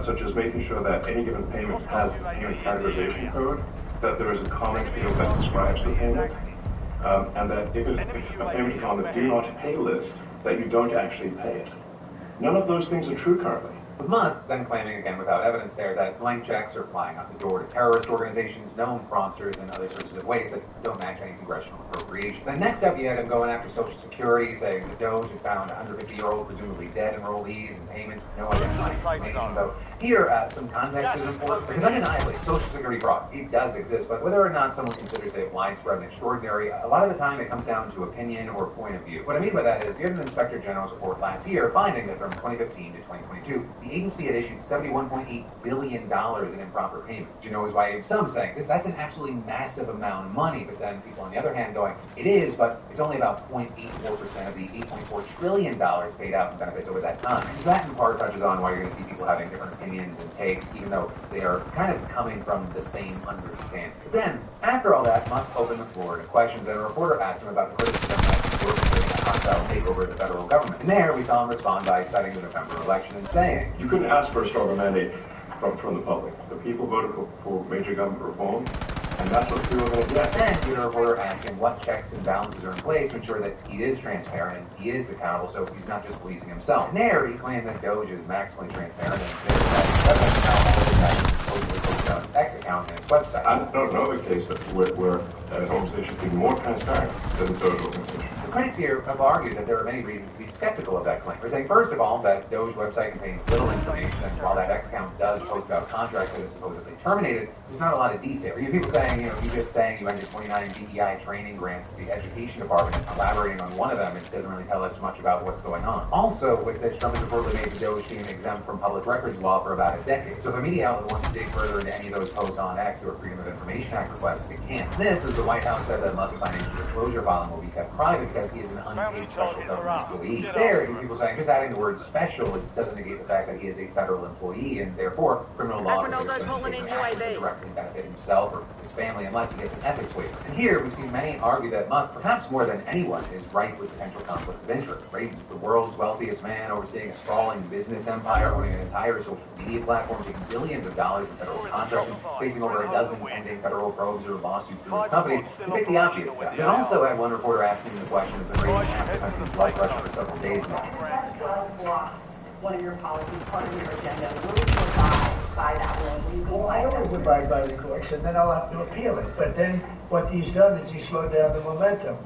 such as making sure that any given payment has a payment categorization code, that there is a comment field that describes the payment, and that if a payment is on the do not pay list, that you don't actually pay it. None of those things are true currently. With Musk then claiming again without evidence there that blank checks are flying out the door to terrorist organizations, known fraudsters, and other sources of waste that don't match any congressional appropriation. Then next up, you had him going after Social Security, saying the Doge had found 150-year-old presumably dead enrollees and payments with no identifying information. Though here, some context is important, because undeniably, Social Security fraud, it does exist, but whether or not someone considers it widespread and extraordinary, a lot of the time it comes down to opinion or point of view. What I mean by that is, you had an Inspector General's report last year finding that from 2015 to 2022, the agency had issued $71.8 billion in improper payments. You know, is why some saying that's an absolutely massive amount of money, but then people on the other hand going, it is, but it's only about 0.84% of the $8.4 trillion paid out in benefits over that time. So that in part touches on why you're going to see people having different opinions and takes, even though they are kind of coming from the same understanding. But then, after all that, Musk opened the floor to questions, and a reporter asked him about criticism that we're considering a hostile takeover of the federal government. And there, we saw him respond by citing the November election and saying, You couldn't ask for a stronger mandate from the public. The people voted for major government reform, and that's what we were going to get. Then the reporter asked him what checks and balances are in place to ensure that he is transparent and he is accountable, so he's not just policing himself. And there, he claimed that Doge is maximally transparent and admitted that supposedly posted on his X account and his website. I don't know the case where an organization is even more transparent than the Doge organization. The critics here have argued that there are many reasons to be skeptical of that claim. They're saying, first of all, that Doge website contains little information, and while that X account does post about contracts that it supposedly terminated, there's not a lot of detail. You have people saying, you just saying you ended 29 DEI training grants to the Education Department and collaborating on one of them, it doesn't really tell us much about what's going on. Also, with this, Trump has reportedly made the Doge team exempt from public records law for about a decade. So if a media outlet wants to dig further into any of those posts on X or Freedom of Information Act requests, it can. This, as the White House said that Musk's financial disclosure filing will be kept private because he is an unpaid special government employee. There, you have people saying, just adding the word special, it doesn't negate the fact that he is a federal employee, and therefore, criminal law directly benefit himself or his family unless he gets an ethics waiver. And here, we've seen many argue that Musk, perhaps more than anyone, is rife with potential conflicts of interest. Right? He's the world's wealthiest man, overseeing a sprawling business empire, owning an entire social media platform, taking billions of dollars in federal contracts, and facing over a dozen pending federal probes or lawsuits through his companies, to pick the obvious stuff. Then also had one reporter asking the question has been raising half the country's blood pressure for several days now. One of your policies, part of your agenda, will you abide by that rule? Well, I always abide by the courts, and then I'll have to appeal it. But then what he's done is he's slowed down the momentum.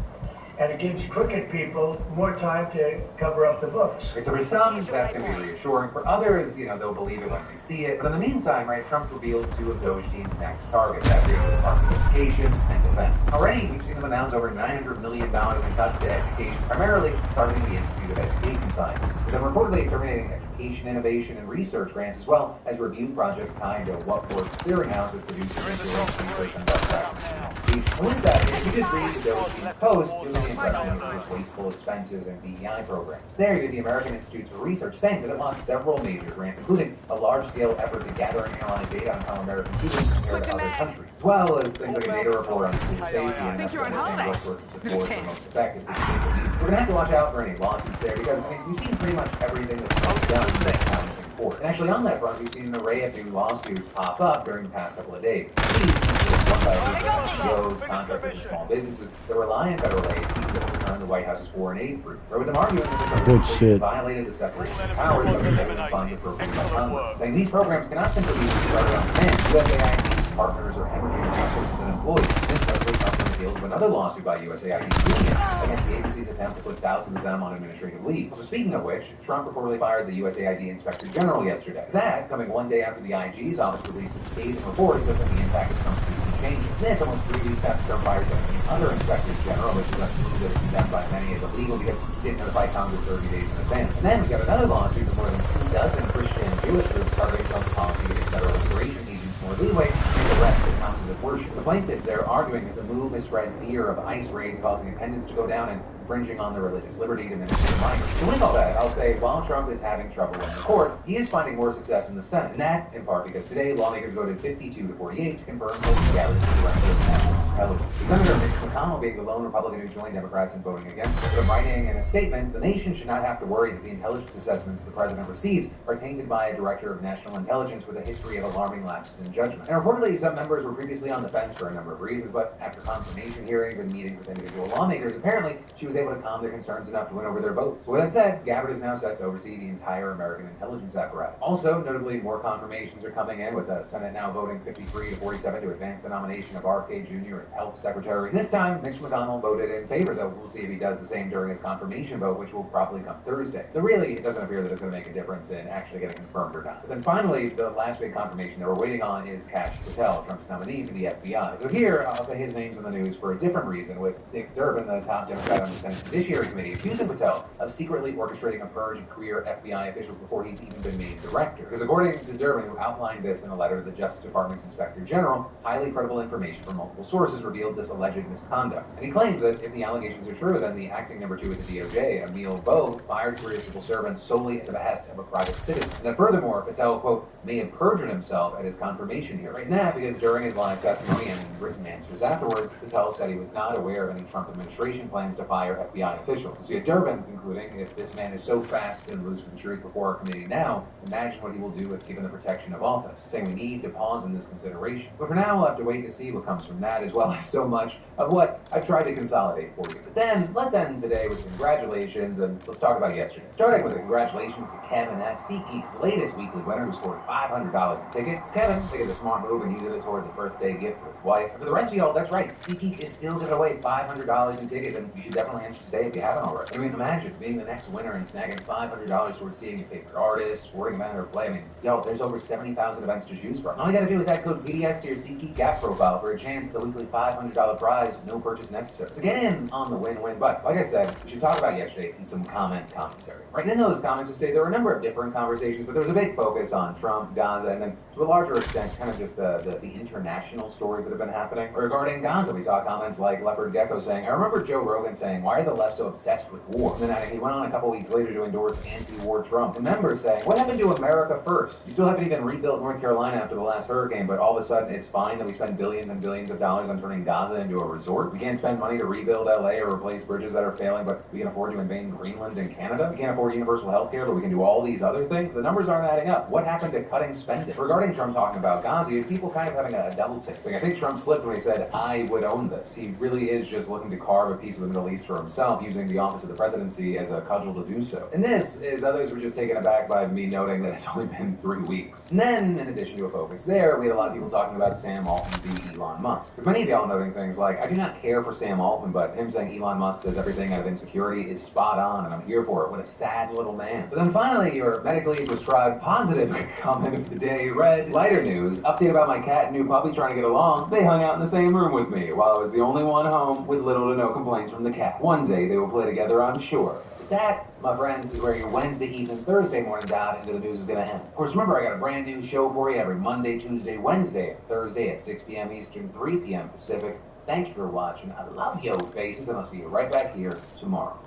And it gives crooked people more time to cover up the books. So for some, that's going to be reassuring. For others, they'll believe it when they see it. But in the meantime, right, Trump revealed two of Doge team's next targets, that being the Department of Education and Defense. Already, we've seen them announce over $900 million in cuts to education, primarily targeting the Institute of Education Sciences. They're reportedly terminating education, innovation, and research grants, as well as review projects tied to what Works Clearinghouse would produce research and best practices. And with that, if you just read the Doge team's post, you'll see the impression of those wasteful expenses and DEI programs. There, you have the American Institute for Research saying that it lost several major grants, including a large-scale effort to gather and analyze data on how American students compare to other countries, as well as things like a data report on school safety and what sorts of support are most effective. We're going to have to watch out for any lawsuits there because we've seen pretty much everything that's done in this time in court. And actually, on that front, we've seen an array of new lawsuits pop up during the past couple of days. One by NGOs, contractors, and small businesses that rely on federal aid seeking to overturn the White House's foreign aid fruit. So with them arguing that the violated the separation of powers of the funds appropriated by Congress, saying these programs cannot simply be started on demand. USAID's partners are hemorrhaging resources and employees. This especially comes from the heels of another lawsuit by USAID against the agency's attempt to put thousands of them on administrative leave. So speaking of which, Trump reportedly fired the USAID Inspector General yesterday. That coming one day after the IG's office released a scathing report assessing the impact of Trump's recent changes. This almost 3 weeks after Trump fired 17 other inspectors general, which is a move that is condemned by many as illegal because he didn't notify Congress 30 days in advance. And then we got another lawsuit of more than 2 dozen Christian and Jewish groups targeting Trump's policy to give federal immigration agents more leeway and arrest in houses of worship. The plaintiffs, they're arguing that the move has spread fear of ICE raids causing attendance to go down and infringing on the religious liberty to minister to minors. To win all that, I'll say while Trump is having trouble in the courts, he is finding more success in the Senate. And that, in part, because today lawmakers voted 52 to 48 to confirm Tulsi Gabbard as the Director of National Intelligence. With Senator Mitch McConnell being the lone Republican who joined Democrats in voting against it. But writing in a statement, the nation should not have to worry that the intelligence assessments the president received are tainted by a Director of National Intelligence with a history of alarming lapses in judgment. And reportedly, some members were previously on the fence for a number of reasons, but after confirmation hearings and meetings with individual lawmakers, apparently she was able to calm their concerns enough to win over their votes. So with that said, Gabbard is now set to oversee the entire American intelligence apparatus. Also, notably, more confirmations are coming in, with the Senate now voting 53 to 47 to advance the nomination of RFK Jr. as Health Secretary. This time, Mitch McConnell voted in favor, though we'll see if he does the same during his confirmation vote, which will probably come Thursday. Though really, it doesn't appear that it's going to make a difference in actually getting confirmed or not. But then finally, the last big confirmation that we're waiting on is Kash Patel, Trump's nominee for the FBI. So here, I'll say his name's in the news for a different reason, with Dick Durbin, the top Democrat on the Senate Judiciary Committee, accusing Patel of secretly orchestrating a purge of career FBI officials before he's even been made director. Because according to Durbin, who outlined this in a letter to the Justice Department's Inspector General, highly credible information from multiple sources revealed this alleged misconduct. And he claims that if the allegations are true, then the acting number 2 at the DOJ, Emil Bowe, fired career civil servants solely at the behest of a private citizen. And that furthermore, Patel, quote, may have perjured himself at his confirmation hearing. Right now, because during his live testimony and written answers afterwards, Patel said he was not aware of any Trump administration plans to fire FBI officials. So you have Durbin concluding, if this man is so fast and loose with the truth before our committee now, imagine what he will do if given the protection of office, saying we need to pause in this consideration. But for now, we'll have to wait to see what comes from that, as well as so much of what I've tried to consolidate for you. But then, let's end today with congratulations, and let's talk about yesterday. Starting with a congratulations to Kevin S., SeatGeek's latest weekly winner, who scored $500 in tickets. Kevin taking a smart move and using it towards a birthday gift for his wife. And for the rest of y'all, that's right, SeatGeek is still giving away $500 in tickets, and you should definitely enter today if you haven't already. I mean, imagine being the next winner and snagging $500 towards seeing your favorite artist, sporting event, or play. I mean, yo, there's over 70,000 events to choose from. All you gotta do is add code PDS to your SeatGeek app profile for a chance at the weekly $500 prize, no purchase necessary. So get in on the win-win. But like I said, we should talk about yesterday in some commentary. Right in those comments today, there were a number of different conversations, but there was a big focus on Trump, Gaza, and then to a larger extent, kind of just the international stories that have been happening. Regarding Gaza, we saw comments like Leopard Gecko saying, I remember Joe Rogan saying, why are the left so obsessed with war? And then he went on a couple weeks later to endorse anti-war Trump. And members saying, what happened to America first? You still haven't even rebuilt North Carolina after the last hurricane, but all of a sudden it's fine that we spend billions and billions of dollars on turning Gaza into a resort? We can't spend money to rebuild LA or replace bridges that are failing, but we can afford to invade Greenland and Canada? We can't afford universal health care, but we can do all these other things? The numbers aren't adding up. What happened to cutting spending? Regarding Trump talking about Gaza, you have people kind of having a double take. Like, I think Trump slipped when he said, I would own this. He really is just looking to carve a piece of the Middle East for himself, using the office of the presidency as a cudgel to do so. And this is others were just taken aback by me noting that it's only been 3 weeks. And then, in addition to a focus there, we had a lot of people talking about Sam Altman v. Elon Musk. With many of y'all noting things like, I do not care for Sam Altman, but him saying Elon Musk does everything out of insecurity is spot on, and I'm here for it. What a sad little man. But then finally, your medically prescribed positive comment of the day read, lighter news, update about my cat and new puppy trying to get along. They hung out in the same room with me, while I was the only one home with little to no complaints from the cat. One day they will play together, I'm sure. That, my friends, is where your Wednesday evening, Thursday morning dive into the news is going to end. Of course, remember, I got a brand new show for you every Monday, Tuesday, Wednesday, and Thursday at 6 p.m. Eastern, 3 p.m. Pacific. Thank you for watching. I love yo faces, and I'll see you right back here tomorrow.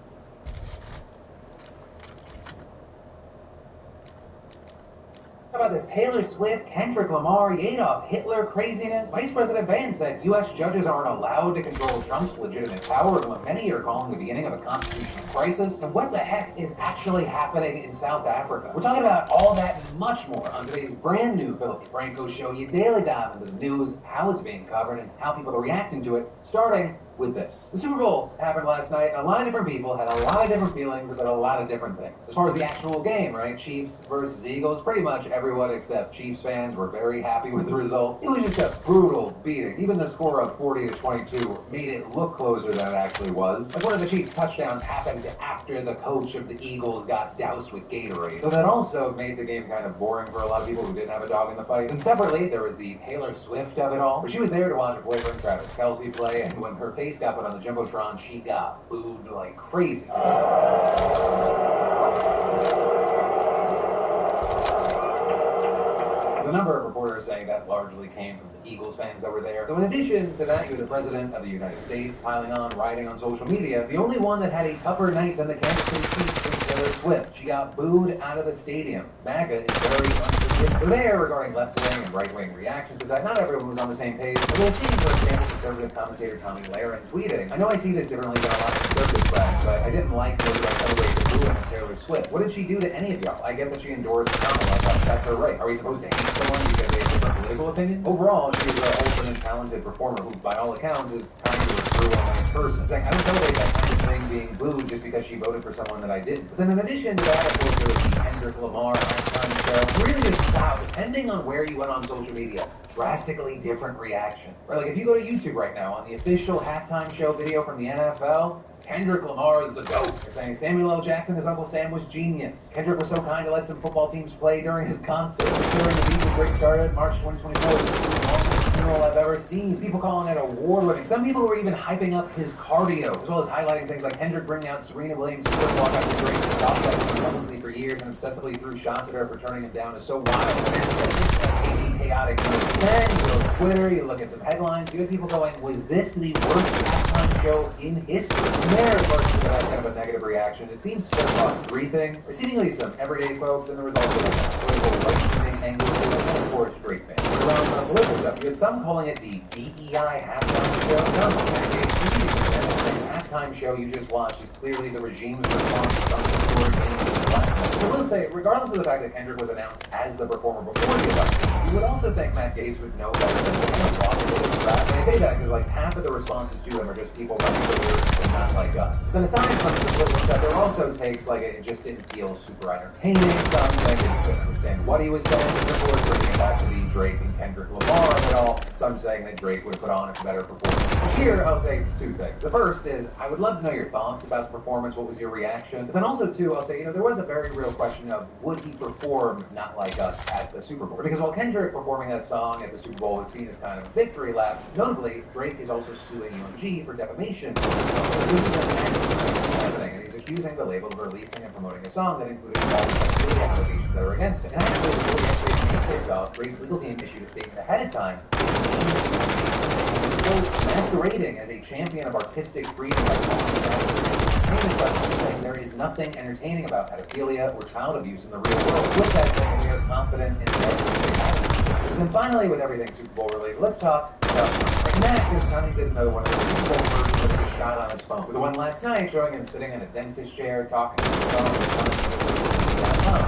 How about this Taylor Swift, Kendrick Lamar, Adolf Hitler craziness? Vice President Vance said U.S. judges aren't allowed to control Trump's legitimate power in what many are calling the beginning of a constitutional crisis. And what the heck is actually happening in South Africa? We're talking about all that and much more on today's brand new Philip DeFranco show. You daily dive into the news, how it's being covered, and how people are reacting to it, starting with this. The Super Bowl happened last night, and a lot of different people had a lot of different feelings about a lot of different things. As far as the actual game, right? Chiefs versus Eagles, pretty much everyone except Chiefs fans were very happy with the results. It was just a brutal beating. Even the score of 40-22 made it look closer than it actually was. Like, one of the Chiefs' touchdowns happened after the coach of the Eagles got doused with Gatorade. So that also made the game kind of boring for a lot of people who didn't have a dog in the fight. And separately, there was the Taylor Swift of it all, where she was there to watch her boyfriend Travis Kelce play, and when her face got put on the Jumbotron, she got booed like crazy. The number of reporters rumor saying that largely came from the Eagles fans that were there. So in addition to that, you had the President of the United States piling on, writing on social media. The only one that had a tougher night than the Kansas City Chiefs was Taylor Swift. She got booed out of the stadium. MAGA is very unforgiving. So there, regarding left-wing and right-wing reactions to that, not everyone was on the same page. But we'll see, for example, conservative commentator Tommy Laren tweeting, "I know I see this differently than a lot of conservative friends, but I didn't like the way I celebrate the booing of Taylor Swift. What did she do to any of y'all? I get that she endorsed Kamala, but that's her right. Are we supposed to hate someone because they have different political opinions? Overall, she is an open and talented performer who, by all accounts, is kind of a true and nice person. Saying, I don't celebrate that kind of thing being booed just because she voted for someone that I didn't." But then in addition to that, of course, there was the Kendrick Lamar halftime show. Really just wow, depending on where you went on social media, drastically different reactions. Right? Like if you go to YouTube right now on the official halftime show video from the NFL, Kendrick Lamar is the GOAT. They're saying Samuel L. Jackson, his Uncle Sam, was genius. Kendrick was so kind to let some football teams play during his concert. Considering the beat with Drake started March 2024, this is the longest funeral I've ever seen. People calling it award-winning. Some people were even hyping up his cardio, as well as highlighting things like Kendrick bringing out Serena Williams' quick walk after Drake stopped that publicly for years and obsessively threw shots at her for turning him down is so wild. Chaotic. Then you go to Twitter, you look at some headlines, you have people going, was this the worst halftime show in history? And there, of course, you have kind of a negative reaction. It seems to across three things. There's seemingly some everyday folks, and there was also a political licensing angle, and of course, Drake fans. But around the political stuff, you had some calling it the DEI halftime show, some the halftime show you just watched is clearly the regime's response to some authoritarian black. So I will say, regardless of the fact that Kendrick was announced as the performer before the election, you would also think Matt Gaetz would know better than to kind of walk a little bit back. And I say that because like half of the responses to him are just people running for lyrics and not like us. Then aside from the political stuff, there also takes like it just didn't feel super entertaining. Some saying they just didn't understand what he was saying. And of course, bringing it back to the Drake and Kendrick Lamar of it all. Some saying that Drake would put on a better performance. Here, I'll say two things. The first is I would love to know your thoughts about the performance. What was your reaction? But then also too, I'll say there was a very real question of would he perform Not Like Us at the Super Bowl? Because while Kendrick performing that song at the Super Bowl was seen as kind of a victory lap, notably Drake is also suing UMG for defamation. So this is an happening, and he's accusing the label of releasing and promoting a song that included all the sexuality allegations that are against it. And actually, before the kicked off, Drake's legal team issued a statement ahead of time masquerading as a champion of artistic freedom by saying there is nothing entertaining about pedophilia or child abuse in the real world. With that saying, we are confident in the And then finally, with everything Super Bowl related, let's talk about Matt, because Tommy did another one of the Super Bowl versions of a shot on his phone. With the one last night showing him sitting in a dentist chair talking to his phone.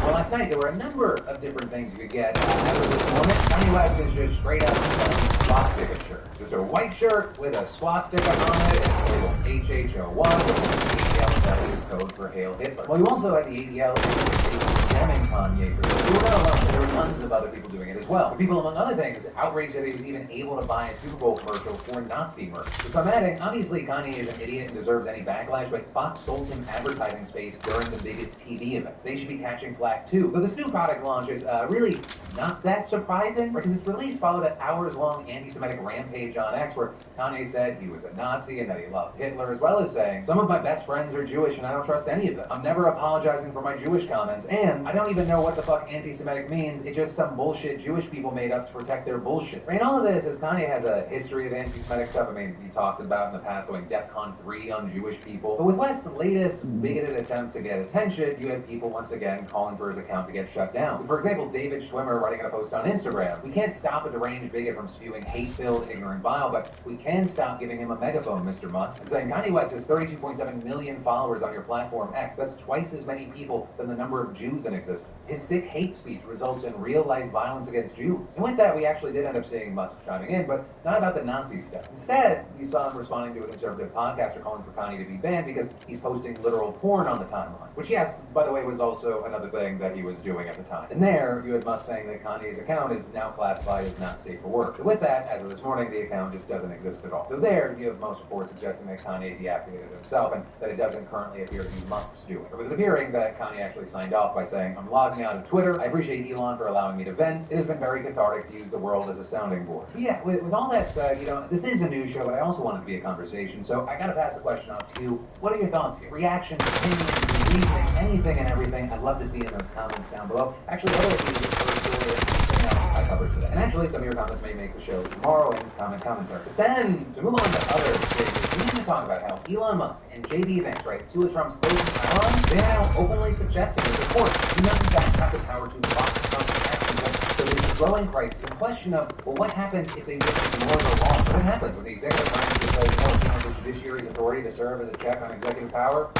Well, last night there were a number of different things you could get. As of this morning, Kanye West is just straight up selling swastika shirts. It's a white shirt with a swastika on it. It's labeled HHO1 with the ADL seller's code for Hail Hitler. Well, you also had the ADL condemning Kanye for this. You were not alone. There were tons of other people doing it as well. People, among other things, outraged that he was even able to buy a Super Bowl commercial for Nazi merch. So I'm adding, obviously Kanye is an idiot and deserves any backlash, but Fox sold him advertising space during the biggest TV event. They should be catching flack too. But this new product launch is really not that surprising, because its release followed an hours-long anti-Semitic rampage on X where Kanye said he was a Nazi and that he loved Hitler, as well as saying, some of my best friends are Jewish and I don't trust any of them. I'm never apologizing for my Jewish comments, and I don't even know what the fuck anti-Semitic means. It's just some bullshit Jewish people made up to protect their bullshit. I mean, all of this is Kanye has a history of anti-Semitic stuff. I mean, he talked about in the past going DEFCON 3 on Jewish people. But with West's latest bigoted attempt to get attention, you have people once again calling for his account to get shut down. For example, David Schwimmer writing in a post on Instagram, we can't stop a deranged bigot from spewing hate-filled, ignorant bile, but we can stop giving him a megaphone, Mr. Musk. And saying Kanye West has 32.7 million followers on your platform X. That's twice as many people than the number of Jews in existence. His sick hate speech results in real-life violence against Jews. And with that, we actually did end up seeing Musk chiming in, but not about the Nazi stuff. Instead, you saw him responding to a conservative podcaster calling for Kanye to be banned because he's posting literal porn on the timeline. Which, yes, by the way, was also another thing that he was doing at the time. And there, you had Musk saying that Kanye's account is now classified as not safe for work. So with that, as of this morning, the account just doesn't exist at all. So there, you have most reports suggesting that Kanye deactivated it himself and that it doesn't currently appear to be Musk's doing. But with it appearing that Kanye actually signed off by saying, I'm logging out of Twitter. I appreciate Elon for allowing me to vent. It has been very cathartic to use the world as a sounding board. But yeah, with all that said, this is a news show, but I also want it to be a conversation. So I gotta pass the question off to you. What are your thoughts here? Reactions, opinions, reasoning, anything and everything, I'd love to see in those comments down below. Actually, I'd like to see the first story or anything else I covered today. And actually, some of your comments may make the show tomorrow in commentary. But then, to move on to other stages, we need to talk about how Elon Musk and J.D. Vance, right, two of Trump's closest allies, they are now openly suggesting that the court do not in fact have the power to block Trump's actions. So there's a growing crisis and question of, well, what happens if they just ignore the law? What happens when the executive branch just says, no, you know, the judiciary's authority to serve as a check on executive power?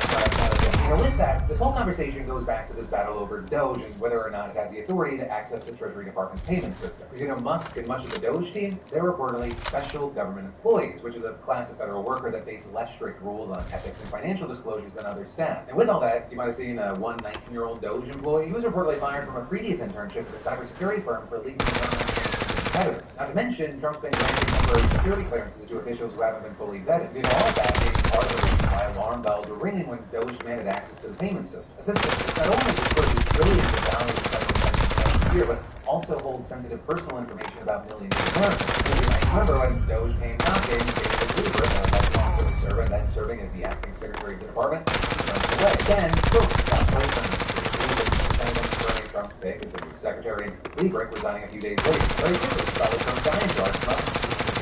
You know, with that, this whole conversation goes back to this battle over Doge and whether or not it has the authority to access the Treasury Department's payment system. Because, you know, Musk and much of the Doge team, they're reportedly special government employees, which is a class of federal worker that face less strict rules on ethics and financial disclosures than other staff. And with all that, you might have seen one 19-year-old Doge employee who was reportedly fired from a previous internship at a cybersecurity firm for leaking competitors. Not to mention, Trump's been granting temporary security clearances to officials who haven't been fully vetted. You know, all of that being part of the reason why alarm bells were ringing when Doge demanded access to the payment system. A system that not only disperses trillions of dollars in federal spending a year, but also holds sensitive personal information about millions of Americans. I remember when Doge came knocking, David Hoover, a lifelong civil servant, then serving as the acting secretary of the department, turned away. Then, boom, got placed on the Trump's pick as the new secretary, and Liebrick resigning a few days later. Very quickly, solid Trump dying charge must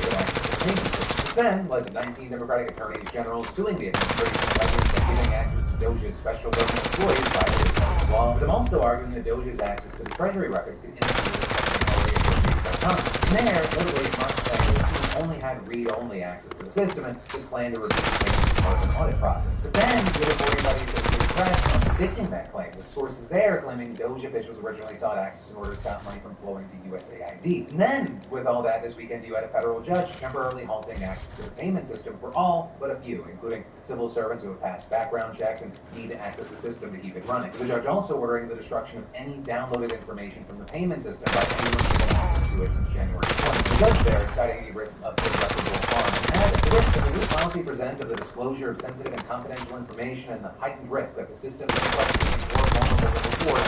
get access to the payment system. Then led to 19 Democratic attorneys general suing the administration, alleging that giving access to Doge's special government employees violated federal law, with them also arguing that Doge's access to the Treasury records could interfere with something already appropriated by Congress. From there, notably, Musk claimed that his team only had read-only access to the system and just planned to review things as part of an audit process. But then, the reporting by the Associated Press contradicting that claim, with sources there claiming Doge officials originally sought access in order to stop money from flowing to USAID. And then, with all that, this weekend you had a federal judge temporarily halting access to the payment system for all but a few, including civil servants who have passed background checks and need to access the system to keep it running. The judge also ordering the destruction of any downloaded information from the payment system by anyone who had access to it since January 20. The judge there, citing a risk of irreparable harm, added the risk that the new policy presents of the disclosure of sensitive and confidential information and the heightened risk that the system is likely to be more vulnerable than before.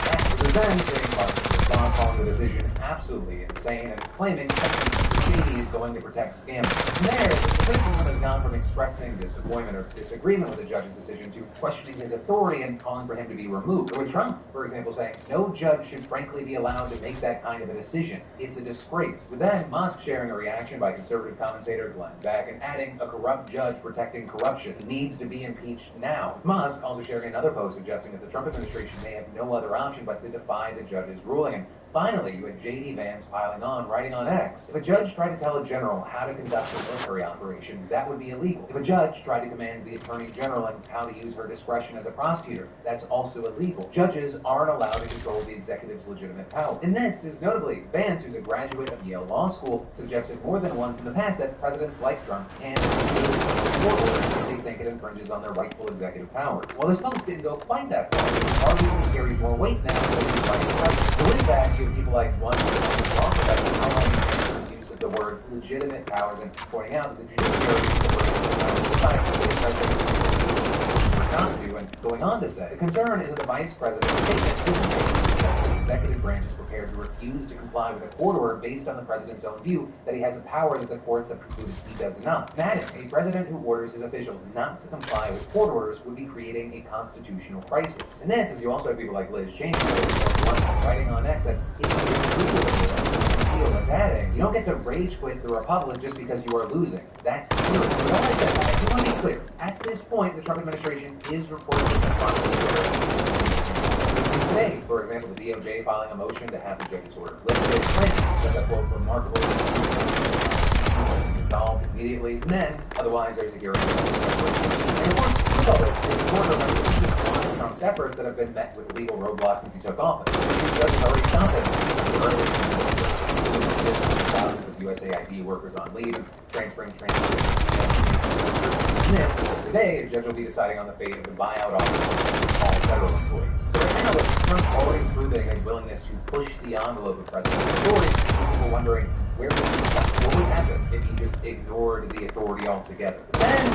The then saying Musk's response following the decision absolutely insane and claiming Shady is going to protect scammers. From there, the criticism has gone from expressing disappointment or disagreement with the judge's decision to questioning his authority and calling for him to be removed. With Trump, for example, saying, no judge should frankly be allowed to make that kind of a decision. It's a disgrace. So then, Musk sharing a reaction by conservative commentator Glenn Beck and adding a corrupt judge protecting corruption needs to be impeached now. Musk also sharing another post suggesting that the Trump administration may have no other option but to defy the judge's ruling. And finally, you had J.D. Vance piling on, writing on X. If a judge tried to tell a general how to conduct a military operation, that would be illegal. If a judge tried to command the attorney general on how to use her discretion as a prosecutor, that's also illegal. Judges aren't allowed to control the executive's legitimate power. And this is notably Vance, who's a graduate of Yale Law School, suggested more than once in the past that presidents like Trump can court orders if they think it infringes on their rightful executive powers. Well, this post didn't go quite that far. It arguably carries more weight now than the vice president. So with that, you have people like one who law professor highlighting Vance's use of the words legitimate powers and pointing out that the judiciary uses the word deciding what the president not do, and going on to say, the concern is that the vice president's statement suggests that the executive branch is prepared to refuse to comply with a court order based on the president's own view that he has a power that the courts have concluded he does not. Adding, a president who orders his officials not to comply with court orders would be creating a constitutional crisis. And this is you also have people like Liz Cheney writing on X that if you disagree with the adding, you don't get to rage quit the Republic just because you are losing. That's true. But all I said, I do want to be clear. At this point, the Trump administration is reportedly today, for example, the DOJ filing a motion to have the judge's order lifted, said that quote remarkable resolved immediately, and then otherwise there's a hearing. And of course, with all this, it's important to remember this is just one of Trump's efforts that have been met with legal roadblocks since he took office. The judge has already stopped it. Thousands of USAID workers on leave and transferring today, a judge will be deciding on the fate of the buyout offers of all federal employees. So right now, with Trump already proving a willingness to push the envelope of presidential authority, people wondering where would he stop? What would happen if he just ignored the authority altogether? Then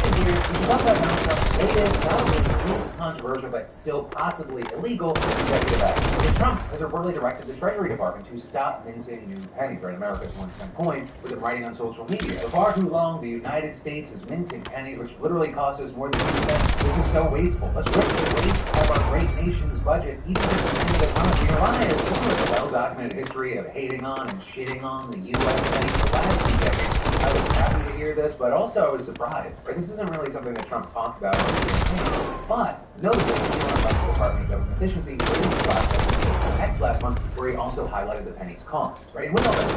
shifting gears, we should talk about Donald Trump's latest, not only at least controversial, but still possibly illegal executive action. Because Trump has reportedly directed the Treasury Department to stop minting new pennies, right? America's 1-cent coin, with him writing on social media. For far too long, the United States is minting pennies, which literally cost us more than 2 cents. This is so wasteful. Let's rip the waste out of our great nation's budget, even if it's a penny at a time. The Iran has a well-documented history of hating on and shitting on the U.S. penny for the last few decades. I was happy to hear this, but also I was surprised. Right? This isn't really something that Trump talked about on his campaign, but notably, he went on the Department of Government Efficiency released X last month, where he also highlighted the penny's cost. Right? And with all that,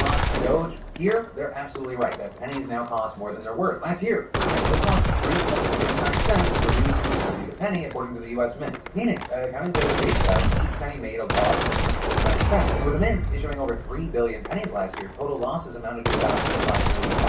cost Doge, here, they're absolutely right. That pennies now cost more than they're worth. Last year, the cost of 3.69 cents reduced to a penny, according to the U.S. Mint. Meaning, counting the base value, each penny made a loss of 69 cents. With the Mint issuing over 3 billion pennies last year, total losses amounted to about $5 million.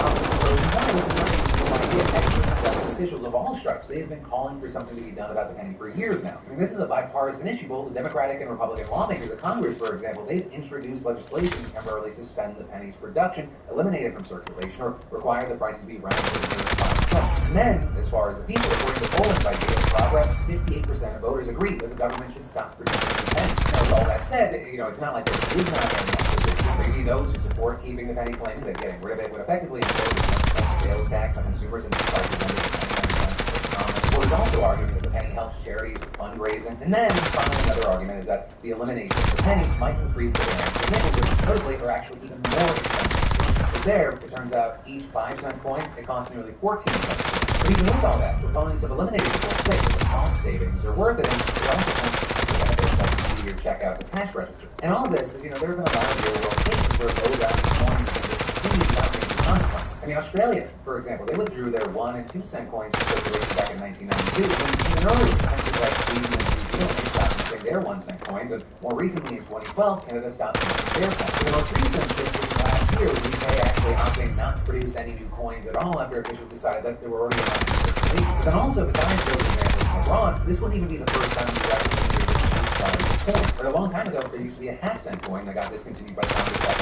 So it's not this is nothing new idea. Experts and government officials of all stripes, they have been calling for something to be done about the penny for years now. I mean, this is a bipartisan issue. Both the Democratic and Republican lawmakers of Congress, for example, they've introduced legislation to temporarily suspend the penny's production, eliminate it from circulation, or require the prices be rounded to the nearest 5 cents. And then, as far as the people, according to polling by Daily Progress, 58% of voters agree that the government should stop producing the penny. Now, with all that said, it's not like there is not any opposition. We see those who support keeping the penny, claiming that getting rid of it would effectively impose a 1% sales tax on consumers and prices under the 99 cents. There's also arguing that the penny helps charities with fundraising. And then, finally, another argument is that the elimination of the penny might increase the demand for nickels, which notably are actually even more expensive. So there, it turns out, each 5-cent coin, it costs nearly 14 cents. But even with all that, proponents of eliminating the coin say that the cost savings are worth it, and they also point to the benefits like speedier checkouts and cash registers. And all of this is, there have been a lot of real-world cases where low-value coins have been discontinued without major consequences. I mean, Australia, for example, they withdrew their 1 and 2 cent coins from circulation back in 1992. And even earlier, countries like Sweden and New Zealand, they stopped minting their 1 cent coins, and more recently in 2012, Canada stopped minting their coins. The most recent just in the last year was the UK actually opting not to produce any new coins at all after officials decided that they were already enough in circulation. But then also, besides those examples from abroad, this wouldn't even be the first time the US has been coin. But a long time ago, there used to be a half-cent coin that got discontinued by Congress back in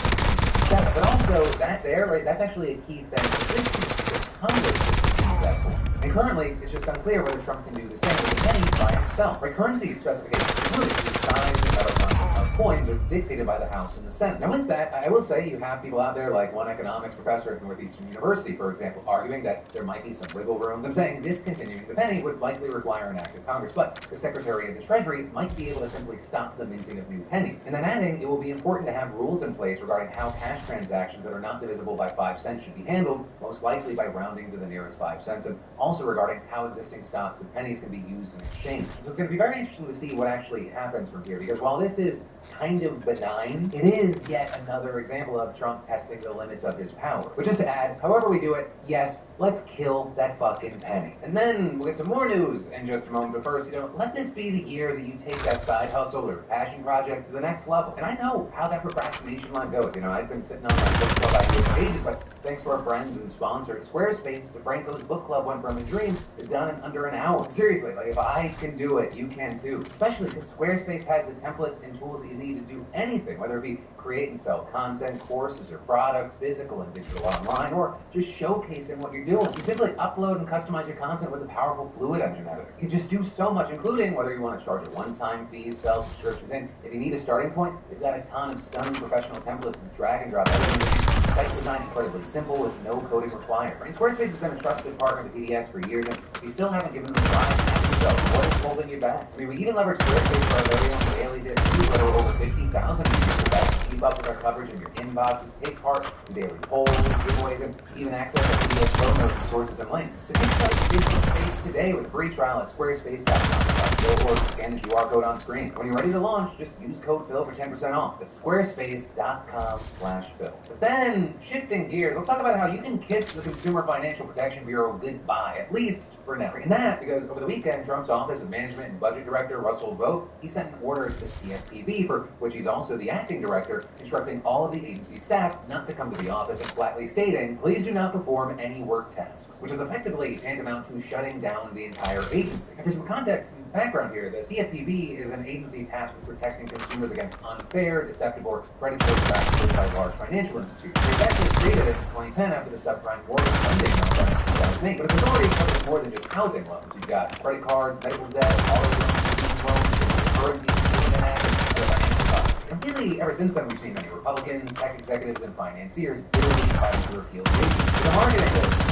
1967. But also, that there, right, that's actually a key thing for this year, because Congress discontinued that coin. And currently, it's just unclear whether Trump can do the same with the penny by himself. Right, currency specifications, including the size and metal content of coins, are dictated by the House and the Senate. Now, with that, I will say you have people out there, like one economics professor at Northeastern University, for example, arguing that there might be some wiggle room. I'm saying discontinuing the penny would likely require an act of Congress, but the Secretary of the Treasury might be able to simply stop the minting of new pennies. And then adding, it will be important to have rules in place regarding how cash transactions that are not divisible by 5 cents should be handled, most likely by rounding to the nearest 5 cents, and also regarding how existing stocks of pennies can be used in exchange. So it's going to be very interesting to see what actually happens from here, because while this is kind of benign, it is yet another example of Trump testing the limits of his power. But just to add, however we do it, yes, let's kill that fucking penny. And then we'll get some more news in just a moment, but first, let this be the year that you take that side hustle or passion project to the next level. And I know how that procrastination line goes. I've been sitting on my book club idea for ages, but thanks to our friends and sponsors, Squarespace, DeFranco's book club went from a dream to done in under an hour. Seriously, if I can do it, you can too. Especially because Squarespace has the templates and tools that you need to do anything, whether it be create and sell content, courses, or products, physical and digital online, or just showcasing what you're doing. You simply upload and customize your content with a powerful Fluid engine editor. You can just do so much, including whether you want to charge a one-time fee, sell subscriptions, and if you need a starting point, they've got a ton of stunning professional templates with drag and drop editing. Site design incredibly simple with no coding required. And Squarespace has been a trusted partner to PDS for years, and if you still haven't given them a try, ask yourself, what is holding you back? We even leverage Squarespace for our very own daily newsletter with over 50,000 users to keep up with our coverage in your inboxes, take part in daily polls, giveaways, and even access our PDS show notes and sources and links. So take like digital space today with a free trial at squarespace.com or scan the QR code on screen. When you're ready to launch, just use code Phil for 10% off. That's squarespace.com/Phil. But then, shifting gears, let's talk about how you can kiss the Consumer Financial Protection Bureau goodbye, at least for now. And that because over the weekend, Trump's Office of Management and Budget Director, Russell Vogt, he sent an order to the CFPB, for which he's also the acting director, instructing all of the agency staff not to come to the office and flatly stating, please do not perform any work tasks, which is effectively tantamount to shutting down the entire agency. And for some context, Background here, the CFPB is an agency tasked with protecting consumers against unfair, deceptive, or predatory practices by large financial institutions. It was actually created in 2010 after the subprime mortgage lending meltdown in 2008. But its authority covers more than just housing loans. You've got credit cards, medical debt, auto loans, currency, internet, and other financial products. And really, ever since then, we've seen many Republicans, tech executives, and financiers bitterly fighting to repeal the agency. The marketing is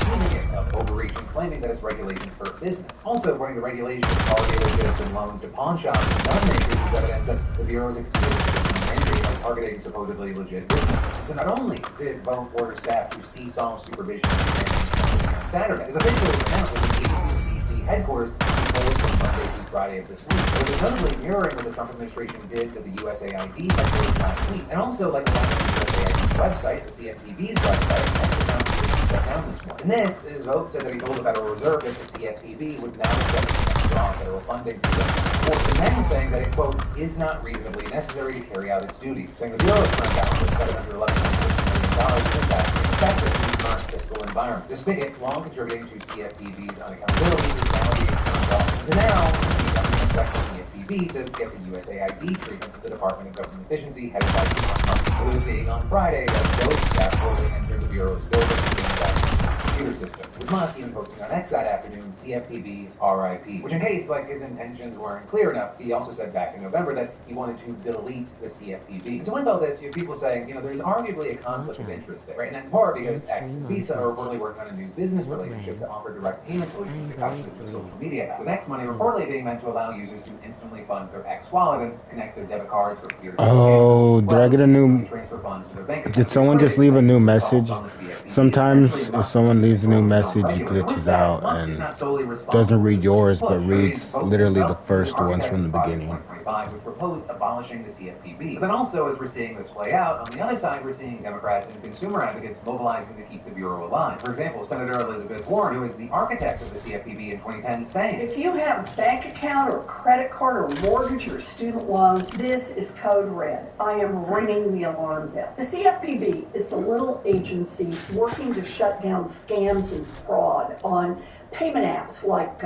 using it of overreaching, claiming that it's regulations for business. Also, according to regulations, car dealerships and loans to pawn shops and gun makers is evidence that the Bureau's exceeded its mandate by targeting supposedly legit businesses. So not only did Vote order staff to cease all supervision on Saturday, it's officially announced that the agency's DC headquarters will be closed from Monday through Friday of this week. It was notably mirroring what the Trump administration did to the USAID headquarters last week. And also, like a lot of the USAID's website, the CFPB's website, shut down this morning. And this is Vote said that he told the Federal Reserve that the CFPB would now accept withdraw federal funding for the men, saying that it, quote, is not reasonably necessary to carry out its duties, saying the Bureau's current balance of $711.6 million is excessive in the current fiscal environment. The spigot, long contributing to CFPB's unaccountability, is now being turned off. So now, the government expects the CFPB to get the USAID treatment of the Department of Government Efficiency headed by Trump. We were seeing on Friday that Vote staff reportedly entered the Bureau's building computer system, with Musk even posting on X that afternoon, CFPB RIP, which in case, like, his intentions weren't clear enough, he also said back in November that he wanted to delete the CFPB. And so with all this, you have people saying, there's arguably a conflict of interest there, right? And that's part because X and Visa are reportedly working on a new business relationship to offer direct payment solutions to customers through social media, with X money reportedly being meant to allow users to instantly fund their X wallet and connect their debit cards for peer-to-peer payments. Did I get a new... Did someone just leave a new message? Sometimes if someone leaves a new message, it glitches out and doesn't read yours, but reads literally the first ones from the beginning. Which proposed abolishing the CFPB. But then also, as we're seeing this play out, on the other side, we're seeing Democrats and consumer advocates mobilizing to keep the Bureau alive. For example, Senator Elizabeth Warren, who is the architect of the CFPB in 2010, saying, if you have a bank account or a credit card or mortgage or student loan, this is code red. I am ringing the alarm bell. The CFPB is the little agency working to shut down scams and fraud on payment apps like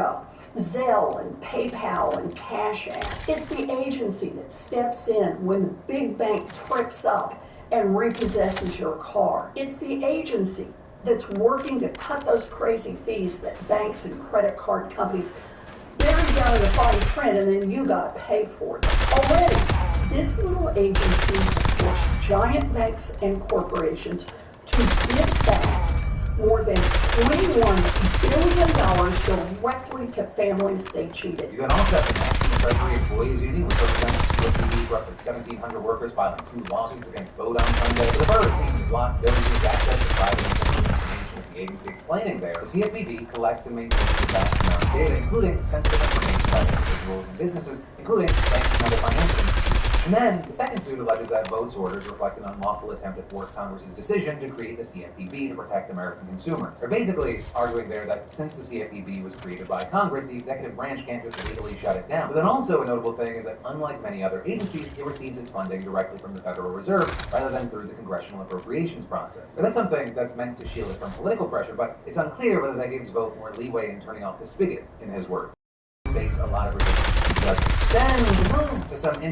Zelle and PayPal and Cash App. It's the agency that steps in when the big bank trips up and repossesses your car. It's the agency that's working to cut those crazy fees that banks and credit card companies bury down in the fine print, and then you gotta pay for it. Already, this little agency has forced giant banks and corporations to give back more than $21 billion directly to families they cheated. You can also have the National Treasury Employees Union, which represents the CFPB for up to 1,700 workers, filing 2 lawsuits against Vote on Sunday. The first seems to block businesses' access to private and sensitive information, with the agency explaining there. The CFPB collects and maintains a vast amount of data, including sensitive information about individuals and businesses, including banks and other financial institutions. And then, the second suit alleges that Vote's orders reflect an unlawful attempt to thwart Congress's decision to create the CFPB to protect American consumers. They're basically arguing there that since the CFPB was created by Congress, the executive branch can't just legally shut it down. But then also a notable thing is that unlike many other agencies, it receives its funding directly from the Federal Reserve rather than through the congressional appropriations process. And that's something that's meant to shield it from political pressure, but it's unclear whether that gives Vote more leeway in turning off the spigot, in his words. Face a lot of resistance. Then to move to some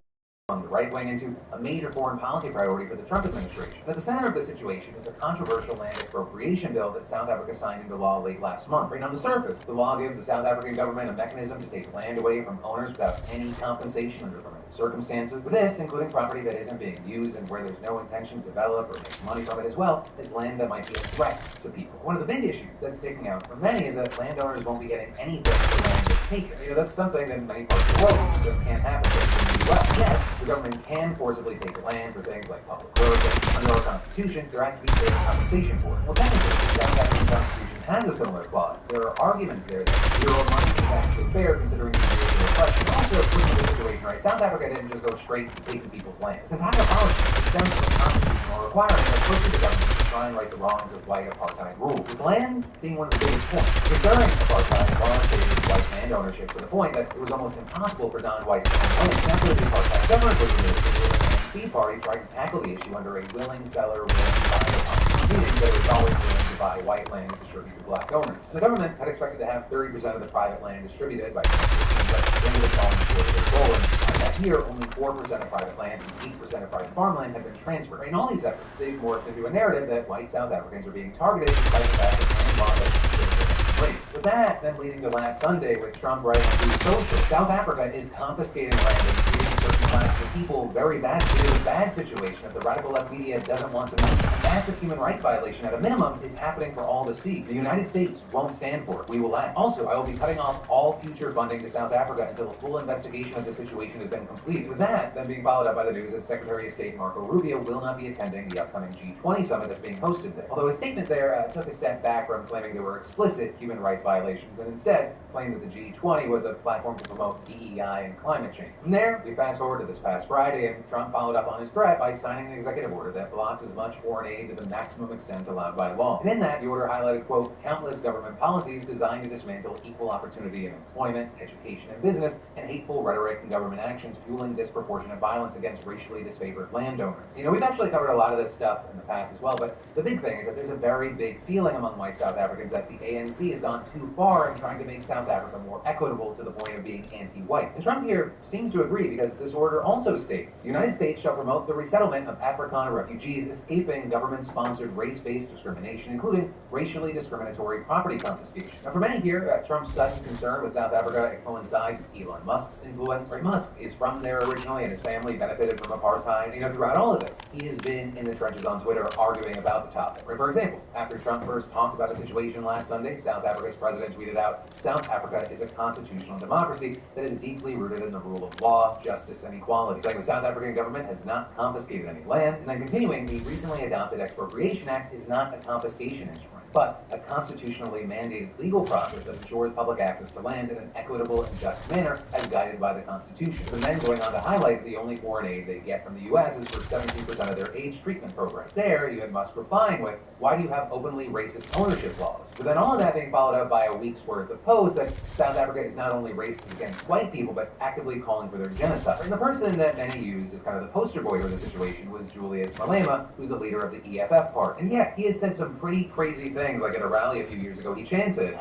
on the right wing into a major foreign policy priority for the Trump administration. At the center of the situation is a controversial land appropriation bill that South Africa signed into law late last month. Right on the surface, the law gives the South African government a mechanism to take land away from owners without any compensation under permitted circumstances. With this, including property that isn't being used and where there's no intention to develop or make money from it, as well as land that might be a threat to people. One of the big issues that's sticking out for many is that landowners won't be getting anything for land that's taken. That's something that in many parts of the world just can't happen in the U.S. Yes, the government can forcibly take land for things like public roads, and under our Constitution, there has to be fair compensation for it. Well, technically, the South African Constitution has a similar clause. There are arguments there that zero money is actually fair considering the severity of the question. Also, looking at the situation, right, South Africa didn't just go straight to taking people's land. Its entire policy stems from a constitutional requirement that pushes the government to try and right the wrongs of white apartheid rule, with land being one of the biggest points. Because during apartheid, laws favored white land ownership to the point that it was almost impossible for non-whites to own land. After the apartheid government was removed, the ANC Party tried to tackle the issue under a willing seller, willing buyer policy. meaning that it was always willing to buy white land and distribute to black owners. So the government had expected to have 30% of the private land distributed by 2015, but the end of the following short of their goal, and that year, only 4% of private land and 8% of private farmland had been transferred. In all these efforts, they've morphed into a narrative that white South Africans are being targeted despite the fact that land law doesn't consider them race. With that, then leading to last Sunday, with Trump writing on Truth Social, South Africa is confiscating land and treating certain classes of people very badly. It is a bad situation that the radical left media doesn't want to mention. A massive human rights violation at a minimum is happening for all to see. The United States won't stand for it. We will act. Also, I will be cutting off all future funding to South Africa until a full investigation of the situation has been completed. With that, then being followed up by the news that Secretary of State Marco Rubio will not be attending the upcoming G20 summit that's being hosted there. Although his statement there took a step back from claiming there were explicit human rights violations and instead claimed that the G20 was a platform to promote DEI and climate change. From there, we fast forward to this past Friday, and Trump followed up on his threat by signing an executive order that blocks as much foreign aid to the maximum extent allowed by law. And in that, the order highlighted, quote, countless government policies designed to dismantle equal opportunity in employment, education, and business, and hateful rhetoric and government actions fueling disproportionate violence against racially disfavored landowners. You know, we've actually covered a lot of this stuff in the past as well, but the big thing is that there's a very big feeling among white South Africans that the ANC has gone too far in trying to make South Africa more equitable to the point of being anti-white. And Trump here seems to agree because this order also states, the United States shall promote the resettlement of Afrikaner refugees escaping government-sponsored race-based discrimination, including racially discriminatory property confiscation. Now, for many here, Trump's sudden concern with South Africa coincides with Elon Musk's influence. Right? Musk is from there originally, and his family benefited from apartheid. You know, throughout all of this, he has been in the trenches on Twitter arguing about the topic. Right? For example, after Trump first talked about a situation last Sunday, South Africa's president tweeted out, South Africa is a constitutional democracy that is deeply rooted in the rule of law, justice, and equality. Saying the South African government has not confiscated any land, and then continuing, the recently adopted Expropriation Act is not a confiscation instrument, but a constitutionally mandated legal process that ensures public access to land in an equitable and just manner as guided by the Constitution. And then going on to highlight the only foreign aid they get from the U.S. is for 17% of their AIDS treatment program. There, you had Musk replying with, why do you have openly racist ownership laws? But then all of that being followed up by a week's worth of posts that South Africa is not only racist against white people, but actively calling for their genocide. And the person that many used as kind of the poster boy for the situation was Julius Malema, who's the leader of the EFF party. And yeah, he has said some pretty crazy things, like at a rally a few years ago, he chanted,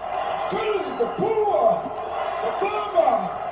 the poor!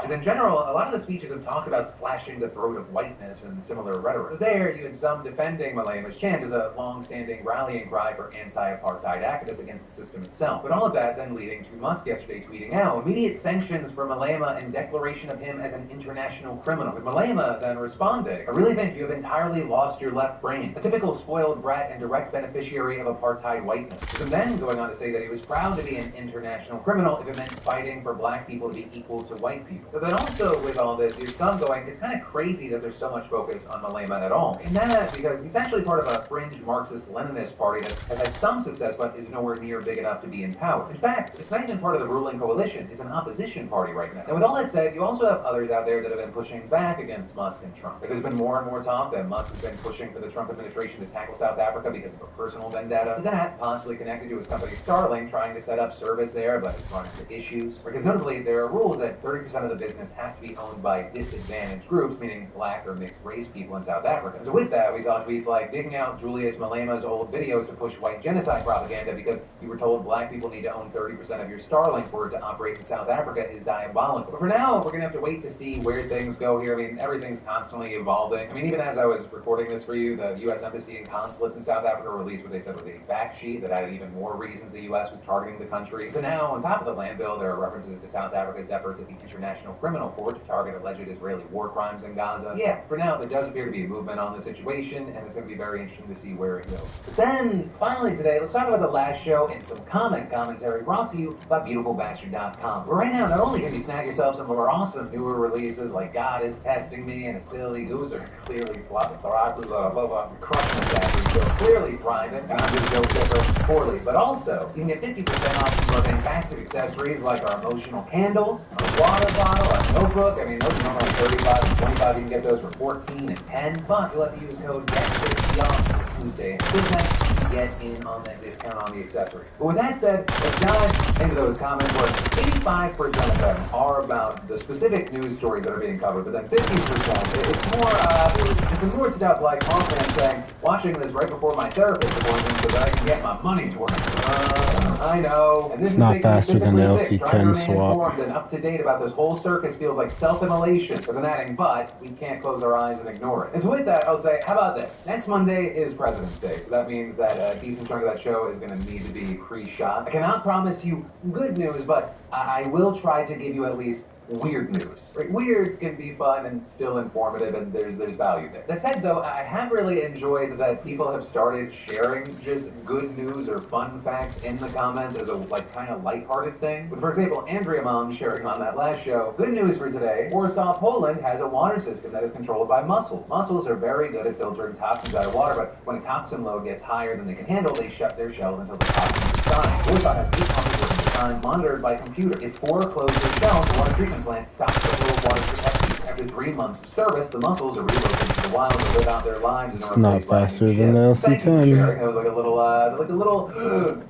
And in general, a lot of the speeches have talked about slashing the throat of whiteness and similar rhetoric. There, you had some defending Malema's chant as a long-standing rallying cry for anti-apartheid activists against the system itself. But all of that then leading to Musk yesterday tweeting out immediate sanctions for Malema and declaration of him as an international criminal. With Malema then responding, I really think you have entirely lost your left brain, a typical spoiled brat and direct beneficiary of apartheid whiteness. And then going on to say that he was proud to be an international criminal if it meant fighting for black people to be equal to white people. But then also with all this, you have some going, it's kind of crazy that there's so much focus on Malema at all. And that because he's actually part of a fringe Marxist-Leninist party that has had some success but is nowhere near big enough to be in power. In fact, it's not even part of the ruling coalition, it's an opposition party right now. And with all that said, you also have others out there that have been pushing back against Musk and Trump. There's been more and more talk that Musk has been pushing for the Trump administration to tackle South Africa because of a personal vendetta. That possibly connected to his company Starlink trying to set up service there, but it's run into issues. Because notably, there are rules that 30% of the business has to be owned by disadvantaged groups, meaning black or mixed race people in South Africa. And so with that, we saw tweets like digging out Julius Malema's old videos to push white genocide propaganda because you were told black people need to own 30% of your Starlink for it to operate in South Africa is diabolical. But for now, we're going to have to wait to see where things go here. I mean, everything's constantly evolving. I mean, even as I was recording this for you, the U.S. Embassy and consulates in South Africa released what they said was a fact sheet that added even more reasons the U.S. was targeting the country. So now, on top of the land bill, there are references to South Africa's efforts at the International Criminal Court to target alleged Israeli war crimes in Gaza. Yeah, for now, there does appear to be a movement on the situation, and it's going to be very interesting to see where it goes. But then, finally today, let's talk about the last show and some commentary brought to you by BeautifulBastard.com. Where right now, not only can you snag yourself some of our awesome newer releases like God is Testing Me and A Silly Goose are clearly crushing us after, so clearly thriving, and I'm just joke differ poorly, but also, you can get 50% off some of our fantastic accessories like our emotional candles, our water bottle, our notebook. I mean, those are normally 35 and 25. You can get those for 14 and 10, but you'll have to use code GET50 on Tuesday and Tuesday to get in on that discount on the accessories. But with that said, let's dive into those comments where 85% of them are about the specific news stories that are being covered, but then 15% it's more just some more stuff like Mothman saying, watching this right before my therapist appointment so that I can get my money's worth. I know. And this is not making me faster than the physically sick. Trying to LC-10 remain swap. informed and up to date about this whole circus feels like self-immolation. But then adding, but we can't close our eyes and ignore it. And so with that, I'll say, how about this? Next Monday is President's Day, so that means that a decent chunk of that show is going to need to be pre-shot. I cannot promise you good news, but I will try to give you at least weird news. Right? Weird can be fun and still informative, and there's value there. That said, though, I have really enjoyed that people have started sharing just good news or fun facts in the comments as a kind of lighthearted thing. With, for example, Andrea Mom sharing on that last show, good news for today, Warsaw, Poland has a water system that is controlled by mussels. Mussels are very good at filtering toxins out of water, but when a toxin load gets higher than they can handle, they shut their shells until the toxins subside. Warsaw has 8 pumpers working at a time, monitored by computer. If 4 close their shells, the water treatment plant stops the flow of water to protect you. After 3 months of service, the mussels are relocated to the wild to live out their lives in a It's not replaced landing faster ship. than the Thank you for LC-10. sharing. That was like a little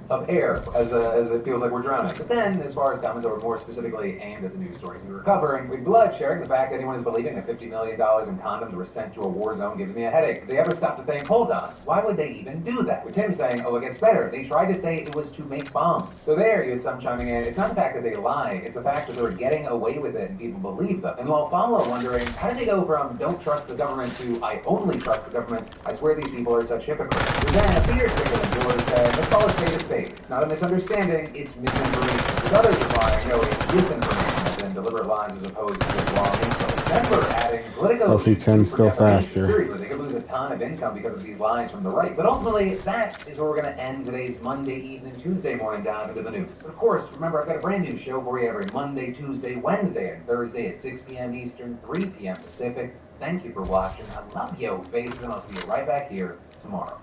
of air as it feels like we're drowning. But then, as far as comments that were more specifically aimed at the news stories we were covering, with blood sharing the fact anyone is believing that $50 million in condoms were sent to a war zone gives me a headache. Did they ever stop to think, hold on, why would they even do that? With Tim saying, oh, it gets better. They tried to say it was to make bombs. So there, you had some chiming in. It's not the fact that they lied, it's the fact that they were getting away with it and people believe them. And while follow wondering, how did they go from don't trust the government to I only trust the government? I swear these people are such hypocrites. But then a fear trigger in George said, let's call a spade a spade. It's not a misunderstanding, it's misinformation. With others replying, no, it's disinformation, as in deliberate lies as opposed to just wrong info. Denver adding, Politico LC-10 still faster. Seriously, they could lose a ton of income because of these lies from the right. But ultimately, that is where we're going to end today's Monday evening, Tuesday morning dive into the news. Of course, remember, I've got a brand new show for you every Monday, Tuesday, Wednesday, and Thursday at 6 p.m. Eastern, 3 p.m. Pacific. Thank you for watching. I love yo faces, and I'll see you right back here tomorrow.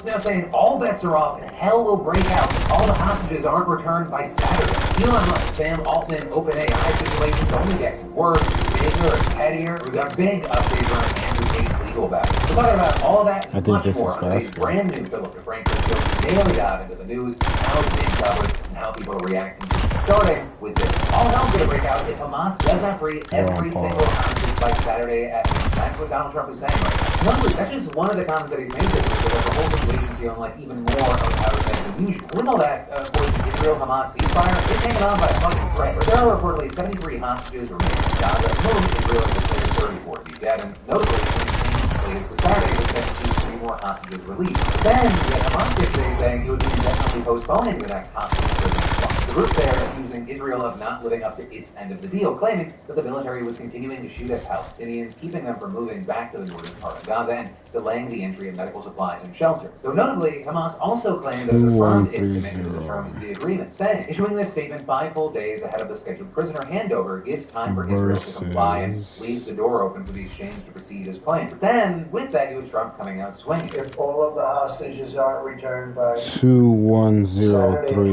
Now saying all bets are off and hell will break out if all the hostages aren't returned by Saturday. Elon Musk, Sam Altman, OpenAI situations only get worse, bigger, and pettier. We've got big updates on Andrew Tate's legal battle. We're talking about all of that and much more on today's brand new Philip DeFranco show. Daily dive into the news, how it's being covered, and how people are reacting to it. Starting with this. All hell's going to break out if Hamas does not free every single hostage by Saturday at noon. That's what Donald Trump is saying right now. Remember, that's just one of the comments that he's made this week, because the whole situation feeling like even more out than usual. With all that, of course, the Israel-Hamas ceasefire is taken on by a fucking threat. There are reportedly 73 hostages remaining in Gaza. Most Israel has declared 34 to be dead, and notably, slated for Saturday, it was set to see 3 more hostages released. But then, we had Hamas yesterday saying it would be indefinitely postponing the next hostage release. The group there accusing Israel of not living up to its end of the deal, claiming that the military was continuing to shoot at Palestinians, keeping them from moving back to the northern part of Gaza, and delaying the entry of medical supplies and shelters. Though notably, Hamas also claimed that it affirmed its commitment to the terms of the agreement, saying, issuing this statement 5 full days ahead of the scheduled prisoner handover gives time for Israel to comply and leaves the door open for the exchange to proceed as planned. But then, with that, you had Trump coming out swinging. If all of the hostages aren't returned by 2103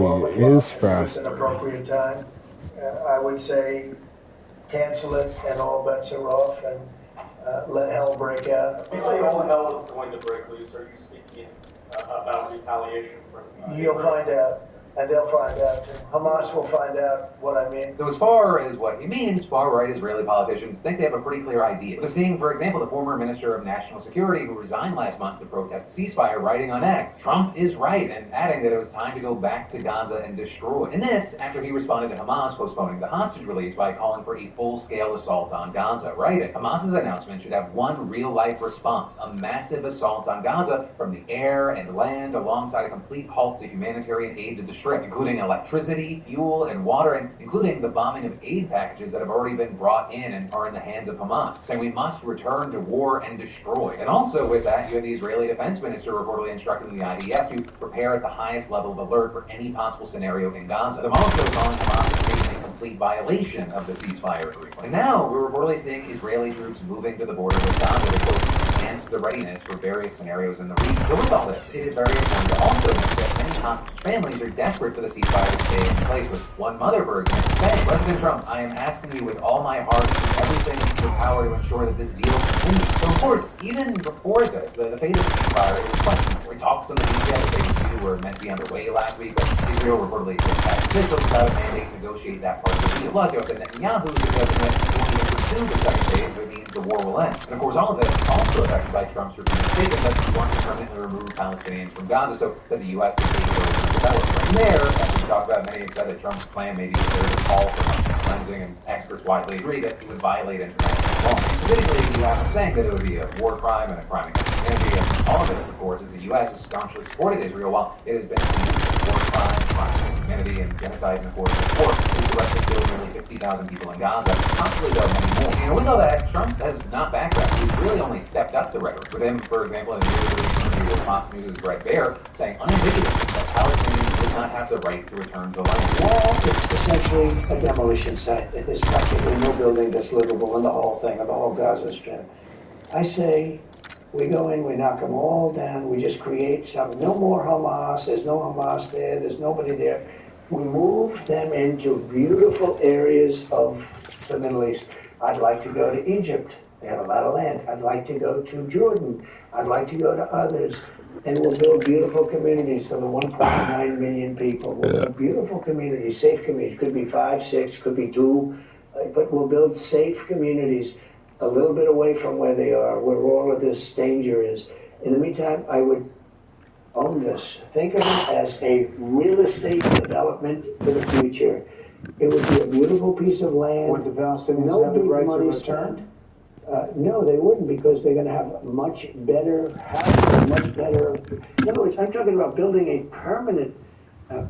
is It's an faster. appropriate time. I would say cancel it and all bets are off and let hell break out. When you say all hell is going to break loose, are you speaking about retaliation from... You'll find out. And they'll find out. Hamas will find out what I mean. So as far as what he means, far-right Israeli politicians think they have a pretty clear idea. We're seeing, for example, the former Minister of National Security who resigned last month to protest the ceasefire writing on X, Trump is right, and adding that it was time to go back to Gaza and destroy. And this, after he responded to Hamas postponing the hostage release by calling for a full-scale assault on Gaza, writing, Hamas's announcement should have one real-life response, a massive assault on Gaza from the air and land alongside a complete halt to humanitarian aid to the Strip, including electricity, fuel, and water, and including the bombing of aid packages that have already been brought in and are in the hands of Hamas, saying we must return to war and destroy. And also with that, you have the Israeli defense minister reportedly instructing the IDF to prepare at the highest level of alert for any possible scenario in Gaza. I'm also calling Hamas a complete violation of the ceasefire agreement. And now we're reportedly seeing Israeli troops moving to the border with Gaza to enhance the readiness for various scenarios in the region. But with all this, it is very important to also note that many hostage families are desperate for the ceasefire to stay in place, with one mother, for example, saying, President Trump, I am asking you with all my heart to do everything in your power to ensure that this deal continues. So of course, even before this, the fate of the ceasefire is questionable. Talks on the media that phase 2 were meant to be underway last week, but Israel reportedly had officials without a mandate to negotiate that part of the deal. Plus, you also said Netanyahu suggested that he won't even pursue the second phase, but means the war will end. And of course, all of this is also affected by Trump's repeated statement that he wants to permanently remove Palestinians from Gaza so that the U.S. can take over and develop. From there, as we talked about, many have said that Trump's plan may be considered a call for cleansing, and experts widely agree that it would violate international law. Specifically, you have him saying that it would be a war crime and a crime against humanity. And all of this, of course, is the U.S. has staunchly supported Israel while it has been accused of war crimes, crimes against humanity, and genocide. And of course, the report has directly killed nearly 50,000 people in Gaza, possibly though many more. You know, with all that, Trump has not backtracked. He's really only stepped up the rhetoric. With him, for example, in a interview with Fox News' Brett Baer, saying unambiguously that Palestinians does not have the right to return to land. Well, it's essentially a demolition site. There's practically no building that's livable in the whole thing, in the whole Gaza Strip. I say, we go in, we knock them all down, we just create some, no more Hamas, there's no Hamas there, there's nobody there. We move them into beautiful areas of the Middle East. I'd like to go to Egypt. They have a lot of land. I'd like to go to Jordan. I'd like to go to others. And we'll build beautiful communities for the 1.9 million people. We'll build beautiful communities, safe communities. Could be 5, 6, could be 2, but we'll build safe communities a little bit away from where they are, where all of this danger is. In the meantime, I would own this. Think of it as a real estate development for the future. It would be a beautiful piece of land. Would the Palestinians no have the big right to money return? spent. No, they wouldn't, because they're going to have much better houses, much better. In other words, I'm talking about building a permanent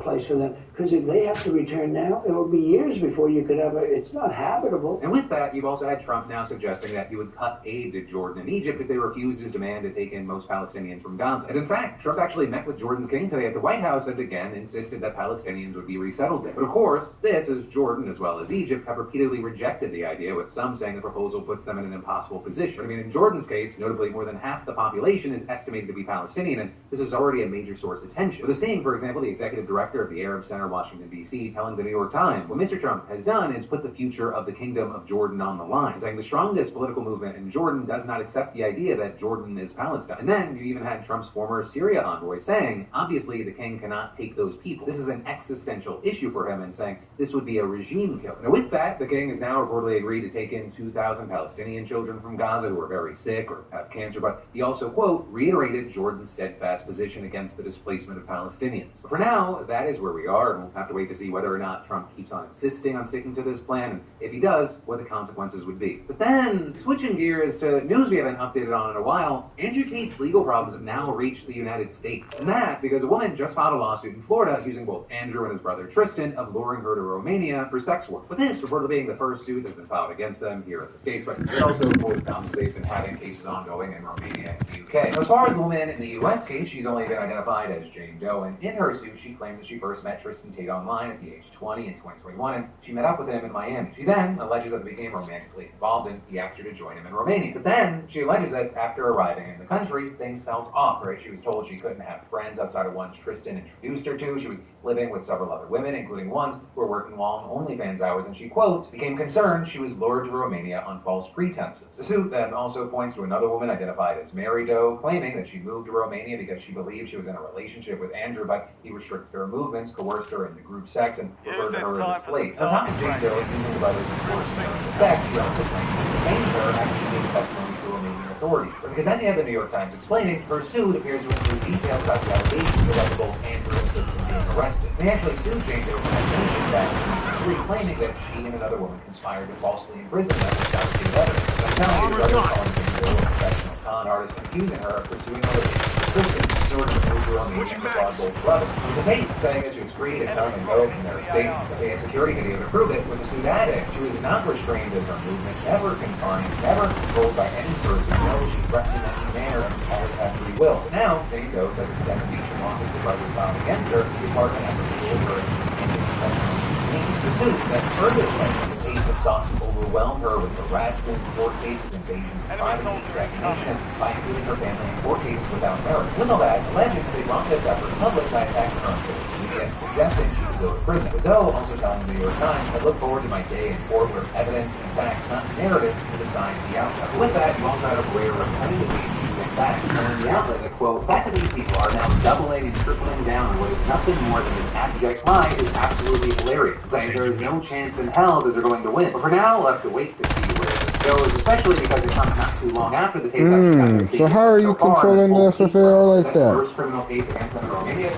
place for them. Because if they have to return now, it'll be years before you could ever. It's not habitable. And with that, you've also had Trump now suggesting that he would cut aid to Jordan and Egypt if they refused his demand to take in most Palestinians from Gaza. And in fact, Trump actually met with Jordan's king today at the White House and again insisted that Palestinians would be resettled there. But of course, this, as Jordan as well as Egypt have repeatedly rejected the idea, with some saying the proposal puts them in an impossible position. But I mean, in Jordan's case, notably more than half the population is estimated to be Palestinian, and this is already a major source of tension. With the same, for example, the executive director of the Arab Center, Washington, D.C., telling the New York Times, what Mr. Trump has done is put the future of the Kingdom of Jordan on the line, saying the strongest political movement in Jordan does not accept the idea that Jordan is Palestine. And then you even had Trump's former Syria envoy saying, obviously the king cannot take those people. This is an existential issue for him, and saying this would be a regime kill. Now with that, the king has now reportedly agreed to take in 2,000 Palestinian children from Gaza who are very sick or have cancer, but he also, quote, reiterated Jordan's steadfast position against the displacement of Palestinians. But for now, that is where we are, and we'll have to wait to see whether or not Trump keeps on insisting on sticking to this plan, and if he does, what the consequences would be. But then, switching gears to news we haven't updated on in a while, Andrew Tate's legal problems have now reached the United States. And that because a woman just filed a lawsuit in Florida accusing both Andrew and his brother Tristan of luring her to Romania for sex work. With this reportedly being the first suit that's been filed against them here in the States, but it also boils down to they've been having cases ongoing in Romania and the UK. Now, as far as the woman in the US case, she's only been identified as Jane Doe, and in her suit, she claims that she first met Tristan Tate online at the age 20 in 2021, and she met up with him in Miami. She then alleges that they became romantically involved, and he asked her to join him in Romania. But then she alleges that after arriving in the country, things felt off, right? She was told she couldn't have friends outside of ones Tristan introduced her to. She was living with several other women, including ones who were working long OnlyFans hours, and she, quote, became concerned she was lured to Romania on false pretenses. The suit then also points to another woman identified as Mary Doe, claiming that she moved to Romania because she believed she was in a relationship with Andrew, but he restricted her movements, coerced her into group sex, and referred to her as a slave. On top of Jane Doe accusing the brothers of forcing her into sex, he also claims that detained her after she gave testimony to Romanian authorities. So because as you have the New York Times explaining, her suit appears to include details about the allegations about both Andrew and Tristan being arrested. They actually sued Jane Doe for defamation back in 2003, claiming that she and another woman conspired to falsely imprison them with fabricated evidence. So I'm telling you, the brothers calling Jane Doe a professional con artist, accusing her of pursuing a relationship with Tristan in order to move to Romania and defraud both brothers. The Tate saying that she was free to come and go from their estate, that they had security video to prove it, with the suit adding she was not restrained in her movement, never confined, never controlled by any person. No, she threatened in any manner and always had free will. But now, Jane Doe says that the defamation lawsuit the brothers filed against her is part of an effort to hold her in the testimony. The suit that further claims the Tates have sought to overrule overwhelm her with harassment, court cases, invasion of privacy, defamation, by including her family in court cases without merit. With all that, alleging they brought this up in public by attacking her on social media and suggesting she could go to prison. With Doe also telling the New York Times, I look forward to my day in court where evidence and facts, not narratives, will decide the outcome. With that, you also had a lawyer representing the lead shooting back, telling the outlet that, quote, the fact that these people are now doubling and tripling down on what is nothing more than an abject lie is absolutely hilarious, saying there is no chance in hell that they're going to win. But for now, we'll have to wait to see where this goes, especially because it comes not too long after the case So how are you controlling the FFAR like that? First criminal case against them in Romania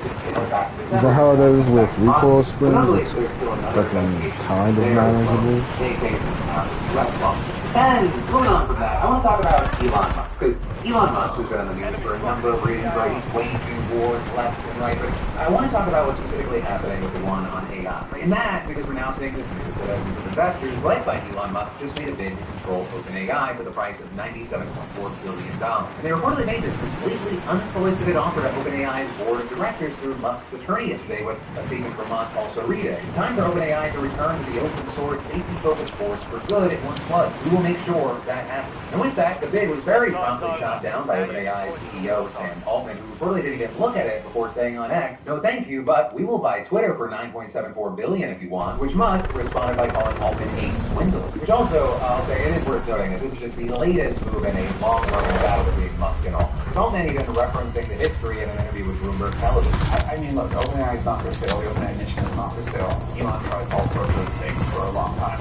back in Is December. that how it is with recoil springs? Fucking kind of knowledgeable. They face U.S. lawsuit. And moving on from that, I want to talk about Elon Musk, because Elon Musk has been on the news for a number of reasons, right? He's waging wars left and right, but I want to talk about what's specifically happening with the one on AI. And that, because we're now seeing this news that a group of investors, led by Elon Musk, just made a bid to control OpenAI for the price of $97.4 billion. And they reportedly made this completely unsolicited offer to OpenAI's board of directors through Musk's attorney yesterday, with a statement from Musk also reading, it's time for OpenAI to return to the open source, safety-focused force for good it once was. We will make sure that happens. And with that, the bid was very promptly shot down by OpenAI's CEO, Sam Altman, who reportedly didn't even look at it before saying on X, no thank you, but we will buy Twitter for $9.74 billion if you want, which Musk responded by calling Altman a swindler. Which also, I'll say, it is worth noting that this is just the latest move in a long-running battle between Musk and Altman. With Altman even referencing the history in an interview with Bloomberg Television. I mean, look, OpenAI is not for sale. The OpenAI mission is not for sale. Elon tries all sorts of things for a long time.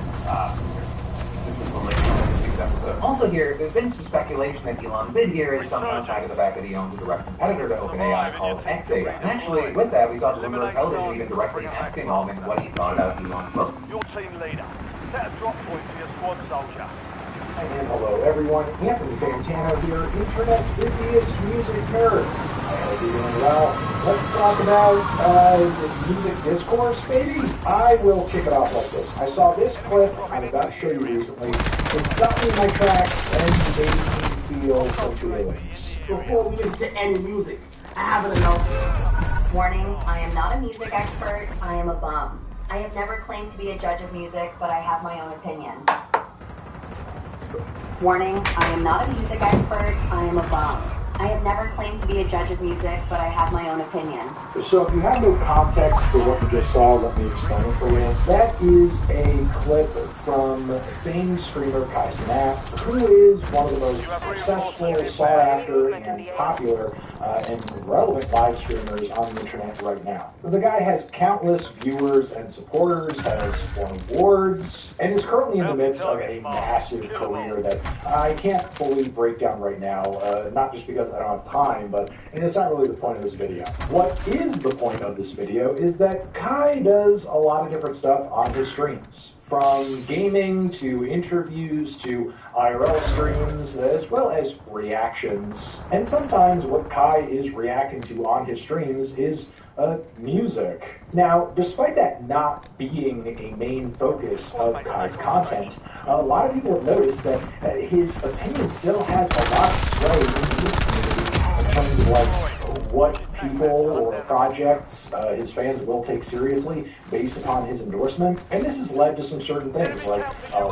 This is the latest on this week's episode. Also here, there's been some speculation that Elon's bid here is somehow tied to the fact that he owns a direct competitor to OpenAI called XAI. And actually, with that, we saw Bloomberg Television even directly asking Altman what he thought about Elon's book. Your team leader, set a drop point for your squad soldier. And hello everyone, Anthony Fantano here, Internet's busiest music nerd. I hope you're doing well. Let's talk about music discourse, baby. I will kick it off like this. I saw this clip I'm about to show you recently. It stopped me in my tracks and made me feel some feelings. Before we get to any music, I have an announcement. Warning, I am not a music expert, I am a bum. I have never claimed to be a judge of music, but I have my own opinion. Warning, I am not a music expert, I am a bum. I have never claimed to be a judge of music, but I have my own opinion. So if you have no context for what you just saw, let me explain it for you. That is a clip from famed streamer Kai Cenat, who is one of the most successful, sought-after, and popular and relevant live streamers on the internet right now. The guy has countless viewers and supporters, has won awards, and is currently in the midst of a massive career that I can't fully break down right now, not just because I don't have time, but it's not really the point of this video. What is the point of this video is that Kai does a lot of different stuff on his streams. From gaming to interviews to IRL streams, as well as reactions. And sometimes what Kai is reacting to on his streams is music. Now, despite that not being a main focus of Kai's content, a lot of people have noticed that his opinion still has a lot of sway in the music community in terms of like what people or projects his fans will take seriously based upon his endorsement. And this has led to some certain things like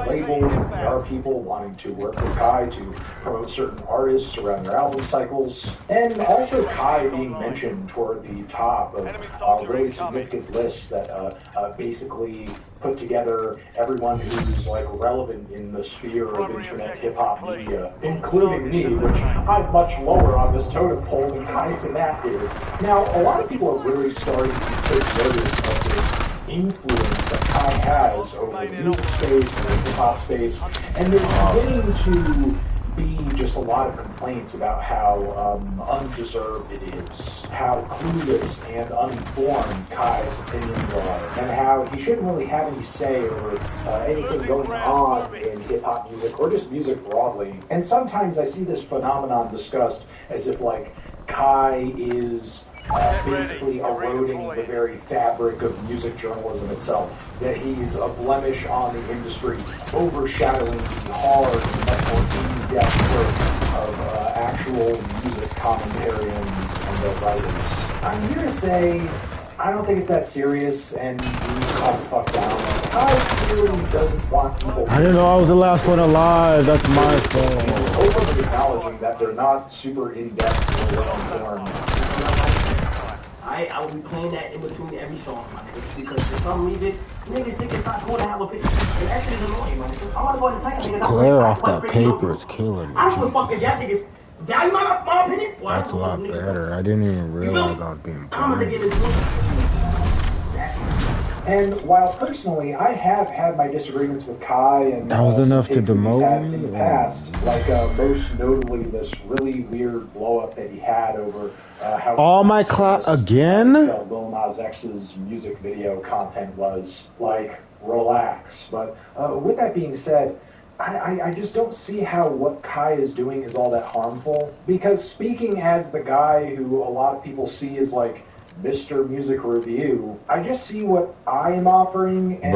labels and PR people wanting to work with Kai to promote certain artists around their album cycles, and also Kai being mentioned toward the top of really significant lists that basically put together everyone who's like relevant in the sphere of internet hip-hop media, including me, which I'm much lower on this totem pole than Kai Cenat is. Now, a lot of people are really starting to take notice of this influence that Kai has over the music space and the hip-hop space, and they're beginning to be just a lot of complaints about how undeserved it is, how clueless and uninformed Kai's opinions are, and how he shouldn't really have any say over anything going on in hip-hop music or just music broadly. And sometimes I see this phenomenon discussed as if like Kai is basically eroding the very fabric of music journalism itself, that he's a blemish on the industry, overshadowing the hard and much more in-depth work of actual music commentarians and their writers. I'm here to say I don't think it's that serious, and we need to calm the fuck down. Kai clearly doesn't want people. I didn't know I was the last one alive. That's my fault. He's openly acknowledging that they're not super in-depth or well-informed. I will be playing that in between every song, my nigga, because for some reason, niggas think it's not cool to have a picture. And that shit is annoying, man. I want to go ahead and tell you niggas. Glare off that paper is killing me. I don't give a fuck if y'all niggas value my opinion. Well, That's a lot better. I didn't even realize I was being blind. And while personally, I have had my disagreements with Kai and that was enough to demote me in the past, like most notably this really weird blow up that he had over how all my class again. Lil Nas X's music video content was. Like, relax. But with that being said, I just don't see how what Kai is doing is all that harmful. Because speaking as the guy who a lot of people see as like Mr. Music Review, I just see what I am offering and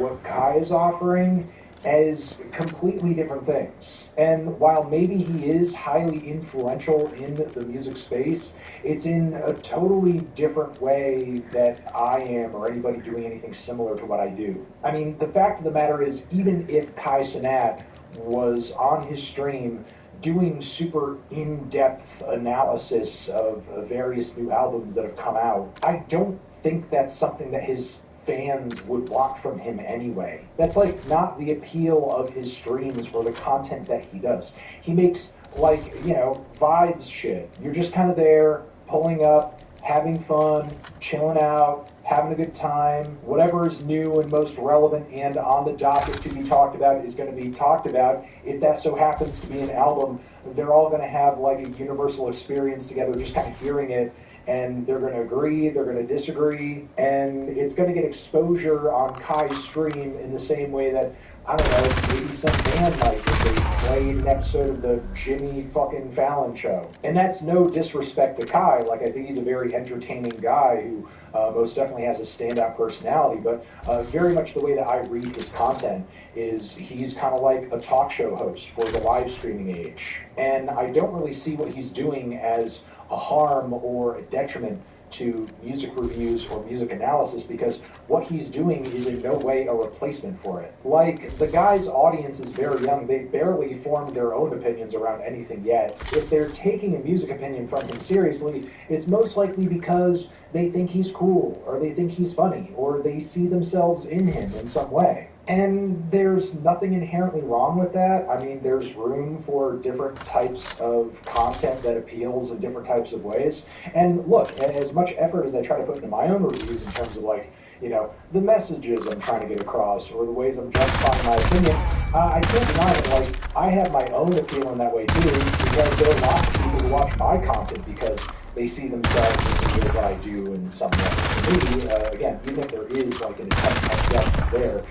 what Kai is offering as completely different things. And while maybe he is highly influential in the music space, it's in a totally different way that I am or anybody doing anything similar to what I do. I mean, the fact of the matter is, even if Kai Cenat was on his stream doing super in-depth analysis of various new albums that have come out, I don't think that's something that his fans would want from him anyway. That's like not the appeal of his streams or the content that he does. He makes like, you know, vibes shit. You're just kind of there, pulling up, having fun, chilling out, having a good time. Whatever is new and most relevant and on the docket to be talked about is going to be talked about. If that so happens to be an album, they're all going to have like a universal experience together, just kind of hearing it. And they're going to agree, they're going to disagree, and it's going to get exposure on Kai's stream in the same way that, I don't know, maybe some band might if they played an episode of the Jimmy fucking Fallon show. And that's no disrespect to Kai. Like, I think he's a very entertaining guy who most definitely has a standout personality, but very much the way that I read his content is he's kind of like a talk show host for the live streaming age. And I don't really see what he's doing as a harm or a detriment to music reviews or music analysis, because what he's doing is in no way a replacement for it. Like, the guy's audience is very young. They barely formed their own opinions around anything yet. If they're taking a music opinion from him seriously, it's most likely because they think he's cool, or they think he's funny, or they see themselves in him in some way. And there's nothing inherently wrong with that. I mean, there's room for different types of content that appeals in different types of ways. And look, as much effort as I try to put into my own reviews in terms of, like, you know, the messages I'm trying to get across or the ways I'm justifying my opinion, I can't deny it. Like, I have my own appeal in that way too, because there are lots of people who watch my content because they see themselves in what I do in some way. For me, again, even if there is like an attempt at depth there,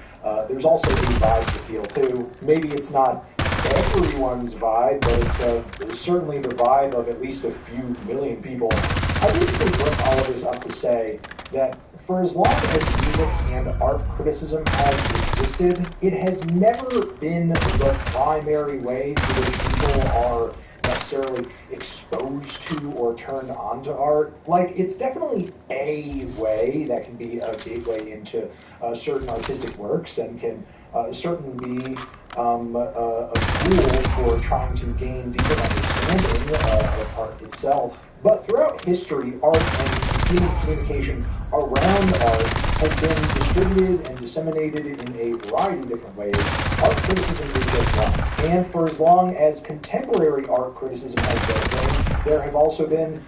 there's also the vibes appeal too. Maybe it's not everyone's vibe, but it's certainly the vibe of at least a few million people. I basically bring all of this up to say that for as long as music and art criticism has existed, it has never been the primary way through which people are necessarily exposed to or turned on to art. Like, it's definitely a way that can be a gateway into certain artistic works and can certainly be a tool for trying to gain deeper understanding of art itself. But throughout history, art and human communication around art has been distributed and disseminated in a variety of different ways. Art criticism is just one. And for as long as contemporary art criticism has been a thing, there have also been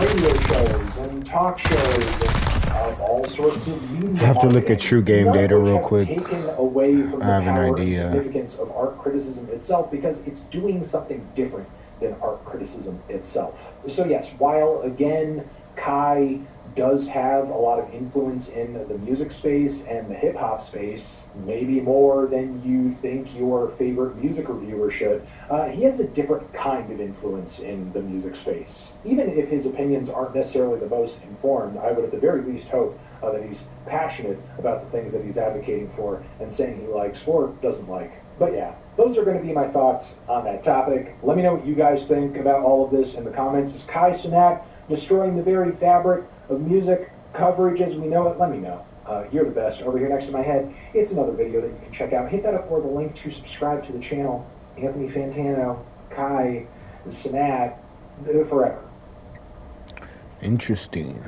radio shows and talk shows and all sorts of media. I have to look at true game data real quick. Taken away from the I have an power and idea. significance of art criticism itself, because it's doing something different than art criticism itself. So yes, while again Kai does have a lot of influence in the music space and the hip-hop space, maybe more than you think your favorite music reviewer should, he has a different kind of influence in the music space. Even if his opinions aren't necessarily the most informed, I would at the very least hope that he's passionate about the things that he's advocating for and saying he likes or doesn't like. But yeah, those are going to be my thoughts on that topic. Let me know what you guys think about all of this in the comments. Is Kai Cenat destroying the very fabric of music coverage as we know it? Let me know. You're the best. Over here next to my head, it's another video that you can check out. Hit that up or the link to subscribe to the channel. Anthony Fantano, Kai, Sanat, forever. Interesting.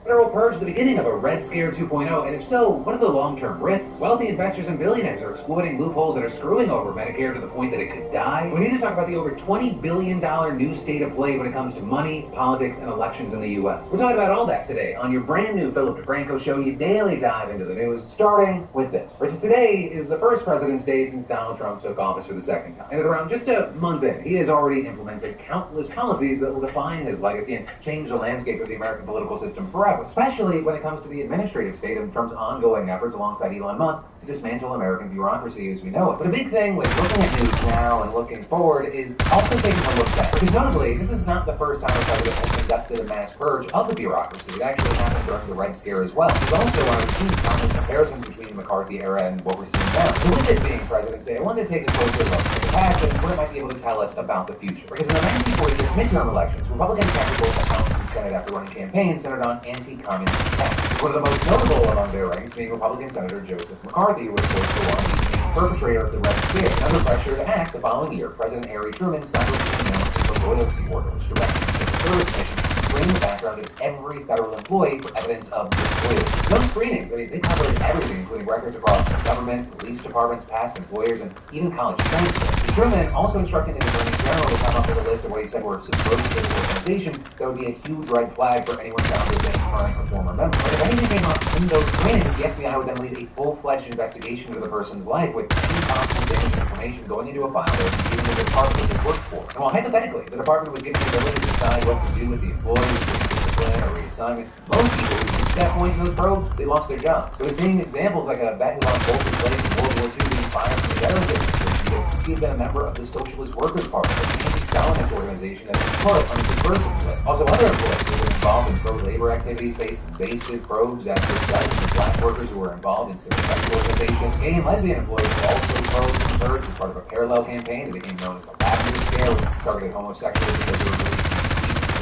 Federal purge the beginning of a Red Scare 2.0, and if so, what are the long-term risks? Wealthy investors and billionaires are exploiting loopholes that are screwing over Medicare to the point that it could die. We need to talk about the over $20 billion new state of play when it comes to money, politics, and elections in the U.S. We're talking about all that today on your brand new Philip DeFranco show. You daily dive into the news, starting with this. Which today is the first President's Day since Donald Trump took office for the second time. And at around just a month in, he has already implemented countless policies that will define his legacy and change the landscape of the American political system forever, especially when it comes to the administrative state of Trump's ongoing efforts alongside Elon Musk to dismantle American bureaucracy as we know it. But a big thing with looking at news now and looking forward is also taking a look back. Because notably, this is not the first time a president has conducted a mass purge of the bureaucracy. It actually happened during the Red Scare as well. We've also already seen countless comparisons between the McCarthy era and what we're seeing now. So with this being President's Day, I wanted to take a closer look at the past and what it might be able to tell us about the future. Because in the 1946 midterm elections, Republicans captured both the House and Senate after running campaigns centered on anti-communist attacks. One of the most notable among their ranks being Republican Senator Joseph McCarthy, who was forced to warn the perpetrator of the Red Scare. And under pressure to act the following year, President Harry Truman signed a loyalty order which directed the Secret Service Commission to screen the background of every federal employee for evidence of disloyalty. Those screenings, they covered everything, including records across government, police departments, past employers, and even college transcripts. Truman also instructed his Attorney General to come up with a list of what he said were subversive organizations that would be a huge red flag for anyone found as any current or former member. But if anything came up in those screenings, the FBI would then lead a full-fledged investigation into the person's life with any possible damaging information going into a file that was given to the department it worked for. And while hypothetically, the department was given the ability to decide what to do with the employees, discipline, or reassignment, most people who reached that point in those probes, they lost their jobs. So we're seeing examples like a vet who lost both his legs in World War II being fired from the veterans because he had been a member of the Socialist Workers' Party, an anti-Stalinist organization that was part on the subversive list. Also, other employees who were involved in pro-labor activities faced invasive probes after dozens of black workers who were involved in civil rights organizations. Gay and lesbian employees were also probed and purged as part of a parallel campaign that became known as the Lavender Scare, which targeted homosexuals because they were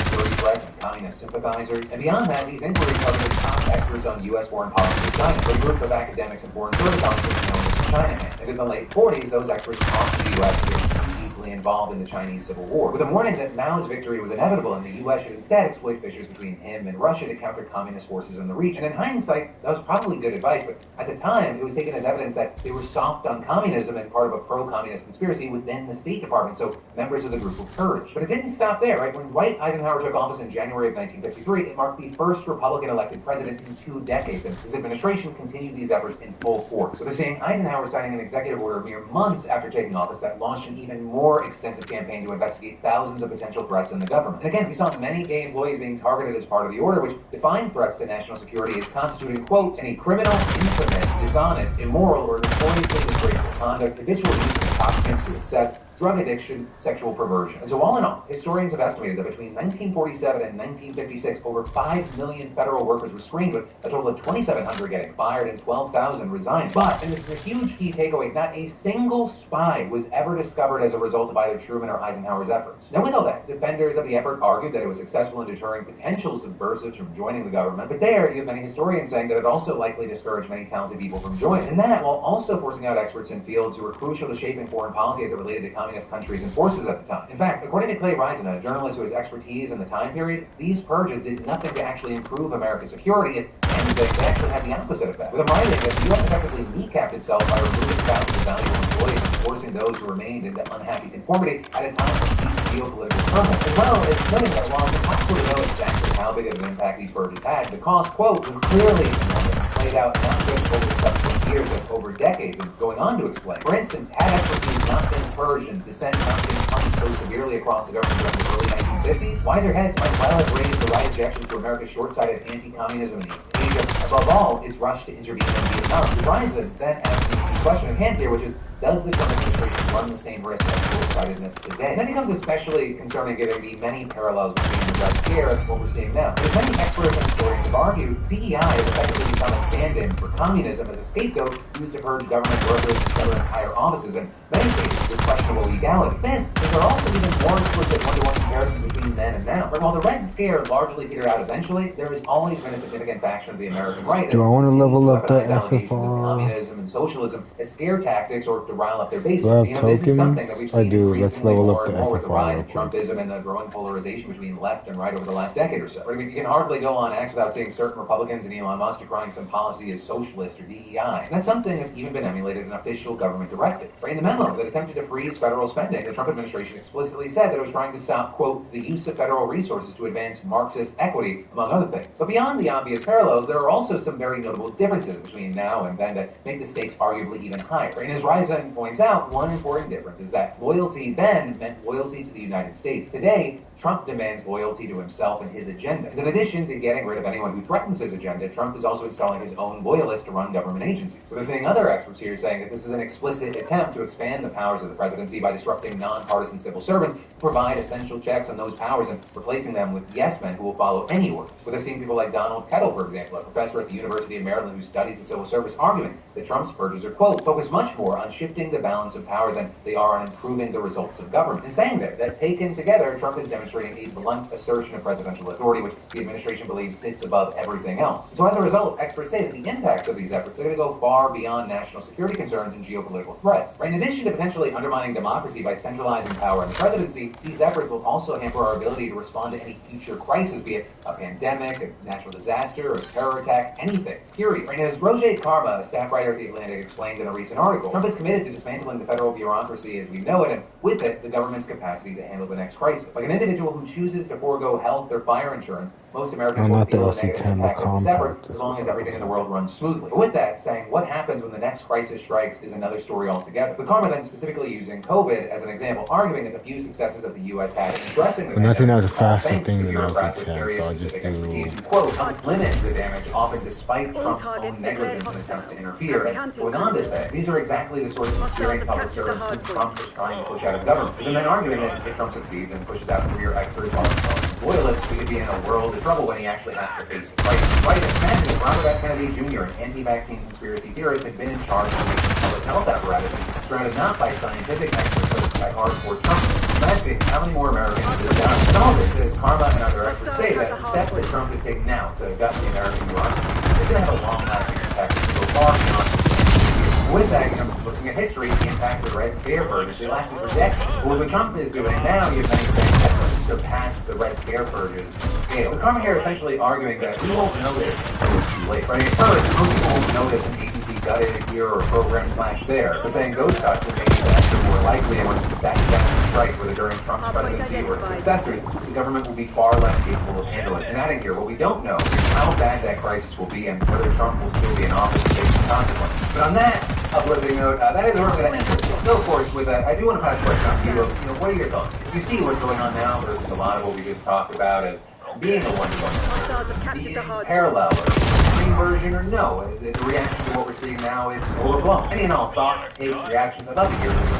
security threats and communist sympathizers. And beyond that, these inquiries targeted top experts on U.S. foreign policy in China, a group of academics and foreign service officers known as the Chinaman. And in the late 40s, those experts talked to the U.S. to get deeply involved in the Chinese Civil War, with a warning that Mao's victory was inevitable and the U.S. should instead exploit fissures between him and Russia to counter communist forces in the region. And in hindsight, that was probably good advice, but at the time, it was taken as evidence that they were soft on communism and part of a pro-communist conspiracy within the State Department, so members of the group were purged. But it didn't stop there, right? When Dwight Eisenhower took office in January of 1953, it marked the first Republican-elected president in 2 decades, and his administration continued these efforts in full force. So they're saying Eisenhower signing an executive order mere months after taking office that launched an even more extensive campaign to investigate thousands of potential threats in the government. And again, we saw many gay employees being targeted as part of the order, which defined threats to national security as constituting, quote, any criminal, infamous, dishonest, immoral, or notoriously disgraceful conduct, habitual use of intoxicants to excess, drug addiction, sexual perversion. And so all in all, historians have estimated that between 1947 and 1956, over 5 million federal workers were screened, with a total of 2,700 getting fired and 12,000 resigning. But, and this is a huge key takeaway, not a single spy was ever discovered as a result of either Truman or Eisenhower's efforts. Now with all that, defenders of the effort argued that it was successful in deterring potential subversives from joining the government, but there you have many historians saying that it also likely discouraged many talented people from joining. And that, while also forcing out experts in fields who were crucial to shaping foreign policy as it related to communist countries and forces at the time. In fact, according to Clay Risen, a journalist who has expertise in the time period, these purges did nothing to actually improve America's security. If anything, they actually had the opposite effect. With him writing that the U.S. effectively kneecapped itself by removing thousands of valuable employees and forcing those who remained into unhappy conformity at a time of deep geopolitical turmoil. As well as noting that while it's impossible to know exactly how big of an impact these purges had, the cost, quote, was clearly enormous and played out not just over subsequent years, but over decades, and going on to explain. For instance, had expertise not been purged and dissent not been punished so severely across the government during the early 1950s, wiser heads might well have raised the right objections to America's short-sighted anti-communism in East Asia, above all, its rush to intervene in Vietnam. Risen then asked the question at hand here, which is, does the Trump administration run the same risk of short-sightedness today? And that becomes especially concerning given the many parallels between the Red Scare and what we're seeing now. As many experts and historians have argued, DEI has effectively become become a stand-in for communism as a scapegoat used to purge government workers and fill entire offices, in many cases with questionable legality. This is also even more explicit one-to-one comparison between then and now. But while the Red Scare largely petered out eventually, there has always been a significant faction of the American right Do I want to level up the allegations of FFR? communism and socialism as scare tactics or to rile up their bases. Do I have You know, this is something that we've tokens? I seen do. Let's increasingly level more up the and more with the FFR rise real of quick. Trumpism and the growing polarization between left and right over the last decade or so. I mean, you can hardly go on X without seeing certain Republicans and Elon Musk decrying some policy as socialist or DEI. And that's something that's even been emulated in official government directives. Right? In the memo that attempted to freeze federal spending, the Trump administration explicitly said that it was trying to stop, quote, the use of federal resources to advance Marxist equity, among other things. So beyond the obvious parallels, there are also some very notable differences between now and then that make the stakes arguably even higher. And as Ryzen points out, one important difference is that loyalty then meant loyalty to the United States. Today, Trump demands loyalty to himself and his agenda. And in addition to getting rid of anyone who threatens his agenda, Trump is also installing his own loyalists to run government agencies. So they're seeing other experts here saying that this is an explicit attempt to expand the powers of the presidency by disrupting nonpartisan civil servants who provide essential checks on those powers and replacing them with yes men who will follow any orders. So they're seeing people like Donald Kettle, for example, a professor at the University of Maryland who studies the civil service, arguing that Trump's purges are, quote, focus much more on shifting the balance of power than they are on improving the results of government. And saying that taken together, Trump is demonstrating a blunt assertion of presidential authority, which the administration believes sits above everything else. So as a result, experts say that the impacts of these efforts are going to go far beyond national security concerns and geopolitical threats. In addition to potentially undermining democracy by centralizing power in the presidency, these efforts will also hamper our ability to respond to any future crisis, be it a pandemic, a natural disaster, a terror attack, anything, period. As Roger Karma, a staff writer at The Atlantic, explained in a recent article, Trump is committed to dismantling the federal bureaucracy as we know it, and with it, the government's capacity to handle the next crisis. Like an individual who chooses to forego health or fire insurance, most Americans will feel the negative impact of this effort as long as everything in the world runs smoothly. But with that, saying what happens when the next crisis strikes is another story altogether. The Karma then specifically using COVID as an example, arguing that the few successes that the U.S. had in addressing the Nothing pandemic has a faster thanks thing to than bureaucrats with chat, very so I just specific do. expertise who, quote, help limit the damage, often despite Trump's own negligence and attempts to interfere. And going on to say, these are exactly the sorts of steering public servants who Trump is trying to push out of government. And then arguing that if Trump succeeds and pushes out career experts while his loyalists, we could be in a world of trouble when he actually has to face the crisis. Right? Imagine if Robert F. Kennedy Jr., an anti-vaccine conspiracy theorist, had been in charge of the public health apparatus and surrounded not by scientific experts, but by hardcore Trumpists. Asking how many more Americans would have died. And all this is Karma and other experts say that the steps that Trump is taking now to gut the American bureaucracy is going to have a long-lasting impact so far beyond. With that, looking at history, the impacts of the Red Scare purges, they lasted for decades. So what Trump is doing now, you have many saying that he surpassed the Red Scare purges in scale. The Karma here is essentially arguing that we won't notice until it's too late. Right? At first, most people won't notice an agency gutted here or program slashed there. But saying those cuts will make disaster more likely, and when that disaster strikes, whether during Trump's presidency or his successors, the government will be far less capable of handling it. And adding here, what we don't know is how bad that crisis will be and whether Trump will still be in office and face the consequences. But on that uplifting note, that is where I'm going to end this. So, of course, with that, I do want to pass the question on to you. What are your thoughts? If you see what's going on now versus a lot of what we just talked about as being a one-to-one, being parallel, or extreme version, or no, the reaction to what we're seeing now is overblown. Any and all thoughts, takes, reactions, I'd love to hear from you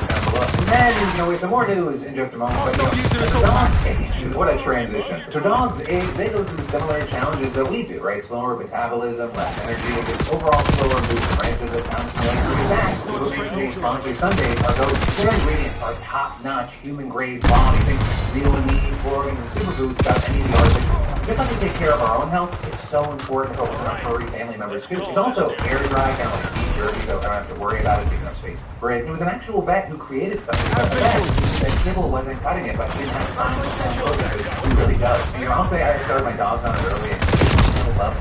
down below. And then, we have some more news in just a moment, but dogs age, what a transition. So dogs age, they go through similar challenges that we do, right? Slower metabolism, less energy, and just overall slower movement, right? Does that sound familiar? In fact, the Nutrition Sponsor Sundays are those their ingredients are top-notch, human-grade quality, things real and meat, organ, and superfoods without any of the artificial stuff. Just like we take care of our own health, it's so important to focus on our furry family members too. It's also air dry, kind of like beef jerky, so I don't have to worry about it taking up space for it. It was an actual vet who created something that kibble wasn't cutting it, but didn't have time to cook it. It really does. I'll say I started my dogs on it early and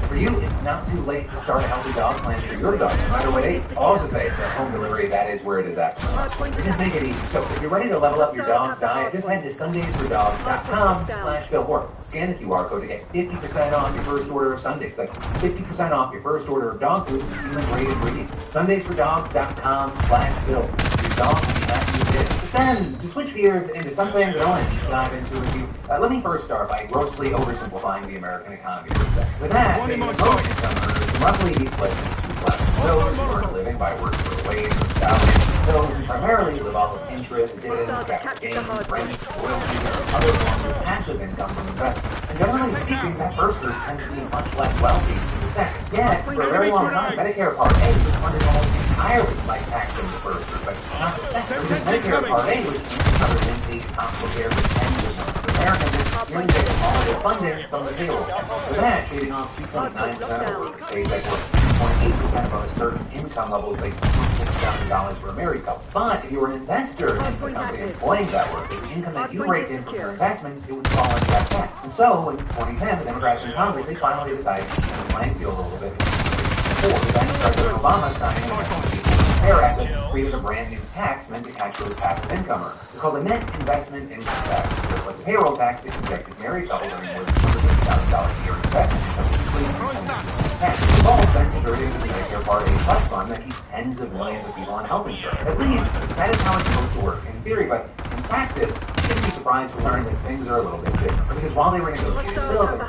for you, it's not too late to start a healthy dog plan for your dog, no matter what age. I'll also say for home delivery, that is where it is at. Just make it easy. So if you're ready to level up your dog's diet, just head to sundaysfordogs.com/Bill or scan the QR code to get 50% off your first order of Sundays. That's 50% off your first order of dog food with human-grade ingredients. sundaysfordogs.com/Bill. Your dog will be happy you did. But then, to switch gears into something that I want to deep dive into with you, let me first start by grossly oversimplifying the American economy for a second. With that, the most income earners can roughly be split into two classes. Those who are living by working for a wage or salary, those who primarily primarily live off of interest, dividends, capital gains, rents, royalties, and other forms of passive income from investments. And generally speaking, that first group tends to be much less wealthy than the second. Yet, for a very long time, Medicare Part A was funded almost entirely by taxing the first group, but not the second. Because Medicare Part A was covered inpatient hospital care for tens of millions of Americans, and nearly taking all of its funding from the payroll tax. For that, shaving off 2.9% of workers' pays that were 2.8% above a certain income level, say $250,000 for a married couple. But if you were an investor in the company employing that worker, the income that you raked in from your investments, it would fall into that tax. And so, in 2010, the Democrats in Congress, they finally decided to change the playing field a little bit. Before, then President Obama signed the Fair Act that created a brand new tax meant to catch those passive income earners. It's called the net investment income tax. Just like the payroll tax, it subjected married couples earning more than $150,000 a year in investment income to tax. The result then contributing to the Medicare Part A trust fund that keeps tens of millions of people on health insurance. At least, that is how it's supposed to work in theory, but in practice, you shouldn't be surprised to learn that things are a little bit different. Because while they were negotiating the bill, the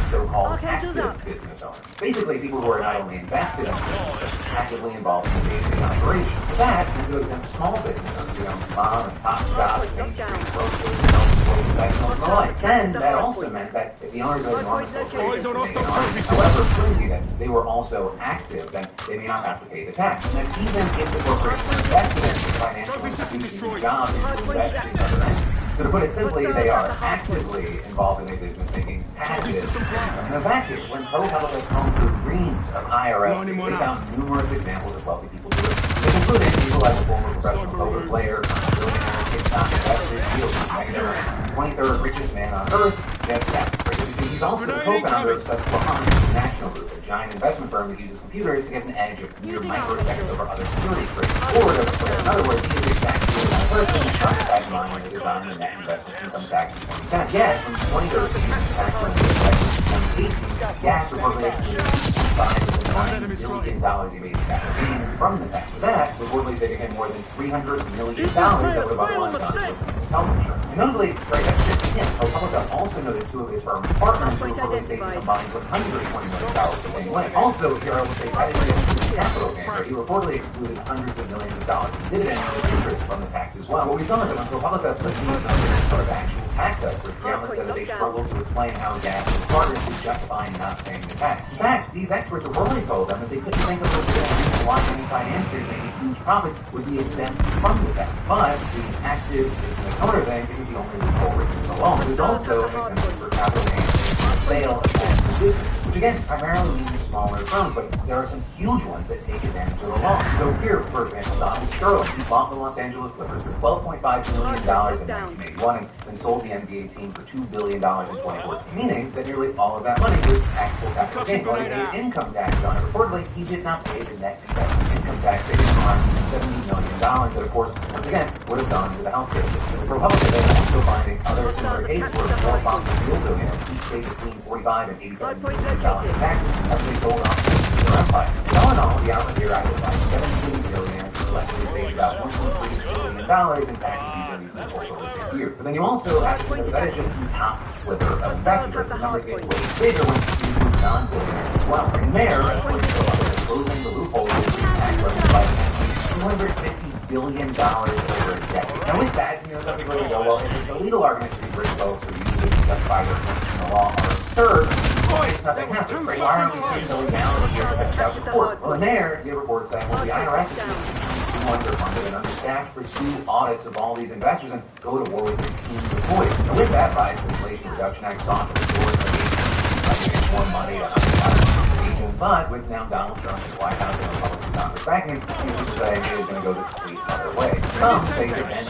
so-called active business owners. Basically, people who are not only invested in business, but actively involved in the day-to-day operation. That meant to exempt small business owners, mom and pop shops, Main Street, groceries, self-employed vegetables, and the like. Then, that also meant that if the owners of enormous corporations were making however flimsy that they were also active, then they may not have to pay the tax. And that's even if the corporation invested in the financial institution's job is to invest in other entities. So to put it simply, they are actively involved in a business making passive income. And in fact, when ProPublica combed through reams of IRS, they found numerous examples of wealthy people doing it. This included people like a former professional poker player, billionaire, TikTok investor, the 23rd richest man on earth, Jeff Bezos. He's also the co-founder of Susquehanna International Group, a giant investment firm that uses computers to get an edge of mere microseconds over other securities trades. Or, in other words, he is exactly the kind of person who tries to mind to design the net investment income tax in 2010. Yet, from 2013 to tax rate in 2018, gas reportedly excluded $5 billion he made in capital gains from the tax. That reportedly saving him more than $300 million that would have otherwise gone to his health insurance. And notably, that's just him. ProPublica also noted two of his firm's partners who reportedly saving combined $120 million the same way. Also, here I will say that is his capital gain, where he reportedly excluded hundreds of millions of dollars in dividends and interest from the tax as well. What we saw is that when ProPublica flipped these numbers in front of actual tax experts, the outlet said that they struggled to explain how gas and partners could justify not paying the tax. In fact, these experts reportedly told them that they couldn't think of a good reason why any financiers making huge profits would be exempt from the tax. But the active business owner thing isn't the only loophole written in the law. There's also an exemption for capital gains and sale of taxable business, which again primarily means smaller firms, but there are some huge ones that take advantage of the law. So here, for example, Donald Sterling, he bought the Los Angeles Clippers for $12.5 million in 1981 and then sold the NBA team for $2 billion in 2014, meaning that nearly all of that money was taxable capital gain. While he paid income tax on it, reportedly, he did not pay the net investment income tax, saving around $70 million that, of course, once again, would have gone to the healthcare system. The Republicans are also finding other similar cases where more fossil fuel billionaires each paid between $45 and $87 million in taxes after they sold off their empire. And all in all, the outlet here identified 17 billionaires who collectively saved about $1.3 billion in taxes using these loopholes over 6 years. But then you also have to consider that is just the top sliver of investors. The numbers get way bigger when you include non-billionaires as well. And there, according to ProPublica, closing the loophole will increase tax revenue by $250 billion over a decade. Now with that, some people will go, well, if the legal arguments for these rich folks who usually justify their exemption from the law are absurd, nothing happens, right? Why aren't we seeing the legality here as a report? Well, in there, you have reports saying, well, the IRS is just too underfunded and understaffed to pursue audits of all these investors and go to war with their team employees. And with that, by the Inflation Reduction Act sought to restore the agencies more money to underfunded agents. But with now Donald Trump in the White House and Republican Congress backing him, people say it is going to go the complete other way. Some say that then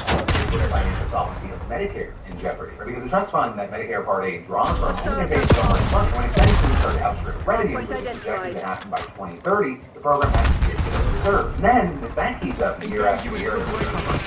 the financial solvency of Medicare in jeopardy, because the trust fund that Medicare Part A draws from only pays so much money. When expenses start to outstrip revenues, which is projected to happen by 2030, the program has to get to the reserve. Then, if that keeps up year after year, the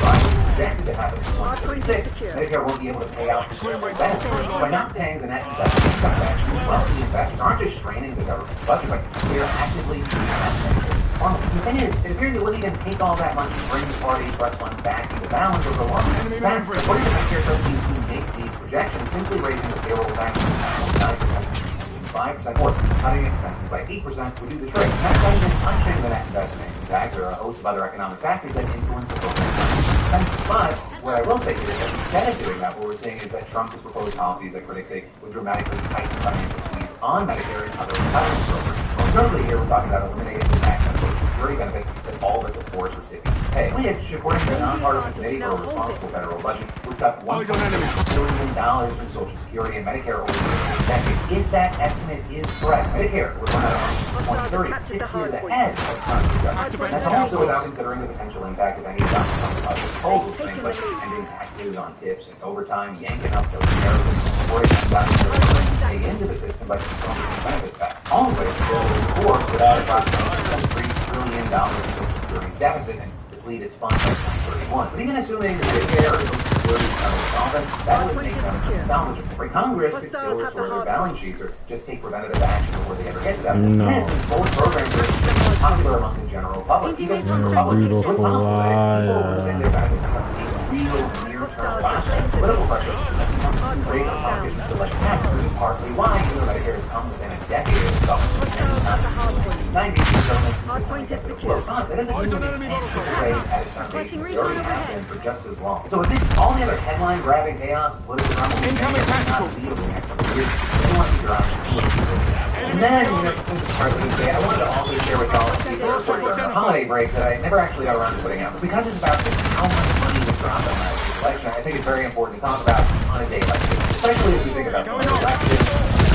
trial is projected to happen in 2036, Medicare won't be able to pay out the benefits. By not paying the net investment income tax, wealthy investors aren't just straining the government budget, but they are actively seeing that. The thing is, it appears it wouldn't even take all that much to bring the Party trust fund back into balance over the long term. In fact, according to Medicare trustees who make these projections, simply raising the payroll tax from 9% to 5% or cutting expenses by 8% would do the trick. That's not even touching the net investment tax or a host of other economic factors that influence the program's expense. But what I will say here is that instead of doing that, what we're seeing is that Trump has proposed policies that critics say would dramatically tighten financial squeeze on Medicare and other retirement programs. Most notably here, we're talking about eliminating the tax on Social Security benefits that all but the poorest recipients pay, which, according to the nonpartisan committee for a responsible federal budget, would cut $1.6 billion from Social Security and Medicare over the next decade. If that estimate is correct, Medicare would run out of money in 2030, 6 years ahead of current projections. That's also without considering the potential impact of any of Donald Trump's proposals, things like ending taxes on tips and overtime, yanking up those tariffs, and forcing them to pay into the system by controlling some benefits back. All of which will, of course, without approximately $3 trillion in Social Security's deficit and deplete its funds by 2031. But even assuming that Medicare or Social Security is insolvent, that would make them unsalvageable. For Congress could still restore their balance sheets or just take preventative action before they ever get to that. No. This is both programs that are popular among the general public. Even Republicans, it's possible that if people losing their benefits becomes a real near-term flashpoint, political pressure becomes too great for politicians to let it happen. This is partly why Medicare has come within a decade of itself. That doesn't mean that it can't chip away at its foundation. They already have been for just as long. So amidst all the other headline-grabbing chaos and political drama we may not see over the next several years, you want to keep your eyes on. And then, since it's President's Day, I wanted to also share with y'all a piece of report during the holiday break that I never actually got around to putting out. But because it's about just how much money was dropped on last year's election, I think it's very important to talk about on a day like this, especially as we think about the election.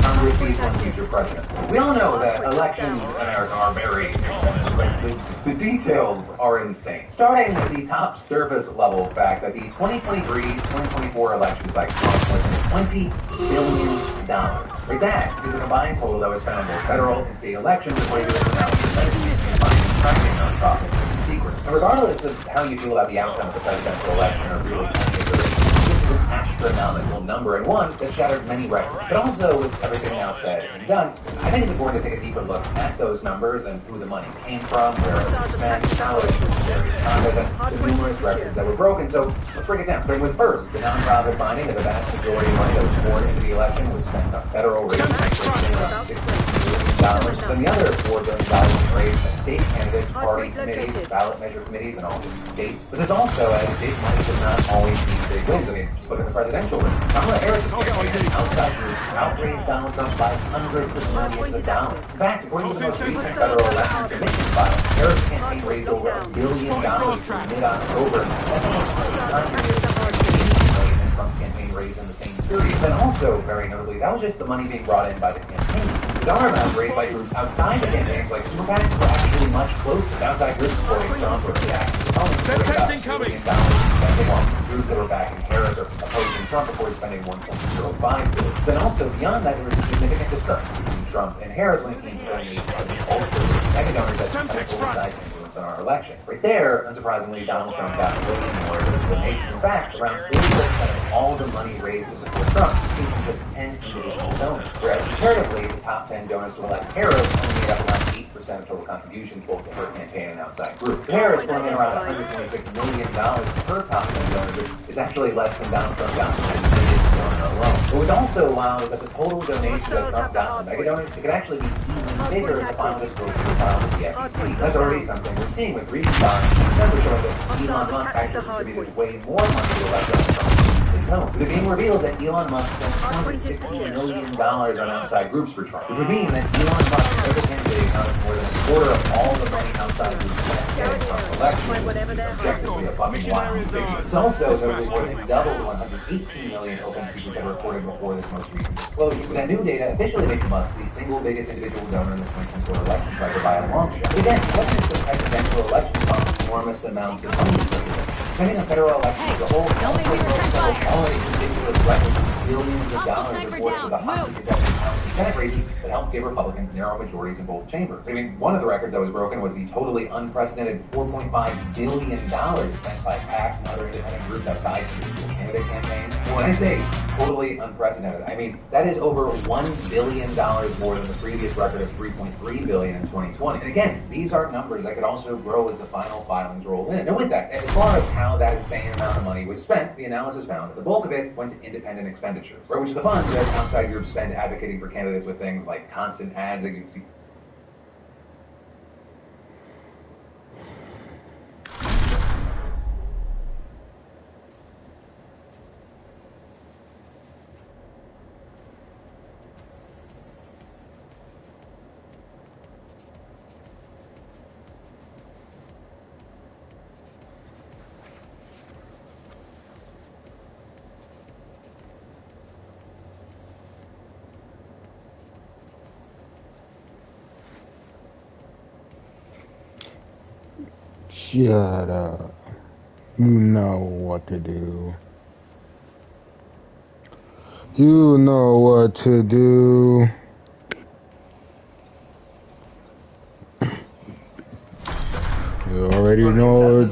Congress needs one future presidents. We all know that elections in America are very expensive, but the details are insane. Starting with the top surface level fact that the 2023-2024 election cycle cost more than $20 billion. Right, that is the combined total that was spent on both federal and state elections, according to the combined tracking nonprofit secrets. And regardless of how you feel about the outcome of the presidential election, or really this is an astronomical number, and one that shattered many records. But also, with everything now said and done, I think it's important to take a deeper look at those numbers and who the money came from, where it was spent, how it was various times, and the numerous records that were broken. So let's break it down. Starting with first, the nonprofit finding that the vast majority of money that was poured into the election was spent on federal races, around $60 billion. Then the other $4 billion raised at state candidates, party committees, ballot measure committees, and all 50 states. But there's also, as big money does not always mean big wins. I mean, just look at the presidential race. Kamala Harris's campaign and outside groups outraised Donald Trump by hundreds of millions of dollars. In fact, according to the most recent federal election commission file, Harris' campaign raised over $1 billion through mid-October. That's almost 3 times million Trump's campaign raised in the same period. But also, very notably, that was just the money being brought in by the campaign. The dollar amounts raised by groups outside the campaigns, like super PACs, were actually much closer. Outside groups supporting Trump or the active opponents were about $1 billion spending on groups that were backing Harris or opposing Trump before spending $1.05 billion. Then also, beyond that, there was a significant discrepancy between Trump and Harris when it came to donations to the ultra mega donors that had oversized influence on our election. Right there, unsurprisingly, Donald Trump got way more of those donations. In fact, around 40% of all the money raised to support Trump came from just 10 individual donors. Whereas comparatively, the top 10 donors to elect Harris only made up around 8% of total contributions, both to her campaign and outside groups. Harris flowing in around $126 million to her top 10 donors, which is actually less than Donald Trump got from his biggest donor alone. But what's also wild is that the total donations that Trump got from mega donors, it could actually be even bigger as the final disclosure filed with the FEC. That's already something we're seeing with recent filings in December showing that Elon Musk actually contributed way more money to elect Donald Trump than previously known. With it being revealed that Elon Musk spent $260 million on outside groups for Trump, which would mean that Elon Musk's other candidate accounted for more than a quarter of all the money outside groups spent getting Trump's election, which is objectively a fucking wild figure. It's also notably more than double the 118 million open secrets that were reported before this most recent disclosure. With that new data officially making Musk the single biggest individual donor in the 2024 election cycle by a long shot. But again, what is the presidential election cost enormous amounts of money? Spending on federal elections as a whole also already ridiculous records of billions of dollars reported for the hundreds of House and Senate races that helped give Republicans narrow majorities in both chambers. I mean, one of the records that was broken was the totally unprecedented $4.5 billion spent by PACs and other independent groups outside the candidate campaigns. When I say totally unprecedented, I mean that is over $1 billion more than the previous record of $3.3 billion in 2020. And again, these are numbers that could also grow as the final filings rolled in. And with that, as far as how that insane amount of money was spent, the analysis found that the bulk of it went to independent expenditures, which are the funds that outside groups spend advocating for candidates with things like constant ads that you can see. Shut up. You know what to do. You know what to do. You already know it.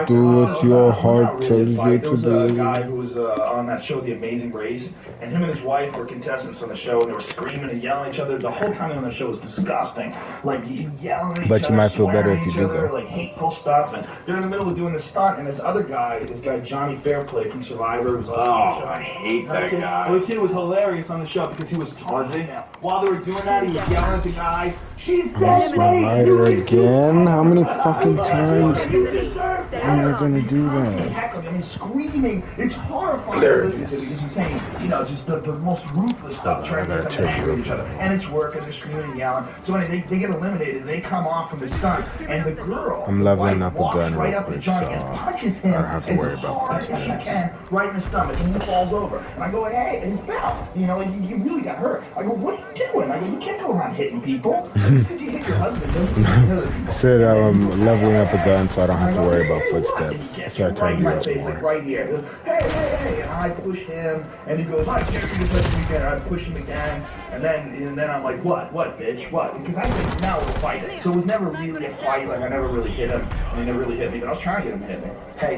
Do what your heart tells you to There was a do. guy who was on that show, The Amazing Race, and him and his wife were contestants on the show, and they were screaming and yelling at each other. The whole time on the show was disgusting. Like, yelling at each But you other, might feel better swearing if you at do each other, go. like hateful stuff. And they're in the middle of doing this stunt, and this other guy, Johnny Fairplay from Survivor, was I hate that guy. The kid was hilarious on the show because he was taunting him. While they were doing that, he was yelling at the guy, "She's dead, My lighter again? How many fucking times am I gonna do that? heckling and screaming. It's horrifying to listen to because he's saying, just the most ruthless stuff, trying to get them angry at each other. And it's working, they're screaming and yelling. So anyway, they get eliminated, they come off from the stunt, and the girl, I'm leveling up a walks gun right real up to quick, Johnny so and punches him I don't have to worry about as hard as she can, right in the stomach, and he falls over. And I go, hey, and he fell. He really got hurt. I go, what are you doing? I go, you can't go around hitting people. Because you hit your husband, don't you hit other people. Said I'm leveling up a gun so I don't have to worry about footsteps. So I turned you up more. Right here. Hey, and I push him, and he goes, I can't see the touch him again. I push him again, and then I'm like, what, bitch, what? Because I think now we're fighting. So it was never really a fight. Like I never really hit him, and he never really hit me. But I was trying to get him to hit me. Hey.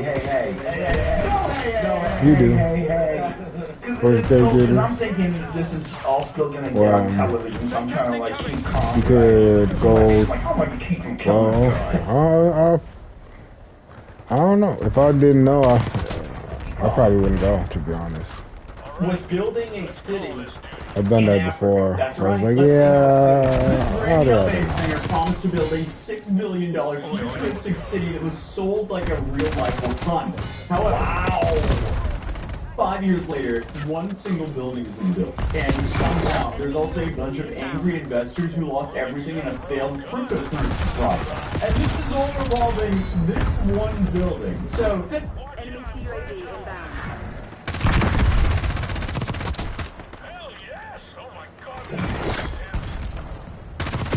You do. Hey. First day did I'm thinking this is all still gonna get on television, so I'm trying to like keep calm. You could go. Like, how am I gonna keep from killing this guy? Well, I don't know. If I didn't know, I probably wouldn't go, to be honest. Was building a city. I've done that before. That's I was right. like, yeah, This I'd radio rather. singer promised to build a $6 million futuristic city that was sold like a real-life fund. However, 5 years later, one single building has been built, and somehow there's also a bunch of angry investors who lost everything in a failed cryptocurrency project. And this is all revolving this one building. So, Enemy CUAV inbound.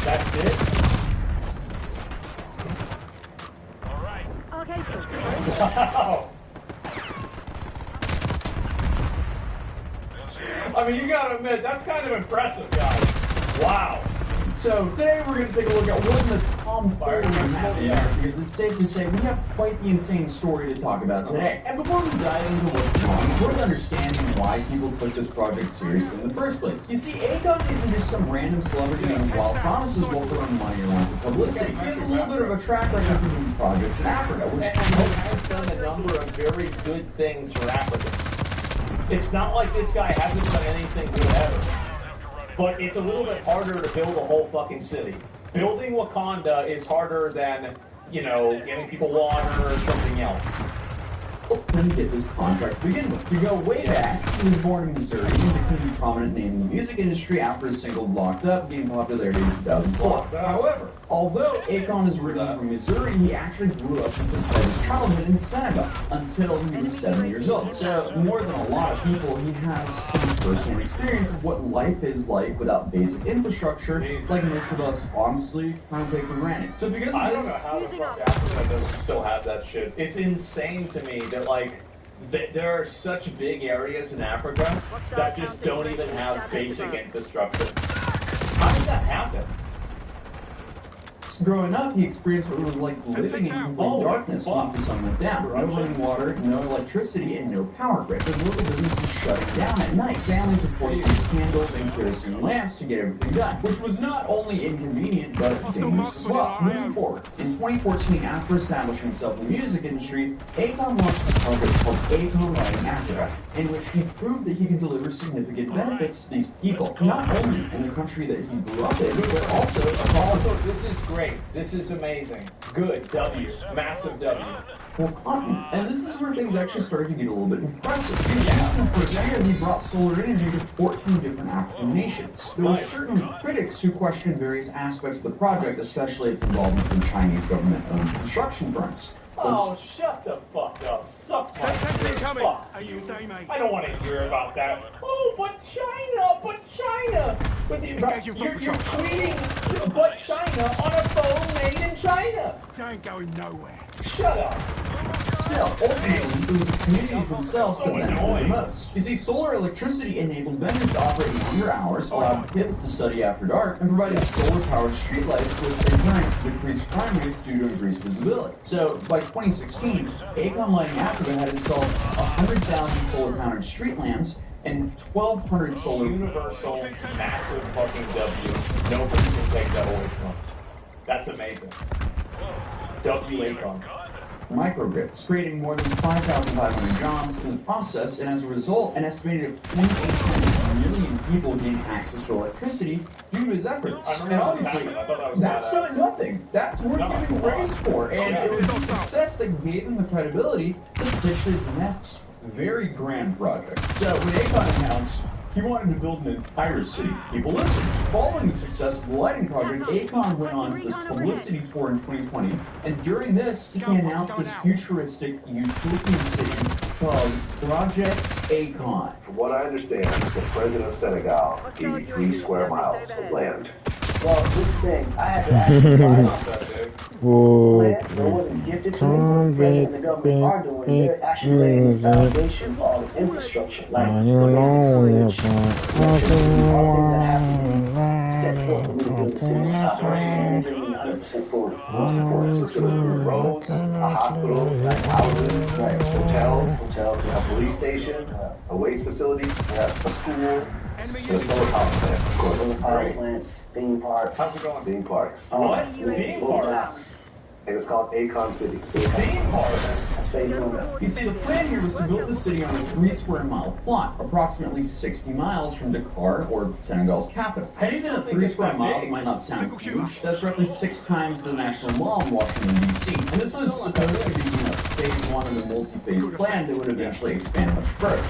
that's it. Okay, Wow. I mean, you gotta admit, that's kind of impressive, guys. Wow. So, today we're gonna take a look at what in the tomfire happened here, because it's safe to say we have quite the insane story to talk about today. And before we dive into what's wrong, it's worth understanding why people took this project seriously in the first place. You see, Akon isn't just some random celebrity making wild promises while throwing money around for publicity. He has a little bit of a track record of doing projects in Africa, which has done a number of very good things for Africa. It's not like this guy hasn't done anything good ever. But it's a little bit harder to build a whole fucking city. Building Wakanda is harder than, giving people water or something else. Let me get this contract to begin with. To go way back, he was born in Missouri and became a prominent name in the music industry after his single Locked Up gained popularity in 2004. However, although Akon is originally from Missouri, he actually grew up and spent part of his childhood in Senegal until he was 7 years old. So, more than a lot of people, he has some personal experience of what life is like without basic infrastructure, like most of us honestly kind of take for granted. So because of I this, don't know how the fuck Africa doesn't still have that shit. It's insane to me that, there are such big areas in Africa that just don't even have basic infrastructure. How does that happen? growing up, he experienced what it was like living in complete darkness once the sun went down. No running water, no electricity, and no power grid. The local businesses shutting down at night. Families were forced to use candles and kerosene lamps to get everything done, which was not only inconvenient, but dangerous as well. Moving forward, in 2014, after establishing himself in the music industry, Akon launched a project called Akon Writing Africa, in which he proved that he could deliver significant benefits to these people, not only in the country that he grew up in, but also across. Also, this is great. This is amazing. Good. W. Massive W. And this is where things actually started to get a little bit impressive. In the first year, he brought solar energy to 14 different African nations. There were certainly critics who questioned various aspects of the project, especially its involvement in Chinese government-owned construction firms. Oh, shut the fuck up. Suck my dick. Fuck you. I don't want to hear about that. Oh, but China! But you're tweeting but China on a phone made in China. You ain't going nowhere. Shut up. Still, ultimately, it was the communities themselves that benefited the most. You see, solar electricity enabled vendors to operate longer hours, allowed kids to study after dark, and provided solar-powered streetlights, which in turn decreased crime rates due to increased visibility. So, by 2016, Acom Lighting Africa had installed 100,000 solar-powered street lamps and 1,200 solar... Universal, massive fucking W. Nobody can take that away from them. That's amazing. W Acom. Microgrids, creating more than 5,500 jobs in the process, and as a result, an estimated 0.8 million people gained access to electricity due to his efforts. And honestly, that's not nothing. That's worth giving praise for, and it was a success that gave him the credibility to pitch his next very grand project. So when Akon announced he wanted to build an entire city, people listened. Following the success of the lighting project, Akon went on to this publicity tour in 2020, and during this, he announced this futuristic utopian city called Project Akon. From what I understand, the president of Senegal gave you 3 square miles of land. Well, this thing, I had to actually buy land, so it wasn't gifted to me. What the president and the government are doing, they're actually laying the foundation of infrastructure, like electricity, all things that have to be set forth for me to build the city on top of it, and they're giving me 100% forward support. So it's going to be roads, a hospital, houses, hotels, a police station, a waste facility, a school. The solar power plant, of course. Solar power plants, theme parks. How's it going? Theme parks. What? Theme parks? And it's called Akon City. Theme parks? That's phase 1. You see, the plan here was to build the city on a 3 square mile plot, approximately 60 miles from Dakar, or Senegal's capital. And even at 3 square miles might not sound huge, that's roughly 6 times the national mall in Washington, D.C. And this was supposed to be, phase 1 of the multi-phase plan that would eventually expand much further.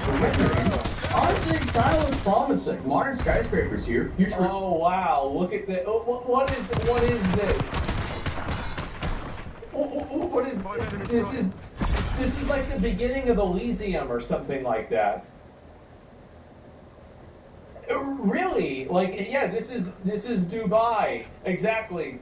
Honestly, it kind of looks promising. Modern skyscrapers here. Oh wow! Look at that. What is this? What is this? Is like the beginning of Elysium or something like that. Really? Like, yeah, this is Dubai. Exactly.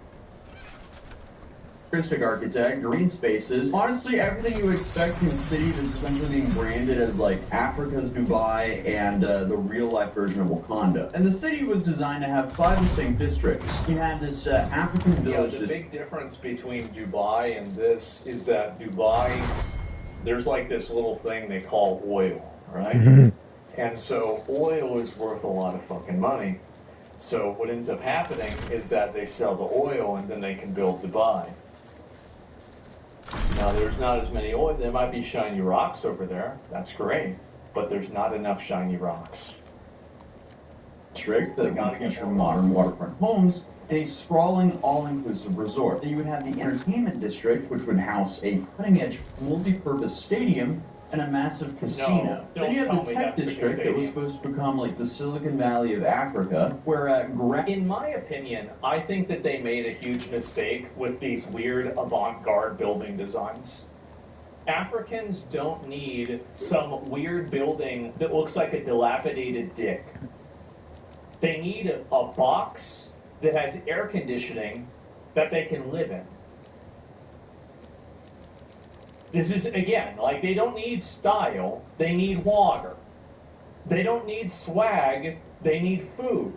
Futuristic architect, green spaces. Honestly, everything you would expect from a city that's essentially being branded as like Africa's Dubai and the real-life version of Wakanda. And the city was designed to have 5 distinct districts. You have this African village. Yeah, the big difference between Dubai and this is that Dubai, there's like this little thing they call oil, right? And so oil is worth a lot of fucking money. So what ends up happening is that they sell the oil and then they can build Dubai. Now, there's not as many oil. There might be shiny rocks over there. That's great. But there's not enough shiny rocks. District that would feature modern waterfront homes and a sprawling, all-inclusive resort. Then you would have the entertainment district, which would house a cutting-edge, multi-purpose stadium and a massive casino. Then you have the tech district that was supposed to become like the Silicon Valley of Africa, where in my opinion, I think that they made a huge mistake with these weird avant-garde building designs. Africans don't need some weird building that looks like a dilapidated dick. They need a box that has air conditioning that they can live in. This is, again, like, they don't need style, they need water. They don't need swag, they need food.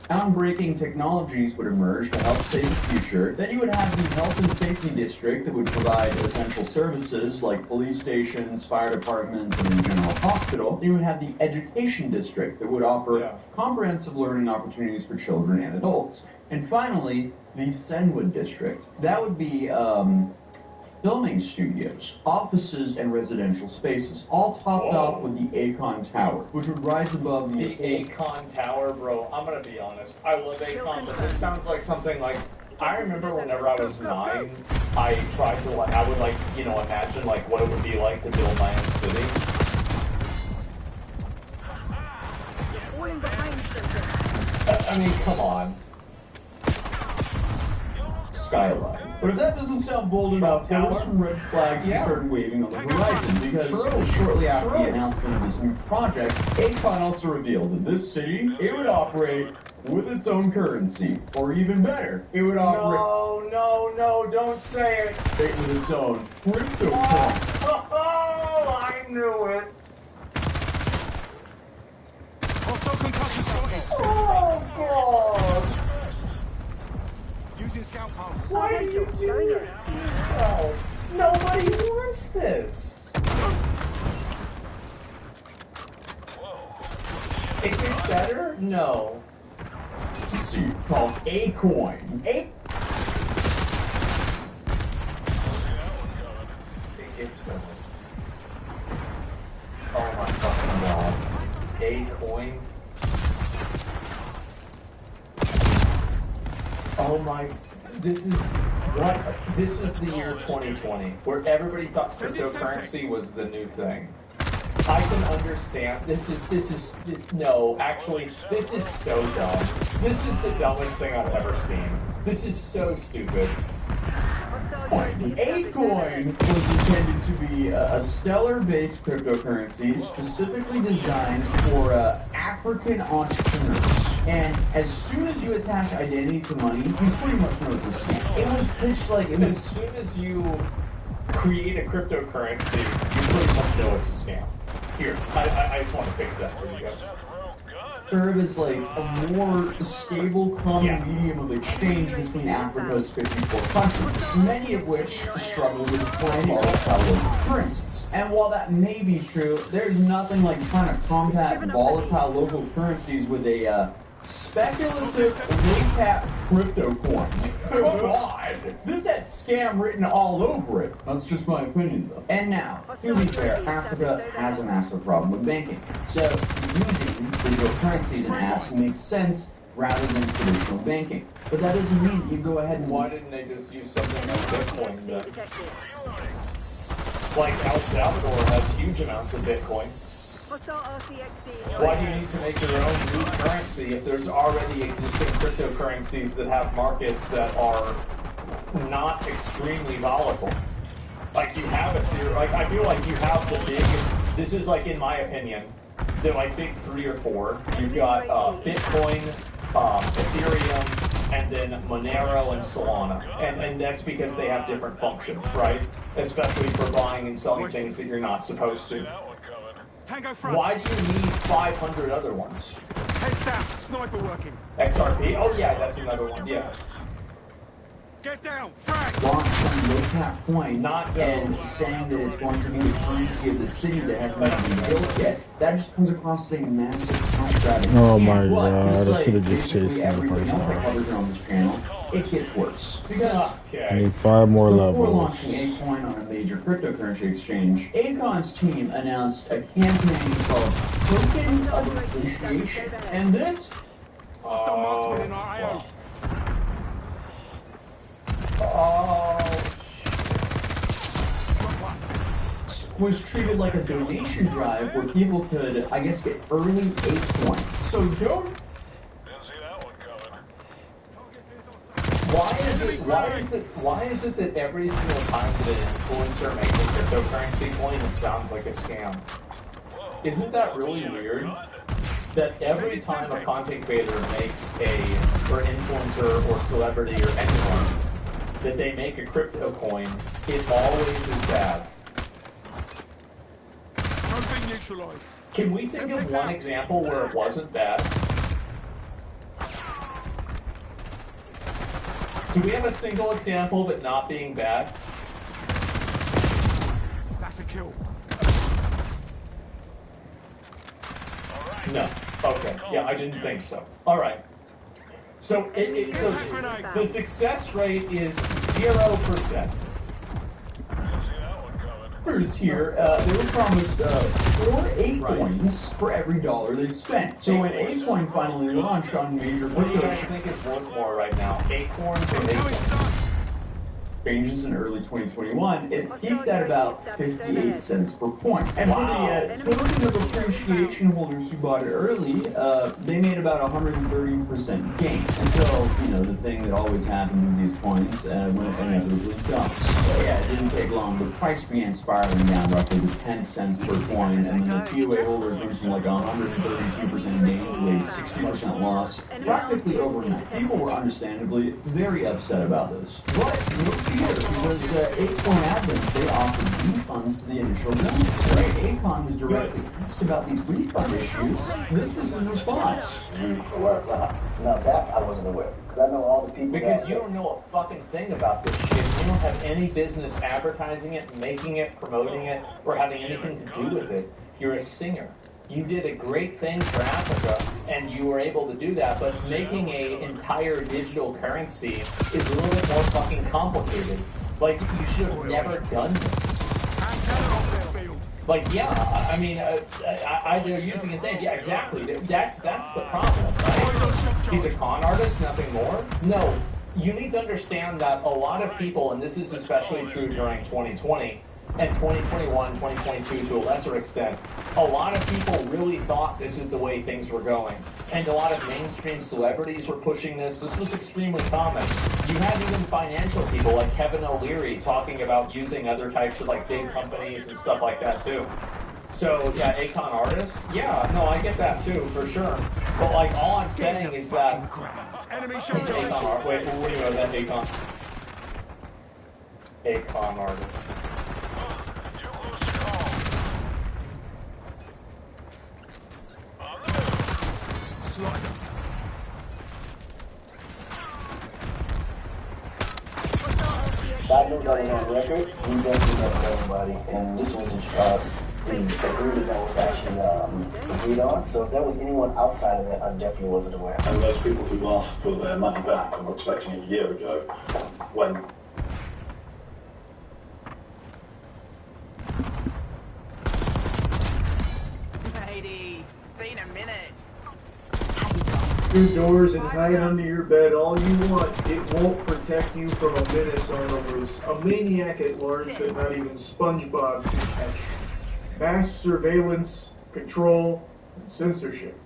Groundbreaking technologies would emerge to help save the future. Then you would have the health and safety district that would provide essential services like police stations, fire departments, and a general hospital. Then you would have the education district that would offer comprehensive learning opportunities for children and adults. And finally, the Senwood district. That would be, filming studios, offices, and residential spaces, all topped off with the Akon Tower, which would rise above the Akon Tower, bro. I'm gonna be honest. I love Akon, but this sounds like something like, I remember whenever I was 9, I tried to, like, I would, like, you know, imagine, like, what it would be like to build my own city. I mean, come on. Skyline. But if that doesn't sound bold enough, there were some red flags that started waving on the horizon, because shortly after the announcement of this new project, Akon also revealed that this city, it would operate with its own currency, or even better, it would operate... No, don't say it. With its own cryptocurrency. Oh, I knew it. Oh, God. Using scout pulse. Why did you do this to yourself? Nobody wants this. It gets better? No. Let's see, called A-Coin. It gets better. Oh my fucking god. A-Coin. Oh my, this was the year 2020, where everybody thought cryptocurrency was the new thing. I can understand, this is so dumb. This is the dumbest thing I've ever seen. This is so stupid. The A-Coin was intended to be a stellar-based cryptocurrency specifically designed for African entrepreneurs. And as soon as you attach identity to money, you pretty much know it's a scam. It was pitched like... As soon as you create a cryptocurrency, you pretty much know it's a scam. Here, I just want to fix that for you guys. Serve as like a more stable common medium of exchange between Africa's 54 countries, many of which struggle with volatile currencies. And while that may be true, there's nothing like trying to combat volatile local currencies with a speculative late-cap crypto coins. Come on! This has scam written all over it. That's just my opinion, though. And now, to be fair, Africa has a massive problem with banking. So, using digital currencies and apps makes sense rather than traditional banking. But that doesn't mean you go ahead and... Why didn't they just use something like Bitcoin then? Like El Salvador has huge amounts of Bitcoin. Why do you need to make your own new currency if there's already existing cryptocurrencies that have markets that are not extremely volatile? Like you have it, like I feel like you have the big. This is like, in my opinion, they're like big 3 or 4. You've got Bitcoin, Ethereum, and then Monero and Solana, and that's because they have different functions, right? Especially for buying and selling things that you're not supposed to. Why do you need 500 other ones? Heads down, sniper working. XRP? Oh yeah, that's another one, yeah. Get down, frag! Launch some low-cap coin, and saying that it's going to be the currency of the city that hasn't been built yet. That just comes across as a massive cash grab. Oh my god, I should have just chased him the everything first else I time. covered on this channel, it gets worse. Because I need 5 more before levels. launching A-Coin on a major cryptocurrency exchange, Akon's team announced a campaign called Token of Appreciation. And this... Hostile marksman in our AO. Was treated like a donation drive where people could, I guess, get early A-Coin. So don't... Why is it that every single time that an influencer makes a cryptocurrency coin, it sounds like a scam? Isn't that really weird? That every time a content creator makes or an influencer or celebrity or anyone, that they make a crypto coin, it always is bad. Can we think of one example where it wasn't bad? Do we have a single example of it not being bad? That's a kill. No. Okay. Yeah, I didn't think so. All right. So, so the success rate is 0%. Here, they were promised 4 A-Coins for every $1 they spent. So when A-Coin finally launched on major What do you guys crypto... think is worth more right now? Acorns or Acorns? ranges in early 2021, it peaked at about 58 cents per point. And for the token of appreciation holders who bought it early, they made about 130% gain until, the thing that always happens with these coins when it inevitably dumps. So yeah, it didn't take long. The price began spiraling down roughly to 10 cents per coin, and then the TOA holders went from like 132% gain to a 60% loss practically overnight. People were understandably very upset about this. But no fear, because Acorn admins, they offered refunds to the initial donors. Right? Acorn was directly asked about these refund issues. This was his response. Now that I wasn't aware, because I know all the people. Because you don't know a fucking thing about this shit. You don't have any business advertising it, making it, promoting it, or having anything to do with it. You're a singer. You did a great thing for Africa, and you were able to do that, but making an entire digital currency is a little bit more fucking complicated. Like, you should have never done this. Like, yeah, I mean, they're using his name. Yeah, exactly. That's the problem, right? He's a con artist, nothing more. No, you need to understand that a lot of people, and this is especially true during 2020, and 2021, 2022 to a lesser extent, a lot of people really thought this is the way things were going. And a lot of mainstream celebrities were pushing this. This was extremely common. You had even financial people like Kevin O'Leary talking about using other types of like big companies and stuff like that too. So yeah, Akon artist, yeah, no, I get that too, for sure. But like all I'm saying is that he's Akon art. Wait, what do you know that Akon? Akon artist. I knew that was on record. We definitely never everybody, and this was the agreement that was actually agreed on. So if there was anyone outside of it, I definitely wasn't aware. And those people who asked for their money back and were expecting it a year ago, when Matey, been a minute. Two doors and hide under your bed all you want. It won't protect you from a menace on the loose. A maniac at large that not even SpongeBob can catch. Mass surveillance, control, and censorship.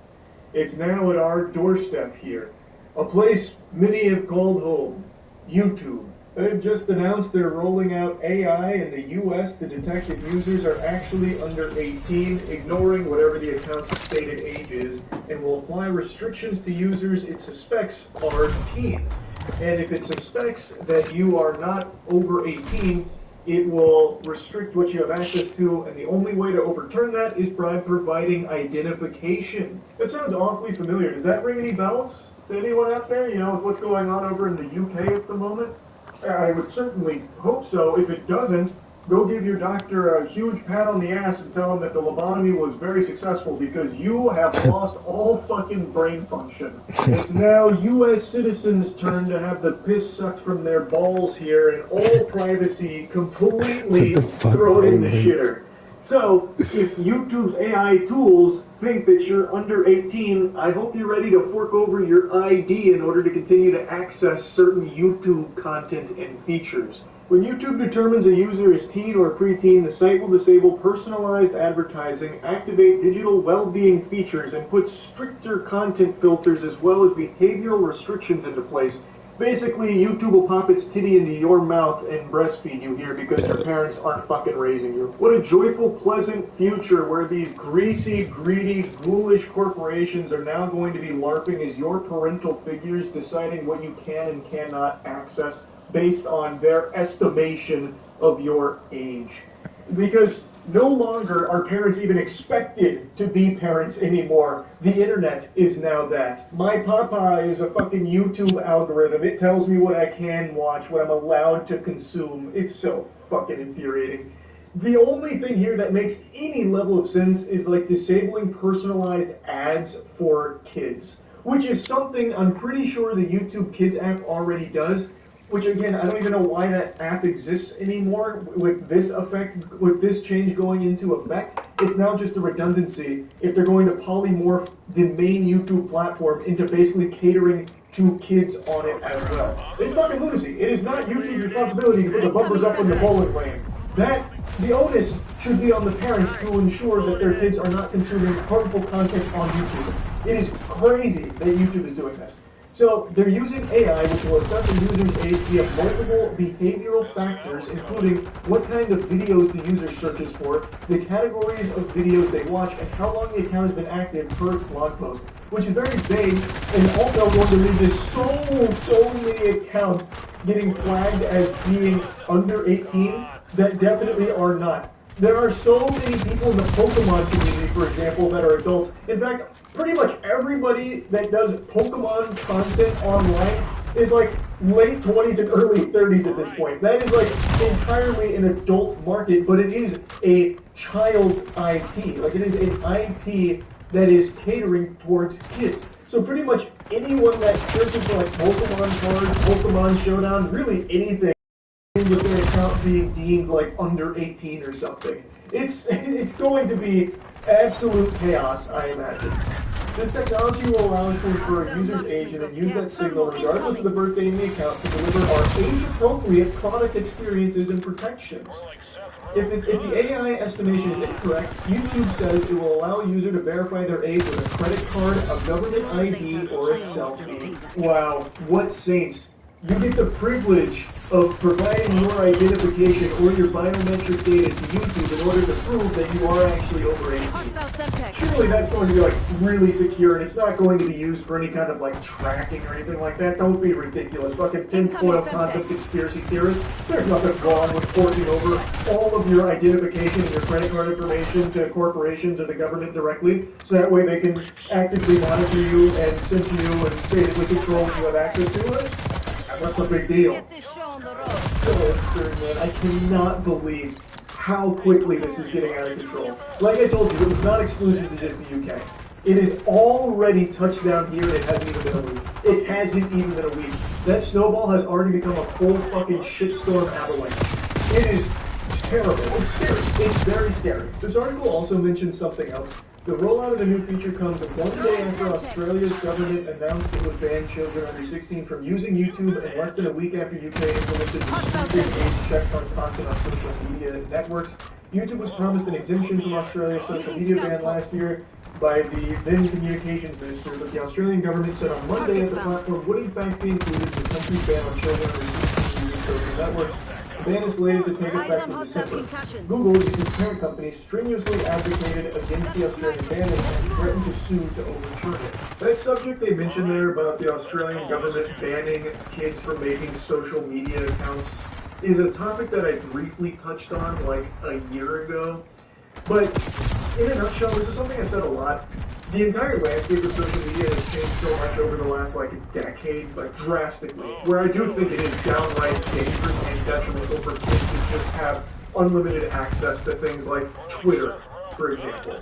It's now at our doorstep here. A place many have called home. YouTube. They've just announced they're rolling out AI in the US to detect if users are actually under 18, ignoring whatever the account's stated age is, and will apply restrictions to users it suspects are teens. And if it suspects that you are not over 18, it will restrict what you have access to, and the only way to overturn that is by providing identification. That sounds awfully familiar. Does that ring any bells to anyone out there, with what's going on over in the UK at the moment? I would certainly hope so. If it doesn't, go give your doctor a huge pat on the ass and tell him that the lobotomy was very successful, because you have lost all fucking brain function. It's now U.S. citizens' turn to have the piss sucked from their balls here in all privacy, completely thrown in the shitter. So, if YouTube's AI tools think that you're under 18, I hope you're ready to fork over your ID in order to continue to access certain YouTube content and features. When YouTube determines a user is teen or preteen, the site will disable personalized advertising, activate digital well-being features, and put stricter content filters as well as behavioral restrictions into place. Basically, YouTube will pop its titty into your mouth and breastfeed you here because your parents aren't fucking raising you. What a joyful, pleasant future where these greasy, greedy, ghoulish corporations are now going to be LARPing as your parental figures, deciding what you can and cannot access based on their estimation of your age. Because no longer are parents even expected to be parents anymore. The internet is now that. My papa is a fucking YouTube algorithm. It tells me what I can watch, what I'm allowed to consume. It's so fucking infuriating. The only thing here that makes any level of sense is like disabling personalized ads for kids, which is something I'm pretty sure the YouTube Kids app already does. Which again, I don't even know why that app exists anymore with this effect, with this change going into effect. It's now just a redundancy if they're going to polymorph the main YouTube platform into basically catering to kids on it as well. It's fucking lunacy. It is not YouTube's responsibility to put the bumpers up in the bowling lane. The onus should be on the parents to ensure that their kids are not consuming harmful content on YouTube. It is crazy that YouTube is doing this. So they're using AI, which will assess a user's age via multiple behavioral factors, including what kind of videos the user searches for, the categories of videos they watch, and how long the account has been active per its blog post, which is very vague, and also going to lead to so many accounts getting flagged as being under 18 that definitely are not. There are so many people in the Pokemon community, for example, that are adults. In fact, pretty much everybody that does Pokemon content online is like late 20s and early 30s at this point. That is like entirely an adult market, but it is a child's IP. Like, it is an IP that is catering towards kids. So pretty much anyone that searches for like Pokemon cards, Pokemon Showdown, really anything with their account being deemed like under 18 or something. It's going to be absolute chaos, I imagine. This technology will allow us to infer a user's age and then use that signal regardless of the birthday in the account to deliver our age-appropriate product experiences and protections. If the AI estimation is incorrect, YouTube says it will allow a user to verify their age with a credit card, a government ID, or a selfie. Wow, what saints. You get the privilege of providing your identification or your biometric data to YouTube in order to prove that you are actually over 18. Surely that's going to be like really secure, and it's not going to be used for any kind of like tracking or anything like that. Don't be ridiculous. Fucking tinfoil concept conspiracy theorists. There's nothing wrong with porting over all of your identification and your credit card information to corporations or the government directly, so that way they can actively monitor you and censor you and basically control if you have access to it. What's the big deal? So absurd, man. I cannot believe how quickly this is getting out of control. Like I told you, it was not exclusive to just the UK. It is already touched down here, and it hasn't even been a week. It hasn't even been a week. That snowball has already become a full fucking shitstorm avalanche. It is terrible. It's scary. It's very scary. This article also mentions something else. The rollout of the new feature comes one day after Australia's government announced it would ban children under 16 from using YouTube, and less than a week after UK implemented restricted age checks on content on social media networks. YouTube was promised an exemption from Australia's social media ban last year by the then communications minister, but the Australian government said on Monday that the platform would in fact be included in the country's ban on children under 16 using social networks. The ban is slated to take effect in December. Google, YouTube's parent company, strenuously advocated against the Australian ban and has threatened to sue to overturn it. That subject they mentioned there about the Australian government banning kids from making social media accounts is a topic that I briefly touched on like a year ago. But in a nutshell, this is something I've said a lot. The entire landscape of social media has changed so much over the last like decade, like drastically, where I do think it is downright dangerous and detrimental for kids to just have unlimited access to things like Twitter, for example.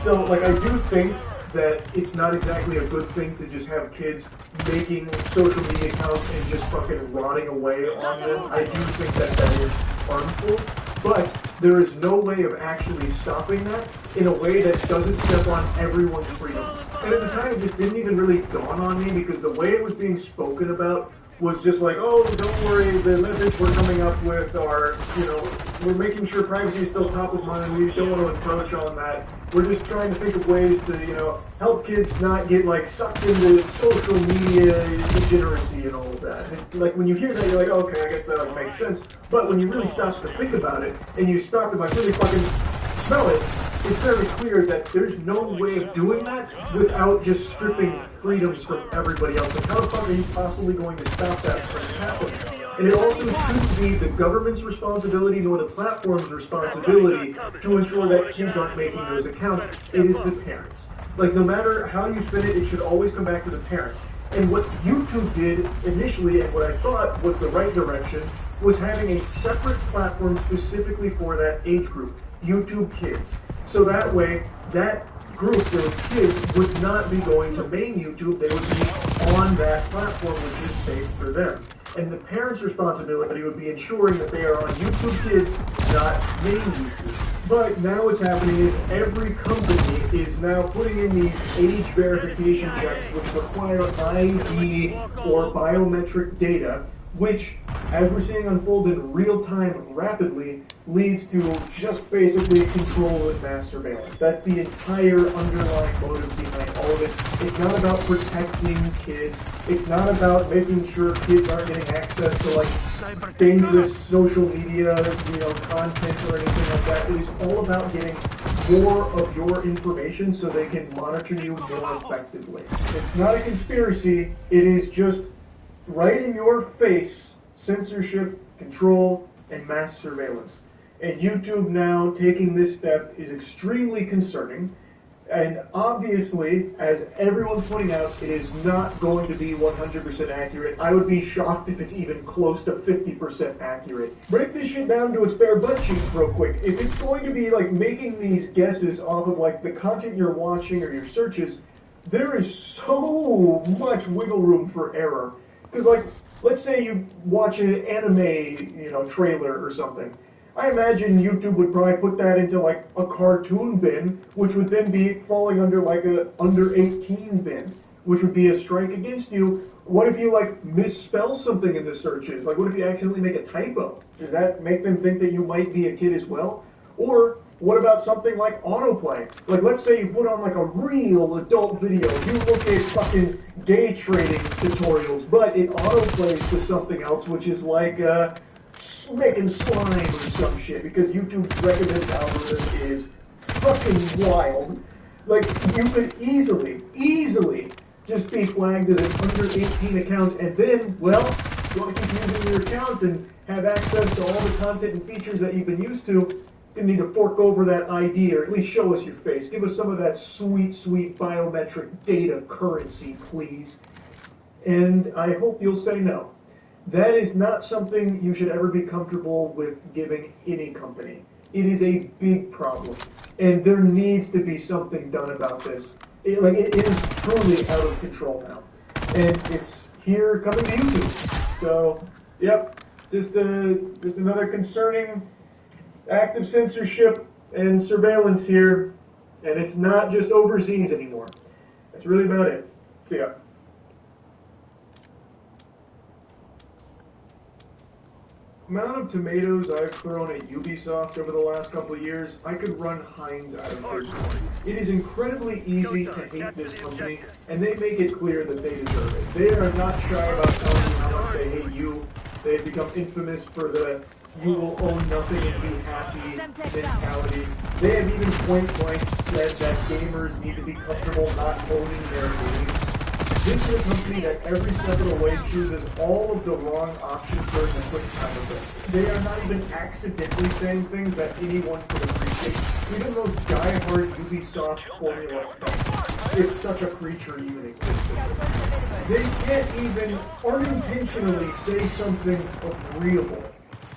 So like I do think that it's not exactly a good thing to just have kids making social media accounts and just fucking rotting away on them. I do think that that is harmful, but there is no way of actually stopping that in a way that doesn't step on everyone's freedoms. And at the time, it just didn't even really dawn on me because the way it was being spoken about was just like, oh, don't worry, the methods we're coming up with are, you know, we're making sure privacy is still top of mind. We don't want to encroach on that. We're just trying to think of ways to, you know, help kids not get, like, sucked into social media degeneracy and all of that. And, like, when you hear that, you're like, oh, okay, I guess that like, makes sense. But when you really stop to think about it, and you stop and, like, really fucking smell it, it's very clear that there's no way of doing that without just stripping freedoms from everybody else. Like, how the fuck are you possibly going to stop that from happening? And it also shouldn't be the government's responsibility nor the platform's responsibility to ensure that kids aren't making those accounts. It is the parents. Like, no matter how you spin it, it should always come back to the parents. And what YouTube did initially, and what I thought was the right direction, was having a separate platform specifically for that age group, YouTube Kids. So that way, that group, those kids, would not be going to main YouTube. They would be on that platform, which is safe for them. And the parents' responsibility would be ensuring that they are on YouTube Kids, not main YouTube. But now what's happening is every company is now putting in these age verification checks which require ID or biometric data, which, as we're seeing unfold in real time rapidly, leads to just basically control and mass surveillance. That's the entire underlying motive behind all of it. It's not about protecting kids. It's not about making sure kids aren't getting access to like dangerous social media, content or anything like that. It is all about getting more of your information so they can monitor you more effectively. It's not a conspiracy. It is just right in your face, censorship, control, and mass surveillance. And YouTube now taking this step is extremely concerning. And obviously, as everyone's pointing out, it is not going to be 100% accurate. I would be shocked if it's even close to 50% accurate. Break this shit down to its bare butt cheeks real quick. If it's going to be like making these guesses off of like the content you're watching or your searches, there is so much wiggle room for error. Because, like, let's say you watch an anime, trailer or something. I imagine YouTube would probably put that into, like, a cartoon bin, which would then be falling under, like, a under 18 bin, which would be a strike against you. What if you, like, misspell something in the searches? Like, what if you accidentally make a typo? Does that make them think that you might be a kid as well? Or what about something like autoplay? Like, let's say you put on, like, a real adult video. You look at fucking day trading tutorials, but it autoplays to something else, which is like, making slime or some shit, because YouTube's recommended algorithm is fucking wild. Like, you could easily just be flagged as an under 18 account, and then, well, you want to keep using your account and have access to all the content and features that you've been used to, you need to fork over that ID, or at least show us your face. Give us some of that sweet, sweet biometric data currency, please. And I hope you'll say no. That is not something you should ever be comfortable with giving any company. It is a big problem, and there needs to be something done about this. It is truly out of control now, and it's here coming to YouTube. So, yep, just another concerning act of censorship and surveillance here, and it's not just overseas anymore. That's really about it. See ya. The amount of tomatoes I've thrown at Ubisoft over the last couple of years, I could run Heinz out of here. It is incredibly easy to hate this company, and they make it clear that they deserve it. They are not shy about telling you how much they hate you. They've become infamous for the you will own nothing and be happy mentality. They have even point blank said that gamers need to be comfortable not owning their games. This is a company that every step of the way chooses all of the wrong options during the quick time events. They are not even accidentally saying things that anyone could appreciate. Even those die-hard Ubisoft formula fans, if such a creature even exists. They can't even unintentionally say something agreeable.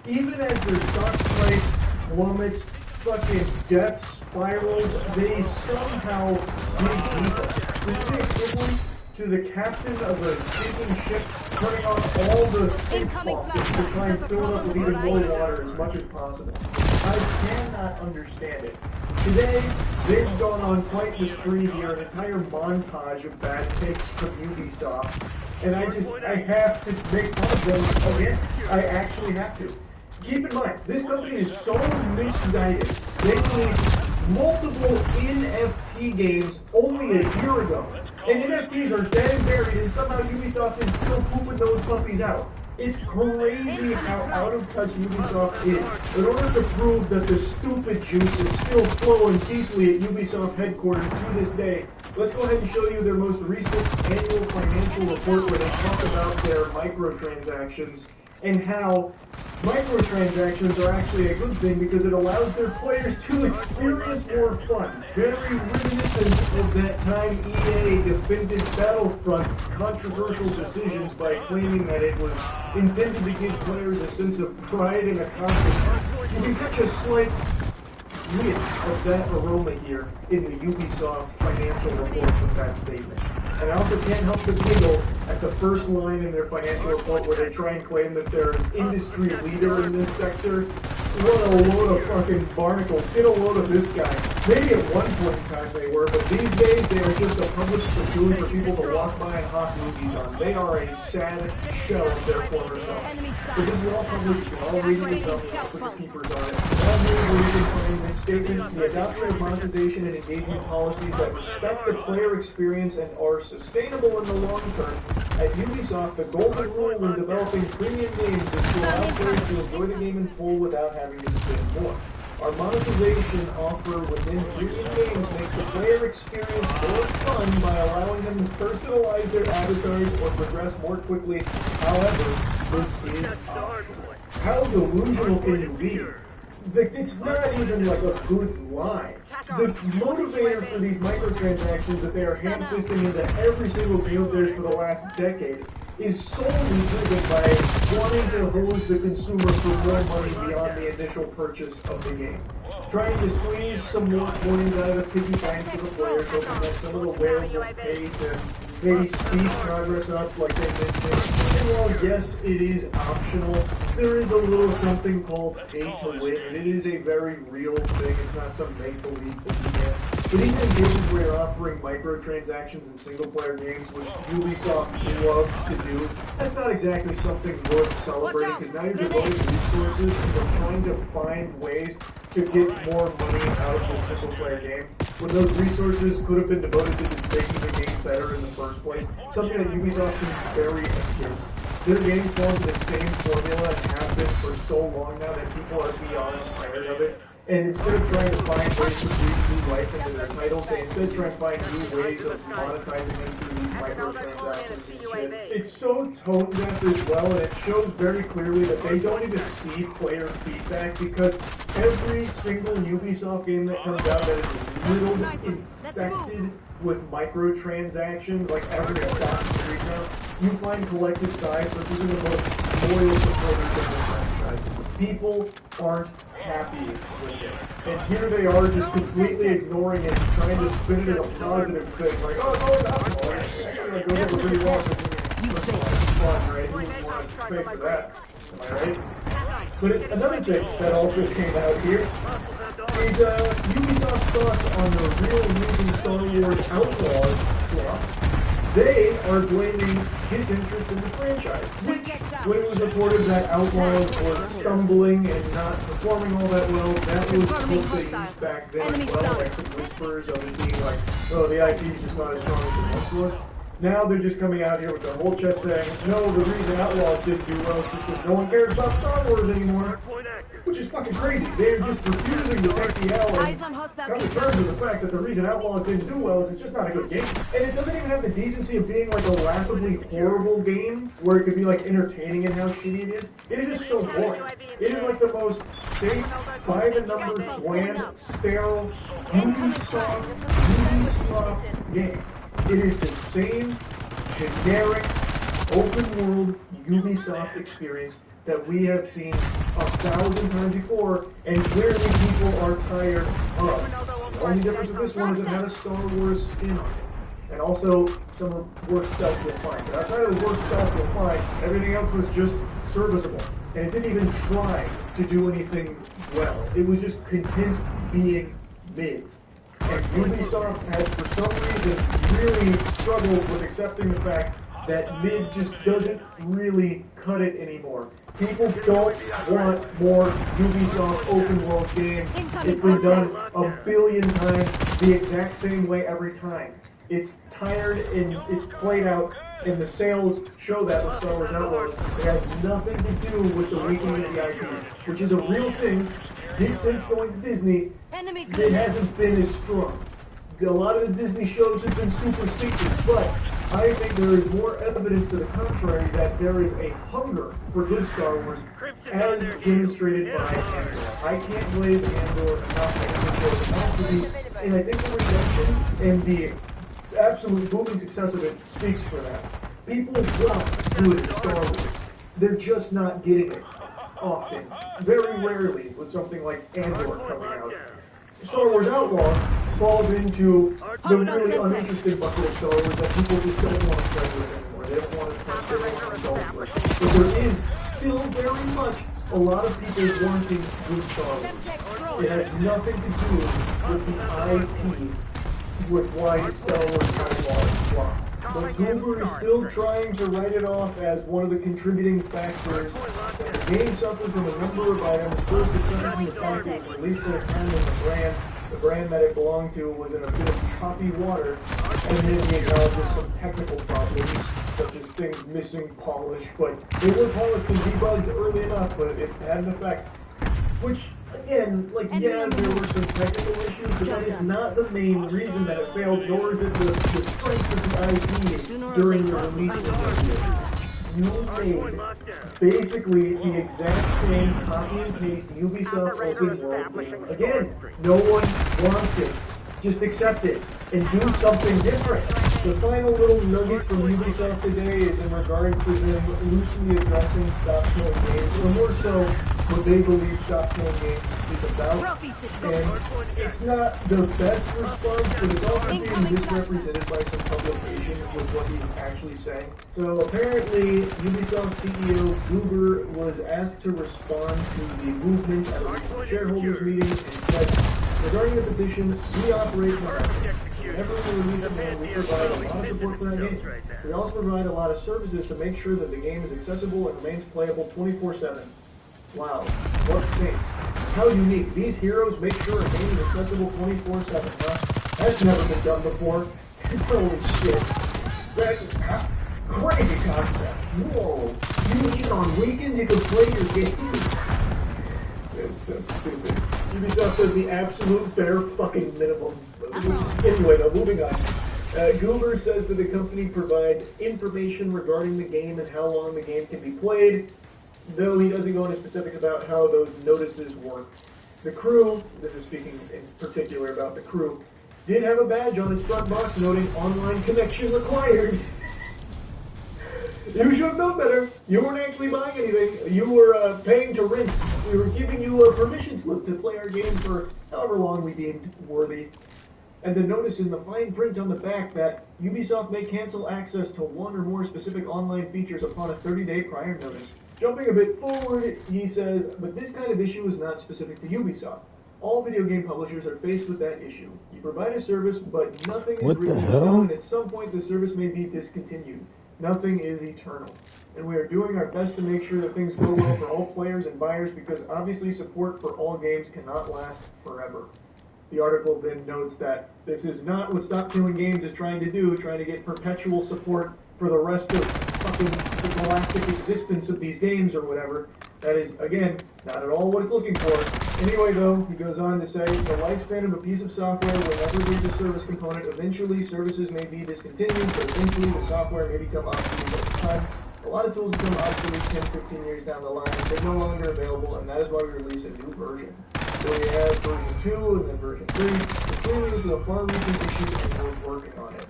Even as their stock price plummets, fucking death spirals, they somehow dig deeper. This is equivalent to the captain of a sinking ship turning on all the sink faucets to try and fill it up with even more water as much as possible. I cannot understand it. Today, they've gone on quite the spree here, an entire montage of bad takes from Ubisoft, and I have to make fun of them again. I actually have to. Keep in mind, this company is so misguided. They released multiple NFT games only a year ago. And NFTs are dead and buried, and somehow Ubisoft is still pooping those puppies out. It's crazy how out of touch Ubisoft is. In order to prove that the stupid juice is still flowing deeply at Ubisoft headquarters to this day, let's go ahead and show you their most recent annual financial report where they talk about their microtransactions and how microtransactions are actually a good thing because it allows their players to experience more fun. Very reminiscent of that time EA defended Battlefront's controversial decisions by claiming that it was intended to give players a sense of pride and accomplishment. You can catch a slight whiff of that aroma here in the Ubisoft financial report with that statement. And I also can't help but giggle at the first line in their financial report where they try and claim that they're an industry leader in this sector. What a load of fucking barnacles. Get a load of this guy. Maybe at one point in time they were, but these days they are just a public platoon for people to walk by and hawk movies on. They are a sad shell of their former self. But this is all public. You can all read this up and put your keepers on it. All here where you can find this statement, the adoption of monetization and engagement policies that respect the player experience and are sustainable in the long term. At Ubisoft, the golden rule when developing premium games is to allow players to enjoy the game in full without having to spend more. Our monetization offer within premium games makes the player experience more fun by allowing them to personalize their avatars or progress more quickly. However, this is optional. How delusional can you be? It's not even like a good line. The motivator for these microtransactions that they are ham-fisting into every single game of theirs for the last decade is solely driven by wanting to hose the consumer for more money beyond the initial purchase of the game. Trying to squeeze some more coins out of the piggy banks of the players, hoping that some of the whales will pay to maybe speed progress up like they mentioned. And while yes, it is optional, there is a little something called pay to win, and it is a very real thing. It's not some make-believe thing. But even in cases where you're offering microtransactions in single-player games, which Ubisoft loves to do, that's not exactly something worth celebrating, because now you're devoting resources and you're trying to find ways to get more money out of the single-player game, when those resources could have been devoted to just making the game better in the first place, something that Ubisoft seems very against. Their games fall into the same formula and have been for so long now that people are beyond tired of it. And instead of trying to find ways to breathe new life into their titles, they instead try and find new ways of monetizing them through these microtransactions and shit. It's so tone deaf as well, and it shows very clearly that they don't even see player feedback, because every single Ubisoft game that comes out that is riddled, infected with microtransactions, like every Assassin's Creed now, you find collective sides, but these are the most loyal supporters of the franchise. People aren't happy with it. And here they are just completely ignoring it and trying to spin it as a positive thing. Like, oh, no, it's optional. It goes over pretty well because it's fun, right? You wouldn't want to pay for that. Am I right? But another thing that also came out here is Ubisoft's thoughts on the real reason Star Wars Outlaws flopped. They are blaming disinterest in the franchise, which, when it was reported that Outlaws was stumbling and not performing all that well, that was what they used back then as well, like some whispers of it being like, oh, the IP is just not as strong as it once was. Now they're just coming out here with their whole chest saying, no, the reason Outlaws didn't do well is just because no one cares about Star Wars anymore. Which is fucking crazy. They're just refusing to take the L and come to terms with the fact that the reason Outlaws didn't do well is it's just not a good game. And it doesn't even have the decency of being like a laughably horrible game where it could be like entertaining in how shitty it is. It is just so boring. It is like the most safe, by-the-numbers, bland, sterile, Ubisoft game. It is the same generic, open-world Ubisoft experience that we have seen 1,000 times before, and clearly people are tired of. The only difference with this one is it had a Star Wars spin on it. And also, some of the worst stuff you'll find. But outside of the worst stuff you'll find, everything else was just serviceable. And it didn't even try to do anything well. It was just content being mid. And Ubisoft has, for some reason, really struggled with accepting the fact that mid just doesn't really cut it anymore. People don't want more Ubisoft open world games. It's been done a billion times the exact same way every time. It's tired and it's played out, and the sales show that with Star Wars Outlaws. It has nothing to do with the weakening of the IP, which is a real thing. Since going to Disney, it hasn't been as strong. A lot of the Disney shows have been super secret, but I think there is more evidence to the contrary that there is a hunger for good Star Wars, as demonstrated by Andor. I can't blaze Andor enough as a masterpiece, and I think the reception and the absolute booming success of it speaks for that. People want good Star Wars. They're just not getting it often. Very rarely with something like Andor coming out. Star Wars Outlaws falls into the really uninteresting bucket of Star Wars that people just don't want to play with anymore. They don't want to touch, they don't want to indulge with. But there is still very much a lot of people wanting good Star Wars. It has nothing to do with the IP, with why Star Wars has flopped. But Goober is still trying to write it off as one of the contributing factors. The game suffered from a number of items. First, it suffered from the fact that it was released at a time when the brand that it belonged to was in a bit of choppy water, and then he acknowledges some technical problems, such as things missing polish, but they were polished and debugged early enough, but it had an effect. Which, again, like, yeah, there were some technical issues, but that is not the main reason that it failed, nor is it the strength of the IP during the release of the game. You made basically the exact same copy and paste Ubisoft open world game. Again, no one wants it. Just accept it and do something different. The final little nugget from Ubisoft today is in regards to them loosely addressing stop killing games, or more so what they believe stop killing games is about. And it's not the best response, but it's also being misrepresented by some publication with what he's actually saying. So apparently, Ubisoft CEO Goober was asked to respond to the movement at a recent shareholders meeting and said, regarding the petition, we operate from whenever we release a game, we provide a lot of support for that game. We also provide a lot of services to make sure that the game is accessible and remains playable 24/7. Wow, what saints. How unique. These heroes make sure a game is accessible 24/7, huh? That's never been done before. Holy shit. Crazy concept. Whoa. You mean on weekends you can play your games? It's so stupid. Ubisoft does the absolute bare fucking minimum. Anyway, though, moving on. Goober says that the company provides information regarding the game and how long the game can be played, though he doesn't go into specifics about how those notices work. The crew, this is speaking in particular about the crew, did have a badge on its front box noting online connection required. You should have known better. You weren't actually buying anything. You were paying to rent. We were giving you a permission slip to play our game for however long we deemed worthy. And the notice in the fine print on the back that Ubisoft may cancel access to one or more specific online features upon a 30-day prior notice. Jumping a bit forward, he says, but this kind of issue is not specific to Ubisoft. All video game publishers are faced with that issue. You provide a service, but nothing is written in stone, and at some point the service may be discontinued. Nothing is eternal. And we are doing our best to make sure that things go well for all players and buyers, because obviously support for all games cannot last forever. The article then notes that this is not what Stop Killing Games is trying to do, trying to get perpetual support for the rest of fucking the galactic existence of these games or whatever. That is, again, not at all what it's looking for. Anyway, though, he goes on to say, the lifespan of a piece of software, whenever there's a service component, eventually services may be discontinued, but eventually the software may become obsolete over time. A lot of tools become obsolete 10, 15 years down the line. They're no longer available, and that is why we release a new version. So we have version 2 and then version 3. So clearly this is a far-reaching issue, and we're working on it.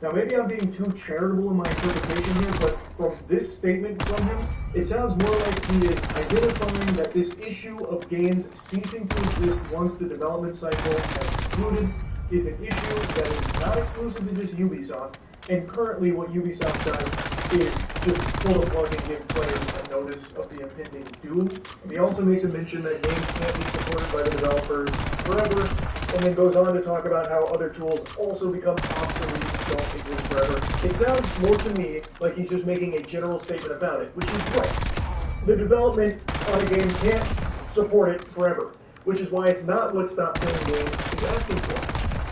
Now, maybe I'm being too charitable in my interpretation here, but from this statement from him, it sounds more like he is identifying that this issue of games ceasing to exist once the development cycle has concluded is an issue that is not exclusive to just Ubisoft, and currently what Ubisoft does is just pull the plug and give players a notice of the impending doom. And he also makes a mention that games can't be supported by the developers forever, and then goes on to talk about how other tools also become obsolete, don't exist forever. It sounds more to me like he's just making a general statement about it, which is right. The development on a game can't support it forever, which is why it's not what Stop Killing Games is asking for.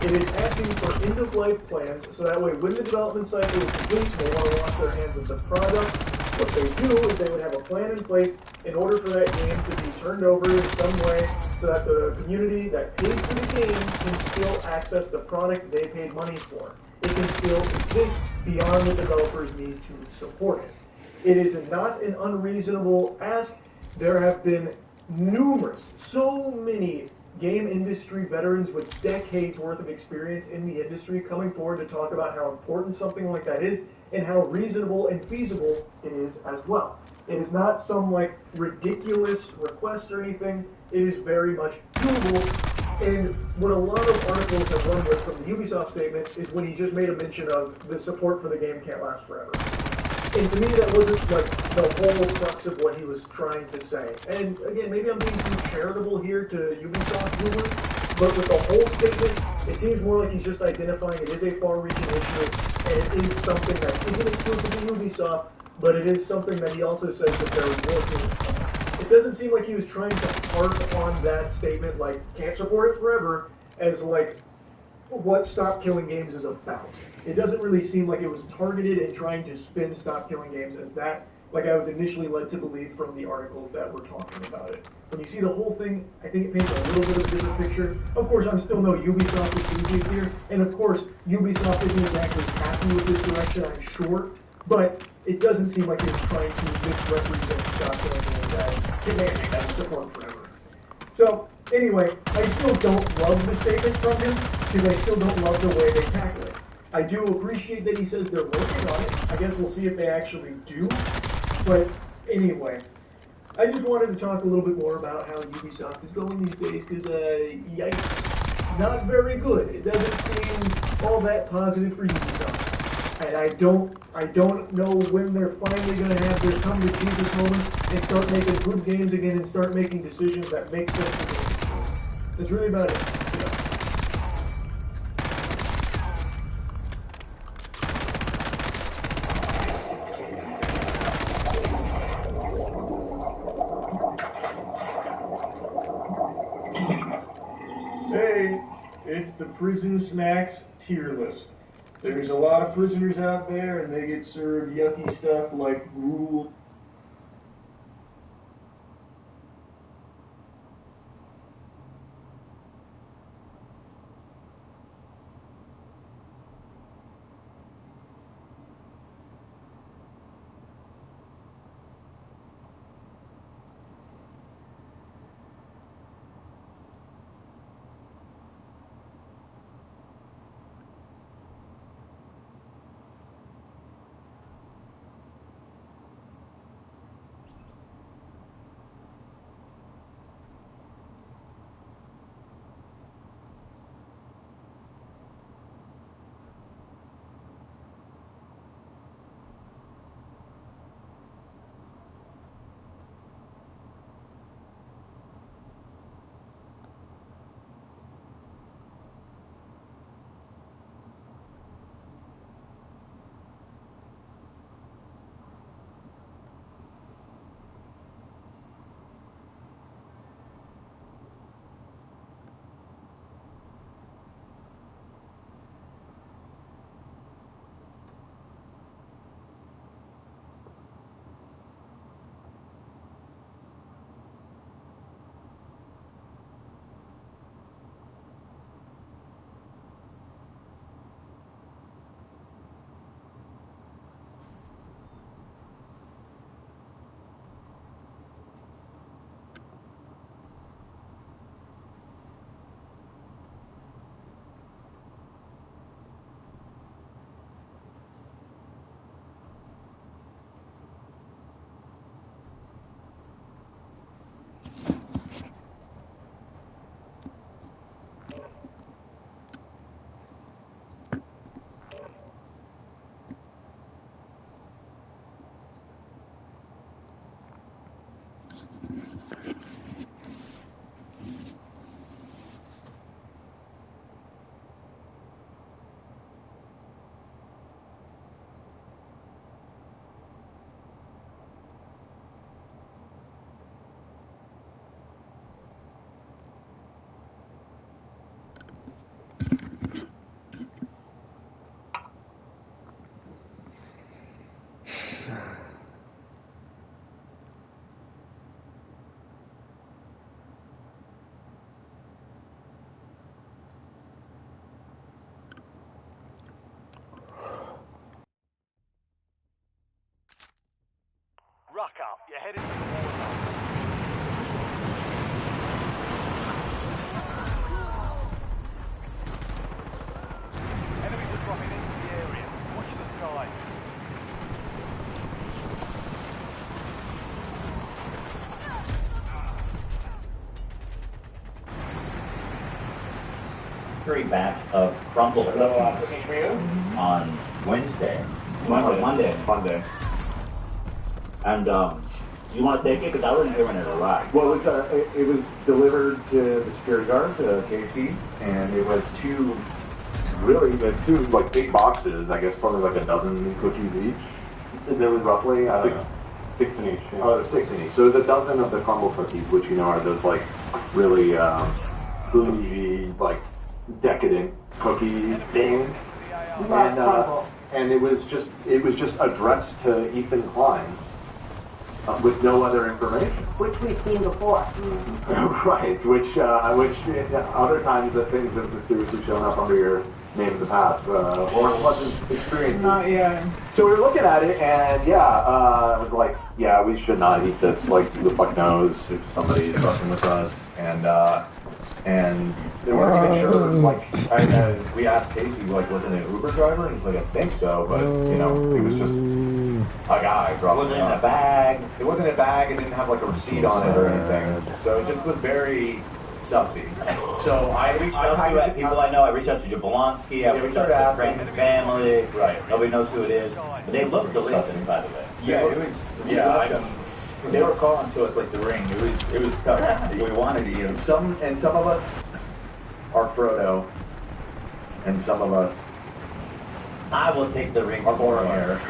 It is asking for end-of-life plans, so that way when the development cycle is complete, they want to wash their hands of the product. What they do is they would have a plan in place in order for that game to be turned over in some way so that the community that paid for the game can still access the product they paid money for. It can still exist beyond the developer's need to support it. It is not an unreasonable ask. There have been so many game industry veterans with decades worth of experience in the industry coming forward to talk about how important something like that is and how reasonable and feasible it is as well. It is not some like ridiculous request or anything. It is very much doable And what a lot of articles have run with from the Ubisoft statement is when he just made a mention of the support for the game can't last forever. And to me, that wasn't like the whole crux of what he was trying to say. And again, maybe I'm being too charitable here to Ubisoft rumors, but with the whole statement, it seems more like he's just identifying it is a far-reaching issue, and it is something that isn't exclusive to Ubisoft, but it is something that he also says that they're working on. It doesn't seem like he was trying to harp on that statement, like, can't support it forever, as like, what Stop Killing Games is about. It doesn't really seem like it was targeted and trying to spin Stop Killing Games as that, like I was initially led to believe from the articles that were talking about it. When you see the whole thing, I think it paints a little bit of a different picture. Of course, I'm still no Ubisoft enthusiast here, and of course, Ubisoft isn't exactly happy with this direction, I'm sure, but it doesn't seem like it was trying to misrepresent Stop Killing Games as demanding that support forever. So, anyway, I still don't love the statement from him, because I still don't love the way they tackle it. I do appreciate that he says they're working on it. I guess we'll see if they actually do. But anyway, I just wanted to talk a little bit more about how Ubisoft is going these days, because, yikes, not very good. It doesn't seem all that positive for Ubisoft. And I don't know when they're finally going to have their come-to-Jesus moment and start making good games again and start making decisions that make sense in the industry. That's really about it. Hey, it's the Prison Snacks tier list. There's a lot of prisoners out there, and they get served yucky stuff like gruel. Ruck up, you're headed to the Warzone. Enemies are dropping into the area. Watch the sky. complimentary batch of crumble cookies on Wednesday. Monday. And you want to take it? Because I wasn't giving it a lot. Well, it was delivered to the security guard, to KC, and it was two like big boxes. I guess probably like a dozen cookies each. There was roughly 6 in each. Yeah. Oh, 6 in each. So there's a dozen of the crumble cookies, which are those like really bougie, like decadent cookie thing. And it was just addressed to Ethan Klein with no other information. Which we've seen before. Right. Which other times the things have mysteriously shown up under your name in the past, or wasn't experienced. Not yet. So we were looking at it, and I was like, yeah, we should not eat this. Like, who the fuck knows if somebody is fucking with us? And they weren't even sure. Like, we asked Casey, like, was it an Uber driver? And he's like, I think so, but he was just a guy. It wasn't in a bag. It wasn't in a bag. It didn't have like a receipt on it or anything. So it just was very sussy. So I reached out to people I know. I reached out to Jablonski. I reached out to friends and family. Right. Nobody knows who it is. But they look delicious, by the way. Yeah, it was. Yeah, they were calling to us like the Ring. It was tough. We wanted to eat them. Some of us are Frodo, and some of us. I will take the Ring. Are Boromir.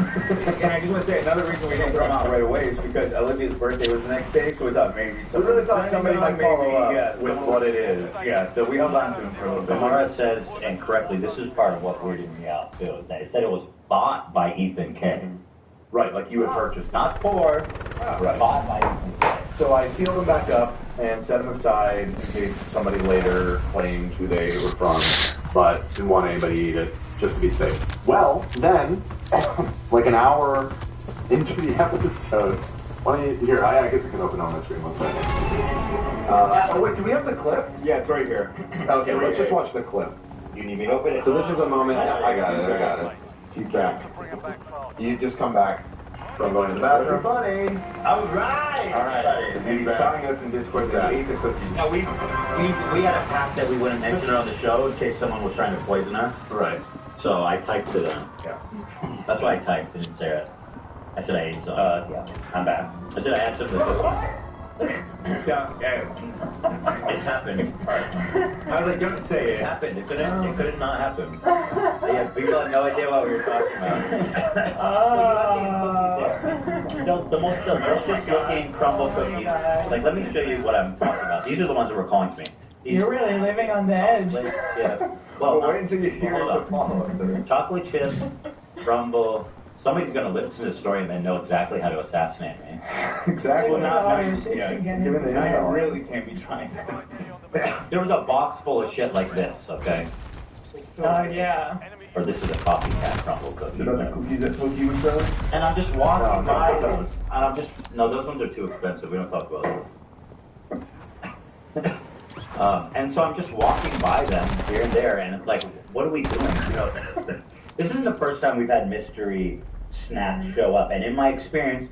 And I just want to say another reason we didn't throw them out right away is because Olivia's birthday was the next day, so we thought maybe somebody might follow up with what it is. Yeah, so we held on to him for a little bit. Kamara says, and correctly, this is part of what weirded me out too. Is that it said it was bought by Ethan K. Right, like you had purchased. Not for, right. Bought by Ethan K. So I sealed them back up and set them aside in case somebody later claimed who they were from, but didn't want anybody to eat it, just to be safe. Well, then, like an hour into the episode, here, I guess I can open on my screen 1 second. Wait, do we have the clip? Yeah, it's right here. Okay, let's just watch the clip. You need me to open it? So this is a moment, I got it. He's back. You just come back from going to the bathroom. Funny. All right. And he's telling us in Discord that he ate the cookies. No, we had a pact that we wouldn't mention it on the show in case someone was trying to poison us. Right. So I typed to them. Yeah. That's why I typed, didn't say it. I said I ate some. Yeah. I'm back. I said I had some of the cookies. It's happened. I was like, don't say it. It's happened. It couldn't not happen. Yeah, people had no idea what we were talking about. The most delicious looking crumble cookies. Like, let me show you what I'm talking about. These are the ones that were calling to me. You're really living on the edge. Yeah. Well, wait until you hear the follow-up. Chocolate chip, crumble. Somebody's going to listen to the story and then know exactly how to assassinate me. Exactly. Well, I really can't be trying. There was a box full of shit like this, okay? Yeah. Or this is a copycat crumble cookie. The cookies that Smokey was selling? And I'm just walking by those. And those ones are too expensive. We don't talk about them. And so I'm just walking by them here and there, and it's like, what are we doing? This isn't the first time we've had mystery snacks show up. And in my experience,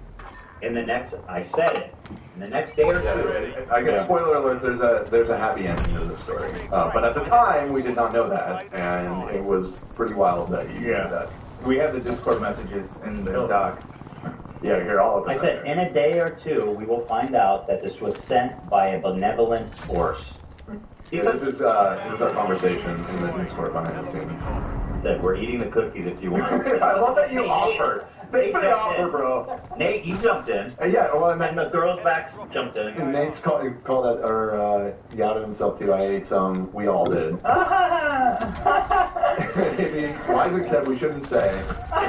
I said it. In the next day or two. I guess spoiler alert. There's a happy ending to the story. But at the time, we did not know that, and it was pretty wild that you knew that. We have the Discord messages in the doc. Yeah, here all of it. I said, in a day or two, we will find out that this was sent by a benevolent force. Yeah, this is our conversation in the Discord behind the scenes. Said, we're eating the cookies if you want. I love that you offered. Thanks for the offer, bro. Nate, you jumped in. Yeah, well, and the girls back jumped in. And Nate's called that, or he outed himself too. I ate some. We all did. Isaac said we shouldn't say.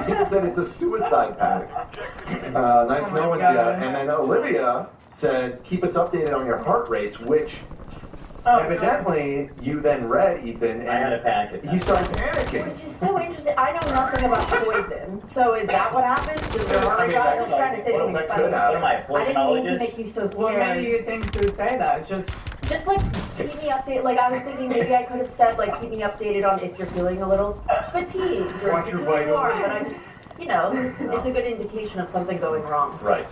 He said it's a suicide pact. Nice knowing you. And then Olivia said, keep us updated on your heart rates, which evidently you then read, Ethan, and I had a panic attack. He started panicking. Which is so interesting. I know nothing about poison. So is that what happens? Is there I was trying to say something funny. I didn't mean to make you so scared. What made you think to say that? Just like keep me updated. Like I was thinking maybe I could have said like keep me updated on if you're feeling a little fatigued or if you're feeling warm. But I just, it's a good indication of something going wrong. Right.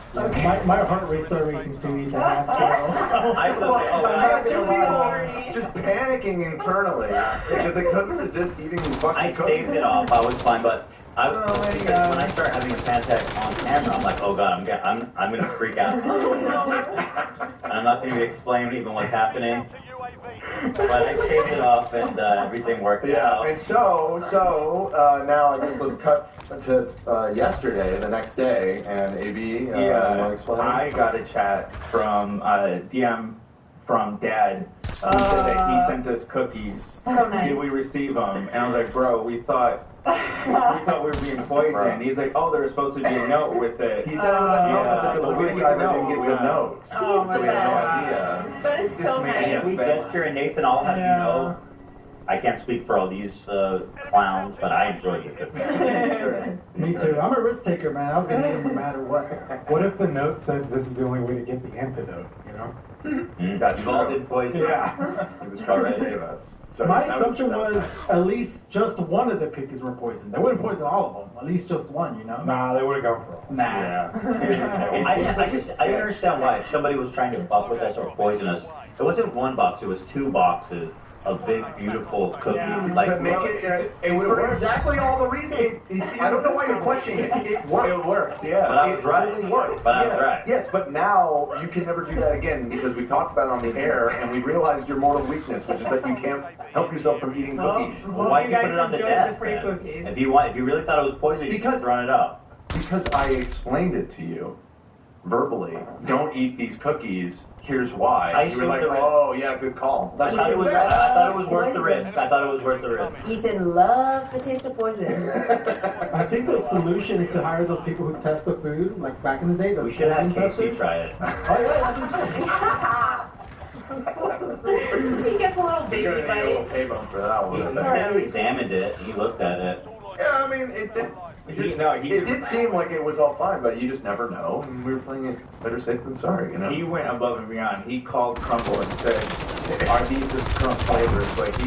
My heart rate started racing too. Even that I got two people just panicking panicking internally because they couldn't resist eating these fucking I cookies. staved it off. I was fine, but because when I start having a panic attack on camera, I'm like, oh god, I'm gonna freak out. I'm not gonna explain even what's happening. But I staved it off, and everything worked out. And so now I guess let's cut to yesterday, the next day, and AB. You want to explain? I got a chat from DM from Dad. He said that he sent us cookies. So nice. Did we receive them? And I was like, bro, we thought we were being poisoned. He's like, oh, there was supposed to be a note with it. He said the delivery driver didn't get the note. Oh my we had no idea. That is so nice. Sweet gesture, and Nathan, I'll have you know, I can't speak for all these clowns, but I enjoyed it. Me too. I'm a risk taker, man. I was gonna eat them no matter what. What if the note said this is the only way to get the antidote? You know? Got involved in poison. Yeah. He was trying to save us. So My assumption was at least just one of the cookies were poisoned. They wouldn't poison all of them. At least just one, you know? Nah, they would have gone for all. Nah. Yeah. I didn't understand why if somebody was trying to fuck with us or poison us. It wasn't one box, it was 2 boxes of big, beautiful cookies. Like, to make it would work exactly all the reasons. I don't know why you're questioning it. It worked. It worked, yeah. But I was right. Totally worked. But I was right. Yes, but now you can never do that again because we talked about it on the air and we realized your mortal weakness, which is that you can't help yourself from eating cookies. Well, why'd you put it on the desk? Then? If you really thought it was poison, you could have thrown it up. Because I explained it to you verbally. Don't eat these cookies. Here's why. You were like, oh yeah, good call. I thought it was worth the risk. I thought it was worth the risk. Ethan loves the taste of poison. I think the solution is to hire those people who test the food, like back in the day. We should have Casey try it. Oh yeah, He gets a little baby bite. Pay bump for that one. He examined it. He looked at it. Yeah, I mean, it did seem like it was all fine, but you just never know. And we were playing it better safe than sorry, you know? He went above and beyond. He called Crumble and said, are these the Crumb flavors? Like,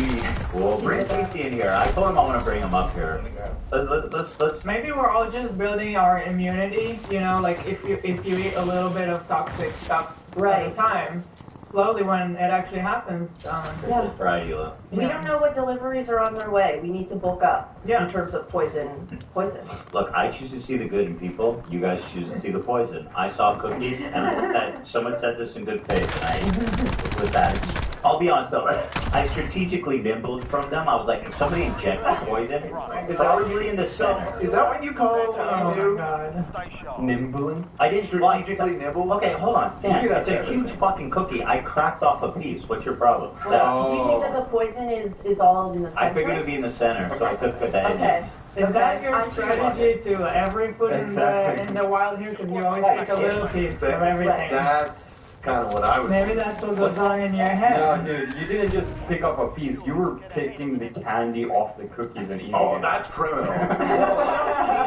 well, bring Casey in here. I told him I want to bring him up here. Let's Maybe we're all just building our immunity, you know, like if you eat a little bit of toxic stuff at a time, slowly when it actually happens. Yeah. We don't know what deliveries are on their way. We need to bulk up in terms of poison. Look, I choose to see the good in people. You guys choose to see the poison. I saw cookies, and someone said this in good faith, and with that. I'll be honest though, I strategically nibbled from them. I was like, if somebody injected poison, it's probably in the center. Is that what you call what you do? Nibbling? I didn't strategically nibble. Okay, hold on. Man, it's a huge fucking cookie. I cracked off a piece. What's your problem? Do you think that the poison is all in the center? I figured it'd be in the center, so I took the edges. Okay. Is that your strategy to every food in the wild here? Because you always take a little piece of everything. That's kind of what I was. Maybe that's what goes on in your head. No, dude, you didn't just pick up a piece. You were picking the candy off the cookies and eating it. Oh, that's criminal.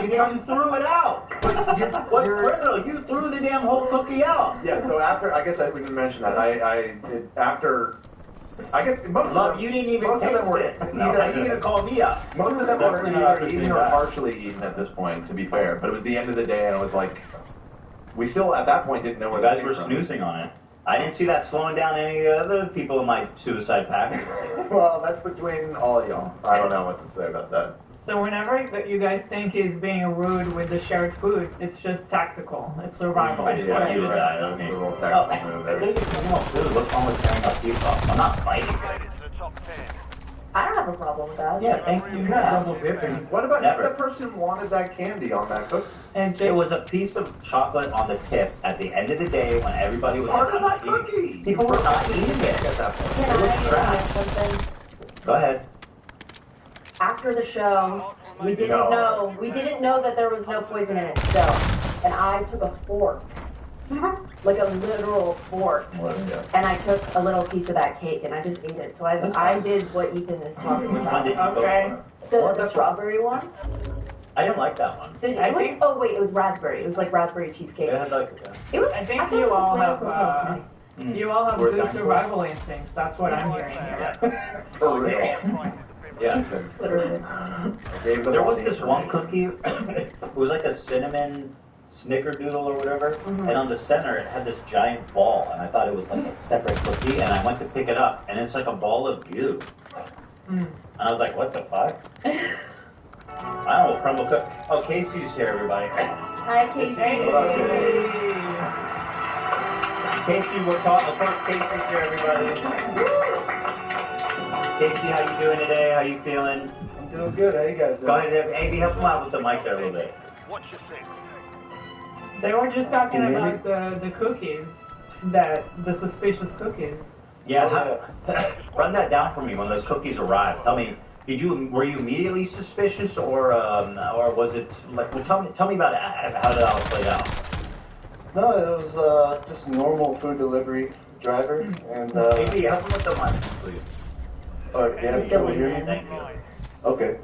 You threw it out. What criminal? You threw the damn whole cookie out. Yeah, so after, I guess I didn't mention that. I guess most of them, you didn't even taste it. Now you're gonna call me up. Most of them were either eaten or partially eaten at this point, to be fair. But it was the end of the day, and it was like, we still at that point didn't know where you guys were snoozing on it. I didn't see that slowing down any other people in my suicide pact. Well, that's between all of y'all. I don't know what to say about that. So whenever you guys think he's being rude with the shared food, it's just tactical. It's survival. I just want you to die. Okay. A little tactical move there. Dude, what's wrong with tearing up pizza? I'm not fighting. I don't have a problem with that. Yeah, thank you. What about if the person wanted that candy on that cookie? And it was a piece of chocolate on the tip at the end of the day when everybody was part of that cookie. People were not eating it at that point. Can I say something? Go ahead. After the show, we didn't know that there was no poison in it still. And I took a fork. Like a literal fork. And I took a little piece of that cake and I just ate it. So I did what Ethan is talking about. Okay. The strawberry one? I didn't like that one. It was raspberry. It was like raspberry cheesecake. It was. I think you all have you all have good survival instincts. That's what I'm hearing here. For real. Yes. There was this one cookie. It was like a cinnamon snickerdoodle or whatever, and on the center it had this giant ball, and I thought it was like a separate cookie, and I went to pick it up, and it's like a ball of goo. And I was like, what the fuck? I don't know what crumble cook. Oh, Casey's here, everybody. Hi, Casey. What up, Casey, we're talking. Of course, Casey's here, everybody. Casey, how you doing today? How you feeling? I'm doing good. How you guys doing? Go ahead, AB, help him out with the mic there a little bit. They were just talking about the cookies, the suspicious cookies. Yeah, run that down for me when those cookies arrived. Tell me, were you immediately suspicious, or was it like? Well, tell me about it. How did it all play out? No, it was just a normal food delivery driver, and AB, help him with the mic, please. Oh, yeah, you can hear me? Thank you. Okay.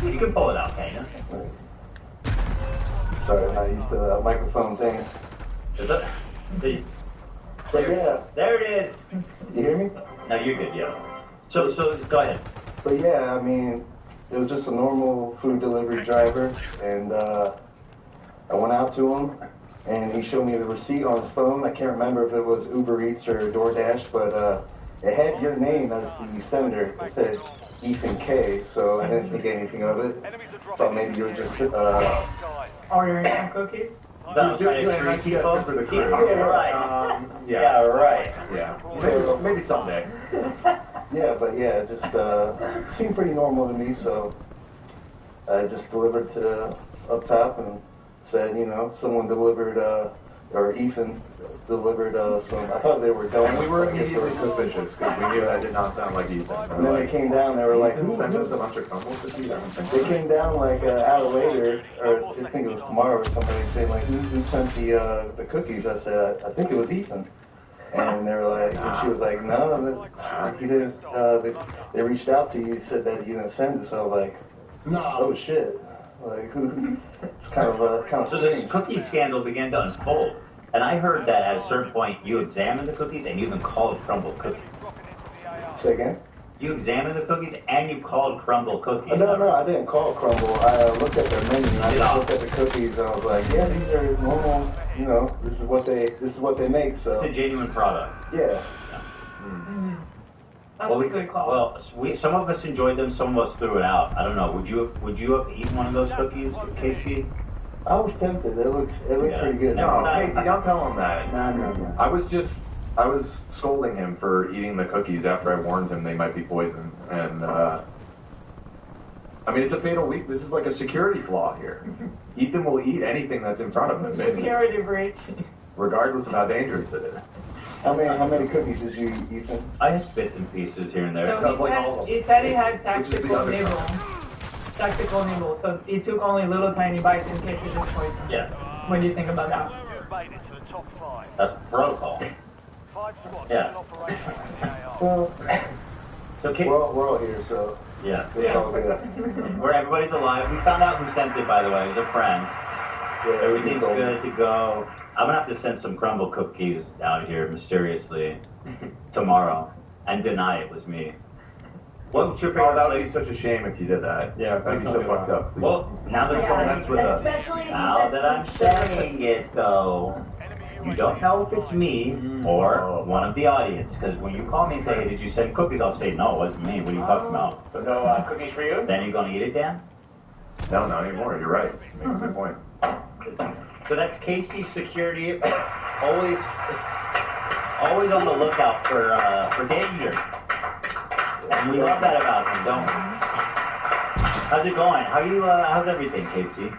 You can pull it out, can't you? Sorry, I'm not used to the microphone thing. Is it? There it is. You hear me? No, you're good, yeah. So go ahead. But yeah, I mean, it was just a normal food delivery driver, and I went out to him, and he showed me the receipt on his phone. I can't remember if it was Uber Eats or DoorDash, but it had your name as the sender. It said Ethan K, so I didn't think anything of it. Thought maybe you were just ordering some cookies. for the crew. Yeah, right. Yeah. Maybe someday. Yeah, but yeah, it just seemed pretty normal to me, so I just delivered to up top and said, someone delivered, or Ethan delivered some, I thought they were donuts. And we were immediately suspicious because we knew that did not sound like Ethan. And then they came down, they were like, Ethan sent us a bunch of crumble cookies. They came down like an hour later, or I think it was tomorrow or somebody saying like, who sent the cookies? I said, I think it was Ethan. And they were like, and she was like, no, he didn't, they reached out to you, said that you didn't send it, so I was like, oh shit. Like, it's kind of So this cookie scandal began to unfold, and I heard that at a certain point you examined the cookies and you even called crumble cookies. Say again? You examined the cookies and you called crumble cookies. No, I didn't call crumble. I looked at their menu. I just looked at the cookies and I was like, yeah, these are normal. This is what they make. So it's a genuine product. Yeah. Well, some of us enjoyed them, some of us threw it out. I don't know. Would you have eaten one of those cookies, Casey? I was tempted. It looked pretty good. No, Casey, don't tell him that. No. I was scolding him for eating the cookies after I warned him they might be poison, and I mean it's a fatal weak. This is like a security flaw here. Ethan will eat anything that's in front of him, basically, Security breach. regardless of how dangerous it is. How many cookies did you eat, Ethan? I had bits and pieces here and there. So he said he had tactical nibble, so he took only little tiny bites in case it was poison. Yeah. What do you think about that? That's protocol. Yeah. Well, okay. We're all here, so yeah. It's all good. Where everybody's alive. We found out who sent it, by the way. It was a friend. Yeah, everything's good to go. I'm gonna have to send some crumble cookies out here mysteriously tomorrow and deny it was me. What's your favorite? That would be such a shame if you did that. Yeah, that'd be so fucked up. Well, now that someone mess with us. Now that I'm saying it, though, you don't know if it's me or one of the audience. Because when you call me and say, "Hey, did you send cookies?" I'll say, "No, it wasn't me. What are you talking about?" So no cookies for you? Then you're gonna eat it, Dan? No, not anymore. You're right. You make a good point. So that's Casey's security, always on the lookout for danger. And we love that about him, don't we? How's it going? How's everything, Casey?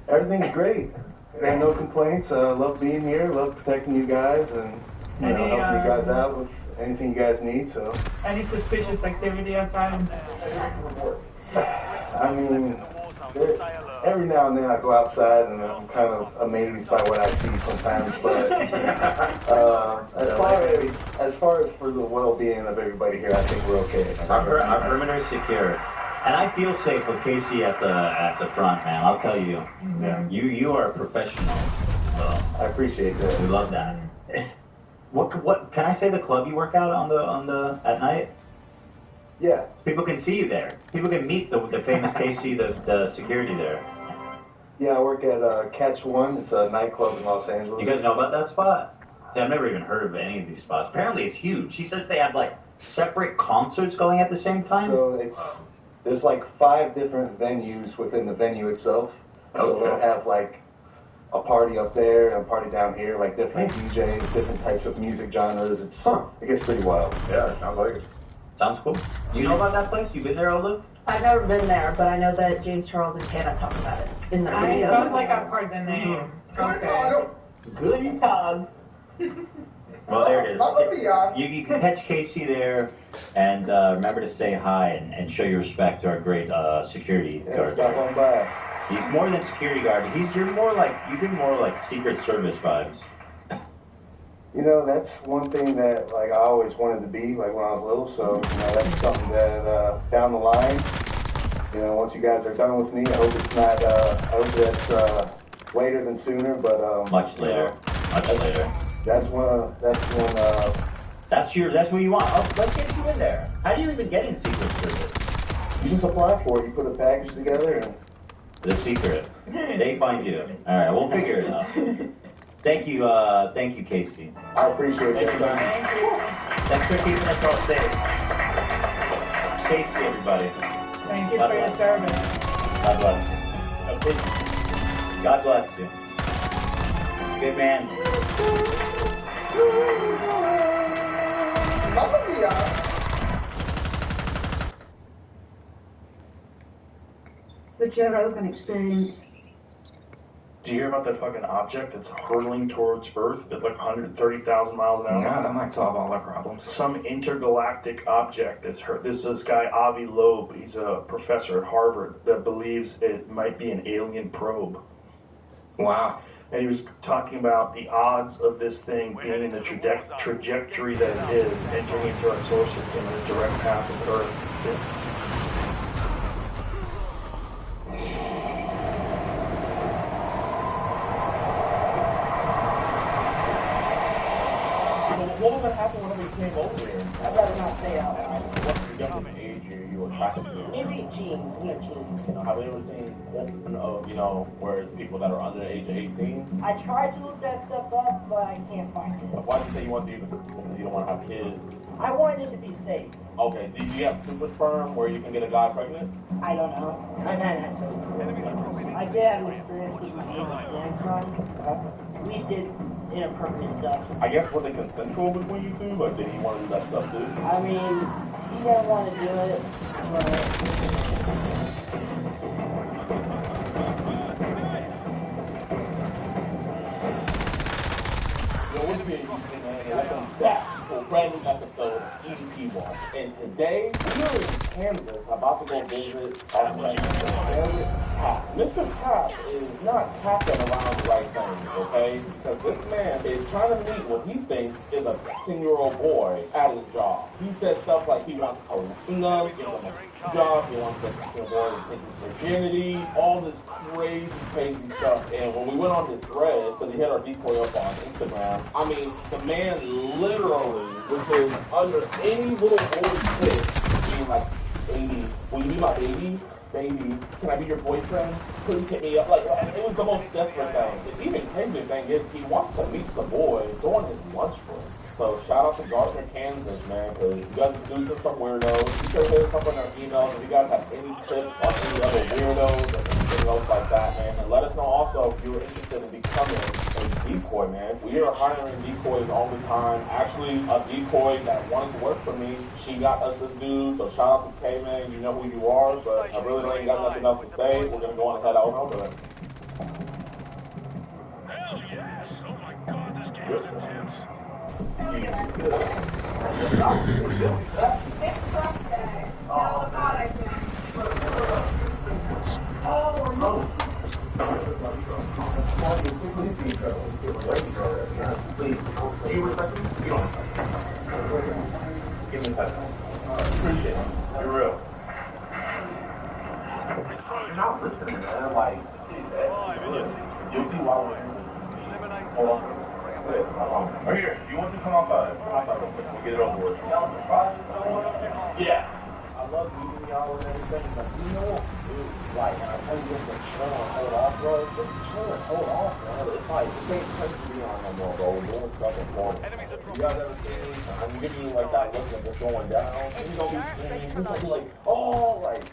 Everything's great. I got no complaints. Love being here. Love protecting you guys and helping you guys out with anything you guys need. So. Any suspicious activity outside? I mean, every now and then I go outside and I'm kind of amazed by what I see sometimes. But as far as for the well-being of everybody here, I think we're okay. Our perimeter is secure, and I feel safe with Casey at the front, man. I'll tell you, you are a professional. So I appreciate that. We love that. What can I say? The club you work out on the at night? Yeah. People can see you there. People can meet the famous Casey, the security there. Yeah, I work at Catch One. It's a nightclub in Los Angeles. You guys know about that spot? See, I've never even heard of any of these spots. Apparently it's huge. She says they have like separate concerts going at the same time. So there's like 5 different venues within the venue itself. So they'll have like a party up there and a party down here, like different DJs, different types of music genres. It gets pretty wild. Yeah, sounds like it. Sounds cool. Do you know about that place? You been there, Olive? I've never been there, but I know that James Charles and Tana talk about it in their I videos. felt like I've heard the name. Okay. Good dog. Well, there it is. You can catch Casey there, and remember to say hi and show your respect to our great security guard. Stop on by. He's more than security guard. You've been more like Secret Service vibes. You know, that's one thing that like I always wanted to be, like when I was little. So you know, that's something that down the line, you know, once you guys are done with me, I hope it's not. I hope that's later than sooner, but much later. Much later. That's when. That's what you want. Oh, let's get you in there. How do you even get in Secret Service? You just apply for it. You put a package together and. The secret. They find you. All right, we'll figure it out. Thank you, Casey. I appreciate it. Thank you. Thanks for keeping us all safe. Casey, everybody. Thank you for your service. God bless you. God bless you. Good man. But your open experience. Do you hear about that fucking object that's hurtling towards Earth at like 130,000 miles an hour? Yeah, that might solve all our problems. Some intergalactic object that's hurt. This guy, Avi Loeb, he's a professor at Harvard that believes it might be an alien probe. Wow. And he was talking about the odds of this thing being in the trajectory that it is, entering into our solar system in a direct path of Earth. What was going to happen whenever you came over here? I'd rather not say out loud. What's the younger age you were attracted to? Maybe genes, genes. Have you ever seen where people that are under the age of 18? I tried to look that stuff up, but I can't find it. Why did you say you want to because you don't want to have kids? I wanted it to be safe. Okay, do you have super sperm where you can get a guy pregnant? I don't know. I've had access to it. I did have an experience with my grandson. We did inappropriate stuff. I guess was it consensual between you two? Like, did he want to do that stuff too? I mean, he didn't want to do it, but... What's good, YouTube, man? Welcome back to a brand new episode of EDP Watch. And today, we're in Kansas, about to go visit our friend, Tap. Mr. Tap is not tapping around the right things, okay? Because this man is trying to meet what he thinks is a 10-year-old boy at his job. He said stuff like he wants to ring up, give him a job, he wants the boy to take his virginity, all this crazy stuff. And when we went on his thread, because he had our decoy up on Instagram, I mean, the man literally was just under any little boy's kid, being like, baby, will you be my baby? Baby, can I be your boyfriend? Please hit me up. Like, it was the most desperate thing. The even crazier thing is he wants to meet the boy during his lunch break. So shout out to Gardner, Kansas, man, because you guys are doing some weirdos. You can hit us up on our emails if you guys have any tips on any other weirdos or anything else like that, man. And let us know also if you're interested in becoming a decoy, man. We are hiring decoys all the time. Actually, a decoy that wanted to work for me, she got us this dude. So shout out to K, man. You know who you are, but I really ain't got nothing else to say. We're going to go on and head out over it. Give me that. Appreciate it. You're real. You're not listening, man. Like, you'll see why we're here. Hold on. Right here. You want to come outside? Come outside real quick. We'll get it over with. Y'all surprised someone up there? Yeah. I love meeting y'all. shower and everything. He's like, you know, dude, like, and I tell you just to chill and hold off, bro. Just chill and hold off, bro. It's like, this ain't crazy on no more, bro. We're doing stuff important. You guys ever seen me? I'm giving you like that look of just going down. He's gonna be screaming. He's gonna be like, oh, like,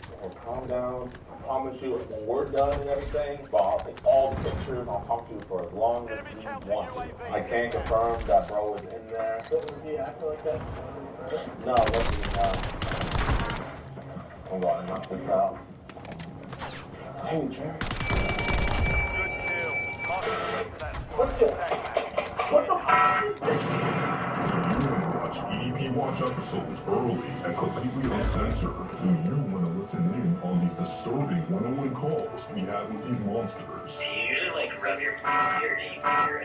calm down. I promise you, when we're done and everything, bro, I'll take all the pictures. I'll talk to you for as long as you want to. I can't confirm that bro was in there. Yeah, I feel like that. No, listen, I'm going to knock this out. Hey, Jerry. What's this? What the fuck is this? Watch EDP Watch episodes early and completely uncensored. Do you want to listen in on these disturbing one-on-one calls we have with these monsters? Do you like rub your computer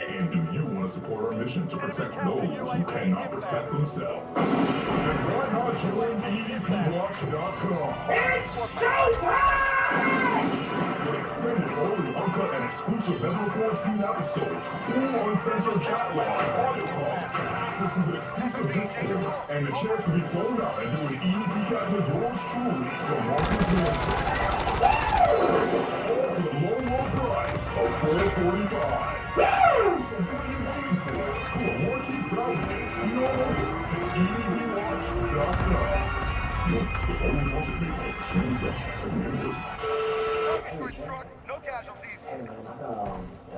And do you want to support our mission to protect those who cannot protect themselves? Then why not join EDPWatch.com? It's showtime! Get extended, early, uncut, and exclusive never before seen episodes, full uncensored chat logs, audio calls, access to the exclusive Discord, and the chance to be flown out and do an EDP cast with yours truly, DeMarcus Wilson. All for the low price of $4.45. So what are you waiting for? For more Keith Brown's, head over to EDPWatch.com. Look, the phone wants it made as soon as that's Hey, man, I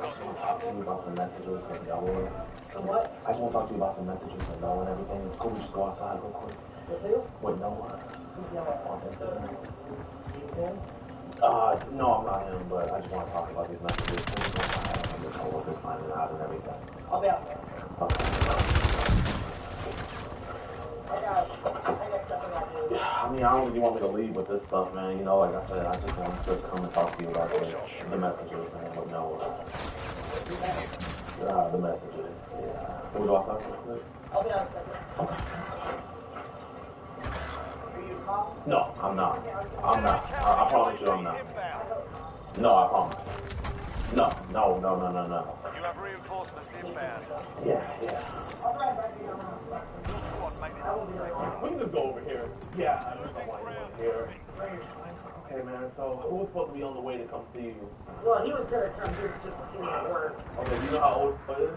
just want to talk to you about some messages with Noah. What? I just want to talk to you about some messages with Noah and everything. It's cool, we just go outside real quick. With who? With Noah. Who's Noah? On Instagram. Him? No, I'm not him, but I just want to talk about these messages. I'm the coworkers finding out and everything. I'll be out there. I got stuff in my dude. I mean, I don't really want me to leave with this stuff, man. You know, like I said, I just wanted to come and talk to you about the messages, man, with Noah. The messages, yeah. Can we go outside real quick? I'll be out in a second. Okay. Are you calm? No, I'm not. I'm not. I promise you I'm not. No, I promise. No. You have reinforcements inbound. Yeah. I'll drive back to your house. I will be right back. We can just go over here. Yeah, I don't want anyone here. Okay, man, so who was supposed to be on the way to come see you? Well, he was gonna come here just to see me at work. Okay, do you know how old he is?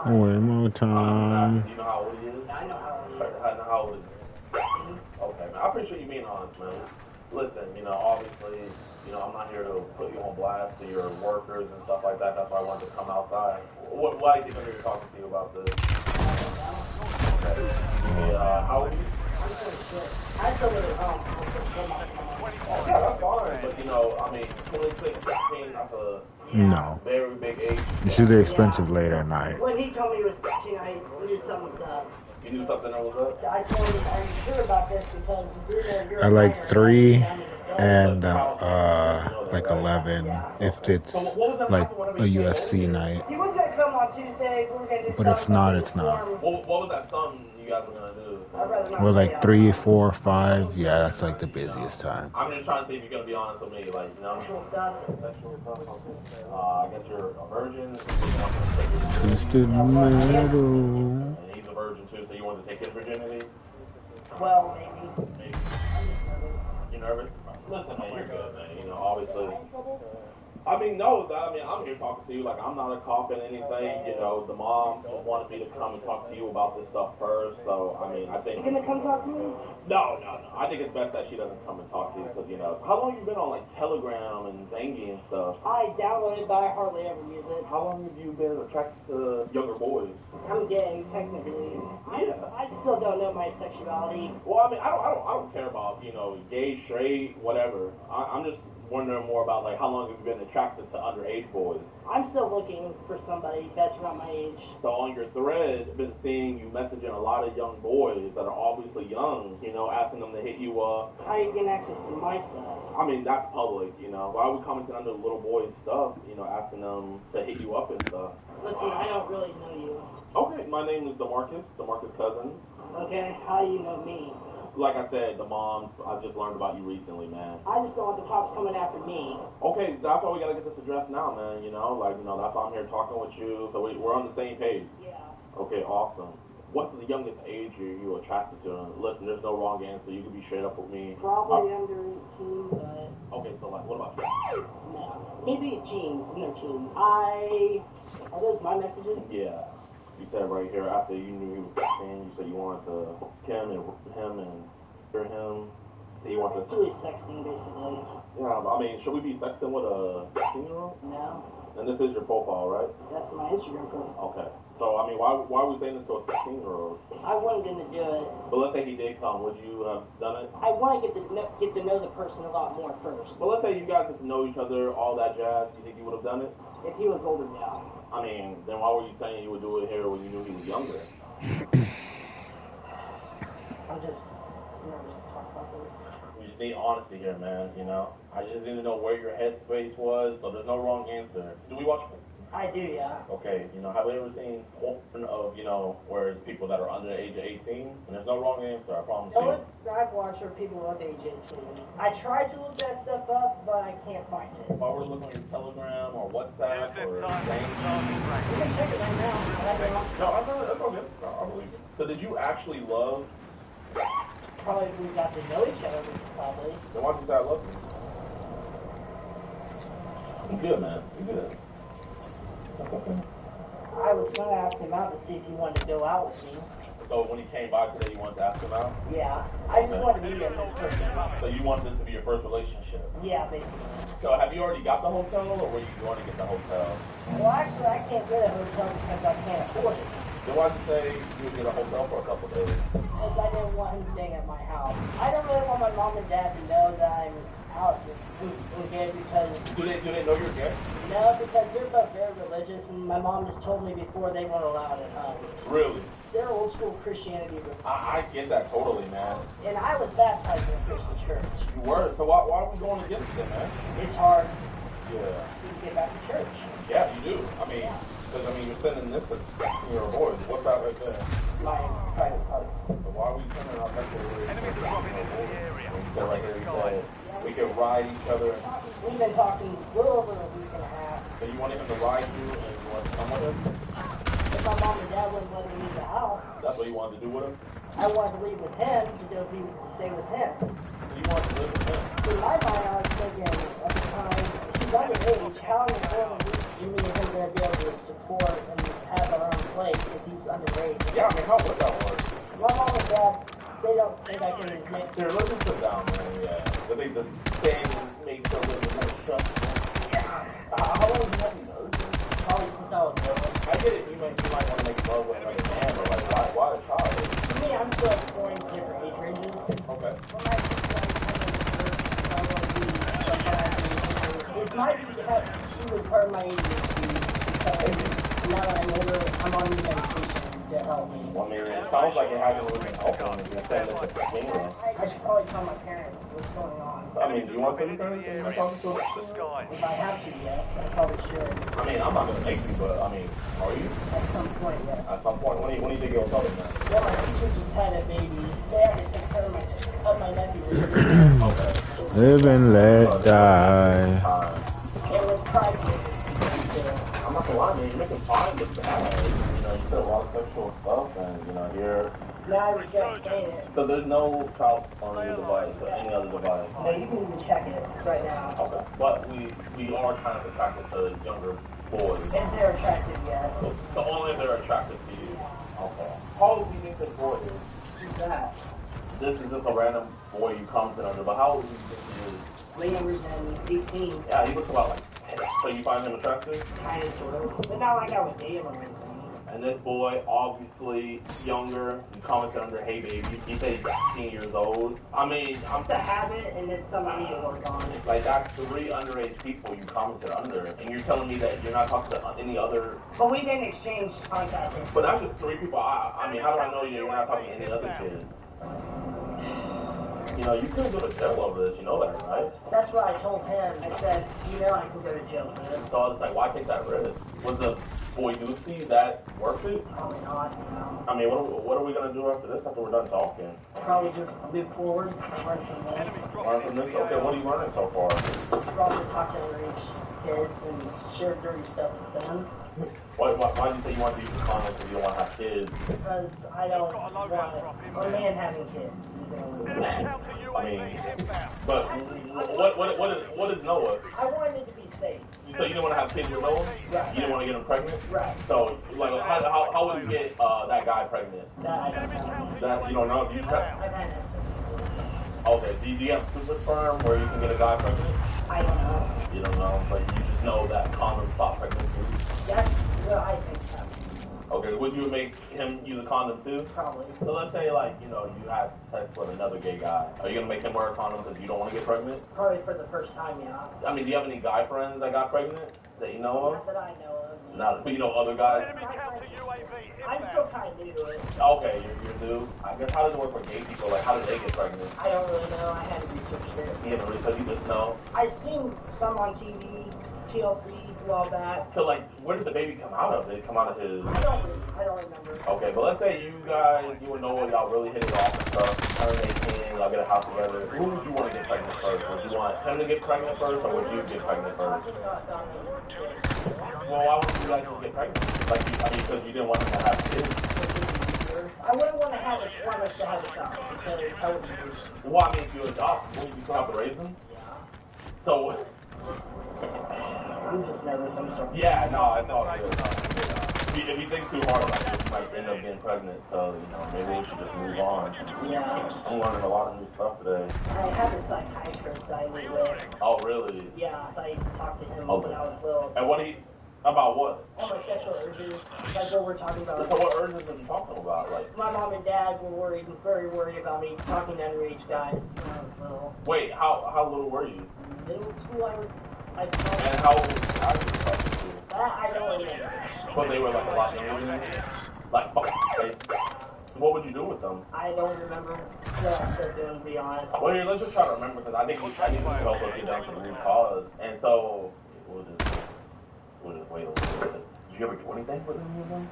Way more time. Do you know how old he is? I know how old he is. How old is he? Okay, man, I appreciate you being honest, man. Listen, obviously, I'm not here to put you on blast to your workers and stuff like that. That's why I wanted to come outside. Why do you think I'm here talking to you about this? Okay. How old are you? I still live at home. Yeah, that's fine. But, I mean, 26, 16, that's a No. very big age. It's either expensive late at night. When he told me he was 13, I knew something was up. You knew something that was up? I told him, are you sure about this? Because you do know you're I like 3 and like 11 if it's like a UFC night. He was going to come on Tuesday. We were going to do But if not, it's not. What was that something you guys were going to do? I'd rather not Well, say like 3, 4, 5. Yeah, that's like the busiest time. I'm just trying to see if you're going to be honest with me. Like, Sexual stuff. Sexual stuff? Okay. I guess you're a virgin. Twisted metal. And he's a virgin too, so you want to take his virginity? Well, maybe. Maybe. You nervous? Listen, man, you're good, man. Obviously. I'm here talking to you. Like, I'm not a cop in anything. The mom just wanted me to come and talk to you about this stuff first. So, I think. You gonna come talk to me? No. I think it's best that she doesn't come and talk to you because, how long have you been on, like, Telegram and Zangy and stuff? I download it, but I hardly ever use it. How long have you been attracted to younger boys? I'm gay, technically. I still don't know my sexuality. Well, I don't care about, gay, straight, whatever. I'm just wondering more about, like, how long have you been attracted to underage boys? I'm still looking for somebody that's around my age. So on your thread, I've been seeing you messaging a lot of young boys that are obviously young, asking them to hit you up. How are you getting access to my stuff? That's public, Why would commenting under little boys' stuff, asking them to hit you up and stuff? Listen, I don't really know you. Okay, my name is DeMarcus Cousins. Okay, how do you know me? Like I said, the mom, I just learned about you recently, man. I just don't want the cops coming after me. Okay, that's why we gotta get this addressed now, man, that's why I'm here talking with you, so we're on the same page. Yeah. Okay, awesome. what's the youngest age you attracted to? Listen, there's no wrong answer. You can be straight up with me. Probably under 18, but Okay, so like, what about you? no. Maybe teens, in their teens. Are those my messages? Yeah. You said right here after you knew he was 15, you said you wanted to him and hear him. So you want It's to. really sexting, basically. Yeah, I mean, should we be sexting with a 15-year-old? No. And this is your profile, right? That's my Instagram profile. Okay. So, I mean, why are we saying this to a 15-year-old? I wanted him to do it. But let's say he did come. Would you have done it? I want to get to know the person a lot more first. But let's say you guys get to know each other, all that jazz. You think you would have done it? If he was older, yeah. I mean, then why were you saying you would do it here when you knew he was younger? I'm just nervous to talk about this. We just need honesty here, man, you know? I just need to know where your headspace was, so there's no wrong answer. Do we watch? I do, yeah. Okay, you know, have we ever seen porn of, you know, where it's people that are under the age of 18? And there's no wrong answer, I promise you. I've watched where people under age 18. I tried to look that stuff up, but I can't find it. If I were to look on your Telegram or WhatsApp or things. You can check it right now. No, I'm not, that's all good. No, I believe it. So did you actually love? Probably we got to know each other, probably. Then why'd you say I love you? You good, man. You good. I was going to ask him out to see if he wanted to go out with me. So when he came by today, you wanted to ask him out? Yeah. I just wanted to meet him in person. So you wanted this to be your first relationship? Yeah, basically. So have you already got the hotel, or were you going to get the hotel? Well, actually, I can't get a hotel because I can't afford it. Then why'd you say you would get a hotel for a couple of days? Because I didn't want him staying at my house. I don't really want my mom and dad to know that I'm out gay because... Do they know you're gay? No, because they're both very religious, and my mom just told me before they weren't allowed it. Really? They're old school Christianity. I get that totally, man. And I was baptized in a Christian church. You were? So why are we going against it, man? It's hard Yeah. to get back to church. Yeah, you do. I mean, because, you're sending this to your boys. What's that right there? My private parts. So why are we sending our message? Enemies are dropping into the area. So right here, you said we can ride each other. We've been talking a little over a week and a half. So you wanted him to ride you and you want to come with him? If my mom and dad wouldn't let me leave the house, That's what you wanted to do with him? I wanted to leave with him to go stay with him. So you wanted to live with him? In my mind, I was thinking at the time, he's underage. How in the world are me and him going to be able to support and have our own place if he's underage? Yeah, I mean, how would that work? My mom and dad, they don't think I can make. Here, let's just sit down, man. Yeah. I think the stand makes a little bit more stressful. Yeah. How long have you had me know? Probably since I was little. I get it. You might want to make love with like a man, but like, why a child? For me, I'm still exploring different age ranges. Okay. When I it might be that he was part of my ADHD because now that I'm older, I'm on new medication to help me. Well, I mean, it sounds like it hasn't really been helping if you're saying it's a finger. I should probably tell my parents what's going on. I mean, do you want to tell your parents that you're talking to a If I have to, yes, I probably should. I mean, I'm not going to make you, but I mean, are you? At some point, yes. At some point, when do you think you'll tell them that? Well, my sister just had a baby. They had to take care of my nephew. Live and let die. It was private. I'm not gonna lie, man. You're making fine look bad. You know, you said a lot of sexual stuff, and you know, here. Now I regret saying it. So there's no child on your device or any other device. So you can even check it right now. Okay. But we are kind of attracted to younger boys. If they're attractive, yes. So only if they're attracted to you. Okay. How old do you think this boy is? Who's that? This is just a random boy you commented under, but how old do you think he is? Way younger than 18. Yeah, he looks about like 10. So you find him attractive? Kind of, sort of. But not like I would date him or anything. And this boy, obviously younger, you commented under, hey baby, he said he's 16 years old. I mean, It's a habit and it's something I need to work on. like that's 3 underage people you commented under, and you're telling me that you're not talking to any other. But we didn't exchange contact info. But that's just 3 people. I mean, how do I know you're not talking to any other kid? You know, you couldn't go to jail over this. You know that, right? That's what I told him. I said, you know I can go to jail for this. So it's like, why take that risk? Was the boy Lucy that worth it? Probably not, you know. I mean, what are we gonna do after this? After we're done talking? Probably just move forward and learn from this. Learn from this. Okay, what are you learning so far? Probably talk to underage kids and share dirty stuff with them. Why do you say you want to use the condom because you don't want to have kids? Because I don't want a man having kids. I mean, but what is Noah? I wanted it to be safe. So you didn't want to have kids with Noah? Right. You didn't want to get him pregnant? Right. So, like, how would you get that guy pregnant? That I don't know. That you don't know? Do you I've had access to. Okay. Do you have super sperm where you can get a guy pregnant? I don't know. You don't know, but you just know that condoms stop pregnancy. That's what I think happens. Okay, would you make him use a condom too? Probably. So let's say, like, you have sex with another gay guy. Are you gonna make him wear a condom because you don't want to get pregnant? Probably for the first time, yeah. I mean, do you have any guy friends that got pregnant that you know Not that I know of. of? Not, but you know other guys. I'm still kind of new to it. Okay, you're new. I guess how does it work for gay people? Like, how did they get pregnant? I don't really know. I hadn't researched it. You haven't researched. You just know. I've seen some on TV, TLC, a while back. So, like, where did the baby come out of? Did it come out of his? I don't remember. Okay, but let's say you and Noah, y'all really hit it off and stuff. Turn 18, y'all get a house together. Who would you want to get pregnant first? Would you want him to get pregnant first, or would you get pregnant first? Well, why wouldn't you guys just get pregnant? Like, because you didn't want him to have kids. I wouldn't want to have us to have a child because how would you? Well, I mean, if you adopt, wouldn't you still have to raise them? Yeah. So. I'm just nervous. I'm sorry. Yeah, no, it's all good. If you think too hard about it, you might end up getting pregnant. So, maybe we should just move on. Yeah. I'm learning a lot of new stuff today. I have a psychiatrist I meet with. Oh, really? Yeah, I used to talk to him when I was little. And about what? All my sexual urges, like what we're talking about. So what urges are you talking about? Like, my mom and dad were very worried about me talking to underage guys when I was little. Wait, how little were you? Middle school, and how old was the guys you were talking to? That I don't remember. But they were like a lot younger than you? Like, what would you do with them? I don't remember what I said to them, to be honest. Well, here, let's just try to remember, because I think we can help us get down to the root cause. And so, we'll just wait a little bit. Did you ever do anything with any of them?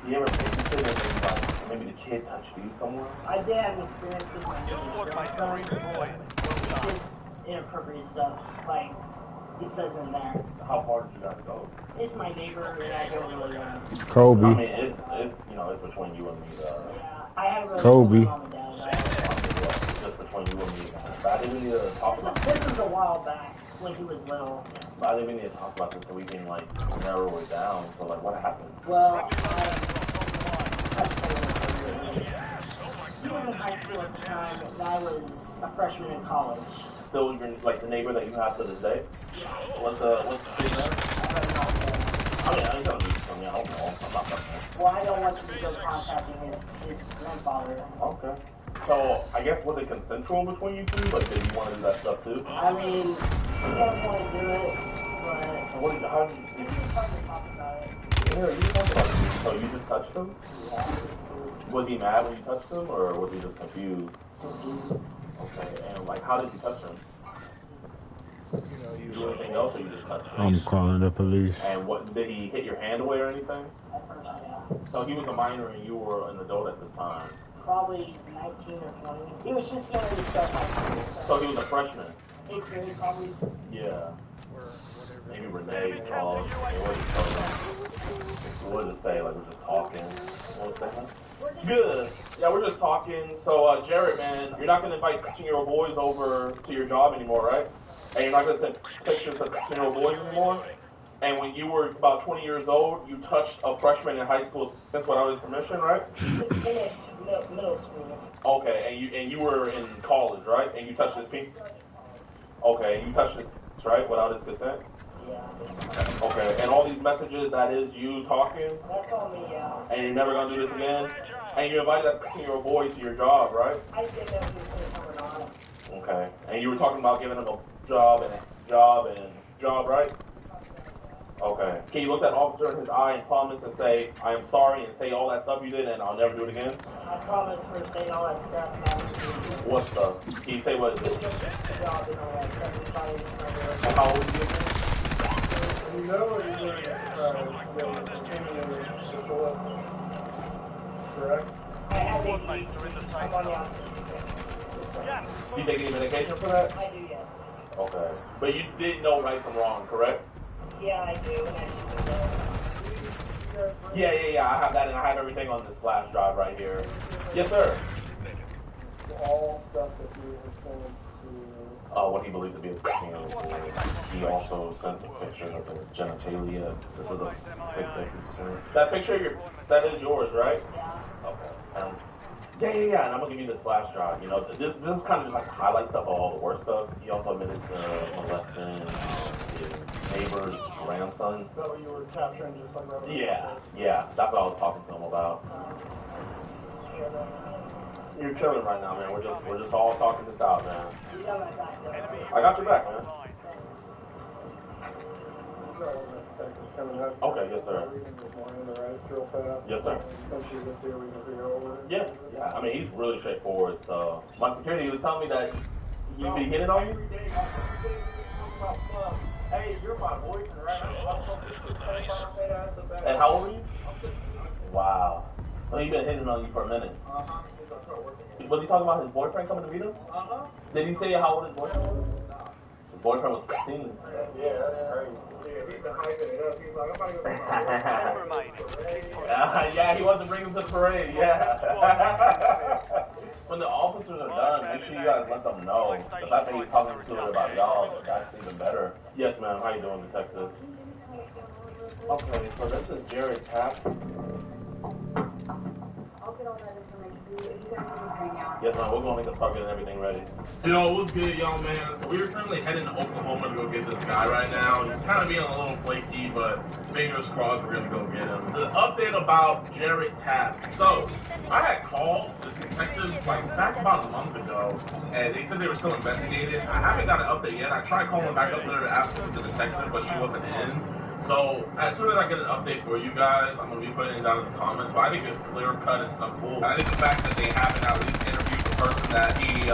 Did you ever babysit and like, maybe the kid touched you somewhere? I did have an experience with my neighbor. Inappropriate stuff, like it says in there. How far did you guys go? It's my neighbor, and I don't really know. Kobe. I mean, it's it's between you and me. Yeah, I haven't really Kobe. Mom and Dad. Just between you and me. But I think we need to talk about this. This was a while back when he was little. But I think we need to talk about this so we can like narrow it down. So like, what happened? Well, he was in high school at the time, and I was a freshman in college. Still, you're like the neighbor that you have to this day? What's the kid's name? I mean, I don't need to tell me. I don't know. I'm not fucking. Well, I don't want you to go contacting his grandfather. Okay. So, I guess was it consensual between you two? Like, did you want to do that stuff too? I mean, you don't want to do it, but... What did you, how did you... talk about it. Yeah, you talked about it. So you just touched him? Yeah. Was he mad when you touched him, or was he just confused? Okay, and like, how did you touch him? You do anything else, or you just touched him? I'm calling the police. And what, did he hit your hand away or anything? At first, yeah. So he was a minor and you were an adult at the time? Probably 19 or 20. He was just going to start high school. So he was a freshman? 8th grade, probably. Yeah. Maybe Renee called. What did it say? Like, we're just talking. One second. Good. Yeah, we're just talking. So, Jared, man, you're not going to invite 16-year-old boys over to your job anymore, right? And you're not going to send pictures of 16-year-old boys anymore? And when you were about 20 years old, you touched a freshman in high school since without his permission, right? Finished middle school. Okay, and you were in college, right? And you touched his penis? Okay, you touched his penis, right? Without his consent? Yeah. Okay, and all these messages, that is you talking? That's on me, yeah. And you're never gonna do this again? And you invited that 16-year-old boy to your job, right? I think that was going to come on. Okay, and you were talking about giving him a job, right? Okay. Can you look that officer in his eye and promise and say, I am sorry, and say all that stuff you did and I'll never do it again? I promise for saying all that stuff, man. What stuff? Can you say what it is? Job and all that stuff. And how old are you? You know what you're doing, correct? I have ADHD. I'm on the opposite. Do you take any medication for that? I do, yes. Okay. But you did know right from wrong, correct? Yeah, I do. Yeah. I have that, and I have everything on this flash drive right here. Yes, sir. All stuff that he was sent to. What he believed to be a casino. He also sent a picture of the genitalia. This is a pic that he sent. That picture, that is yours, right? Yeah. Okay. Yeah, and I'm gonna give you this flash drive. You know, this is kind of just like the highlight stuff of all the worst stuff. He also admitted to molesting his neighbor's grandson. Is that what you were capturing just like right Yeah, that's what I was talking to him about. You're chilling right now, man. We're just all talking this out, man. I got your back, man. Okay, yes, sir. Yes, sir. Yeah. I mean, he's really straightforward. So my security was telling me that he'd be hitting on you. Hey, you're my boyfriend, right? And how old are you? Wow. So he's been hitting on you for a minute. Was he talking about his boyfriend coming to meet him? Did he say how old his boyfriend was? His boyfriend was 15. Yeah, that's crazy. Yeah, he's been hyping it up. He's like, I'm about to go Yeah, he wants to bring him to the parade, yeah. When the officers are done, make sure you guys let them know. The fact that he's talking to her about y'all, that's even better. Yes, ma'am. How you doing, detective? Okay, so this is Jared Tapp. I'll get all that information. You guys can hang out. Yes, ma'am. We're going to start getting everything ready. Yo, what's good, y'all, man? So we're currently heading to Oklahoma to go get this guy right now. He's kind of being a little flaky, but fingers crossed we're going to go get him. The update about Jared Tapp. So, I had called the detectives like back about a month ago, and they said they were still investigating. I haven't got an update yet. I tried calling back up there to ask for the detective, but she wasn't in. So, as soon as I get an update for you guys, I'm going to be putting it down in the comments. But I think it's clear cut and simple. I think the fact that they haven't at least interviewed the person that he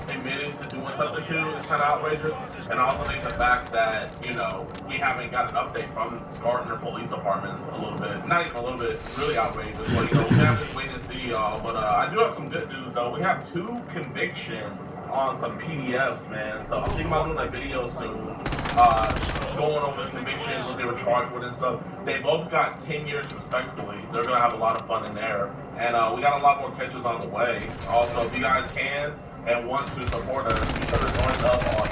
admitted to doing something to is kind of outrageous. And I also think the fact that, you know, we haven't got an update from Gardner Police Department is a little bit, not even a little bit, really outrageous. But, you know, we have to wait and see, y'all. But I do have some good news, though. We have 2 convictions on some PDFs, man. So I'm thinking about doing a video soon. Going over the convictions, what they were charged with and stuff. They both got 10 years respectfully. They're going to have a lot of fun in there. And we got a lot more catches on the way. Also, if you guys can and want to support us, be sure to join us on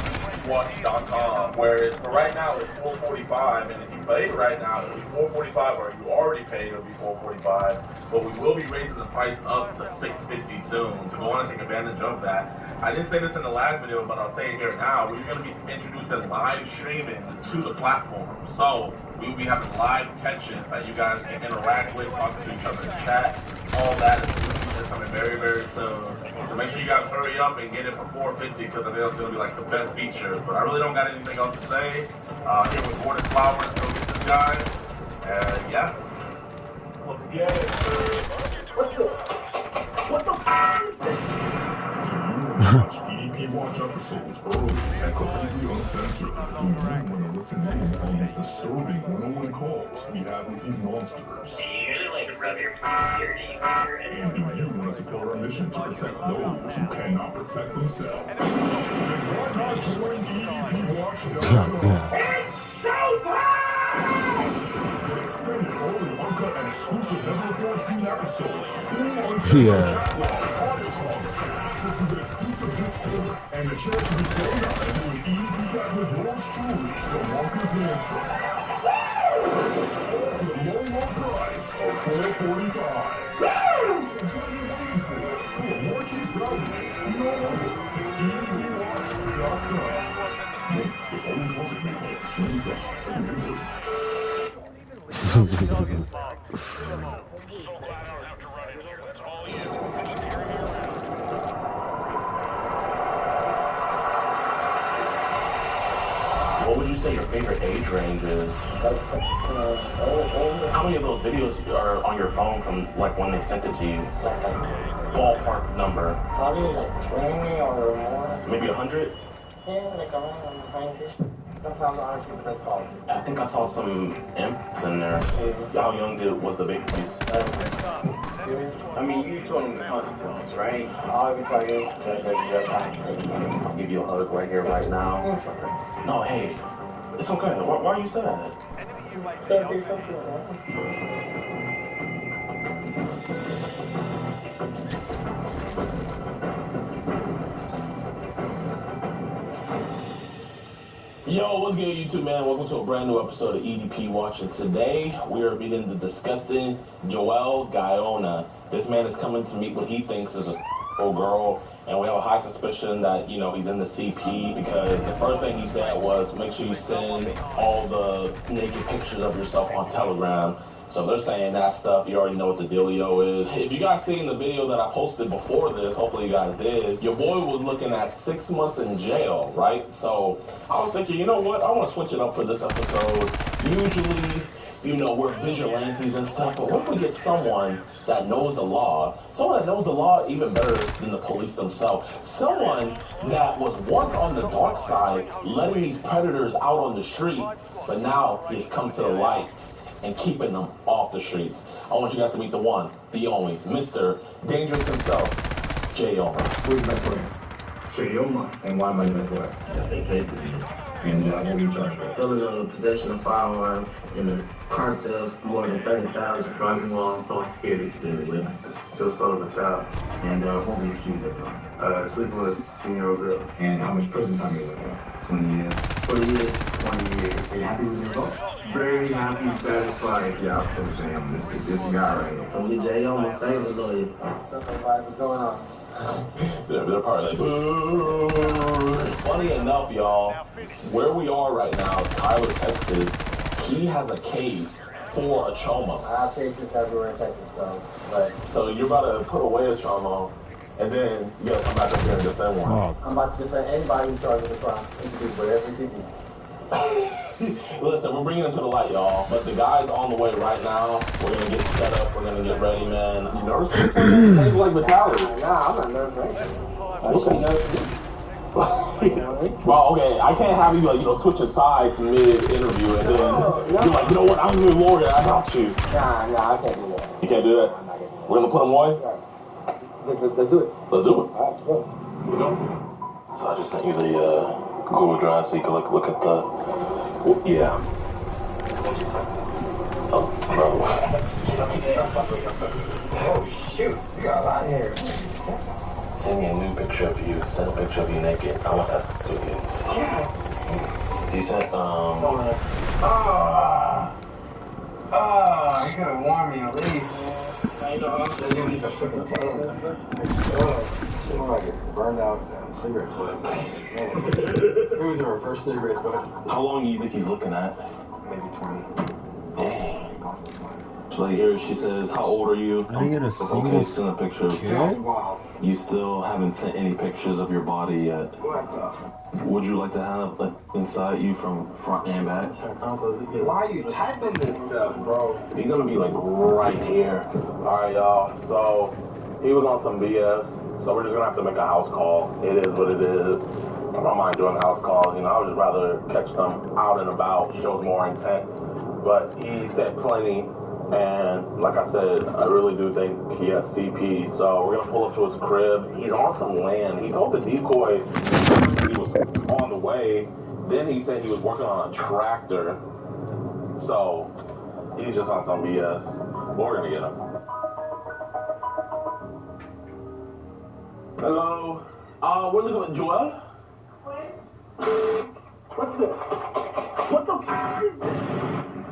watch.com, where for right now it's $4.45, and if you pay right now it'll be $4.45, or if you already paid it'll be $4.45. But we will be raising the price up to $6.50 soon, so go on and take advantage of that. I didn't say this in the last video, but I'll say it here now. We're going to be introducing live streaming to the platform. So we'll be having live catches that you guys can interact with, talk to each other in chat. All that is coming very, very soon. So make sure you guys hurry up and get it for $4.50, because I think that's going to be like the best feature. But I really don't got anything else to say. Here with Gordon Flowers, go get this guy. And yeah. Let's get it. What the f*** is this? Watch EDP Watch episodes early and completely uncensored. You may want to listen in on these disturbing one-on-one calls we have with these monsters. Do you really like rub your feet here? And do you want to support our mission to protect those who cannot protect themselves? Then why not join EDPWatch.com? It's showtime! Get extended, early, uncut, and exclusive never-before-seen episodes, full uncensored catalogs, audio calls, access to the exclusive Discord, and the chance to be thrown out and do an EDP guys with yours truly, DeMarcus Manson. For the low price of $4.45. So what are you waiting for? For more kids' brownies, scoot on over to EDPWatch.com. If only wasn't made by extreme instructions, so members. What would you say your favorite age range is? How many of those videos are on your phone from like when they sent it to you? Ballpark number. Probably like 20 or more. Maybe 100? Yeah, like around 100. Sometimes I see the best calls. I think I saw some imps in there. How young was the babies? I mean, you told them the consequences, right? I'll even tell you that I'll give you a hug right here, right now. No, hey. It's okay. Why are you sad? Yo, what's good, YouTube, man? Welcome to a brand new episode of EDP Watch. And today, we are meeting the disgusting Joel Guyona. This man is coming to meet what he thinks is a girl, and we have a high suspicion that, you know, he's in the CP because the first thing he said was, make sure you send all the naked pictures of yourself on Telegram. So if they're saying that stuff, you already know what the dealio is. If you guys seen the video that I posted before this, hopefully you guys did, your boy was looking at 6 months in jail, right? So I was thinking, you know what, I want to switch it up for this episode. Usually, you know, we're vigilantes and stuff, but what if we get someone that knows the law? Someone that knows the law even better than the police themselves. Someone that was once on the dark side, letting these predators out on the street, but now he has come to the light and keeping them off the streets. I want you guys to meet the one, the only, Mr. Dangerous himself, Jay Omer. Who's my friend? Jay Omer. And why am I best friend? Just they cases. And what are you charged with? Felony on possession of firearms in the car theft, more than 30,000, driving while on social security. Still sold a child. And what were you accused of? Sleeping with a 16-year-old girl. And how much prison time are you looking at? 20 years. 20 years. 20 years. Are you happy with the results? Very happy, satisfied. Yeah, I'm from Jay Omer. This the guy right here. From the Jay Omer favorite lawyer. What's going on? They're probably like, boo. Funny enough, y'all, where we are right now, Tyler, Texas, he has a case for a Choma. I have cases everywhere in Texas, though. But so you're about to put away a Choma, and then you gotta come back up here and defend one. I'm about to defend anybody who charges a crime. You can do whatever you do. Listen, we're bringing him to the light, y'all. But the guy's on the way right now. We're gonna get set up. We're gonna get ready, man. You nervous? It's like Vitaly. Nah, I'm not nervous. Okay. Well, okay, I can't have you, like, you know, switching sides mid-interview and then you're like, you know what, I'm your lawyer, I got you. Nah, I can't do that. You can't do that? We're gonna put him away? Let's do it. Let's do it. Alright, go. Let's go. So I just sent you the Google Drive so you can look at the, yeah. Oh, bro. Oh, shoot. You got a lot here. Send me a new picture of you. Send a picture of you naked. I want that to you. Yeah. You said, you gotta warn me at least. You know, I'm just gonna be a freaking tan. It looked like a burned out cigarette butt. It was a reverse cigarette butt. how long do you think he's looking at? Maybe 20. Dang. So right here, she says, how old are you? I didn't get a single Okay, send a picture. kid? Wow. You still haven't sent any pictures of your body yet. What the? Would you like to have like inside you from front and back? Why are you typing this stuff, bro? He's gonna be like right here. Alright, y'all. So he was on some BS. So we're just gonna have to make a house call. It is what it is. I don't mind doing house calls. You know, I would just rather catch them out and about, shows more intent. But he said plenty. And like I said, I really do think he has CP. So we're gonna pull up to his crib. He's on some land. He told the decoy he was on the way. Then he said he was working on a tractor. So he's just on some BS. But we're gonna get him. Hello. We're looking at Joel. What's this? What the fuck is this?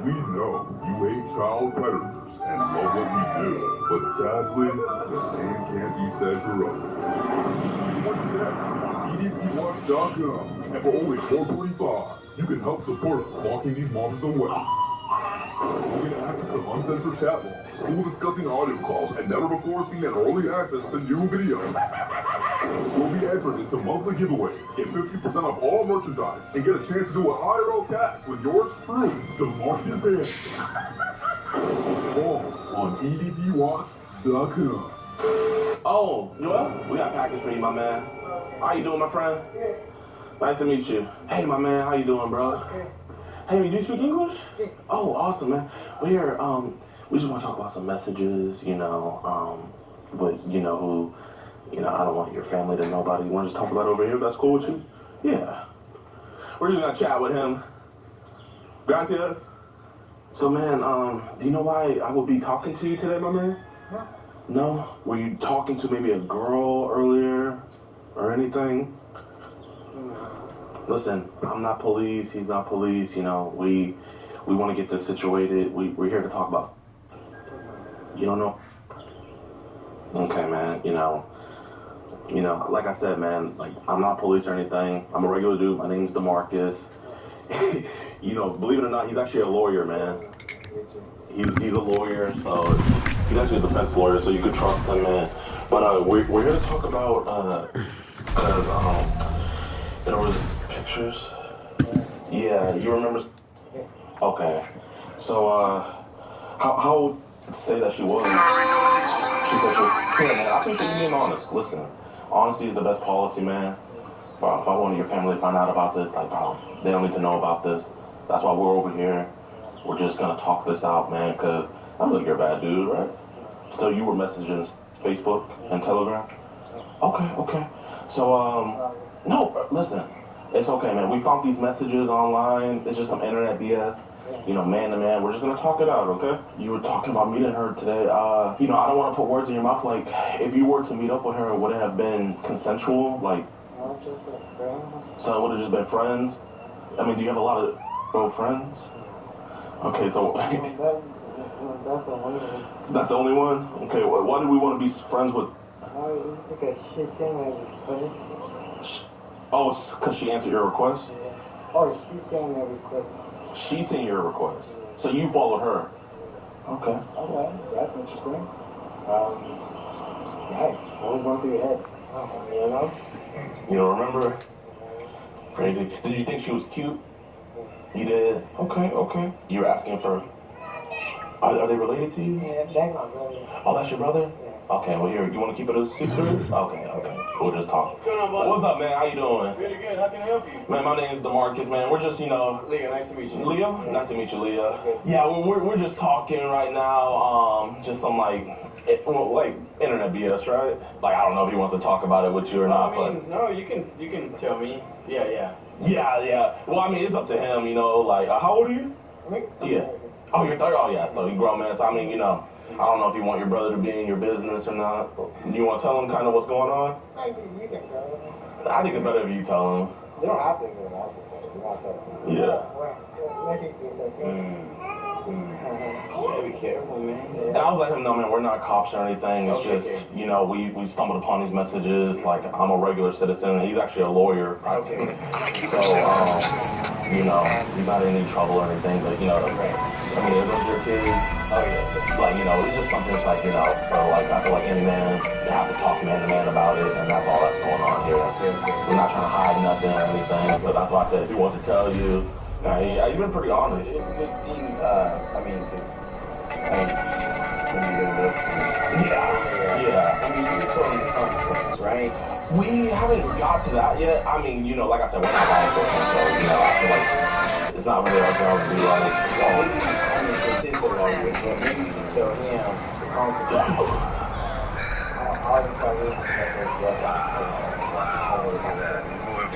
We know you hate child predators and love what we do, but sadly, the same can't be said for others. Once again, on EDPWatch.com, and for only $4.45, you can help support us locking these monsters away. You'll get access to uncensored chat logs, full disgusting audio calls, and never before seen and early access to new videos. You'll be entered into monthly giveaways, get 50% off all merchandise, and get a chance to do a IRL cast with yours truly to mark his hand. All on EDPWatch.com. Oh, Joel, we got a package for you, my man. How you doing, my friend? Nice to meet you. Hey, my man, how you doing, bro? Hey, do you speak English? Oh, awesome, man. Well, here, we just want to talk about some messages, you know, but, you know, who, you know, I don't want your family to know about it. You want to just talk about it over here, if that's cool with you? Yeah. We're just going to chat with him. Gracias. So, man, do you know why I would be talking to you today, my man? No. No? Were you talking to maybe a girl earlier or anything? Listen, I'm not police. He's not police. You know, we want to get this situated. We're here to talk about. You don't know? Okay, man. You know, like I said, man, like, I'm not police or anything. I'm a regular dude. My name's DeMarcus. You know, believe it or not, he's actually a lawyer, man. He's a lawyer, so he's actually a defense lawyer, so you could trust him, man. But we're here to talk about because there was pictures. Yeah, you remember? Okay. So how to say that she was? She said she was. Here, man, I appreciate you being honest. Listen, honesty is the best policy, man. If I wanted your family to find out about this, like, they don't need to know about this. That's why we're over here. We're just gonna talk this out, man, because I don't think you're a bad dude, right? So you were messaging Facebook and Telegram? Okay. So, no, listen. It's okay, man. We found these messages online. It's just some internet BS. You know, man to man. We're just gonna talk it out, okay? You were talking about meeting her today. You know, I don't want to put words in your mouth. Like, if you were to meet up with her, would it have been consensual? Like, so it would have just been friends? I mean, do you have a lot of friends? Okay, so That's the only one. That's the only one? Okay, well, why do we want to be friends with? Because she sent my request. Oh, it's because she answered your request? Yeah. Oh, she sent my request. She sent your request. So you followed her. Okay. Okay, that's interesting. Nice. What was going through your head? You know? You don't remember? Crazy. Did you think she was cute? You did? Okay. You were asking for... Are they related to you? Yeah, that's my brother. Oh, that's your brother? Yeah. Okay, well, here, you want to keep it a secret? Okay. We'll just talk. What's going on, bud? What's up, man? How you doing? Really good. How can I help you? Man, my name's DeMarcus, man. We're just, Leo, nice to meet you. Leo? Yeah. Nice to meet you, Leo. Yeah, we're just talking right now. Just some, like internet BS, right? Like, I don't know if he wants to talk about it with you or not, but... No, you can tell me. Yeah. Yeah. Well, I mean, it's up to him, you know, like, how old are you? Yeah. Oh, you're 30? Oh, yeah, so you grown, man. So, I mean, you know, I don't know if you want your brother to be in your business or not. You want to tell him kind of what's going on? I think you can tell him. I think it's better if you tell him. You don't have to do it. You want to tell him. Yeah. Yeah, be careful, man. And I was letting him know, man, we're not cops or anything. It's just, you know, we stumbled upon these messages. Like, I'm a regular citizen. He's actually a lawyer, practically. So, you know, he's not in any trouble or anything. But, you know, I mean, are those your kids? Oh, yeah. Like, you know, it's just something that's like, you know, for like, I feel like any man, you have to talk man to man about it. And that's all that's going on here. We're not trying to hide nothing or anything. So that's why I said, if he wants to tell you, he's been pretty honest. When you live Yeah. I mean, you told me the consequences, right? We haven't got to that yet. I mean, you know, like I said, we're not law enforcement, so, you know, I feel like it's not really our job to be like, Maybe you can tell him the consequences.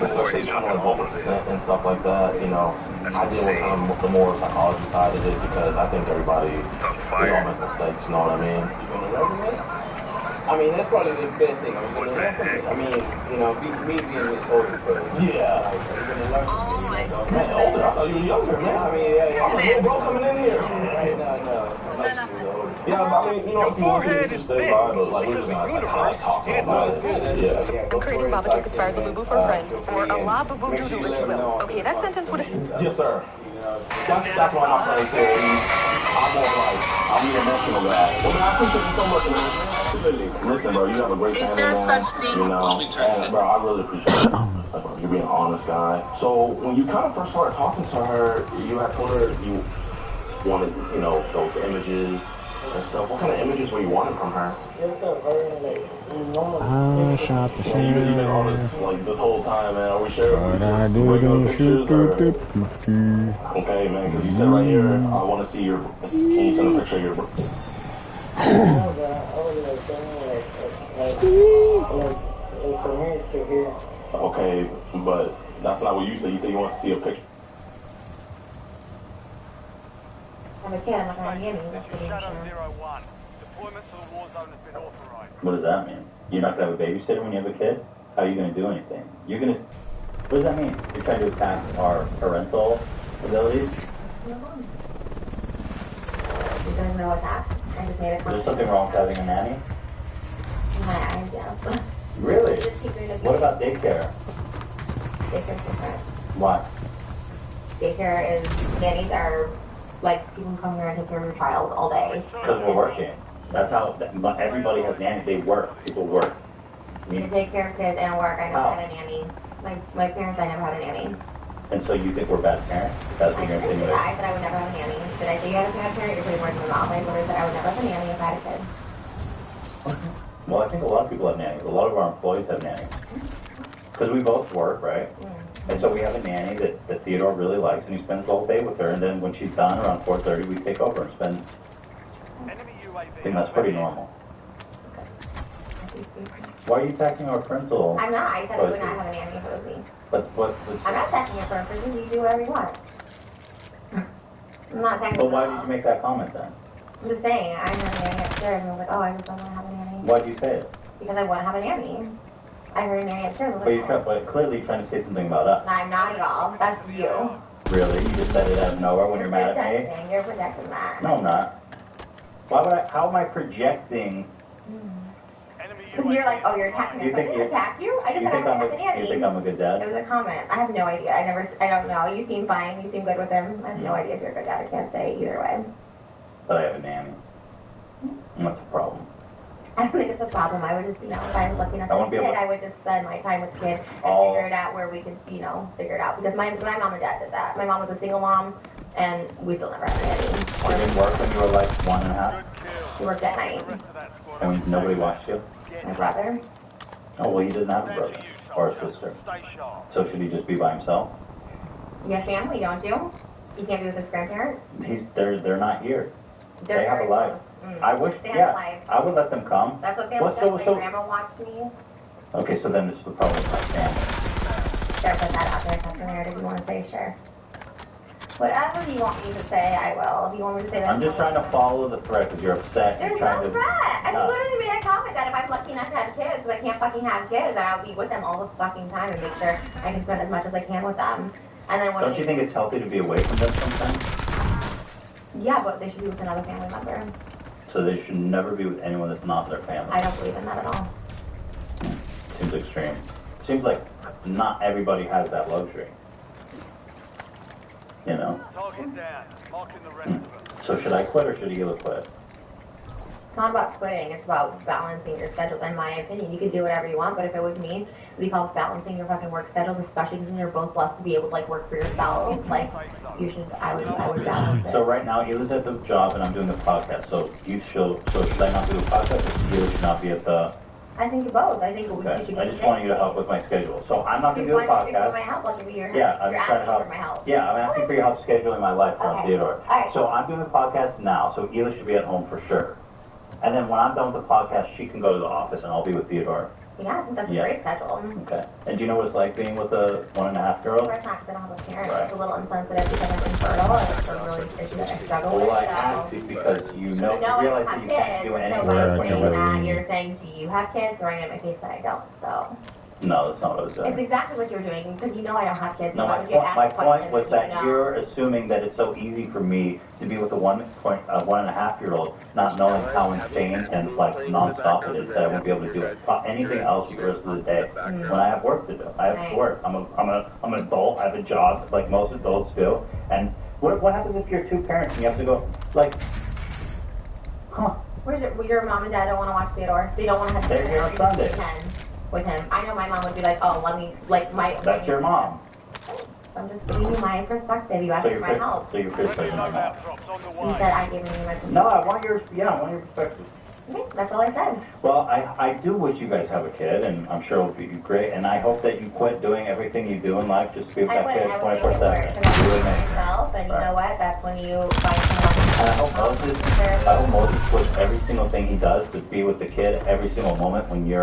Especially trying to hold consent and stuff like that, you know. I deal with kind of the more psychology side of it because I think everybody, we all make mistakes, you know what I mean? I mean, that's probably the best thing. I mean, you know, me being this older person. Yeah. Like, are you gonna learn from me? Man, older? I thought you were younger, man. I mean, yeah. I'm a little bro coming in here. No. I'm like you older. Yeah, but I mean, you know, if you want to, you can stay by, but like, we're just gonna like talk about it. Yeah. I'm creating Babadook inspired to Boo Boo for a friend, or a la Boo Boo Doodoo, if you will. Okay, that sentence would have... Yes, sir. That's why my friend said I'm more like, I'm the emotional guy. Well, man, I appreciate you so much, man. Listen, bro, you have a great family, man. You know, and, bro, I really appreciate it. Like, bro, you're being an honest guy. So, when you kind of first started talking to her, you had told her you wanted, you know, those images and stuff. What kind of images were you wanting from her? I shot the You've been honest, like, this whole time, man. Are we sure? But I didn't shoot the monkey. Okay, man, because you said right here, I want to see your... Can you send a picture of your... Okay, but that's not what you said. You said you want to see a picture. have a kid, I'm not gonna have nannies. That's for damn Shadow sure. 01. Deployment to the war zone has been authorized. What does that mean? You're not gonna have a babysitter when you have a kid? How are you gonna do anything? You're gonna. What does that mean? You're trying to attack our parental abilities? There's no attack. I just made a Is there comment. something wrong with having a nanny? In my eyes, yes. Really? It's cheaper to be- What about daycare? Daycare's different. Why? Daycare is, nannies are, like, people come here and take care of your child all day. Because we're working. That's how everybody has nannies. They work. People work. You take care of kids and work. I never had a nanny. My parents, I never had a nanny. And so you think we're bad parents? That's what I you're didn't say insinuating? that. I said I would never have a nanny. Did I say you had a bad parent? You're putting words in my mouth. I literally said I would never have a nanny if I had a kid. Well, I think a lot of people have nannies. A lot of our employees have nannies. Because we both work, right? And so we have a nanny that Theodore really likes, and he spends the whole day with her. And then when she's done around 4:30, we take over and spend. I think that's pretty normal. Why are you attacking our parental? I'm not. I said I would choices? not have a nanny if it was me. But what? I'm not attacking your parental. You do whatever you want. I'm not attacking. But why did you make that comment then? I'm just saying. I have a nanny upstairs, and I was like, oh, I just don't want to have a nanny. Why did you say it? Because I want to have a nanny. I heard a nanny upstairs. I was But like, you're but clearly you're trying to say something about us. I'm not at all. That's you. Really? You just said it out of nowhere when you're mad at me? Projecting. You're projecting that. No, I'm not. Why would I? How am I projecting? Because you're like, oh, you're attacking You us. I think didn't you- attack you. I just You said I think would I'm have a nanny. you think I'm a good It dad? was a comment. I have no idea. I don't know. You seem fine. You seem good with him. I have no idea if you're a good dad. I can't say either way. But I have a nanny. And that's a problem. I don't think it's a problem. I would just, if I was lucky enough I to won't have a be kid, able- I would just spend my time with the kid and Oh. figure it out where we could, figure it out. Because my mom and dad did that. My mom was a single mom, and we still never had a nanny. You didn't work when you were like 1.5, She worked at night. and nobody watched you. My brother. Oh well, he doesn't have a brother or a sister. So should he just be by himself? You have family, don't you? He can't be with his grandparents. They're not here. They're They have a very life. close. I wish. They have Yeah, a life. I would let them come. That's what family What's does. so- My grandma watched me. Okay, so then this is the problem with my family. Sure, put that out there. That's the narrative you want to say, sure. Whatever you want me to say, I will. If you want me to say that. I'm just trying to follow the thread because you're upset. There's You're trying no to. threat. I No. literally made a comment that if I'm lucky enough to have kids, because I can't fucking have kids, then I'll be with them all the fucking time and make sure I can spend as much as I can with them. And then when Don't you think it's healthy to be away from them sometimes? Yeah, but they should be with another family member. So they should never be with anyone that's not their family. I don't believe in that at all. Seems extreme. Seems like not everybody has that luxury. You know? Target down. Marking the rest of them. So should I quit or should Hila quit? It's not about quitting, it's about balancing your schedules, in my opinion. You can do whatever you want, but if it was me, it'd be called balancing your fucking work schedules, especially because you're both blessed to be able to work for yourselves. I would balance it. So right now Hila's at the job and I'm doing the podcast. So should I not do the podcast or Hila should not be at the... I think both. I think we Okay. should I just want you to help with my schedule. So I'm not going to do the If you want podcast. my help, I'll give you your help. Yeah, I'm You're just trying to asking help. for my help. Yeah, I'm asking for your help scheduling my life around Okay. Theodore. Alright. So I'm doing the podcast now, so Hila should be at home for sure. And then when I'm done with the podcast, she can go to the office and I'll be with Theodore. Yeah, I think that's Yeah. a great schedule. Okay. And do you know what it's like being with a 1.5 girl? Of course not, because I don't have a parent. Right. It's a little insensitive because I'm infertile, and it's a really issue that I struggle with. Well, I so- asked you because you know, No, I realize don't that have you can't kids, do so anything by when saying you're that, with you're saying, do you have kids? Throwing it in my face that I don't, so. No, that's not what I was It's doing. exactly what you're doing, because you know I don't have kids. No, so why my would you point, ask my questions point was you that know? you're assuming that it's so easy for me to be with a 1.5-year-old, not knowing how insane and nonstop it is that I won't be able to do anything else for the rest of the day when I have work to do. I have to work. I'm an adult. I have a job like most adults do. And what happens if you're two parents and you have to go Where's your mom and dad don't want to watch Theodore? They don't want to have They're here on Sunday. with him. I know my mom would be like, oh, let me, That's your mom. I'm just giving you my perspective. You asked for my help. So you're criticizing my mom. You said I gave you my perspective. No, I want your perspective. Okay, that's all I said. Well, I do wish you guys have a kid, and I'm sure it'll be great. And I hope that you quit doing everything you do in life just to be with that kid 24/7. Myself, and you know what? That's when you find someone. And I hope Moses quits every single thing he does to be with the kid every single moment when you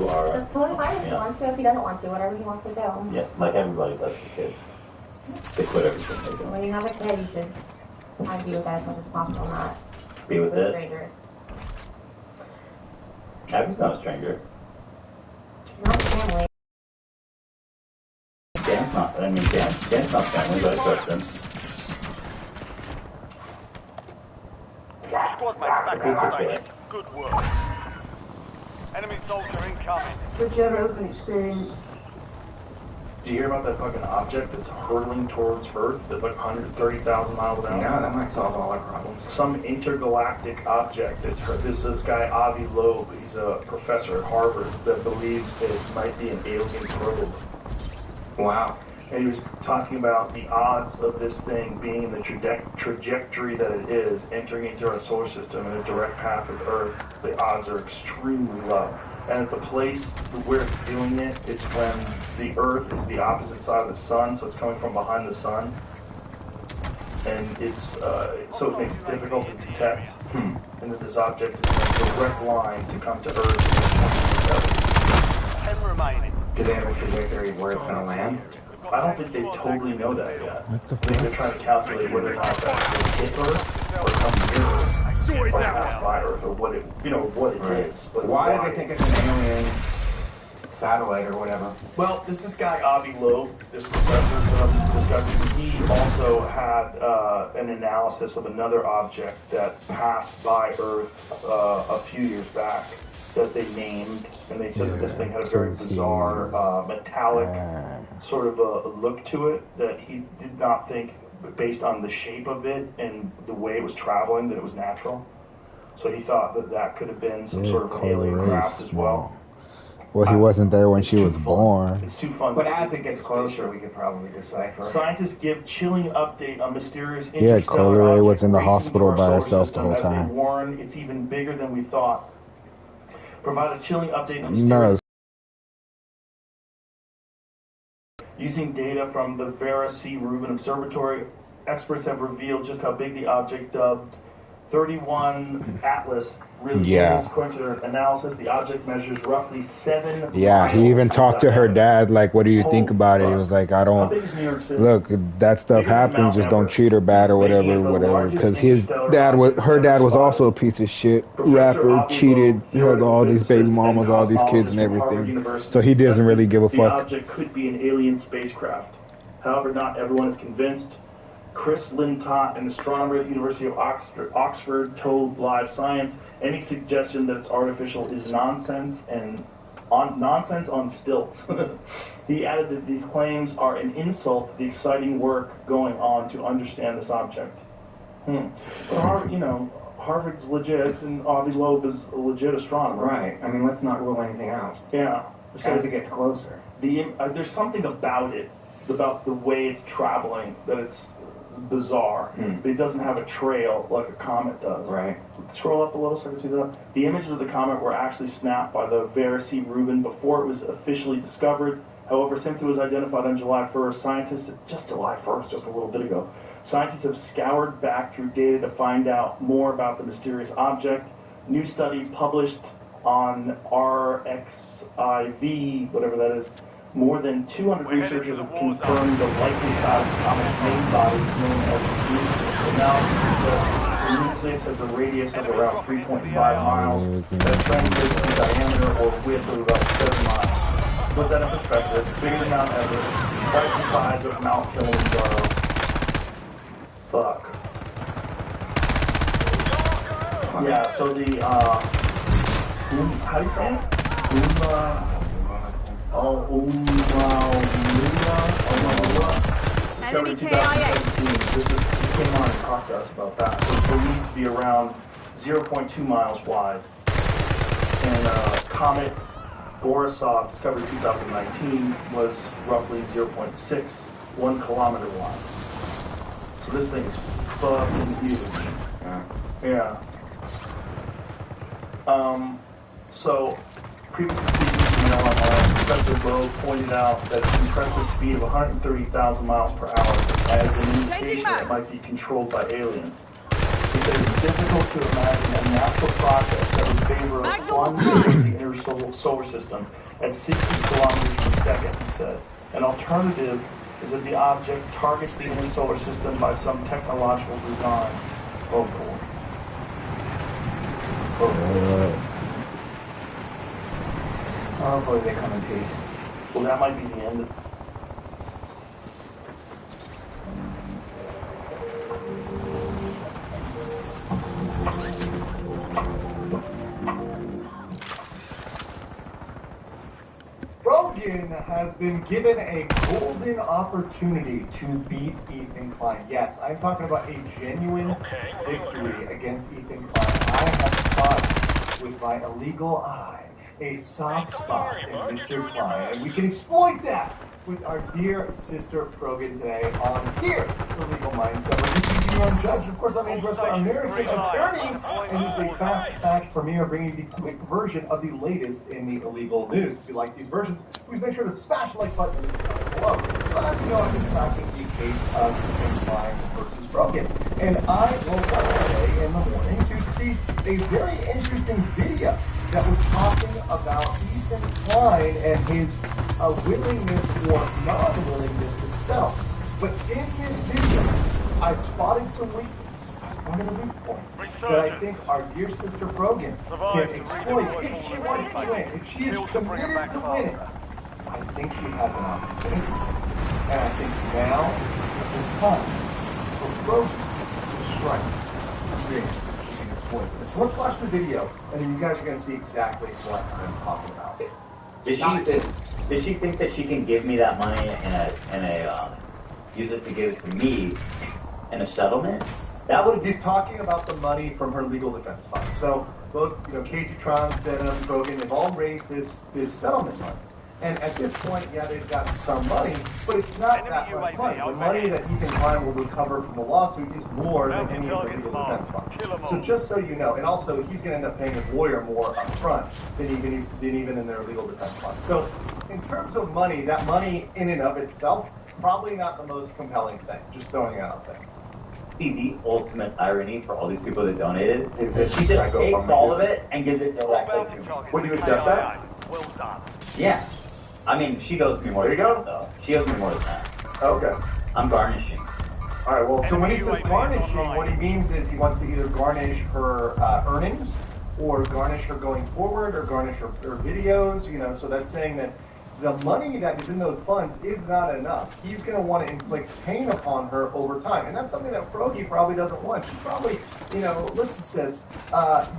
are. That's totally fine if he wants to. If he doesn't want to, whatever he wants to do. Yeah, like everybody does with kids. They quit everything they do. When you have a kid, you should try to be with that as much as possible, not Be with it. strangers. Abby's not a stranger. Not family. Dan's not. I mean, Dan's not family, but I trust him. Squad mates back on station. Good work. Enemy soldier incoming. Good job, open experience. Do you hear about that fucking object that's hurtling towards Earth at like 130,000 miles an hour? Yeah, that might solve all our problems. Some intergalactic object. There's this guy, Avi Loeb. He's a professor at Harvard that believes it might be an alien probe. Wow. And he was talking about the odds of this thing being in the trajectory that it is, entering into our solar system in a direct path with Earth. The odds are extremely low. And at the place where it's doing it, it's when the Earth is the opposite side of the sun, so it's coming from behind the sun. And so it makes it difficult to detect. And that this object is in a direct line to come to Earth in 10 remaining. Do they have a trajectory of where it's going to land? I don't think they totally know that yet. I think they're trying to calculate whether or not it's actually hit Earth or come near Earth or pass by Earth or what it, what it is. But Why do they think it's an alien satellite or whatever? Well, there's this guy, Avi Loeb, this professor that I'm discussing. He also had an analysis of another object that passed by Earth a few years back that they named, and they said that this thing had a very bizarre metallic sort of a look to it that he did not think, based on the shape of it and the way it was traveling, that it was natural. So he thought that that could have been some sort of alien craft as well. Well, he wasn't there when she was born. It's too fun. But as it gets closer, we could probably decipher. Scientists give chilling update on mysterious Yeah, interstellar Coleray object was in the racing hospital through by our herself solar the whole system. As time. they warn, it's even bigger than we thought. Provide a chilling update on No. mysterious using data from the Vera C. Rubin Observatory. Experts have revealed just how big the object dubbed 31 Atlas really is. According to their analysis, the object measures roughly 7 Yeah, he even talked to her dad, like, what do you think about it? He was like, I don't, look, that stuff happens, just don't treat her bad or whatever, because her dad was also a piece of shit, rapper, cheated, has all these baby mamas, all these kids and everything, so he doesn't really give a The fuck. object could be an alien spacecraft. However, not everyone is convinced. Chris Lintott, an astronomer at the University of Oxford, told Live Science any suggestion that it's artificial is nonsense on stilts. He added that these claims are an insult to the exciting work going on to understand this object. But Harvard's legit, and Avi Loeb is a legit astronomer. Right. I mean, let's not rule anything out. Yeah. As it gets closer. There's something about it, about the way it's traveling, that it's bizarre. It doesn't have a trail like a comet does. Right. Scroll up a little so I can see that. The images of the comet were actually snapped by the Vera C. Rubin before it was officially discovered. However, since it was identified on July 1st, just a little bit ago, scientists have scoured back through data to find out more about the mysterious object. New study published on RXIV, whatever that is. More than 200 researchers have confirmed the likely size of the comet's main body, known as its nucleus. The nucleus has a radius of around 3.5 miles that translates in diameter or width of about 7 miles. To put that in perspective, bigger than Mount Everest, twice the size of Mount Kilimanjaro. Fuck. Yeah, so the, how do you say it? Discovered in 2017. This came on and talked to us about that. It's believed to be around 0.2 miles wide. And comet Borisov, discovered in 2019, was roughly 0.61 kilometer wide. So this thing is fucking huge. Yeah. So previous speakers from LMR, Professor Lowe pointed out that its impressive speed of 130,000 miles per hour as an indication that it might be controlled by aliens. He said it's difficult to imagine a natural process that would favor a plunge into the inner solar system at 60 kilometers per second, he said. An alternative is that the object targets the inner solar system by some technological design. Oh, cool. Hopefully they come in peace. Well, that might be the end. Rogan has been given a golden opportunity to beat Ethan Klein. Yes, I'm talking about a genuine victory against Ethan Klein. I have spotted with my illegal eye a soft spot in Mr. Klein, and we can exploit that with our dear sister Brogan today on here, The Legal Mindset. We're just using our judge. Of course, I'm Andrew, our American attorney, and this is a fast fact premiere bringing the quick version of the latest in the illegal news. If you like these versions, please make sure to smash the like button below. So as you know, I've been tracking the case of Ethan Klein versus Brogan, and I woke up today in the morning to see a very interesting video that was talking about Ethan Klein and his willingness or non-willingness to sell. But in this video, I spotted some weakness. I spotted a weak point that I think our dear sister Brogan can exploit if she wants to win. If she is committed to winning, I think she has an opportunity. And I think now is the time for Brogan to strike big. So let's watch the video, and then you guys are going to see exactly what I'm talking about. Does she think that she can give me that money and use it to give it to me in a settlement? That would he's talking about the money from her legal defense fund. So both Casey Tron, Denham, Brogan, they've all raised this settlement money. And at this point, yeah, they've got some money, but it's not that much money. The money that Ethan Klein will recover from the lawsuit is more than any of the legal defense funds. So just so you know, and also he's going to end up paying his lawyer more up front than even in their legal defense funds. So in terms of money, that money in and of itself, probably not the most compelling thing. Just throwing it out there. The ultimate irony for all these people that donated is that she just takes all of it and gives it directly to me. Would you accept that? Well done. Yeah. I mean, she owes me more than that, though. She owes me more than that. Okay. I'm garnishing. All right, well, so when he says garnishing, what he means is he wants to either garnish her earnings or garnish her going forward or garnish her videos, so that's saying that the money that is in those funds is not enough. He's going to want to inflict pain upon her over time. And that's something that Frogie probably doesn't want. She probably, listen, sis,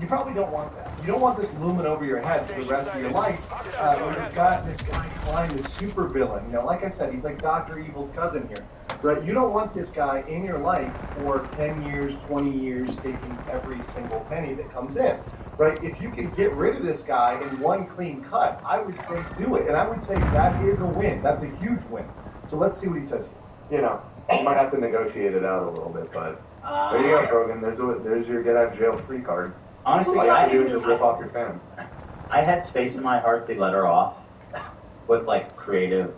you probably don't want that. You don't want this looming over your head for the rest of your life when you've got this guy Klein, this super villain. Like I said, he's like Dr. Evil's cousin here. Right? You don't want this guy in your life for 10 years, 20 years, taking every single penny that comes in. Right? If you can get rid of this guy in one clean cut, I would say do it. And I would say that is a win. That's a huge win. So let's see what he says here. You might have to negotiate it out a little bit, but there you go, Brogan. There's your get out of jail free card. Honestly, all you have to do is just rip off your fans. I had space in my heart to let her off with like creative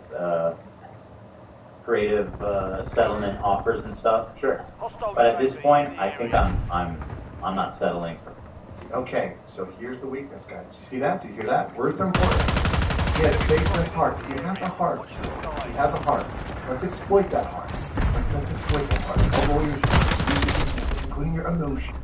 settlement offers and stuff. Sure. But at this point, I think I'm not settling for. Okay, so here's the weakness, guys. You see that? Do you hear that? Words are important. He has space in his heart. He has a heart. He has a heart. Let's exploit that heart. Let's exploit that heart. All lawyers use your weaknesses, including your emotion.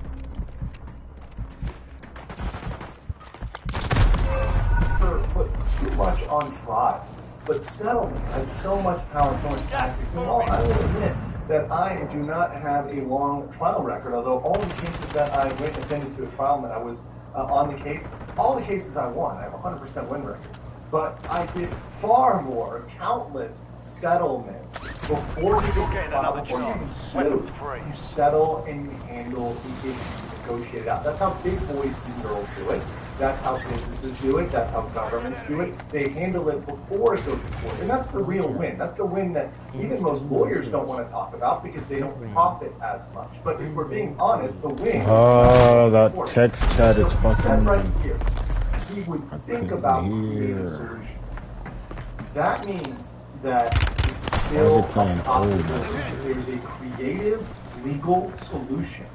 Put too much on trial, but settlement has so much power, so much tactics. And I will admit that I do not have a long trial record, although all the cases that I went and attended to a trial and that I was on the case, all the cases I won. I have a 100% win record. But I did far more, countless settlements before you get to trial, before you even sue. You settle and you handle the issue, you negotiate it out. That's how big boys and girls do it. That's how businesses do it. That's how governments do it. They handle it before it goes to court. And that's the real win. That's the win that even most lawyers don't want to talk about because they don't profit as much. But if we're being honest, the win that text chat is fucking... right here. He would think about creative solutions. That means that it's still a possibility that there's a creative legal solution.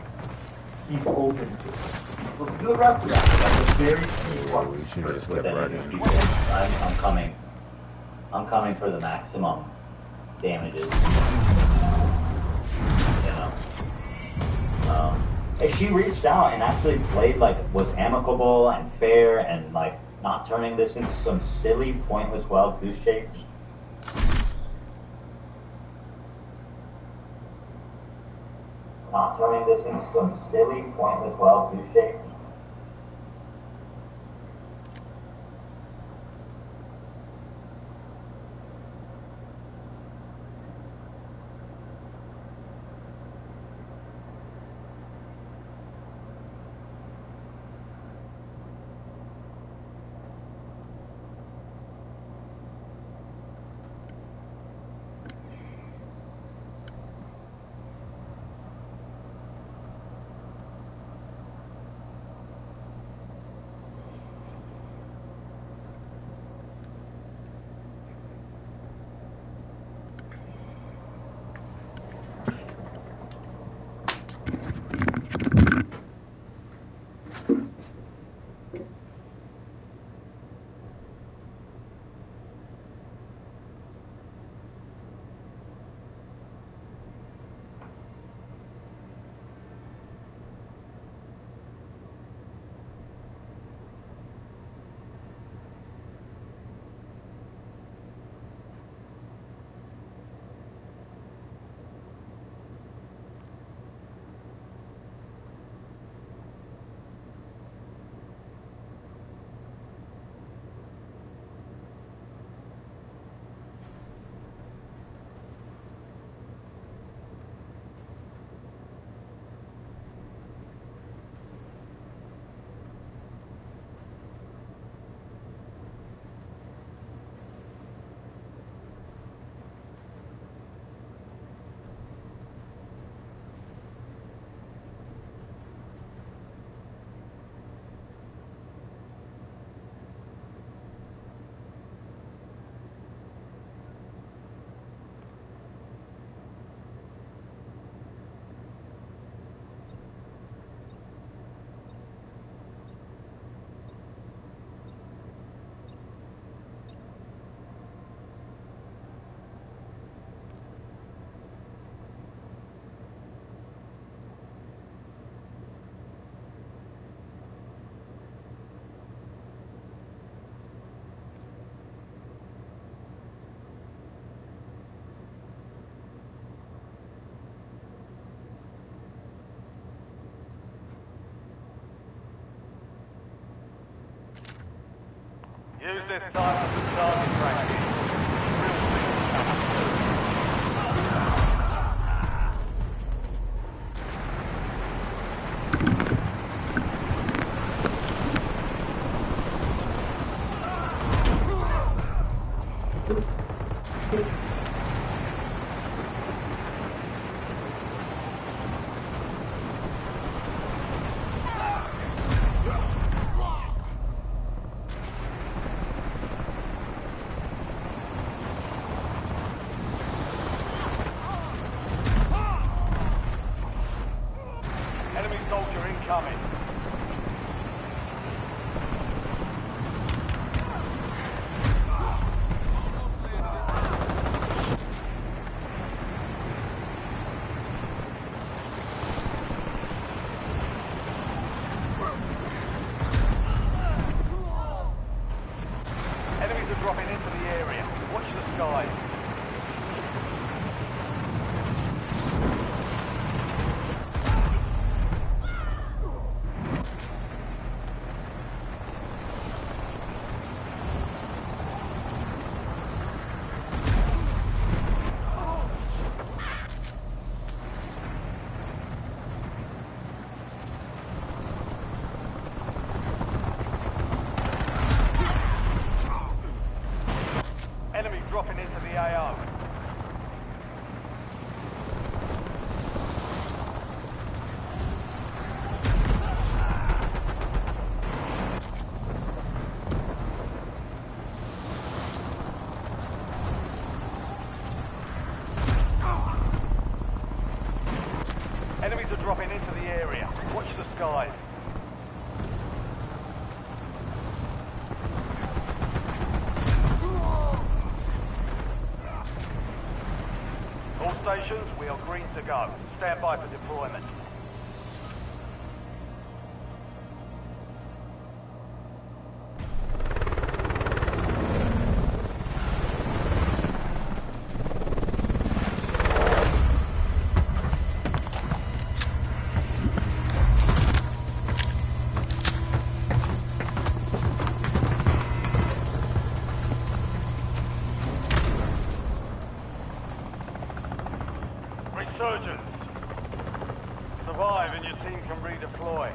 He's open to it. So let's do the rest of that. That's a very key part. I'm coming for the maximum damages. You know. And she reached out and actually played like was amicable and fair and like not turning this into some silly, pointless wild goose chase. Not turning this into some silly, pointless wild goose chase. Use this time as a target practice. Enemy soldier incoming. Enemies are dropping into the area. Watch the skies. Enemy dropping into the AO. Enemies are dropping into the area. Watch the skies. All stations, we are green to go. Stand by for deployment. Resurgence. Survive and your team can redeploy.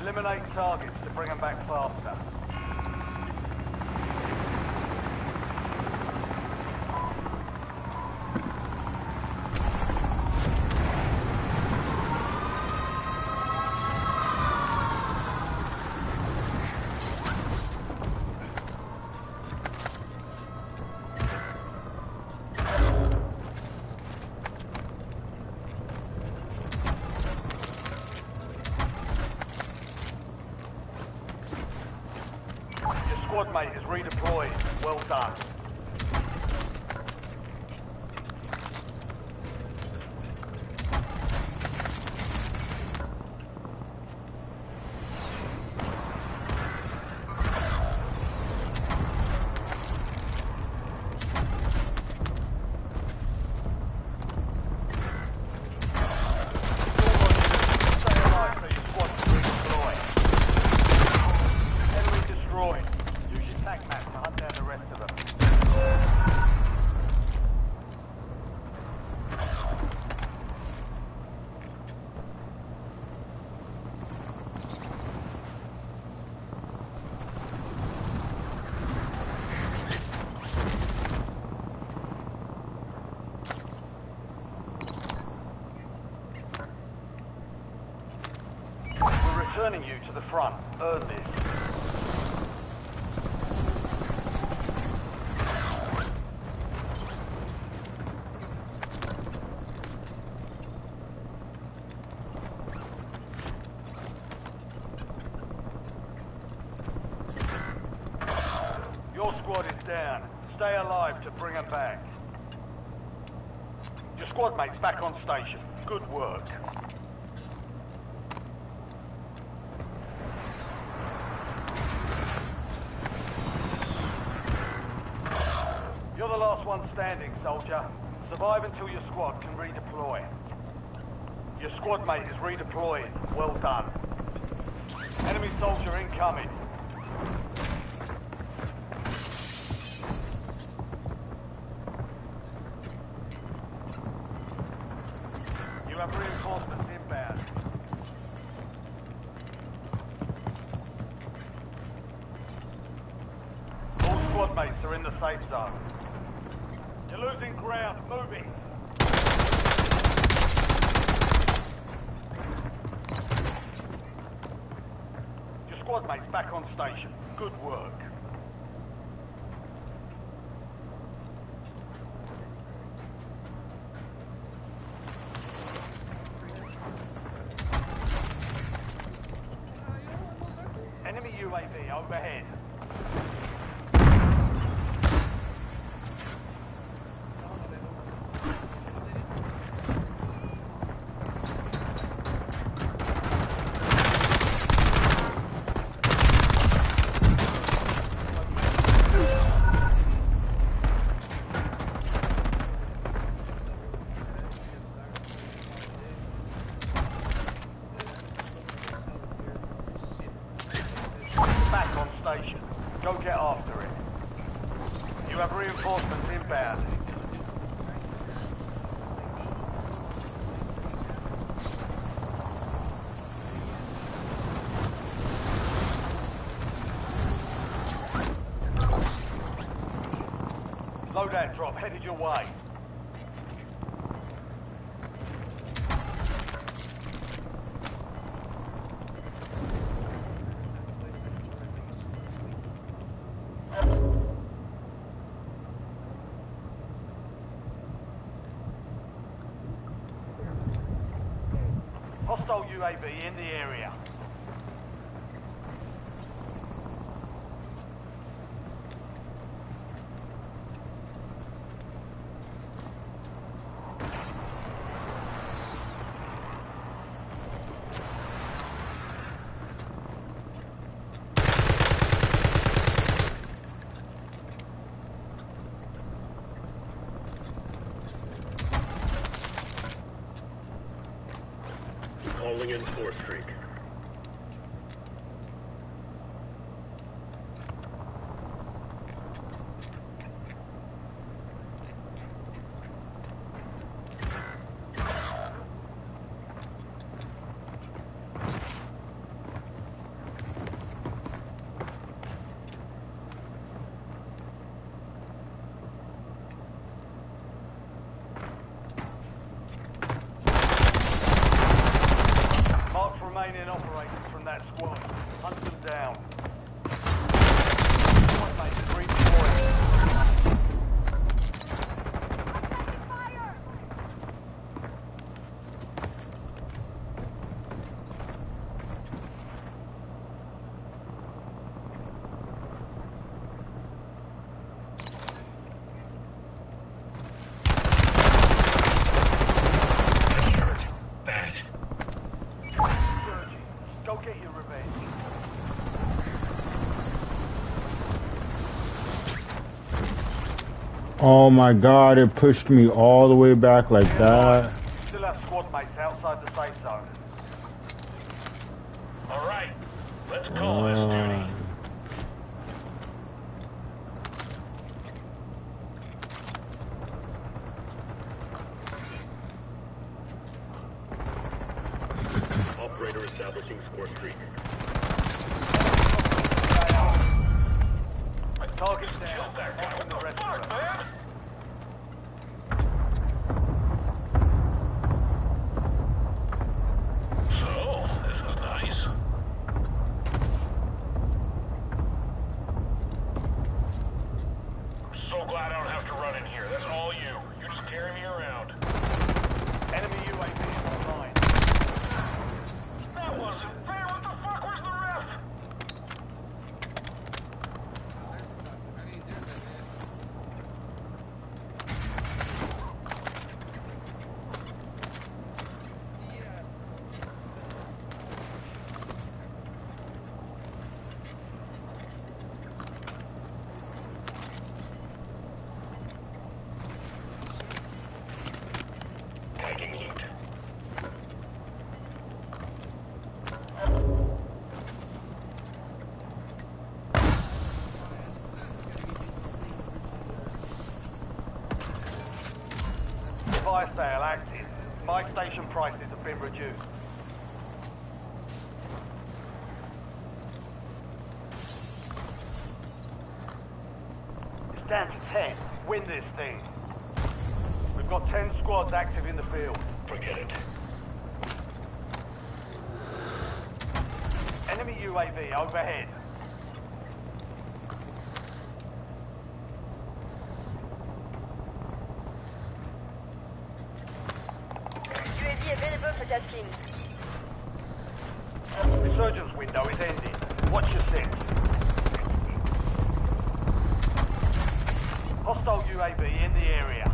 Eliminate targets to bring them back faster. Squad mate is redeployed. Well done. Stay alive so your squad can redeploy. Enemy destroyed. Use your tac map to hunt down the rest of them. We're returning you to the front. Earn this. Your squad is down. Stay alive to bring them back. Your squad mate's back on station. Good work. You're the last one standing, soldier. Survive until your squad can redeploy. Your squad mate is redeployed. Well done. Enemy soldier incoming. You have reinforcements inbound. All squad mates are in the safe zone. You're losing ground. Moving. Your squad mate's back on station. Good work. Enemy UAV overhead. Back on station. Go get after it. You have reinforcements inbound. Loadout drop headed your way. Hostile UAV in the area. Calling in force streak. Remaining operators from that squad. Hunt them down. Squad mates redeployed. Go get your revenge. Oh my god, it pushed me all the way back like that. Still have squad mates outside the safe zone. Alright, let's call this duty. Operator establishing score streak. Target down. Open the rest of them. So, this is nice. I'm so glad I don't have to run in here. That's all you. You just carry me around. Enemy UAV is online. That wasn't fair. What the fuck was the ref? Tagging loot. Fire sale active. Buy station prices have been reduced. It's down to 10. Win this thing. We've got 10 squads active in the field. Forget it. Enemy UAV overhead. UAV available for tasking. Resurgence window is ending. Watch your six. Hostile UAV in the area.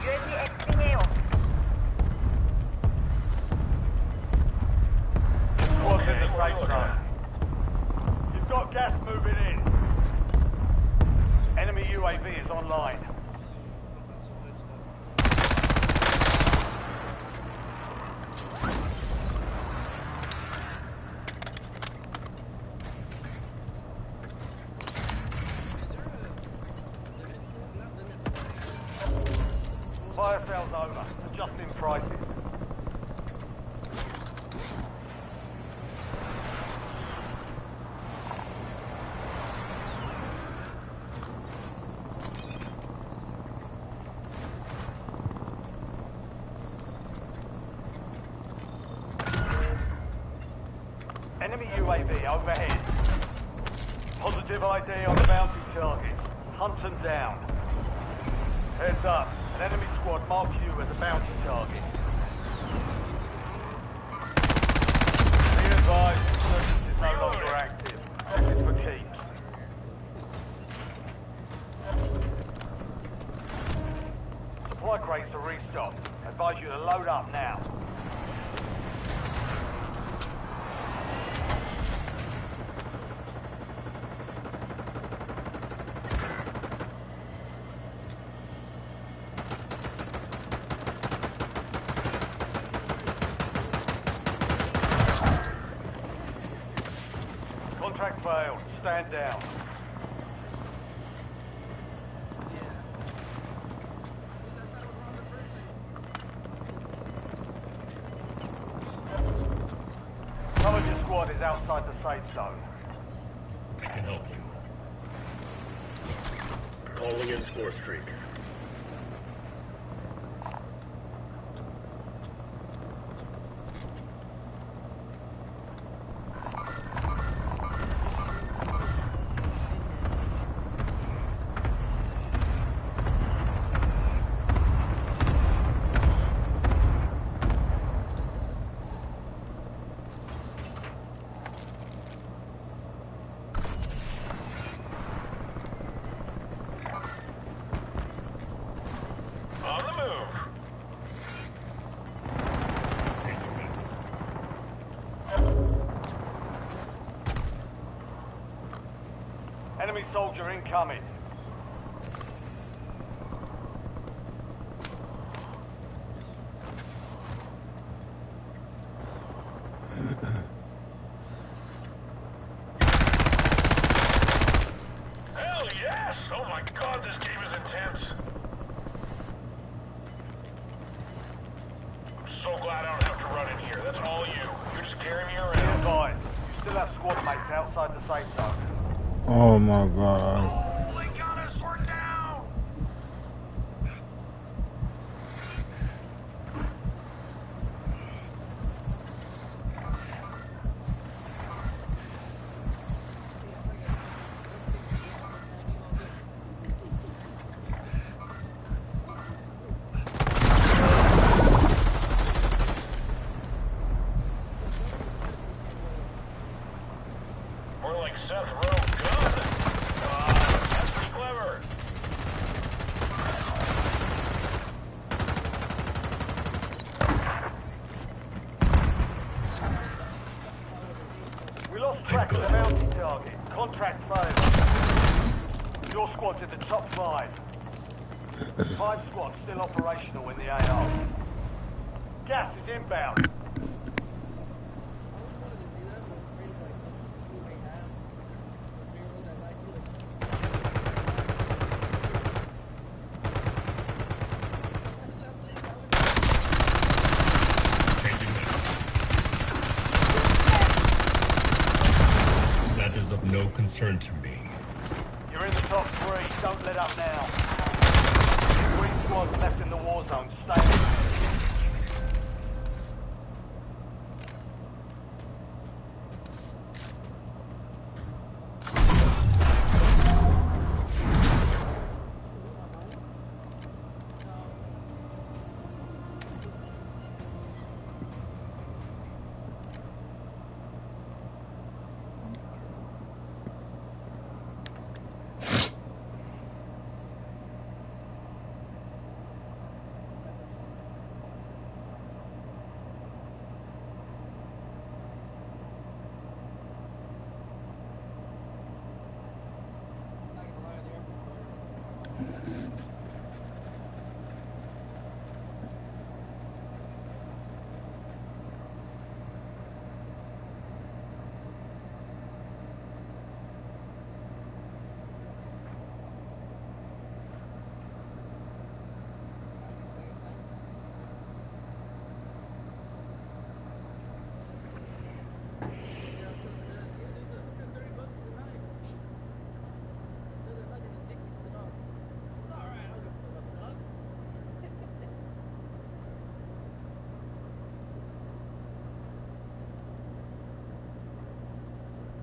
UAV exprimé. Squad's in the safe zone. You've got gas moving in. Enemy UAV is online. Fire sale's over. Adjusting prices. Enemy UAV overhead. Positive ID on the bounty target. Hunt them down. Heads up. An enemy squad marks you as a bounty target. Be advised, insurgence is no longer active. This is for keeps. Supply crates are restocked. Advise you to load up now. stand down. Some of your squad is outside the safe zone. I can help you. Calling in score streak. Enemy soldier incoming. Hell yes! Oh my god, this game is intense. I'm so glad I don't have to run in here. That's all you. You're just carrying me around. Stand by. You still have squad mates outside the safe zone. Oh my god. More like Seth Rowe. Good. That's pretty clever. We lost track of the mountain target. Contract failed. Your squad's in the top 5. 5 squads still operational in the AO. Gas is inbound. That is of no concern to me. You're in the top 3. Don't let up now. 3 squads left in the war zone. Stay in.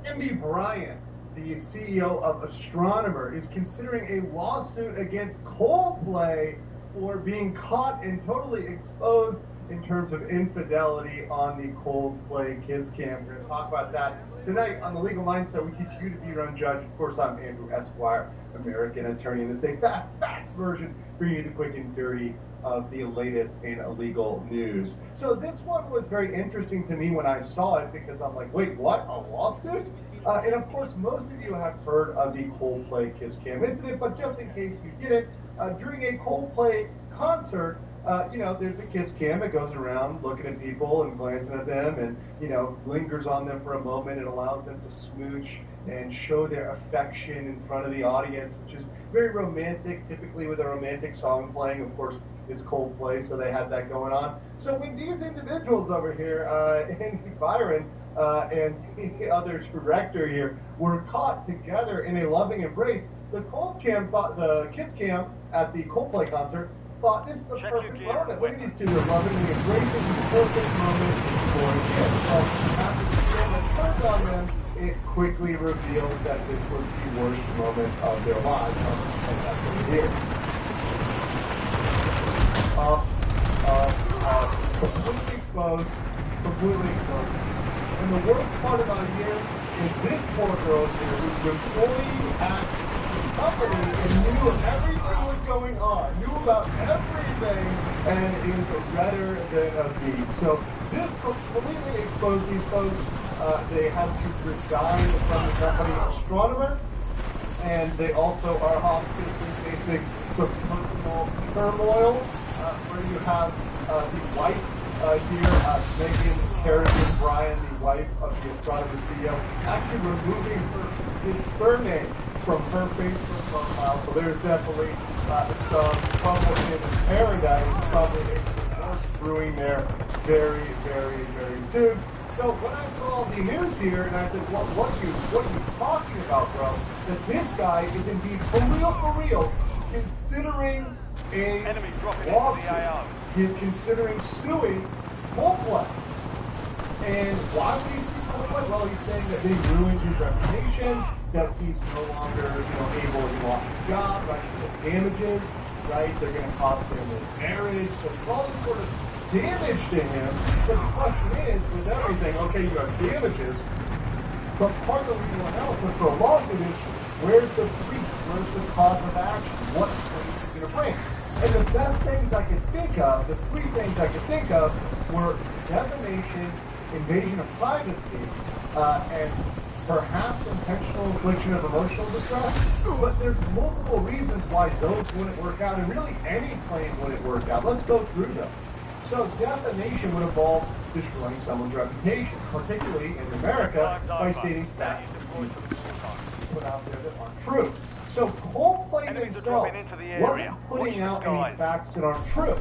Andy Bryant, the CEO of Astronomer, is considering a lawsuit against Coldplay for being caught and totally exposed in terms of infidelity on the Coldplay Kiss Cam. We're going to talk about that tonight on The Legal Mindset. We teach you to be your own judge. Of course, I'm Andrew Esquire, American attorney, and this is a fast facts version, bringing you the quick and dirty of the latest in illegal news. So this one was very interesting to me when I saw it, because I'm like, wait, what? A lawsuit? And of course, most of you have heard of the Coldplay Kiss Cam incident, but just in case you didn't, during a Coldplay concert, there's a kiss cam. It goes around looking at people and glancing at them and, lingers on them for a moment. It allows them to smooch and show their affection in front of the audience, which is very romantic, typically with a romantic song playing. Of course, it's Coldplay, so they have that going on. So when these individuals over here, Andy Byron and the other director here, were caught together in a loving embrace, the kiss cam at the Coldplay concert thought this is the perfect moment. Look at these two, they're lovingly embracing the perfect moment for a kiss. But after the camera turned on them, it quickly revealed that this was the worst moment of their lives. And that's what it is. Completely exposed. And the worst part about it here is this poor girl here who's an employee at the company and knew everything was going on, knew about everything, and is redder than a beet. So this completely exposed these folks. They had to resign from the company astronomer, and they also are obviously facing some personal turmoil, where you have the wife here, Megan Kerrigan Bryan, the wife of the astronomer CEO, actually removing his surname from her Facebook profile. So there's definitely some trouble in paradise, probably a divorce brewing there very, very, very soon. So when I saw the news here, and I said, what are you talking about, bro? That this guy is indeed for real, considering a lawsuit. He's considering suing Coldplay. And why would he sue Coldplay? Well, he's saying that they ruined his reputation, that he's no longer, able, he lost his job, right? The damages, right? They're going to cost him his marriage. So there's all this sort of damage to him. But the question is, with everything, okay, you have damages, but part of the legal analysis for a lawsuit is, where's the breach? Where's the cause of action? What claim is he going to bring? And the best things I could think of, the three things I could think of, were defamation, invasion of privacy, and perhaps intentional infliction of emotional distress. But there's multiple reasons why those wouldn't work out, and really any claim wouldn't work out. Let's go through those. So defamation would involve destroying someone's reputation, particularly in America, by stating facts that people put out there that aren't true. So Coldplay themselves wasn't putting out any facts that aren't true.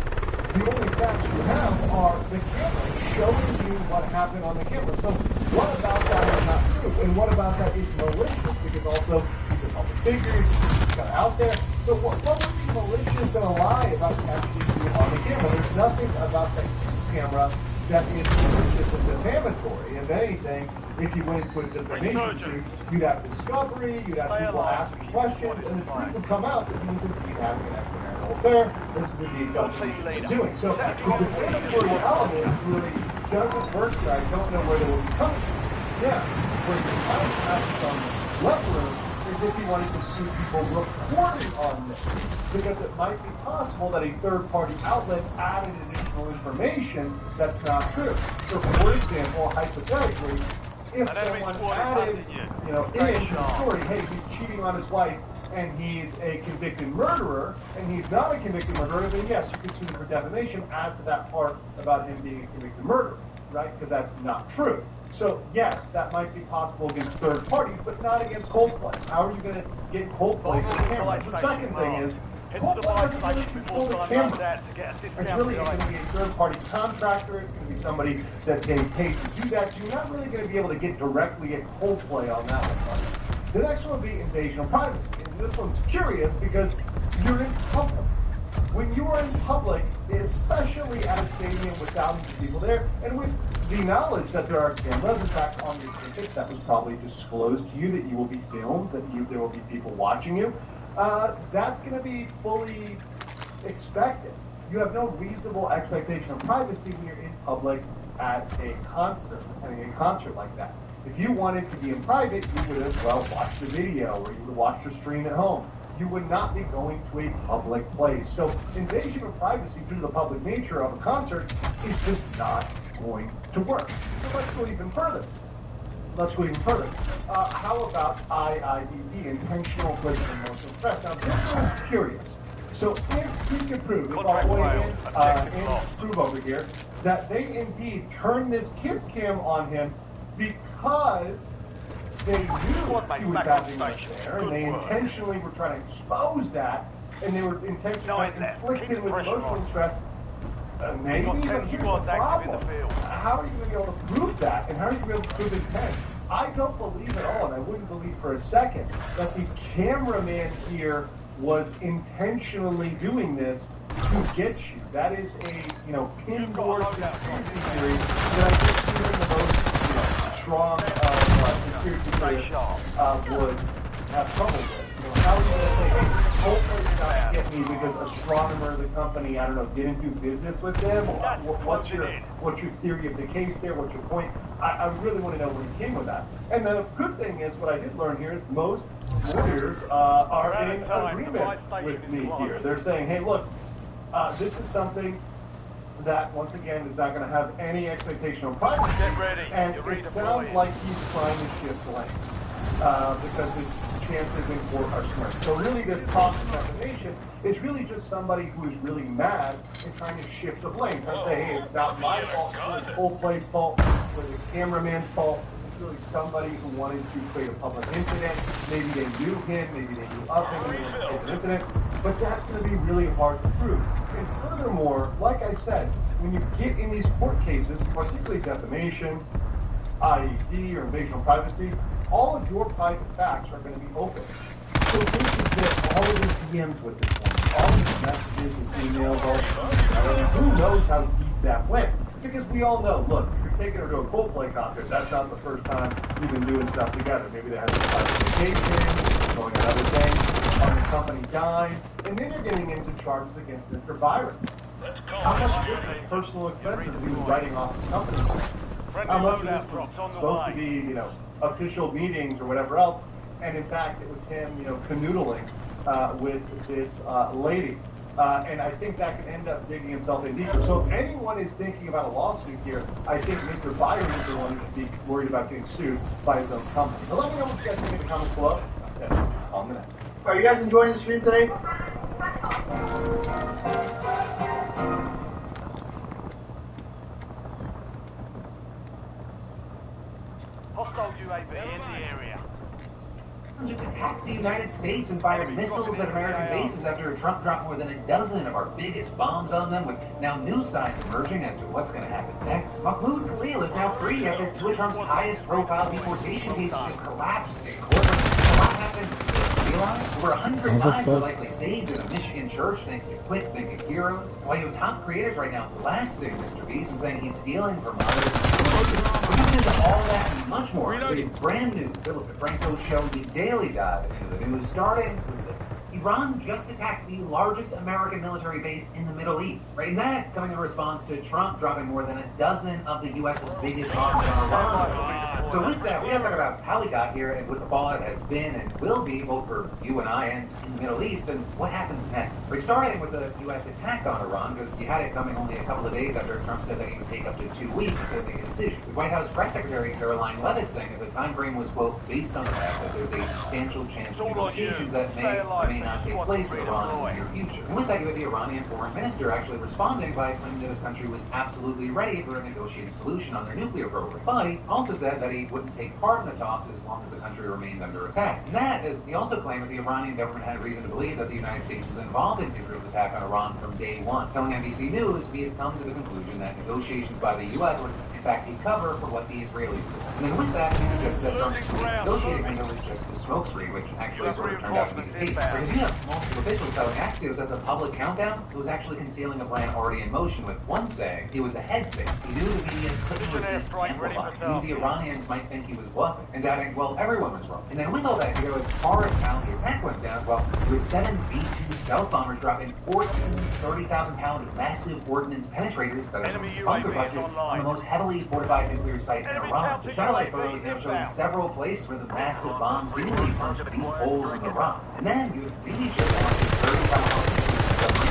The only facts you have are the camera showing you what happened on the camera. So what about that is not true? And what about that is malicious? Because also he's a public figure, he's got out there. So what would be malicious and a lie about catching you on the camera? There's nothing about that camera that is malicious and defamatory. If anything, if you went into a defamation suit, you'd have discovery, you'd have people asking questions, and the truth would come out that he's indeed having an extramarital affair. This is indeed something he's doing. So the defamatory element really doesn't work here. I don't know where they will be coming from. Yeah, where you might have some left room is if you wanted to sue people reporting on this, because it might be possible that a third-party outlet added additional information that's not true. So, for example, hypothetically, if someone added, in the story, hey, he's cheating on his wife and he's a convicted murderer, and he's not a convicted murderer, then yes, you could sue him for defamation as to that part about him being a convicted murderer, right? Because that's not true. So, yes, that might be possible against third parties, but not against Coldplay. How are you going to get Coldplay to the camera? The second thing is, Coldplay doesn't really control the camera. It's really going to be a third-party contractor. It's going to be somebody that they pay to do that. So you're not really going to be able to get directly at Coldplay on that one. The next one would be invasion of privacy. And this one's curious because you're in public. When you are in public, especially at a stadium with thousands of people there, and with the knowledge that there are cameras, in fact, on your tickets, that was probably disclosed to you that you will be filmed, that there will be people watching you, that's going to be fully expected. You have no reasonable expectation of privacy when you're in public at a concert, attending a concert like that. If you wanted to be in private, you would have, watched the video, or you would have watched a stream at home. You would not be going to a public place. So invasion of privacy due to the public nature of a concert is just not going to work. So let's go even further. How about IIBD, intentional infliction of emotional stress? Now, this one is curious. So if we can prove, if our way prove over here, that they indeed turned this kiss cam on him because they knew he was having an affair, and they intentionally were trying to expose that, and they were intentionally trying to inflict him with emotional stress. Maybe, but here's the problem. How are you going to be able to prove that? And how are you going to be able to prove intent? I don't believe at all, and I wouldn't believe for a second, that the cameraman here was intentionally doing this to get you. That is a, pinboard conspiracy theory that I think even the most, strong conspiracy theorists would have trouble with. How are you going to say, hey, hopefully it's out to get me because astronomer, the company, I don't know, didn't do business with them? What's your theory of the case there? What's your point? I really want to know where you came with that. And the good thing is, what I did learn here is most lawyers are in agreement with me here. They're saying, hey, look, this is something that, once again, is not going to have any expectation of privacy. And it sounds like he's trying to shift blame because his chances in court are slim. So really, this talk of defamation is really just somebody who is really mad and trying to shift the blame. Trying to say, hey, it's not my fault, it's the whole play's fault, it's the cameraman's fault. It's really somebody who wanted to create a public incident. Maybe they knew him, maybe they knew of him, and they wanted to create an incident. But that's going to be really hard to prove. And furthermore, like I said, when you get in these court cases, particularly defamation, IED, or invasion of privacy, all of your private facts are going to be open. So think of this, all of his DMs with this woman, all of his messages, his emails, all who knows how deep that went? Because we all know, look, if you're taking her to a Coldplay concert, that's not the first time you've been doing stuff together. Maybe they had a private vacation, going on other things, the company died, and then you're getting into charges against Mr. Byron. How much of this was personal expenses he was writing off his company expenses? How much of this was supposed to be, official meetings or whatever else, and in fact it was him, canoodling with this lady. And I think that could end up digging himself in deeper. So if anyone is thinking about a lawsuit here, I think Mr. Byron is the one who should be worried about getting sued by his own company. But let me know what you guys think in the comments below. On the next. Are you guys enjoying the stream today? Hostile UAV in the area. Just attacked the United States and fired missiles at American bases after Trump dropped more than a dozen of our biggest bombs on them, with now new signs emerging as to what's going to happen next. Mahmoud Khalil is now free after two of Trump's highest profile deportation cases just collapsed in court. What happened? Over 100 lives were likely saved in a Michigan church thanks to quick thinking heroes. While you have top creators right now blasting Mr. Beast and saying he's stealing from others. We're getting into all that and much more. Today's brand new Philip DeFranco show, the daily dive into the news, starting with this. Iran just attacked the largest American military base in the Middle East. Right, and that coming in response to Trump dropping more than a dozen of the U.S.'s biggest bombs on Iran. So with that, we gotta talk about how we got here and what the fallout has been and will be, both for you and I and in the Middle East, and what happens next. We're starting with the U.S. attack on Iran, because we had it coming only a couple of days after Trump said that he would take up to 2 weeks to make a decision. The White House press secretary Caroline Leavitt saying that the time frame was, quote, based on the fact that there's a substantial chance of negotiations that may or may not take place with Iran in the near future. And with that, you had the Iranian foreign minister actually responding by claiming that his country was absolutely ready for a negotiated solution on their nuclear program. But he also said that he wouldn't take part in the talks as long as the country remained under attack. And that is, he also claimed that the Iranian government had reason to believe that the United States was involved in Israel's attack on Iran from day one. Telling NBC News, we had come to the conclusion that negotiations by the U.S. was in fact a cover for what the Israelis did. And then with that, he suggested that Trump's negotiating window was just a smokescreen, which actually sort of turned out to be the case. Because you have multiple officials telling Axios that the public countdown was actually concealing a plan already in motion, with one saying it was a head fake. He knew the media couldn't resist amplifying. He knew the Iranians might think he was bluffing, and adding, well, everyone was wrong. And then with all that, you go as far as how the attack went down, well, with 7 B-2 stealth bombers dropping 14 30,000-pound massive ordnance penetrators that are bunker busters on the most heavily fortified nuclear site in Iran. The satellite photos now showing several places where the massive bombs seemingly punched deep holes in the rock. And then you really show down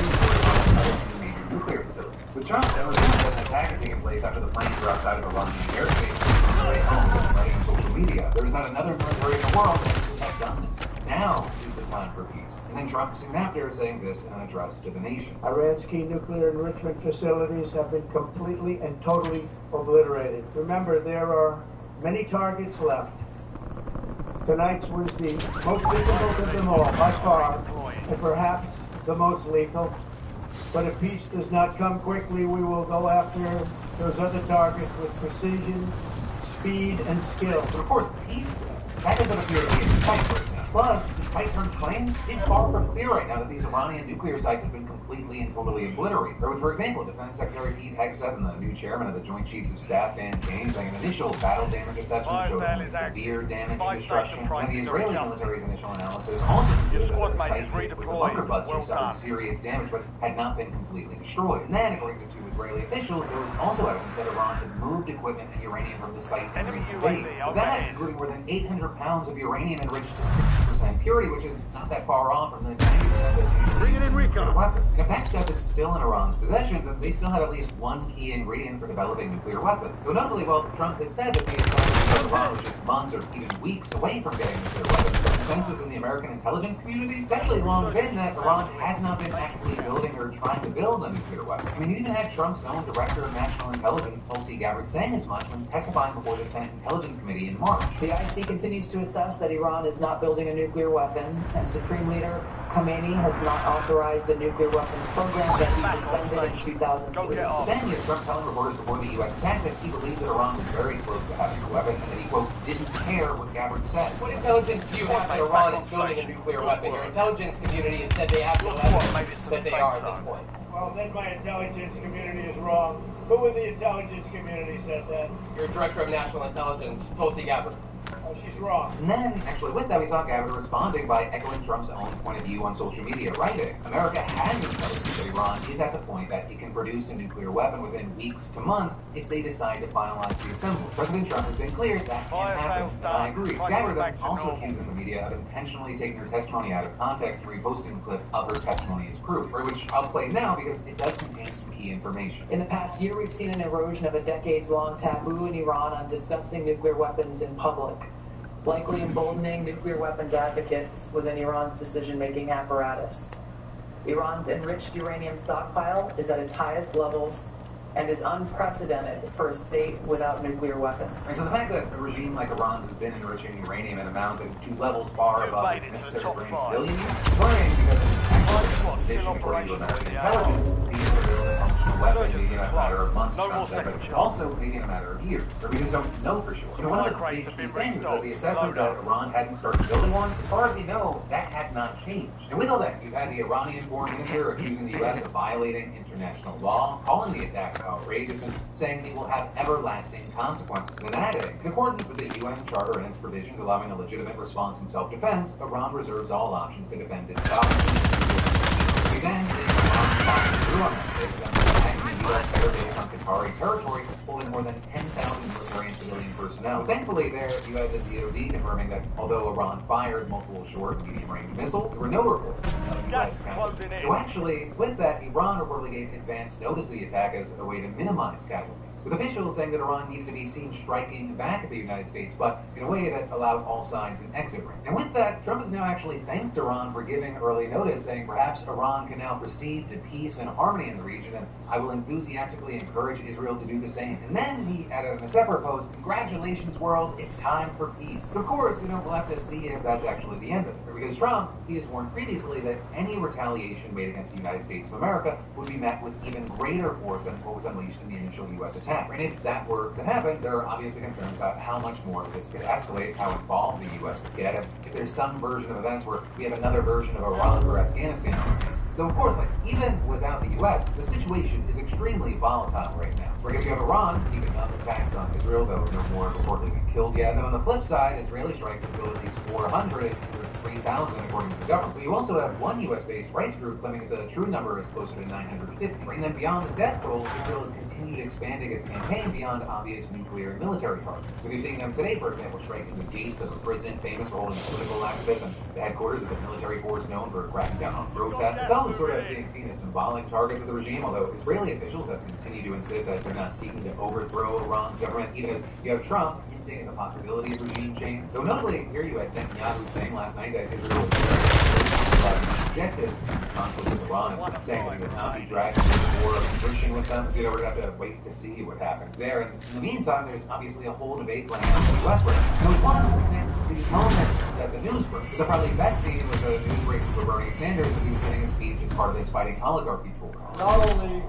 30,000 major nuclear facilities. With Trump, there was an attack taking place after the planes were outside of Iranian airspace on the way home, writing on social media. There's not another military in the world that would have done this. Now is the time for peace. And then Trump soon after saying this in an address to the nation. Iran's key nuclear enrichment facilities have been completely and totally obliterated. Remember, there are many targets left. Tonight's was the most difficult of them all, by far, and perhaps the most lethal. But if peace does not come quickly, we will go after those other targets with precision, speed, and skill. But of course, peace, that doesn't appear to be in sight right now. Plus, despite Trump's claims, it's far from clear right now that these Iranian nuclear sites have been completely and totally obliterated. For example, Defense Secretary Pete Hegseth and the new chairman of the Joint Chiefs of Staff, Dan Kane, saying an initial battle damage assessment showed only severe damage and destruction. And the Israeli military's initial analysis also concluded that the site with the bunker buster suffered serious damage but had not been completely destroyed. And then, according to two Israeli officials, there was also evidence that Iran had moved equipment and uranium from the site in recent days. So that, including more than 800 pounds of uranium enriched to 60% purity, which is not that far off from the 90% that's usually used in nuclear weapons. If that stuff is still in Iran's possession, then they still have at least one key ingredient for developing nuclear weapons. So notably, while Trump has said that the intelligence of Iran was just months or even weeks away from getting nuclear weapons, the consensus in the American intelligence community, it's actually long been that Iran has not been actively building or trying to build a nuclear weapon. I mean, you even had Trump's own director of national intelligence, Tulsi Gabbard, saying as much when testifying before the Senate Intelligence Committee in March. The IC continues to assess that Iran is not building a nuclear weapon, and Supreme Leader Khomeini has not authorized the nuclear weapons program that he suspended in 2003. Then you have Trump telling reporters before the U.S. attack that he believed that Iran was very close to having a weapon and that he, quote, didn't care what Gabbard said. What intelligence do you have that Iran is building a nuclear weapon? Your intelligence community has said they have no evidence that they are at this point. Well, then my intelligence community is wrong. Who in the intelligence community said that? Your director of national intelligence, Tulsi Gabbard. Oh, she's wrong. And then, actually, with that, we saw Gabbard responding by echoing Trump's own point of view on social media, writing, America has intelligence that Iran is at the point that it can produce a nuclear weapon within weeks to months if they decide to finalize the assembly. President Trump has been clear that can't happen, and I agree. Gabbard then also accusing the media of intentionally taking her testimony out of context and reposting the clip of her testimony as proof, for which I'll play now because it does contain some key information. In the past year, we've seen an erosion of a decades-long taboo in Iran on discussing nuclear weapons in public, likely emboldening nuclear weapons advocates within Iran's decision-making apparatus. Iran's enriched uranium stockpile is at its highest levels and is unprecedented for a state without nuclear weapons. And so the fact that a regime like Iran's has been enriching uranium in amounts to levels far above what's necessary to bring civilian use is worrying because it's actually a position according to American intelligence to be able to build a functional weapon maybe in a matter of months, but also maybe in a matter of years. Or we just don't know for sure. You know, one of the big key things is that the assessment that Iran hadn't started building one, as far as we know, that had not changed. And with all that, you've had the Iranian foreign minister accusing the U.S. of violating international law, calling the attack outrageous, and saying it will have everlasting consequences, and adding, in accordance with the UN Charter and its provisions allowing a legitimate response in self-defense, Iran reserves all options to defend its sovereignty. We then see Iran following through on that statement, attacking the U.S. airbase on Qatari territory, holding more than 10,000 military and civilian personnel. Thankfully, there you have the DoD confirming that although Iran fired multiple short and medium-range missiles, there were no reports of U.S. casualties. So actually, with that, Iran reportedly gave advance notice of the attack as a way to minimize casualties, with officials saying that Iran needed to be seen striking back at the United States, but in a way that allowed all sides an exit ramp. And with that, Trump has now actually thanked Iran for giving early notice, saying perhaps Iran can now proceed to peace and harmony in the region, and I will enthusiastically encourage Israel to do the same. And then he added in a separate post, congratulations world, it's time for peace. So of course, we'll have to see if that's actually the end of it. Because Trump, he has warned previously that any retaliation made against the United States of America would be met with even greater force than what was unleashed in the initial U.S. attack. And if that were to happen, there are obviously concerns about how much more this could escalate, how involved the U.S. would get, if there's some version of events where we have another version of Iran or Afghanistan. So of course, even without the U.S., the situation is extremely volatile right now. Because you have Iran keeping up attacks on Israel, though no more reportedly been killed yet. And on the flip side, Israeli strikes have killed at least 400, 3,000 according to the government. But you also have one U.S.-based rights group claiming that the true number is closer to 950. And then beyond the death toll, Israel has continued expanding its campaign beyond obvious nuclear and military targets. So you're seeing them today, for example, striking the gates of a prison famous for holding political activists and the headquarters of the military force known for cracking down on protests. It's always sort of being seen as symbolic targets of the regime, although Israeli officials have continued to insist that they're not seeking to overthrow Iran's government, even as you have Trump hinting at the possibility of regime change. Though notably, here you had Netanyahu saying last night that Israel was objectives in the conflict with Iran, and saying that he would not be dragged into a war of friction with them. So, we're going to have to wait to see what happens there. And in the meantime, there's obviously a whole debate going on in the U.S. right now. There was one the moment that the news broke. The probably best scene was a news break for Bernie Sanders as he was giving a speech as part of this Fighting Oligarchy tour. Not only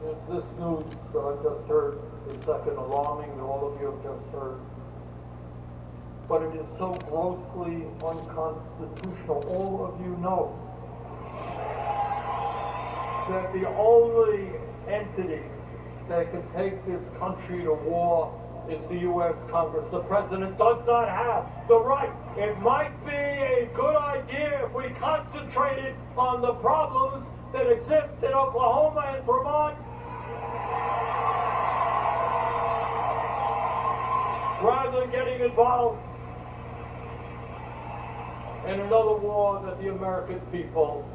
is this news that I just heard the second alarming that all of you have just heard, but it is so grossly unconstitutional. All of you know that the only entity that can take this country to war is the U.S. Congress. The President does not have the right. It might be a good idea if we concentrated on the problems that exist in Oklahoma and Vermont, rather than getting involved in another war that the American people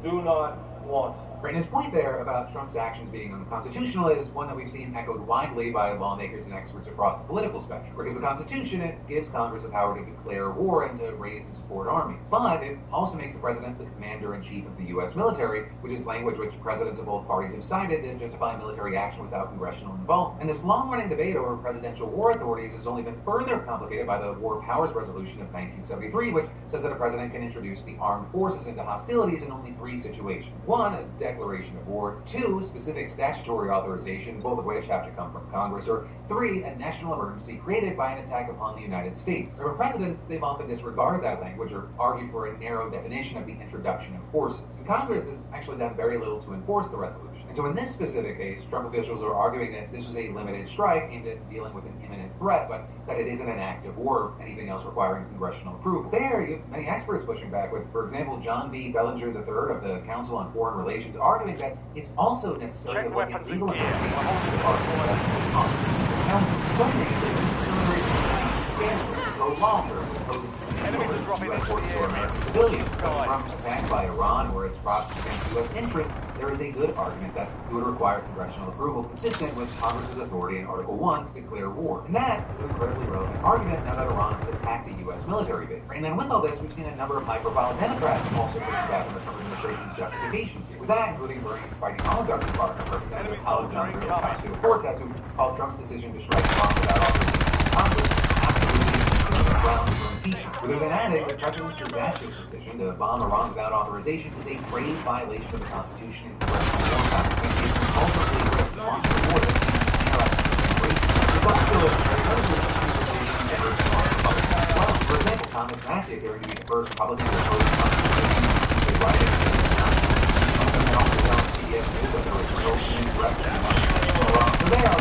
do not want. Right, and his point there about Trump's actions being unconstitutional is one that we've seen echoed widely by lawmakers and experts across the political spectrum. Because the Constitution, it gives Congress the power to declare war and to raise and support armies. But it also makes the president the commander-in-chief of the U.S. military, which is language which presidents of both parties have cited to justify military action without congressional involvement. And this long-running debate over presidential war authorities has only been further complicated by the War Powers Resolution of 1973, which says that a president can introduce the armed forces into hostilities in only 3 situations. 1, a declaration of war. 2, specific statutory authorization, both of which have to come from Congress. Or 3, a national emergency created by an attack upon the United States. For presidents, they've often disregarded that language or argued for a narrow definition of the introduction of forces. And Congress has actually done very little to enforce the resolution. And so in this specific case, Trump officials are arguing that this was a limited strike aimed at dealing with an imminent threat, but that it isn't an act of war or anything else requiring congressional approval. There, you have many experts pushing back with, for example, John B. Bellinger III of the Council on Foreign Relations arguing that it's also necessary to look at legal implications of the Department of Justice's policy. The Council claiming that this discriminatory is substantial and go longer as opposed to U.S. forces or American civilians. So from attack by Iran or its proxies against U.S. interests, there is a good argument that it would require congressional approval consistent with Congress's authority in Article 1 to declare war. And that is an incredibly relevant argument now that Iran has attacked a U.S. military base. And then with all this, we've seen a number of high-profile Democrats also pushing back on the Trump administration's justifications here. With that, including Bernie's Fighting Oligarchy partner, Representative Alexandria Ocasio-Cortez, who called Trump's decision to strike Iran without authorization from Congress absolutely grounds for impeachment. Rather than adding, the president's disastrous decision to bomb Iran without authorization is a grave violation of the Constitution and congressional law and is compulsively risks launching a war that for example, Thomas Massie appearing to be the first Republican to oppose the Constitution and writing and also telling CBS News that there was no threat to Iran. So they are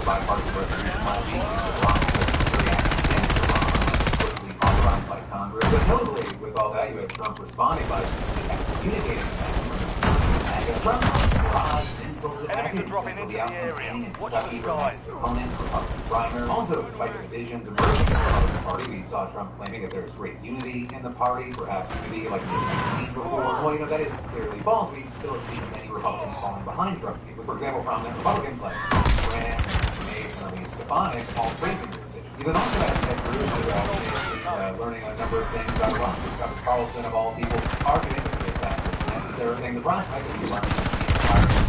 bipartisan resolution last week that Iran was very active against Iran, explicitly authorized by Congress. But notably, with all that, you had Trump responding by simply excommunicating the message from Trump barrage insults at Massie, the outcome in Kentucky for Massie's opponent, Republican primary. Also, despite the divisions emerging in the Republican Party, we saw Trump claiming that there's great unity in the party, perhaps unity like we've never seen before. Well, that is clearly false. We still have seen many Republicans falling behind Trump. For example, prominent Republicans like Graham, Stefanik, all praising the decision. You can also ask that group learning a number of things about Iran. Scott Carlson, of all people, arguing that the attack was necessary, saying the prospect of Iran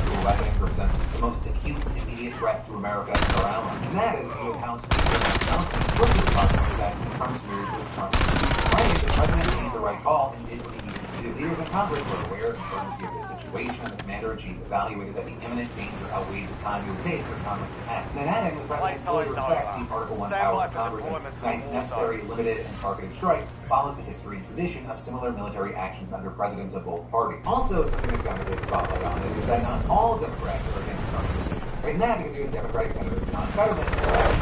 nuclear weapon represents the most acute and immediate threat to America and our allies. And that is the House Speaker announced explicitly possibly that Trump's move was constitutional. Right, the president made the right call and did what he needed to do. Leaders in Congress were aware of the urgency of this situation, and the commander-in-chief evaluated that the imminent danger outweighed the time it would take for Congress to act. And then adding, the president fully respects the Article 1 power of Congress and tonight's necessary, limited, and targeted strike follows the history and tradition of similar military actions under presidents of both parties. Also, something that's got a big spotlight on it is that not all Democrats are against Trump's decision. Right, and that because you have Democratic Senator John Fetterman for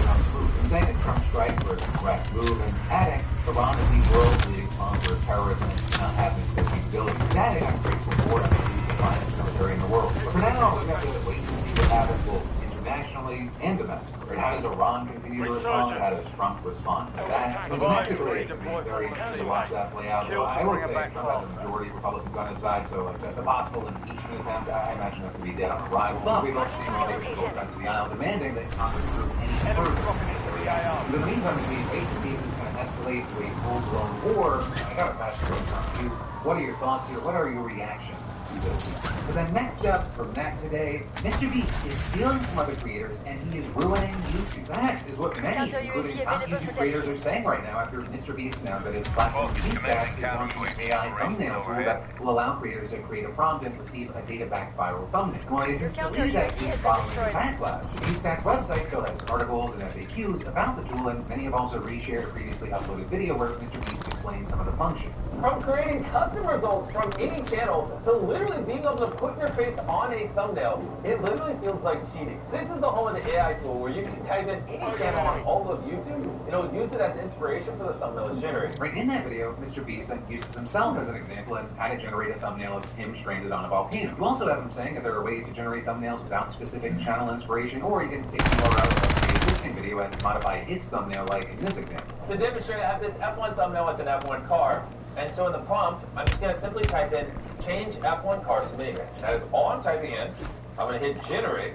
Trump's move, and saying that Trump strikes were a correct move, and adding, Iran is the world's leading sponsor of terrorism and does not have nuclear capabilities. Adding, I'm grateful for it, the finest military in the world. But for now, we have to wait to see what happens both internationally and domestically. Right? How does Iran continue to respond, or how does Trump respond to that? And domestically, it's going to be very interesting to watch that play out. Though I will say Trump has a majority of Republicans on his side, so like the possible impeachment attempt, I imagine that's going to be dead on arrival. But we've also seen leadership both sides of the aisle demanding that Congress approve any further military action. In the meantime, we wait to see if this is going to escalate to a full-blown war, I gotta pass it on to you. What are your thoughts here? What are your reactions to this? But then next up from that today, Mr. Beast is stealing from other creators and he is ruining YouTube. That is what many, including top YouTube creators, are saying right now after Mr. Beast announced that his platform Beastat is launching an AI thumbnail tool that will allow creators to create a prompt and receive a data-backed viral thumbnail. Well, he since deleted that tweet following the backlash. Beastat's website still has articles and FAQs about the tool, and many have also reshared a previously uploaded video where Mr. Beast explains some of the functions. From creating custom results from any channel to literally being able to put your face on a thumbnail, it literally feels like cheating. This is the home of the AI tool where you can type in any channel on all of YouTube and it'll use it as inspiration for the thumbnail it's generating. Right in that video, Mr. Beast uses himself as an example and how to generate a thumbnail of him stranded on a volcano. You also have him saying that there are ways to generate thumbnails without specific channel inspiration, or you can take the URL of the existing video and modify its thumbnail like in this example. To demonstrate, I have this F1 thumbnail with an F1 car. And so in the prompt, I'm just going to simply type in, change F1 car to minivan. That is all I'm typing in. I'm going to hit generate.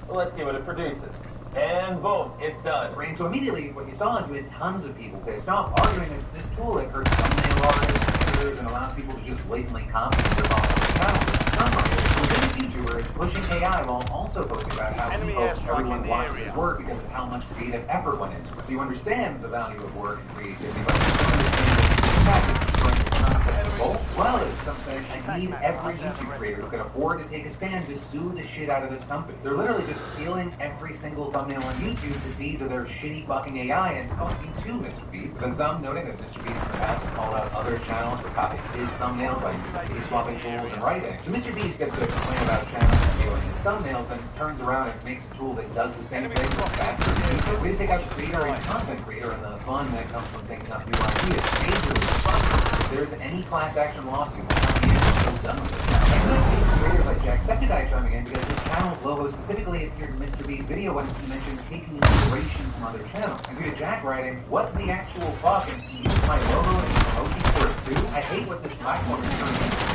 Well, let's see what it produces. And boom, it's done. Right, so immediately what you saw is we had tons of people pissed off, arguing that this tool it hurts thumbnail artists and editors and allows people to just blatantly copy and rip off the channel. So this YouTuber is pushing AI while also posting about how he hopes everyone watches his work because of how much creative effort went into it. So you understand the value of work and creativity, but you understand the concept of both. Well, as some say, I need every YouTube creator who can afford to take a stand to sue the shit out of this company. They're literally just stealing every single thumbnail on YouTube to feed to their shitty fucking AI, and you too, Mr. Beast. Then some noting that Mr. Beast in the past has called out other channels for copying his thumbnails by using face swapping tools and writing. So Mr. Beast gets to complain about channels stealing his thumbnails and turns around and makes a tool that does the same thing but faster than YouTube. We take out the creator and content creator and the fun that comes from thinking up new ideas. If there's any class action lawsuit, I'm so done with this now. Creators like Jacksepticeye chiming in because his channel's logo specifically appeared in Mr. Beast's video when he mentioned taking inspiration from other channels. And so you get Jack writing, what the actual fuck, and he used my logo and emoji for it too? I hate what this platform is turning into.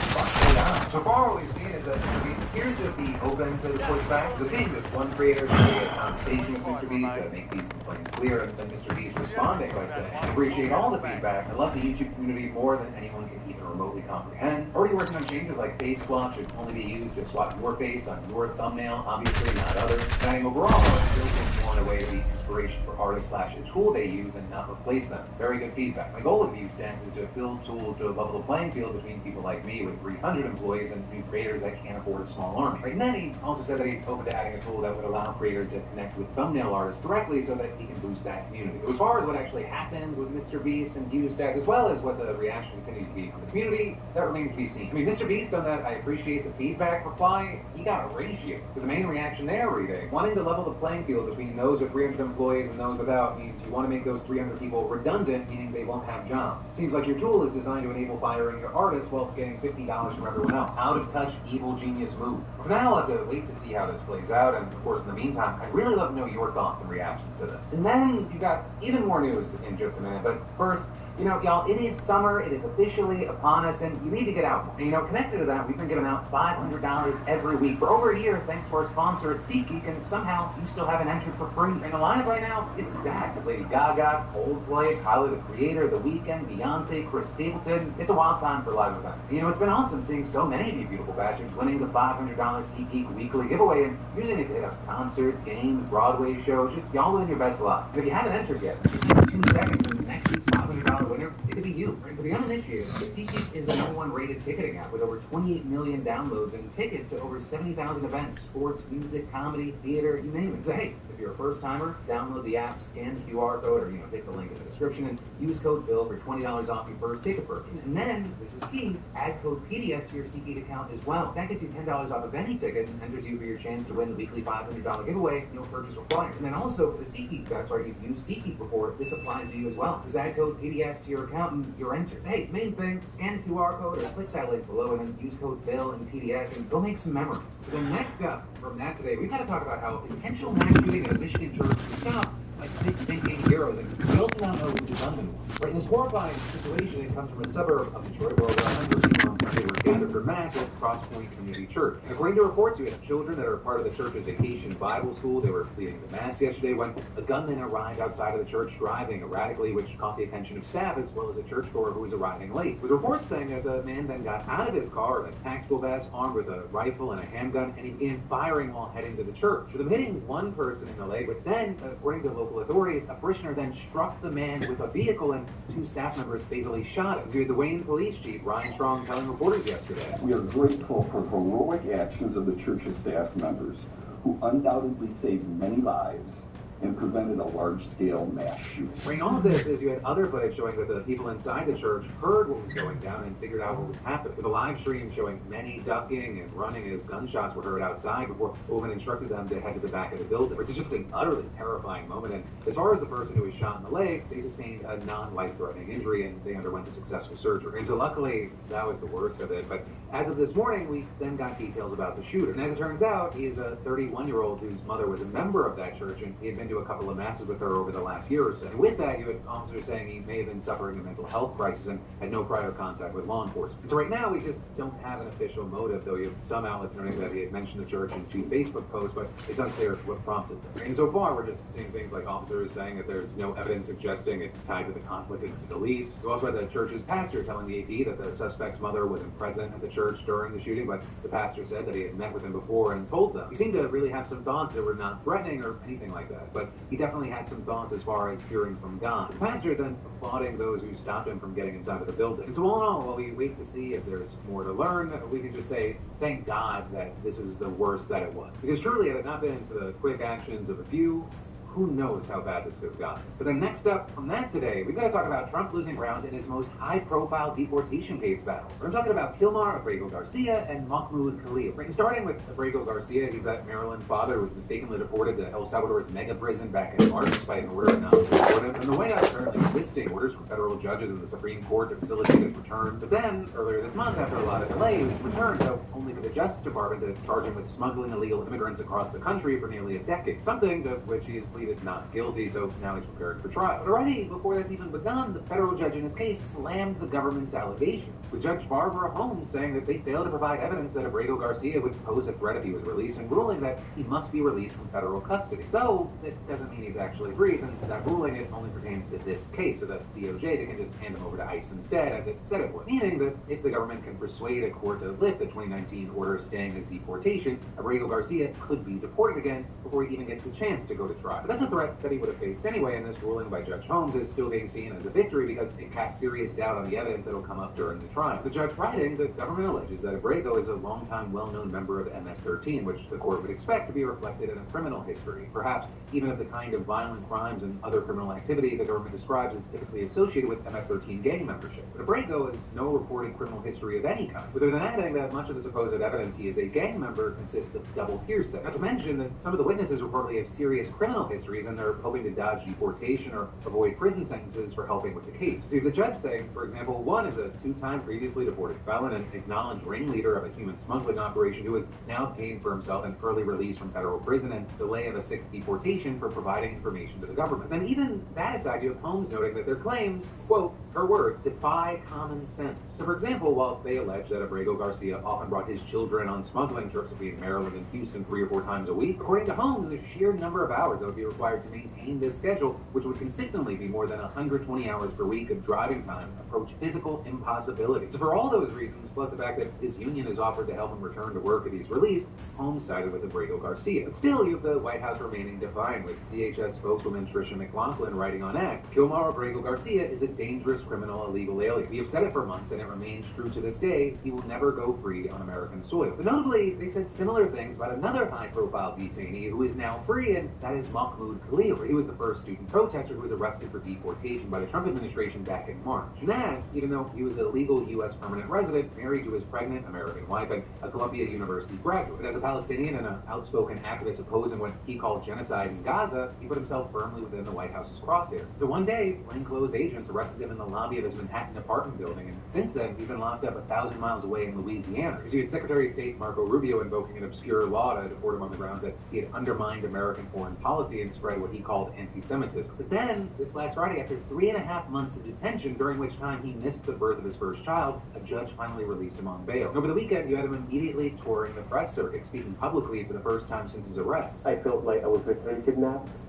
So far what we've seen is that Mr. Beast appears to be open to the pushback. We're seeing this one creator create a conversation with Mr. Beast to make these complaints clear, and then Mr. Beast responding by saying, I appreciate all the feedback. I love the YouTube community more than anyone can even remotely comprehend. Already working on changes like face swap should only be used to swap your face on your thumbnail, obviously not others. And overall, it's building more in a way to be inspiration for artists / a tool they use and not replace them. Very good feedback. My goal with Viewstance is to build tools to level the playing field between people like me with 300 employees and new creators that can't afford a small army. Right, and then he also said that he's open to adding a tool that would allow creators to connect with thumbnail artists directly so that he can boost that community. As far as what actually happened with Mr. Beast and Viewstats, as well as what the reaction continues to be from the community, that remains to be seen. I mean, Mr. Beast on that I appreciate the feedback reply, he got a ratio. For the main reaction there reading, wanting to level the playing field between those with 300 employees and those without means you want to make those 300 people redundant, meaning they won't have jobs. It seems like your tool is designed to enable firing your artists whilst getting $50 from everyone else. Out of touch, evil genius move. For now, I'll have to wait to see how this plays out, and of course, in the meantime, I'd really love to know your thoughts and reactions to this. And then you got even more news in just a minute, but first, you know, y'all, it is summer, it is officially upon us, and you need to get out. And, you know, connected to that, we've been giving out $500 every week for over a year, thanks to our sponsor at SeatGeek, and somehow you still haven't entered for free. And the lineup right now, it's stacked with Lady Gaga, Coldplay, Tyler, the Creator, The Weeknd, Beyonce, Chris Stapleton. It's a wild time for live events. You know, it's been awesome seeing so many of you beautiful bastards winning the $500 SeatGeek weekly giveaway and using it to hit up concerts, games, Broadway shows, just y'all living your best life. If you haven't entered yet, just 2 seconds and next week's $500 winner, it could be you. Right? For the uninitiated, the SeatGeek is the #1 rated ticketing app with over 28 million downloads and tickets to over 70,000 events, sports, music, comedy, theater, you name it. So hey, if you're a first timer, download the app, scan the QR code, or take the link in the description and use code BILL for $20 off your first ticket purchase. And then, this is key, add code PDS to your SeatGeek account as well. That gets you $10 off of any ticket and enters you for your chance to win the weekly $500 giveaway, no purchase required. And then also, for the SeatGeek bets, right, you've used SeatGeek before, this applies to you as well. Just add code PDS to your account and you're entered. Hey, main thing, scan the QR code or click that link below and then use code BILL and PDS and go make some memories. So then next up from that today, we've got to talk about how potential mass shooting at a Michigan church was stopped like big heroes. And we also now know who the gunman was. Right, in this horrifying situation, it comes from a suburb of Detroit where over 100 people on Sunday were gathered for mass at Cross Point Community Church. And according to reports, you had children that are part of the church's vacation Bible school. They were leading the mass yesterday when a gunman arrived outside of the church driving erratically, which caught the attention of staff as well as a churchgoer who was arriving late. With reports saying that the man then got out of his car in a tactical vest, armed with a rifle and a handgun, and he began firing while heading to the church. With him hitting one person in the leg, but then, according to local authorities, a parishioner then struck the man with a vehicle and 2 staff members fatally shot him. So you had the Wayne Police Chief, Ryan Strong, telling reporters yesterday. We are grateful for heroic actions of the church's staff members who undoubtedly saved many lives and prevented a large-scale mass shooting. Bringing all of this is you had other footage showing that the people inside the church heard what was going down and figured out what was happening. With a live stream showing many ducking and running as gunshots were heard outside before Owen instructed them to head to the back of the building. It's just an utterly terrifying moment. And as far as the person who was shot in the leg, they sustained a non-life-threatening injury and they underwent a successful surgery. And so luckily, that was the worst of it. But as of this morning, we then got details about the shooter. And as it turns out, he is a 31-year-old whose mother was a member of that church, and he had been to a couple of masses with her over the last year or so. And with that, you had officers saying he may have been suffering a mental health crisis and had no prior contact with law enforcement. And so right now, we just don't have an official motive, though you have some outlets noting that he had mentioned the church in 2 Facebook posts, but it's unclear what prompted this. And so far, we're just seeing things like officers saying that there's no evidence suggesting it's tied to the conflict in the Middle East. We also had the church's pastor telling the AP that the suspect's mother wasn't present at the church during the shooting, but the pastor said that he had met with him before and told them. He seemed to really have some thoughts that were not threatening or anything like that, but he definitely had some thoughts as far as hearing from God. The pastor then applauding those who stopped him from getting inside of the building. And so all in all, while we wait to see if there's more to learn, we can just say, thank God that this is the worst that it was. Because truly, had it not been for the quick actions of a few, who knows how bad this could have gotten. But then next up from that today, we've got to talk about Trump losing ground in his most high-profile deportation case battles. I'm talking about Kilmar Abrego Garcia and Mahmoud Khalil. Starting with Abrego Garcia, he's that Maryland father who was mistakenly deported to El Salvador's mega prison back in March despite an order not to deport him. And the White House currently resisting orders from federal judges in the Supreme Court to facilitate his return. But then, earlier this month, after a lot of delay, he was returned, though only for the Justice Department to charge him with smuggling illegal immigrants across the country for nearly a decade. Something to which he has pleaded not guilty, so now he's prepared for trial. But already, before that's even begun, the federal judge in his case slammed the government's allegations, with Judge Barbara Holmes saying that they failed to provide evidence that Abrego Garcia would pose a threat if he was released, and ruling that he must be released from federal custody. Though, it doesn't mean he's actually free, since that ruling, it only pertains to this case, so that DOJ, they can just hand him over to ICE instead, as it said it would. Meaning that if the government can persuade a court to lift the 2019 order staying his deportation, Abrego Garcia could be deported again before he even gets the chance to go to trial. But that's a threat that he would have faced anyway, and this ruling by Judge Holmes is still being seen as a victory because it casts serious doubt on the evidence that will come up during the trial. The judge writing, the government alleges that Abrego is a longtime well-known member of MS-13, which the court would expect to be reflected in a criminal history, perhaps even of the kind of violent crimes and other criminal activity the government describes as typically associated with MS-13 gang membership. But Abrego has no reported criminal history of any kind, other than adding that much of the supposed evidence he is a gang member consists of double hearsay. Not to mention that some of the witnesses reportedly have serious criminal histories and they're hoping to dodge deportation or avoid prison sentences for helping with the case. So the judge saying, for example, one is a 2-time previously deported felon and acknowledged ringleader of a human smuggling operation who has now obtained for himself an early release from federal prison and delay of a 6th deportation for providing information to the government. Then even that aside, you have Holmes noting that their claims, quote, her words, defy common sense. So for example, while they allege that Abrego Garcia often brought his children on smuggling trips between Maryland and Houston 3 or 4 times a week, according to Holmes, the sheer number of hours that would be required to maintain this schedule, which would consistently be more than 120 hours per week of driving time, approach physical impossibility. So for all those reasons, plus the fact that his union has offered to help him return to work if he's released, Holmes sided with Abrego Garcia. But still, you have the White House remaining defiant, with DHS spokeswoman Tricia McLaughlin writing on X, Kilmar Abrego Garcia is a dangerous criminal illegal alien. We have said it for months, and it remains true to this day. He will never go free on American soil. But notably, they said similar things about another high-profile detainee who is now free, and that is Mahmoud Khalil. He was the first student protester who was arrested for deportation by the Trump administration back in March. And that, even though he was a legal U.S. permanent resident, married to his pregnant American wife and a Columbia University graduate. But as a Palestinian and an outspoken activist opposing what he called genocide in Gaza, he put himself firmly within the White House's crosshairs. So one day, plainclothes agents arrested him in the lobby of his Manhattan apartment building, and since then, he's been locked up 1,000 miles away in Louisiana. Because you had Secretary of State Marco Rubio invoking an obscure law to deport him on the grounds that he had undermined American foreign policy, and helping spread what he called anti-Semitism. But then, this last Friday, after 3.5 months of detention, during which time he missed the birth of his first child, a judge finally released him on bail. Over the weekend, you had him immediately touring the press circuit, speaking publicly for the first time since his arrest. I felt like I was literally kidnapped.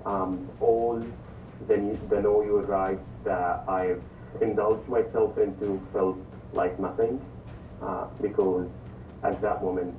All the know your rights that I've indulged myself into felt like nothing, because at that moment,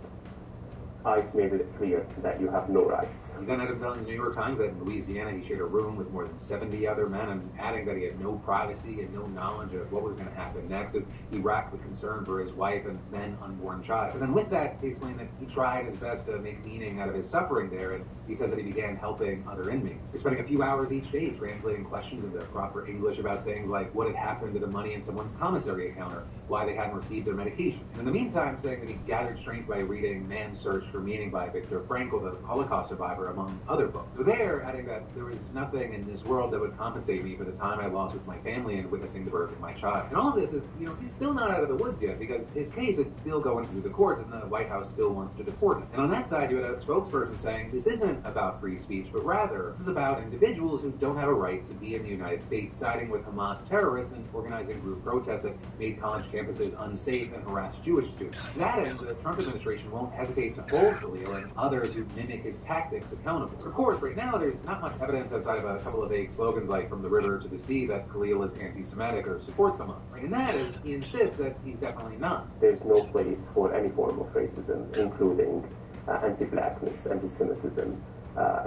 ICE made it clear that you have no rights. He then had him telling the New York Times that in Louisiana he shared a room with more than 70 other men, and adding that he had no privacy and no knowledge of what was going to happen next, as he racked with concern for his wife and then unborn child. But then with that, he explained that he tried his best to make meaning out of his suffering there, and he says that he began helping other inmates. He's spending a few hours each day translating questions into proper English about things like what had happened to the money in someone's commissary account, or why they hadn't received their medication. And in the meantime, saying that he gathered strength by reading Man's Search for Meaning by Viktor Frankl, the Holocaust survivor, among other books. So there, adding that there was nothing in this world that would compensate me for the time I lost with my family and witnessing the birth of my child. And all of this is, he's still not out of the woods yet, because his case is still going through the courts, and the White House still wants to deport him. And on that side, you had a spokesperson saying this isn't about free speech, but rather this is about individuals who don't have a right to be in the United States, siding with Hamas terrorists and organizing group protests that made college campuses unsafe and harassed Jewish students. To that end, the Trump administration won't hesitate to hold Khalil and others who mimic his tactics accountable. Of course, right now, there's not much evidence outside of a couple of vague slogans like "from the river to the sea" that Khalil is anti-Semitic or supports Hamas. And that is, he insists that he's definitely not. There's no place for any form of racism, including anti-blackness, anti-Semitism,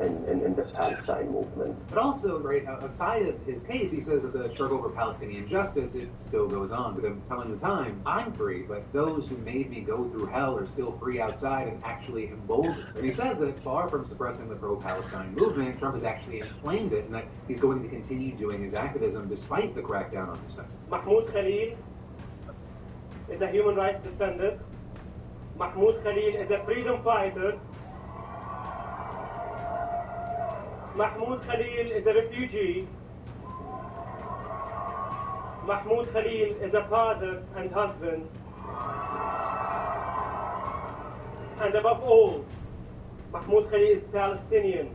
in the Palestine movement. But also, right outside of his case, he says that the struggle for Palestinian justice, it still goes on, with him telling the Times, "I'm free, but those who made me go through hell are still free outside and actually emboldened." And he says that far from suppressing the pro-Palestine movement, Trump has actually inflamed it, and that he's going to continue doing his activism despite the crackdown on dissent. Mahmoud Khalil is a human rights defender. Mahmoud Khalil is a freedom fighter. Mahmoud Khalil is a refugee. Mahmoud Khalil is a father and husband. And above all, Mahmoud Khalil is Palestinian.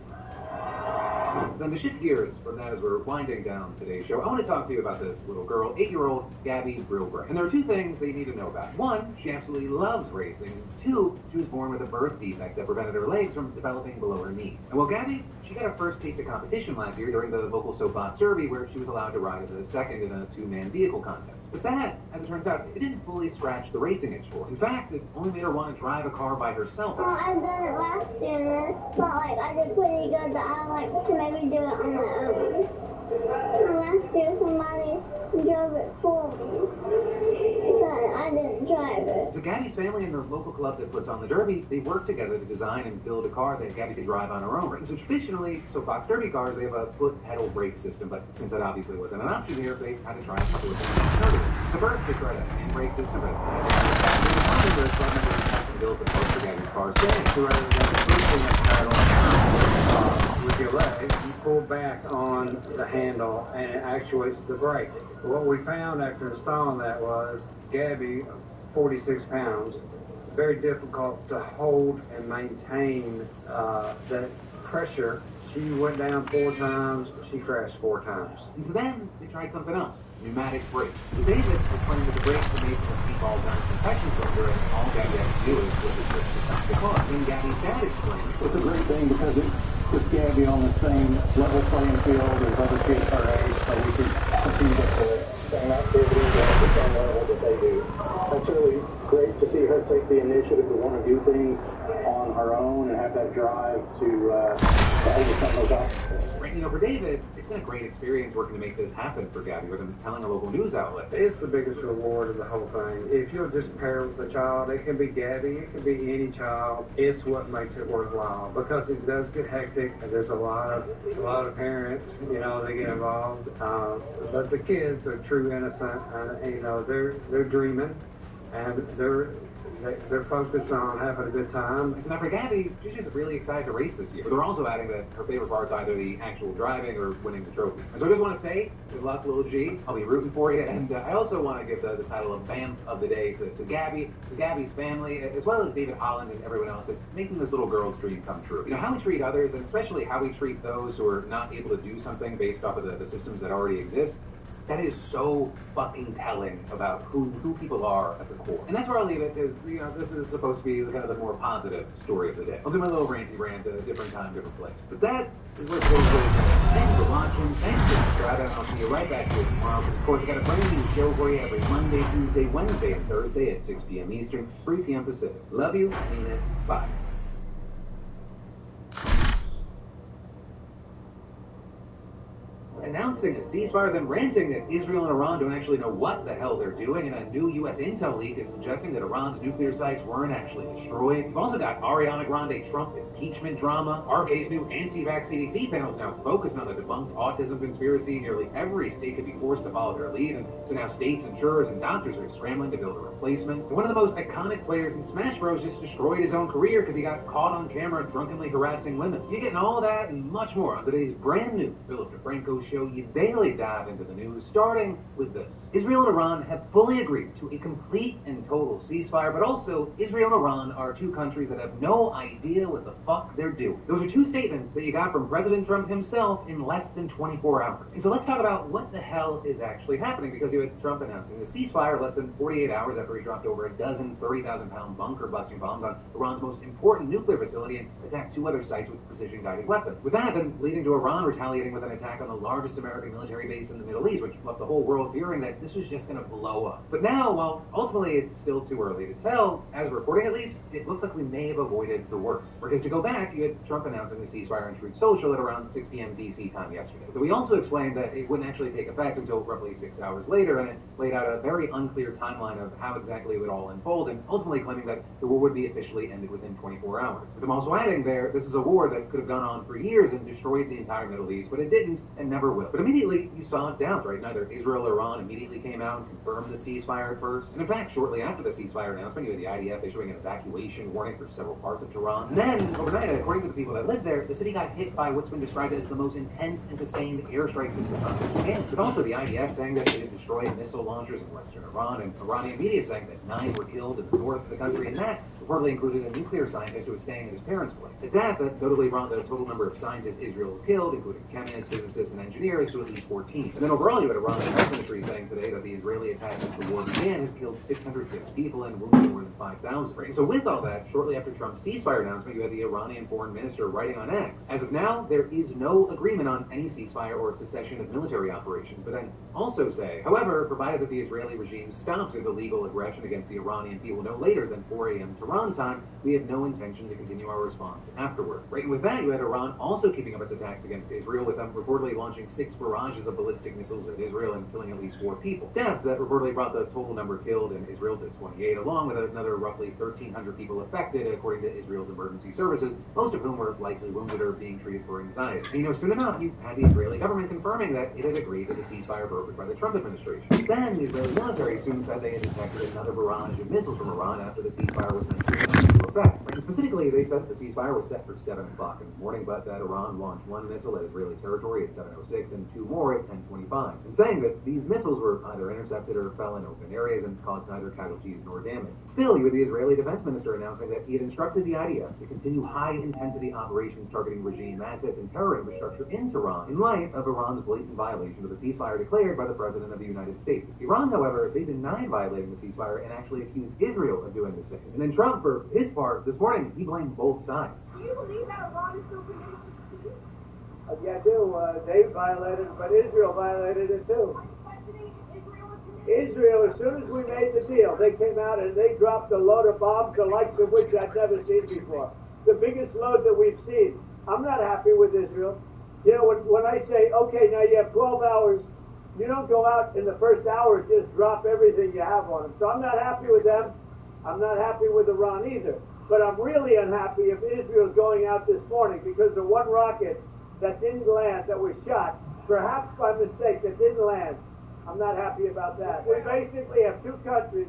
Then to shift gears from that as we're winding down today's show, I want to talk to you about this little girl, 8-year-old Gabby Brilbray. And there are two things that you need to know about. One, she absolutely loves racing. Two, she was born with a birth defect that prevented her legs from developing below her knees. And well, Gabby, she got her first taste of competition last year during the local soapbox derby, where she was allowed to ride as a second in a two-man vehicle contest. But that, as it turns out, it didn't fully scratch the racing itch for her. In fact, it only made her want to drive a car by herself. Well, I've done it last year, and I felt like I did pretty good, that I like to maybe do it on my own. And last year, somebody drove it for me, so I didn't drive it. So Gabby's family and the local club that puts on the derby, they work together to design and build a car that Gabby could drive on her own. And so traditionally, soapbox derby cars, they have a foot pedal brake system, but since that obviously wasn't an option here, they had to try a couple of different alternatives. So first, they tried a handbrake system, but the club members had to build the post for Gabby's car. So rather than the first thing that with your leg, you pull back on the handle and it actuates the brake. What we found after installing that was Gabby, 46 pounds, very difficult to hold and maintain that pressure. She went down 4 times, she crashed 4 times. And so then they tried something else, pneumatic brakes. So David explained that the brakes are made from a feet-ball down compression cylinder, and all Gabby has to do is flip the switch to stop the car. Then Gabby's dad explained. It's a great thing because it puts Gabby on the same level playing field as other kids her age, so we can compete at the same activities at the same level that they do. It's really great to see her take the initiative to want to do things on her own and have that drive to overcome those obstacles. Right, for David, it's been a great experience working to make this happen for Gabby, with him telling a local news outlet. It's the biggest reward of the whole thing. If you'll just pair with the child, it can be Gabby, it can be any child. It's what makes it worthwhile, because it does get hectic, and there's a lot of parents, they get involved. But the kids are true innocent, and they're dreaming, and they're They're focused on having a good time. And so now for Gabby, she's just really excited to race this year. But they're also adding that her favorite part's either the actual driving or winning the trophies. And so I just want to say, good luck, little G. I'll be rooting for you. And I also want to give the title of Vamp of the Day to Gabby, to Gabby's family, as well as David Holland and everyone else that's making this little girl's dream come true. You know, how we treat others, and especially how we treat those who are not able to do something based off of the systems that already exist, that is so fucking telling about who people are at the core. And that's where I'll leave it, because, you know, this is supposed to be kind of the more positive story of the day. I'll do my little ranty rant at a different time, different place. But that is where today's video is. Thanks for watching, thanks for subscribing, and I'll see you right back here tomorrow, because of course I got a brand new show for you every Monday, Tuesday, Wednesday, and Thursday at 6 p.m. Eastern, 3 p.m. Pacific. Love you, mean it, bye. Announcing a ceasefire, then ranting that Israel and Iran don't actually know what the hell they're doing, and a new U.S. intel leak is suggesting that Iran's nuclear sites weren't actually destroyed. You've also got Ariana Grande Trump impeachment drama, RFK's new anti-vax CDC panel is now focused on the debunked autism conspiracy. Nearly every state could be forced to follow their lead, and so now states, insurers, and doctors are scrambling to build a replacement. And one of the most iconic players in Smash Bros. Just destroyed his own career because he got caught on camera drunkenly harassing women. You're getting all that and much more on today's brand new Philip DeFranco show. You daily dive into the news, starting with this. Israel and Iran have fully agreed to a complete and total ceasefire, but also Israel and Iran are two countries that have no idea what the fuck they're doing. Those are two statements that you got from President Trump himself in less than 24 hours. And so let's talk about what the hell is actually happening, because you had Trump announcing the ceasefire less than 48 hours after he dropped over a dozen 30,000-pound bunker-busting bombs on Iran's most important nuclear facility and attacked two other sites with precision-guided weapons. With that happened, leading to Iran retaliating with an attack on the largest American military base in the Middle East, which left the whole world fearing that this was just going to blow up. But now, well, ultimately it's still too early to tell. As of recording at least, it looks like we may have avoided the worst. Because to go back, you had Trump announcing the ceasefire on Truth Social at around 6 p.m. DC time yesterday. But we also explained that it wouldn't actually take effect until roughly 6 hours later, and it laid out a very unclear timeline of how exactly it would all unfold, and ultimately claiming that the war would be officially ended within 24 hours. But I'm also adding there, this is a war that could have gone on for years and destroyed the entire Middle East, but it didn't and never will. But immediately, you saw doubts, right? Neither Israel or Iran immediately came out and confirmed the ceasefire at first. And in fact, shortly after the ceasefire announcement, you had the IDF issuing an evacuation warning for several parts of Tehran. And then, overnight, according to the people that lived there, the city got hit by what's been described as the most intense and sustained airstrike since the conflict began. But also the IDF saying that they had destroyed missile launchers in western Iran, and Iranian media saying that 9 were killed in the north of the country, and that reportedly included a nuclear scientist who was staying at his parents' place. It's that notably brought the total number of scientists Israel has killed, including chemists, physicists, and engineers, to at least 14. And then overall, you had Iran's health ministry saying today that the Israeli attack since the war began has killed 606 people and wounded more than 5,000. So with all that, shortly after Trump's ceasefire announcement, you had the Iranian foreign minister writing on X, as of now, there is no agreement on any ceasefire or cessation of military operations, but then also say, however, provided that the Israeli regime stops its illegal aggression against the Iranian people no later than 4 a.m. Tehran time, we have no intention to continue our response afterwards. Right, and with that, you had Iran also keeping up its attacks against Israel, with them reportedly launching 6 barrages of ballistic missiles at Israel and killing at least 4 people. Deaths that reportedly brought the total number killed in Israel to 28, along with another roughly 1,300 people affected, according to Israel's emergency services, most of whom were likely wounded or being treated for anxiety. And you know, soon enough, you had the Israeli government confirming that it had agreed to the ceasefire brokered by the Trump administration. Then, the Israeli military soon said they had detected another barrage of missiles from Iran after the ceasefire was meant to come into effect. And specifically, they said that the ceasefire was set for 7 o'clock in the morning, but that Iran launched 1 missile at Israeli territory at 7:06 and 2 more at 10:25, and saying that these missiles were either intercepted or fell in open areas and caused neither casualties nor damage. Still, you had the Israeli defense minister announcing that he had instructed the IDF to continue high-intensity operations targeting regime assets and terror infrastructure in Tehran in light of Iran's blatant violation of the ceasefire declared by the President of the United States. Iran, however, they denied violating the ceasefire and actually accused Israel of doing the same. And then Trump, for his part, this morning, he blamed both sides. Do you believe that Iran is still committed to peace? Yeah, I do. They violated it, but Israel violated it too. Israel, as soon as we made the deal, they came out and they dropped a load of bombs, the likes of which I've never seen before. The biggest load that we've seen. I'm not happy with Israel. You know, when I say, okay, now you have 12 hours, you don't go out in the first hour and just drop everything you have on them. So I'm not happy with them. I'm not happy with Iran either. But I'm really unhappy if Israel's going out this morning because the one rocket that didn't land, that was shot, perhaps by mistake, that didn't land. I'm not happy about that. We basically have 2 countries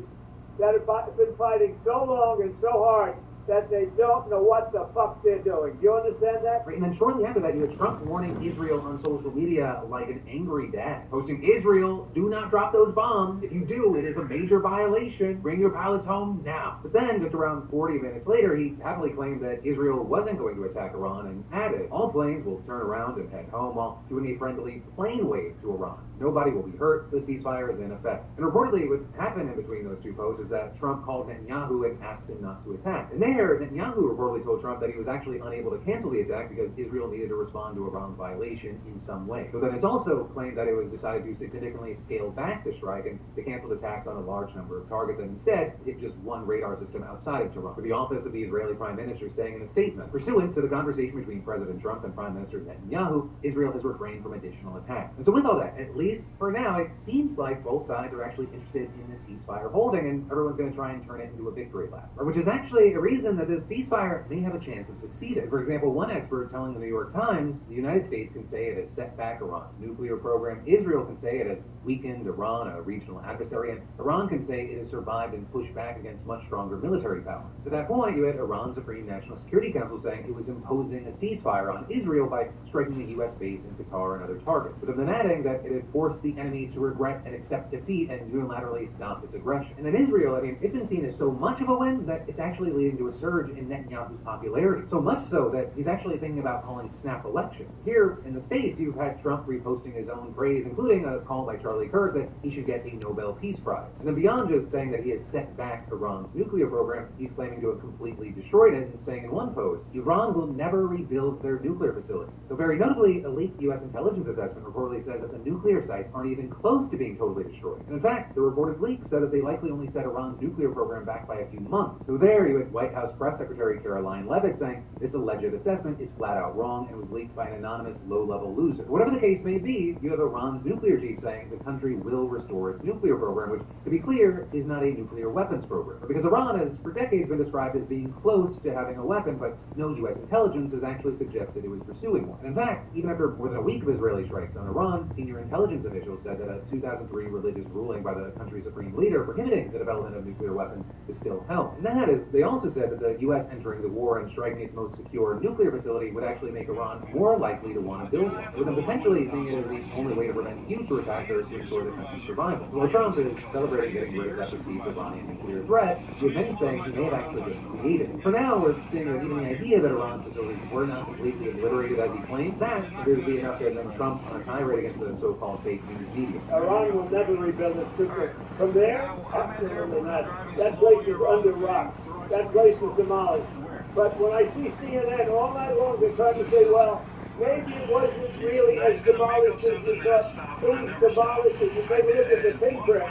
that have been fighting so long and so hard that they don't know what the fuck they're doing. Do you understand that? Right, and then shortly after that, you had Trump warning Israel on social media like an angry dad, posting, Israel, do not drop those bombs. If you do, it is a major violation. Bring your pilots home now. But then, just around 40 minutes later, he happily claimed that Israel wasn't going to attack Iran and added, all planes will turn around and head home while doing a friendly plane wave to Iran. Nobody will be hurt. The ceasefire is in effect. And reportedly, what happened in between those two posts is that Trump called Netanyahu and asked him not to attack. And there, Netanyahu reportedly told Trump that he was actually unable to cancel the attack because Israel needed to respond to Iran's violation in some way. But then it's also claimed that it was decided to significantly scale back the strike and to cancel attacks on a large number of targets, and instead hit just one radar system outside of Tehran. With the office of the Israeli Prime Minister saying in a statement, pursuant to the conversation between President Trump and Prime Minister Netanyahu, Israel has refrained from additional attacks. And so with all that, at least for now, it seems like both sides are actually interested in the ceasefire holding, and everyone's going to try and turn it into a victory lap. Which is actually a reason that this ceasefire may have a chance of succeeding. For example, one expert telling the New York Times, the United States can say it has set back Iran's nuclear program, Israel can say it has weakened Iran, a regional adversary, and Iran can say it has survived and pushed back against much stronger military power. To that point, you had Iran's Supreme National Security Council saying it was imposing a ceasefire on Israel by striking the U.S. base in Qatar and other targets, but then adding that it had forced the enemy to regret and accept defeat and unilaterally stop its aggression. And then Israel, I mean, it's been seen as so much of a win that it's actually leading to a surge in Netanyahu's popularity. So much so that he's actually thinking about calling snap elections. Here in the States, you've had Trump reposting his own praise, including a call by Charlie Kirk that he should get a Nobel Peace Prize. And then beyond just saying that he has set back Iran's nuclear program, he's claiming to have completely destroyed it, and saying in one post, Iran will never rebuild their nuclear facility. So very notably, a leaked U.S. intelligence assessment reportedly says that the nuclear sites aren't even close to being totally destroyed. And in fact, the reported leak said that they likely only set Iran's nuclear program back by a few months. So there you had White House Press Secretary Caroline Leavitt saying this alleged assessment is flat out wrong and was leaked by an anonymous low-level loser. Whatever the case may be, you have Iran's nuclear chief saying the country will restore its nuclear program, which, to be clear, is not a nuclear weapons program. Because Iran has for decades been described as being close to having a weapon, but no U.S. intelligence has actually suggested it was pursuing one. And in fact, even after more than a week of Israeli strikes on Iran, senior intelligence officials said that a 2003 religious ruling by the country's supreme leader prohibiting the development of nuclear weapons is still held. And that is, they also said that the U.S. entering the war and striking its most secure nuclear facility would actually make Iran more likely to want to build one, with them potentially seeing it as the only way to prevent future attacks or to ensure the country's survival. While Trump is celebrating getting rid of that perceived Iranian nuclear threat, you have many saying he may have actually just created it. For now, we're seeing that even the idea that Iran's facilities were not completely obliterated as he claimed, that appears to be enough to send Trump on a tirade against the so-called fake news media. Iran will never rebuild its nuclear. From there, absolutely not. That place is under rock. That place is demolished. But when I see CNN all night long, they're trying to say, well, maybe it wasn't really as demolished as we thought. Things demolished as you take a look at the pinprint,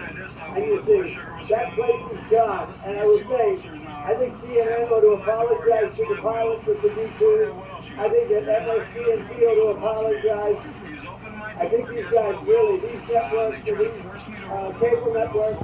and you see that place is gone. And I would say, I think CNN ought to apologize to the pilots of the B-2. I think that MSNBC ought to apologize. I think these guys really, these networks and these cable networks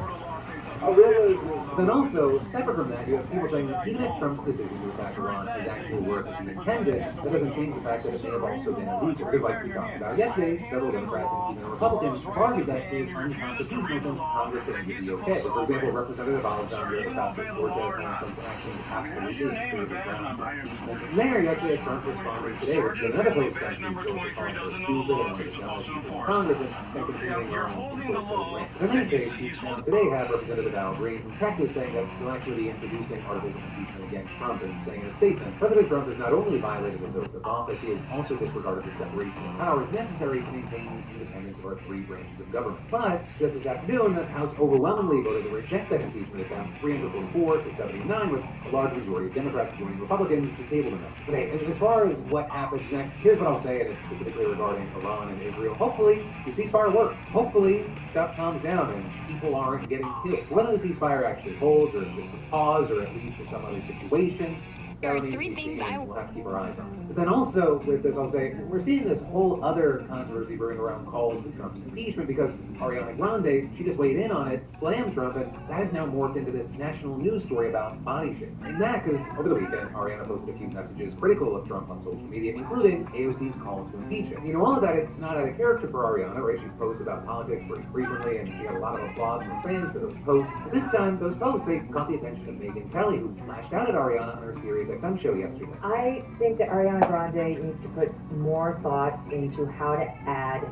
are really. Then also, separate from that, you have people saying that even if Trump's decision to attack Iran is actually work as he intended, that doesn't change the fact that it may have also been illegal. Because like we talked about yesterday, several Democrats and even Republicans have argued that it is unconstitutional since Congress didn't give the okay. For example, Representative Alexandria Ocasio-Cortez claimed Trump's actions absolutely cleared the ground for impeachment. And there, you actually had Trump responding today with another post country social calling for stupid and dishonest people in Congress and continuing their own social rant. In any case, you today have Representative Al Green from Texas saying that he'll actually be introducing articles of impeachment against Trump and saying in a statement, President Trump has not only violated his oath of office, he has also disregarded the separation of powers necessary to maintain the independence of our three branches of government. But just this afternoon, the House overwhelmingly voted to reject that impeachment attempt, 344 to 79, with a large majority of Democrats joining Republicans to table the measure. But hey, as far as what happens next, here's what I'll say, and it's specifically regarding Iran and Israel. Hopefully, the ceasefire works. Hopefully, stuff calms down and people aren't getting killed. Whether the ceasefire actually holds, or just a pause, or at least some other situation, There are three things we'll have to keep our eyes on. But then also, with this, I'll say, we're seeing this whole other controversy brewing around calls for Trump's impeachment because Ariana Grande, she just weighed in on it, slammed Trump, and that has now morphed into this national news story about body shaming. And that because over the weekend, Ariana posted a few messages critical of Trump on social media, including AOC's call to impeach him. You know, all of that, it's not out of character for Ariana, right? She posts about politics pretty frequently, and she got a lot of applause from her fans for those posts. But this time, those posts, they caught the attention of Megyn Kelly, who lashed out at Ariana on her Sirius XM show yesterday. I think that Ariana Grande needs to put more thought into how to add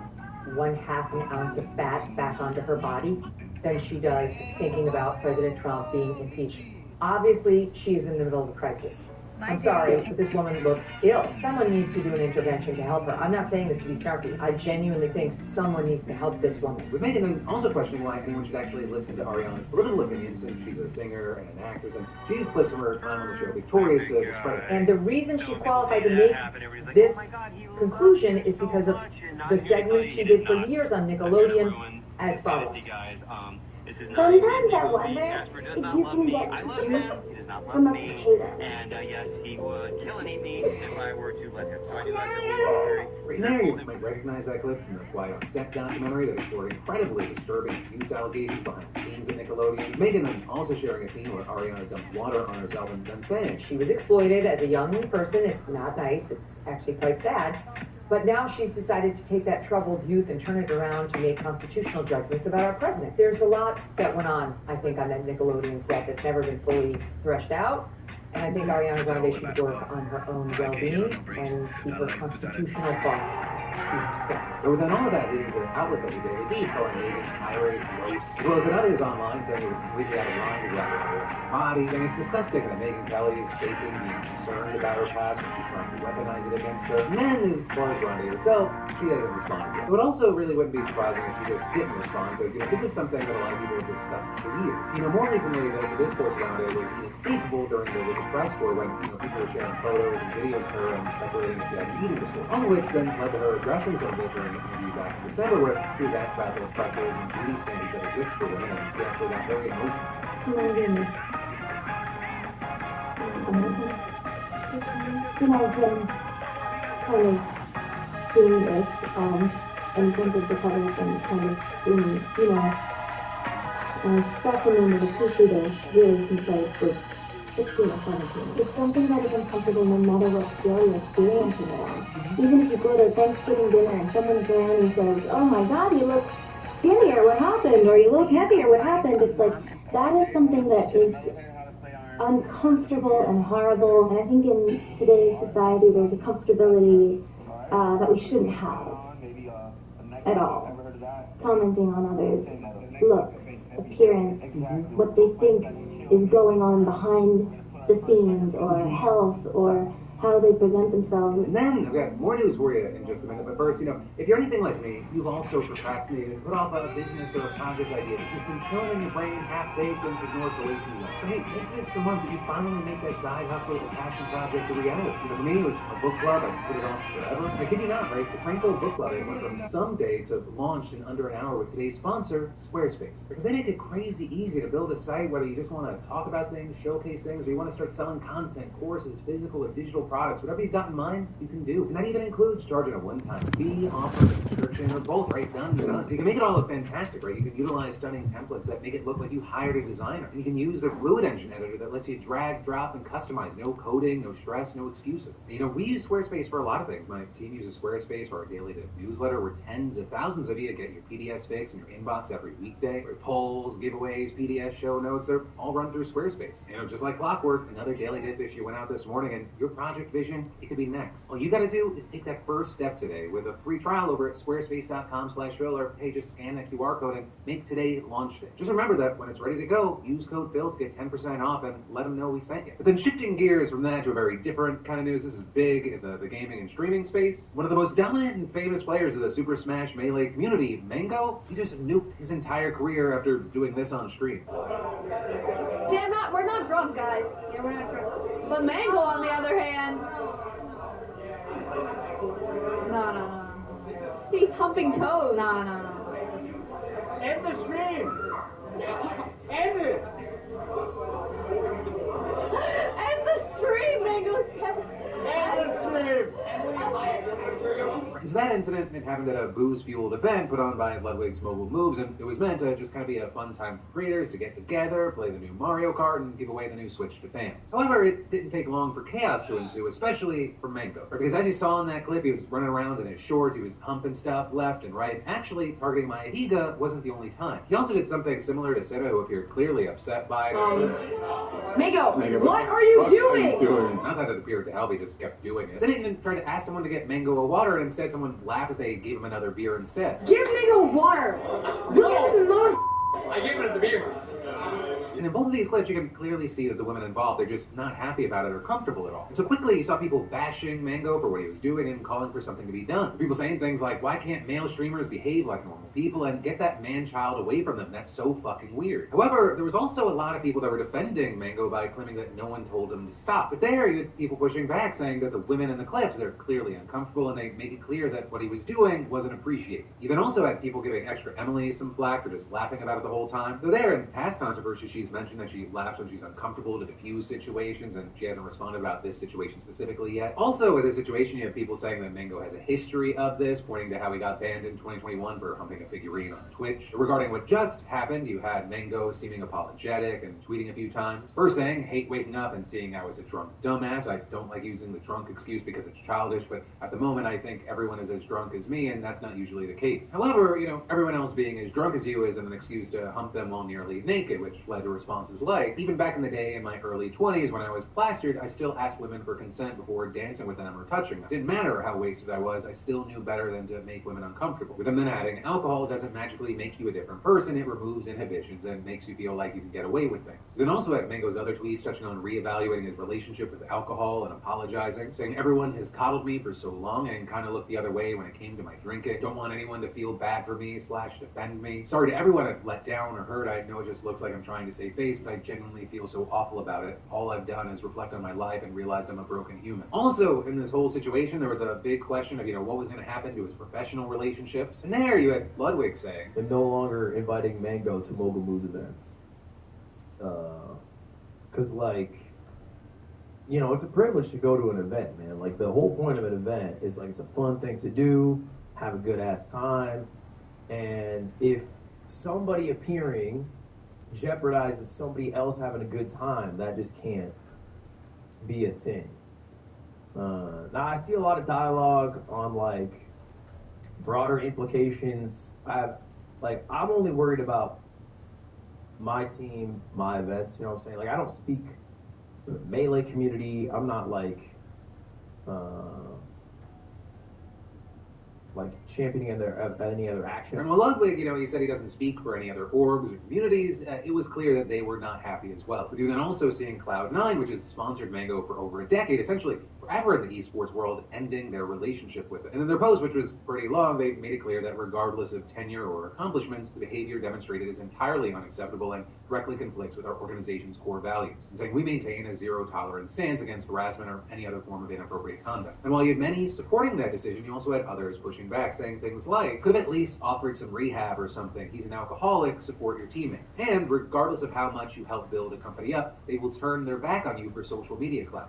1/2 an ounce of fat back onto her body than she does thinking about President Trump being impeached. Obviously, she's in the middle of a crisis. I'm sorry, but this woman looks ill. Someone needs to do an intervention to help her. I'm not saying this to be snarky. I genuinely think someone needs to help this woman. With Megyn also questioning why anyone should actually listen to Ariana's political opinions, since she's a singer and an actress, and she used clips from her time on the show Victorious to discredit her. And the reason she's qualified to make this conclusion is because of the segments she did for years on Nickelodeon as follows. Sometimes I wonder if you can get juice from a potato. And yes, he would kill and eat me if I were to let him. So I do have to Right there, you might recognize that clip from the Quiet on Set documentary that explored incredibly disturbing abuse allegations behind the scenes at Nickelodeon. Megyn then also sharing a scene where Ariana dumped water on herself and then saying she was exploited as a young person. It's not nice. It's actually quite sad. But now she's decided to take that troubled youth and turn it around to make constitutional judgments about our president. There's a lot that went on, I think, on that Nickelodeon set that's never been fully threshed out. And I think Ariana Grande should work on her own well-being and keep her constitutional thoughts to herself. But then all of that leading to outlets like the Daily Beast calling Megyn irate, gross, as well as in others online saying it was completely out of line to grab her body. And it's disgusting that Megyn Kelly is faking being concerned about her past when she's trying to weaponize it against her. And then, as far as Grande herself, she hasn't responded yet. It also really wouldn't be surprising if she just didn't respond, because, this is something that a lot of people have discussed for years. More recently, the discourse around it was inescapable during the press tour when, people were sharing photos and videos of her and speculating if she had an eating disorder. All of which then led to her addressing some of it during an interview back in December where she was asked about the pressures and beauty standards that exist for women, and she actually got very emotional. Oh my goodness. I've been kind of doing this, in terms of the public and kind of doing, specimen of a petri dish really since I was 16 or 17. It's something that is uncomfortable no matter what scale you're experiencing it on. Even if you go to Thanksgiving dinner and someone goes around and says, oh my God, you look skinnier, what happened? Or you look heavier, what happened? It's like, that is something that is uncomfortable and horrible. And I think in today's society, there's a comfortability that we shouldn't have at all. Commenting on others' looks, appearance, what they think is going on behind the scenes, or health, or how they present themselves. And then, I've got more news for you in just a minute, but first, if you're anything like me, you've also procrastinated, put off a business or a project idea that's just been killing in your brain, half-baked, and ignored for way too long. But hey, make this the month that you finally make that side hustle, the passion project a reality. For me, it was a book club. I put it off forever. I kid you not, right? The Franco Book Club, it went from someday to launched in under an hour with today's sponsor, Squarespace. Because they make it crazy easy to build a site, whether you just want to talk about things, showcase things, or you want to start selling content, courses, physical or digital products, whatever you've got in mind, you can do. And that even includes charging a one-time fee, offering a subscription, or both, right? Done. You can make it all look fantastic, right? You can utilize stunning templates that make it look like you hired a designer. And you can use their Fluid Engine editor that lets you drag, drop, and customize. No coding, no stress, no excuses. We use Squarespace for a lot of things. My team uses Squarespace for our daily newsletter, where tens of thousands of you get your PDS fix in your inbox every weekday. Or polls, giveaways, PDS show notes, they're all run through Squarespace. Just like clockwork, another daily dip issue went out this morning, and your project vision, it could be next. All you gotta do is take that first step today with a free trial over at squarespace.com/Phil, or hey, just scan that QR code and make today launch day. Just remember that when it's ready to go, use code Phil to get 10% off and let them know we sent you. But then shifting gears from that to a very different kind of news, this is big in the gaming and streaming space. One of the most dominant and famous players of the Super Smash Melee community, Mango, he just nuked his entire career after doing this on stream. We're not drunk, guys. Yeah, we're not drunk. But Mango, on the other hand, no. He's humping toes. No. End the stream. End it. End the stream, Mango. So that incident, it happened at a booze-fueled event put on by Ludwig's Mobile Moves, and it was meant to just kind of be a fun time for creators to get together, play the new Mario Kart, and give away the new Switch to fans. However, it didn't take long for chaos to ensue, especially for Mango. Because as you saw in that clip, he was running around in his shorts, he was humping stuff left and right. Actually, targeting Maya Higa wasn't the only time. He also did something similar to Sera, who appeared clearly upset by it. Mango, what are you doing? Not that it appeared to help, he just kept doing it. Then he even tried to ask someone to get Mango a water, and instead someone laughed that they gave him another beer instead. Give Mango water. I gave it the beer. And in both of these clips, you can clearly see that the women involved, they're just not happy about it or comfortable at all. And so quickly, you saw people bashing Mango for what he was doing and calling for something to be done. People saying things like, why can't male streamers behave like normal people and get that man-child away from them? That's so fucking weird. However, there was also a lot of people that were defending Mango by claiming that no one told him to stop. But there, you had people pushing back, saying that the women in the clips, they're clearly uncomfortable, and they make it clear that what he was doing wasn't appreciated. You then also had people giving Extra Emily some flack for just laughing about it the whole time. Though there, in past controversy, she's mentioned that she laughs when she's uncomfortable to diffuse situations, and she hasn't responded about this situation specifically yet. Also, with this situation, you have people saying that Mango has a history of this, pointing to how he got banned in 2021 for humping a figurine on Twitch. Regarding what just happened, you had Mango seeming apologetic and tweeting a few times. First saying, hate waking up and seeing I was a drunk dumbass. I don't like using the drunk excuse because it's childish, but at the moment I think everyone is as drunk as me, and that's not usually the case. However, everyone else being as drunk as you isn't an excuse to hump them while nearly naked, which led to responses like, even back in the day in my early 20s when I was plastered, I still asked women for consent before dancing with them or touching them. Didn't matter how wasted I was, I still knew better than to make women uncomfortable. With them then adding, alcohol doesn't magically make you a different person, it removes inhibitions and makes you feel like you can get away with things. Then also at Mango's other tweets touching on reevaluating his relationship with alcohol and apologizing, saying everyone has coddled me for so long and kind of looked the other way when it came to my drinking. Don't want anyone to feel bad for me / defend me. Sorry to everyone I've let down or hurt. I know it just looks like I'm trying to save face, but I genuinely feel so awful about it. All I've done is reflect on my life and realized I'm a broken human. Also, in this whole situation, there was a big question of, what was going to happen to his professional relationships. And there you had Ludwig saying, they're no longer inviting Mango to Mobile Moves events. Because, it's a privilege to go to an event, man. Like, the whole point of an event is, it's a fun thing to do, have a good-ass time, and if somebody appearing jeopardizes somebody else having a good time, that just can't be a thing. Now, I see a lot of dialogue on, broader implications. I'm only worried about my team, my events, you know what I'm saying? I don't speak for the Melee community. I'm not, championing any other action. And Ludwig, he said he doesn't speak for any other orgs or communities. It was clear that they were not happy as well. But you're then also seeing Cloud9, which has sponsored Mango for over a decade, essentially forever in the esports world, ending their relationship with it. And in their post, which was pretty long, they made it clear that regardless of tenure or accomplishments, the behavior demonstrated is entirely unacceptable and directly conflicts with our organization's core values. And saying we maintain a zero-tolerance stance against harassment or any other form of inappropriate conduct. And while you had many supporting that decision, you also had others pushing back, saying things like, could have at least offered some rehab or something. He's an alcoholic, support your teammates. And regardless of how much you help build a company up, they will turn their back on you for social media clout.